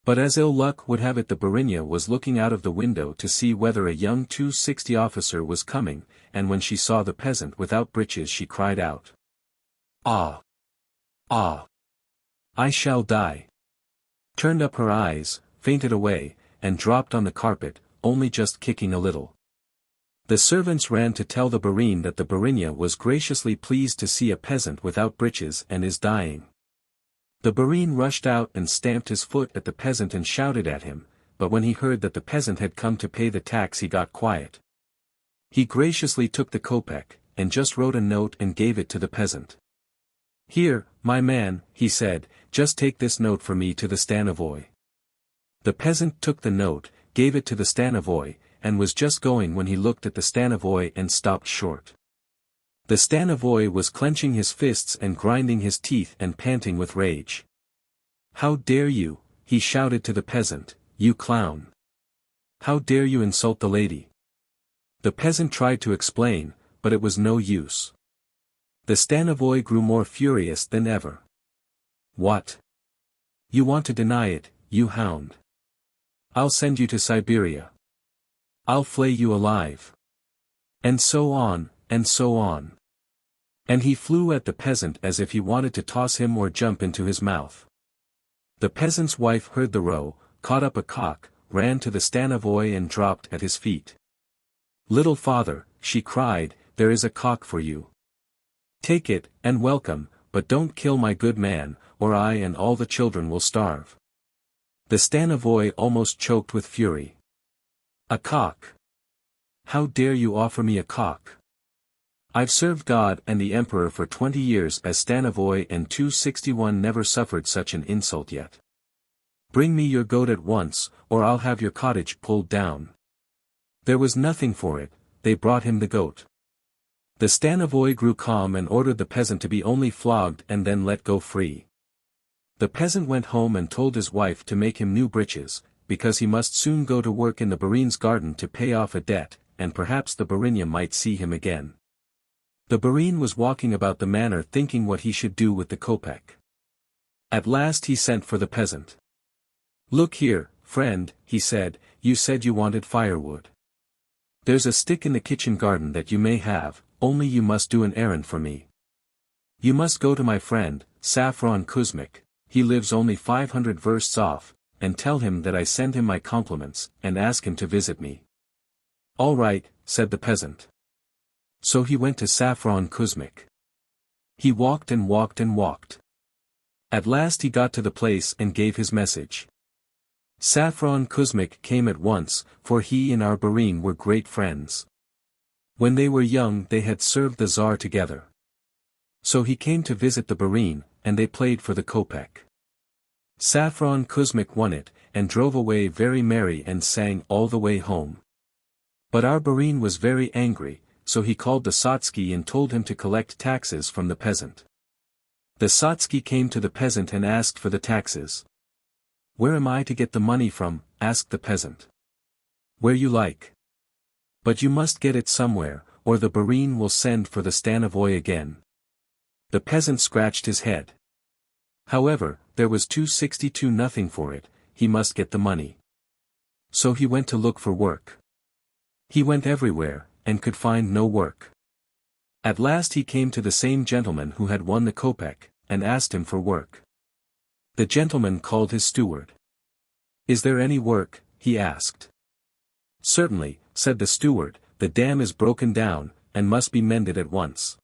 But as ill luck would have it, the barinya was looking out of the window to see whether a young 260 officer was coming, and when she saw the peasant without breeches she cried out, "Ah! Ah! I shall die!" Turned up her eyes, fainted away, and dropped on the carpet, only just kicking a little. The servants ran to tell the barin that the barinya was graciously pleased to see a peasant without breeches and is dying. The barin rushed out and stamped his foot at the peasant and shouted at him, but when he heard that the peasant had come to pay the tax he got quiet. He graciously took the kopeck, and just wrote a note and gave it to the peasant. "Here, my man," he said, "just take this note for me to the stanovoy." The peasant took the note, gave it to the stanovoy, and was just going when he looked at the stanovoy and stopped short. The stanovoy was clenching his fists and grinding his teeth and panting with rage. "How dare you," he shouted to the peasant, "you clown! How dare you insult the lady?" The peasant tried to explain, but it was no use. The stanovoy grew more furious than ever. "What? You want to deny it, you hound? I'll send you to Siberia. I'll flay you alive." And so on, and so on. And he flew at the peasant as if he wanted to toss him or jump into his mouth. The peasant's wife heard the row, caught up a cock, ran to the stanovoy and dropped at his feet. "Little father," she cried, "there is a cock for you. Take it, and welcome, but don't kill my good man, or I and all the children will starve." The stanovoy almost choked with fury. "A cock? How dare you offer me a cock? I've served God and the Emperor for 20 years as stanovoy, and 261 never suffered such an insult yet. Bring me your goat at once, or I'll have your cottage pulled down." There was nothing for it, they brought him the goat. The stanovoy grew calm and ordered the peasant to be only flogged and then let go free. The peasant went home and told his wife to make him new breeches, because he must soon go to work in the barin's garden to pay off a debt, and perhaps the barinya might see him again. The barin was walking about the manor thinking what he should do with the kopeck. At last he sent for the peasant. "Look here, friend," he said, "you said you wanted firewood. There's a stick in the kitchen garden that you may have, only you must do an errand for me. You must go to my friend, Saffron Kuzmik, he lives only 500 versts off, and tell him that I send him my compliments, and ask him to visit me." "All right," said the peasant. So he went to Saffron Kuzmik. He walked and walked and walked. At last he got to the place and gave his message. Saffron Kuzmik came at once, for he and our barin were great friends. When they were young they had served the Tsar together. So he came to visit the barin, and they played for the kopeck. Saffron Kuzmik won it, and drove away very merry and sang all the way home. But our barin was very angry, so he called the Sotsky and told him to collect taxes from the peasant. The Sotsky came to the peasant and asked for the taxes. "Where am I to get the money from?" asked the peasant. "Where you like. But you must get it somewhere, or the barin will send for the stanovoy again." The peasant scratched his head. However, there was 262 nothing for it, he must get the money. So he went to look for work. He went everywhere, and could find no work. At last he came to the same gentleman who had won the kopeck, and asked him for work. The gentleman called his steward. "Is there any work?" he asked. "Certainly," said the steward, "the dam is broken down, and must be mended at once.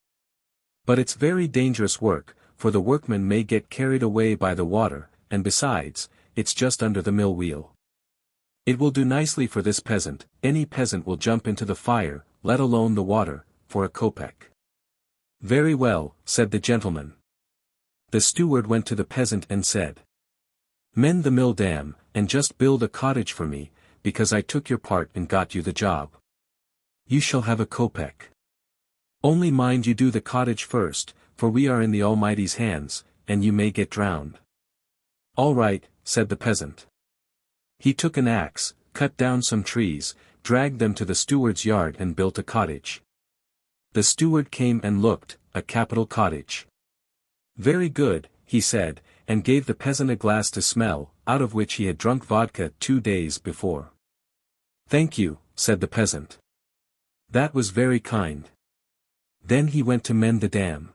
But it's very dangerous work, for the workmen may get carried away by the water, and besides, it's just under the mill wheel. It will do nicely for this peasant, any peasant will jump into the fire, let alone the water, for a kopeck." Very well, said the gentleman. The steward went to the peasant and said, "Mend the mill dam, and just build a cottage for me, because I took your part and got you the job. You shall have a kopeck. Only mind you do the cottage first, for we are in the Almighty's hands, and you may get drowned." "All right," said the peasant. He took an axe, cut down some trees, dragged them to the steward's yard and built a cottage. The steward came and looked, a capital cottage. "Very good," he said, and gave the peasant a glass to smell, out of which he had drunk vodka 2 days before. "Thank you," said the peasant. "That was very kind." Then he went to mend the dam.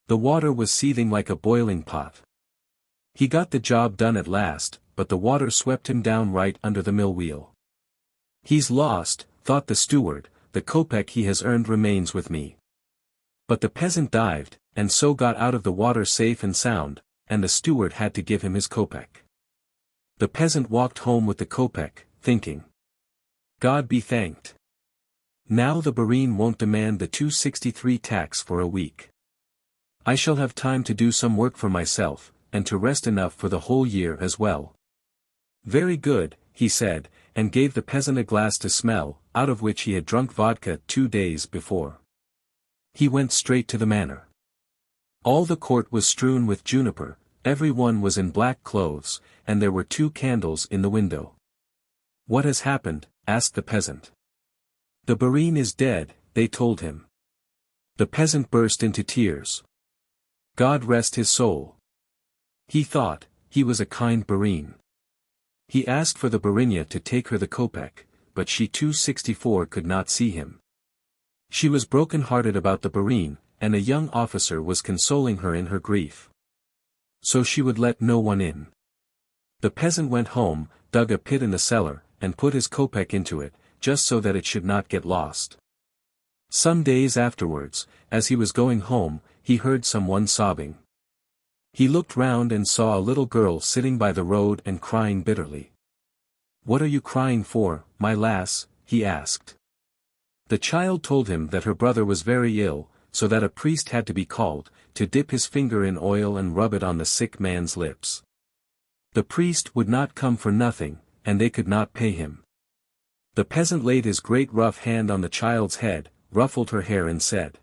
The water was seething like a boiling pot. He got the job done at last, but the water swept him down right under the mill wheel. "He's lost," thought the steward, "the kopeck he has earned remains with me." But the peasant dived, and so got out of the water safe and sound, and the steward had to give him his kopeck. The peasant walked home with the kopeck, thinking, "God be thanked. Now the barin won't demand the 263 tax for a week. I shall have time to do some work for myself, and to rest enough for the whole year as well." "Very good," he said, and gave the peasant a glass to smell, out of which he had drunk vodka 2 days before. He went straight to the manor. All the court was strewn with juniper, every one was in black clothes, and there were 2 candles in the window. "What has happened?" asked the peasant. "The barin is dead," they told him. The peasant burst into tears. God rest his soul. He thought, he was a kind barin. He asked for the barinya to take her the kopeck, but she 264 could not see him. She was broken-hearted about the barin, and a young officer was consoling her in her grief. So she would let no one in. The peasant went home, dug a pit in the cellar, and put his kopeck into it, just so that it should not get lost. Some days afterwards, as he was going home, he heard someone sobbing. He looked round and saw a little girl sitting by the road and crying bitterly. "What are you crying for, my lass?" he asked. The child told him that her brother was very ill, so that a priest had to be called, to dip his finger in oil and rub it on the sick man's lips. The priest would not come for nothing, and they could not pay him. The peasant laid his great rough hand on the child's head, ruffled her hair and said,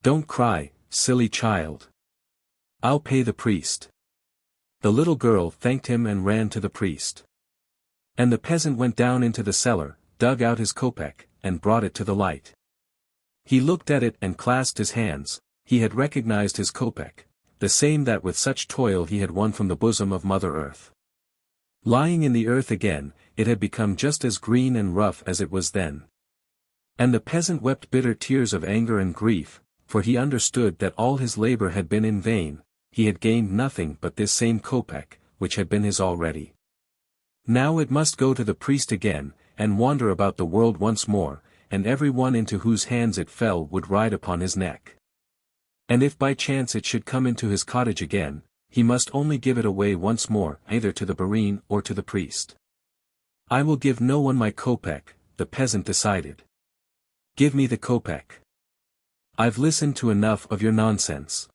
"Don't cry, silly child. I'll pay the priest." The little girl thanked him and ran to the priest. And the peasant went down into the cellar, dug out his kopeck, and brought it to the light. He looked at it and clasped his hands. He had recognized his kopeck, the same that with such toil he had won from the bosom of Mother Earth. Lying in the earth again, it had become just as green and rough as it was then. And the peasant wept bitter tears of anger and grief, for he understood that all his labor had been in vain. He had gained nothing but this same kopeck, which had been his already. Now it must go to the priest again, and wander about the world once more, and every one into whose hands it fell would ride upon his neck. And if by chance it should come into his cottage again, he must only give it away once more, either to the barin or to the priest. "I will give no one my kopeck," the peasant decided. "Give me the kopeck. I've listened to enough of your nonsense."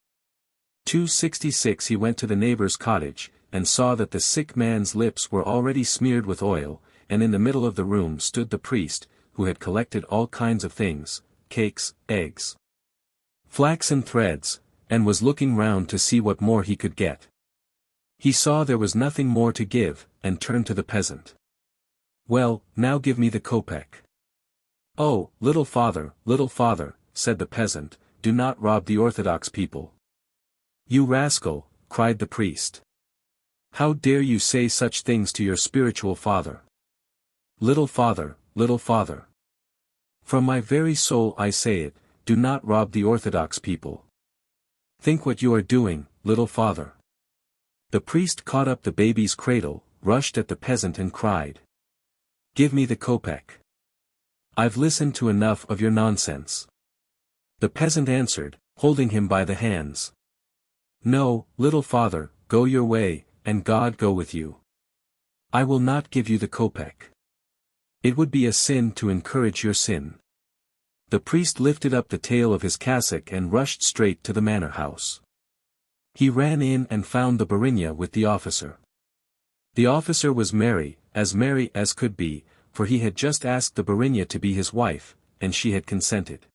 266 He went to the neighbor's cottage, and saw that the sick man's lips were already smeared with oil, and in the middle of the room stood the priest, who had collected all kinds of things, cakes, eggs, flax and threads, and was looking round to see what more he could get. He saw there was nothing more to give, and turned to the peasant. "Well, now give me the kopeck." "Oh, little father," said the peasant, "do not rob the Orthodox people." "You rascal," cried the priest. "How dare you say such things to your spiritual father? Little father, from my very soul I say it, do not rob the Orthodox people. Think what you are doing, little father." The priest caught up the baby's cradle, rushed at the peasant and cried, "Give me the kopeck. I've listened to enough of your nonsense." The peasant answered, holding him by the hands, "No, little father, go your way, and God go with you. I will not give you the kopeck. It would be a sin to encourage your sin. The priest lifted up the tail of his cassock and rushed straight to the manor house. He ran in and found the Barinya with the officer. The officer was merry as could be, for he had just asked the Barinya to be his wife, and she had consented.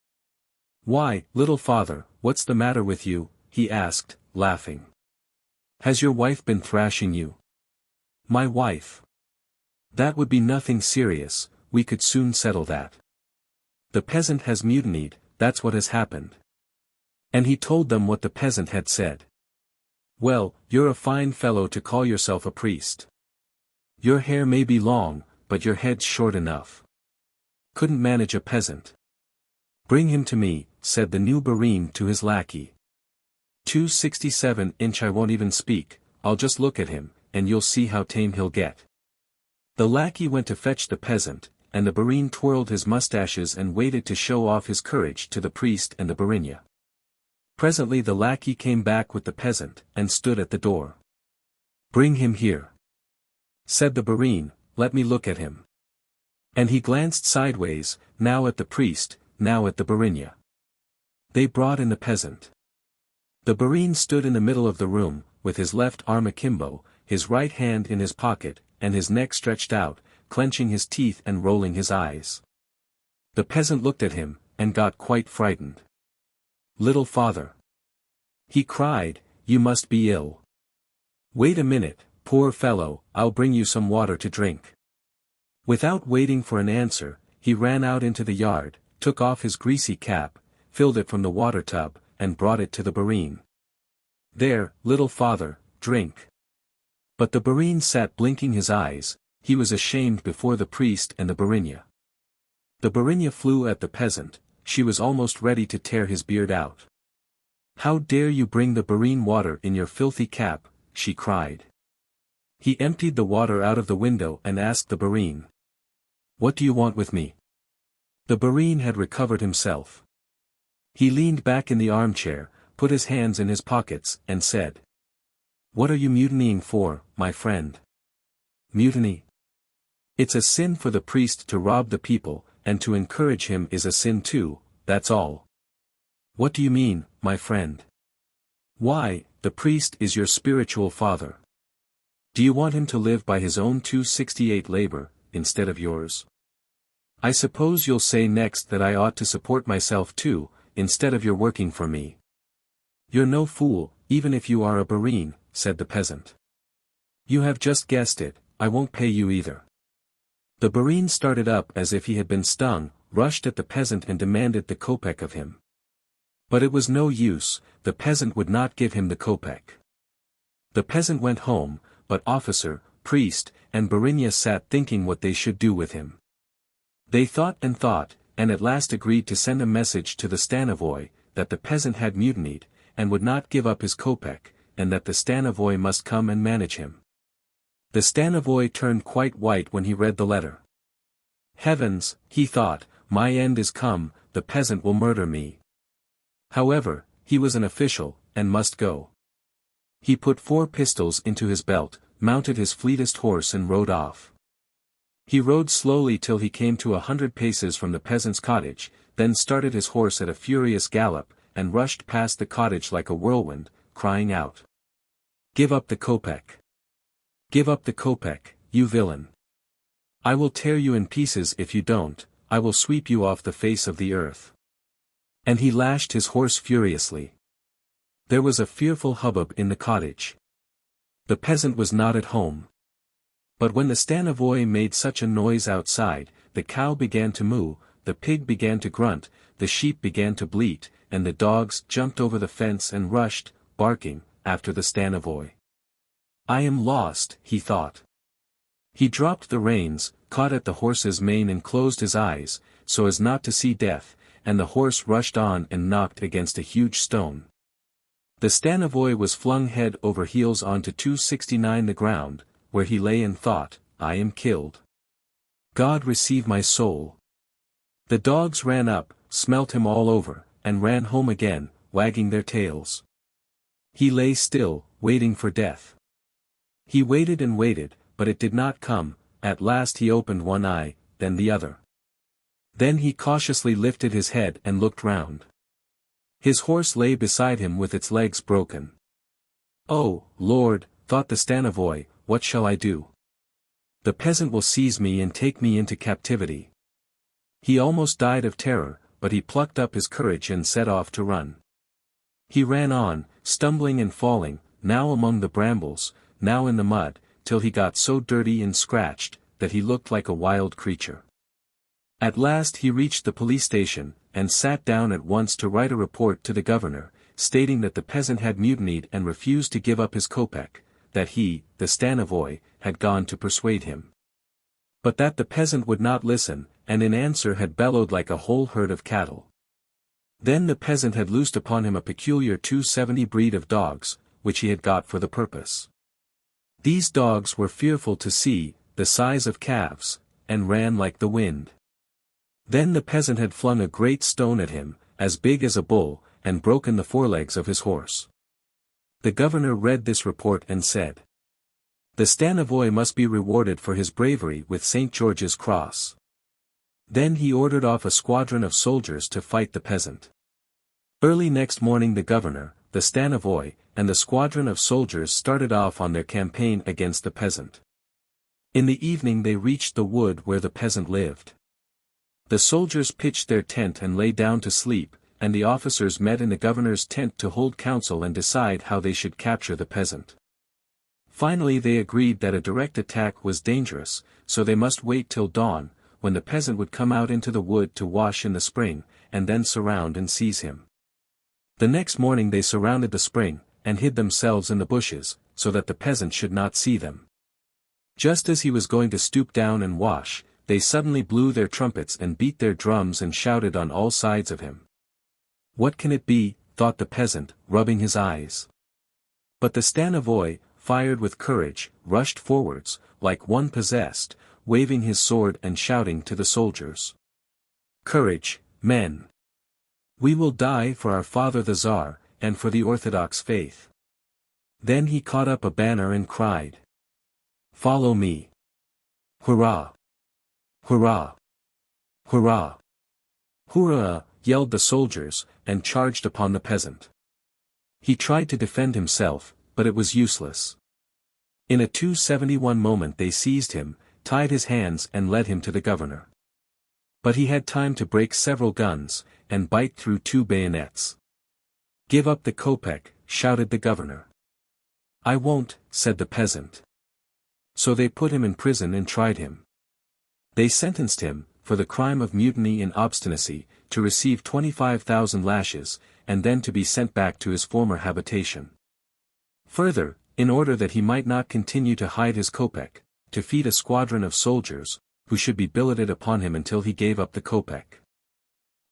"Why, little father, what's the matter with you?" he asked, laughing. "Has your wife been thrashing you?" "My wife? That would be nothing serious, we could soon settle that. The peasant has mutinied, that's what has happened." And he told them what the peasant had said. "Well, you're a fine fellow to call yourself a priest. Your hair may be long, but your head's short enough. Couldn't manage a peasant." "Bring him to me," said the new Barin to his lackey. 267 I won't even speak, I'll just look at him, and you'll see how tame he'll get." The lackey went to fetch the peasant, and the Barin twirled his mustaches and waited to show off his courage to the priest and the Barinya. Presently the lackey came back with the peasant, and stood at the door. "Bring him here," said the Barin, "let me look at him." And he glanced sideways, now at the priest, now at the Barinya. They brought in the peasant. The Barin stood in the middle of the room, with his left arm akimbo, his right hand in his pocket, and his neck stretched out, clenching his teeth and rolling his eyes. The peasant looked at him, and got quite frightened. "Little father," he cried, "you must be ill. Wait a minute, poor fellow, I'll bring you some water to drink." Without waiting for an answer, he ran out into the yard, took off his greasy cap, filled it from the water tub, and brought it to the Barin. "There, little father, drink." But the Barin sat blinking his eyes, he was ashamed before the priest and the Barinya. The Barinya flew at the peasant, she was almost ready to tear his beard out. "How dare you bring the Barin water in your filthy cap?" she cried. He emptied the water out of the window and asked the Barin, "What do you want with me?" The Barin had recovered himself. He leaned back in the armchair, put his hands in his pockets, and said, "What are you mutinying for, my friend?" "Mutiny? It's a sin for the priest to rob the people, and to encourage him is a sin too, that's all." "What do you mean, my friend?" "Why, the priest is your spiritual father. Do you want him to live by his own 268 labor, instead of yours? I suppose you'll say next that I ought to support myself too, instead of your working for me." "You're no fool, even if you are a Barin," said the peasant. "You have just guessed it, I won't pay you either." The Barin started up as if he had been stung, rushed at the peasant and demanded the kopeck of him. But it was no use, the peasant would not give him the kopeck. The peasant went home, but officer, priest, and Barinya sat thinking what they should do with him. They thought, and at last agreed to send a message to the stanovoy, that the peasant had mutinied, and would not give up his kopeck, and that the stanovoy must come and manage him. The stanovoy turned quite white when he read the letter. "Heavens," he thought, "my end is come, the peasant will murder me." However, he was an official, and must go. He put 4 pistols into his belt, mounted his fleetest horse and rode off. He rode slowly till he came to 100 paces from the peasant's cottage, then started his horse at a furious gallop, and rushed past the cottage like a whirlwind, crying out, "Give up the kopeck! Give up the kopeck, you villain! I will tear you in pieces if you don't, I will sweep you off the face of the earth." And he lashed his horse furiously. There was a fearful hubbub in the cottage. The peasant was not at home. But when the stanovoy made such a noise outside, the cow began to moo, the pig began to grunt, the sheep began to bleat, and the dogs jumped over the fence and rushed, barking, after the stanovoy. "I am lost," he thought. He dropped the reins, caught at the horse's mane and closed his eyes, so as not to see death, and the horse rushed on and knocked against a huge stone. The stanovoy was flung head over heels onto 269 the ground, where he lay and thought, "I am killed. God receive my soul." The dogs ran up, smelt him all over, and ran home again, wagging their tails. He lay still, waiting for death. He waited and waited, but it did not come. At last he opened one eye, then the other. Then he cautiously lifted his head and looked round. His horse lay beside him with its legs broken. "Oh, Lord," thought the Stanovoy, "what shall I do? The peasant will seize me and take me into captivity." He almost died of terror, but he plucked up his courage and set off to run. He ran on, stumbling and falling, now among the brambles, now in the mud, till he got so dirty and scratched, that he looked like a wild creature. At last he reached the police station, and sat down at once to write a report to the governor, stating that the peasant had mutinied and refused to give up his kopeck, that he, the Stanovoy, had gone to persuade him. But that the peasant would not listen, and in answer had bellowed like a whole herd of cattle. Then the peasant had loosed upon him a peculiar 270 breed of dogs, which he had got for the purpose. These dogs were fearful to see, the size of calves, and ran like the wind. Then the peasant had flung a great stone at him, as big as a bull, and broken the forelegs of his horse. The governor read this report and said, "The Stanovoy must be rewarded for his bravery with St. George's Cross." Then he ordered off a squadron of soldiers to fight the peasant. Early next morning the governor, the Stanovoy, and the squadron of soldiers started off on their campaign against the peasant. In the evening they reached the wood where the peasant lived. The soldiers pitched their tent and lay down to sleep, and the officers met in the governor's tent to hold council and decide how they should capture the peasant. Finally they agreed that a direct attack was dangerous, so they must wait till dawn, when the peasant would come out into the wood to wash in the spring, and then surround and seize him. The next morning they surrounded the spring, and hid themselves in the bushes, so that the peasant should not see them. Just as he was going to stoop down and wash, they suddenly blew their trumpets and beat their drums and shouted on all sides of him. "What can it be?" thought the peasant, rubbing his eyes. But the Stanovoy, fired with courage, rushed forwards, like one possessed, waving his sword and shouting to the soldiers. "Courage, men! We will die for our father the Tsar, and for the Orthodox faith." Then he caught up a banner and cried, "Follow me! Hurrah! Hurrah! Hurrah! Hurrah!" yelled the soldiers, and charged upon the peasant. He tried to defend himself, but it was useless. In a 271 moment they seized him, tied his hands and led him to the governor. But he had time to break several guns, and bite through 2 bayonets. "Give up the kopeck," shouted the governor. "I won't," said the peasant. So they put him in prison and tried him. They sentenced him, for the crime of mutiny and obstinacy, to receive 25,000 lashes, and then to be sent back to his former habitation. Further, in order that he might not continue to hide his kopeck, to feed a squadron of soldiers, who should be billeted upon him until he gave up the kopeck.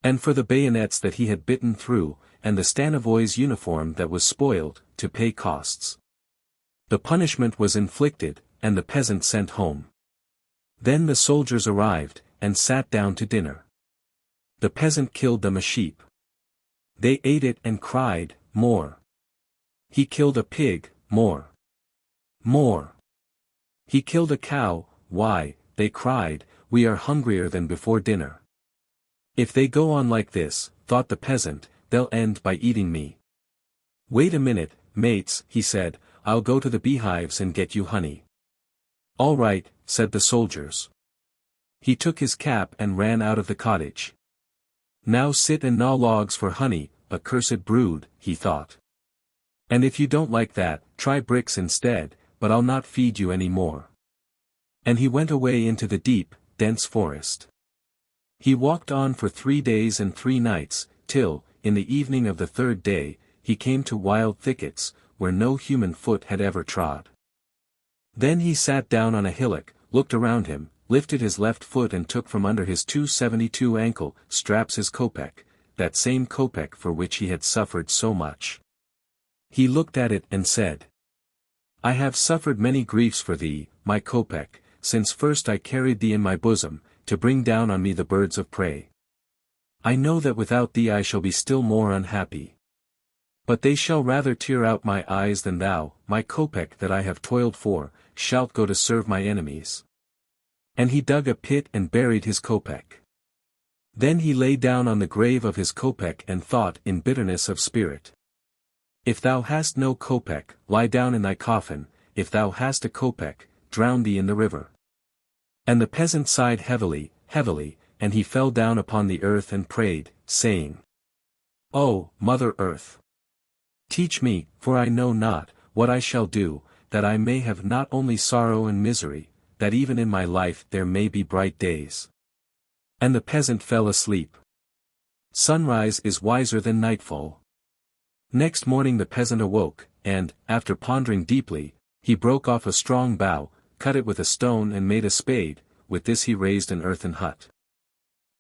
And for the bayonets that he had bitten through, and the Stanovoy's uniform that was spoiled, to pay costs. The punishment was inflicted, and the peasant sent home. Then the soldiers arrived, and sat down to dinner. The peasant killed them a sheep. They ate it and cried, "More." He killed a pig, "More. More." He killed a cow, "Why," they cried, "we are hungrier than before dinner." "If they go on like this," thought the peasant, "they'll end by eating me." "Wait a minute, mates," he said, "I'll go to the beehives and get you honey." "All right," said the soldiers. He took his cap and ran out of the cottage. "Now sit and gnaw logs for honey, accursed brood," he thought. "And if you don't like that, try bricks instead, but I'll not feed you any more." And he went away into the deep, dense forest. He walked on for 3 days and 3 nights, till, in the evening of the 3rd day, he came to wild thickets, where no human foot had ever trod. Then he sat down on a hillock, looked around him, lifted his left foot and took from under his 272 ankle straps his kopeck, that same kopeck for which he had suffered so much. He looked at it and said, "I have suffered many griefs for thee, my kopeck, since first I carried thee in my bosom, to bring down on me the birds of prey. I know that without thee I shall be still more unhappy. But they shall rather tear out my eyes than thou, my kopeck that I have toiled for, shalt go to serve my enemies." And he dug a pit and buried his kopeck. Then he lay down on the grave of his kopeck and thought in bitterness of spirit. If thou hast no kopeck, lie down in thy coffin, if thou hast a kopeck, drown thee in the river. And the peasant sighed heavily, heavily, and he fell down upon the earth and prayed, saying, O, Mother Earth! Teach me, for I know not, what I shall do, that I may have not only sorrow and misery, that even in my life there may be bright days. And the peasant fell asleep. Sunrise is wiser than nightfall. Next morning the peasant awoke, and, after pondering deeply, he broke off a strong bough, cut it with a stone and made a spade. With this he raised an earthen hut.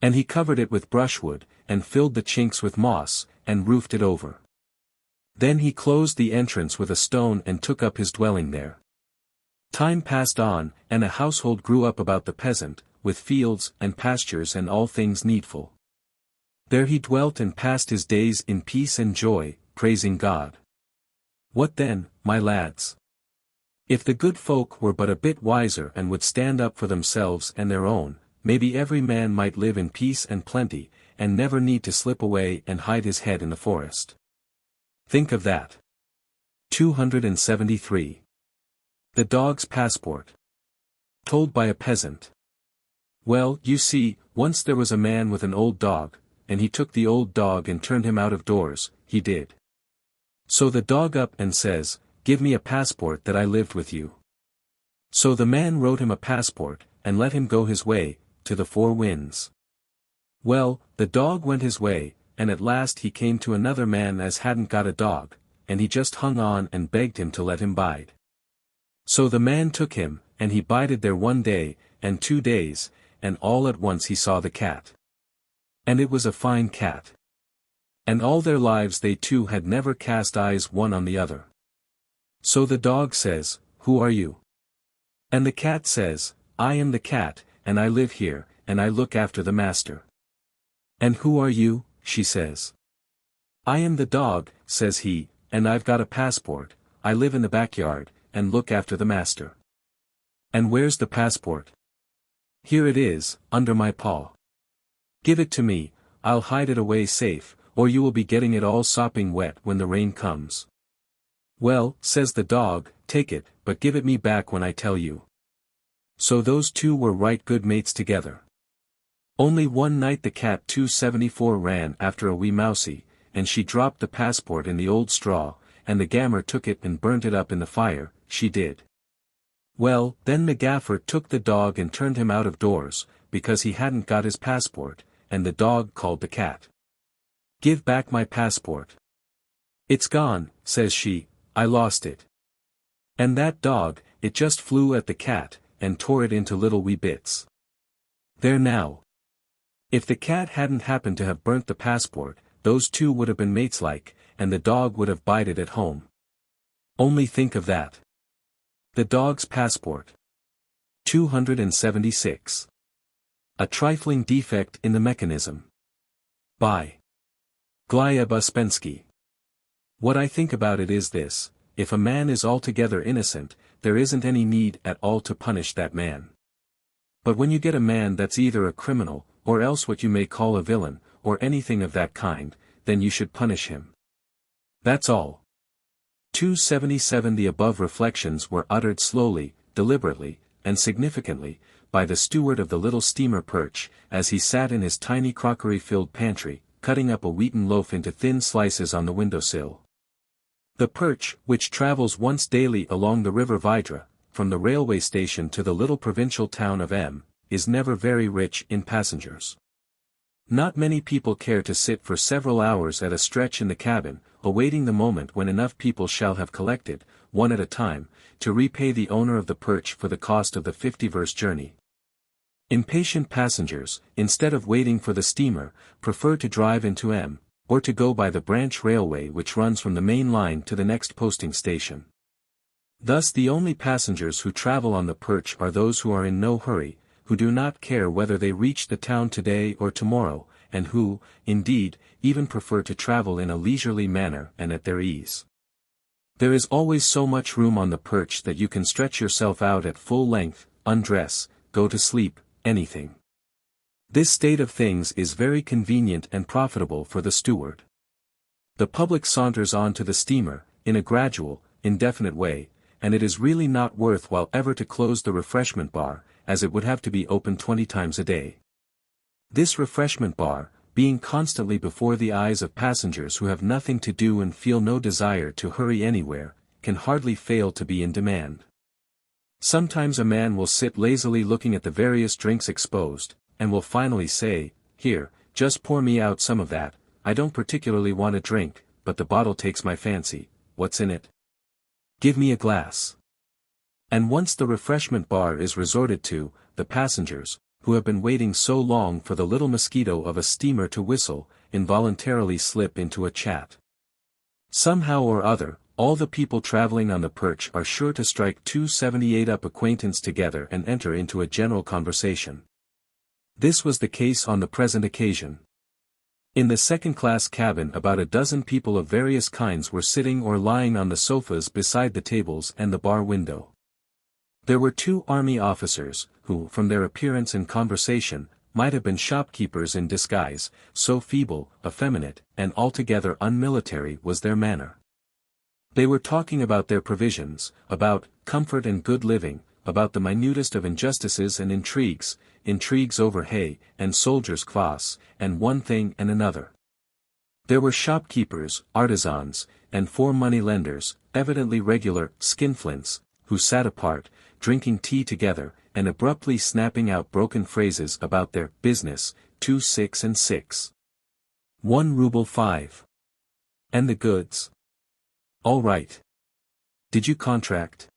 And he covered it with brushwood, and filled the chinks with moss, and roofed it over. Then he closed the entrance with a stone and took up his dwelling there. Time passed on, and a household grew up about the peasant, with fields and pastures and all things needful. There he dwelt and passed his days in peace and joy, praising God. What then, my lads? If the good folk were but a bit wiser and would stand up for themselves and their own, maybe every man might live in peace and plenty, and never need to slip away and hide his head in the forest. Think of that. 273. The Dog's Passport. Told by a peasant. Well, you see, once there was a man with an old dog, and he took the old dog and turned him out of doors, he did. So the dog up and says, Give me a passport that I lived with you. So the man wrote him a passport, and let him go his way, to the four winds. Well, the dog went his way, and at last he came to another man as hadn't got a dog, and he just hung on and begged him to let him bide. So the man took him, and he bided there 1 day, and 2 days, and all at once he saw the cat. And it was a fine cat. And all their lives they two had never cast eyes one on the other. So the dog says, Who are you? And the cat says, I am the cat, and I live here, and I look after the master. And who are you? She says. I am the dog, says he, and I've got a passport, I live in the backyard, and look after the master. And where's the passport? Here it is, under my paw. Give it to me, I'll hide it away safe, or you will be getting it all sopping wet when the rain comes. Well, says the dog, take it, but give it me back when I tell you. So those two were right good mates together. Only one night the cat 274 ran after a wee mousie, and she dropped the passport in the old straw, and the gammer took it and burnt it up in the fire, she did. Well, then the gaffer took the dog and turned him out of doors, because he hadn't got his passport, and the dog called the cat. Give back my passport. It's gone, says she, I lost it. And that dog, it just flew at the cat, and tore it into little wee bits. There now. If the cat hadn't happened to have burnt the passport, those two would have been mates like, and the dog would have bided at home. Only think of that. The Dog's Passport. 276. A trifling defect in the mechanism. By Gleb Uspensky. What I think about it is this: if a man is altogether innocent, there isn't any need at all to punish that man. But when you get a man that's either a criminal, or else what you may call a villain, or anything of that kind, then you should punish him. That's all. 277. The above reflections were uttered slowly, deliberately, and significantly, by the steward of the little steamer Perch, as he sat in his tiny crockery-filled pantry, cutting up a wheaten loaf into thin slices on the windowsill. The Perch, which travels once daily along the river Vidra, from the railway station to the little provincial town of M, is never very rich in passengers. Not many people care to sit for several hours at a stretch in the cabin, awaiting the moment when enough people shall have collected, one at a time, to repay the owner of the Perch for the cost of the 50-verst journey. Impatient passengers, instead of waiting for the steamer, prefer to drive into M, or to go by the branch railway which runs from the main line to the next posting station. Thus the only passengers who travel on the Perch are those who are in no hurry, who do not care whether they reach the town today or tomorrow, and who, indeed, even prefer to travel in a leisurely manner and at their ease. There is always so much room on the Perch that you can stretch yourself out at full length, undress, go to sleep, anything. This state of things is very convenient and profitable for the steward. The public saunters on to the steamer, in a gradual, indefinite way, and it is really not worthwhile ever to close the refreshment bar, as it would have to be open 20 times a day. This refreshment bar, being constantly before the eyes of passengers who have nothing to do and feel no desire to hurry anywhere, can hardly fail to be in demand. Sometimes a man will sit lazily looking at the various drinks exposed, and will finally say, "Here, just pour me out some of that, I don't particularly want a drink, but the bottle takes my fancy, what's in it? Give me a glass." And once the refreshment bar is resorted to, the passengers, who have been waiting so long for the little mosquito of a steamer to whistle, involuntarily slip into a chat. Somehow or other, all the people traveling on the perch are sure to strike 278 up acquaintance together and enter into a general conversation. This was the case on the present occasion. In the second-class cabin about a dozen people of various kinds were sitting or lying on the sofas beside the tables and the bar window. There were 2 army officers, who, from their appearance and conversation, might have been shopkeepers in disguise, so feeble, effeminate, and altogether unmilitary was their manner. They were talking about their provisions, about comfort and good living, about the minutest of injustices and intrigues over hay, and soldiers' kvass, and one thing and another. There were shopkeepers, artisans, and 4 money-lenders, evidently regular skinflints, who sat apart, drinking tea together, and abruptly snapping out broken phrases about their business, 2 6 and 6. 1 ruble 5. And the goods? All right. Did you contract?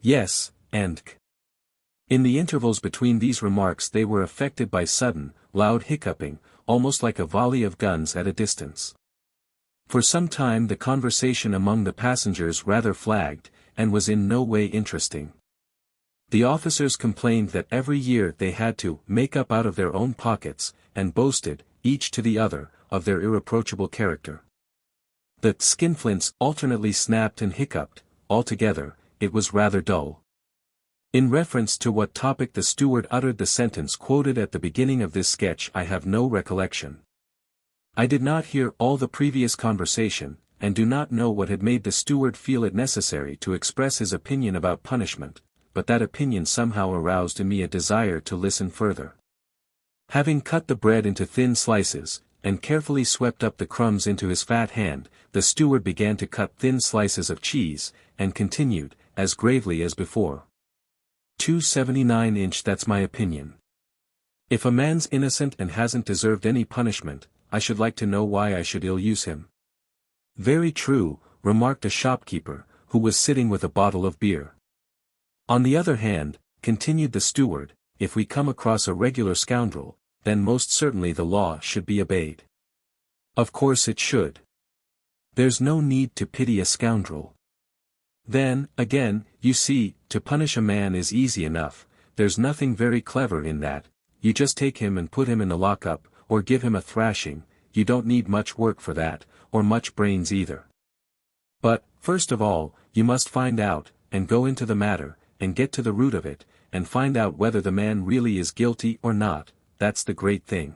Yes, and In the intervals between these remarks they were affected by sudden, loud hiccuping, almost like a volley of guns at a distance. For some time the conversation among the passengers rather flagged, and was in no way interesting. The officers complained that every year they had to make up out of their own pockets, and boasted, each to the other, of their irreproachable character. The skinflints alternately snapped and hiccuped. Altogether, it was rather dull. In reference to what topic the steward uttered the sentence quoted at the beginning of this sketch I have no recollection. I did not hear all the previous conversation, and do not know what had made the steward feel it necessary to express his opinion about punishment, but that opinion somehow aroused in me a desire to listen further. Having cut the bread into thin slices, and carefully swept up the crumbs into his fat hand, the steward began to cut thin slices of cheese, and continued, as gravely as before. 279 that's my opinion. If a man's innocent and hasn't deserved any punishment, I should like to know why I should ill-use him. Very true, remarked a shopkeeper, who was sitting with a bottle of beer. On the other hand, continued the steward, if we come across a regular scoundrel, then most certainly the law should be obeyed. Of course it should. There's no need to pity a scoundrel. Then, again, you see, to punish a man is easy enough, there's nothing very clever in that, you just take him and put him in the lock-up, or give him a thrashing, you don't need much work for that, or much brains either. But, first of all, you must find out, and go into the matter, and get to the root of it, and find out whether the man really is guilty or not, that's the great thing.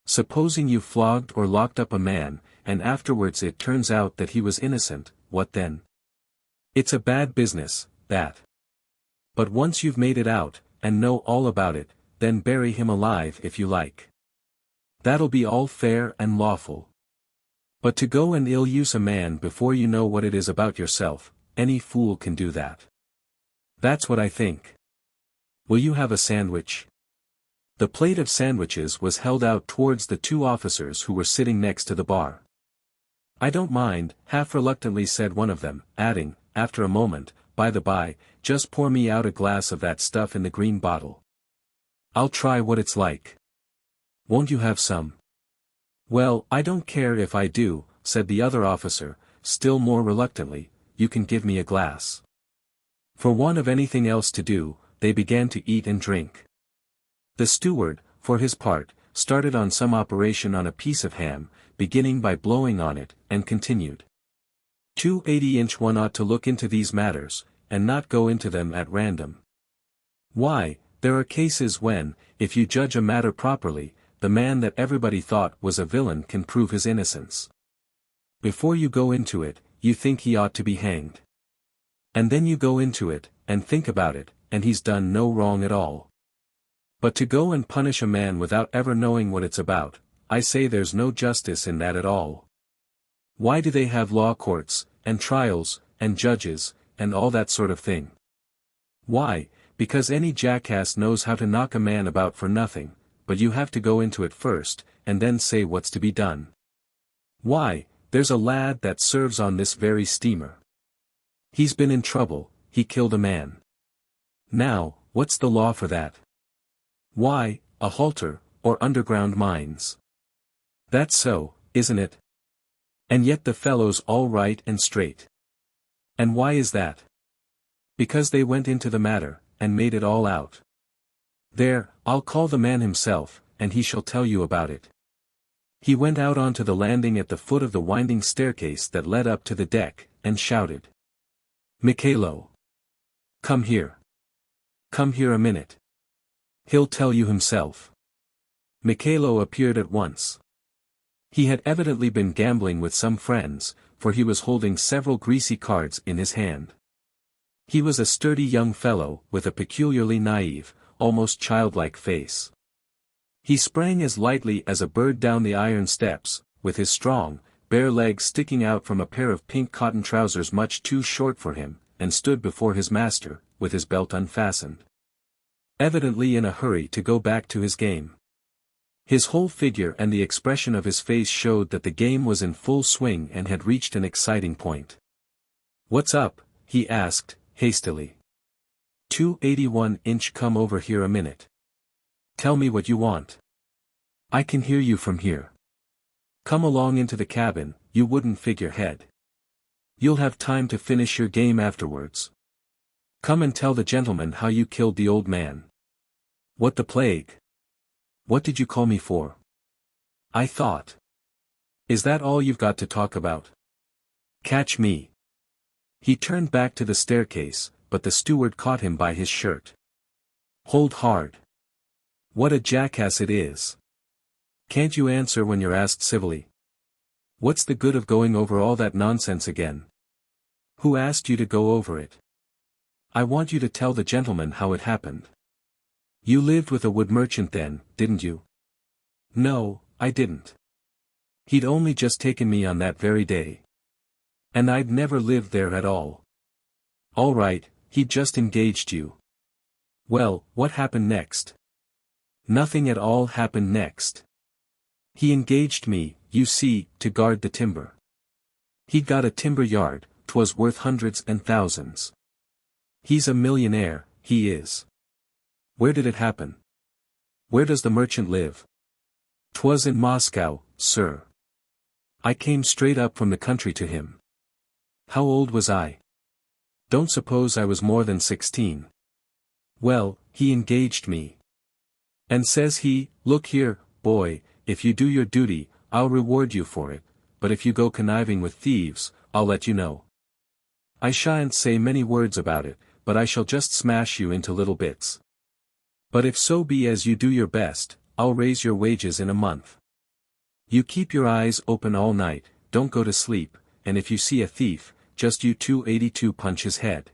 Supposing you flogged or locked up a man, and afterwards it turns out that he was innocent, what then? It's a bad business, that. But once you've made it out, and know all about it, then bury him alive if you like. That'll be all fair and lawful. But to go and ill-use a man before you know what it is about yourself, any fool can do that. That's what I think. Will you have a sandwich? The plate of sandwiches was held out towards the 2 officers who were sitting next to the bar. I don't mind, half reluctantly said one of them, adding, after a moment, by the by, just pour me out a glass of that stuff in the green bottle. I'll try what it's like. Won't you have some? Well, I don't care if I do, said the other officer, still more reluctantly, you can give me a glass. For want of anything else to do, they began to eat and drink. The steward, for his part, started on some operation on a piece of ham, beginning by blowing on it, and continued. 280 one ought to look into these matters, and not go into them at random. Why, there are cases when, if you judge a matter properly, the man that everybody thought was a villain can prove his innocence. Before you go into it, you think he ought to be hanged. And then you go into it, and think about it, and he's done no wrong at all. But to go and punish a man without ever knowing what it's about, I say there's no justice in that at all. Why do they have law courts, and trials, and judges, and all that sort of thing? Why? Because any jackass knows how to knock a man about for nothing, but you have to go into it first, and then say what's to be done. Why, there's a lad that serves on this very steamer. He's been in trouble, he killed a man. Now, what's the law for that? Why, a halter, or underground mines. That's so, isn't it? And yet the fellow's all right and straight. And why is that? Because they went into the matter, and made it all out. There, I'll call the man himself, and he shall tell you about it. He went out onto the landing at the foot of the winding staircase that led up to the deck, and shouted. Mikhailo! Come here. Come here a minute. He'll tell you himself. Mikhailo appeared at once. He had evidently been gambling with some friends, for he was holding several greasy cards in his hand. He was a sturdy young fellow, with a peculiarly naive, almost childlike face. He sprang as lightly as a bird down the iron steps, with his strong, bare legs sticking out from a pair of pink cotton trousers much too short for him, and stood before his master, with his belt unfastened. Evidently in a hurry to go back to his game. His whole figure and the expression of his face showed that the game was in full swing and had reached an exciting point. What's up? He asked, hastily. 281-inch, come over here a minute. Tell me what you want. I can hear you from here. Come along into the cabin, you wooden figurehead. You'll have time to finish your game afterwards. Come and tell the gentleman how you killed the old man. What the plague? What did you call me for? I thought. Is that all you've got to talk about? Catch me. He turned back to the staircase, but the steward caught him by his shirt. Hold hard. What a jackass it is. Can't you answer when you're asked civilly? What's the good of going over all that nonsense again? Who asked you to go over it? I want you to tell the gentleman how it happened. You lived with a wood merchant then, didn't you? No, I didn't. He'd only just taken me on that very day. And I'd never lived there at all. All right, he'd just engaged you. Well, what happened next? Nothing at all happened next. He engaged me, you see, to guard the timber. He'd got a timber yard, 'twas worth hundreds and thousands. He's a millionaire, he is. Where did it happen? Where does the merchant live? 'Twas in Moscow, sir. I came straight up from the country to him. How old was I? Don't suppose I was more than 16. Well, he engaged me. And says he, look here, boy, if you do your duty, I'll reward you for it, but if you go conniving with thieves, I'll let you know. I shan't say many words about it, but I shall just smash you into little bits. But if so be as you do your best, I'll raise your wages in a month. You keep your eyes open all night, don't go to sleep, and if you see a thief, just you 282 punch his head.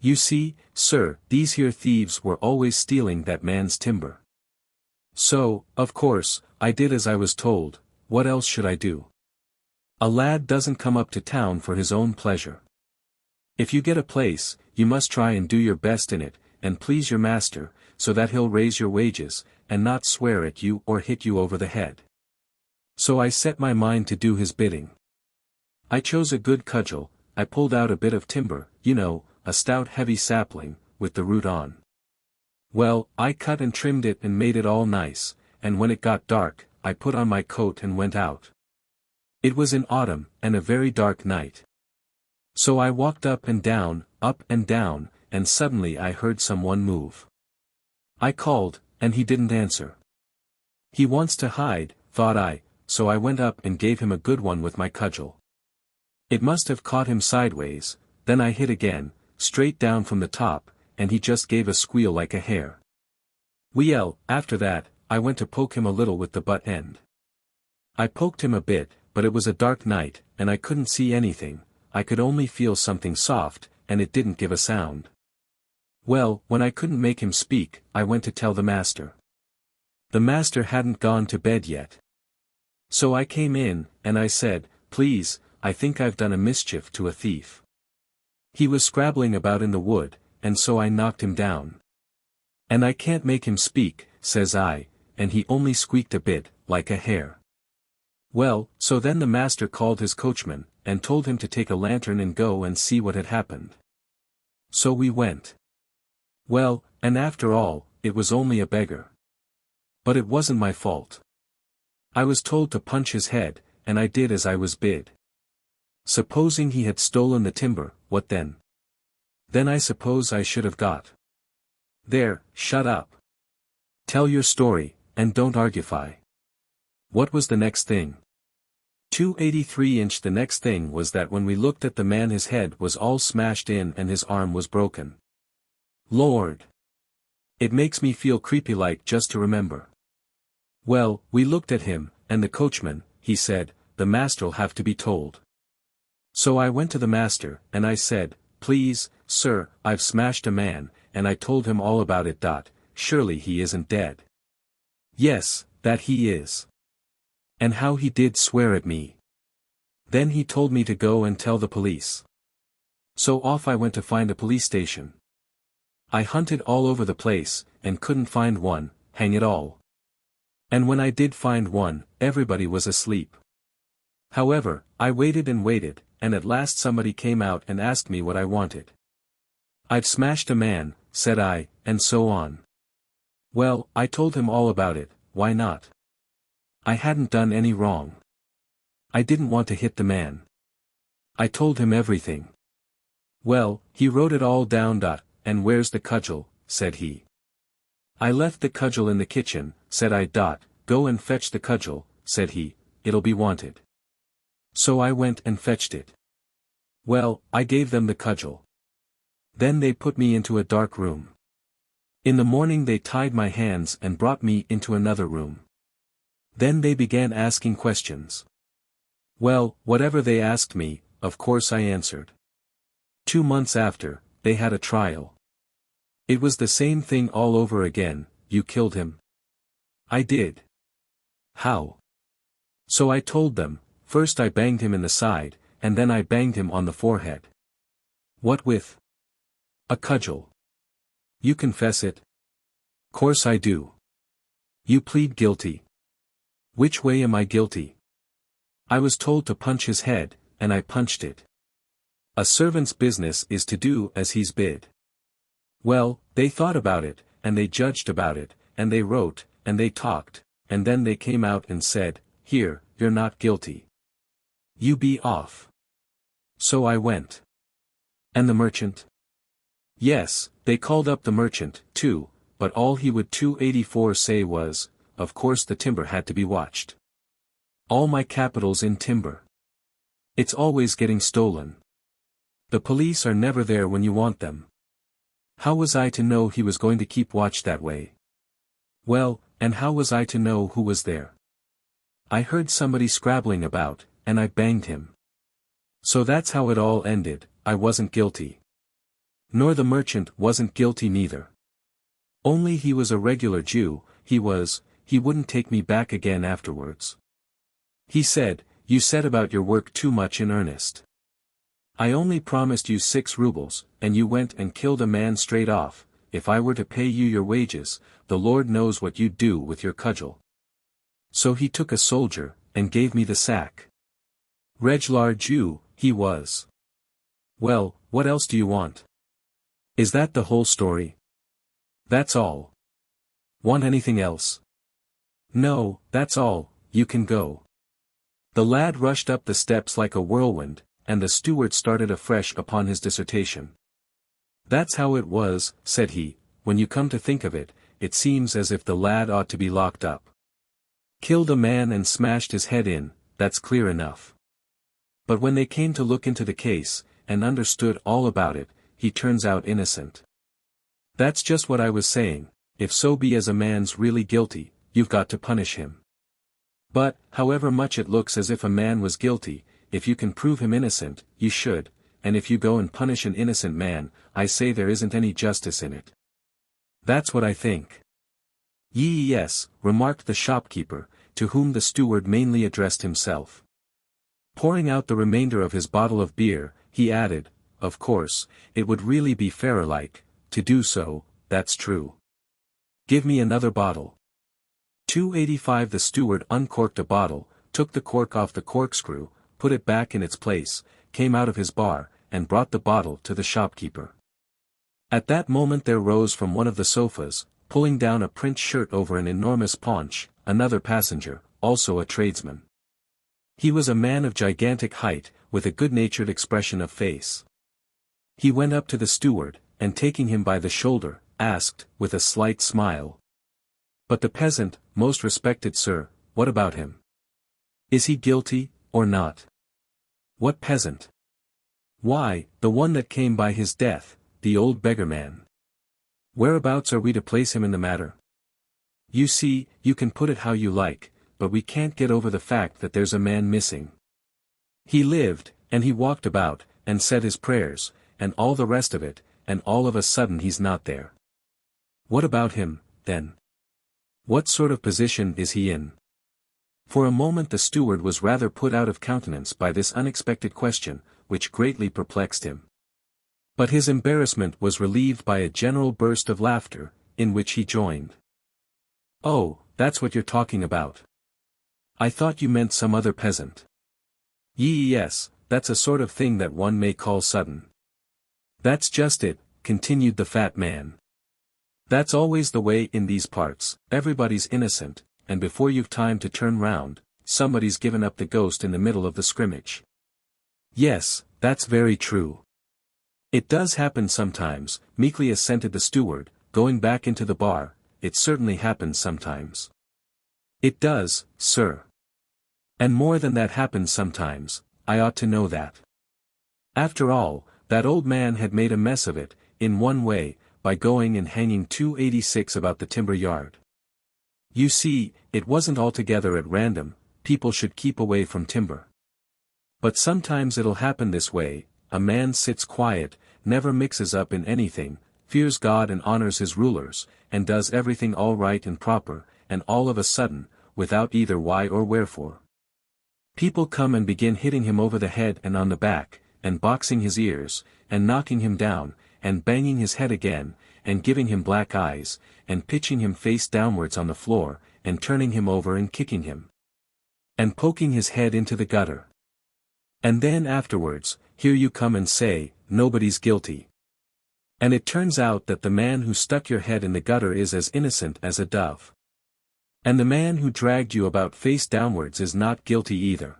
You see, sir, these here thieves were always stealing that man's timber. So, of course, I did as I was told. What else should I do? A lad doesn't come up to town for his own pleasure. If you get a place, you must try and do your best in it, and please your master, so that he'll raise your wages, and not swear at you or hit you over the head. So I set my mind to do his bidding. I chose a good cudgel, I pulled out a bit of timber, you know, a stout heavy sapling, with the root on. Well, I cut and trimmed it and made it all nice, and when it got dark, I put on my coat and went out. It was in autumn, and a very dark night. So I walked up and down, and suddenly I heard someone move. I called, and he didn't answer. He wants to hide, thought I, so I went up and gave him a good one with my cudgel. It must have caught him sideways, then I hit again, straight down from the top, and he just gave a squeal like a hare. Well, after that, I went to poke him a little with the butt end. I poked him a bit, but it was a dark night, and I couldn't see anything, I could only feel something soft, and it didn't give a sound. Well, when I couldn't make him speak, I went to tell the master. The master hadn't gone to bed yet. So I came in, and I said, "Please, I think I've done a mischief to a thief." He was scrabbling about in the wood, and so I knocked him down. "And I can't make him speak," says I, and he only squeaked a bit, like a hare. Well, so then the master called his coachman, and told him to take a lantern and go and see what had happened. So we went. Well, and after all, it was only a beggar. But it wasn't my fault. I was told to punch his head, and I did as I was bid. Supposing he had stolen the timber, what then? Then I suppose I should have got. There, shut up. Tell your story, and don't argufy. What was the next thing? 283-inch. The next thing was that when we looked at the man, his head was all smashed in and his arm was broken. Lord! It makes me feel creepy-like just to remember. Well, we looked at him, and the coachman, he said, "The master'll have to be told." So I went to the master, and I said, "Please, sir, I've smashed a man," and I told him all about it. Surely he isn't dead. Yes, that he is. And how he did swear at me. Then he told me to go and tell the police. So off I went to find a police station. I hunted all over the place, and couldn't find one, hang it all. And when I did find one, everybody was asleep. However, I waited and waited, and at last somebody came out and asked me what I wanted. "I've smashed a man," said I, and so on. Well, I told him all about it, why not? I hadn't done any wrong. I didn't want to hit the man. I told him everything. Well, he wrote it all down. "And where's the cudgel?" said he. "I left the cudgel in the kitchen," said I. "Go and fetch the cudgel," said he, "it'll be wanted." So I went and fetched it. Well, I gave them the cudgel. Then they put me into a dark room. In the morning they tied my hands and brought me into another room. Then they began asking questions. Well, whatever they asked me, of course I answered. 2 months after, they had a trial. It was the same thing all over again. "You killed him?" I did. How? So I told them. First I banged him in the side, and then I banged him on the forehead. What with? A cudgel. You confess it? Course I do. You plead guilty. Which way am I guilty? I was told to punch his head, and I punched it. A servant's business is to do as he's bid. Well, they thought about it, and they judged about it, and they wrote, and they talked, and then they came out and said, "Here, you're not guilty. You be off." So I went. And the merchant? Yes, they called up the merchant, too, but all he would 284 say was, of course the timber had to be watched. All my capital's in timber. It's always getting stolen. The police are never there when you want them. How was I to know he was going to keep watch that way? Well, and how was I to know who was there? I heard somebody scrabbling about, and I banged him. So that's how it all ended. I wasn't guilty. Nor the merchant wasn't guilty neither. Only he was a regular Jew, he wouldn't take me back again afterwards. He said, "You set about your work too much in earnest. I only promised you 6 rubles, and you went and killed a man straight off. If I were to pay you your wages, the Lord knows what you'd do with your cudgel." So he took a soldier, and gave me the sack. Regular Jew, he was. Well, what else do you want? Is that the whole story? That's all. Want anything else? No, that's all, you can go. The lad rushed up the steps like a whirlwind, and the steward started afresh upon his dissertation. "That's how it was," said he, "when you come to think of it, it seems as if the lad ought to be locked up. Killed a man and smashed his head in, that's clear enough. But when they came to look into the case, and understood all about it, he turns out innocent. That's just what I was saying, if so be as a man's really guilty, you've got to punish him. But, however much it looks as if a man was guilty, if you can prove him innocent, you should, and if you go and punish an innocent man, I say there isn't any justice in it. That's what I think. Yes, remarked the shopkeeper, to whom the steward mainly addressed himself. Pouring out the remainder of his bottle of beer, he added, of course, it would really be fairer-like, to do so, that's true. Give me another bottle. 285. The steward uncorked a bottle, took the cork off the corkscrew, put it back in its place, came out of his bar, and brought the bottle to the shopkeeper. At that moment there rose from one of the sofas, pulling down a print shirt over an enormous paunch, another passenger, also a tradesman. He was a man of gigantic height, with a good-natured expression of face. He went up to the steward, and taking him by the shoulder, asked, with a slight smile. But the peasant, most respected sir, what about him? Is he guilty, or not? What peasant? Why, the one that came by his death, the old beggar-man. Whereabouts are we to place him in the matter? You see, you can put it how you like, but we can't get over the fact that there's a man missing. He lived, and he walked about, and said his prayers, and all the rest of it, and all of a sudden he's not there. What about him, then? What sort of position is he in? For a moment the steward was rather put out of countenance by this unexpected question, which greatly perplexed him. But his embarrassment was relieved by a general burst of laughter, in which he joined. Oh, that's what you're talking about. I thought you meant some other peasant. Yes, that's a sort of thing that one may call sudden. That's just it, continued the fat man. That's always the way in these parts, everybody's innocent, and before you've time to turn round, somebody's given up the ghost in the middle of the scrimmage. Yes, that's very true. It does happen sometimes, meekly assented the steward, going back into the bar, it certainly happens sometimes. It does, sir. And more than that happens sometimes, I ought to know that. After all, that old man had made a mess of it, in one way, by going and hanging 286 about the timber yard. You see, it wasn't altogether at random, people should keep away from timber. But sometimes it'll happen this way, a man sits quiet, never mixes up in anything, fears God and honors his rulers, and does everything all right and proper, and all of a sudden, without either why or wherefore, people come and begin hitting him over the head and on the back, and boxing his ears, and knocking him down, and banging his head again, and giving him black eyes, and pitching him face downwards on the floor, and turning him over and kicking him, and poking his head into the gutter. And then afterwards, here you come and say, nobody's guilty. And it turns out that the man who stuck your head in the gutter is as innocent as a dove. And the man who dragged you about face downwards is not guilty either.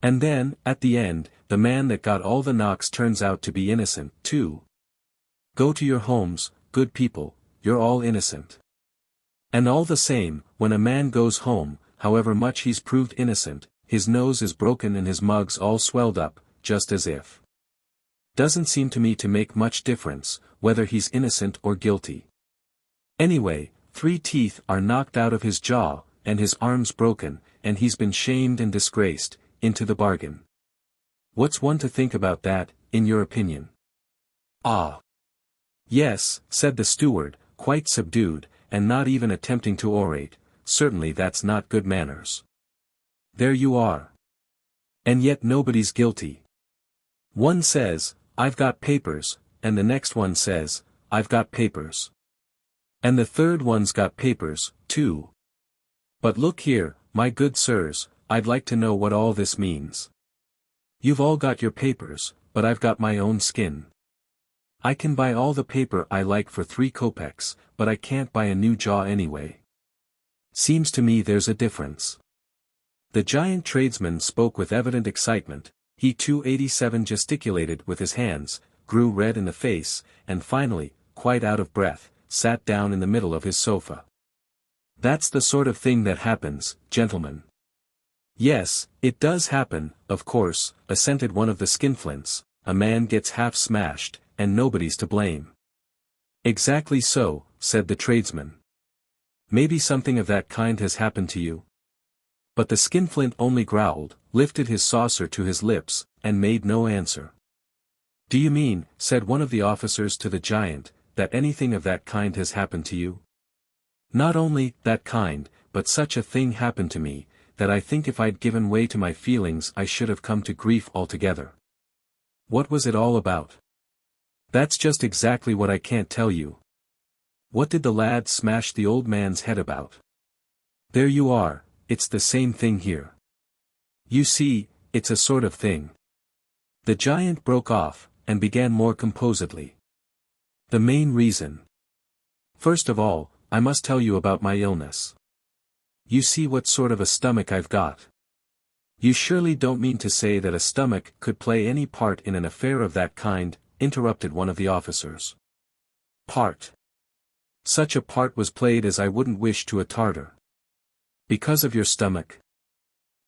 And then, at the end, the man that got all the knocks turns out to be innocent, too. Go to your homes, good people, you're all innocent. And all the same, when a man goes home, however much he's proved innocent, his nose is broken and his mug's all swelled up, just as if. Doesn't seem to me to make much difference, whether he's innocent or guilty. Anyway, 3 teeth are knocked out of his jaw, and his arm's broken, and he's been shamed and disgraced, into the bargain. What's one to think about that, in your opinion? Ah. Yes, said the steward, quite subdued, and not even attempting to orate, certainly that's not good manners. There you are. And yet nobody's guilty. One says, I've got papers, and the next one says, I've got papers. And the third one's got papers, too. But look here, my good sirs, I'd like to know what all this means. You've all got your papers, but I've got my own skin. I can buy all the paper I like for 3 kopecks, but I can't buy a new jaw anyway. Seems to me there's a difference. The giant tradesman spoke with evident excitement, he 287 gesticulated with his hands, grew red in the face, and finally, quite out of breath, sat down in the middle of his sofa. That's the sort of thing that happens, gentlemen. Yes, it does happen, of course, assented one of the skinflints, a man gets half smashed, and nobody's to blame. Exactly so, said the tradesman. Maybe something of that kind has happened to you. But the skinflint only growled, lifted his saucer to his lips, and made no answer. Do you mean, said one of the officers to the giant, that anything of that kind has happened to you? Not only that kind, but such a thing happened to me, that I think if I'd given way to my feelings I should have come to grief altogether. What was it all about? That's just exactly what I can't tell you. What did the lad smash the old man's head about? There you are, it's the same thing here. You see, it's a sort of thing. The giant broke off, and began more composedly. The main reason. First of all, I must tell you about my illness. You see what sort of a stomach I've got. You surely don't mean to say that a stomach could play any part in an affair of that kind, interrupted one of the officers. Part. Such a part was played as I wouldn't wish to a Tartar. Because of your stomach?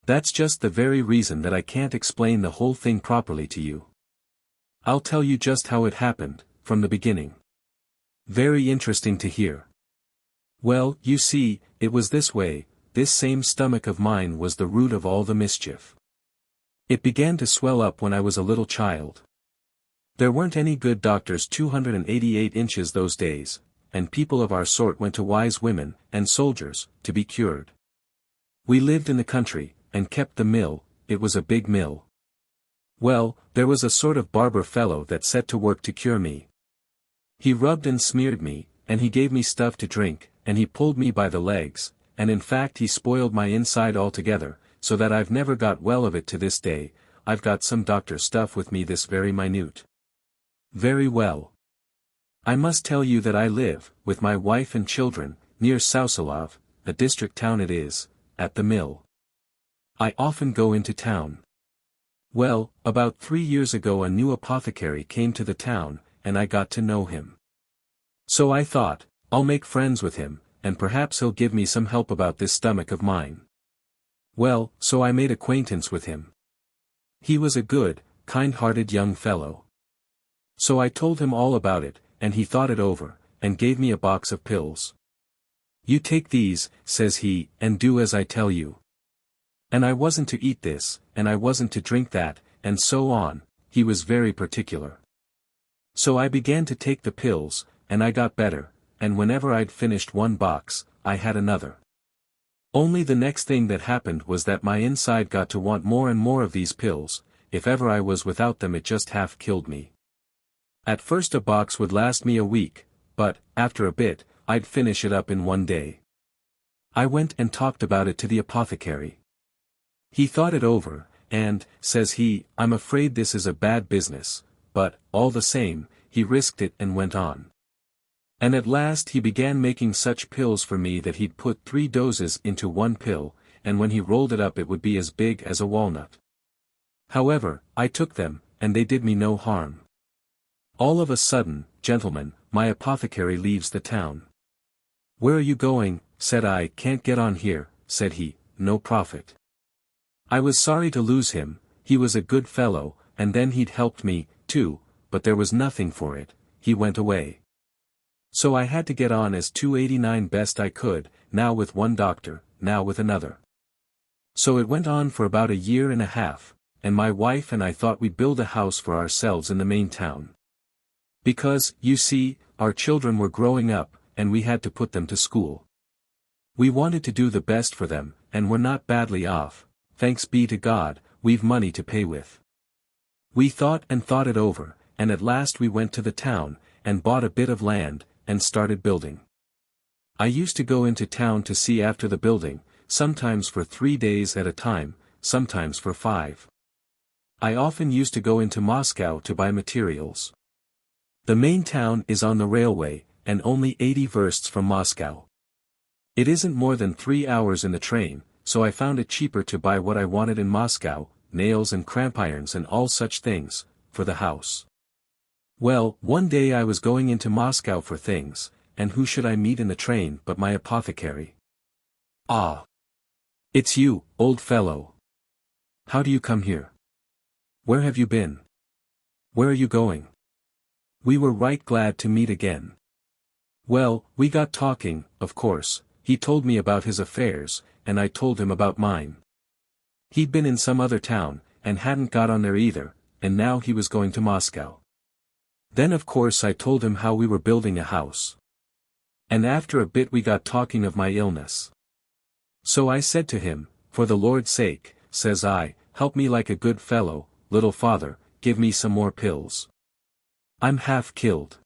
That's just the very reason that I can't explain the whole thing properly to you. I'll tell you just how it happened, from the beginning. Very interesting to hear. Well, you see, it was this way, this same stomach of mine was the root of all the mischief. It began to swell up when I was a little child. There weren't any good doctors 288 inches those days, and people of our sort went to wise women, and soldiers, to be cured. We lived in the country, and kept the mill, it was a big mill. Well, there was a sort of barber fellow that set to work to cure me. He rubbed and smeared me, and he gave me stuff to drink, and he pulled me by the legs, and in fact he spoiled my inside altogether, so that I've never got well of it to this day. I've got some doctor stuff with me this very minute. Very well. I must tell you that I live, with my wife and children, near Sausalov, a district town it is, at the mill. I often go into town. Well, about 3 years ago a new apothecary came to the town, and I got to know him. So I thought, I'll make friends with him, and perhaps he'll give me some help about this stomach of mine. Well, so I made acquaintance with him. He was a good, kind-hearted young fellow. So I told him all about it, and he thought it over, and gave me a box of pills. You take these, says he, and do as I tell you. And I wasn't to eat this, and I wasn't to drink that, and so on, he was very particular. So I began to take the pills, and I got better, and whenever I'd finished one box, I had another. Only the next thing that happened was that my inside got to want more and more of these pills. If ever I was without them it just half killed me. At first a box would last me a week, but, after a bit, I'd finish it up in one day. I went and talked about it to the apothecary. He thought it over, and, says he, I'm afraid this is a bad business, but, all the same, he risked it and went on. And at last he began making such pills for me that he'd put 3 doses into one pill, and when he rolled it up it would be as big as a walnut. However, I took them, and they did me no harm. All of a sudden, gentlemen, my apothecary leaves the town. Where are you going? Said I. Can't get on here, said he, no profit. I was sorry to lose him, he was a good fellow, and then he'd helped me, too, but there was nothing for it, he went away. So I had to get on as 289 best I could, now with one doctor, now with another. So it went on for about 1.5 years, and my wife and I thought we'd build a house for ourselves in the main town. Because, you see, our children were growing up, and we had to put them to school. We wanted to do the best for them, and we're not badly off, thanks be to God, we've money to pay with. We thought and thought it over, and at last we went to the town, and bought a bit of land, and started building. I used to go into town to see after the building, sometimes for 3 days at a time, sometimes for 5. I often used to go into Moscow to buy materials. The main town is on the railway, and only 80 versts from Moscow. It isn't more than 3 hours in the train, so I found it cheaper to buy what I wanted in Moscow, nails and cramp irons and all such things, for the house. Well, one day I was going into Moscow for things, and who should I meet in the train but my apothecary. Ah! It's you, old fellow. How do you come here? Where have you been? Where are you going? We were right glad to meet again. Well, we got talking, of course, he told me about his affairs, and I told him about mine. He'd been in some other town, and hadn't got on there either, and now he was going to Moscow. Then of course I told him how we were building a house. And after a bit we got talking of my illness. So I said to him, "For the Lord's sake," says I, "help me like a good fellow, little father, give me some more pills. I'm half killed."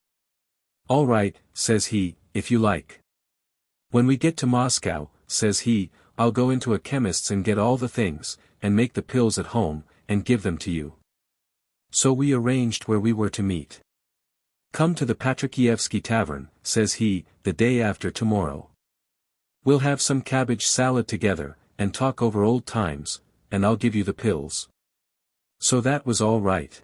"All right," says he, "if you like. When we get to Moscow," says he, "I'll go into a chemist's and get all the things, and make the pills at home, and give them to you." So we arranged where we were to meet. "Come to the Patrikievsky Tavern," says he, "the day after tomorrow. We'll have some cabbage salad together, and talk over old times, and I'll give you the pills." So that was all right.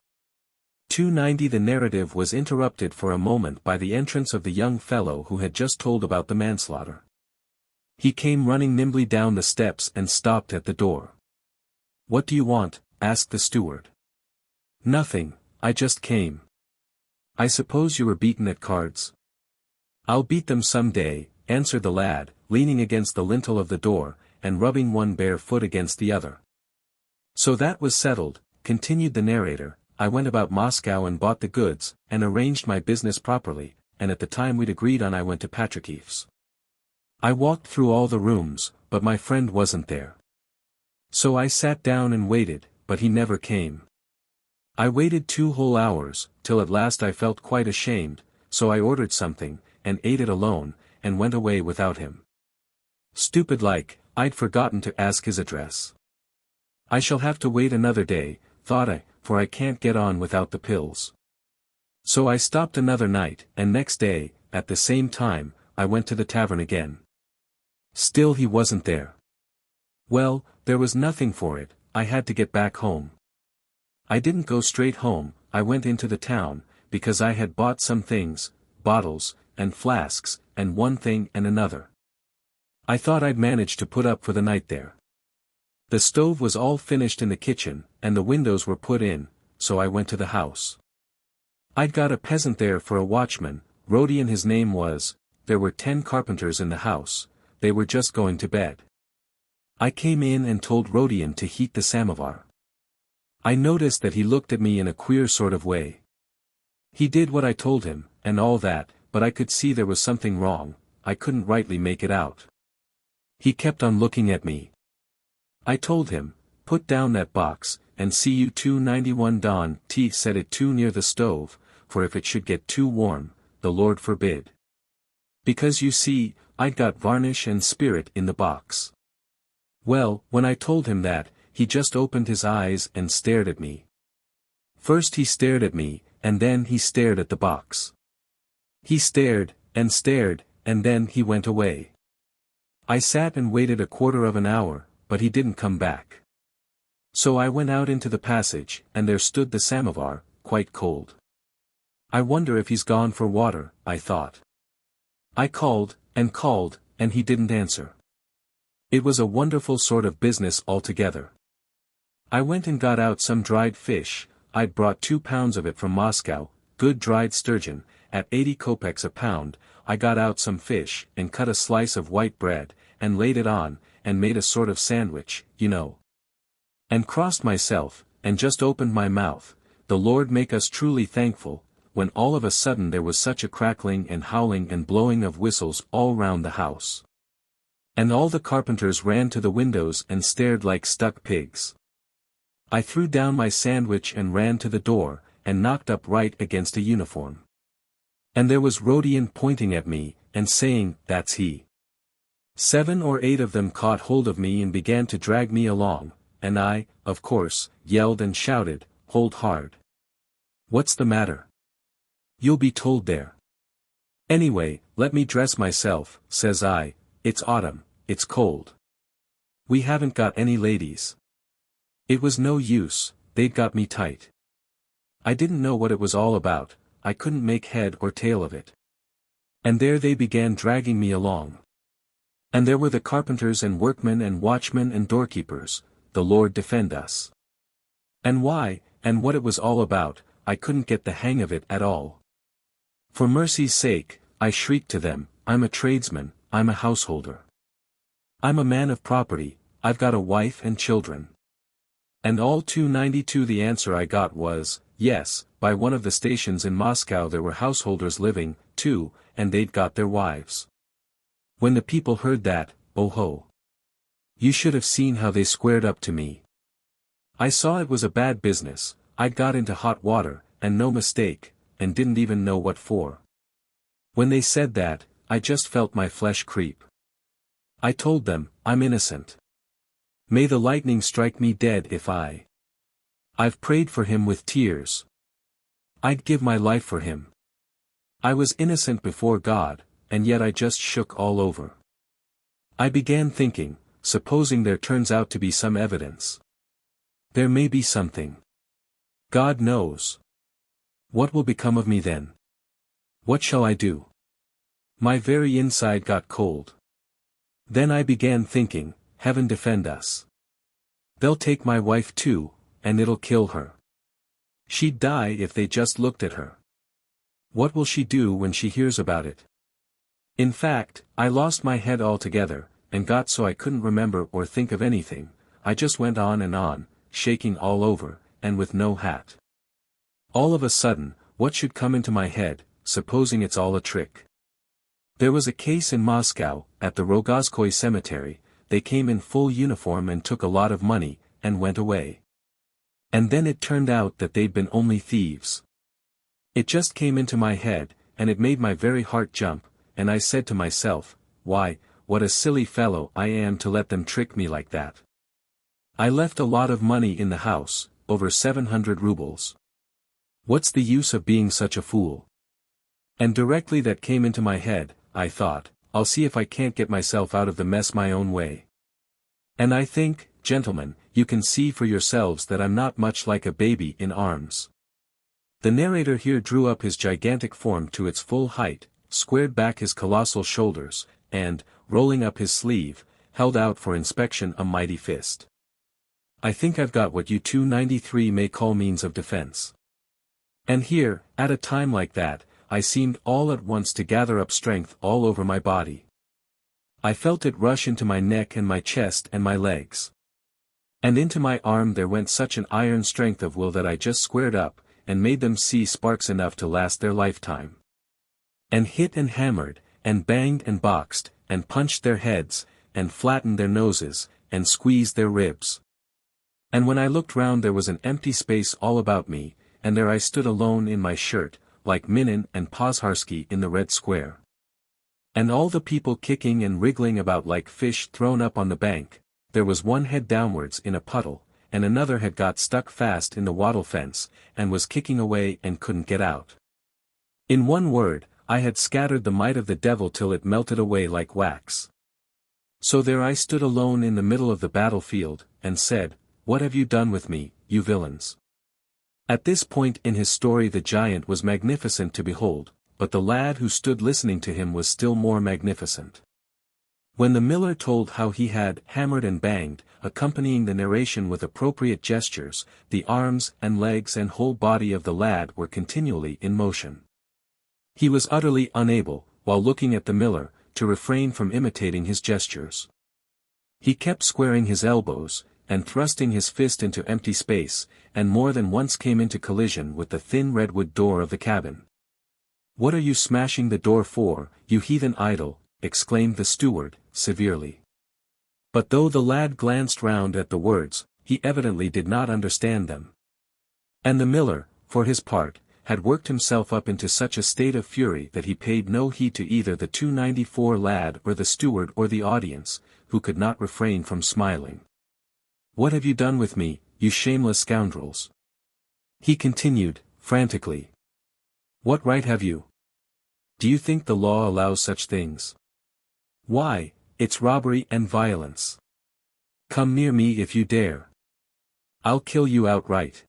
290 The narrative was interrupted for a moment by the entrance of the young fellow who had just told about the manslaughter. He came running nimbly down the steps and stopped at the door. "What do you want?" asked the steward. "Nothing, I just came." "I suppose you were beaten at cards?" "I'll beat them some day," answered the lad, leaning against the lintel of the door, and rubbing one bare foot against the other. "So that was settled," continued the narrator. "I went about Moscow and bought the goods, and arranged my business properly, and at the time we'd agreed on I went to Patrikiev's. I walked through all the rooms, but my friend wasn't there. So I sat down and waited, but he never came. I waited 2 whole hours, till at last I felt quite ashamed, so I ordered something, and ate it alone, and went away without him. Stupid like, I'd forgotten to ask his address. I shall have to wait another day, thought I, for I can't get on without the pills. So I stopped another night, and next day, at the same time, I went to the tavern again. Still he wasn't there. Well, there was nothing for it, I had to get back home. I didn't go straight home, I went into the town, because I had bought some things, bottles, and flasks, and one thing and another. I thought I'd manage to put up for the night there. The stove was all finished in the kitchen, and the windows were put in, so I went to the house. I'd got a peasant there for a watchman, Rodion his name was. There were 10 carpenters in the house, they were just going to bed. I came in and told Rodion to heat the samovar. I noticed that he looked at me in a queer sort of way. He did what I told him, and all that, but I could see there was something wrong, I couldn't rightly make it out. He kept on looking at me. I told him, "Put down that box, and see you 291 Don T set it too near the stove, for if it should get too warm, the Lord forbid. Because you see, I'd got varnish and spirit in the box." Well, when I told him that, he just opened his eyes and stared at me. First he stared at me, and then he stared at the box. He stared, and then he went away. I sat and waited a quarter of an hour, but he didn't come back. So I went out into the passage, and there stood the samovar, quite cold. I wonder if he's gone for water, I thought. I called, and he didn't answer. It was a wonderful sort of business altogether. I went and got out some dried fish, I'd brought 2 pounds of it from Moscow, good dried sturgeon, at 80 kopecks a pound. I got out some fish, and cut a slice of white bread, and laid it on, and made a sort of sandwich, you know. And crossed myself, and just opened my mouth, the Lord make us truly thankful, when all of a sudden there was such a crackling and howling and blowing of whistles all round the house. And all the carpenters ran to the windows and stared like stuck pigs. I threw down my sandwich and ran to the door, and knocked up right against a uniform. And there was Rodion pointing at me, and saying, "That's he." 7 or 8 of them caught hold of me and began to drag me along, and I, of course, yelled and shouted, "Hold hard. What's the matter? You'll be told there. Anyway, let me dress myself," says I, "it's autumn, it's cold. We haven't got any ladies." It was no use, they'd got me tight. I didn't know what it was all about, I couldn't make head or tail of it. And there they began dragging me along. And there were the carpenters and workmen and watchmen and doorkeepers, the Lord defend us. And why, and what it was all about, I couldn't get the hang of it at all. For mercy's sake, I shrieked to them, I'm a tradesman, I'm a householder. I'm a man of property, I've got a wife and children. And all 292 the answer I got was, yes, by one of the stations in Moscow there were householders living, too, and they'd got their wives. When the people heard that, oh ho! You should have seen how they squared up to me. I saw it was a bad business, I'd got into hot water, and no mistake, and didn't even know what for. When they said that, I just felt my flesh creep. I told them, I'm innocent. May the lightning strike me dead if I've prayed for him with tears. I'd give my life for him. I was innocent before God, and yet I just shook all over. I began thinking, supposing there turns out to be some evidence. There may be something. God knows. What will become of me then? What shall I do? My very inside got cold. Then I began thinking, Heaven defend us. They'll take my wife too, and it'll kill her. She'd die if they just looked at her. What will she do when she hears about it? In fact, I lost my head altogether, and got so I couldn't remember or think of anything. I just went on, shaking all over, and with no hat. All of a sudden, what should come into my head, supposing it's all a trick? There was a case in Moscow, at the Rogozhskoye cemetery. They came in full uniform and took a lot of money, and went away. And then it turned out that they'd been only thieves. It just came into my head, and it made my very heart jump, and I said to myself, why, what a silly fellow I am to let them trick me like that. I left a lot of money in the house, over 700 rubles. What's the use of being such a fool? And directly that came into my head, I thought, I'll see if I can't get myself out of the mess my own way. And I think, gentlemen, you can see for yourselves that I'm not much like a baby in arms. The narrator here drew up his gigantic form to its full height, squared back his colossal shoulders, and, rolling up his sleeve, held out for inspection a mighty fist. I think I've got what you 293 may call means of defense. And here, at a time like that, I seemed all at once to gather up strength all over my body. I felt it rush into my neck and my chest and my legs. And into my arm there went such an iron strength of will that I just squared up, and made them see sparks enough to last their lifetime. And hit and hammered, and banged and boxed, and punched their heads, and flattened their noses, and squeezed their ribs. And when I looked round there was an empty space all about me, and there I stood alone in my shirt, like Minin and Pozharsky in the Red Square. And all the people kicking and wriggling about like fish thrown up on the bank. There was one head downwards in a puddle, and another had got stuck fast in the wattle fence, and was kicking away and couldn't get out. In one word, I had scattered the might of the devil till it melted away like wax. So there I stood alone in the middle of the battlefield, and said, What have you done with me, you villains? At this point in his story the giant was magnificent to behold, but the lad who stood listening to him was still more magnificent. When the miller told how he had hammered and banged, accompanying the narration with appropriate gestures, the arms and legs and whole body of the lad were continually in motion. He was utterly unable, while looking at the miller, to refrain from imitating his gestures. He kept squaring his elbows, and thrusting his fist into empty space, and more than once came into collision with the thin redwood door of the cabin. What are you smashing the door for, you heathen idol? Exclaimed the steward, severely. But though the lad glanced round at the words, he evidently did not understand them. And the miller, for his part, had worked himself up into such a state of fury that he paid no heed to either the 294 lad or the steward or the audience, who could not refrain from smiling. What have you done with me, you shameless scoundrels? He continued, frantically. What right have you? Do you think the law allows such things? Why, it's robbery and violence. Come near me if you dare. I'll kill you outright.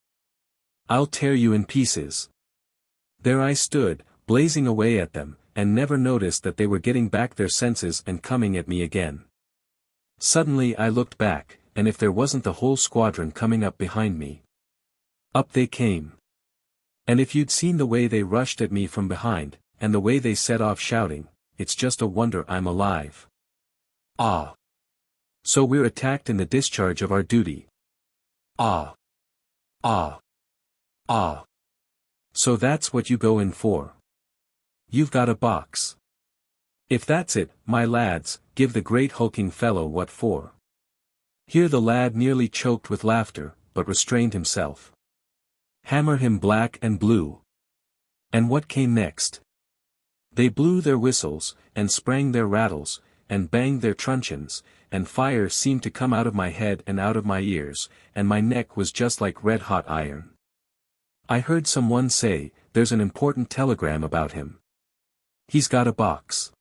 I'll tear you in pieces. There I stood, blazing away at them, and never noticed that they were getting back their senses and coming at me again. Suddenly I looked back, and if there wasn't the whole squadron coming up behind me. Up they came. And if you'd seen the way they rushed at me from behind, and the way they set off shouting, "It's just a wonder I'm alive." Ah! So we're attacked in the discharge of our duty. Ah! Ah! Ah! So that's what you go in for. You've got a box. If that's it, my lads, give the great hulking fellow what for. Here the lad nearly choked with laughter, but restrained himself. Hammer him black and blue. And what came next? They blew their whistles, and sprang their rattles, and banged their truncheons, and fire seemed to come out of my head and out of my ears, and my neck was just like red-hot iron. I heard someone say, "There's an important telegram about him. He's got a box."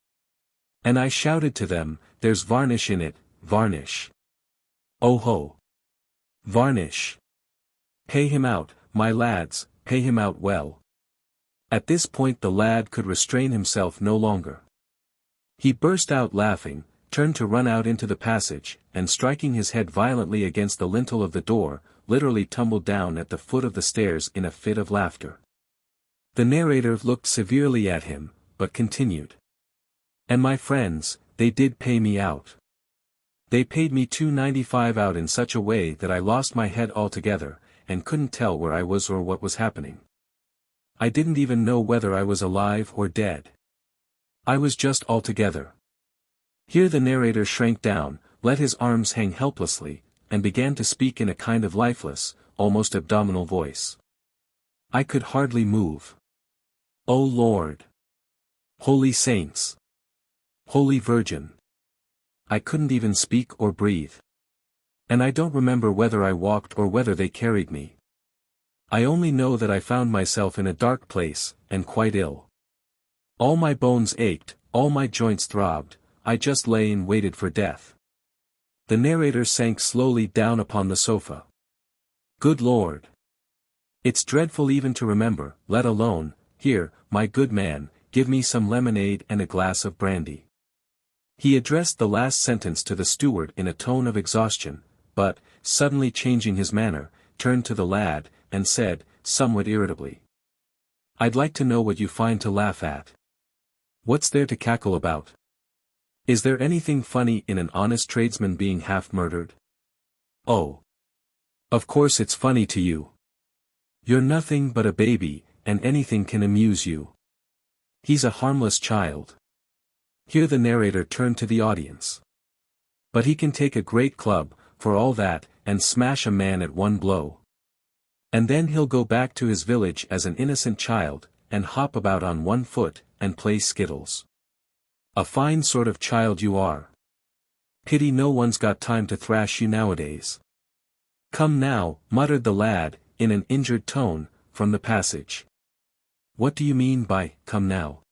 And I shouted to them, "There's varnish in it, varnish. Oh ho! Varnish. Pay him out, my lads, pay him out well." At this point the lad could restrain himself no longer. He burst out laughing, turned to run out into the passage, and striking his head violently against the lintel of the door, literally tumbled down at the foot of the stairs in a fit of laughter. The narrator looked severely at him, but continued. "And my friends, they did pay me out. They paid me $2.95 out in such a way that I lost my head altogether, and couldn't tell where I was or what was happening. I didn't even know whether I was alive or dead. I was just altogether." Here the narrator shrank down, let his arms hang helplessly, and began to speak in a kind of lifeless, almost abdominal voice. "I could hardly move. O Lord! Holy Saints! Holy Virgin! I couldn't even speak or breathe. And I don't remember whether I walked or whether they carried me. I only know that I found myself in a dark place, and quite ill. All my bones ached, all my joints throbbed, I just lay and waited for death." The narrator sank slowly down upon the sofa. "Good Lord! It's dreadful even to remember, let alone, here, my good man, give me some lemonade and a glass of brandy." He addressed the last sentence to the steward in a tone of exhaustion, but, suddenly changing his manner, turned to the lad, and said, somewhat irritably, "I'd like to know what you find to laugh at. What's there to cackle about? Is there anything funny in an honest tradesman being half murdered? Oh! Of course it's funny to you. You're nothing but a baby, and anything can amuse you. He's a harmless child." Here the narrator turned to the audience. "But he can take a great club, for all that, and smash a man at one blow. And then he'll go back to his village as an innocent child, and hop about on one foot, and play skittles. A fine sort of child you are. Pity no one's got time to thrash you nowadays." "Come now," muttered the lad, in an injured tone, from the passage. "What do you mean by, 'come now'?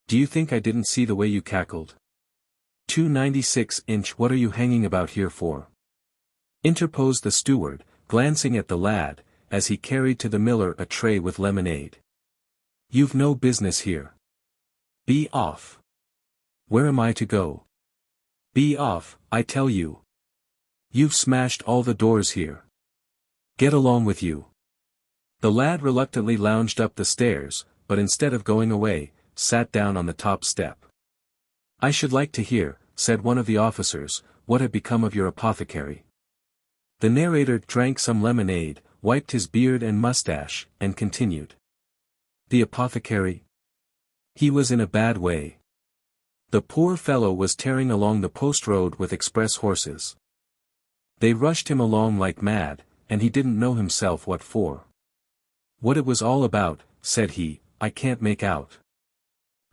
Do you think I didn't see the way you cackled? 2.96" what are you hanging about here for?" interposed the steward, glancing at the lad, as he carried to the miller a tray with lemonade. "You've no business here. Be off." "Where am I to go?" "Be off, I tell you. You've smashed all the doors here. Get along with you." The lad reluctantly lounged up the stairs, but instead of going away, sat down on the top step. "I should like to hear," said one of the officers, "what had become of your apothecary." The narrator drank some lemonade, wiped his beard and mustache, and continued. "The apothecary? He was in a bad way. The poor fellow was tearing along the post road with express horses. They rushed him along like mad, and he didn't know himself what for. What it was all about, said he, I can't make out.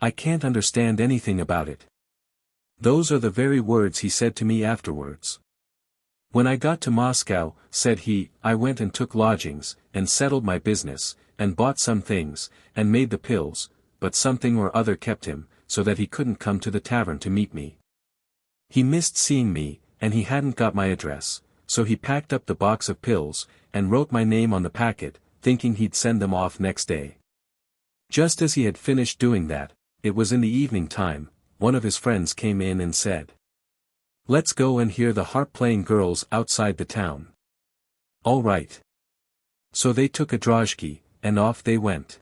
I can't understand anything about it. Those are the very words he said to me afterwards. When I got to Moscow, said he, I went and took lodgings, and settled my business, and bought some things, and made the pills, but something or other kept him, so that he couldn't come to the tavern to meet me. He missed seeing me, and he hadn't got my address, so he packed up the box of pills, and wrote my name on the packet, thinking he'd send them off next day. Just as he had finished doing that, it was in the evening time, one of his friends came in and said, Let's go and hear the harp-playing girls outside the town. All right. So they took a drozhki, and off they went.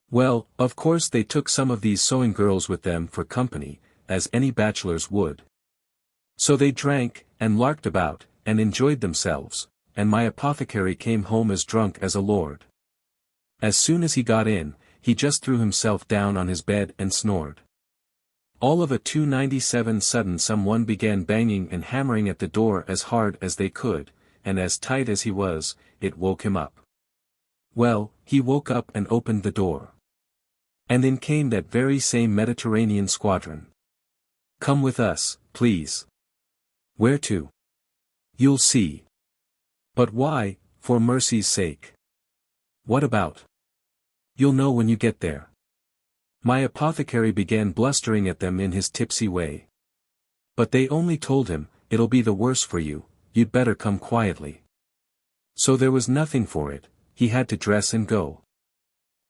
Well, of course they took some of these sewing girls with them for company, as any bachelors would. So they drank, and larked about, and enjoyed themselves, and my apothecary came home as drunk as a lord. As soon as he got in, he just threw himself down on his bed and snored. All of a 297 sudden someone began banging and hammering at the door as hard as they could, and as tight as he was, it woke him up. Well, he woke up and opened the door. And in came that very same Mediterranean squadron. "Come with us, please." "Where to?" "You'll see." "But why, for mercy's sake?" "What about?" "You'll know when you get there." My apothecary began blustering at them in his tipsy way. But they only told him, "It'll be the worse for you, you'd better come quietly." So there was nothing for it, he had to dress and go.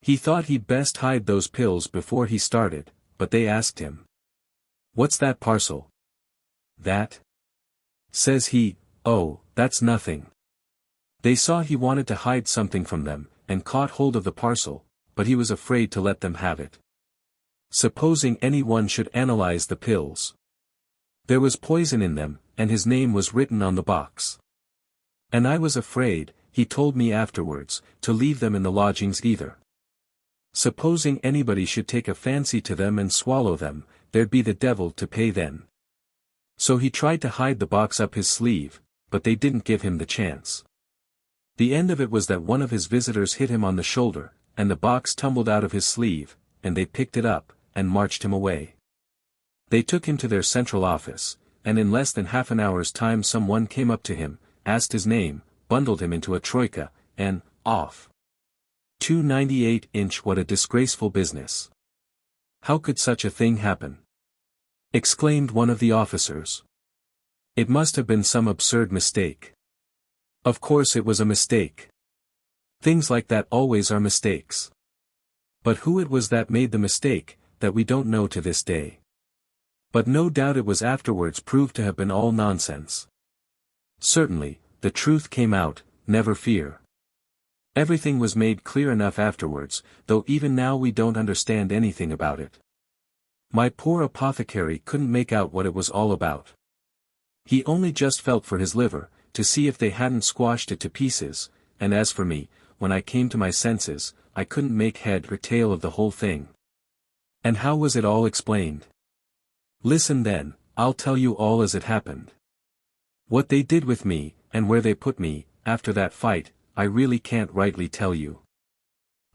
He thought he'd best hide those pills before he started, but they asked him, "What's that parcel?" "That?" Says he, "Oh, that's nothing." They saw he wanted to hide something from them, and caught hold of the parcel, but he was afraid to let them have it. Supposing anyone should analyze the pills. There was poison in them, and his name was written on the box. And I was afraid, he told me afterwards, to leave them in the lodgings either. Supposing anybody should take a fancy to them and swallow them, there'd be the devil to pay then. So he tried to hide the box up his sleeve, but they didn't give him the chance. The end of it was that one of his visitors hit him on the shoulder, and the box tumbled out of his sleeve, and they picked it up, and marched him away. They took him to their central office, and in less than half an hour's time someone came up to him, asked his name, bundled him into a troika, and, off. 298-inch. What a disgraceful business. How could such a thing happen? Exclaimed one of the officers. It must have been some absurd mistake. Of course it was a mistake. Things like that always are mistakes. But who it was that made the mistake, that we don't know to this day. But no doubt it was afterwards proved to have been all nonsense. Certainly, the truth came out, never fear. Everything was made clear enough afterwards, though even now we don't understand anything about it. My poor apothecary couldn't make out what it was all about. He only just felt for his liver, to see if they hadn't squashed it to pieces, and as for me, when I came to my senses, I couldn't make head or tail of the whole thing. And how was it all explained? Listen then, I'll tell you all as it happened. What they did with me, and where they put me, after that fight, I really can't rightly tell you.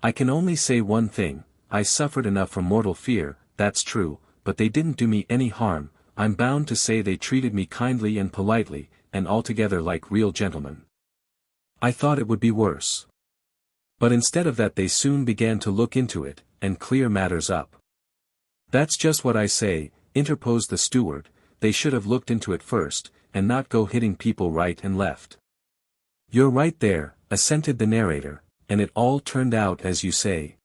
I can only say one thing, I suffered enough from mortal fear, that's true, but they didn't do me any harm. I'm bound to say they treated me kindly and politely, and altogether like real gentlemen. I thought it would be worse. But instead of that they soon began to look into it, and clear matters up. That's just what I say, interposed the steward, they should have looked into it first, and not go hitting people right and left. You're right there, assented the narrator, and it all turned out as you say.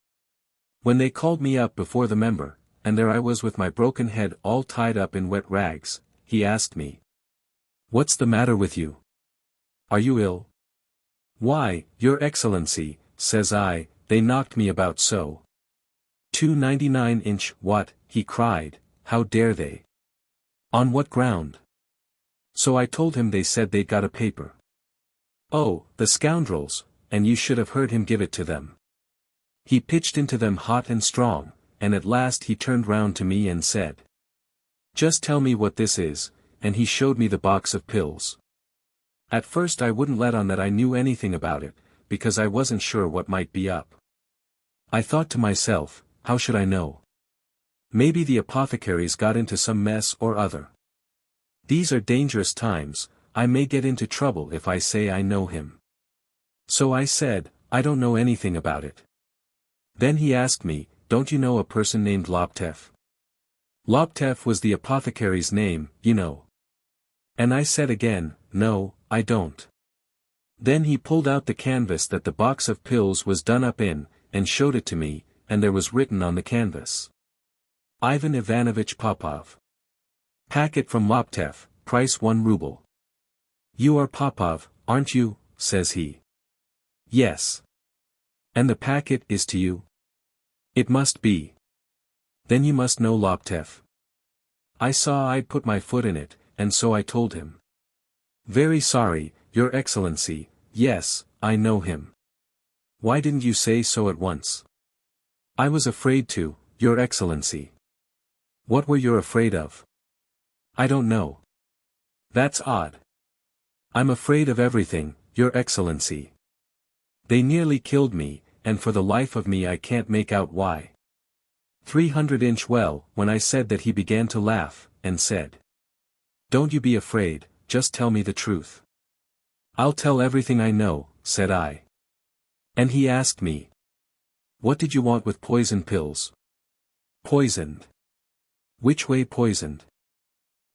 When they called me up before the member, and there I was with my broken head all tied up in wet rags, he asked me, "What's the matter with you? Are you ill?" "Why, Your Excellency," says I, "they knocked me about so." 299-inch. What, he cried, how dare they? On what ground? So I told him they said they'd got a paper. Oh, the scoundrels, and you should have heard him give it to them. He pitched into them hot and strong, and at last he turned round to me and said, "Just tell me what this is," and he showed me the box of pills. At first I wouldn't let on that I knew anything about it, because I wasn't sure what might be up. I thought to myself, how should I know? Maybe the apothecary's got into some mess or other. These are dangerous times, I may get into trouble if I say I know him. So I said, I don't know anything about it. Then he asked me, don't you know a person named Loptev? Loptev was the apothecary's name, you know. And I said again, no, I don't. Then he pulled out the canvas that the box of pills was done up in, and showed it to me, and there was written on the canvas, Ivan Ivanovich Popov. Packet from Loptev, price 1 ruble. You are Popov, aren't you? Says he. Yes. And the packet is to you? It must be. Then you must know Laptev. I saw I'd put my foot in it, and so I told him. Very sorry, Your Excellency, yes, I know him. Why didn't you say so at once? I was afraid to, Your Excellency. What were you afraid of? I don't know. That's odd. I'm afraid of everything, Your Excellency. They nearly killed me, and for the life of me I can't make out why. 300-inch well, when I said that he began to laugh, and said. Don't you be afraid, just tell me the truth. I'll tell everything I know, said I. And he asked me. What did you want with poison pills? Poisoned. Which way poisoned?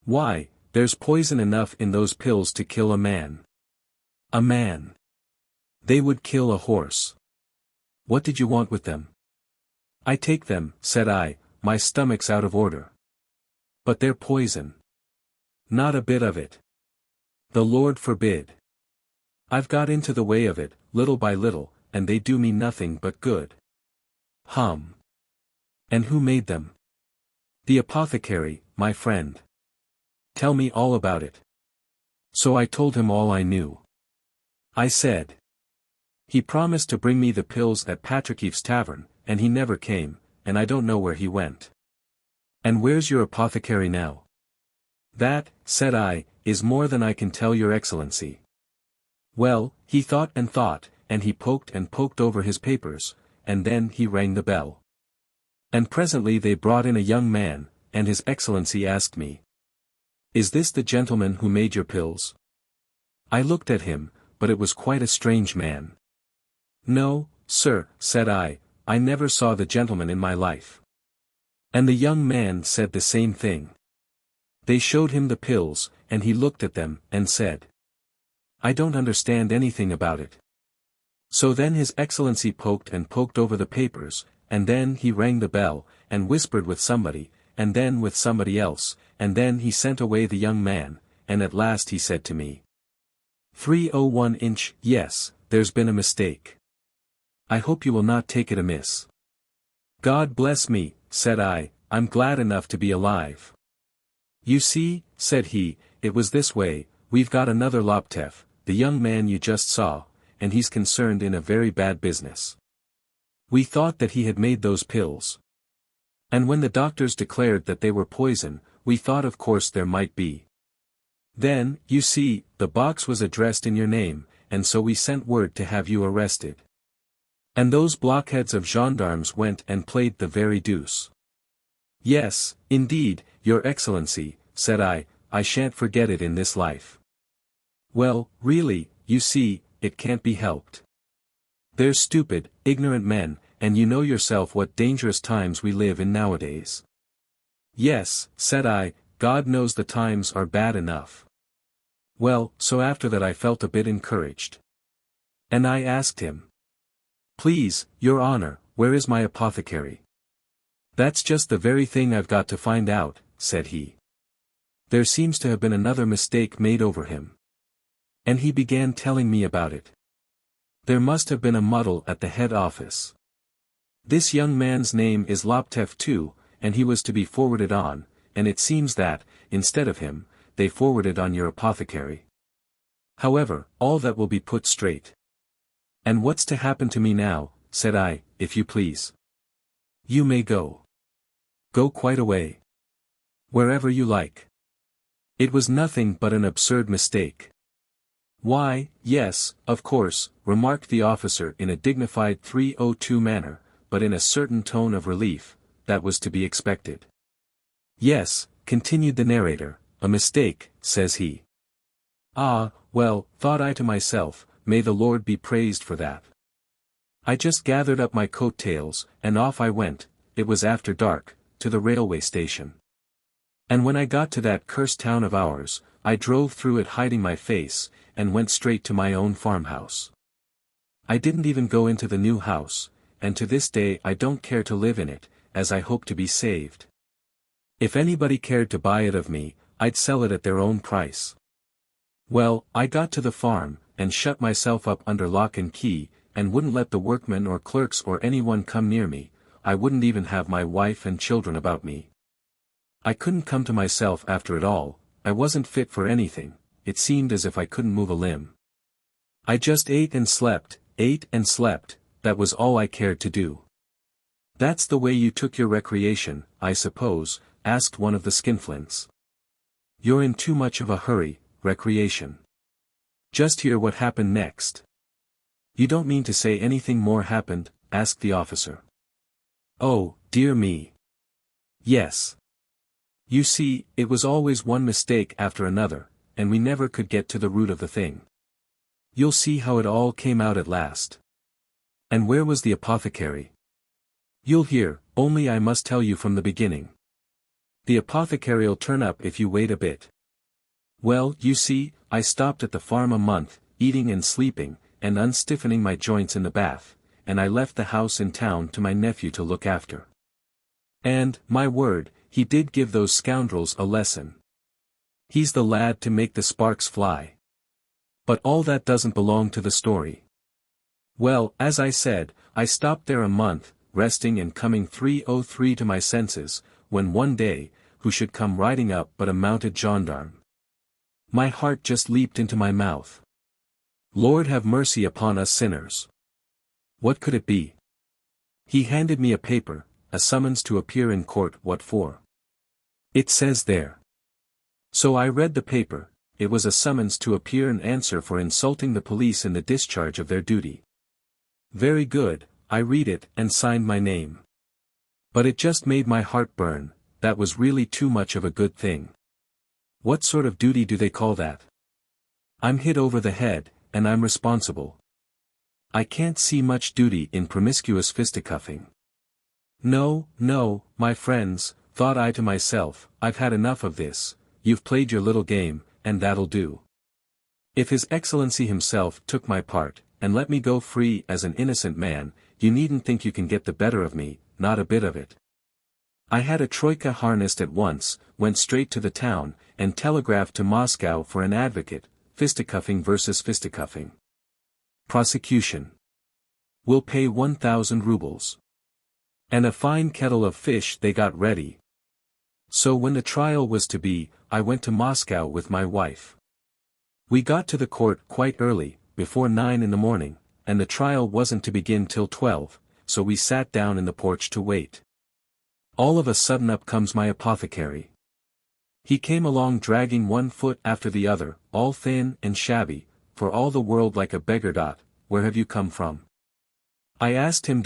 Why, there's poison enough in those pills to kill a man. A man. They would kill a horse. What did you want with them? I take them, said I, my stomach's out of order. But they're poison. Not a bit of it. The Lord forbid. I've got into the way of it, little by little, and they do me nothing but good. Hum. And who made them? The apothecary, my friend. Tell me all about it. So I told him all I knew. I said. He promised to bring me the pills at Patrickie's tavern, and he never came, and I don't know where he went. And where's your apothecary now? That, said I, is more than I can tell Your Excellency. Well, he thought, and he poked over his papers, and then he rang the bell. And presently they brought in a young man, and His Excellency asked me. Is this the gentleman who made your pills? I looked at him, but it was quite a strange man. No, sir, said I never saw the gentleman in my life. And the young man said the same thing. They showed him the pills, and he looked at them, and said. I don't understand anything about it. So then His Excellency poked over the papers, and then he rang the bell, and whispered with somebody, and then with somebody else, and then he sent away the young man, and at last he said to me. 301-inch, yes, there's been a mistake. I hope you will not take it amiss. God bless me, said I, I'm glad enough to be alive. You see, said he, it was this way, we've got another Laptev, the young man you just saw, and he's concerned in a very bad business. We thought that he had made those pills. And when the doctors declared that they were poison, we thought of course there might be. Then, you see, the box was addressed in your name, and so we sent word to have you arrested. And those blockheads of gendarmes went and played the very deuce. Yes, indeed, Your Excellency, said I shan't forget it in this life. Well, really, you see, it can't be helped. They're stupid, ignorant men, and you know yourself what dangerous times we live in nowadays. Yes, said I, God knows the times are bad enough. Well, so after that I felt a bit encouraged. And I asked him. Please, Your Honor, where is my apothecary? That's just the very thing I've got to find out, said he. There seems to have been another mistake made over him. And he began telling me about it. There must have been a muddle at the head office. This young man's name is Laptev too, and he was to be forwarded on, and it seems that, instead of him, they forwarded on your apothecary. However, all that will be put straight. And what's to happen to me now, said I, if you please. You may go. Go quite away. Wherever you like. It was nothing but an absurd mistake. Why, yes, of course, remarked the officer in a dignified 302 manner, but in a certain tone of relief, that was to be expected. Yes, continued the narrator, a mistake, says he. Ah, well, thought I to myself, may the Lord be praised for that. I just gathered up my coat-tails, and off I went, it was after dark, to the railway station. And when I got to that cursed town of ours, I drove through it hiding my face, and went straight to my own farmhouse. I didn't even go into the new house, and to this day I don't care to live in it, as I hope to be saved. If anybody cared to buy it of me, I'd sell it at their own price. Well, I got to the farm, and shut myself up under lock and key, and wouldn't let the workmen or clerks or anyone come near me, I wouldn't even have my wife and children about me. I couldn't come to myself after it all, I wasn't fit for anything, it seemed as if I couldn't move a limb. I just ate and slept, that was all I cared to do. That's the way you took your recreation, I suppose, asked one of the skinflints. You're in too much of a hurry, recreation. Just hear what happened next. You don't mean to say anything more happened, asked the officer. Oh, dear me. Yes. You see, it was always one mistake after another, and we never could get to the root of the thing. You'll see how it all came out at last. And where was the apothecary? You'll hear, only I must tell you from the beginning. The apothecary'll turn up if you wait a bit. Well, you see, I stopped at the farm a month, eating and sleeping, and unstiffening my joints in the bath, and I left the house in town to my nephew to look after. And, my word, he did give those scoundrels a lesson. He's the lad to make the sparks fly. But all that doesn't belong to the story. Well, as I said, I stopped there a month, resting and coming 3:03 to my senses, when one day, who should come riding up but a mounted gendarme. My heart just leaped into my mouth. Lord have mercy upon us sinners. What could it be? He handed me a paper, a summons to appear in court. What for? It says there. So I read the paper. It was a summons to appear and answer for insulting the police in the discharge of their duty. Very good, I read it and signed my name. But it just made my heart burn, that was really too much of a good thing. What sort of duty do they call that? I'm hit over the head, and I'm responsible. I can't see much duty in promiscuous fisticuffing. No, no, my friends, thought I to myself, I've had enough of this, you've played your little game, and that'll do. If His Excellency himself took my part, and let me go free as an innocent man, you needn't think you can get the better of me, not a bit of it. I had a troika harnessed at once, went straight to the town, and telegraphed to Moscow for an advocate, fisticuffing versus fisticuffing. Prosecution. Will pay 1,000 rubles. And a fine kettle of fish they got ready. So when the trial was to be, I went to Moscow with my wife. We got to the court quite early, before 9 in the morning, and the trial wasn't to begin till 12, so we sat down in the porch to wait. All of a sudden up comes my apothecary. He came along dragging one foot after the other, all thin and shabby, for all the world like a beggar. Where have you come from? I asked him.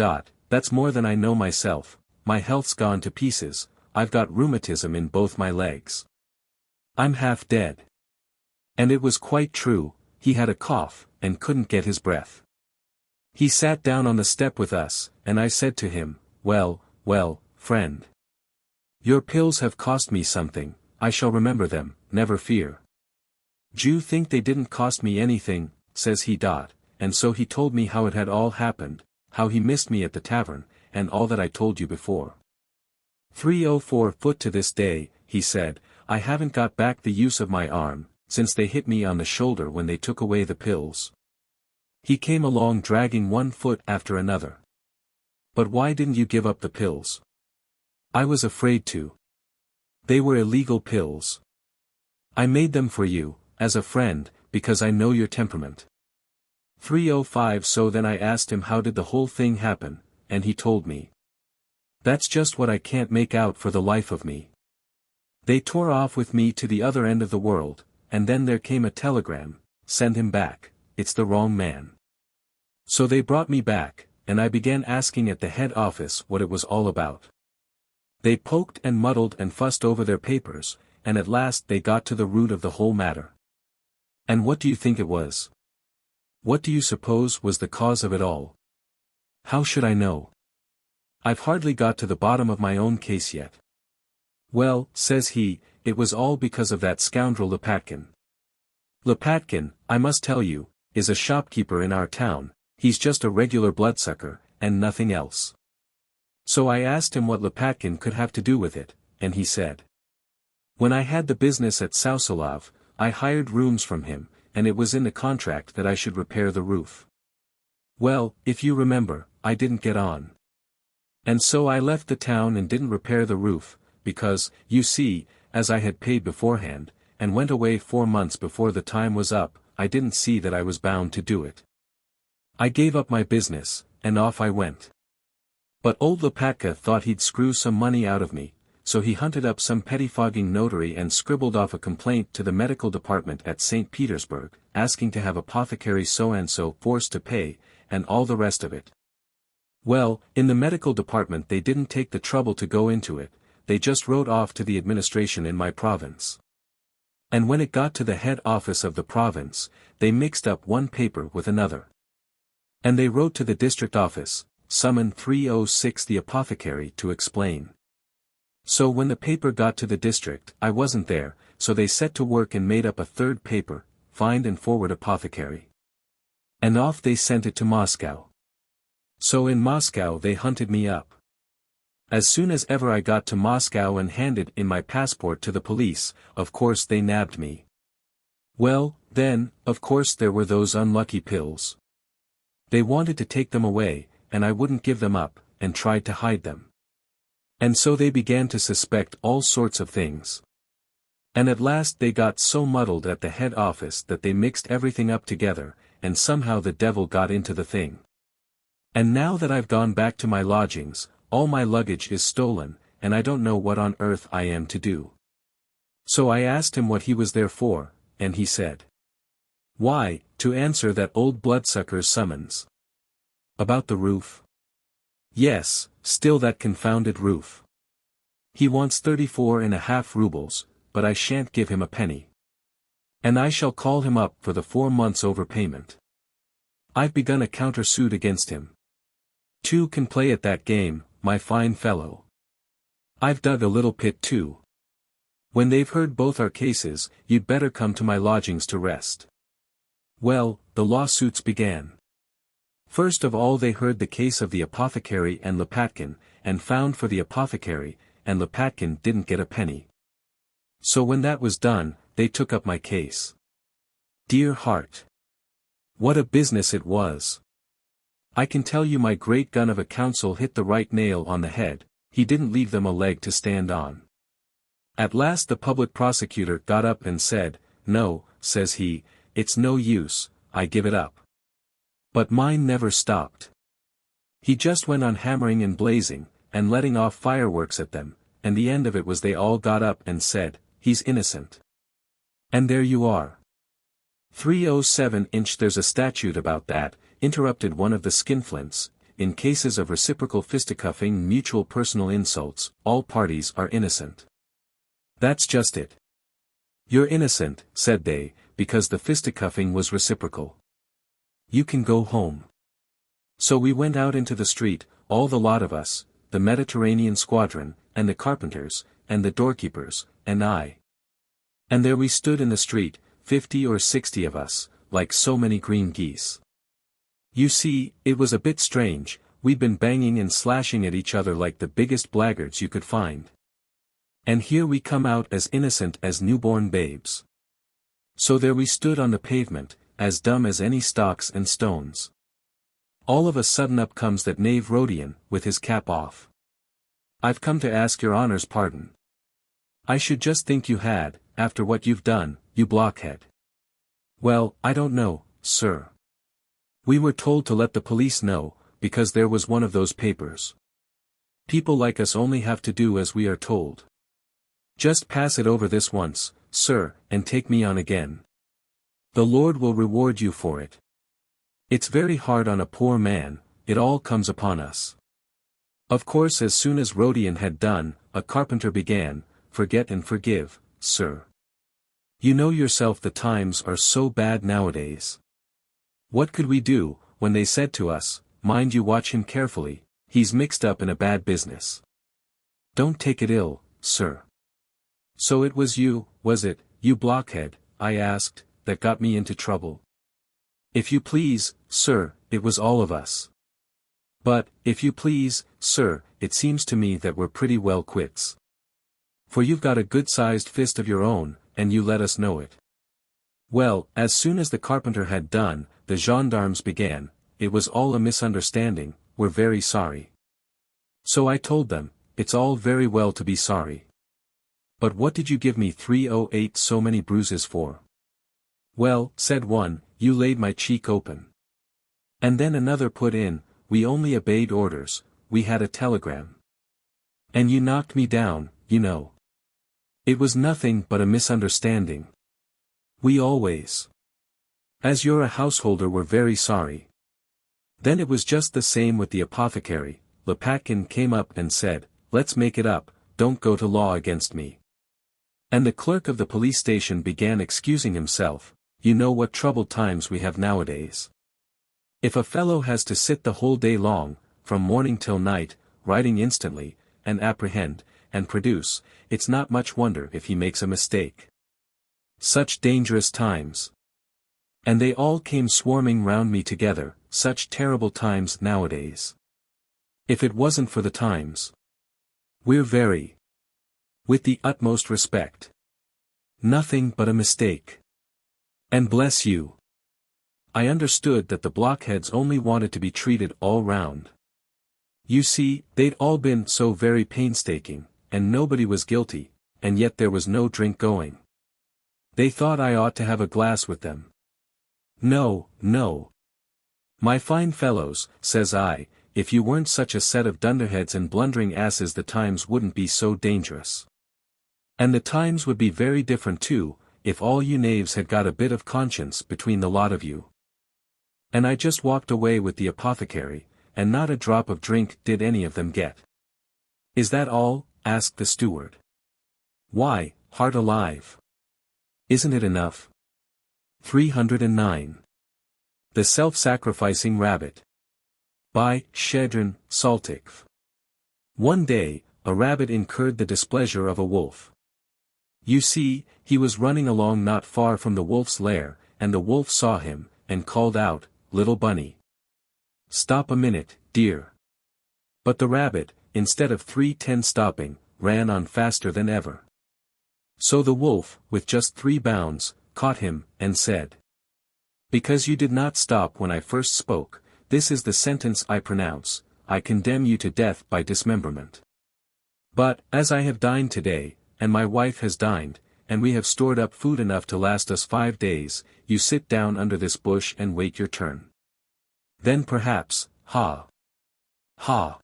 That's more than I know myself, my health's gone to pieces, I've got rheumatism in both my legs. I'm half dead. And it was quite true, he had a cough, and couldn't get his breath. He sat down on the step with us, and I said to him, well, friend. Your pills have cost me something, I shall remember them, never fear. D'you think they didn't cost me anything, says he. And so he told me how it had all happened, how he missed me at the tavern, and all that I told you before. 304 foot to this day, he said, I haven't got back the use of my arm, since they hit me on the shoulder when they took away the pills. He came along dragging one foot after another. But why didn't you give up the pills? I was afraid to. They were illegal pills. I made them for you, as a friend, because I know your temperament. 305 So then I asked him how did the whole thing happen, and he told me. That's just what I can't make out for the life of me. They tore off with me to the other end of the world, and then there came a telegram, send him back, it's the wrong man. So they brought me back, and I began asking at the head office what it was all about. They poked and muddled and fussed over their papers, and at last they got to the root of the whole matter. And what do you think it was? What do you suppose was the cause of it all? How should I know? I've hardly got to the bottom of my own case yet. Well, says he, it was all because of that scoundrel Lopatkin. Lopatkin, I must tell you, is a shopkeeper in our town, he's just a regular bloodsucker, and nothing else. So I asked him what Lopatkin could have to do with it, and he said. When I had the business at Sausalov, I hired rooms from him, and it was in the contract that I should repair the roof. Well, if you remember, I didn't get on. And so I left the town and didn't repair the roof, because, you see, as I had paid beforehand, and went away 4 months before the time was up, I didn't see that I was bound to do it. I gave up my business, and off I went. But old Lopatka thought he'd screw some money out of me, so he hunted up some pettifogging notary and scribbled off a complaint to the medical department at St. Petersburg, asking to have apothecary so-and-so forced to pay, and all the rest of it. Well, in the medical department they didn't take the trouble to go into it, they just wrote off to the administration in my province. And when it got to the head office of the province, they mixed up one paper with another. And they wrote to the district office, summon 306 the apothecary to explain. So when the paper got to the district, I wasn't there, so they set to work and made up a third paper, find and forward apothecary. And off they sent it to Moscow. So in Moscow they hunted me up. As soon as ever I got to Moscow and handed in my passport to the police, of course they nabbed me. Well, then, of course there were those unlucky pills. They wanted to take them away, and I wouldn't give them up, and tried to hide them. And so they began to suspect all sorts of things. And at last they got so muddled at the head office that they mixed everything up together, and somehow the devil got into the thing. And now that I've gone back to my lodgings, all my luggage is stolen, and I don't know what on earth I am to do. So I asked him what he was there for, and he said, "Why, to answer that old bloodsucker's summons." "About the roof?" "Yes, still that confounded roof. He wants 34.5 rubles, but I shan't give him a penny. And I shall call him up for the 4 months overpayment. I've begun a countersuit against him. Two can play at that game, my fine fellow. I've dug a little pit too. When they've heard both our cases, you'd better come to my lodgings to rest." Well, the lawsuits began. First of all they heard the case of the apothecary and Lopatkin, and found for the apothecary, and Lopatkin didn't get a penny. So when that was done, they took up my case. Dear heart! What a business it was! I can tell you my great gun of a counsel hit the right nail on the head, he didn't leave them a leg to stand on. At last the public prosecutor got up and said, "No," says he, "it's no use, I give it up." But mine never stopped. He just went on hammering and blazing, and letting off fireworks at them, and the end of it was they all got up and said, "He's innocent." And there you are. 307 there's a statute about that, interrupted one of the skinflints. In cases of reciprocal fisticuffing, mutual personal insults, all parties are innocent. That's just it. You're innocent, said they, because the fisticuffing was reciprocal. You can go home. So we went out into the street, all the lot of us, the Mediterranean squadron, and the carpenters, and the doorkeepers, and I. And there we stood in the street, 50 or 60 of us, like so many green geese. You see, it was a bit strange, we'd been banging and slashing at each other like the biggest blackguards you could find. And here we come out as innocent as newborn babes. So there we stood on the pavement, as dumb as any stocks and stones. All of a sudden up comes that knave Rodion, with his cap off. "I've come to ask your honor's pardon." "I should just think you had, after what you've done, you blockhead." "Well, I don't know, sir. We were told to let the police know, because there was one of those papers. People like us only have to do as we are told. Just pass it over this once, sir, and take me on again. The Lord will reward you for it. It's very hard on a poor man, it all comes upon us." Of course as soon as Rodion had done, a carpenter began, "Forget and forgive, sir. You know yourself the times are so bad nowadays. What could we do, when they said to us, 'Mind you watch him carefully, he's mixed up in a bad business. Don't take it ill, sir.'" "So it was you, was it, you blockhead," I asked, "that got me into trouble?" "If you please, sir, it was all of us. But, if you please, sir, it seems to me that we're pretty well quits. For you've got a good-sized fist of your own, and you let us know it." Well, as soon as the carpenter had done, the gendarmes began, "It was all a misunderstanding, we're very sorry." So I told them, it's all very well to be sorry. But what did you give me 308 so many bruises for? Well, said one, you laid my cheek open. And then another put in, we only obeyed orders, we had a telegram. And you knocked me down, you know. It was nothing but a misunderstanding. We always, as you're a householder, were very sorry. Then it was just the same with the apothecary. Lopatkin came up and said, let's make it up, don't go to law against me. And the clerk of the police station began excusing himself, you know what troubled times we have nowadays. If a fellow has to sit the whole day long, from morning till night, writing instantly, and apprehend, and produce, it's not much wonder if he makes a mistake. Such dangerous times. And they all came swarming round me together, such terrible times nowadays. If it wasn't for the times. We're very. With the utmost respect. Nothing but a mistake. And bless you. I understood that the blockheads only wanted to be treated all round. You see, they'd all been so very painstaking, and nobody was guilty, and yet there was no drink going. They thought I ought to have a glass with them. No, no. My fine fellows, says I, if you weren't such a set of dunderheads and blundering asses the times wouldn't be so dangerous. And the times would be very different too, if all you knaves had got a bit of conscience between the lot of you. And I just walked away with the apothecary, and not a drop of drink did any of them get. Is that all? Asked the steward. Why, heart alive. Isn't it enough? 309. The Self-Sacrificing Rabbit. By Shedrin Saltikv. One day, a rabbit incurred the displeasure of a wolf. You see, he was running along not far from the wolf's lair, and the wolf saw him, and called out, Little bunny. Stop a minute, dear. But the rabbit, instead of 3:10 stopping, ran on faster than ever. So the wolf, with just 3 bounds, caught him, and said, because you did not stop when I first spoke, this is the sentence I pronounce, I condemn you to death by dismemberment. But, as I have dined today, and my wife has dined, and we have stored up food enough to last us 5 days, you sit down under this bush and wait your turn. Then perhaps, ha! Ha!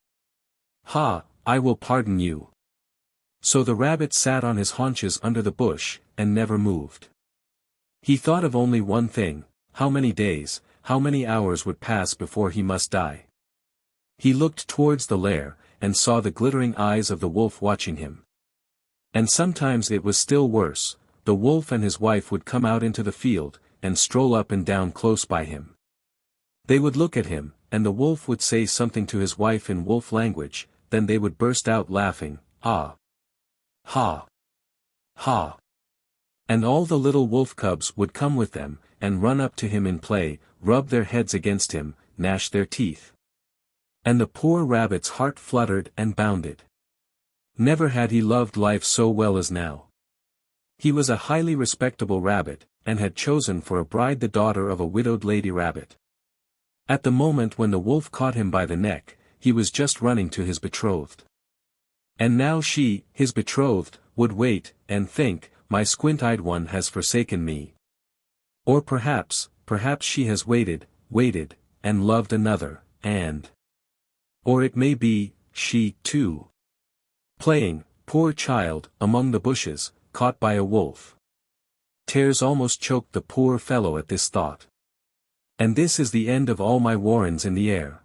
Ha! I will pardon you. So the rabbit sat on his haunches under the bush, and never moved. He thought of only one thing, how many days, how many hours would pass before he must die. He looked towards the lair, and saw the glittering eyes of the wolf watching him. And sometimes it was still worse, the wolf and his wife would come out into the field, and stroll up and down close by him. They would look at him, and the wolf would say something to his wife in wolf language, then they would burst out laughing, ah! Ha! Ha! And all the little wolf cubs would come with them, and run up to him in play, rub their heads against him, gnash their teeth. And the poor rabbit's heart fluttered and bounded. Never had he loved life so well as now. He was a highly respectable rabbit, and had chosen for a bride the daughter of a widowed lady rabbit. At the moment when the wolf caught him by the neck, he was just running to his betrothed. And now she, his betrothed, would wait, and think, my squint-eyed one has forsaken me. Or perhaps she has waited, and loved another, and... Or it may be, she, too. Playing, poor child, among the bushes, caught by a wolf. Tears almost choked the poor fellow at this thought. And this is the end of all my warrens in the air.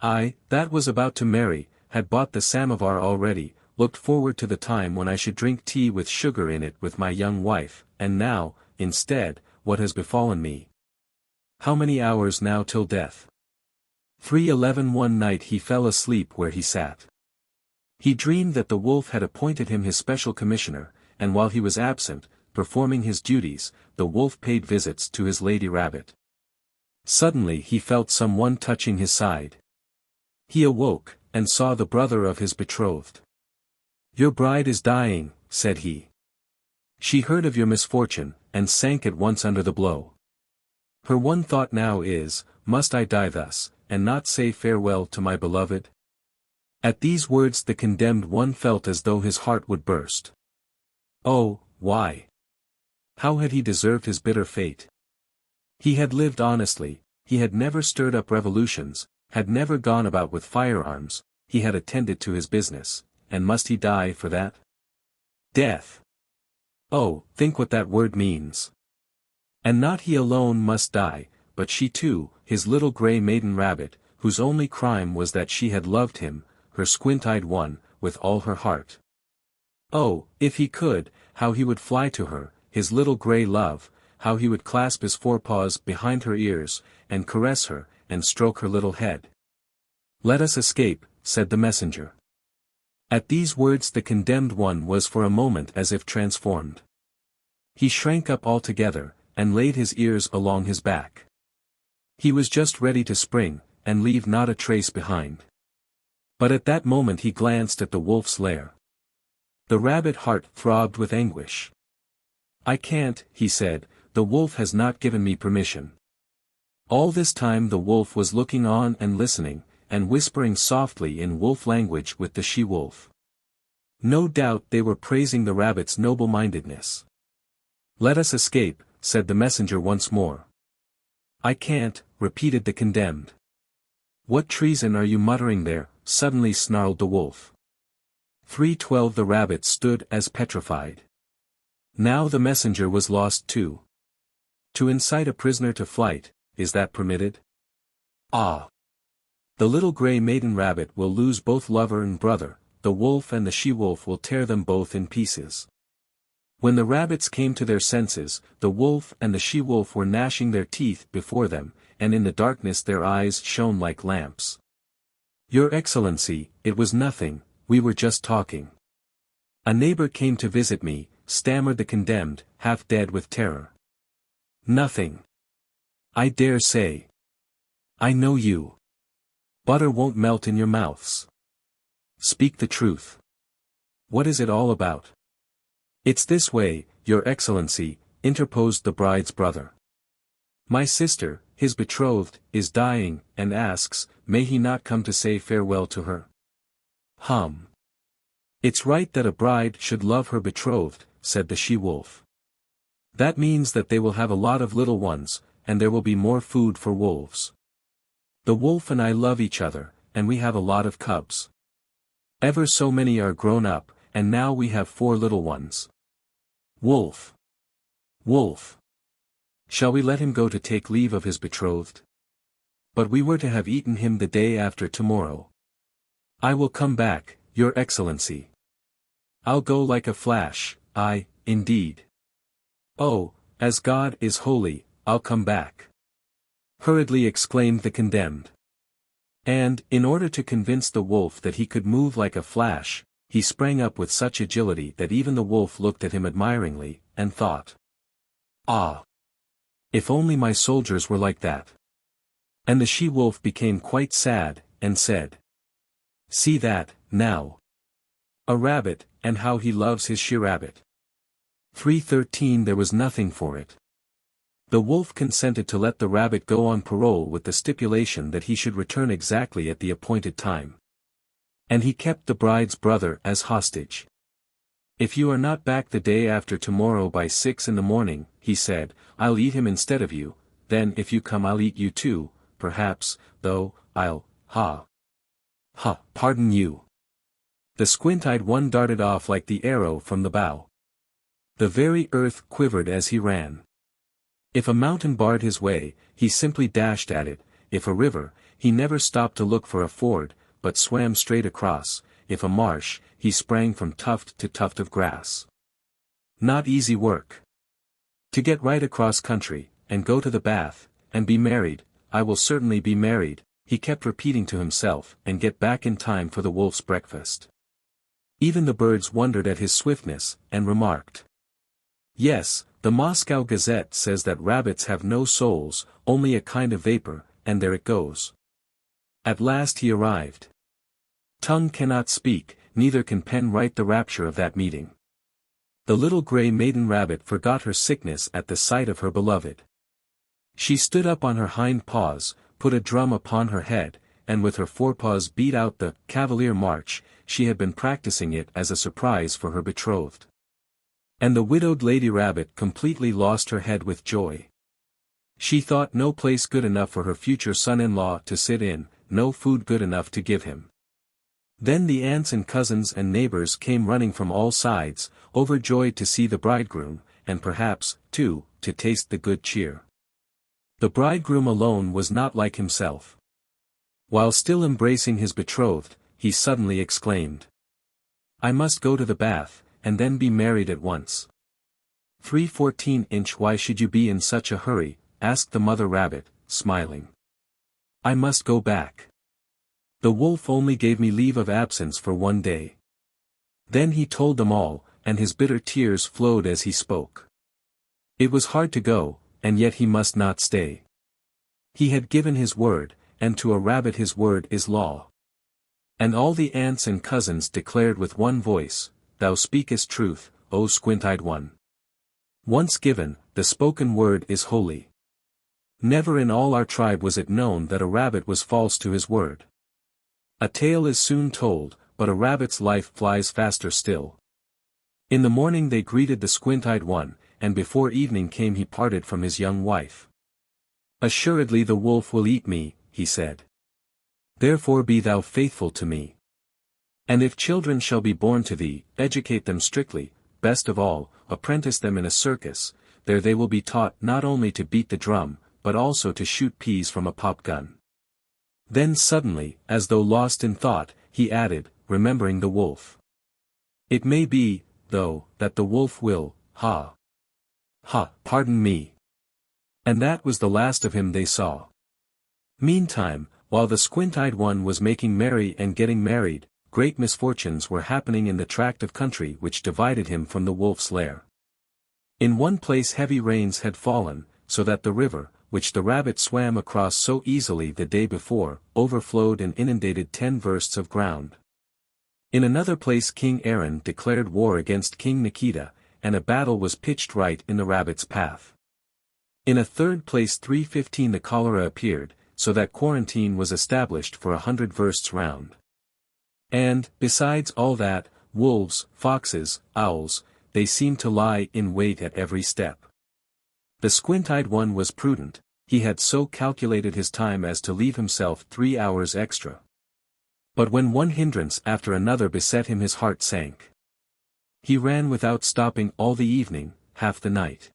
I, that was about to marry, had bought the samovar already, looked forward to the time when I should drink tea with sugar in it with my young wife, and now, instead, what has befallen me? How many hours now till death? 3:11 One night he fell asleep where he sat. He dreamed that the wolf had appointed him his special commissioner, and while he was absent, performing his duties, the wolf paid visits to his lady rabbit. Suddenly he felt someone touching his side. He awoke, and saw the brother of his betrothed. Your bride is dying, said he. She heard of your misfortune, and sank at once under the blow. Her one thought now is, must I die thus, and not say farewell to my beloved? At these words the condemned one felt as though his heart would burst. Oh, why? How had he deserved his bitter fate? He had lived honestly, he had never stirred up revolutions, had never gone about with firearms, he had attended to his business, and must he die for that? Death. Oh, think what that word means. And not he alone must die, but she too, his little gray maiden rabbit, whose only crime was that she had loved him, her squint-eyed one, with all her heart. Oh, if he could, how he would fly to her, his little gray love, how he would clasp his forepaws behind her ears, and caress her, and stroke her little head. "Let us escape," said the messenger. At these words the condemned one was for a moment as if transformed. He shrank up altogether, and laid his ears along his back. He was just ready to spring, and leave not a trace behind. But at that moment he glanced at the wolf's lair. The rabbit heart throbbed with anguish. "I can't," he said, "the wolf has not given me permission." All this time the wolf was looking on and listening, and whispering softly in wolf language with the she-wolf. No doubt they were praising the rabbit's noble-mindedness. "Let us escape," said the messenger once more. "I can't," repeated the condemned. "What treason are you muttering there?" suddenly snarled the wolf. 3:12 The rabbit stood as petrified. Now the messenger was lost too. To incite a prisoner to flight, is that permitted? Ah! The little gray maiden rabbit will lose both lover and brother, the wolf and the she-wolf will tear them both in pieces. When the rabbits came to their senses, the wolf and the she-wolf were gnashing their teeth before them, and in the darkness their eyes shone like lamps. "Your Excellency, it was nothing, we were just talking. A neighbor came to visit me," stammered the condemned, half dead with terror. "Nothing. I dare say. I know you. Butter won't melt in your mouths. Speak the truth. What is it all about?" "It's this way, Your Excellency," interposed the bride's brother. "My sister, his betrothed, is dying, and asks, may he not come to say farewell to her?" "It's right that a bride should love her betrothed," said the she-wolf. "That means that they will have a lot of little ones, and there will be more food for wolves. The wolf and I love each other, and we have a lot of cubs. Ever so many are grown up, and now we have 4 little ones. Wolf! Wolf! Shall we let him go to take leave of his betrothed? But we were to have eaten him the day after tomorrow. I will come back, Your Excellency. I'll go like a flash, indeed. Oh, as God is holy, I'll come back," hurriedly exclaimed the condemned. And, in order to convince the wolf that he could move like a flash, he sprang up with such agility that even the wolf looked at him admiringly, and thought, "Ah! If only my soldiers were like that." And the she-wolf became quite sad, and said, "See that, now. A rabbit, and how he loves his she-rabbit." 3:13 There was nothing for it. The wolf consented to let the rabbit go on parole with the stipulation that he should return exactly at the appointed time. And he kept the bride's brother as hostage. "If you are not back the day after tomorrow by 6 in the morning," he said, "I'll eat him instead of you, then if you come I'll eat you too, perhaps, though, I'll, pardon you." The squint-eyed one darted off like the arrow from the bow. The very earth quivered as he ran. If a mountain barred his way, he simply dashed at it; if a river, he never stopped to look for a ford, but swam straight across; if a marsh, he sprang from tuft to tuft of grass. Not easy work. To get right across country, and go to the bath, and be married, "I will certainly be married," he kept repeating to himself, and get back in time for the wolf's breakfast. Even the birds wondered at his swiftness, and remarked, "Yes, the Moscow Gazette says that rabbits have no souls, only a kind of vapor, and there it goes." At last he arrived. Tongue cannot speak, neither can pen write the rapture of that meeting. The little gray maiden rabbit forgot her sickness at the sight of her beloved. She stood up on her hind paws, put a drum upon her head, and with her forepaws beat out the cavalier march. She had been practicing it as a surprise for her betrothed. And the widowed Lady Rabbit completely lost her head with joy. She thought no place good enough for her future son-in-law to sit in, no food good enough to give him. Then the aunts and cousins and neighbors came running from all sides, overjoyed to see the bridegroom, and perhaps, too, to taste the good cheer. The bridegroom alone was not like himself. While still embracing his betrothed, he suddenly exclaimed, "I must go to the bath, and then be married at once." 3/14". "Why should you be in such a hurry?" asked the mother rabbit, smiling. "I must go back. The wolf only gave me leave of absence for 1 day." Then he told them all, and his bitter tears flowed as he spoke. It was hard to go, and yet he must not stay. He had given his word, and to a rabbit his word is law. And all the aunts and cousins declared with one voice, "Thou speakest truth, O squint-eyed one. Once given, the spoken word is holy." Never in all our tribe was it known that a rabbit was false to his word. A tale is soon told, but a rabbit's life flies faster still. In the morning they greeted the squint-eyed one, and before evening came he parted from his young wife. "Assuredly the wolf will eat me," he said. "Therefore be thou faithful to me. And if children shall be born to thee, educate them strictly, best of all, apprentice them in a circus, there they will be taught not only to beat the drum, but also to shoot peas from a pop-gun." Then suddenly, as though lost in thought, he added, remembering the wolf, "It may be, though, that the wolf will, pardon me." And that was the last of him they saw. Meantime, while the squint-eyed one was making merry and getting married, great misfortunes were happening in the tract of country which divided him from the wolf's lair. In one place heavy rains had fallen, so that the river, which the rabbit swam across so easily the day before, overflowed and inundated 10 versts of ground. In another place King Aaron declared war against King Nikita, and a battle was pitched right in the rabbit's path. In a third place 315 the cholera appeared, so that quarantine was established for 100 versts round. And, besides all that, wolves, foxes, owls, they seemed to lie in wait at every step. The squint-eyed one was prudent, he had so calculated his time as to leave himself 3 hours extra. But when one hindrance after another beset him his heart sank. He ran without stopping all the evening, half the night.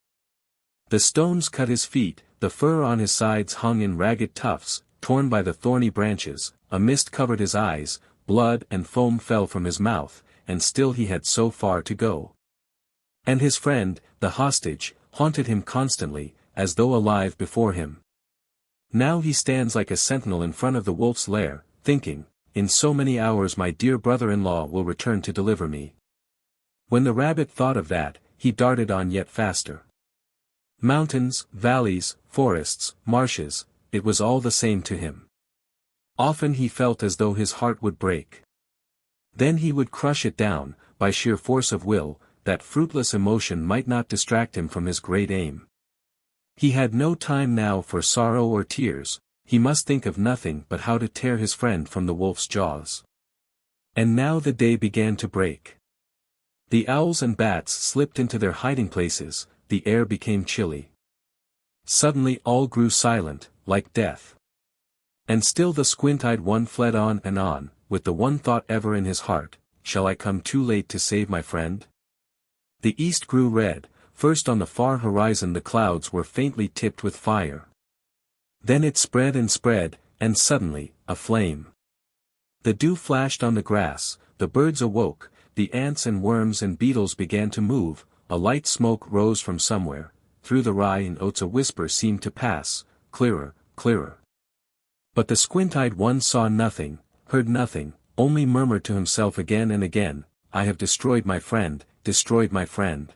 The stones cut his feet, the fur on his sides hung in ragged tufts, torn by the thorny branches, a mist covered his eyes, blood and foam fell from his mouth, and still he had so far to go. And his friend, the hostage, haunted him constantly, as though alive before him. Now he stands like a sentinel in front of the wolf's lair, thinking, "In so many hours my dear brother-in-law will return to deliver me." When the rabbit thought of that, he darted on yet faster. Mountains, valleys, forests, marshes, it was all the same to him. Often he felt as though his heart would break. Then he would crush it down, by sheer force of will, that fruitless emotion might not distract him from his great aim. He had no time now for sorrow or tears, he must think of nothing but how to tear his friend from the wolf's jaws. And now the day began to break. The owls and bats slipped into their hiding places, the air became chilly. Suddenly all grew silent, like death. And still the squint-eyed one fled on and on, with the one thought ever in his heart, "Shall I come too late to save my friend?" The east grew red, first on the far horizon the clouds were faintly tipped with fire. Then it spread, and suddenly, a flame. The dew flashed on the grass, the birds awoke, the ants and worms and beetles began to move, a light smoke rose from somewhere, through the rye and oats a whisper seemed to pass, clearer, clearer. But the squint-eyed one saw nothing, heard nothing, only murmured to himself again and again, "I have destroyed my friend, destroyed my friend."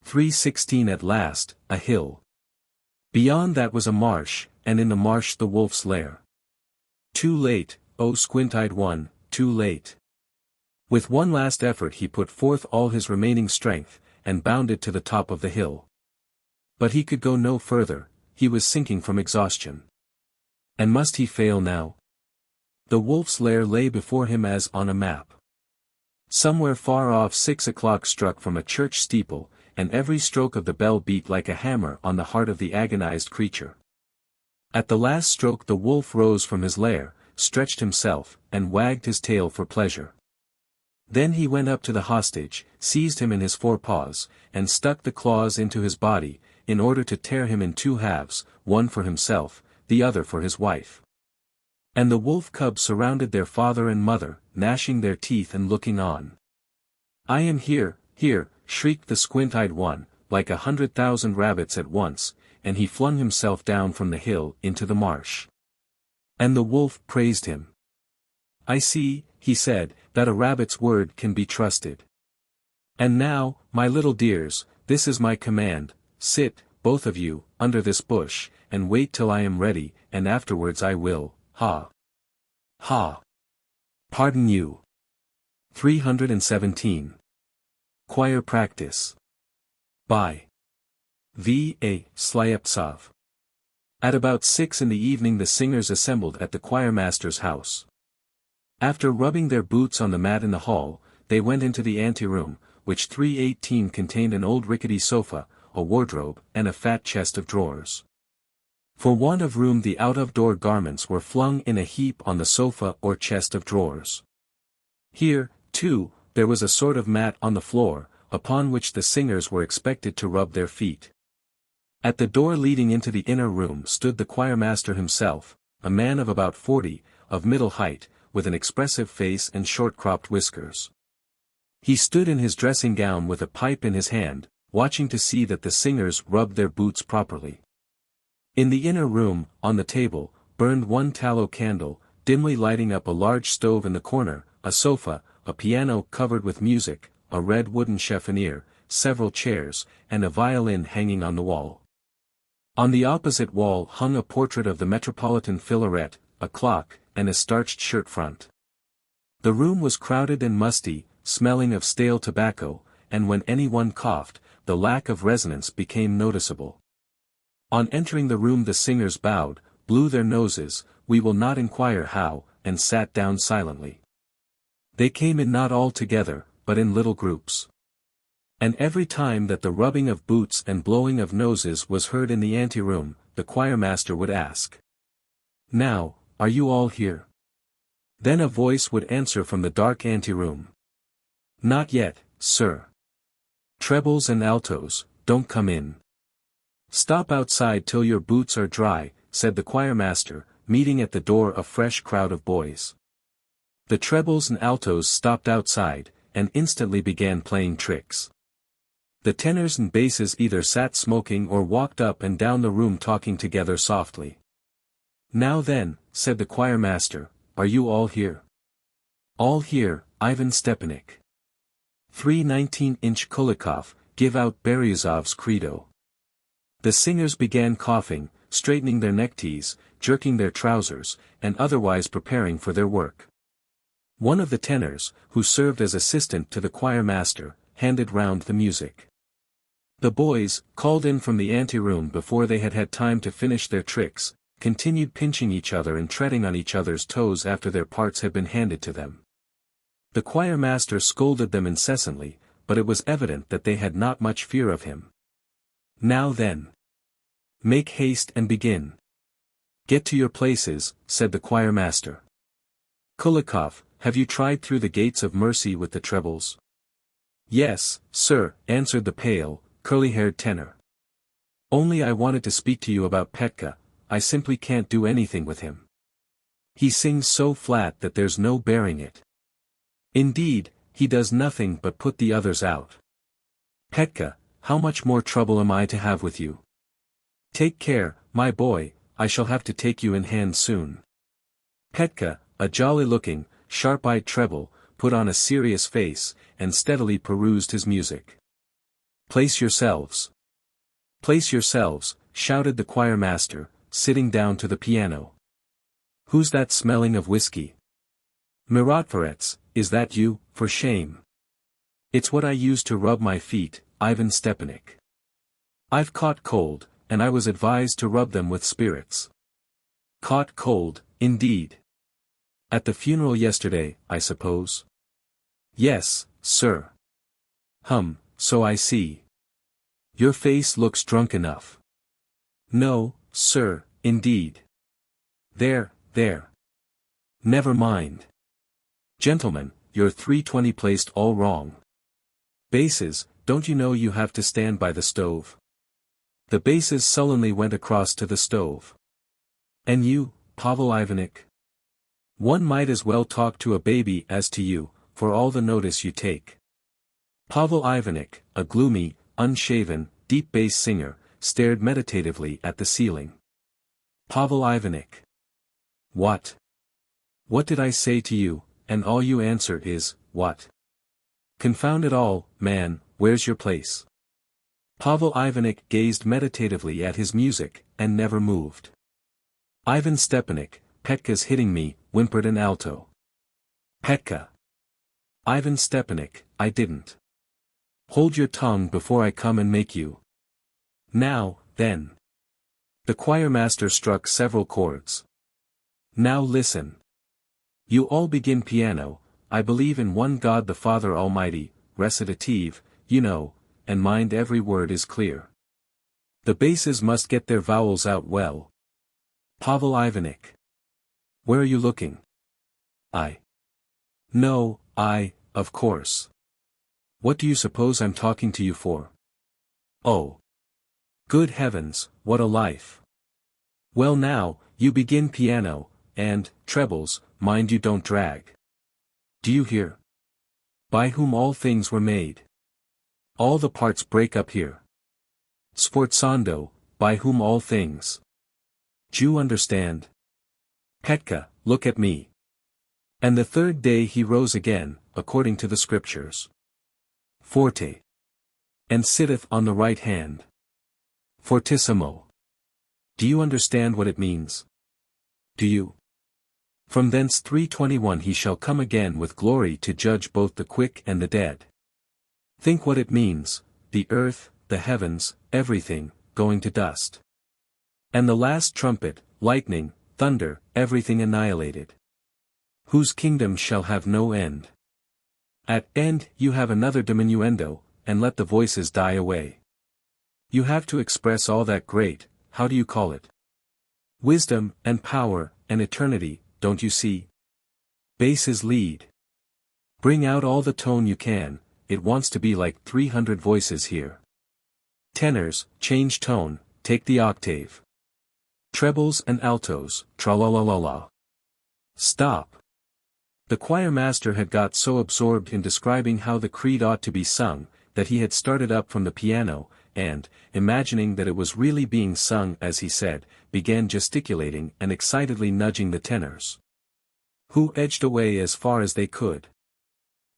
316 At last, a hill. Beyond that was a marsh, and in the marsh the wolf's lair. Too late, O squint-eyed one, too late. With one last effort he put forth all his remaining strength, and bounded to the top of the hill. But he could go no further, he was sinking from exhaustion. And must he fail now? The wolf's lair lay before him as on a map. Somewhere far off 6 o'clock struck from a church steeple, and every stroke of the bell beat like a hammer on the heart of the agonized creature. At the last stroke the wolf rose from his lair, stretched himself, and wagged his tail for pleasure. Then he went up to the hostage, seized him in his forepaws, and stuck the claws into his body, in order to tear him in 2 halves, one for himself, the other for his wife. And the wolf cubs surrounded their father and mother, gnashing their teeth and looking on. "I am here, here," shrieked the squint-eyed one, like 100,000 rabbits at once, and he flung himself down from the hill into the marsh. And the wolf praised him. "I see," he said, "that a rabbit's word can be trusted. And now, my little dears, this is my command: sit, both of you, under this bush, and wait till I am ready, and afterwards I will, ha! Ha! Pardon you." 317. Choir Practice. By V. A. Slyeptsov. At about 6 in the evening the singers assembled at the choirmaster's house. After rubbing their boots on the mat in the hall, they went into the ante-room, which 318 contained an old rickety sofa, a wardrobe, and a fat chest of drawers. For want of room the out-of-door garments were flung in a heap on the sofa or chest of drawers. Here, too, there was a sort of mat on the floor, upon which the singers were expected to rub their feet. At the door leading into the inner room stood the choirmaster himself, a man of about 40, of middle height, with an expressive face and short-cropped whiskers. He stood in his dressing gown with a pipe in his hand, watching to see that the singers rubbed their boots properly. In the inner room, on the table, burned one tallow candle, dimly lighting up a large stove in the corner, a sofa, a piano covered with music, a red wooden chiffonier, several chairs, and a violin hanging on the wall. On the opposite wall hung a portrait of the Metropolitan Philaret, a clock, and a starched shirt front. The room was crowded and musty, smelling of stale tobacco, and when anyone coughed, the lack of resonance became noticeable. On entering the room the singers bowed, blew their noses, we will not inquire how, and sat down silently. They came in not all together, but in little groups. And every time that the rubbing of boots and blowing of noses was heard in the ante-room, the choirmaster would ask, "Now, are you all here?" Then a voice would answer from the dark ante-room, "Not yet, sir. Trebles and altos, don't come in. Stop outside till your boots are dry," said the choirmaster, meeting at the door a fresh crowd of boys. The trebles and altos stopped outside, and instantly began playing tricks. The tenors and basses either sat smoking or walked up and down the room talking together softly. "Now then," said the choirmaster, "are you all here?" "All here, Ivan Stepanych." 319-inch Kulikov, give out Beryuzov's credo. The singers began coughing, straightening their neckties, jerking their trousers, and otherwise preparing for their work. One of the tenors, who served as assistant to the choirmaster, handed round the music. The boys, called in from the ante-room before they had had time to finish their tricks, continued pinching each other and treading on each other's toes after their parts had been handed to them. The choirmaster scolded them incessantly, but it was evident that they had not much fear of him. "Now then. Make haste and begin. Get to your places," said the choirmaster. "Kulikov, have you tried through the gates of mercy with the trebles?" "Yes, sir," answered the pale, curly-haired tenor. "Only I wanted to speak to you about Petka. I simply can't do anything with him. He sings so flat that there's no bearing it. Indeed, he does nothing but put the others out. Petka, how much more trouble am I to have with you? Take care, my boy, I shall have to take you in hand soon." Petka, a jolly-looking, sharp-eyed treble, put on a serious face, and steadily perused his music. "Place yourselves. Place yourselves," shouted the choirmaster, sitting down to the piano. "Who's that smelling of whiskey? Mirotvorets, is that you? For shame. It's what I use to rub my feet, Ivan Stepanych. I've caught cold, and I was advised to rub them with spirits." "Caught cold, indeed. At the funeral yesterday, I suppose? Yes, sir. So I see. Your face looks drunk enough. No, sir, indeed. There. Never mind. Gentlemen, you're 320 placed all wrong. Basses, don't you know you have to stand by the stove? The basses sullenly went across to the stove. And you, Pavel Ivanich? One might as well talk to a baby as to you, for all the notice you take. Pavel Ivanich, a gloomy, unshaven, deep bass singer, stared meditatively at the ceiling. Pavel Ivanich. What? What did I say to you, and all you answer is, what? Confound it all, man, where's your place? Pavel Ivanich gazed meditatively at his music, and never moved. Ivan Stepanich, Petka's hitting me, whimpered an alto. Petka. Ivan Stepanich, I didn't. Hold your tongue before I come and make you. Now, then. The choirmaster struck several chords. Now listen. You all begin piano, I believe in one God the Father Almighty, recitative, you know, and mind every word is clear. The basses must get their vowels out well. Pavel Ivanich. Where are you looking? No, of course. What do you suppose I'm talking to you for? Oh. Good heavens, what a life. Well now, you begin piano, and, trebles, mind you don't drag. Do you hear? By whom all things were made. All the parts break up here. Sforzando, by whom all things. Do you understand? Petka, look at me. And the third day he rose again, according to the scriptures. Forte. And sitteth on the right hand. Fortissimo. Do you understand what it means? Do you? From thence 321 he shall come again with glory to judge both the quick and the dead. Think what it means, the earth, the heavens, everything, going to dust. And the last trumpet, lightning, thunder, everything annihilated. Whose kingdom shall have no end. At end you have another diminuendo, and let the voices die away. You have to express all that great, how do you call it? Wisdom, and power, and eternity, don't you see? Basses lead. Bring out all the tone you can, it wants to be like 300 voices here. Tenors, change tone, take the octave. Trebles and altos, tra-la-la-la-la. Stop. The choirmaster had got so absorbed in describing how the creed ought to be sung, that he had started up from the piano, and, imagining that it was really being sung as he said, began gesticulating and excitedly nudging the tenors. Who edged away as far as they could.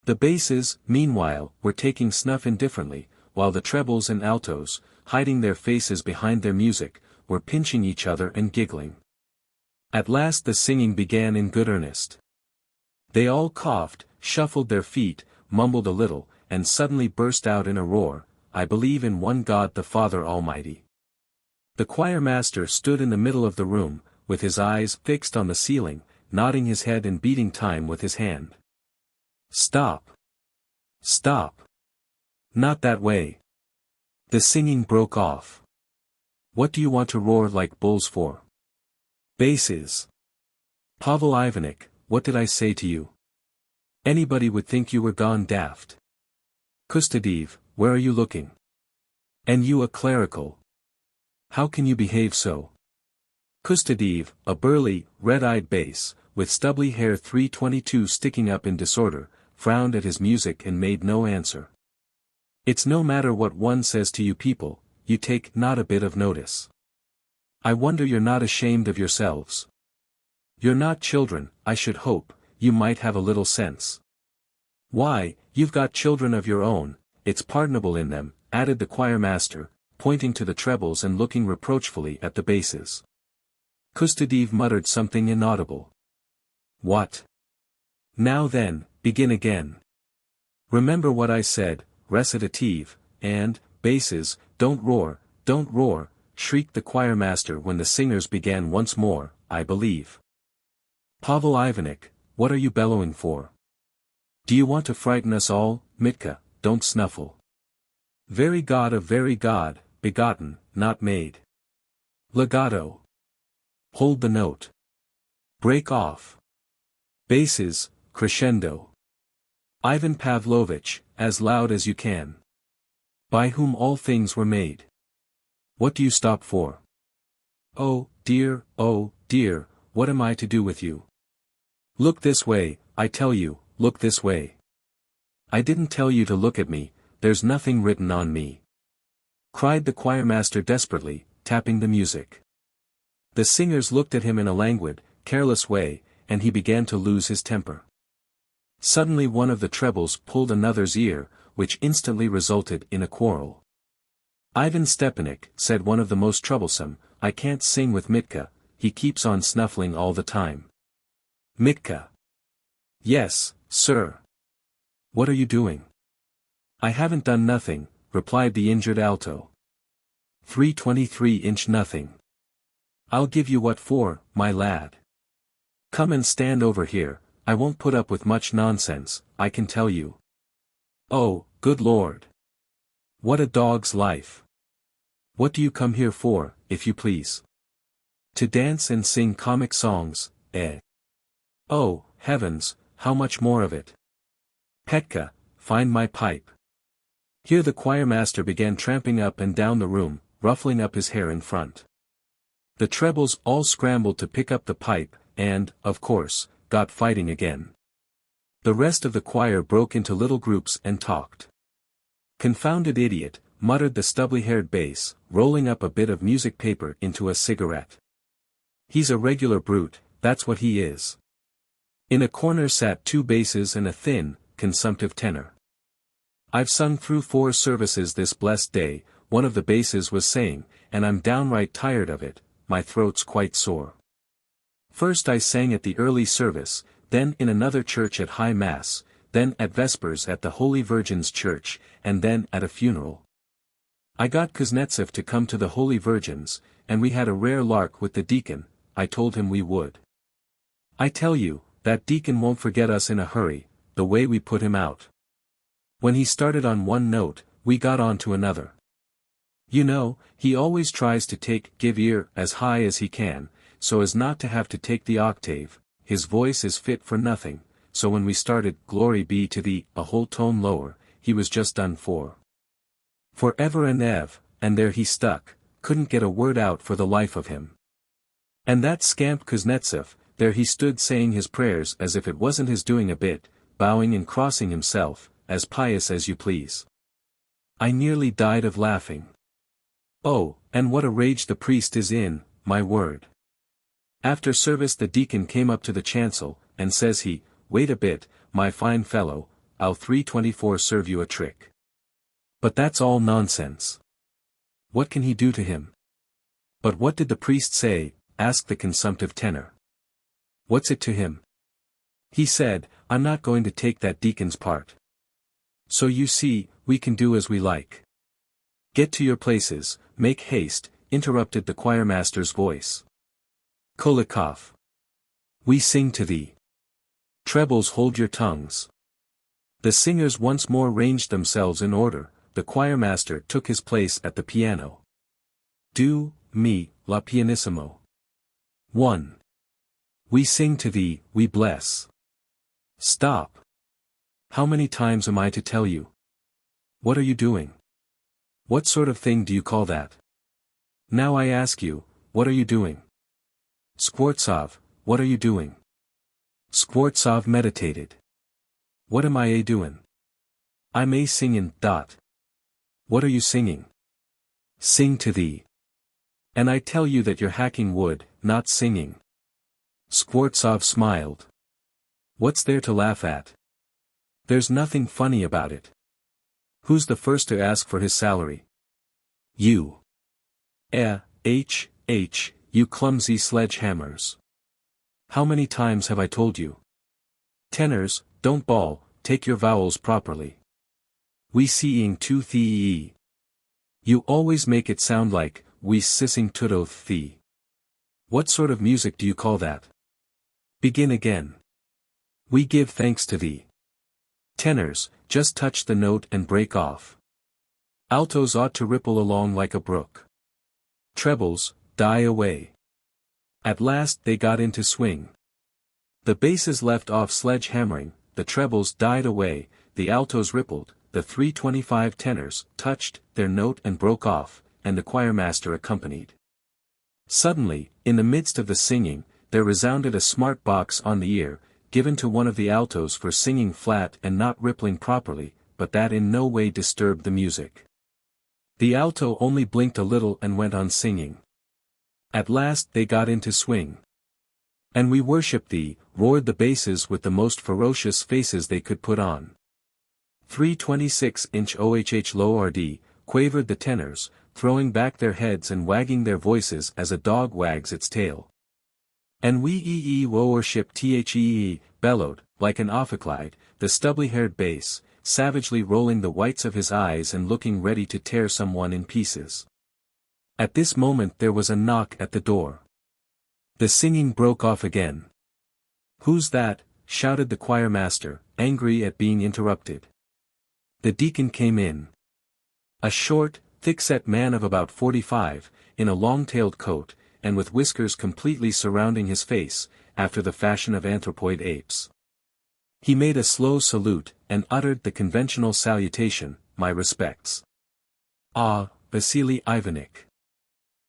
The basses, meanwhile, were taking snuff indifferently, while the trebles and altos, hiding their faces behind their music, were pinching each other and giggling. At last the singing began in good earnest. They all coughed, shuffled their feet, mumbled a little, and suddenly burst out in a roar, I believe in one God the Father Almighty. The choirmaster stood in the middle of the room, with his eyes fixed on the ceiling, nodding his head and beating time with his hand. Stop! Stop! Not that way! The singing broke off. What do you want to roar like bulls for? Basses. Pavel Ivanich, what did I say to you? Anybody would think you were gone daft. Kustadiv, where are you looking? And you a clerical. How can you behave so? Kustadiv, a burly, red-eyed bass, with stubbly hair 322 sticking up in disorder, frowned at his music and made no answer. It's no matter what one says to you people, you take not a bit of notice. I wonder you're not ashamed of yourselves. You're not children, I should hope, you might have a little sense. Why, you've got children of your own, it's pardonable in them, added the choirmaster, pointing to the trebles and looking reproachfully at the basses. Kustadiv muttered something inaudible. What? Now then, begin again. Remember what I said, recitative, and, basses, don't roar, shrieked the choirmaster when the singers began once more, I believe. Pavel Ivanich, what are you bellowing for? Do you want to frighten us all, Mitka? Don't snuffle. Very God of very God, begotten, not made. Legato. Hold the note. Break off. Basses, crescendo. Ivan Pavlovich, as loud as you can. By whom all things were made. What do you stop for? Oh, dear, what am I to do with you? Look this way, I tell you, look this way. I didn't tell you to look at me, there's nothing written on me. Cried the choirmaster desperately, tapping the music. The singers looked at him in a languid, careless way, and he began to lose his temper. Suddenly one of the trebles pulled another's ear, which instantly resulted in a quarrel. Ivan Stepanych, said one of the most troublesome, I can't sing with Mitka, he keeps on snuffling all the time. Mitka. Yes, sir. What are you doing? I haven't done nothing, replied the injured alto. 3/23" nothing. I'll give you what for, my lad. Come and stand over here, I won't put up with much nonsense, I can tell you. Oh, good Lord. What a dog's life. What do you come here for, if you please? To dance and sing comic songs, eh? Oh, heavens, how much more of it? Petka, find my pipe. Here the choirmaster began tramping up and down the room, ruffling up his hair in front. The trebles all scrambled to pick up the pipe, and, of course, got fighting again. The rest of the choir broke into little groups and talked. Confounded idiot, muttered the stubbly-haired bass, rolling up a bit of music paper into a cigarette. He's a regular brute, that's what he is. In a corner sat two basses and a thin, consumptive tenor. I've sung through 4 services this blessed day, one of the basses was saying, and I'm downright tired of it, my throat's quite sore. First I sang at the early service, then in another church at High Mass, then at Vespers at the Holy Virgin's Church, and then at a funeral. I got Kuznetsov to come to the Holy Virgin's, and we had a rare lark with the deacon, I told him we would. I tell you, that deacon won't forget us in a hurry, the way we put him out. When he started on one note, we got on to another. You know, he always tries to give ear as high as he can, so as not to have to take the octave, his voice is fit for nothing, so when we started Glory be to thee, a whole tone lower, he was just done for. Forever and ever, and there he stuck, couldn't get a word out for the life of him. And that scamp Kuznetsov, there he stood saying his prayers as if it wasn't his doing a bit, bowing and crossing himself, as pious as you please. I nearly died of laughing. Oh, and what a rage the priest is in, my word. After service the deacon came up to the chancel, and says he, wait a bit, my fine fellow, I'll 3/24 serve you a trick. But that's all nonsense. What can he do to him? But what did the priest say? Asked the consumptive tenor. What's it to him? He said, I'm not going to take that deacon's part. So you see, we can do as we like. Get to your places, make haste, interrupted the choirmaster's voice. Kolikov. We sing to thee. Trebles, hold your tongues. The singers once more ranged themselves in order, the choirmaster took his place at the piano. Do, mi, la pianissimo. 1. We sing to thee, we bless. Stop. How many times am I to tell you? What are you doing? What sort of thing do you call that? Now I ask you, what are you doing? Skvortsov, what are you doing? Skvortsov meditated. What am I doing? I'm singing. What are you singing? Sing to thee. And I tell you that you're hacking wood, not singing. Skvortsov smiled. What's there to laugh at? There's nothing funny about it. Who's the first to ask for his salary? You. You clumsy sledgehammers. How many times have I told you? Tenors, don't bawl, take your vowels properly. We seeing to thee. You always make it sound like, we sissing tudo thee. What sort of music do you call that? Begin again. We give thanks to thee. Tenors, just touch the note and break off. Altos ought to ripple along like a brook. Trebles, die away. At last they got into swing. The basses left off sledge-hammering, the trebles died away, the altos rippled, the 325 tenors touched their note and broke off, and the choirmaster accompanied. Suddenly, in the midst of the singing, there resounded a smart box on the ear, given to one of the altos for singing flat and not rippling properly, but that in no way disturbed the music. The alto only blinked a little and went on singing. At last they got into swing. And we worship thee, roared the basses with the most ferocious faces they could put on. 326-inch OHH low RD, quavered the tenors, throwing back their heads and wagging their voices as a dog wags its tail. And we worship thee, bellowed, like an ophicleide, the stubbly-haired bass, savagely rolling the whites of his eyes and looking ready to tear someone in pieces. At this moment there was a knock at the door. The singing broke off again. "Who's that?" shouted the choirmaster, angry at being interrupted. The deacon came in. A short, thick-set man of about 45, in a long-tailed coat, and with whiskers completely surrounding his face, after the fashion of anthropoid apes. He made a slow salute, and uttered the conventional salutation, "My respects." "Ah, Vasily Ivanich.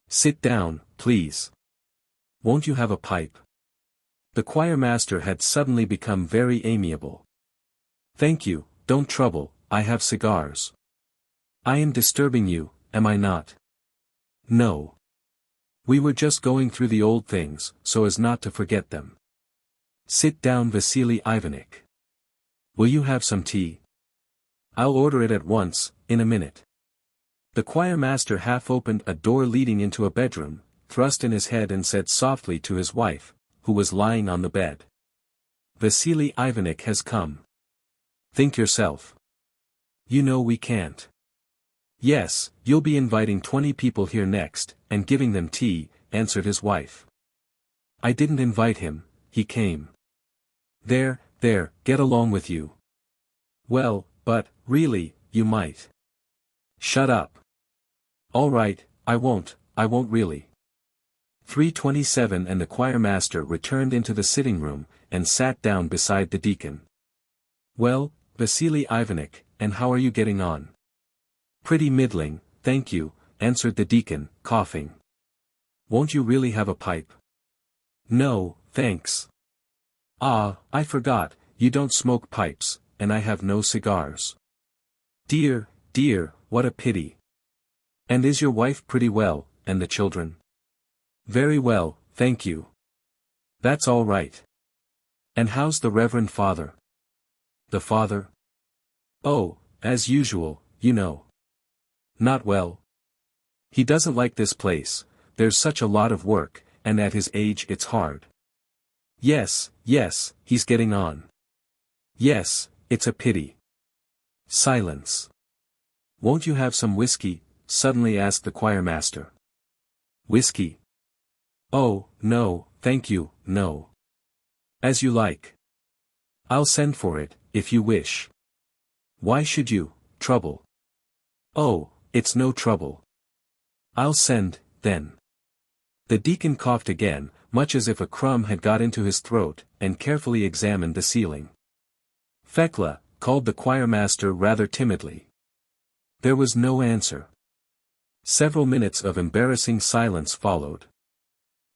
Sit down, please. Won't you have a pipe?" The choirmaster had suddenly become very amiable. "Thank you, don't trouble, I have cigars." "I am disturbing you, am I not?" "No. We were just going through the old things, so as not to forget them." "Sit down, Vasily Ivanich. Will you have some tea?" "I'll order it at once, in a minute." The choirmaster half opened a door leading into a bedroom, thrust in his head and said softly to his wife, who was lying on the bed. "Vasily Ivanich has come. Think yourself. You know we can't." "Yes, you'll be inviting 20 people here next, and giving them tea," answered his wife. "I didn't invite him, he came." There, get along with you." "Well, but, really, you might." "Shut up." "All right, I won't really." 327 and the choirmaster returned into the sitting room, and sat down beside the deacon. "Well, Vasily Ivanich, and how are you getting on?" "Pretty middling, thank you," answered the deacon, coughing. "Won't you really have a pipe?" "No, thanks." "Ah, I forgot, you don't smoke pipes, and I have no cigars." Dear, what a pity. And is your wife pretty well, and the children?" "Very well, thank you." "That's all right. And how's the Reverend Father?" "The father? Oh, as usual, you know. Not well. He doesn't like this place, there's such a lot of work, and at his age it's hard." Yes, he's getting on." "Yes, it's a pity." Silence. "Won't you have some whiskey?" suddenly asked the choirmaster. "Whiskey? Oh, no, thank you, no." "As you like. I'll send for it, if you wish." "Why should you, trouble?" "Oh, it's no trouble. I'll send, then." The deacon coughed again, much as if a crumb had got into his throat, and carefully examined the ceiling. "Thecla," called the choirmaster rather timidly. There was no answer. Several minutes of embarrassing silence followed.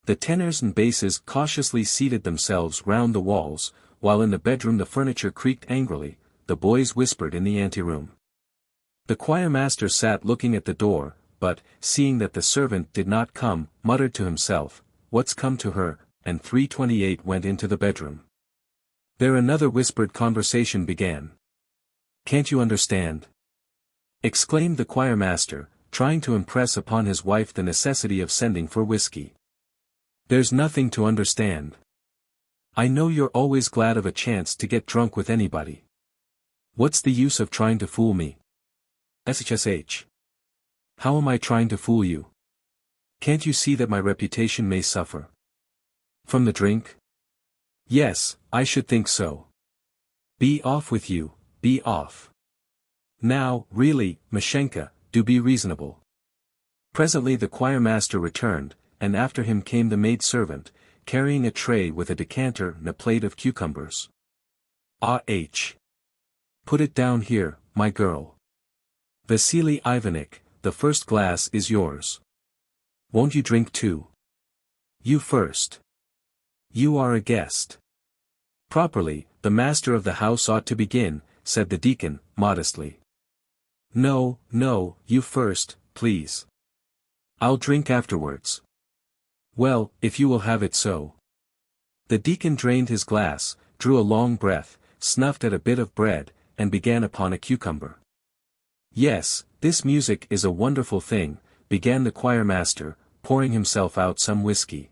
The tenors and basses cautiously seated themselves round the walls, while in the bedroom the furniture creaked angrily, the boys whispered in the anteroom. The choirmaster sat looking at the door, but, seeing that the servant did not come, muttered to himself, "What's come to her?" and 328 went into the bedroom. There another whispered conversation began. "Can't you understand?" exclaimed the choirmaster, trying to impress upon his wife the necessity of sending for whiskey. "There's nothing to understand. I know you're always glad of a chance to get drunk with anybody. What's the use of trying to fool me?" "SHSH. How am I trying to fool you? Can't you see that my reputation may suffer?" "From the drink?" "Yes, I should think so." Be off with you, be off. Now, really, Mashenka, do be reasonable. Presently the choirmaster returned, and after him came the maid-servant, carrying a tray with a decanter and a plate of cucumbers. Put it down here, my girl. Vasily Ivanich, the first glass is yours. Won't you drink too? You first. You are a guest. Properly, the master of the house ought to begin, said the deacon, modestly. No, no, you first, please. I'll drink afterwards. Well, if you will have it so. The deacon drained his glass, drew a long breath, snuffed at a bit of bread, and began upon a cucumber. Yes, this music is a wonderful thing, began the choirmaster, pouring himself out some whiskey.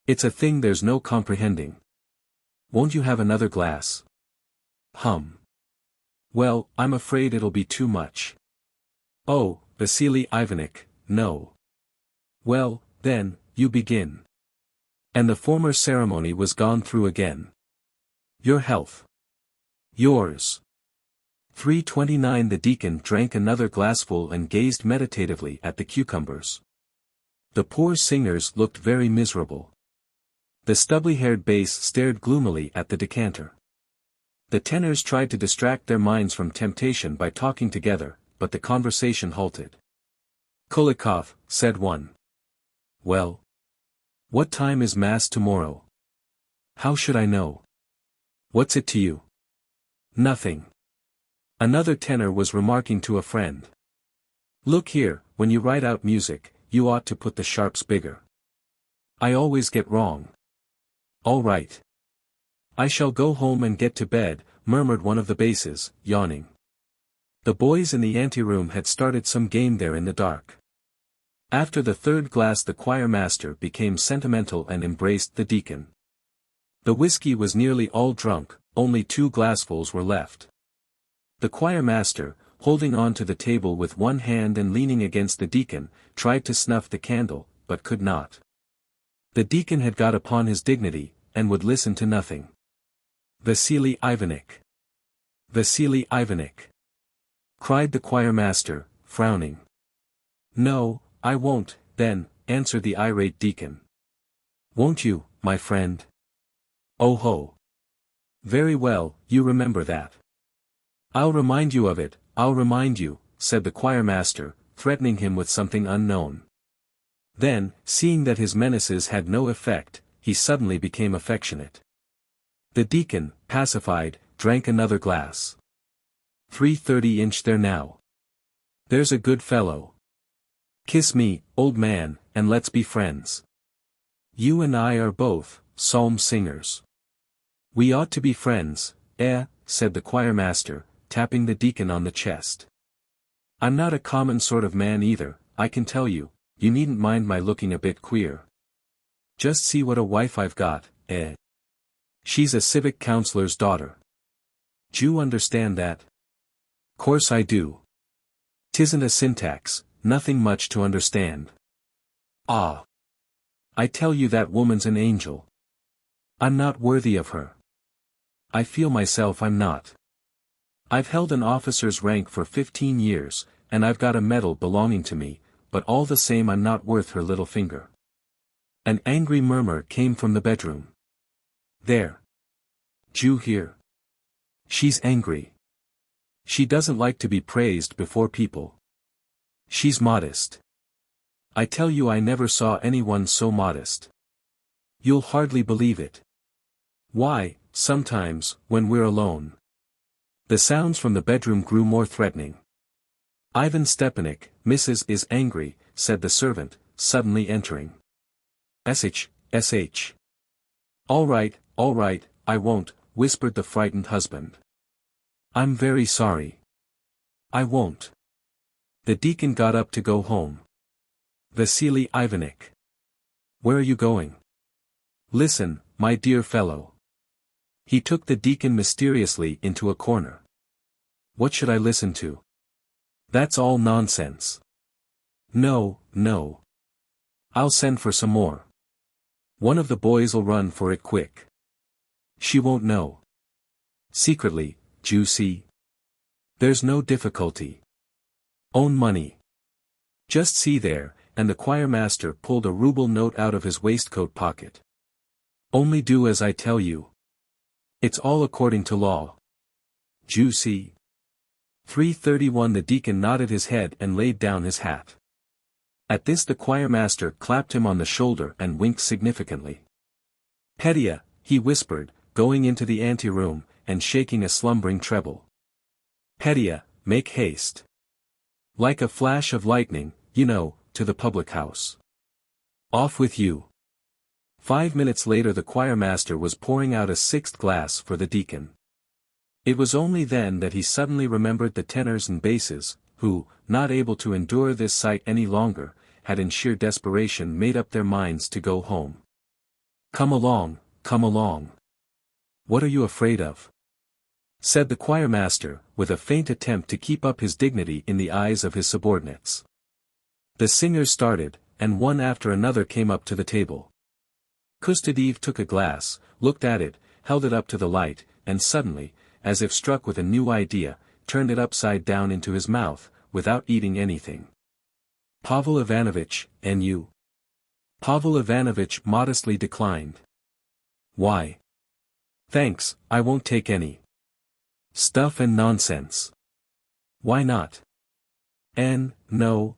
It's a thing there's no comprehending. Won't you have another glass? Well, I'm afraid it'll be too much. Oh, Vasily Ivanich, no. Well, then, you begin. And the former ceremony was gone through again. Your health. Yours. 329. The deacon drank another glassful and gazed meditatively at the cucumbers. The poor singers looked very miserable. The stubbly-haired bass stared gloomily at the decanter. The tenors tried to distract their minds from temptation by talking together, but the conversation halted. Kulikov, said one. Well? What time is mass tomorrow? How should I know? What's it to you? Nothing. Another tenor was remarking to a friend. Look here, when you write out music, you ought to put the sharps bigger. I always get wrong. All right. I shall go home and get to bed, murmured one of the basses, yawning. The boys in the anteroom had started some game there in the dark. After the third glass the choirmaster became sentimental and embraced the deacon. The whiskey was nearly all drunk, only 2 glassfuls were left. The choirmaster, holding on to the table with one hand and leaning against the deacon, tried to snuff the candle, but could not. The deacon had got upon his dignity, and would listen to nothing. Vasily Ivanich! Vasily Ivanich! Cried the choirmaster, frowning. No, I won't, then, answered the irate deacon. Won't you, my friend? Oh ho! Very well, you remember that. I'll remind you of it, I'll remind you, said the choirmaster, threatening him with something unknown. Then, seeing that his menaces had no effect, he suddenly became affectionate. The deacon, pacified, drank another glass. 330 there now. There's a good fellow. Kiss me, old man, and let's be friends. You and I are both psalm singers. We ought to be friends, said the choirmaster, tapping the deacon on the chest. I'm not a common sort of man either, I can tell you, you needn't mind my looking a bit queer. Just see what a wife I've got, She's a civic councillor's daughter. D'you understand that? Course I do. 'Tisn't a syntax, nothing much to understand. Ah! I tell you that woman's an angel. I'm not worthy of her. I feel myself I'm not. I've held an officer's rank for 15 years, and I've got a medal belonging to me, but all the same I'm not worth her little finger. An angry murmur came from the bedroom. There. D'you hear? She's angry. She doesn't like to be praised before people. She's modest. I tell you I never saw anyone so modest. You'll hardly believe it. Why, sometimes, when we're alone. The sounds from the bedroom grew more threatening. Ivan Stepanych, Mrs. is angry, said the servant, suddenly entering. Sh. All right, I won't, whispered the frightened husband. I'm very sorry. I won't. The deacon got up to go home. Vasily Ivanich. Where are you going? Listen, my dear fellow. He took the deacon mysteriously into a corner. What should I listen to? That's all nonsense. No. I'll send for some more. One of the boys'll run for it quick. She won't know. Secretly, juicy. There's no difficulty. Own money. Just see there, and the choir master pulled a ruble note out of his waistcoat pocket. Only do as I tell you. It's all according to law. Juicy. 331. The deacon nodded his head and laid down his hat. At this the choir master clapped him on the shoulder and winked significantly. Petya, he whispered, going into the ante-room, and shaking a slumbering treble. Petya, make haste. Like a flash of lightning, you know, to the public house. Off with you. 5 minutes later the choir master was pouring out a 6th glass for the deacon. It was only then that he suddenly remembered the tenors and basses, who, not able to endure this sight any longer, had in sheer desperation made up their minds to go home. Come along, come along. What are you afraid of? Said the choir master, with a faint attempt to keep up his dignity in the eyes of his subordinates. The singers started, and one after another came up to the table. Kustadiev took a glass, looked at it, held it up to the light, and suddenly, as if struck with a new idea, turned it upside down into his mouth, without eating anything. Pavel Ivanovitch, and you? Pavel Ivanovitch modestly declined. Why? Thanks, I won't take any. Stuff and nonsense. Why not? No,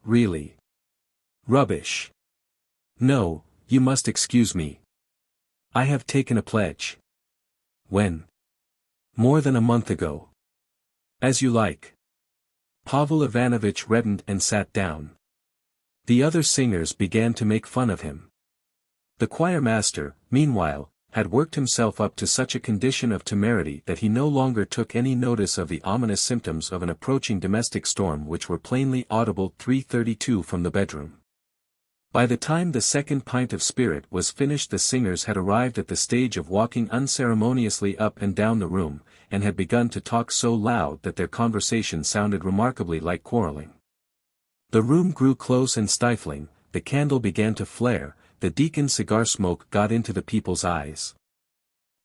really. Rubbish. No, you must excuse me. I have taken a pledge. When? More than a month ago. As you like. Pavel Ivanovitch reddened and sat down. The other singers began to make fun of him. The choir master, meanwhile, had worked himself up to such a condition of temerity that he no longer took any notice of the ominous symptoms of an approaching domestic storm which were plainly audible 332 from the bedroom. By the time the 2nd pint of spirit was finished the singers had arrived at the stage of walking unceremoniously up and down the room, and had begun to talk so loud that their conversation sounded remarkably like quarreling. The room grew close and stifling, the candle began to flare, the deacon's cigar smoke got into the people's eyes.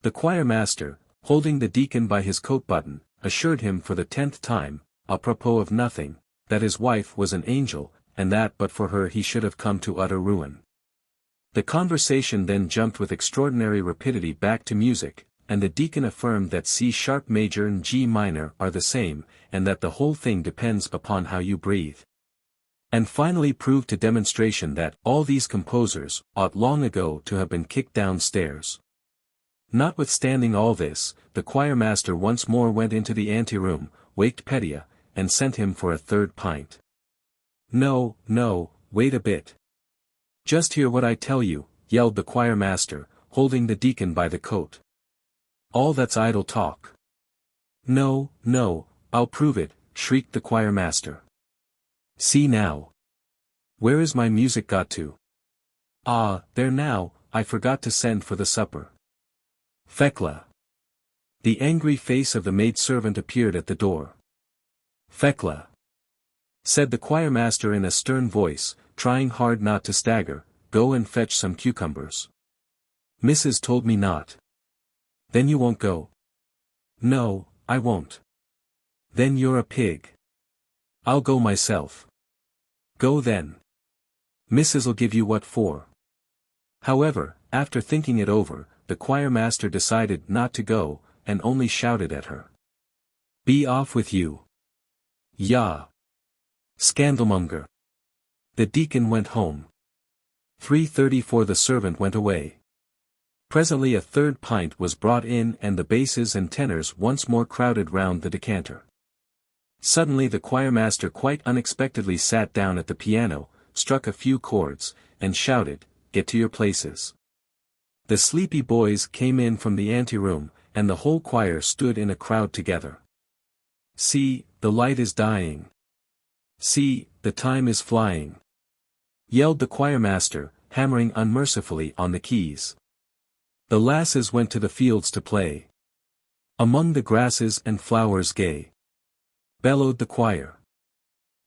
The choir master, holding the deacon by his coat button, assured him for the 10th time, apropos of nothing, that his wife was an angel, and that but for her he should have come to utter ruin. The conversation then jumped with extraordinary rapidity back to music, and the deacon affirmed that C-sharp major and G minor are the same, and that the whole thing depends upon how you breathe. And finally proved to demonstration that all these composers ought long ago to have been kicked downstairs. Notwithstanding all this, the choir master once more went into the ante-room, waked Petya, and sent him for a 3rd pint. No, wait a bit. Just hear what I tell you, yelled the choir master, holding the deacon by the coat. All that's idle talk. No, I'll prove it, shrieked the choir master. See now. Where is my music got to? Ah, there now, I forgot to send for the supper. Fekla. The angry face of the maidservant appeared at the door. Fekla, said the choir master in a stern voice, trying hard not to stagger, go and fetch some cucumbers. Mrs. told me not. Then you won't go? No, I won't. Then you're a pig. I'll go myself. Go then. Mrs'll give you what for. However, after thinking it over, the choir master decided not to go, and only shouted at her. Be off with you. Ya. Scandalmonger. The deacon went home. 3:34 The servant went away. Presently a 3rd pint was brought in and the basses and tenors once more crowded round the decanter. Suddenly the choir master quite unexpectedly sat down at the piano, struck a few chords, and shouted, Get to your places. The sleepy boys came in from the ante-room, and the whole choir stood in a crowd together. See, the light is dying. See, the time is flying. Yelled the choir master, hammering unmercifully on the keys. The lasses went to the fields to play. Among the grasses and flowers gay. Bellowed the choir.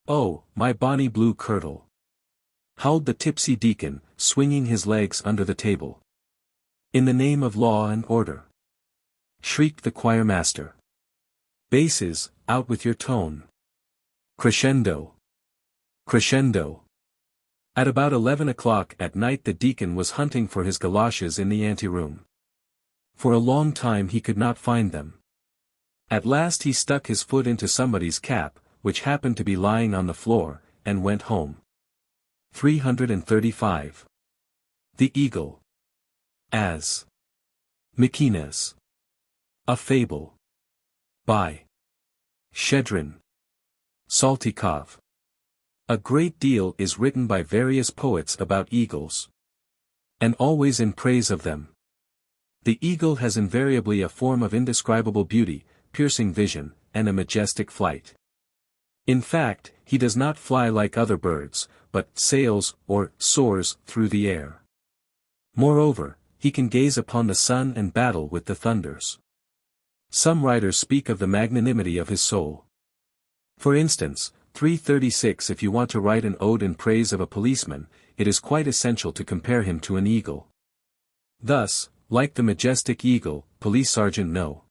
Oh, my bonny blue kirtle. Howled the tipsy deacon, swinging his legs under the table. In the name of law and order. shrieked the choirmaster. Basses, out with your tone. Crescendo. Crescendo. At about 11 o'clock at night the deacon was hunting for his galoshes in the anteroom. For a long time he could not find them. At last he stuck his foot into somebody's cap, which happened to be lying on the floor, and went home. 335. The Eagle. As. Mæcenas. A Fable. By. Shchedrin. Saltykov. A great deal is written by various poets about eagles. And always in praise of them. The eagle has invariably a form of indescribable beauty, piercing vision, and a majestic flight. In fact, he does not fly like other birds, but sails, or soars, through the air. Moreover, he can gaze upon the sun and battle with the thunders. Some writers speak of the magnanimity of his soul. For instance, 336. If you want to write an ode in praise of a policeman, it is quite essential to compare him to an eagle. Thus, like the majestic eagle, Police Sergeant No.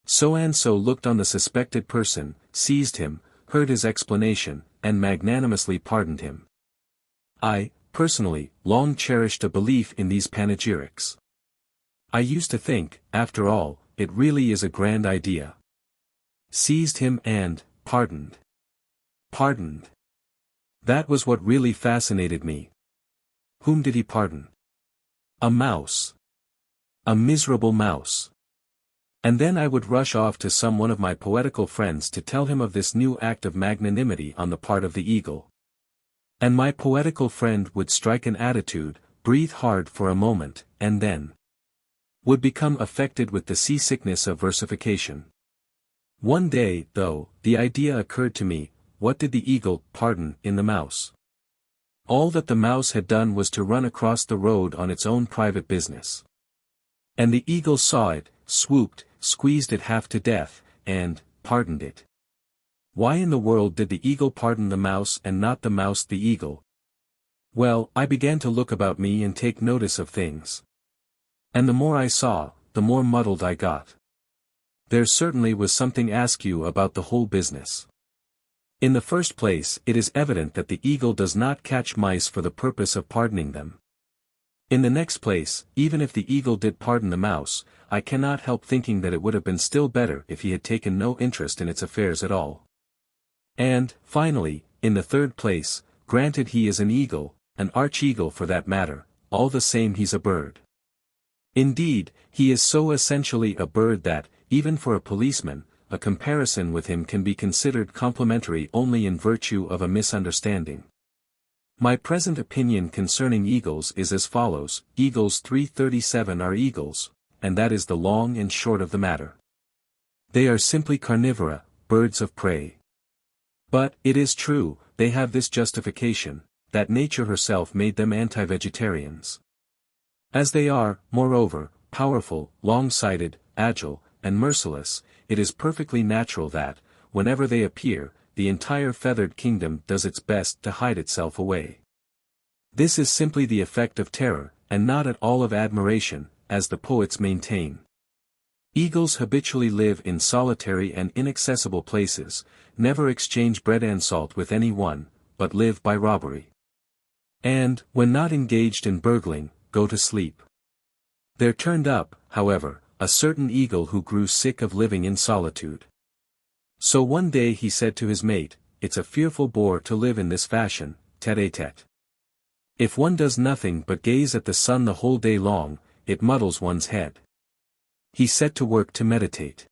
So-and-so looked on the suspected person, seized him, heard his explanation, and magnanimously pardoned him. I, personally, long cherished a belief in these panegyrics. I used to think, after all, it really is a grand idea. Seized him and, pardoned. Pardoned. That was what really fascinated me. Whom did he pardon? A mouse. A miserable mouse. And then I would rush off to some one of my poetical friends to tell him of this new act of magnanimity on the part of the eagle. And my poetical friend would strike an attitude, breathe hard for a moment, and then would become affected with the seasickness of versification. One day, though, the idea occurred to me, what did the eagle pardon in the mouse? All that the mouse had done was to run across the road on its own private business. And the eagle saw it, swooped, squeezed it half to death, and pardoned it. Why in the world did the eagle pardon the mouse and not the mouse the eagle? Well, I began to look about me and take notice of things. And the more I saw, the more muddled I got. There certainly was something askew about the whole business. In the first place, it is evident that the eagle does not catch mice for the purpose of pardoning them. In the next place, even if the eagle did pardon the mouse, I cannot help thinking that it would have been still better if he had taken no interest in its affairs at all. And, finally, in the third place, granted he is an eagle, an arch-eagle for that matter, all the same he's a bird. Indeed, he is so essentially a bird that, even for a policeman, a comparison with him can be considered complimentary only in virtue of a misunderstanding. My present opinion concerning eagles is as follows: Eagles 337 are eagles, and that is the long and short of the matter. They are simply carnivora, birds of prey. But, it is true, they have this justification, that nature herself made them anti-vegetarians. As they are, moreover, powerful, long-sighted, agile, and merciless, it is perfectly natural that, whenever they appear, the entire feathered kingdom does its best to hide itself away. This is simply the effect of terror, and not at all of admiration, as the poets maintain. Eagles habitually live in solitary and inaccessible places, never exchange bread and salt with any one, but live by robbery. And, when not engaged in burgling, go to sleep. There turned up, however, a certain eagle who grew sick of living in solitude. So one day he said to his mate, "It's a fearful bore to live in this fashion, tête-à-tête. If one does nothing but gaze at the sun the whole day long, it muddles one's head." He set to work to meditate.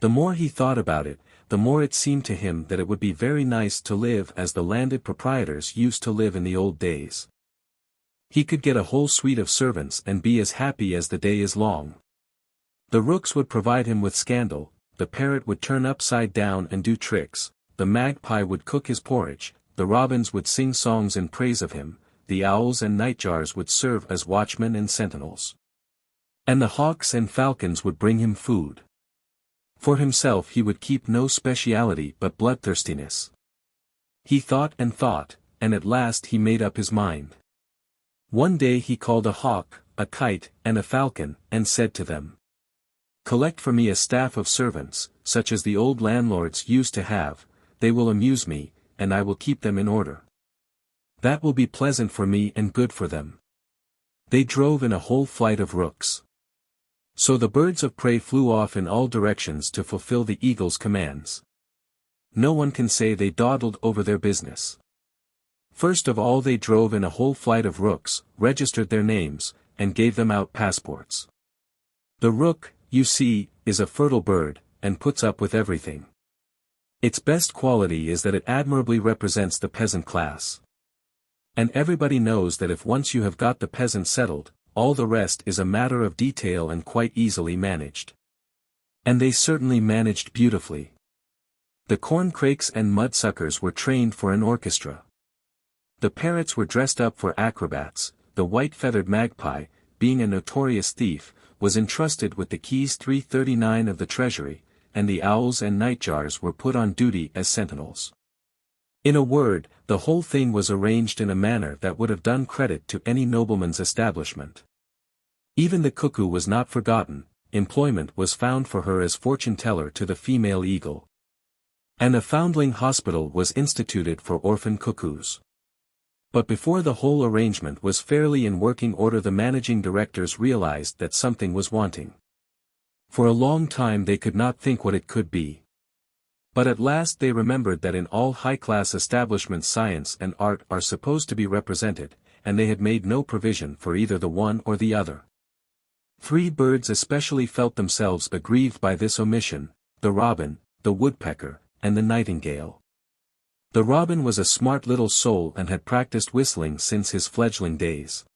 The more he thought about it, the more it seemed to him that it would be very nice to live as the landed proprietors used to live in the old days. He could get a whole suite of servants and be as happy as the day is long. The rooks would provide him with scandal, the parrot would turn upside down and do tricks, the magpie would cook his porridge, the robins would sing songs in praise of him, the owls and nightjars would serve as watchmen and sentinels. And the hawks and falcons would bring him food. For himself he would keep no speciality but bloodthirstiness. He thought, and at last he made up his mind. One day he called a hawk, a kite, and a falcon, and said to them, Collect for me a staff of servants, such as the old landlords used to have, they will amuse me, and I will keep them in order. That will be pleasant for me and good for them. They drove in a whole flight of rooks. So the birds of prey flew off in all directions to fulfill the eagle's commands. No one can say they dawdled over their business. First of all they drove in a whole flight of rooks, registered their names, and gave them out passports. The rook, you see, is a fertile bird, and puts up with everything. Its best quality is that it admirably represents the peasant class. And everybody knows that if once you have got the peasant settled, all the rest is a matter of detail and quite easily managed. And they certainly managed beautifully. The corncrakes and mudsuckers were trained for an orchestra. The parrots were dressed up for acrobats, the white-feathered magpie, being a notorious thief, was entrusted with the keys 339 of the treasury, and the owls and nightjars were put on duty as sentinels. In a word, the whole thing was arranged in a manner that would have done credit to any nobleman's establishment. Even the cuckoo was not forgotten, employment was found for her as fortune-teller to the female eagle. And a foundling hospital was instituted for orphan cuckoos. But before the whole arrangement was fairly in working order the managing directors realized that something was wanting. For a long time they could not think what it could be. But at last they remembered that in all high-class establishments science and art are supposed to be represented, and they had made no provision for either the one or the other. 3 birds especially felt themselves aggrieved by this omission, the robin, the woodpecker, and the nightingale. The robin was a smart little soul and had practiced whistling since his fledgling days.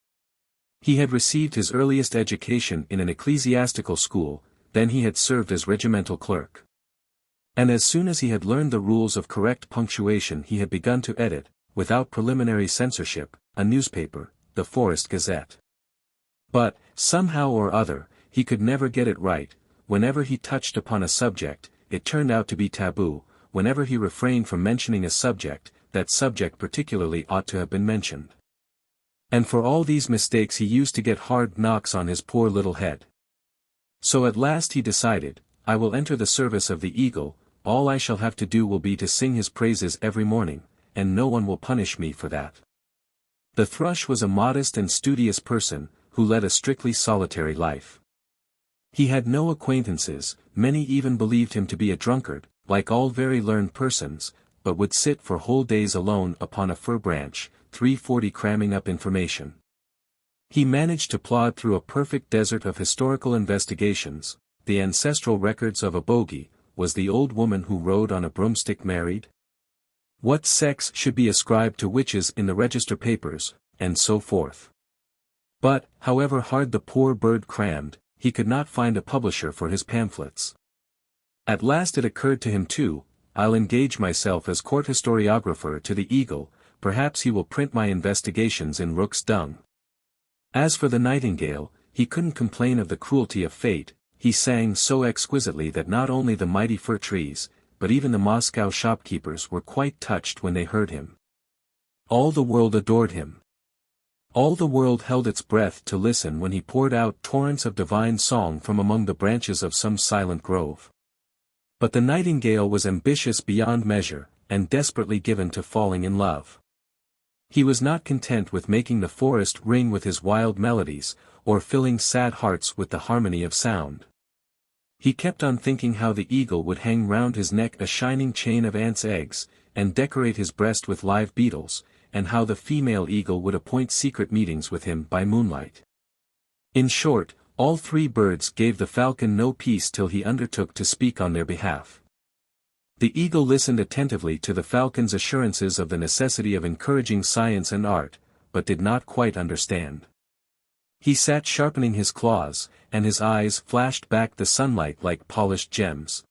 He had received his earliest education in an ecclesiastical school, then he had served as regimental clerk. And as soon as he had learned the rules of correct punctuation he had begun to edit, without preliminary censorship, a newspaper, the Forest Gazette. But, somehow or other, he could never get it right. Whenever he touched upon a subject, it turned out to be taboo. Whenever he refrained from mentioning a subject, that subject particularly ought to have been mentioned. And for all these mistakes he used to get hard knocks on his poor little head. So at last he decided, I will enter the service of the eagle, all I shall have to do will be to sing his praises every morning, and no one will punish me for that. The thrush was a modest and studious person, who led a strictly solitary life. He had no acquaintances, many even believed him to be a drunkard, like all very learned persons, but would sit for whole days alone upon a fir branch, 340 cramming up information. He managed to plod through a perfect desert of historical investigations. The ancestral records of a bogie, was the old woman who rode on a broomstick married? What sex should be ascribed to witches in the register papers, and so forth. But, however hard the poor bird crammed, he could not find a publisher for his pamphlets. At last it occurred to him too, I'll engage myself as court historiographer to the eagle, perhaps he will print my investigations in rook's dung. As for the nightingale, he couldn't complain of the cruelty of fate, he sang so exquisitely that not only the mighty fir trees, but even the Moscow shopkeepers were quite touched when they heard him. All the world adored him. All the world held its breath to listen when he poured out torrents of divine song from among the branches of some silent grove. But the nightingale was ambitious beyond measure, and desperately given to falling in love. He was not content with making the forest ring with his wild melodies, or filling sad hearts with the harmony of sound. He kept on thinking how the eagle would hang round his neck a shining chain of ants' eggs, and decorate his breast with live beetles, and how the female eagle would appoint secret meetings with him by moonlight. In short, all 3 birds gave the falcon no peace till he undertook to speak on their behalf. The eagle listened attentively to the falcon's assurances of the necessity of encouraging science and art, but did not quite understand. He sat sharpening his claws, and his eyes flashed back the sunlight like polished gems.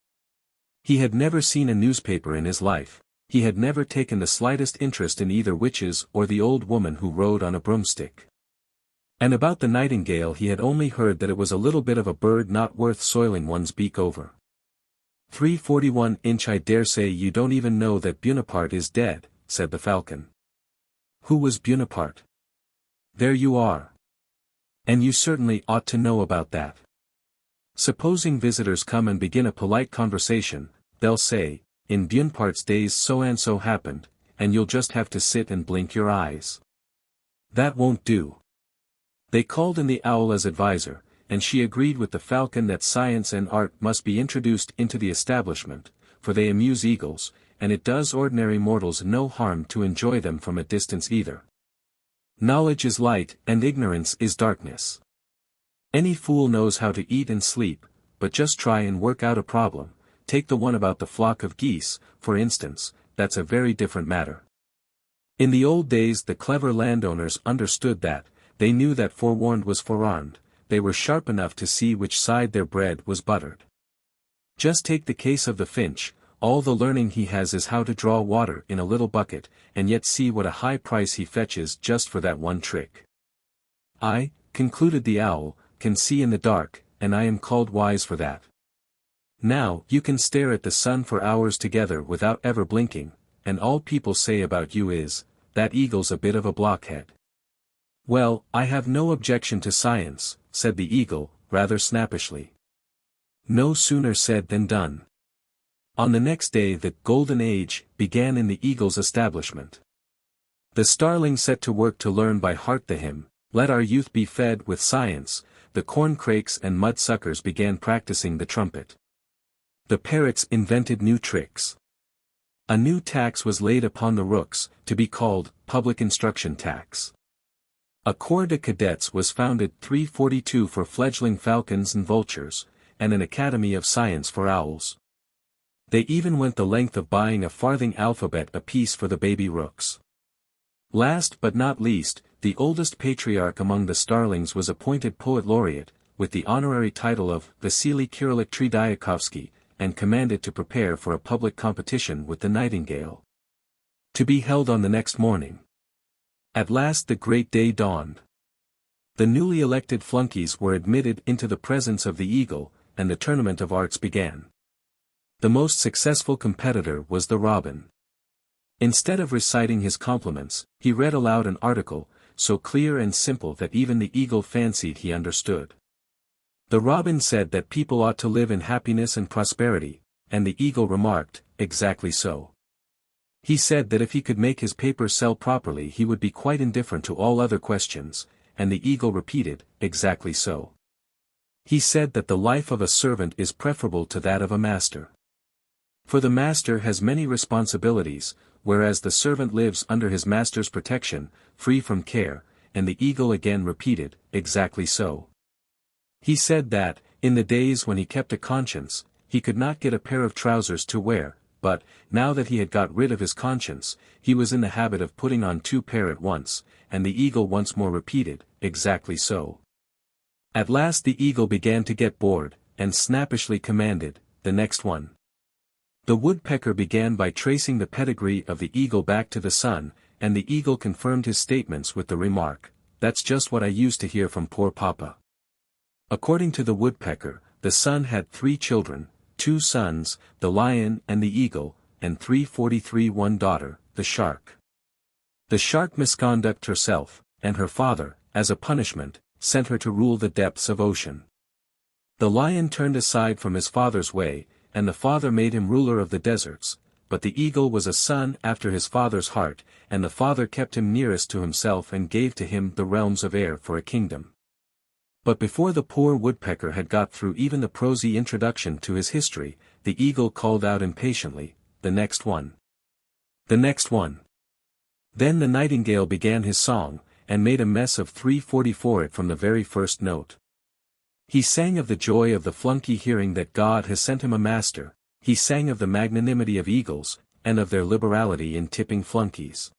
He had never seen a newspaper in his life, he had never taken the slightest interest in either witches or the old woman who rode on a broomstick. And about the nightingale he had only heard that it was a little bit of a bird not worth soiling one's beak over. 341 I dare say you don't even know that Bonaparte is dead, said the falcon. Who was Bonaparte? There you are. And you certainly ought to know about that. Supposing visitors come and begin a polite conversation, they'll say, in Bunpart's days so-and-so happened, and you'll just have to sit and blink your eyes. That won't do. They called in the owl as advisor, and she agreed with the falcon that science and art must be introduced into the establishment, for they amuse eagles, and it does ordinary mortals no harm to enjoy them from a distance either. Knowledge is light and ignorance is darkness. Any fool knows how to eat and sleep, but just try and work out a problem. Take the one about the flock of geese, for instance, that's a very different matter. In the old days the clever landowners understood that, they knew that forewarned was forearmed, they were sharp enough to see which side their bread was buttered. Just take the case of the finch, all the learning he has is how to draw water in a little bucket, and yet see what a high price he fetches just for that one trick. I, concluded the owl, can see in the dark, and I am called wise for that. Now you can stare at the sun for hours together without ever blinking, and all people say about you is, that eagle's a bit of a blockhead. Well, I have no objection to science, said the eagle, rather snappishly. No sooner said than done. On the next day the golden age began in the eagle's establishment. The starling set to work to learn by heart the hymn, "Let our youth be fed with science." The corncrakes and mudsuckers began practicing the trumpet. The parrots invented new tricks. A new tax was laid upon the rooks, to be called public instruction tax. A corps de cadets was founded 342 for fledgling falcons and vultures, and an academy of science for owls. They even went the length of buying a farthing alphabet apiece for the baby rooks. Last but not least, the oldest patriarch among the starlings was appointed poet laureate, with the honorary title of Vasily Kyrillich Tredyakovsky, and commanded to prepare for a public competition with the nightingale, to be held on the next morning. At last the great day dawned. The newly elected flunkies were admitted into the presence of the eagle, and the tournament of arts began. The most successful competitor was the robin. Instead of reciting his compliments, he read aloud an article, so clear and simple that even the eagle fancied he understood. The robin said that people ought to live in happiness and prosperity, and the eagle remarked, exactly so. He said that if he could make his paper sell properly he would be quite indifferent to all other questions, and the eagle repeated, exactly so. He said that the life of a servant is preferable to that of a master. For the master has many responsibilities, whereas the servant lives under his master's protection, free from care, and the eagle again repeated, exactly so. He said that, in the days when he kept a conscience, he could not get a pair of trousers to wear, but, now that he had got rid of his conscience, he was in the habit of putting on 2 pair at once, and the eagle once more repeated, exactly so. At last the eagle began to get bored, and snappishly commanded, the next one. The woodpecker began by tracing the pedigree of the eagle back to the sun, and the eagle confirmed his statements with the remark, "That's just what I used to hear from poor papa." According to the woodpecker, the sun had 3 children, 2 sons, the lion and the eagle, and 343 one daughter, the shark. The shark misconducted herself, and her father, as a punishment, sent her to rule the depths of ocean. The lion turned aside from his father's way, and the father made him ruler of the deserts, but the eagle was a son after his father's heart, and the father kept him nearest to himself and gave to him the realms of air for a kingdom. But before the poor woodpecker had got through even the prosy introduction to his history, the eagle called out impatiently, "The next one. The next one." Then the nightingale began his song, and made a mess of 344 it from the very first note. He sang of the joy of the flunky hearing that God has sent him a master, he sang of the magnanimity of eagles, and of their liberality in tipping flunkies.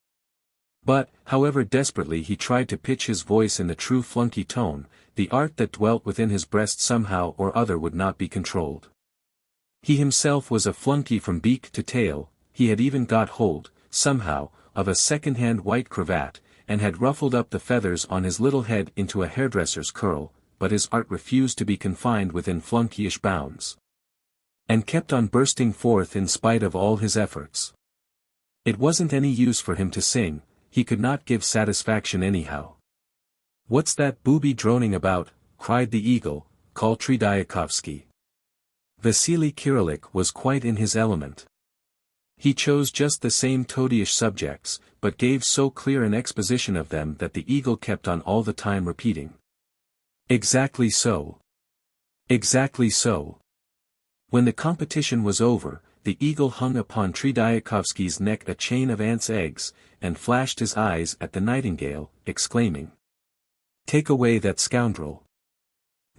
But, however desperately he tried to pitch his voice in the true flunky tone, the art that dwelt within his breast somehow or other would not be controlled. He himself was a flunky from beak to tail, he had even got hold, somehow, of a second-hand white cravat, and had ruffled up the feathers on his little head into a hairdresser's curl, but his art refused to be confined within flunkyish bounds, and kept on bursting forth in spite of all his efforts. It wasn't any use for him to sing, he could not give satisfaction anyhow. "What's that booby droning about?" cried the eagle, call Tridyakovsky. Vasily Kirillik was quite in his element. He chose just the same toadyish subjects, but gave so clear an exposition of them that the eagle kept on all the time repeating. Exactly so. Exactly so. When the competition was over, the eagle hung upon Tridyakovsky's neck a chain of ants' eggs, and flashed his eyes at the nightingale, exclaiming, "Take away that scoundrel."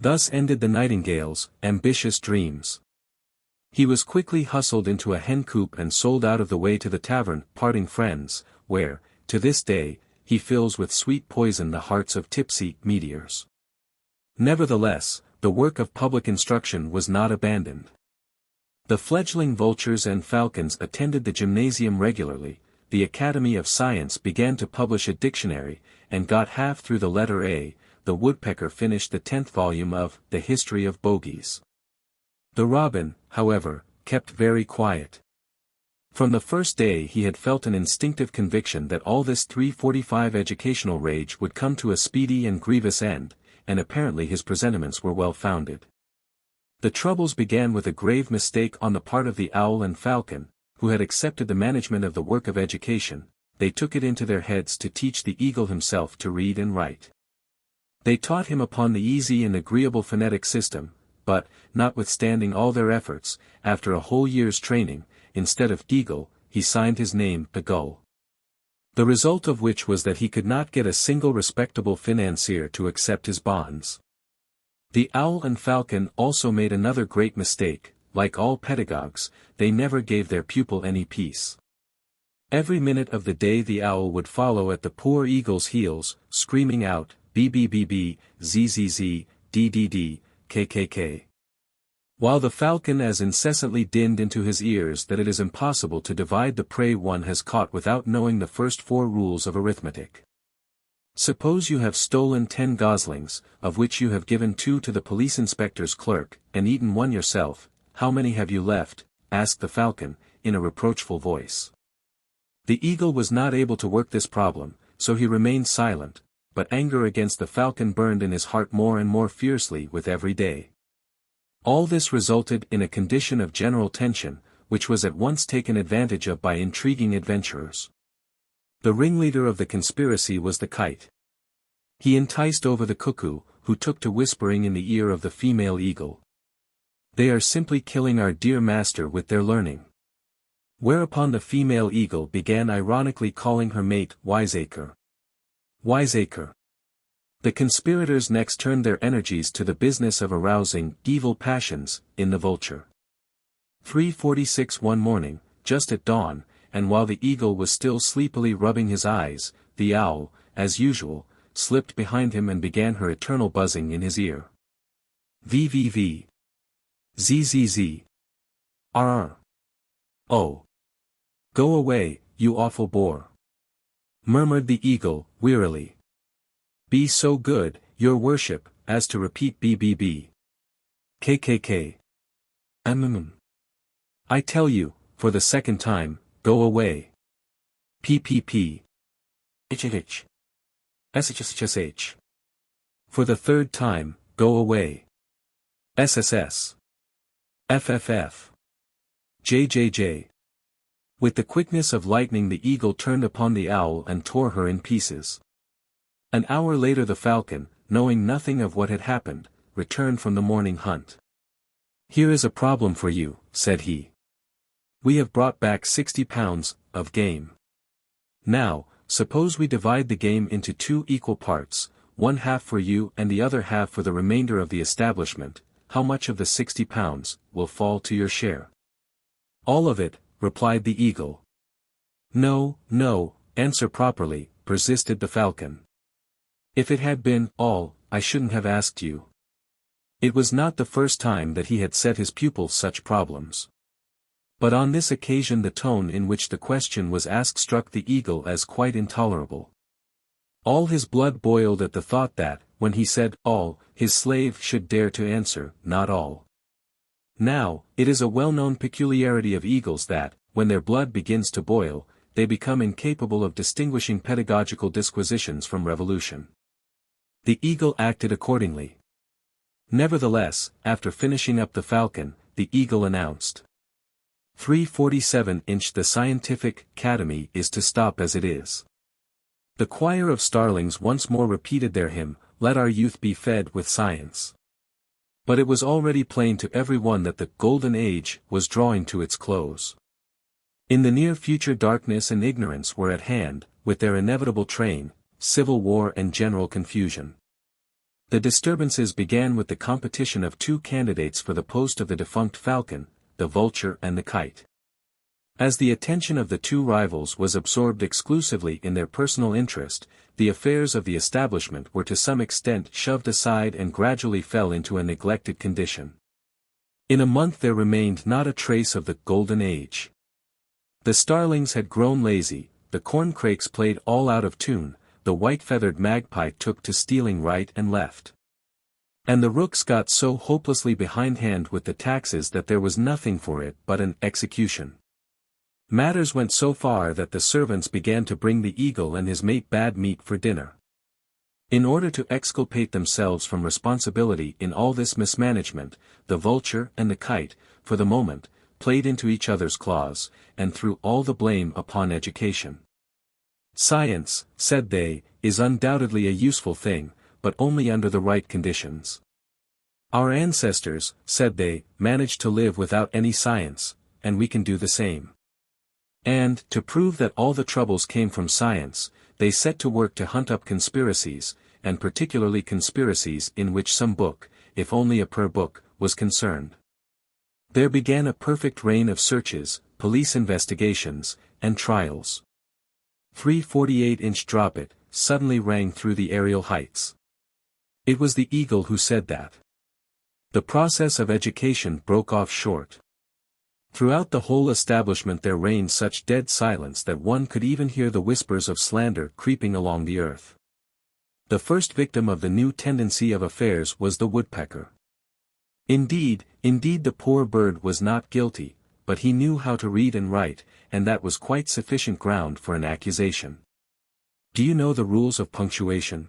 Thus ended the nightingale's ambitious dreams. He was quickly hustled into a hen coop and sold out of the way to the tavern, Parting Friends, where, to this day, he fills with sweet poison the hearts of tipsy meteors. Nevertheless, the work of public instruction was not abandoned. The fledgling vultures and falcons attended the gymnasium regularly, the Academy of Science began to publish a dictionary, and got half through the letter A, the woodpecker finished the 10th volume of The History of Bogies. The robin, however, kept very quiet. From the first day he had felt an instinctive conviction that all this 345 educational rage would come to a speedy and grievous end, and apparently his presentiments were well founded. The troubles began with a grave mistake on the part of the owl and falcon, who had accepted the management of the work of education. They took it into their heads to teach the eagle himself to read and write. They taught him upon the easy and agreeable phonetic system, but, notwithstanding all their efforts, after a whole year's training, instead of eagle, he signed his name a gull. The result of which was that he could not get a single respectable financier to accept his bonds. The owl and falcon also made another great mistake. Like all pedagogues, they never gave their pupil any peace. Every minute of the day the owl would follow at the poor eagle's heels, screaming out, "B-B-B-B, Z-Z-Z, D-D-D, K-K-K." While the falcon as incessantly dinned into his ears that it is impossible to divide the prey one has caught without knowing the first 4 rules of arithmetic. Suppose you have stolen 10 goslings, of which you have given 2 to the police inspector's clerk, and eaten 1 yourself, how many have you left? Asked the falcon, in a reproachful voice. The eagle was not able to work this problem, so he remained silent, but anger against the falcon burned in his heart more and more fiercely with every day. All this resulted in a condition of general tension, which was at once taken advantage of by intriguing adventurers. The ringleader of the conspiracy was the kite. He enticed over the cuckoo, who took to whispering in the ear of the female eagle. "They are simply killing our dear master with their learning." Whereupon the female eagle began ironically calling her mate Wiseacre. Wiseacre. The conspirators next turned their energies to the business of arousing evil passions in the vulture. 3:46 one morning, just at dawn, and while the eagle was still sleepily rubbing his eyes, the owl, as usual, slipped behind him and began her eternal buzzing in his ear. VVV. ZZZ. RR. Oh. Go away, you awful bore. Murmured the eagle, wearily. Be so good, your worship, as to repeat BBB. KKK. I tell you, for the second time, go away. PPP. HH. SHSH. For the third time, go away. SSS. FFF. JJJ. With the quickness of lightning the eagle turned upon the owl and tore her in pieces. An hour later the falcon, knowing nothing of what had happened, returned from the morning hunt. "Here is a problem for you," said he. "We have brought back 60 pounds of game. Now, suppose we divide the game into 2 equal parts, 1/2 for you and the other half for the remainder of the establishment. How much of the 60 pounds will fall to your share?" "All of it," replied the eagle. "No, no, answer properly," persisted the falcon. "If it had been all, I shouldn't have asked you." It was not the first time that he had set his pupils such problems. But on this occasion the tone in which the question was asked struck the eagle as quite intolerable. All his blood boiled at the thought that, when he said all, his slave should dare to answer, not all. Now, it is a well-known peculiarity of eagles that, when their blood begins to boil, they become incapable of distinguishing pedagogical disquisitions from revolution. The eagle acted accordingly. Nevertheless, after finishing up the falcon, the eagle announced. 347 The scientific academy is to stop as it is. The choir of starlings once more repeated their hymn, Let our youth be fed with science. But it was already plain to everyone that the golden age was drawing to its close. In the near future darkness and ignorance were at hand, with their inevitable train, civil war and general confusion. The disturbances began with the competition of two candidates for the post of the defunct falcon, the vulture and the kite. As the attention of the two rivals was absorbed exclusively in their personal interest, the affairs of the establishment were to some extent shoved aside and gradually fell into a neglected condition. In a month there remained not a trace of the golden age. The starlings had grown lazy, the corncrakes played all out of tune, the white-feathered magpie took to stealing right and left. And the rooks got so hopelessly behindhand with the taxes that there was nothing for it but an execution. Matters went so far that the servants began to bring the eagle and his mate bad meat for dinner. In order to exculpate themselves from responsibility in all this mismanagement, the vulture and the kite, for the moment, played into each other's claws, and threw all the blame upon education. Science, said they, is undoubtedly a useful thing, but only under the right conditions. Our ancestors, said they, managed to live without any science, and we can do the same. And, to prove that all the troubles came from science, they set to work to hunt up conspiracies, and particularly conspiracies in which some book, if only a prayer book, was concerned. There began a perfect reign of searches, police investigations, and trials. 348 Drop It, suddenly rang through the aerial heights. It was the eagle who said that. The process of education broke off short. Throughout the whole establishment there reigned such dead silence that one could even hear the whispers of slander creeping along the earth. The first victim of the new tendency of affairs was the woodpecker. Indeed, the poor bird was not guilty, but he knew how to read and write, and that was quite sufficient ground for an accusation. Do you know the rules of punctuation?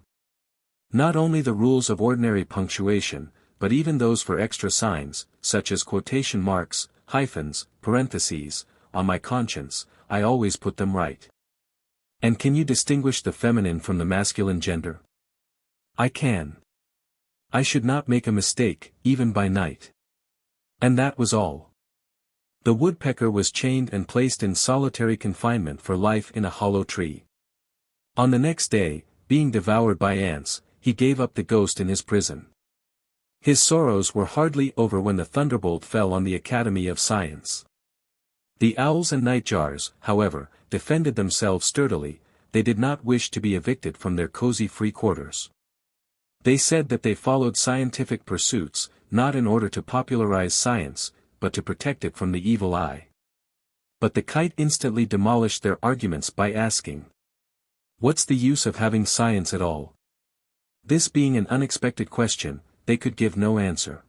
Not only the rules of ordinary punctuation, but even those for extra signs, such as quotation marks, hyphens, parentheses. On my conscience, I always put them right. And can you distinguish the feminine from the masculine gender? I can. I should not make a mistake, even by night. And that was all. The woodpecker was chained and placed in solitary confinement for life in a hollow tree. On the next day, being devoured by ants, he gave up the ghost in his prison. His sorrows were hardly over when the thunderbolt fell on the Academy of Science. The owls and nightjars, however, defended themselves sturdily. They did not wish to be evicted from their cozy free quarters. They said that they followed scientific pursuits, not in order to popularize science, but to protect it from the evil eye. But the kite instantly demolished their arguments by asking, "What's the use of having science at all?" This being an unexpected question, they could give no answer.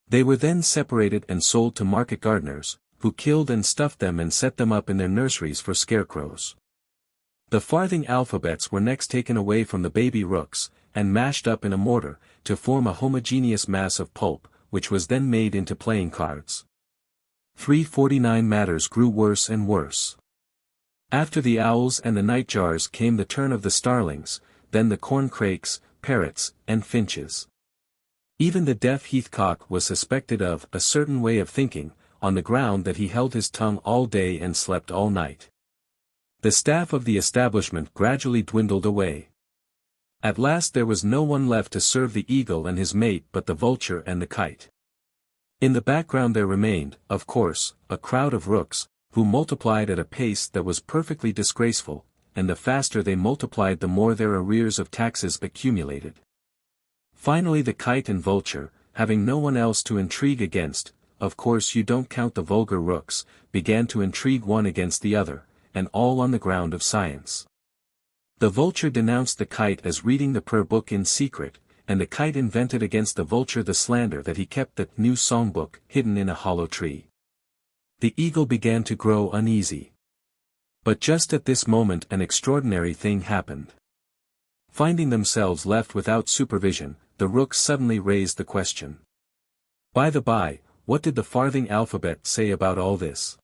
They were then separated and sold to market gardeners, who killed and stuffed them and set them up in their nurseries for scarecrows. The farthing alphabets were next taken away from the baby rooks, and mashed up in a mortar, to form a homogeneous mass of pulp, which was then made into playing cards. 349 Matters grew worse and worse. After the owls and the nightjars came the turn of the starlings, then the corncrakes, parrots, and finches. Even the deaf heathcock was suspected of a certain way of thinking, on the ground that he held his tongue all day and slept all night. The staff of the establishment gradually dwindled away. At last there was no one left to serve the eagle and his mate but the vulture and the kite. In the background there remained, of course, a crowd of rooks, who multiplied at a pace that was perfectly disgraceful, and the faster they multiplied the more their arrears of taxes accumulated. Finally the kite and vulture, having no one else to intrigue against, of course you don't count the vulgar rooks, began to intrigue one against the other, and all on the ground of science. The vulture denounced the kite as reading the prayer book in secret, and the kite invented against the vulture the slander that he kept the new songbook hidden in a hollow tree. The eagle began to grow uneasy. But just at this moment an extraordinary thing happened. Finding themselves left without supervision, the rooks suddenly raised the question. By the by, what did the farthing alphabet say about all this?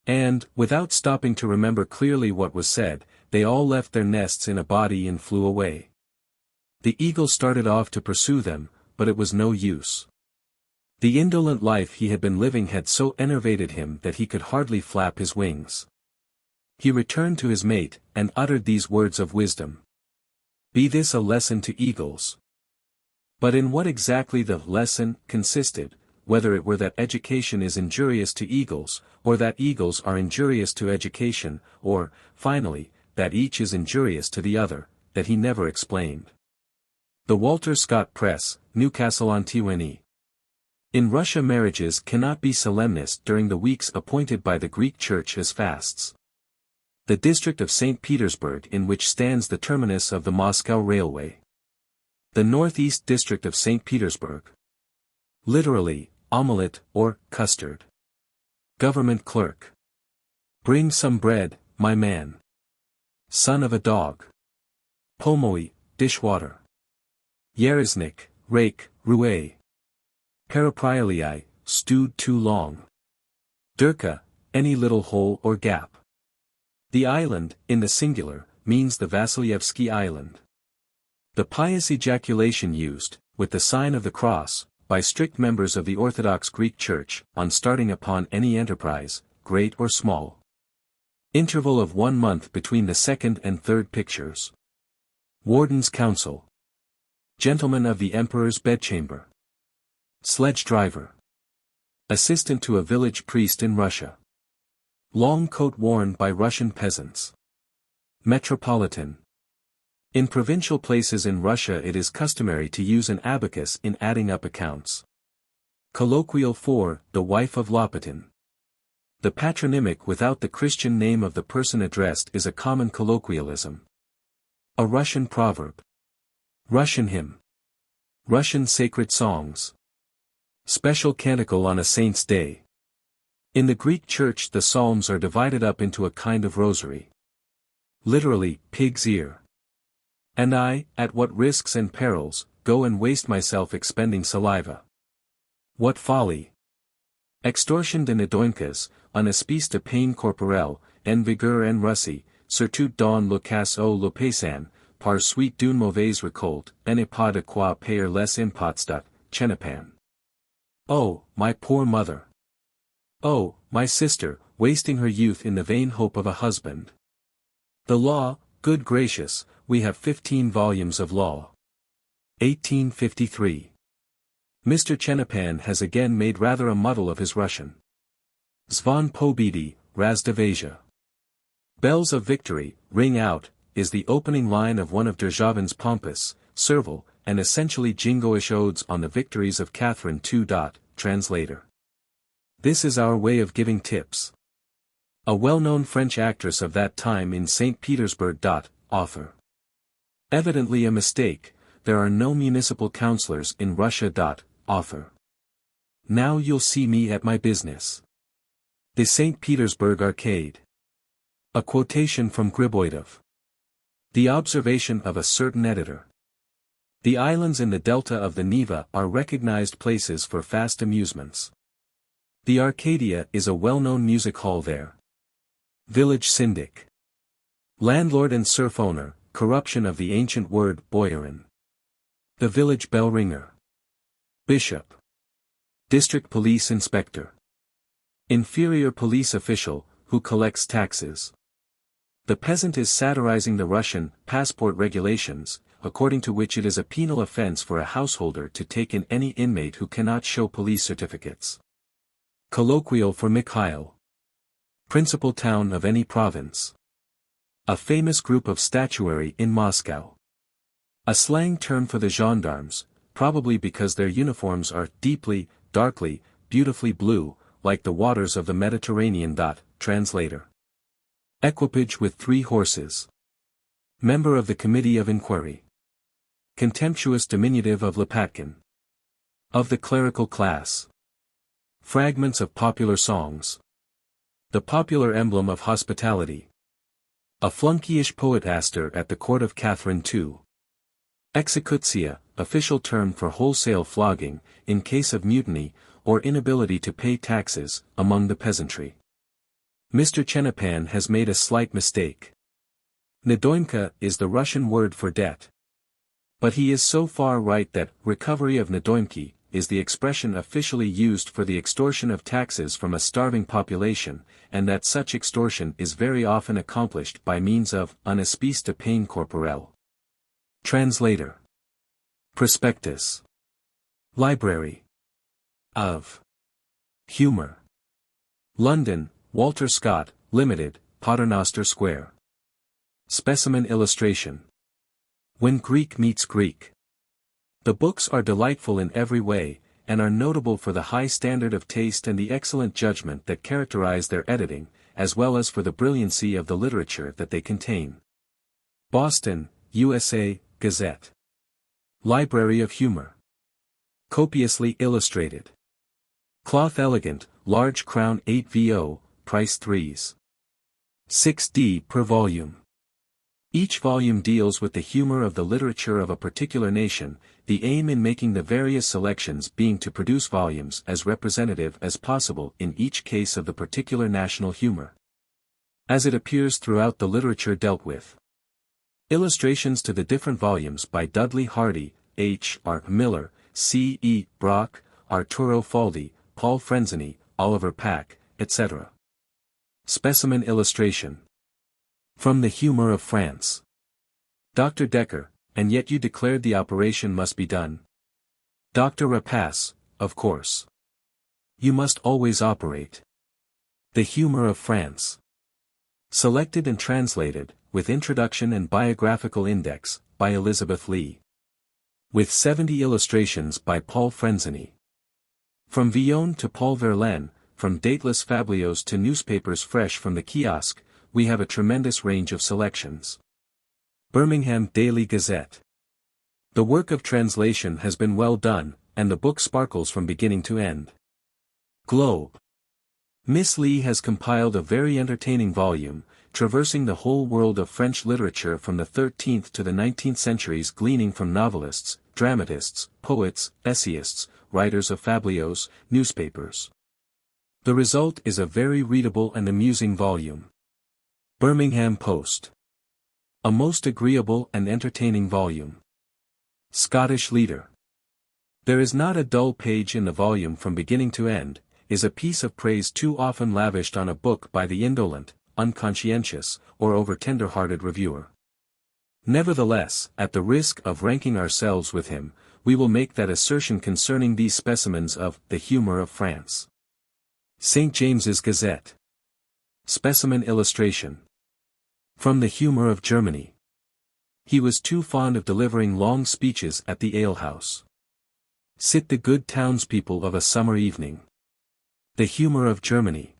And, without stopping to remember clearly what was said, they all left their nests in a body and flew away. The eagle started off to pursue them, but it was no use. The indolent life he had been living had so enervated him that he could hardly flap his wings. He returned to his mate, and uttered these words of wisdom. Be this a lesson to eagles. But in what exactly the lesson consisted, whether it were that education is injurious to eagles, or that eagles are injurious to education, or, finally, that each is injurious to the other, that he never explained. The Walter Scott Press, Newcastle-on-Tyne. In Russia marriages cannot be solemnized during the weeks appointed by the Greek Church as fasts. The district of St. Petersburg in which stands the terminus of the Moscow Railway. The northeast district of St. Petersburg. Literally, omelette, or custard. Government clerk. Bring some bread, my man. Son of a dog. Pomoi, dishwater. Yereznik, rake, roué. Paraprialii, stewed too long. DIRCKS, any little hole or gap. The island, in the singular, means the Vasilyevsky Island. The pious ejaculation used, with the sign of the cross, by strict members of the Orthodox Greek Church, on starting upon any enterprise, great or small. Interval of 1 month between the second and third pictures. Warden's Council. Gentleman of the Emperor's Bedchamber. Sledge driver. Assistant to a village priest in Russia. Long coat worn by Russian peasants. Metropolitan. In provincial places in Russia it is customary to use an abacus in adding up accounts. Colloquial for the wife of Lopatin. The patronymic without the Christian name of the person addressed is a common colloquialism. A Russian proverb. Russian hymn. Russian sacred songs. Special canticle on a saint's day. In the Greek Church the psalms are divided up into a kind of rosary. Literally, pig's ear. And I, at what risks and perils, go and waste myself expending saliva. What folly! Extortion de nedoinkas, un espèce de peine corporelle, en vigueur en Russie, surtout dans le cas où le paysan, par suite d'une mauvaise récolte, n'est pas de quoi payer les impots de Chenapan. Oh, my poor mother! Oh, my sister, wasting her youth in the vain hope of a husband. The law, good gracious, we have 15 volumes of law. 1853. Mr. Chenapan has again made rather a muddle of his Russian. Zvon pobedi, Razdavasia. Bells of victory, ring out, is the opening line of one of Derzhavin's pompous, servile, and essentially jingoish odes on the victories of Catherine II. Translator. This is our way of giving tips. A well-known French actress of that time in St. Petersburg. Author. Evidently a mistake, there are no municipal councillors in Russia. Author. Now you'll see me at my business. The St. Petersburg Arcade. A quotation from Griboidov. The observation of a certain editor. The islands in the delta of the Neva are recognized places for fast amusements. The Arcadia is a well-known music hall there. Village syndic. Landlord and serf owner, corruption of the ancient word boyarin. The village bell ringer. Bishop. District police inspector. Inferior police official, who collects taxes. The peasant is satirizing the Russian passport regulations, according to which it is a penal offense for a householder to take in any inmate who cannot show police certificates. Colloquial for Mikhail. Principal town of any province. A famous group of statuary in Moscow. A slang term for the gendarmes, probably because their uniforms are deeply, darkly, beautifully blue, like the waters of the Mediterranean. Translator. Equipage with 3 horses. Member of the Committee of Inquiry. Contemptuous diminutive of Lepatkin. Of the clerical class. Fragments of popular songs. The popular emblem of hospitality. A flunkyish poetaster at the court of Catherine II. Executia, official term for wholesale flogging, in case of mutiny, or inability to pay taxes, among the peasantry. Mr. Chenapan has made a slight mistake. Nadoimka is the Russian word for debt. But he is so far right that recovery of nadoimki is the expression officially used for the extortion of taxes from a starving population, and that such extortion is very often accomplished by means of un espèce de peine corporelle. Translator. Prospectus. Library. Of. Humour. London, Walter Scott, Limited, Paternoster Square. Specimen illustration. When Greek meets Greek. The books are delightful in every way, and are notable for the high standard of taste and the excellent judgment that characterize their editing, as well as for the brilliancy of the literature that they contain. Boston, USA, Gazette. Library of Humor. Copiously illustrated. Cloth elegant, large crown 8 VO, price 3s. 6d per volume. Each volume deals with the humor of the literature of a particular nation, the aim in making the various selections being to produce volumes as representative as possible in each case of the particular national humor, as it appears throughout the literature dealt with. Illustrations to the different volumes by Dudley Hardy, H. R. Miller, C. E. Brock, Arturo Faldi, Paul Frenzini, Oliver Pack, etc. Specimen illustration. From the Humour of France. Dr. Decker, and yet you declared the operation must be done. Dr. Rapace, of course. You must always operate. The Humour of France. Selected and translated, with introduction and biographical index, by Elizabeth Lee. With 70 illustrations by Paul Frenzini. From Villon to Paul Verlaine, from dateless fabliaux to newspapers fresh from the kiosk, we have a tremendous range of selections. Birmingham Daily Gazette. The work of translation has been well done, and the book sparkles from beginning to end. Globe. Miss Lee has compiled a very entertaining volume, traversing the whole world of French literature from the 13th to the 19th centuries, gleaning from novelists, dramatists, poets, essayists, writers of fabliaux, newspapers. The result is a very readable and amusing volume. Birmingham Post. A most agreeable and entertaining volume. Scottish Leader. There is not a dull page in the volume from beginning to end, is a piece of praise too often lavished on a book by the indolent, unconscientious, or over-tender-hearted reviewer. Nevertheless, at the risk of ranking ourselves with him, we will make that assertion concerning these specimens of the Humour of France. St. James's Gazette. Specimen illustration. From the Humour of Germany. He was too fond of delivering long speeches at the alehouse. Sit the good townspeople of a summer evening. The Humour of Germany.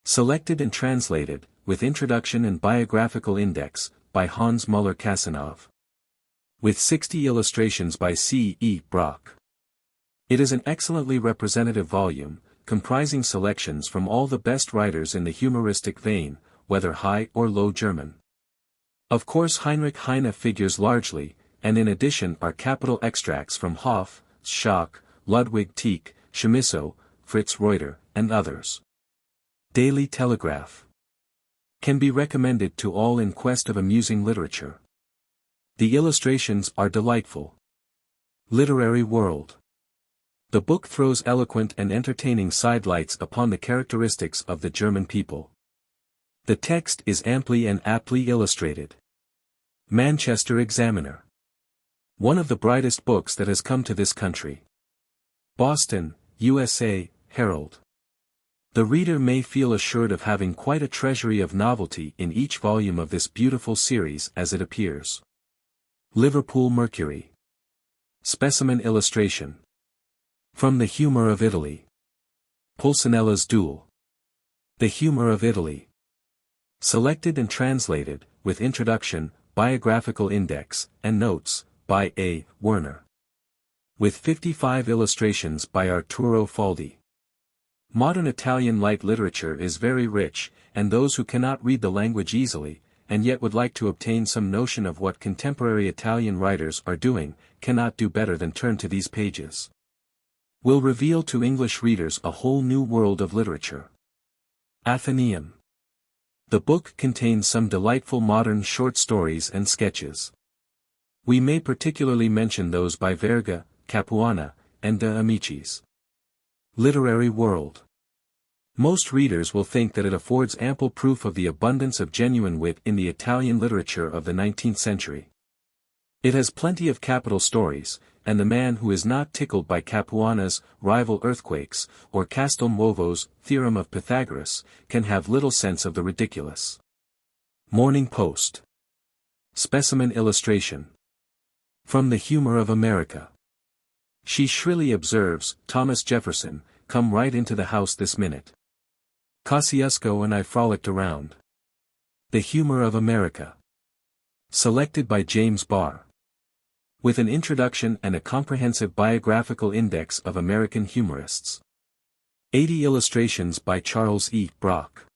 Selected and translated, with introduction and biographical index, by Hans Müller-Casanov. With 60 illustrations by C. E. Brock. It is an excellently representative volume, comprising selections from all the best writers in the humoristic vein, whether high or low German. Of course Heinrich Heine figures largely, and in addition are capital extracts from Hoff, Schock, Ludwig Tieck, Chamisso, Fritz Reuter, and others. Daily Telegraph. Can be recommended to all in quest of amusing literature. The illustrations are delightful. Literary World. The book throws eloquent and entertaining sidelights upon the characteristics of the German people. The text is amply and aptly illustrated. Manchester Examiner. One of the brightest books that has come to this country. Boston, USA, Herald. The reader may feel assured of having quite a treasury of novelty in each volume of this beautiful series as it appears. Liverpool Mercury. Specimen illustration. From the Humour of Italy. Pulcinella's Duel. The Humour of Italy. Selected and translated, with introduction, biographical index, and notes, by A. Werner. With 55 illustrations by Arturo Faldi. Modern Italian light literature is very rich, and those who cannot read the language easily, and yet would like to obtain some notion of what contemporary Italian writers are doing, cannot do better than turn to these pages. Will reveal to English readers a whole new world of literature. Athenaeum. The book contains some delightful modern short stories and sketches. We may particularly mention those by Verga, Capuana, and De Amicis. Literary world. Most readers will think that it affords ample proof of the abundance of genuine wit in the Italian literature of the 19th century. It has plenty of capital stories, and the man who is not tickled by Capuana's rival earthquakes, or Castelnuovo's theorem of Pythagoras, can have little sense of the ridiculous. Morning Post. Specimen illustration. From the Humor of America. She shrilly observes, Thomas Jefferson, come right into the house this minute. Kosciuszko and I frolicked around. The Humor of America. Selected by James Barr. With an introduction and a comprehensive biographical index of American humorists. 80 illustrations by Charles E. Brock.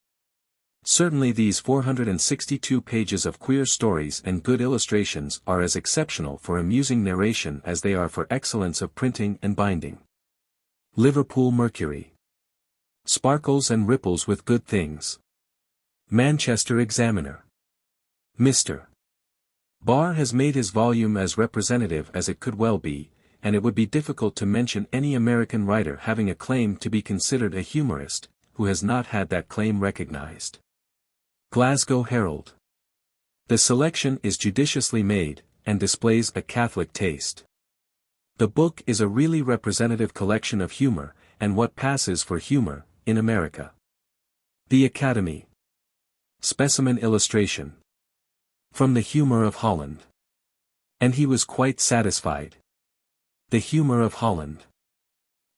Certainly these 462 pages of queer stories and good illustrations are as exceptional for amusing narration as they are for excellence of printing and binding. Liverpool Mercury. Sparkles and ripples with good things. Manchester Examiner. Mr. Barr has made his volume as representative as it could well be, and it would be difficult to mention any American writer having a claim to be considered a humorist, who has not had that claim recognized. Glasgow Herald. The selection is judiciously made, and displays a Catholic taste. The book is a really representative collection of humor, and what passes for humor, in America. The Academy. Specimen illustration. From the Humor of Holland. And he was quite satisfied. The Humor of Holland.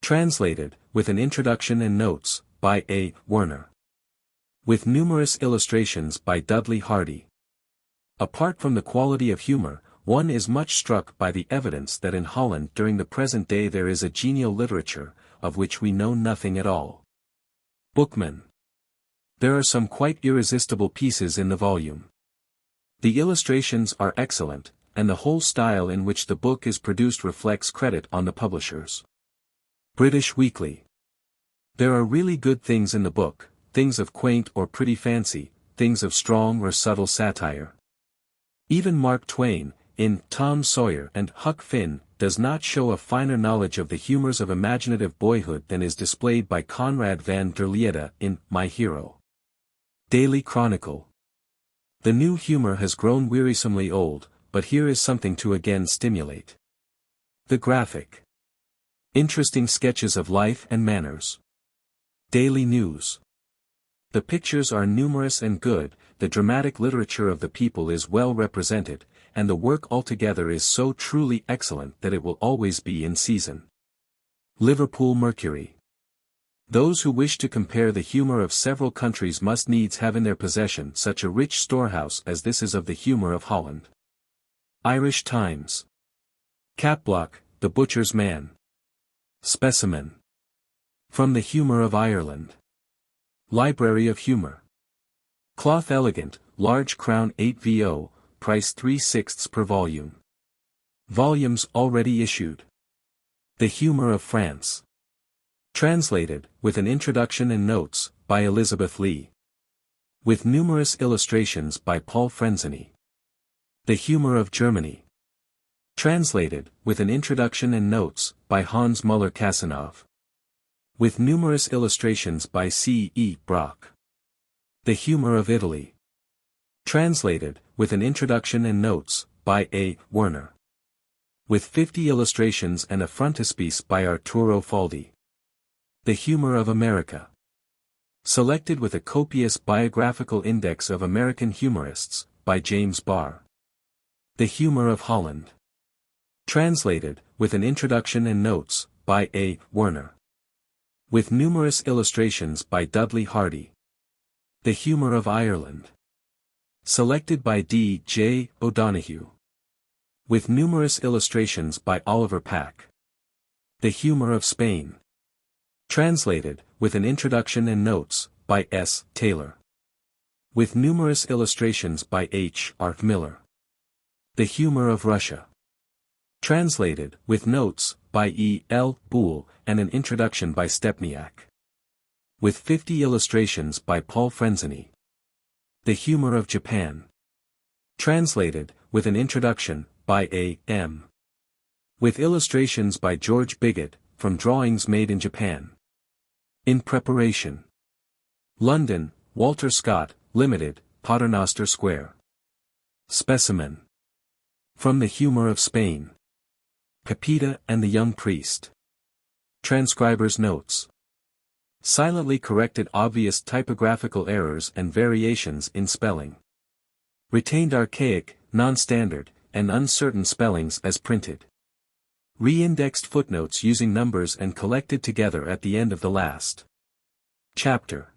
Translated, with an introduction and notes, by A. Werner. With numerous illustrations by Dudley Hardy. Apart from the quality of humor, one is much struck by the evidence that in Holland during the present day there is a genial literature, of which we know nothing at all. Bookman. There are some quite irresistible pieces in the volume. The illustrations are excellent, and the whole style in which the book is produced reflects credit on the publishers. British Weekly. There are really good things in the book, things of quaint or pretty fancy, things of strong or subtle satire. Even Mark Twain, in Tom Sawyer and Huck Finn, does not show a finer knowledge of the humors of imaginative boyhood than is displayed by Conrad van der Liede in My Hero. Daily Chronicle. The new humor has grown wearisomely old, but here is something to again stimulate. The Graphic. Interesting sketches of life and manners. Daily News. The pictures are numerous and good, the dramatic literature of the people is well represented, and the work altogether is so truly excellent that it will always be in season. Liverpool Mercury. Those who wish to compare the humor of several countries must needs have in their possession such a rich storehouse as this is of the humor of Holland. Irish Times. Capblock, The Butcher's Man. Specimen. From the Humor of Ireland. Library of Humor. Cloth elegant, large crown 8 VO, price 3/6 per volume. Volumes already issued. The Humor of France. Translated, with an introduction and notes, by Elizabeth Lee. With numerous illustrations by Paul Frenzini. The Humor of Germany. Translated, with an introduction and notes, by Hans Müller-Casanov. With numerous illustrations by C. E. Brock. The Humor of Italy. Translated, with an introduction and notes, by A. Werner. With 50 illustrations and a frontispiece by Arturo Faldi. The Humor of America. Selected with a copious biographical index of American humorists, by James Barr. The Humor of Holland. Translated, with an introduction and notes, by A. Werner. With numerous illustrations by Dudley Hardy. The Humor of Ireland. Selected by D. J. O'Donoghue. With numerous illustrations by Oliver Pack. The Humor of Spain. Translated, with an introduction and notes, by S. Taylor. With numerous illustrations by H. R. Miller. The Humor of Russia. Translated, with notes, by E. L. Boole, and an introduction by Stepniak. With 50 illustrations by Paul Frenzini. The Humor of Japan. Translated, with an introduction, by A. M. With illustrations by George Bigot, from Drawings Made in Japan. In preparation. London, Walter Scott, Limited, Paternoster Square. Specimen. From the Humor of Spain. Pepita and the Young Priest. Transcriber's notes. Silently corrected obvious typographical errors and variations in spelling. Retained archaic, non-standard, and uncertain spellings as printed. Re-indexed footnotes using numbers and collected together at the end of the last chapter.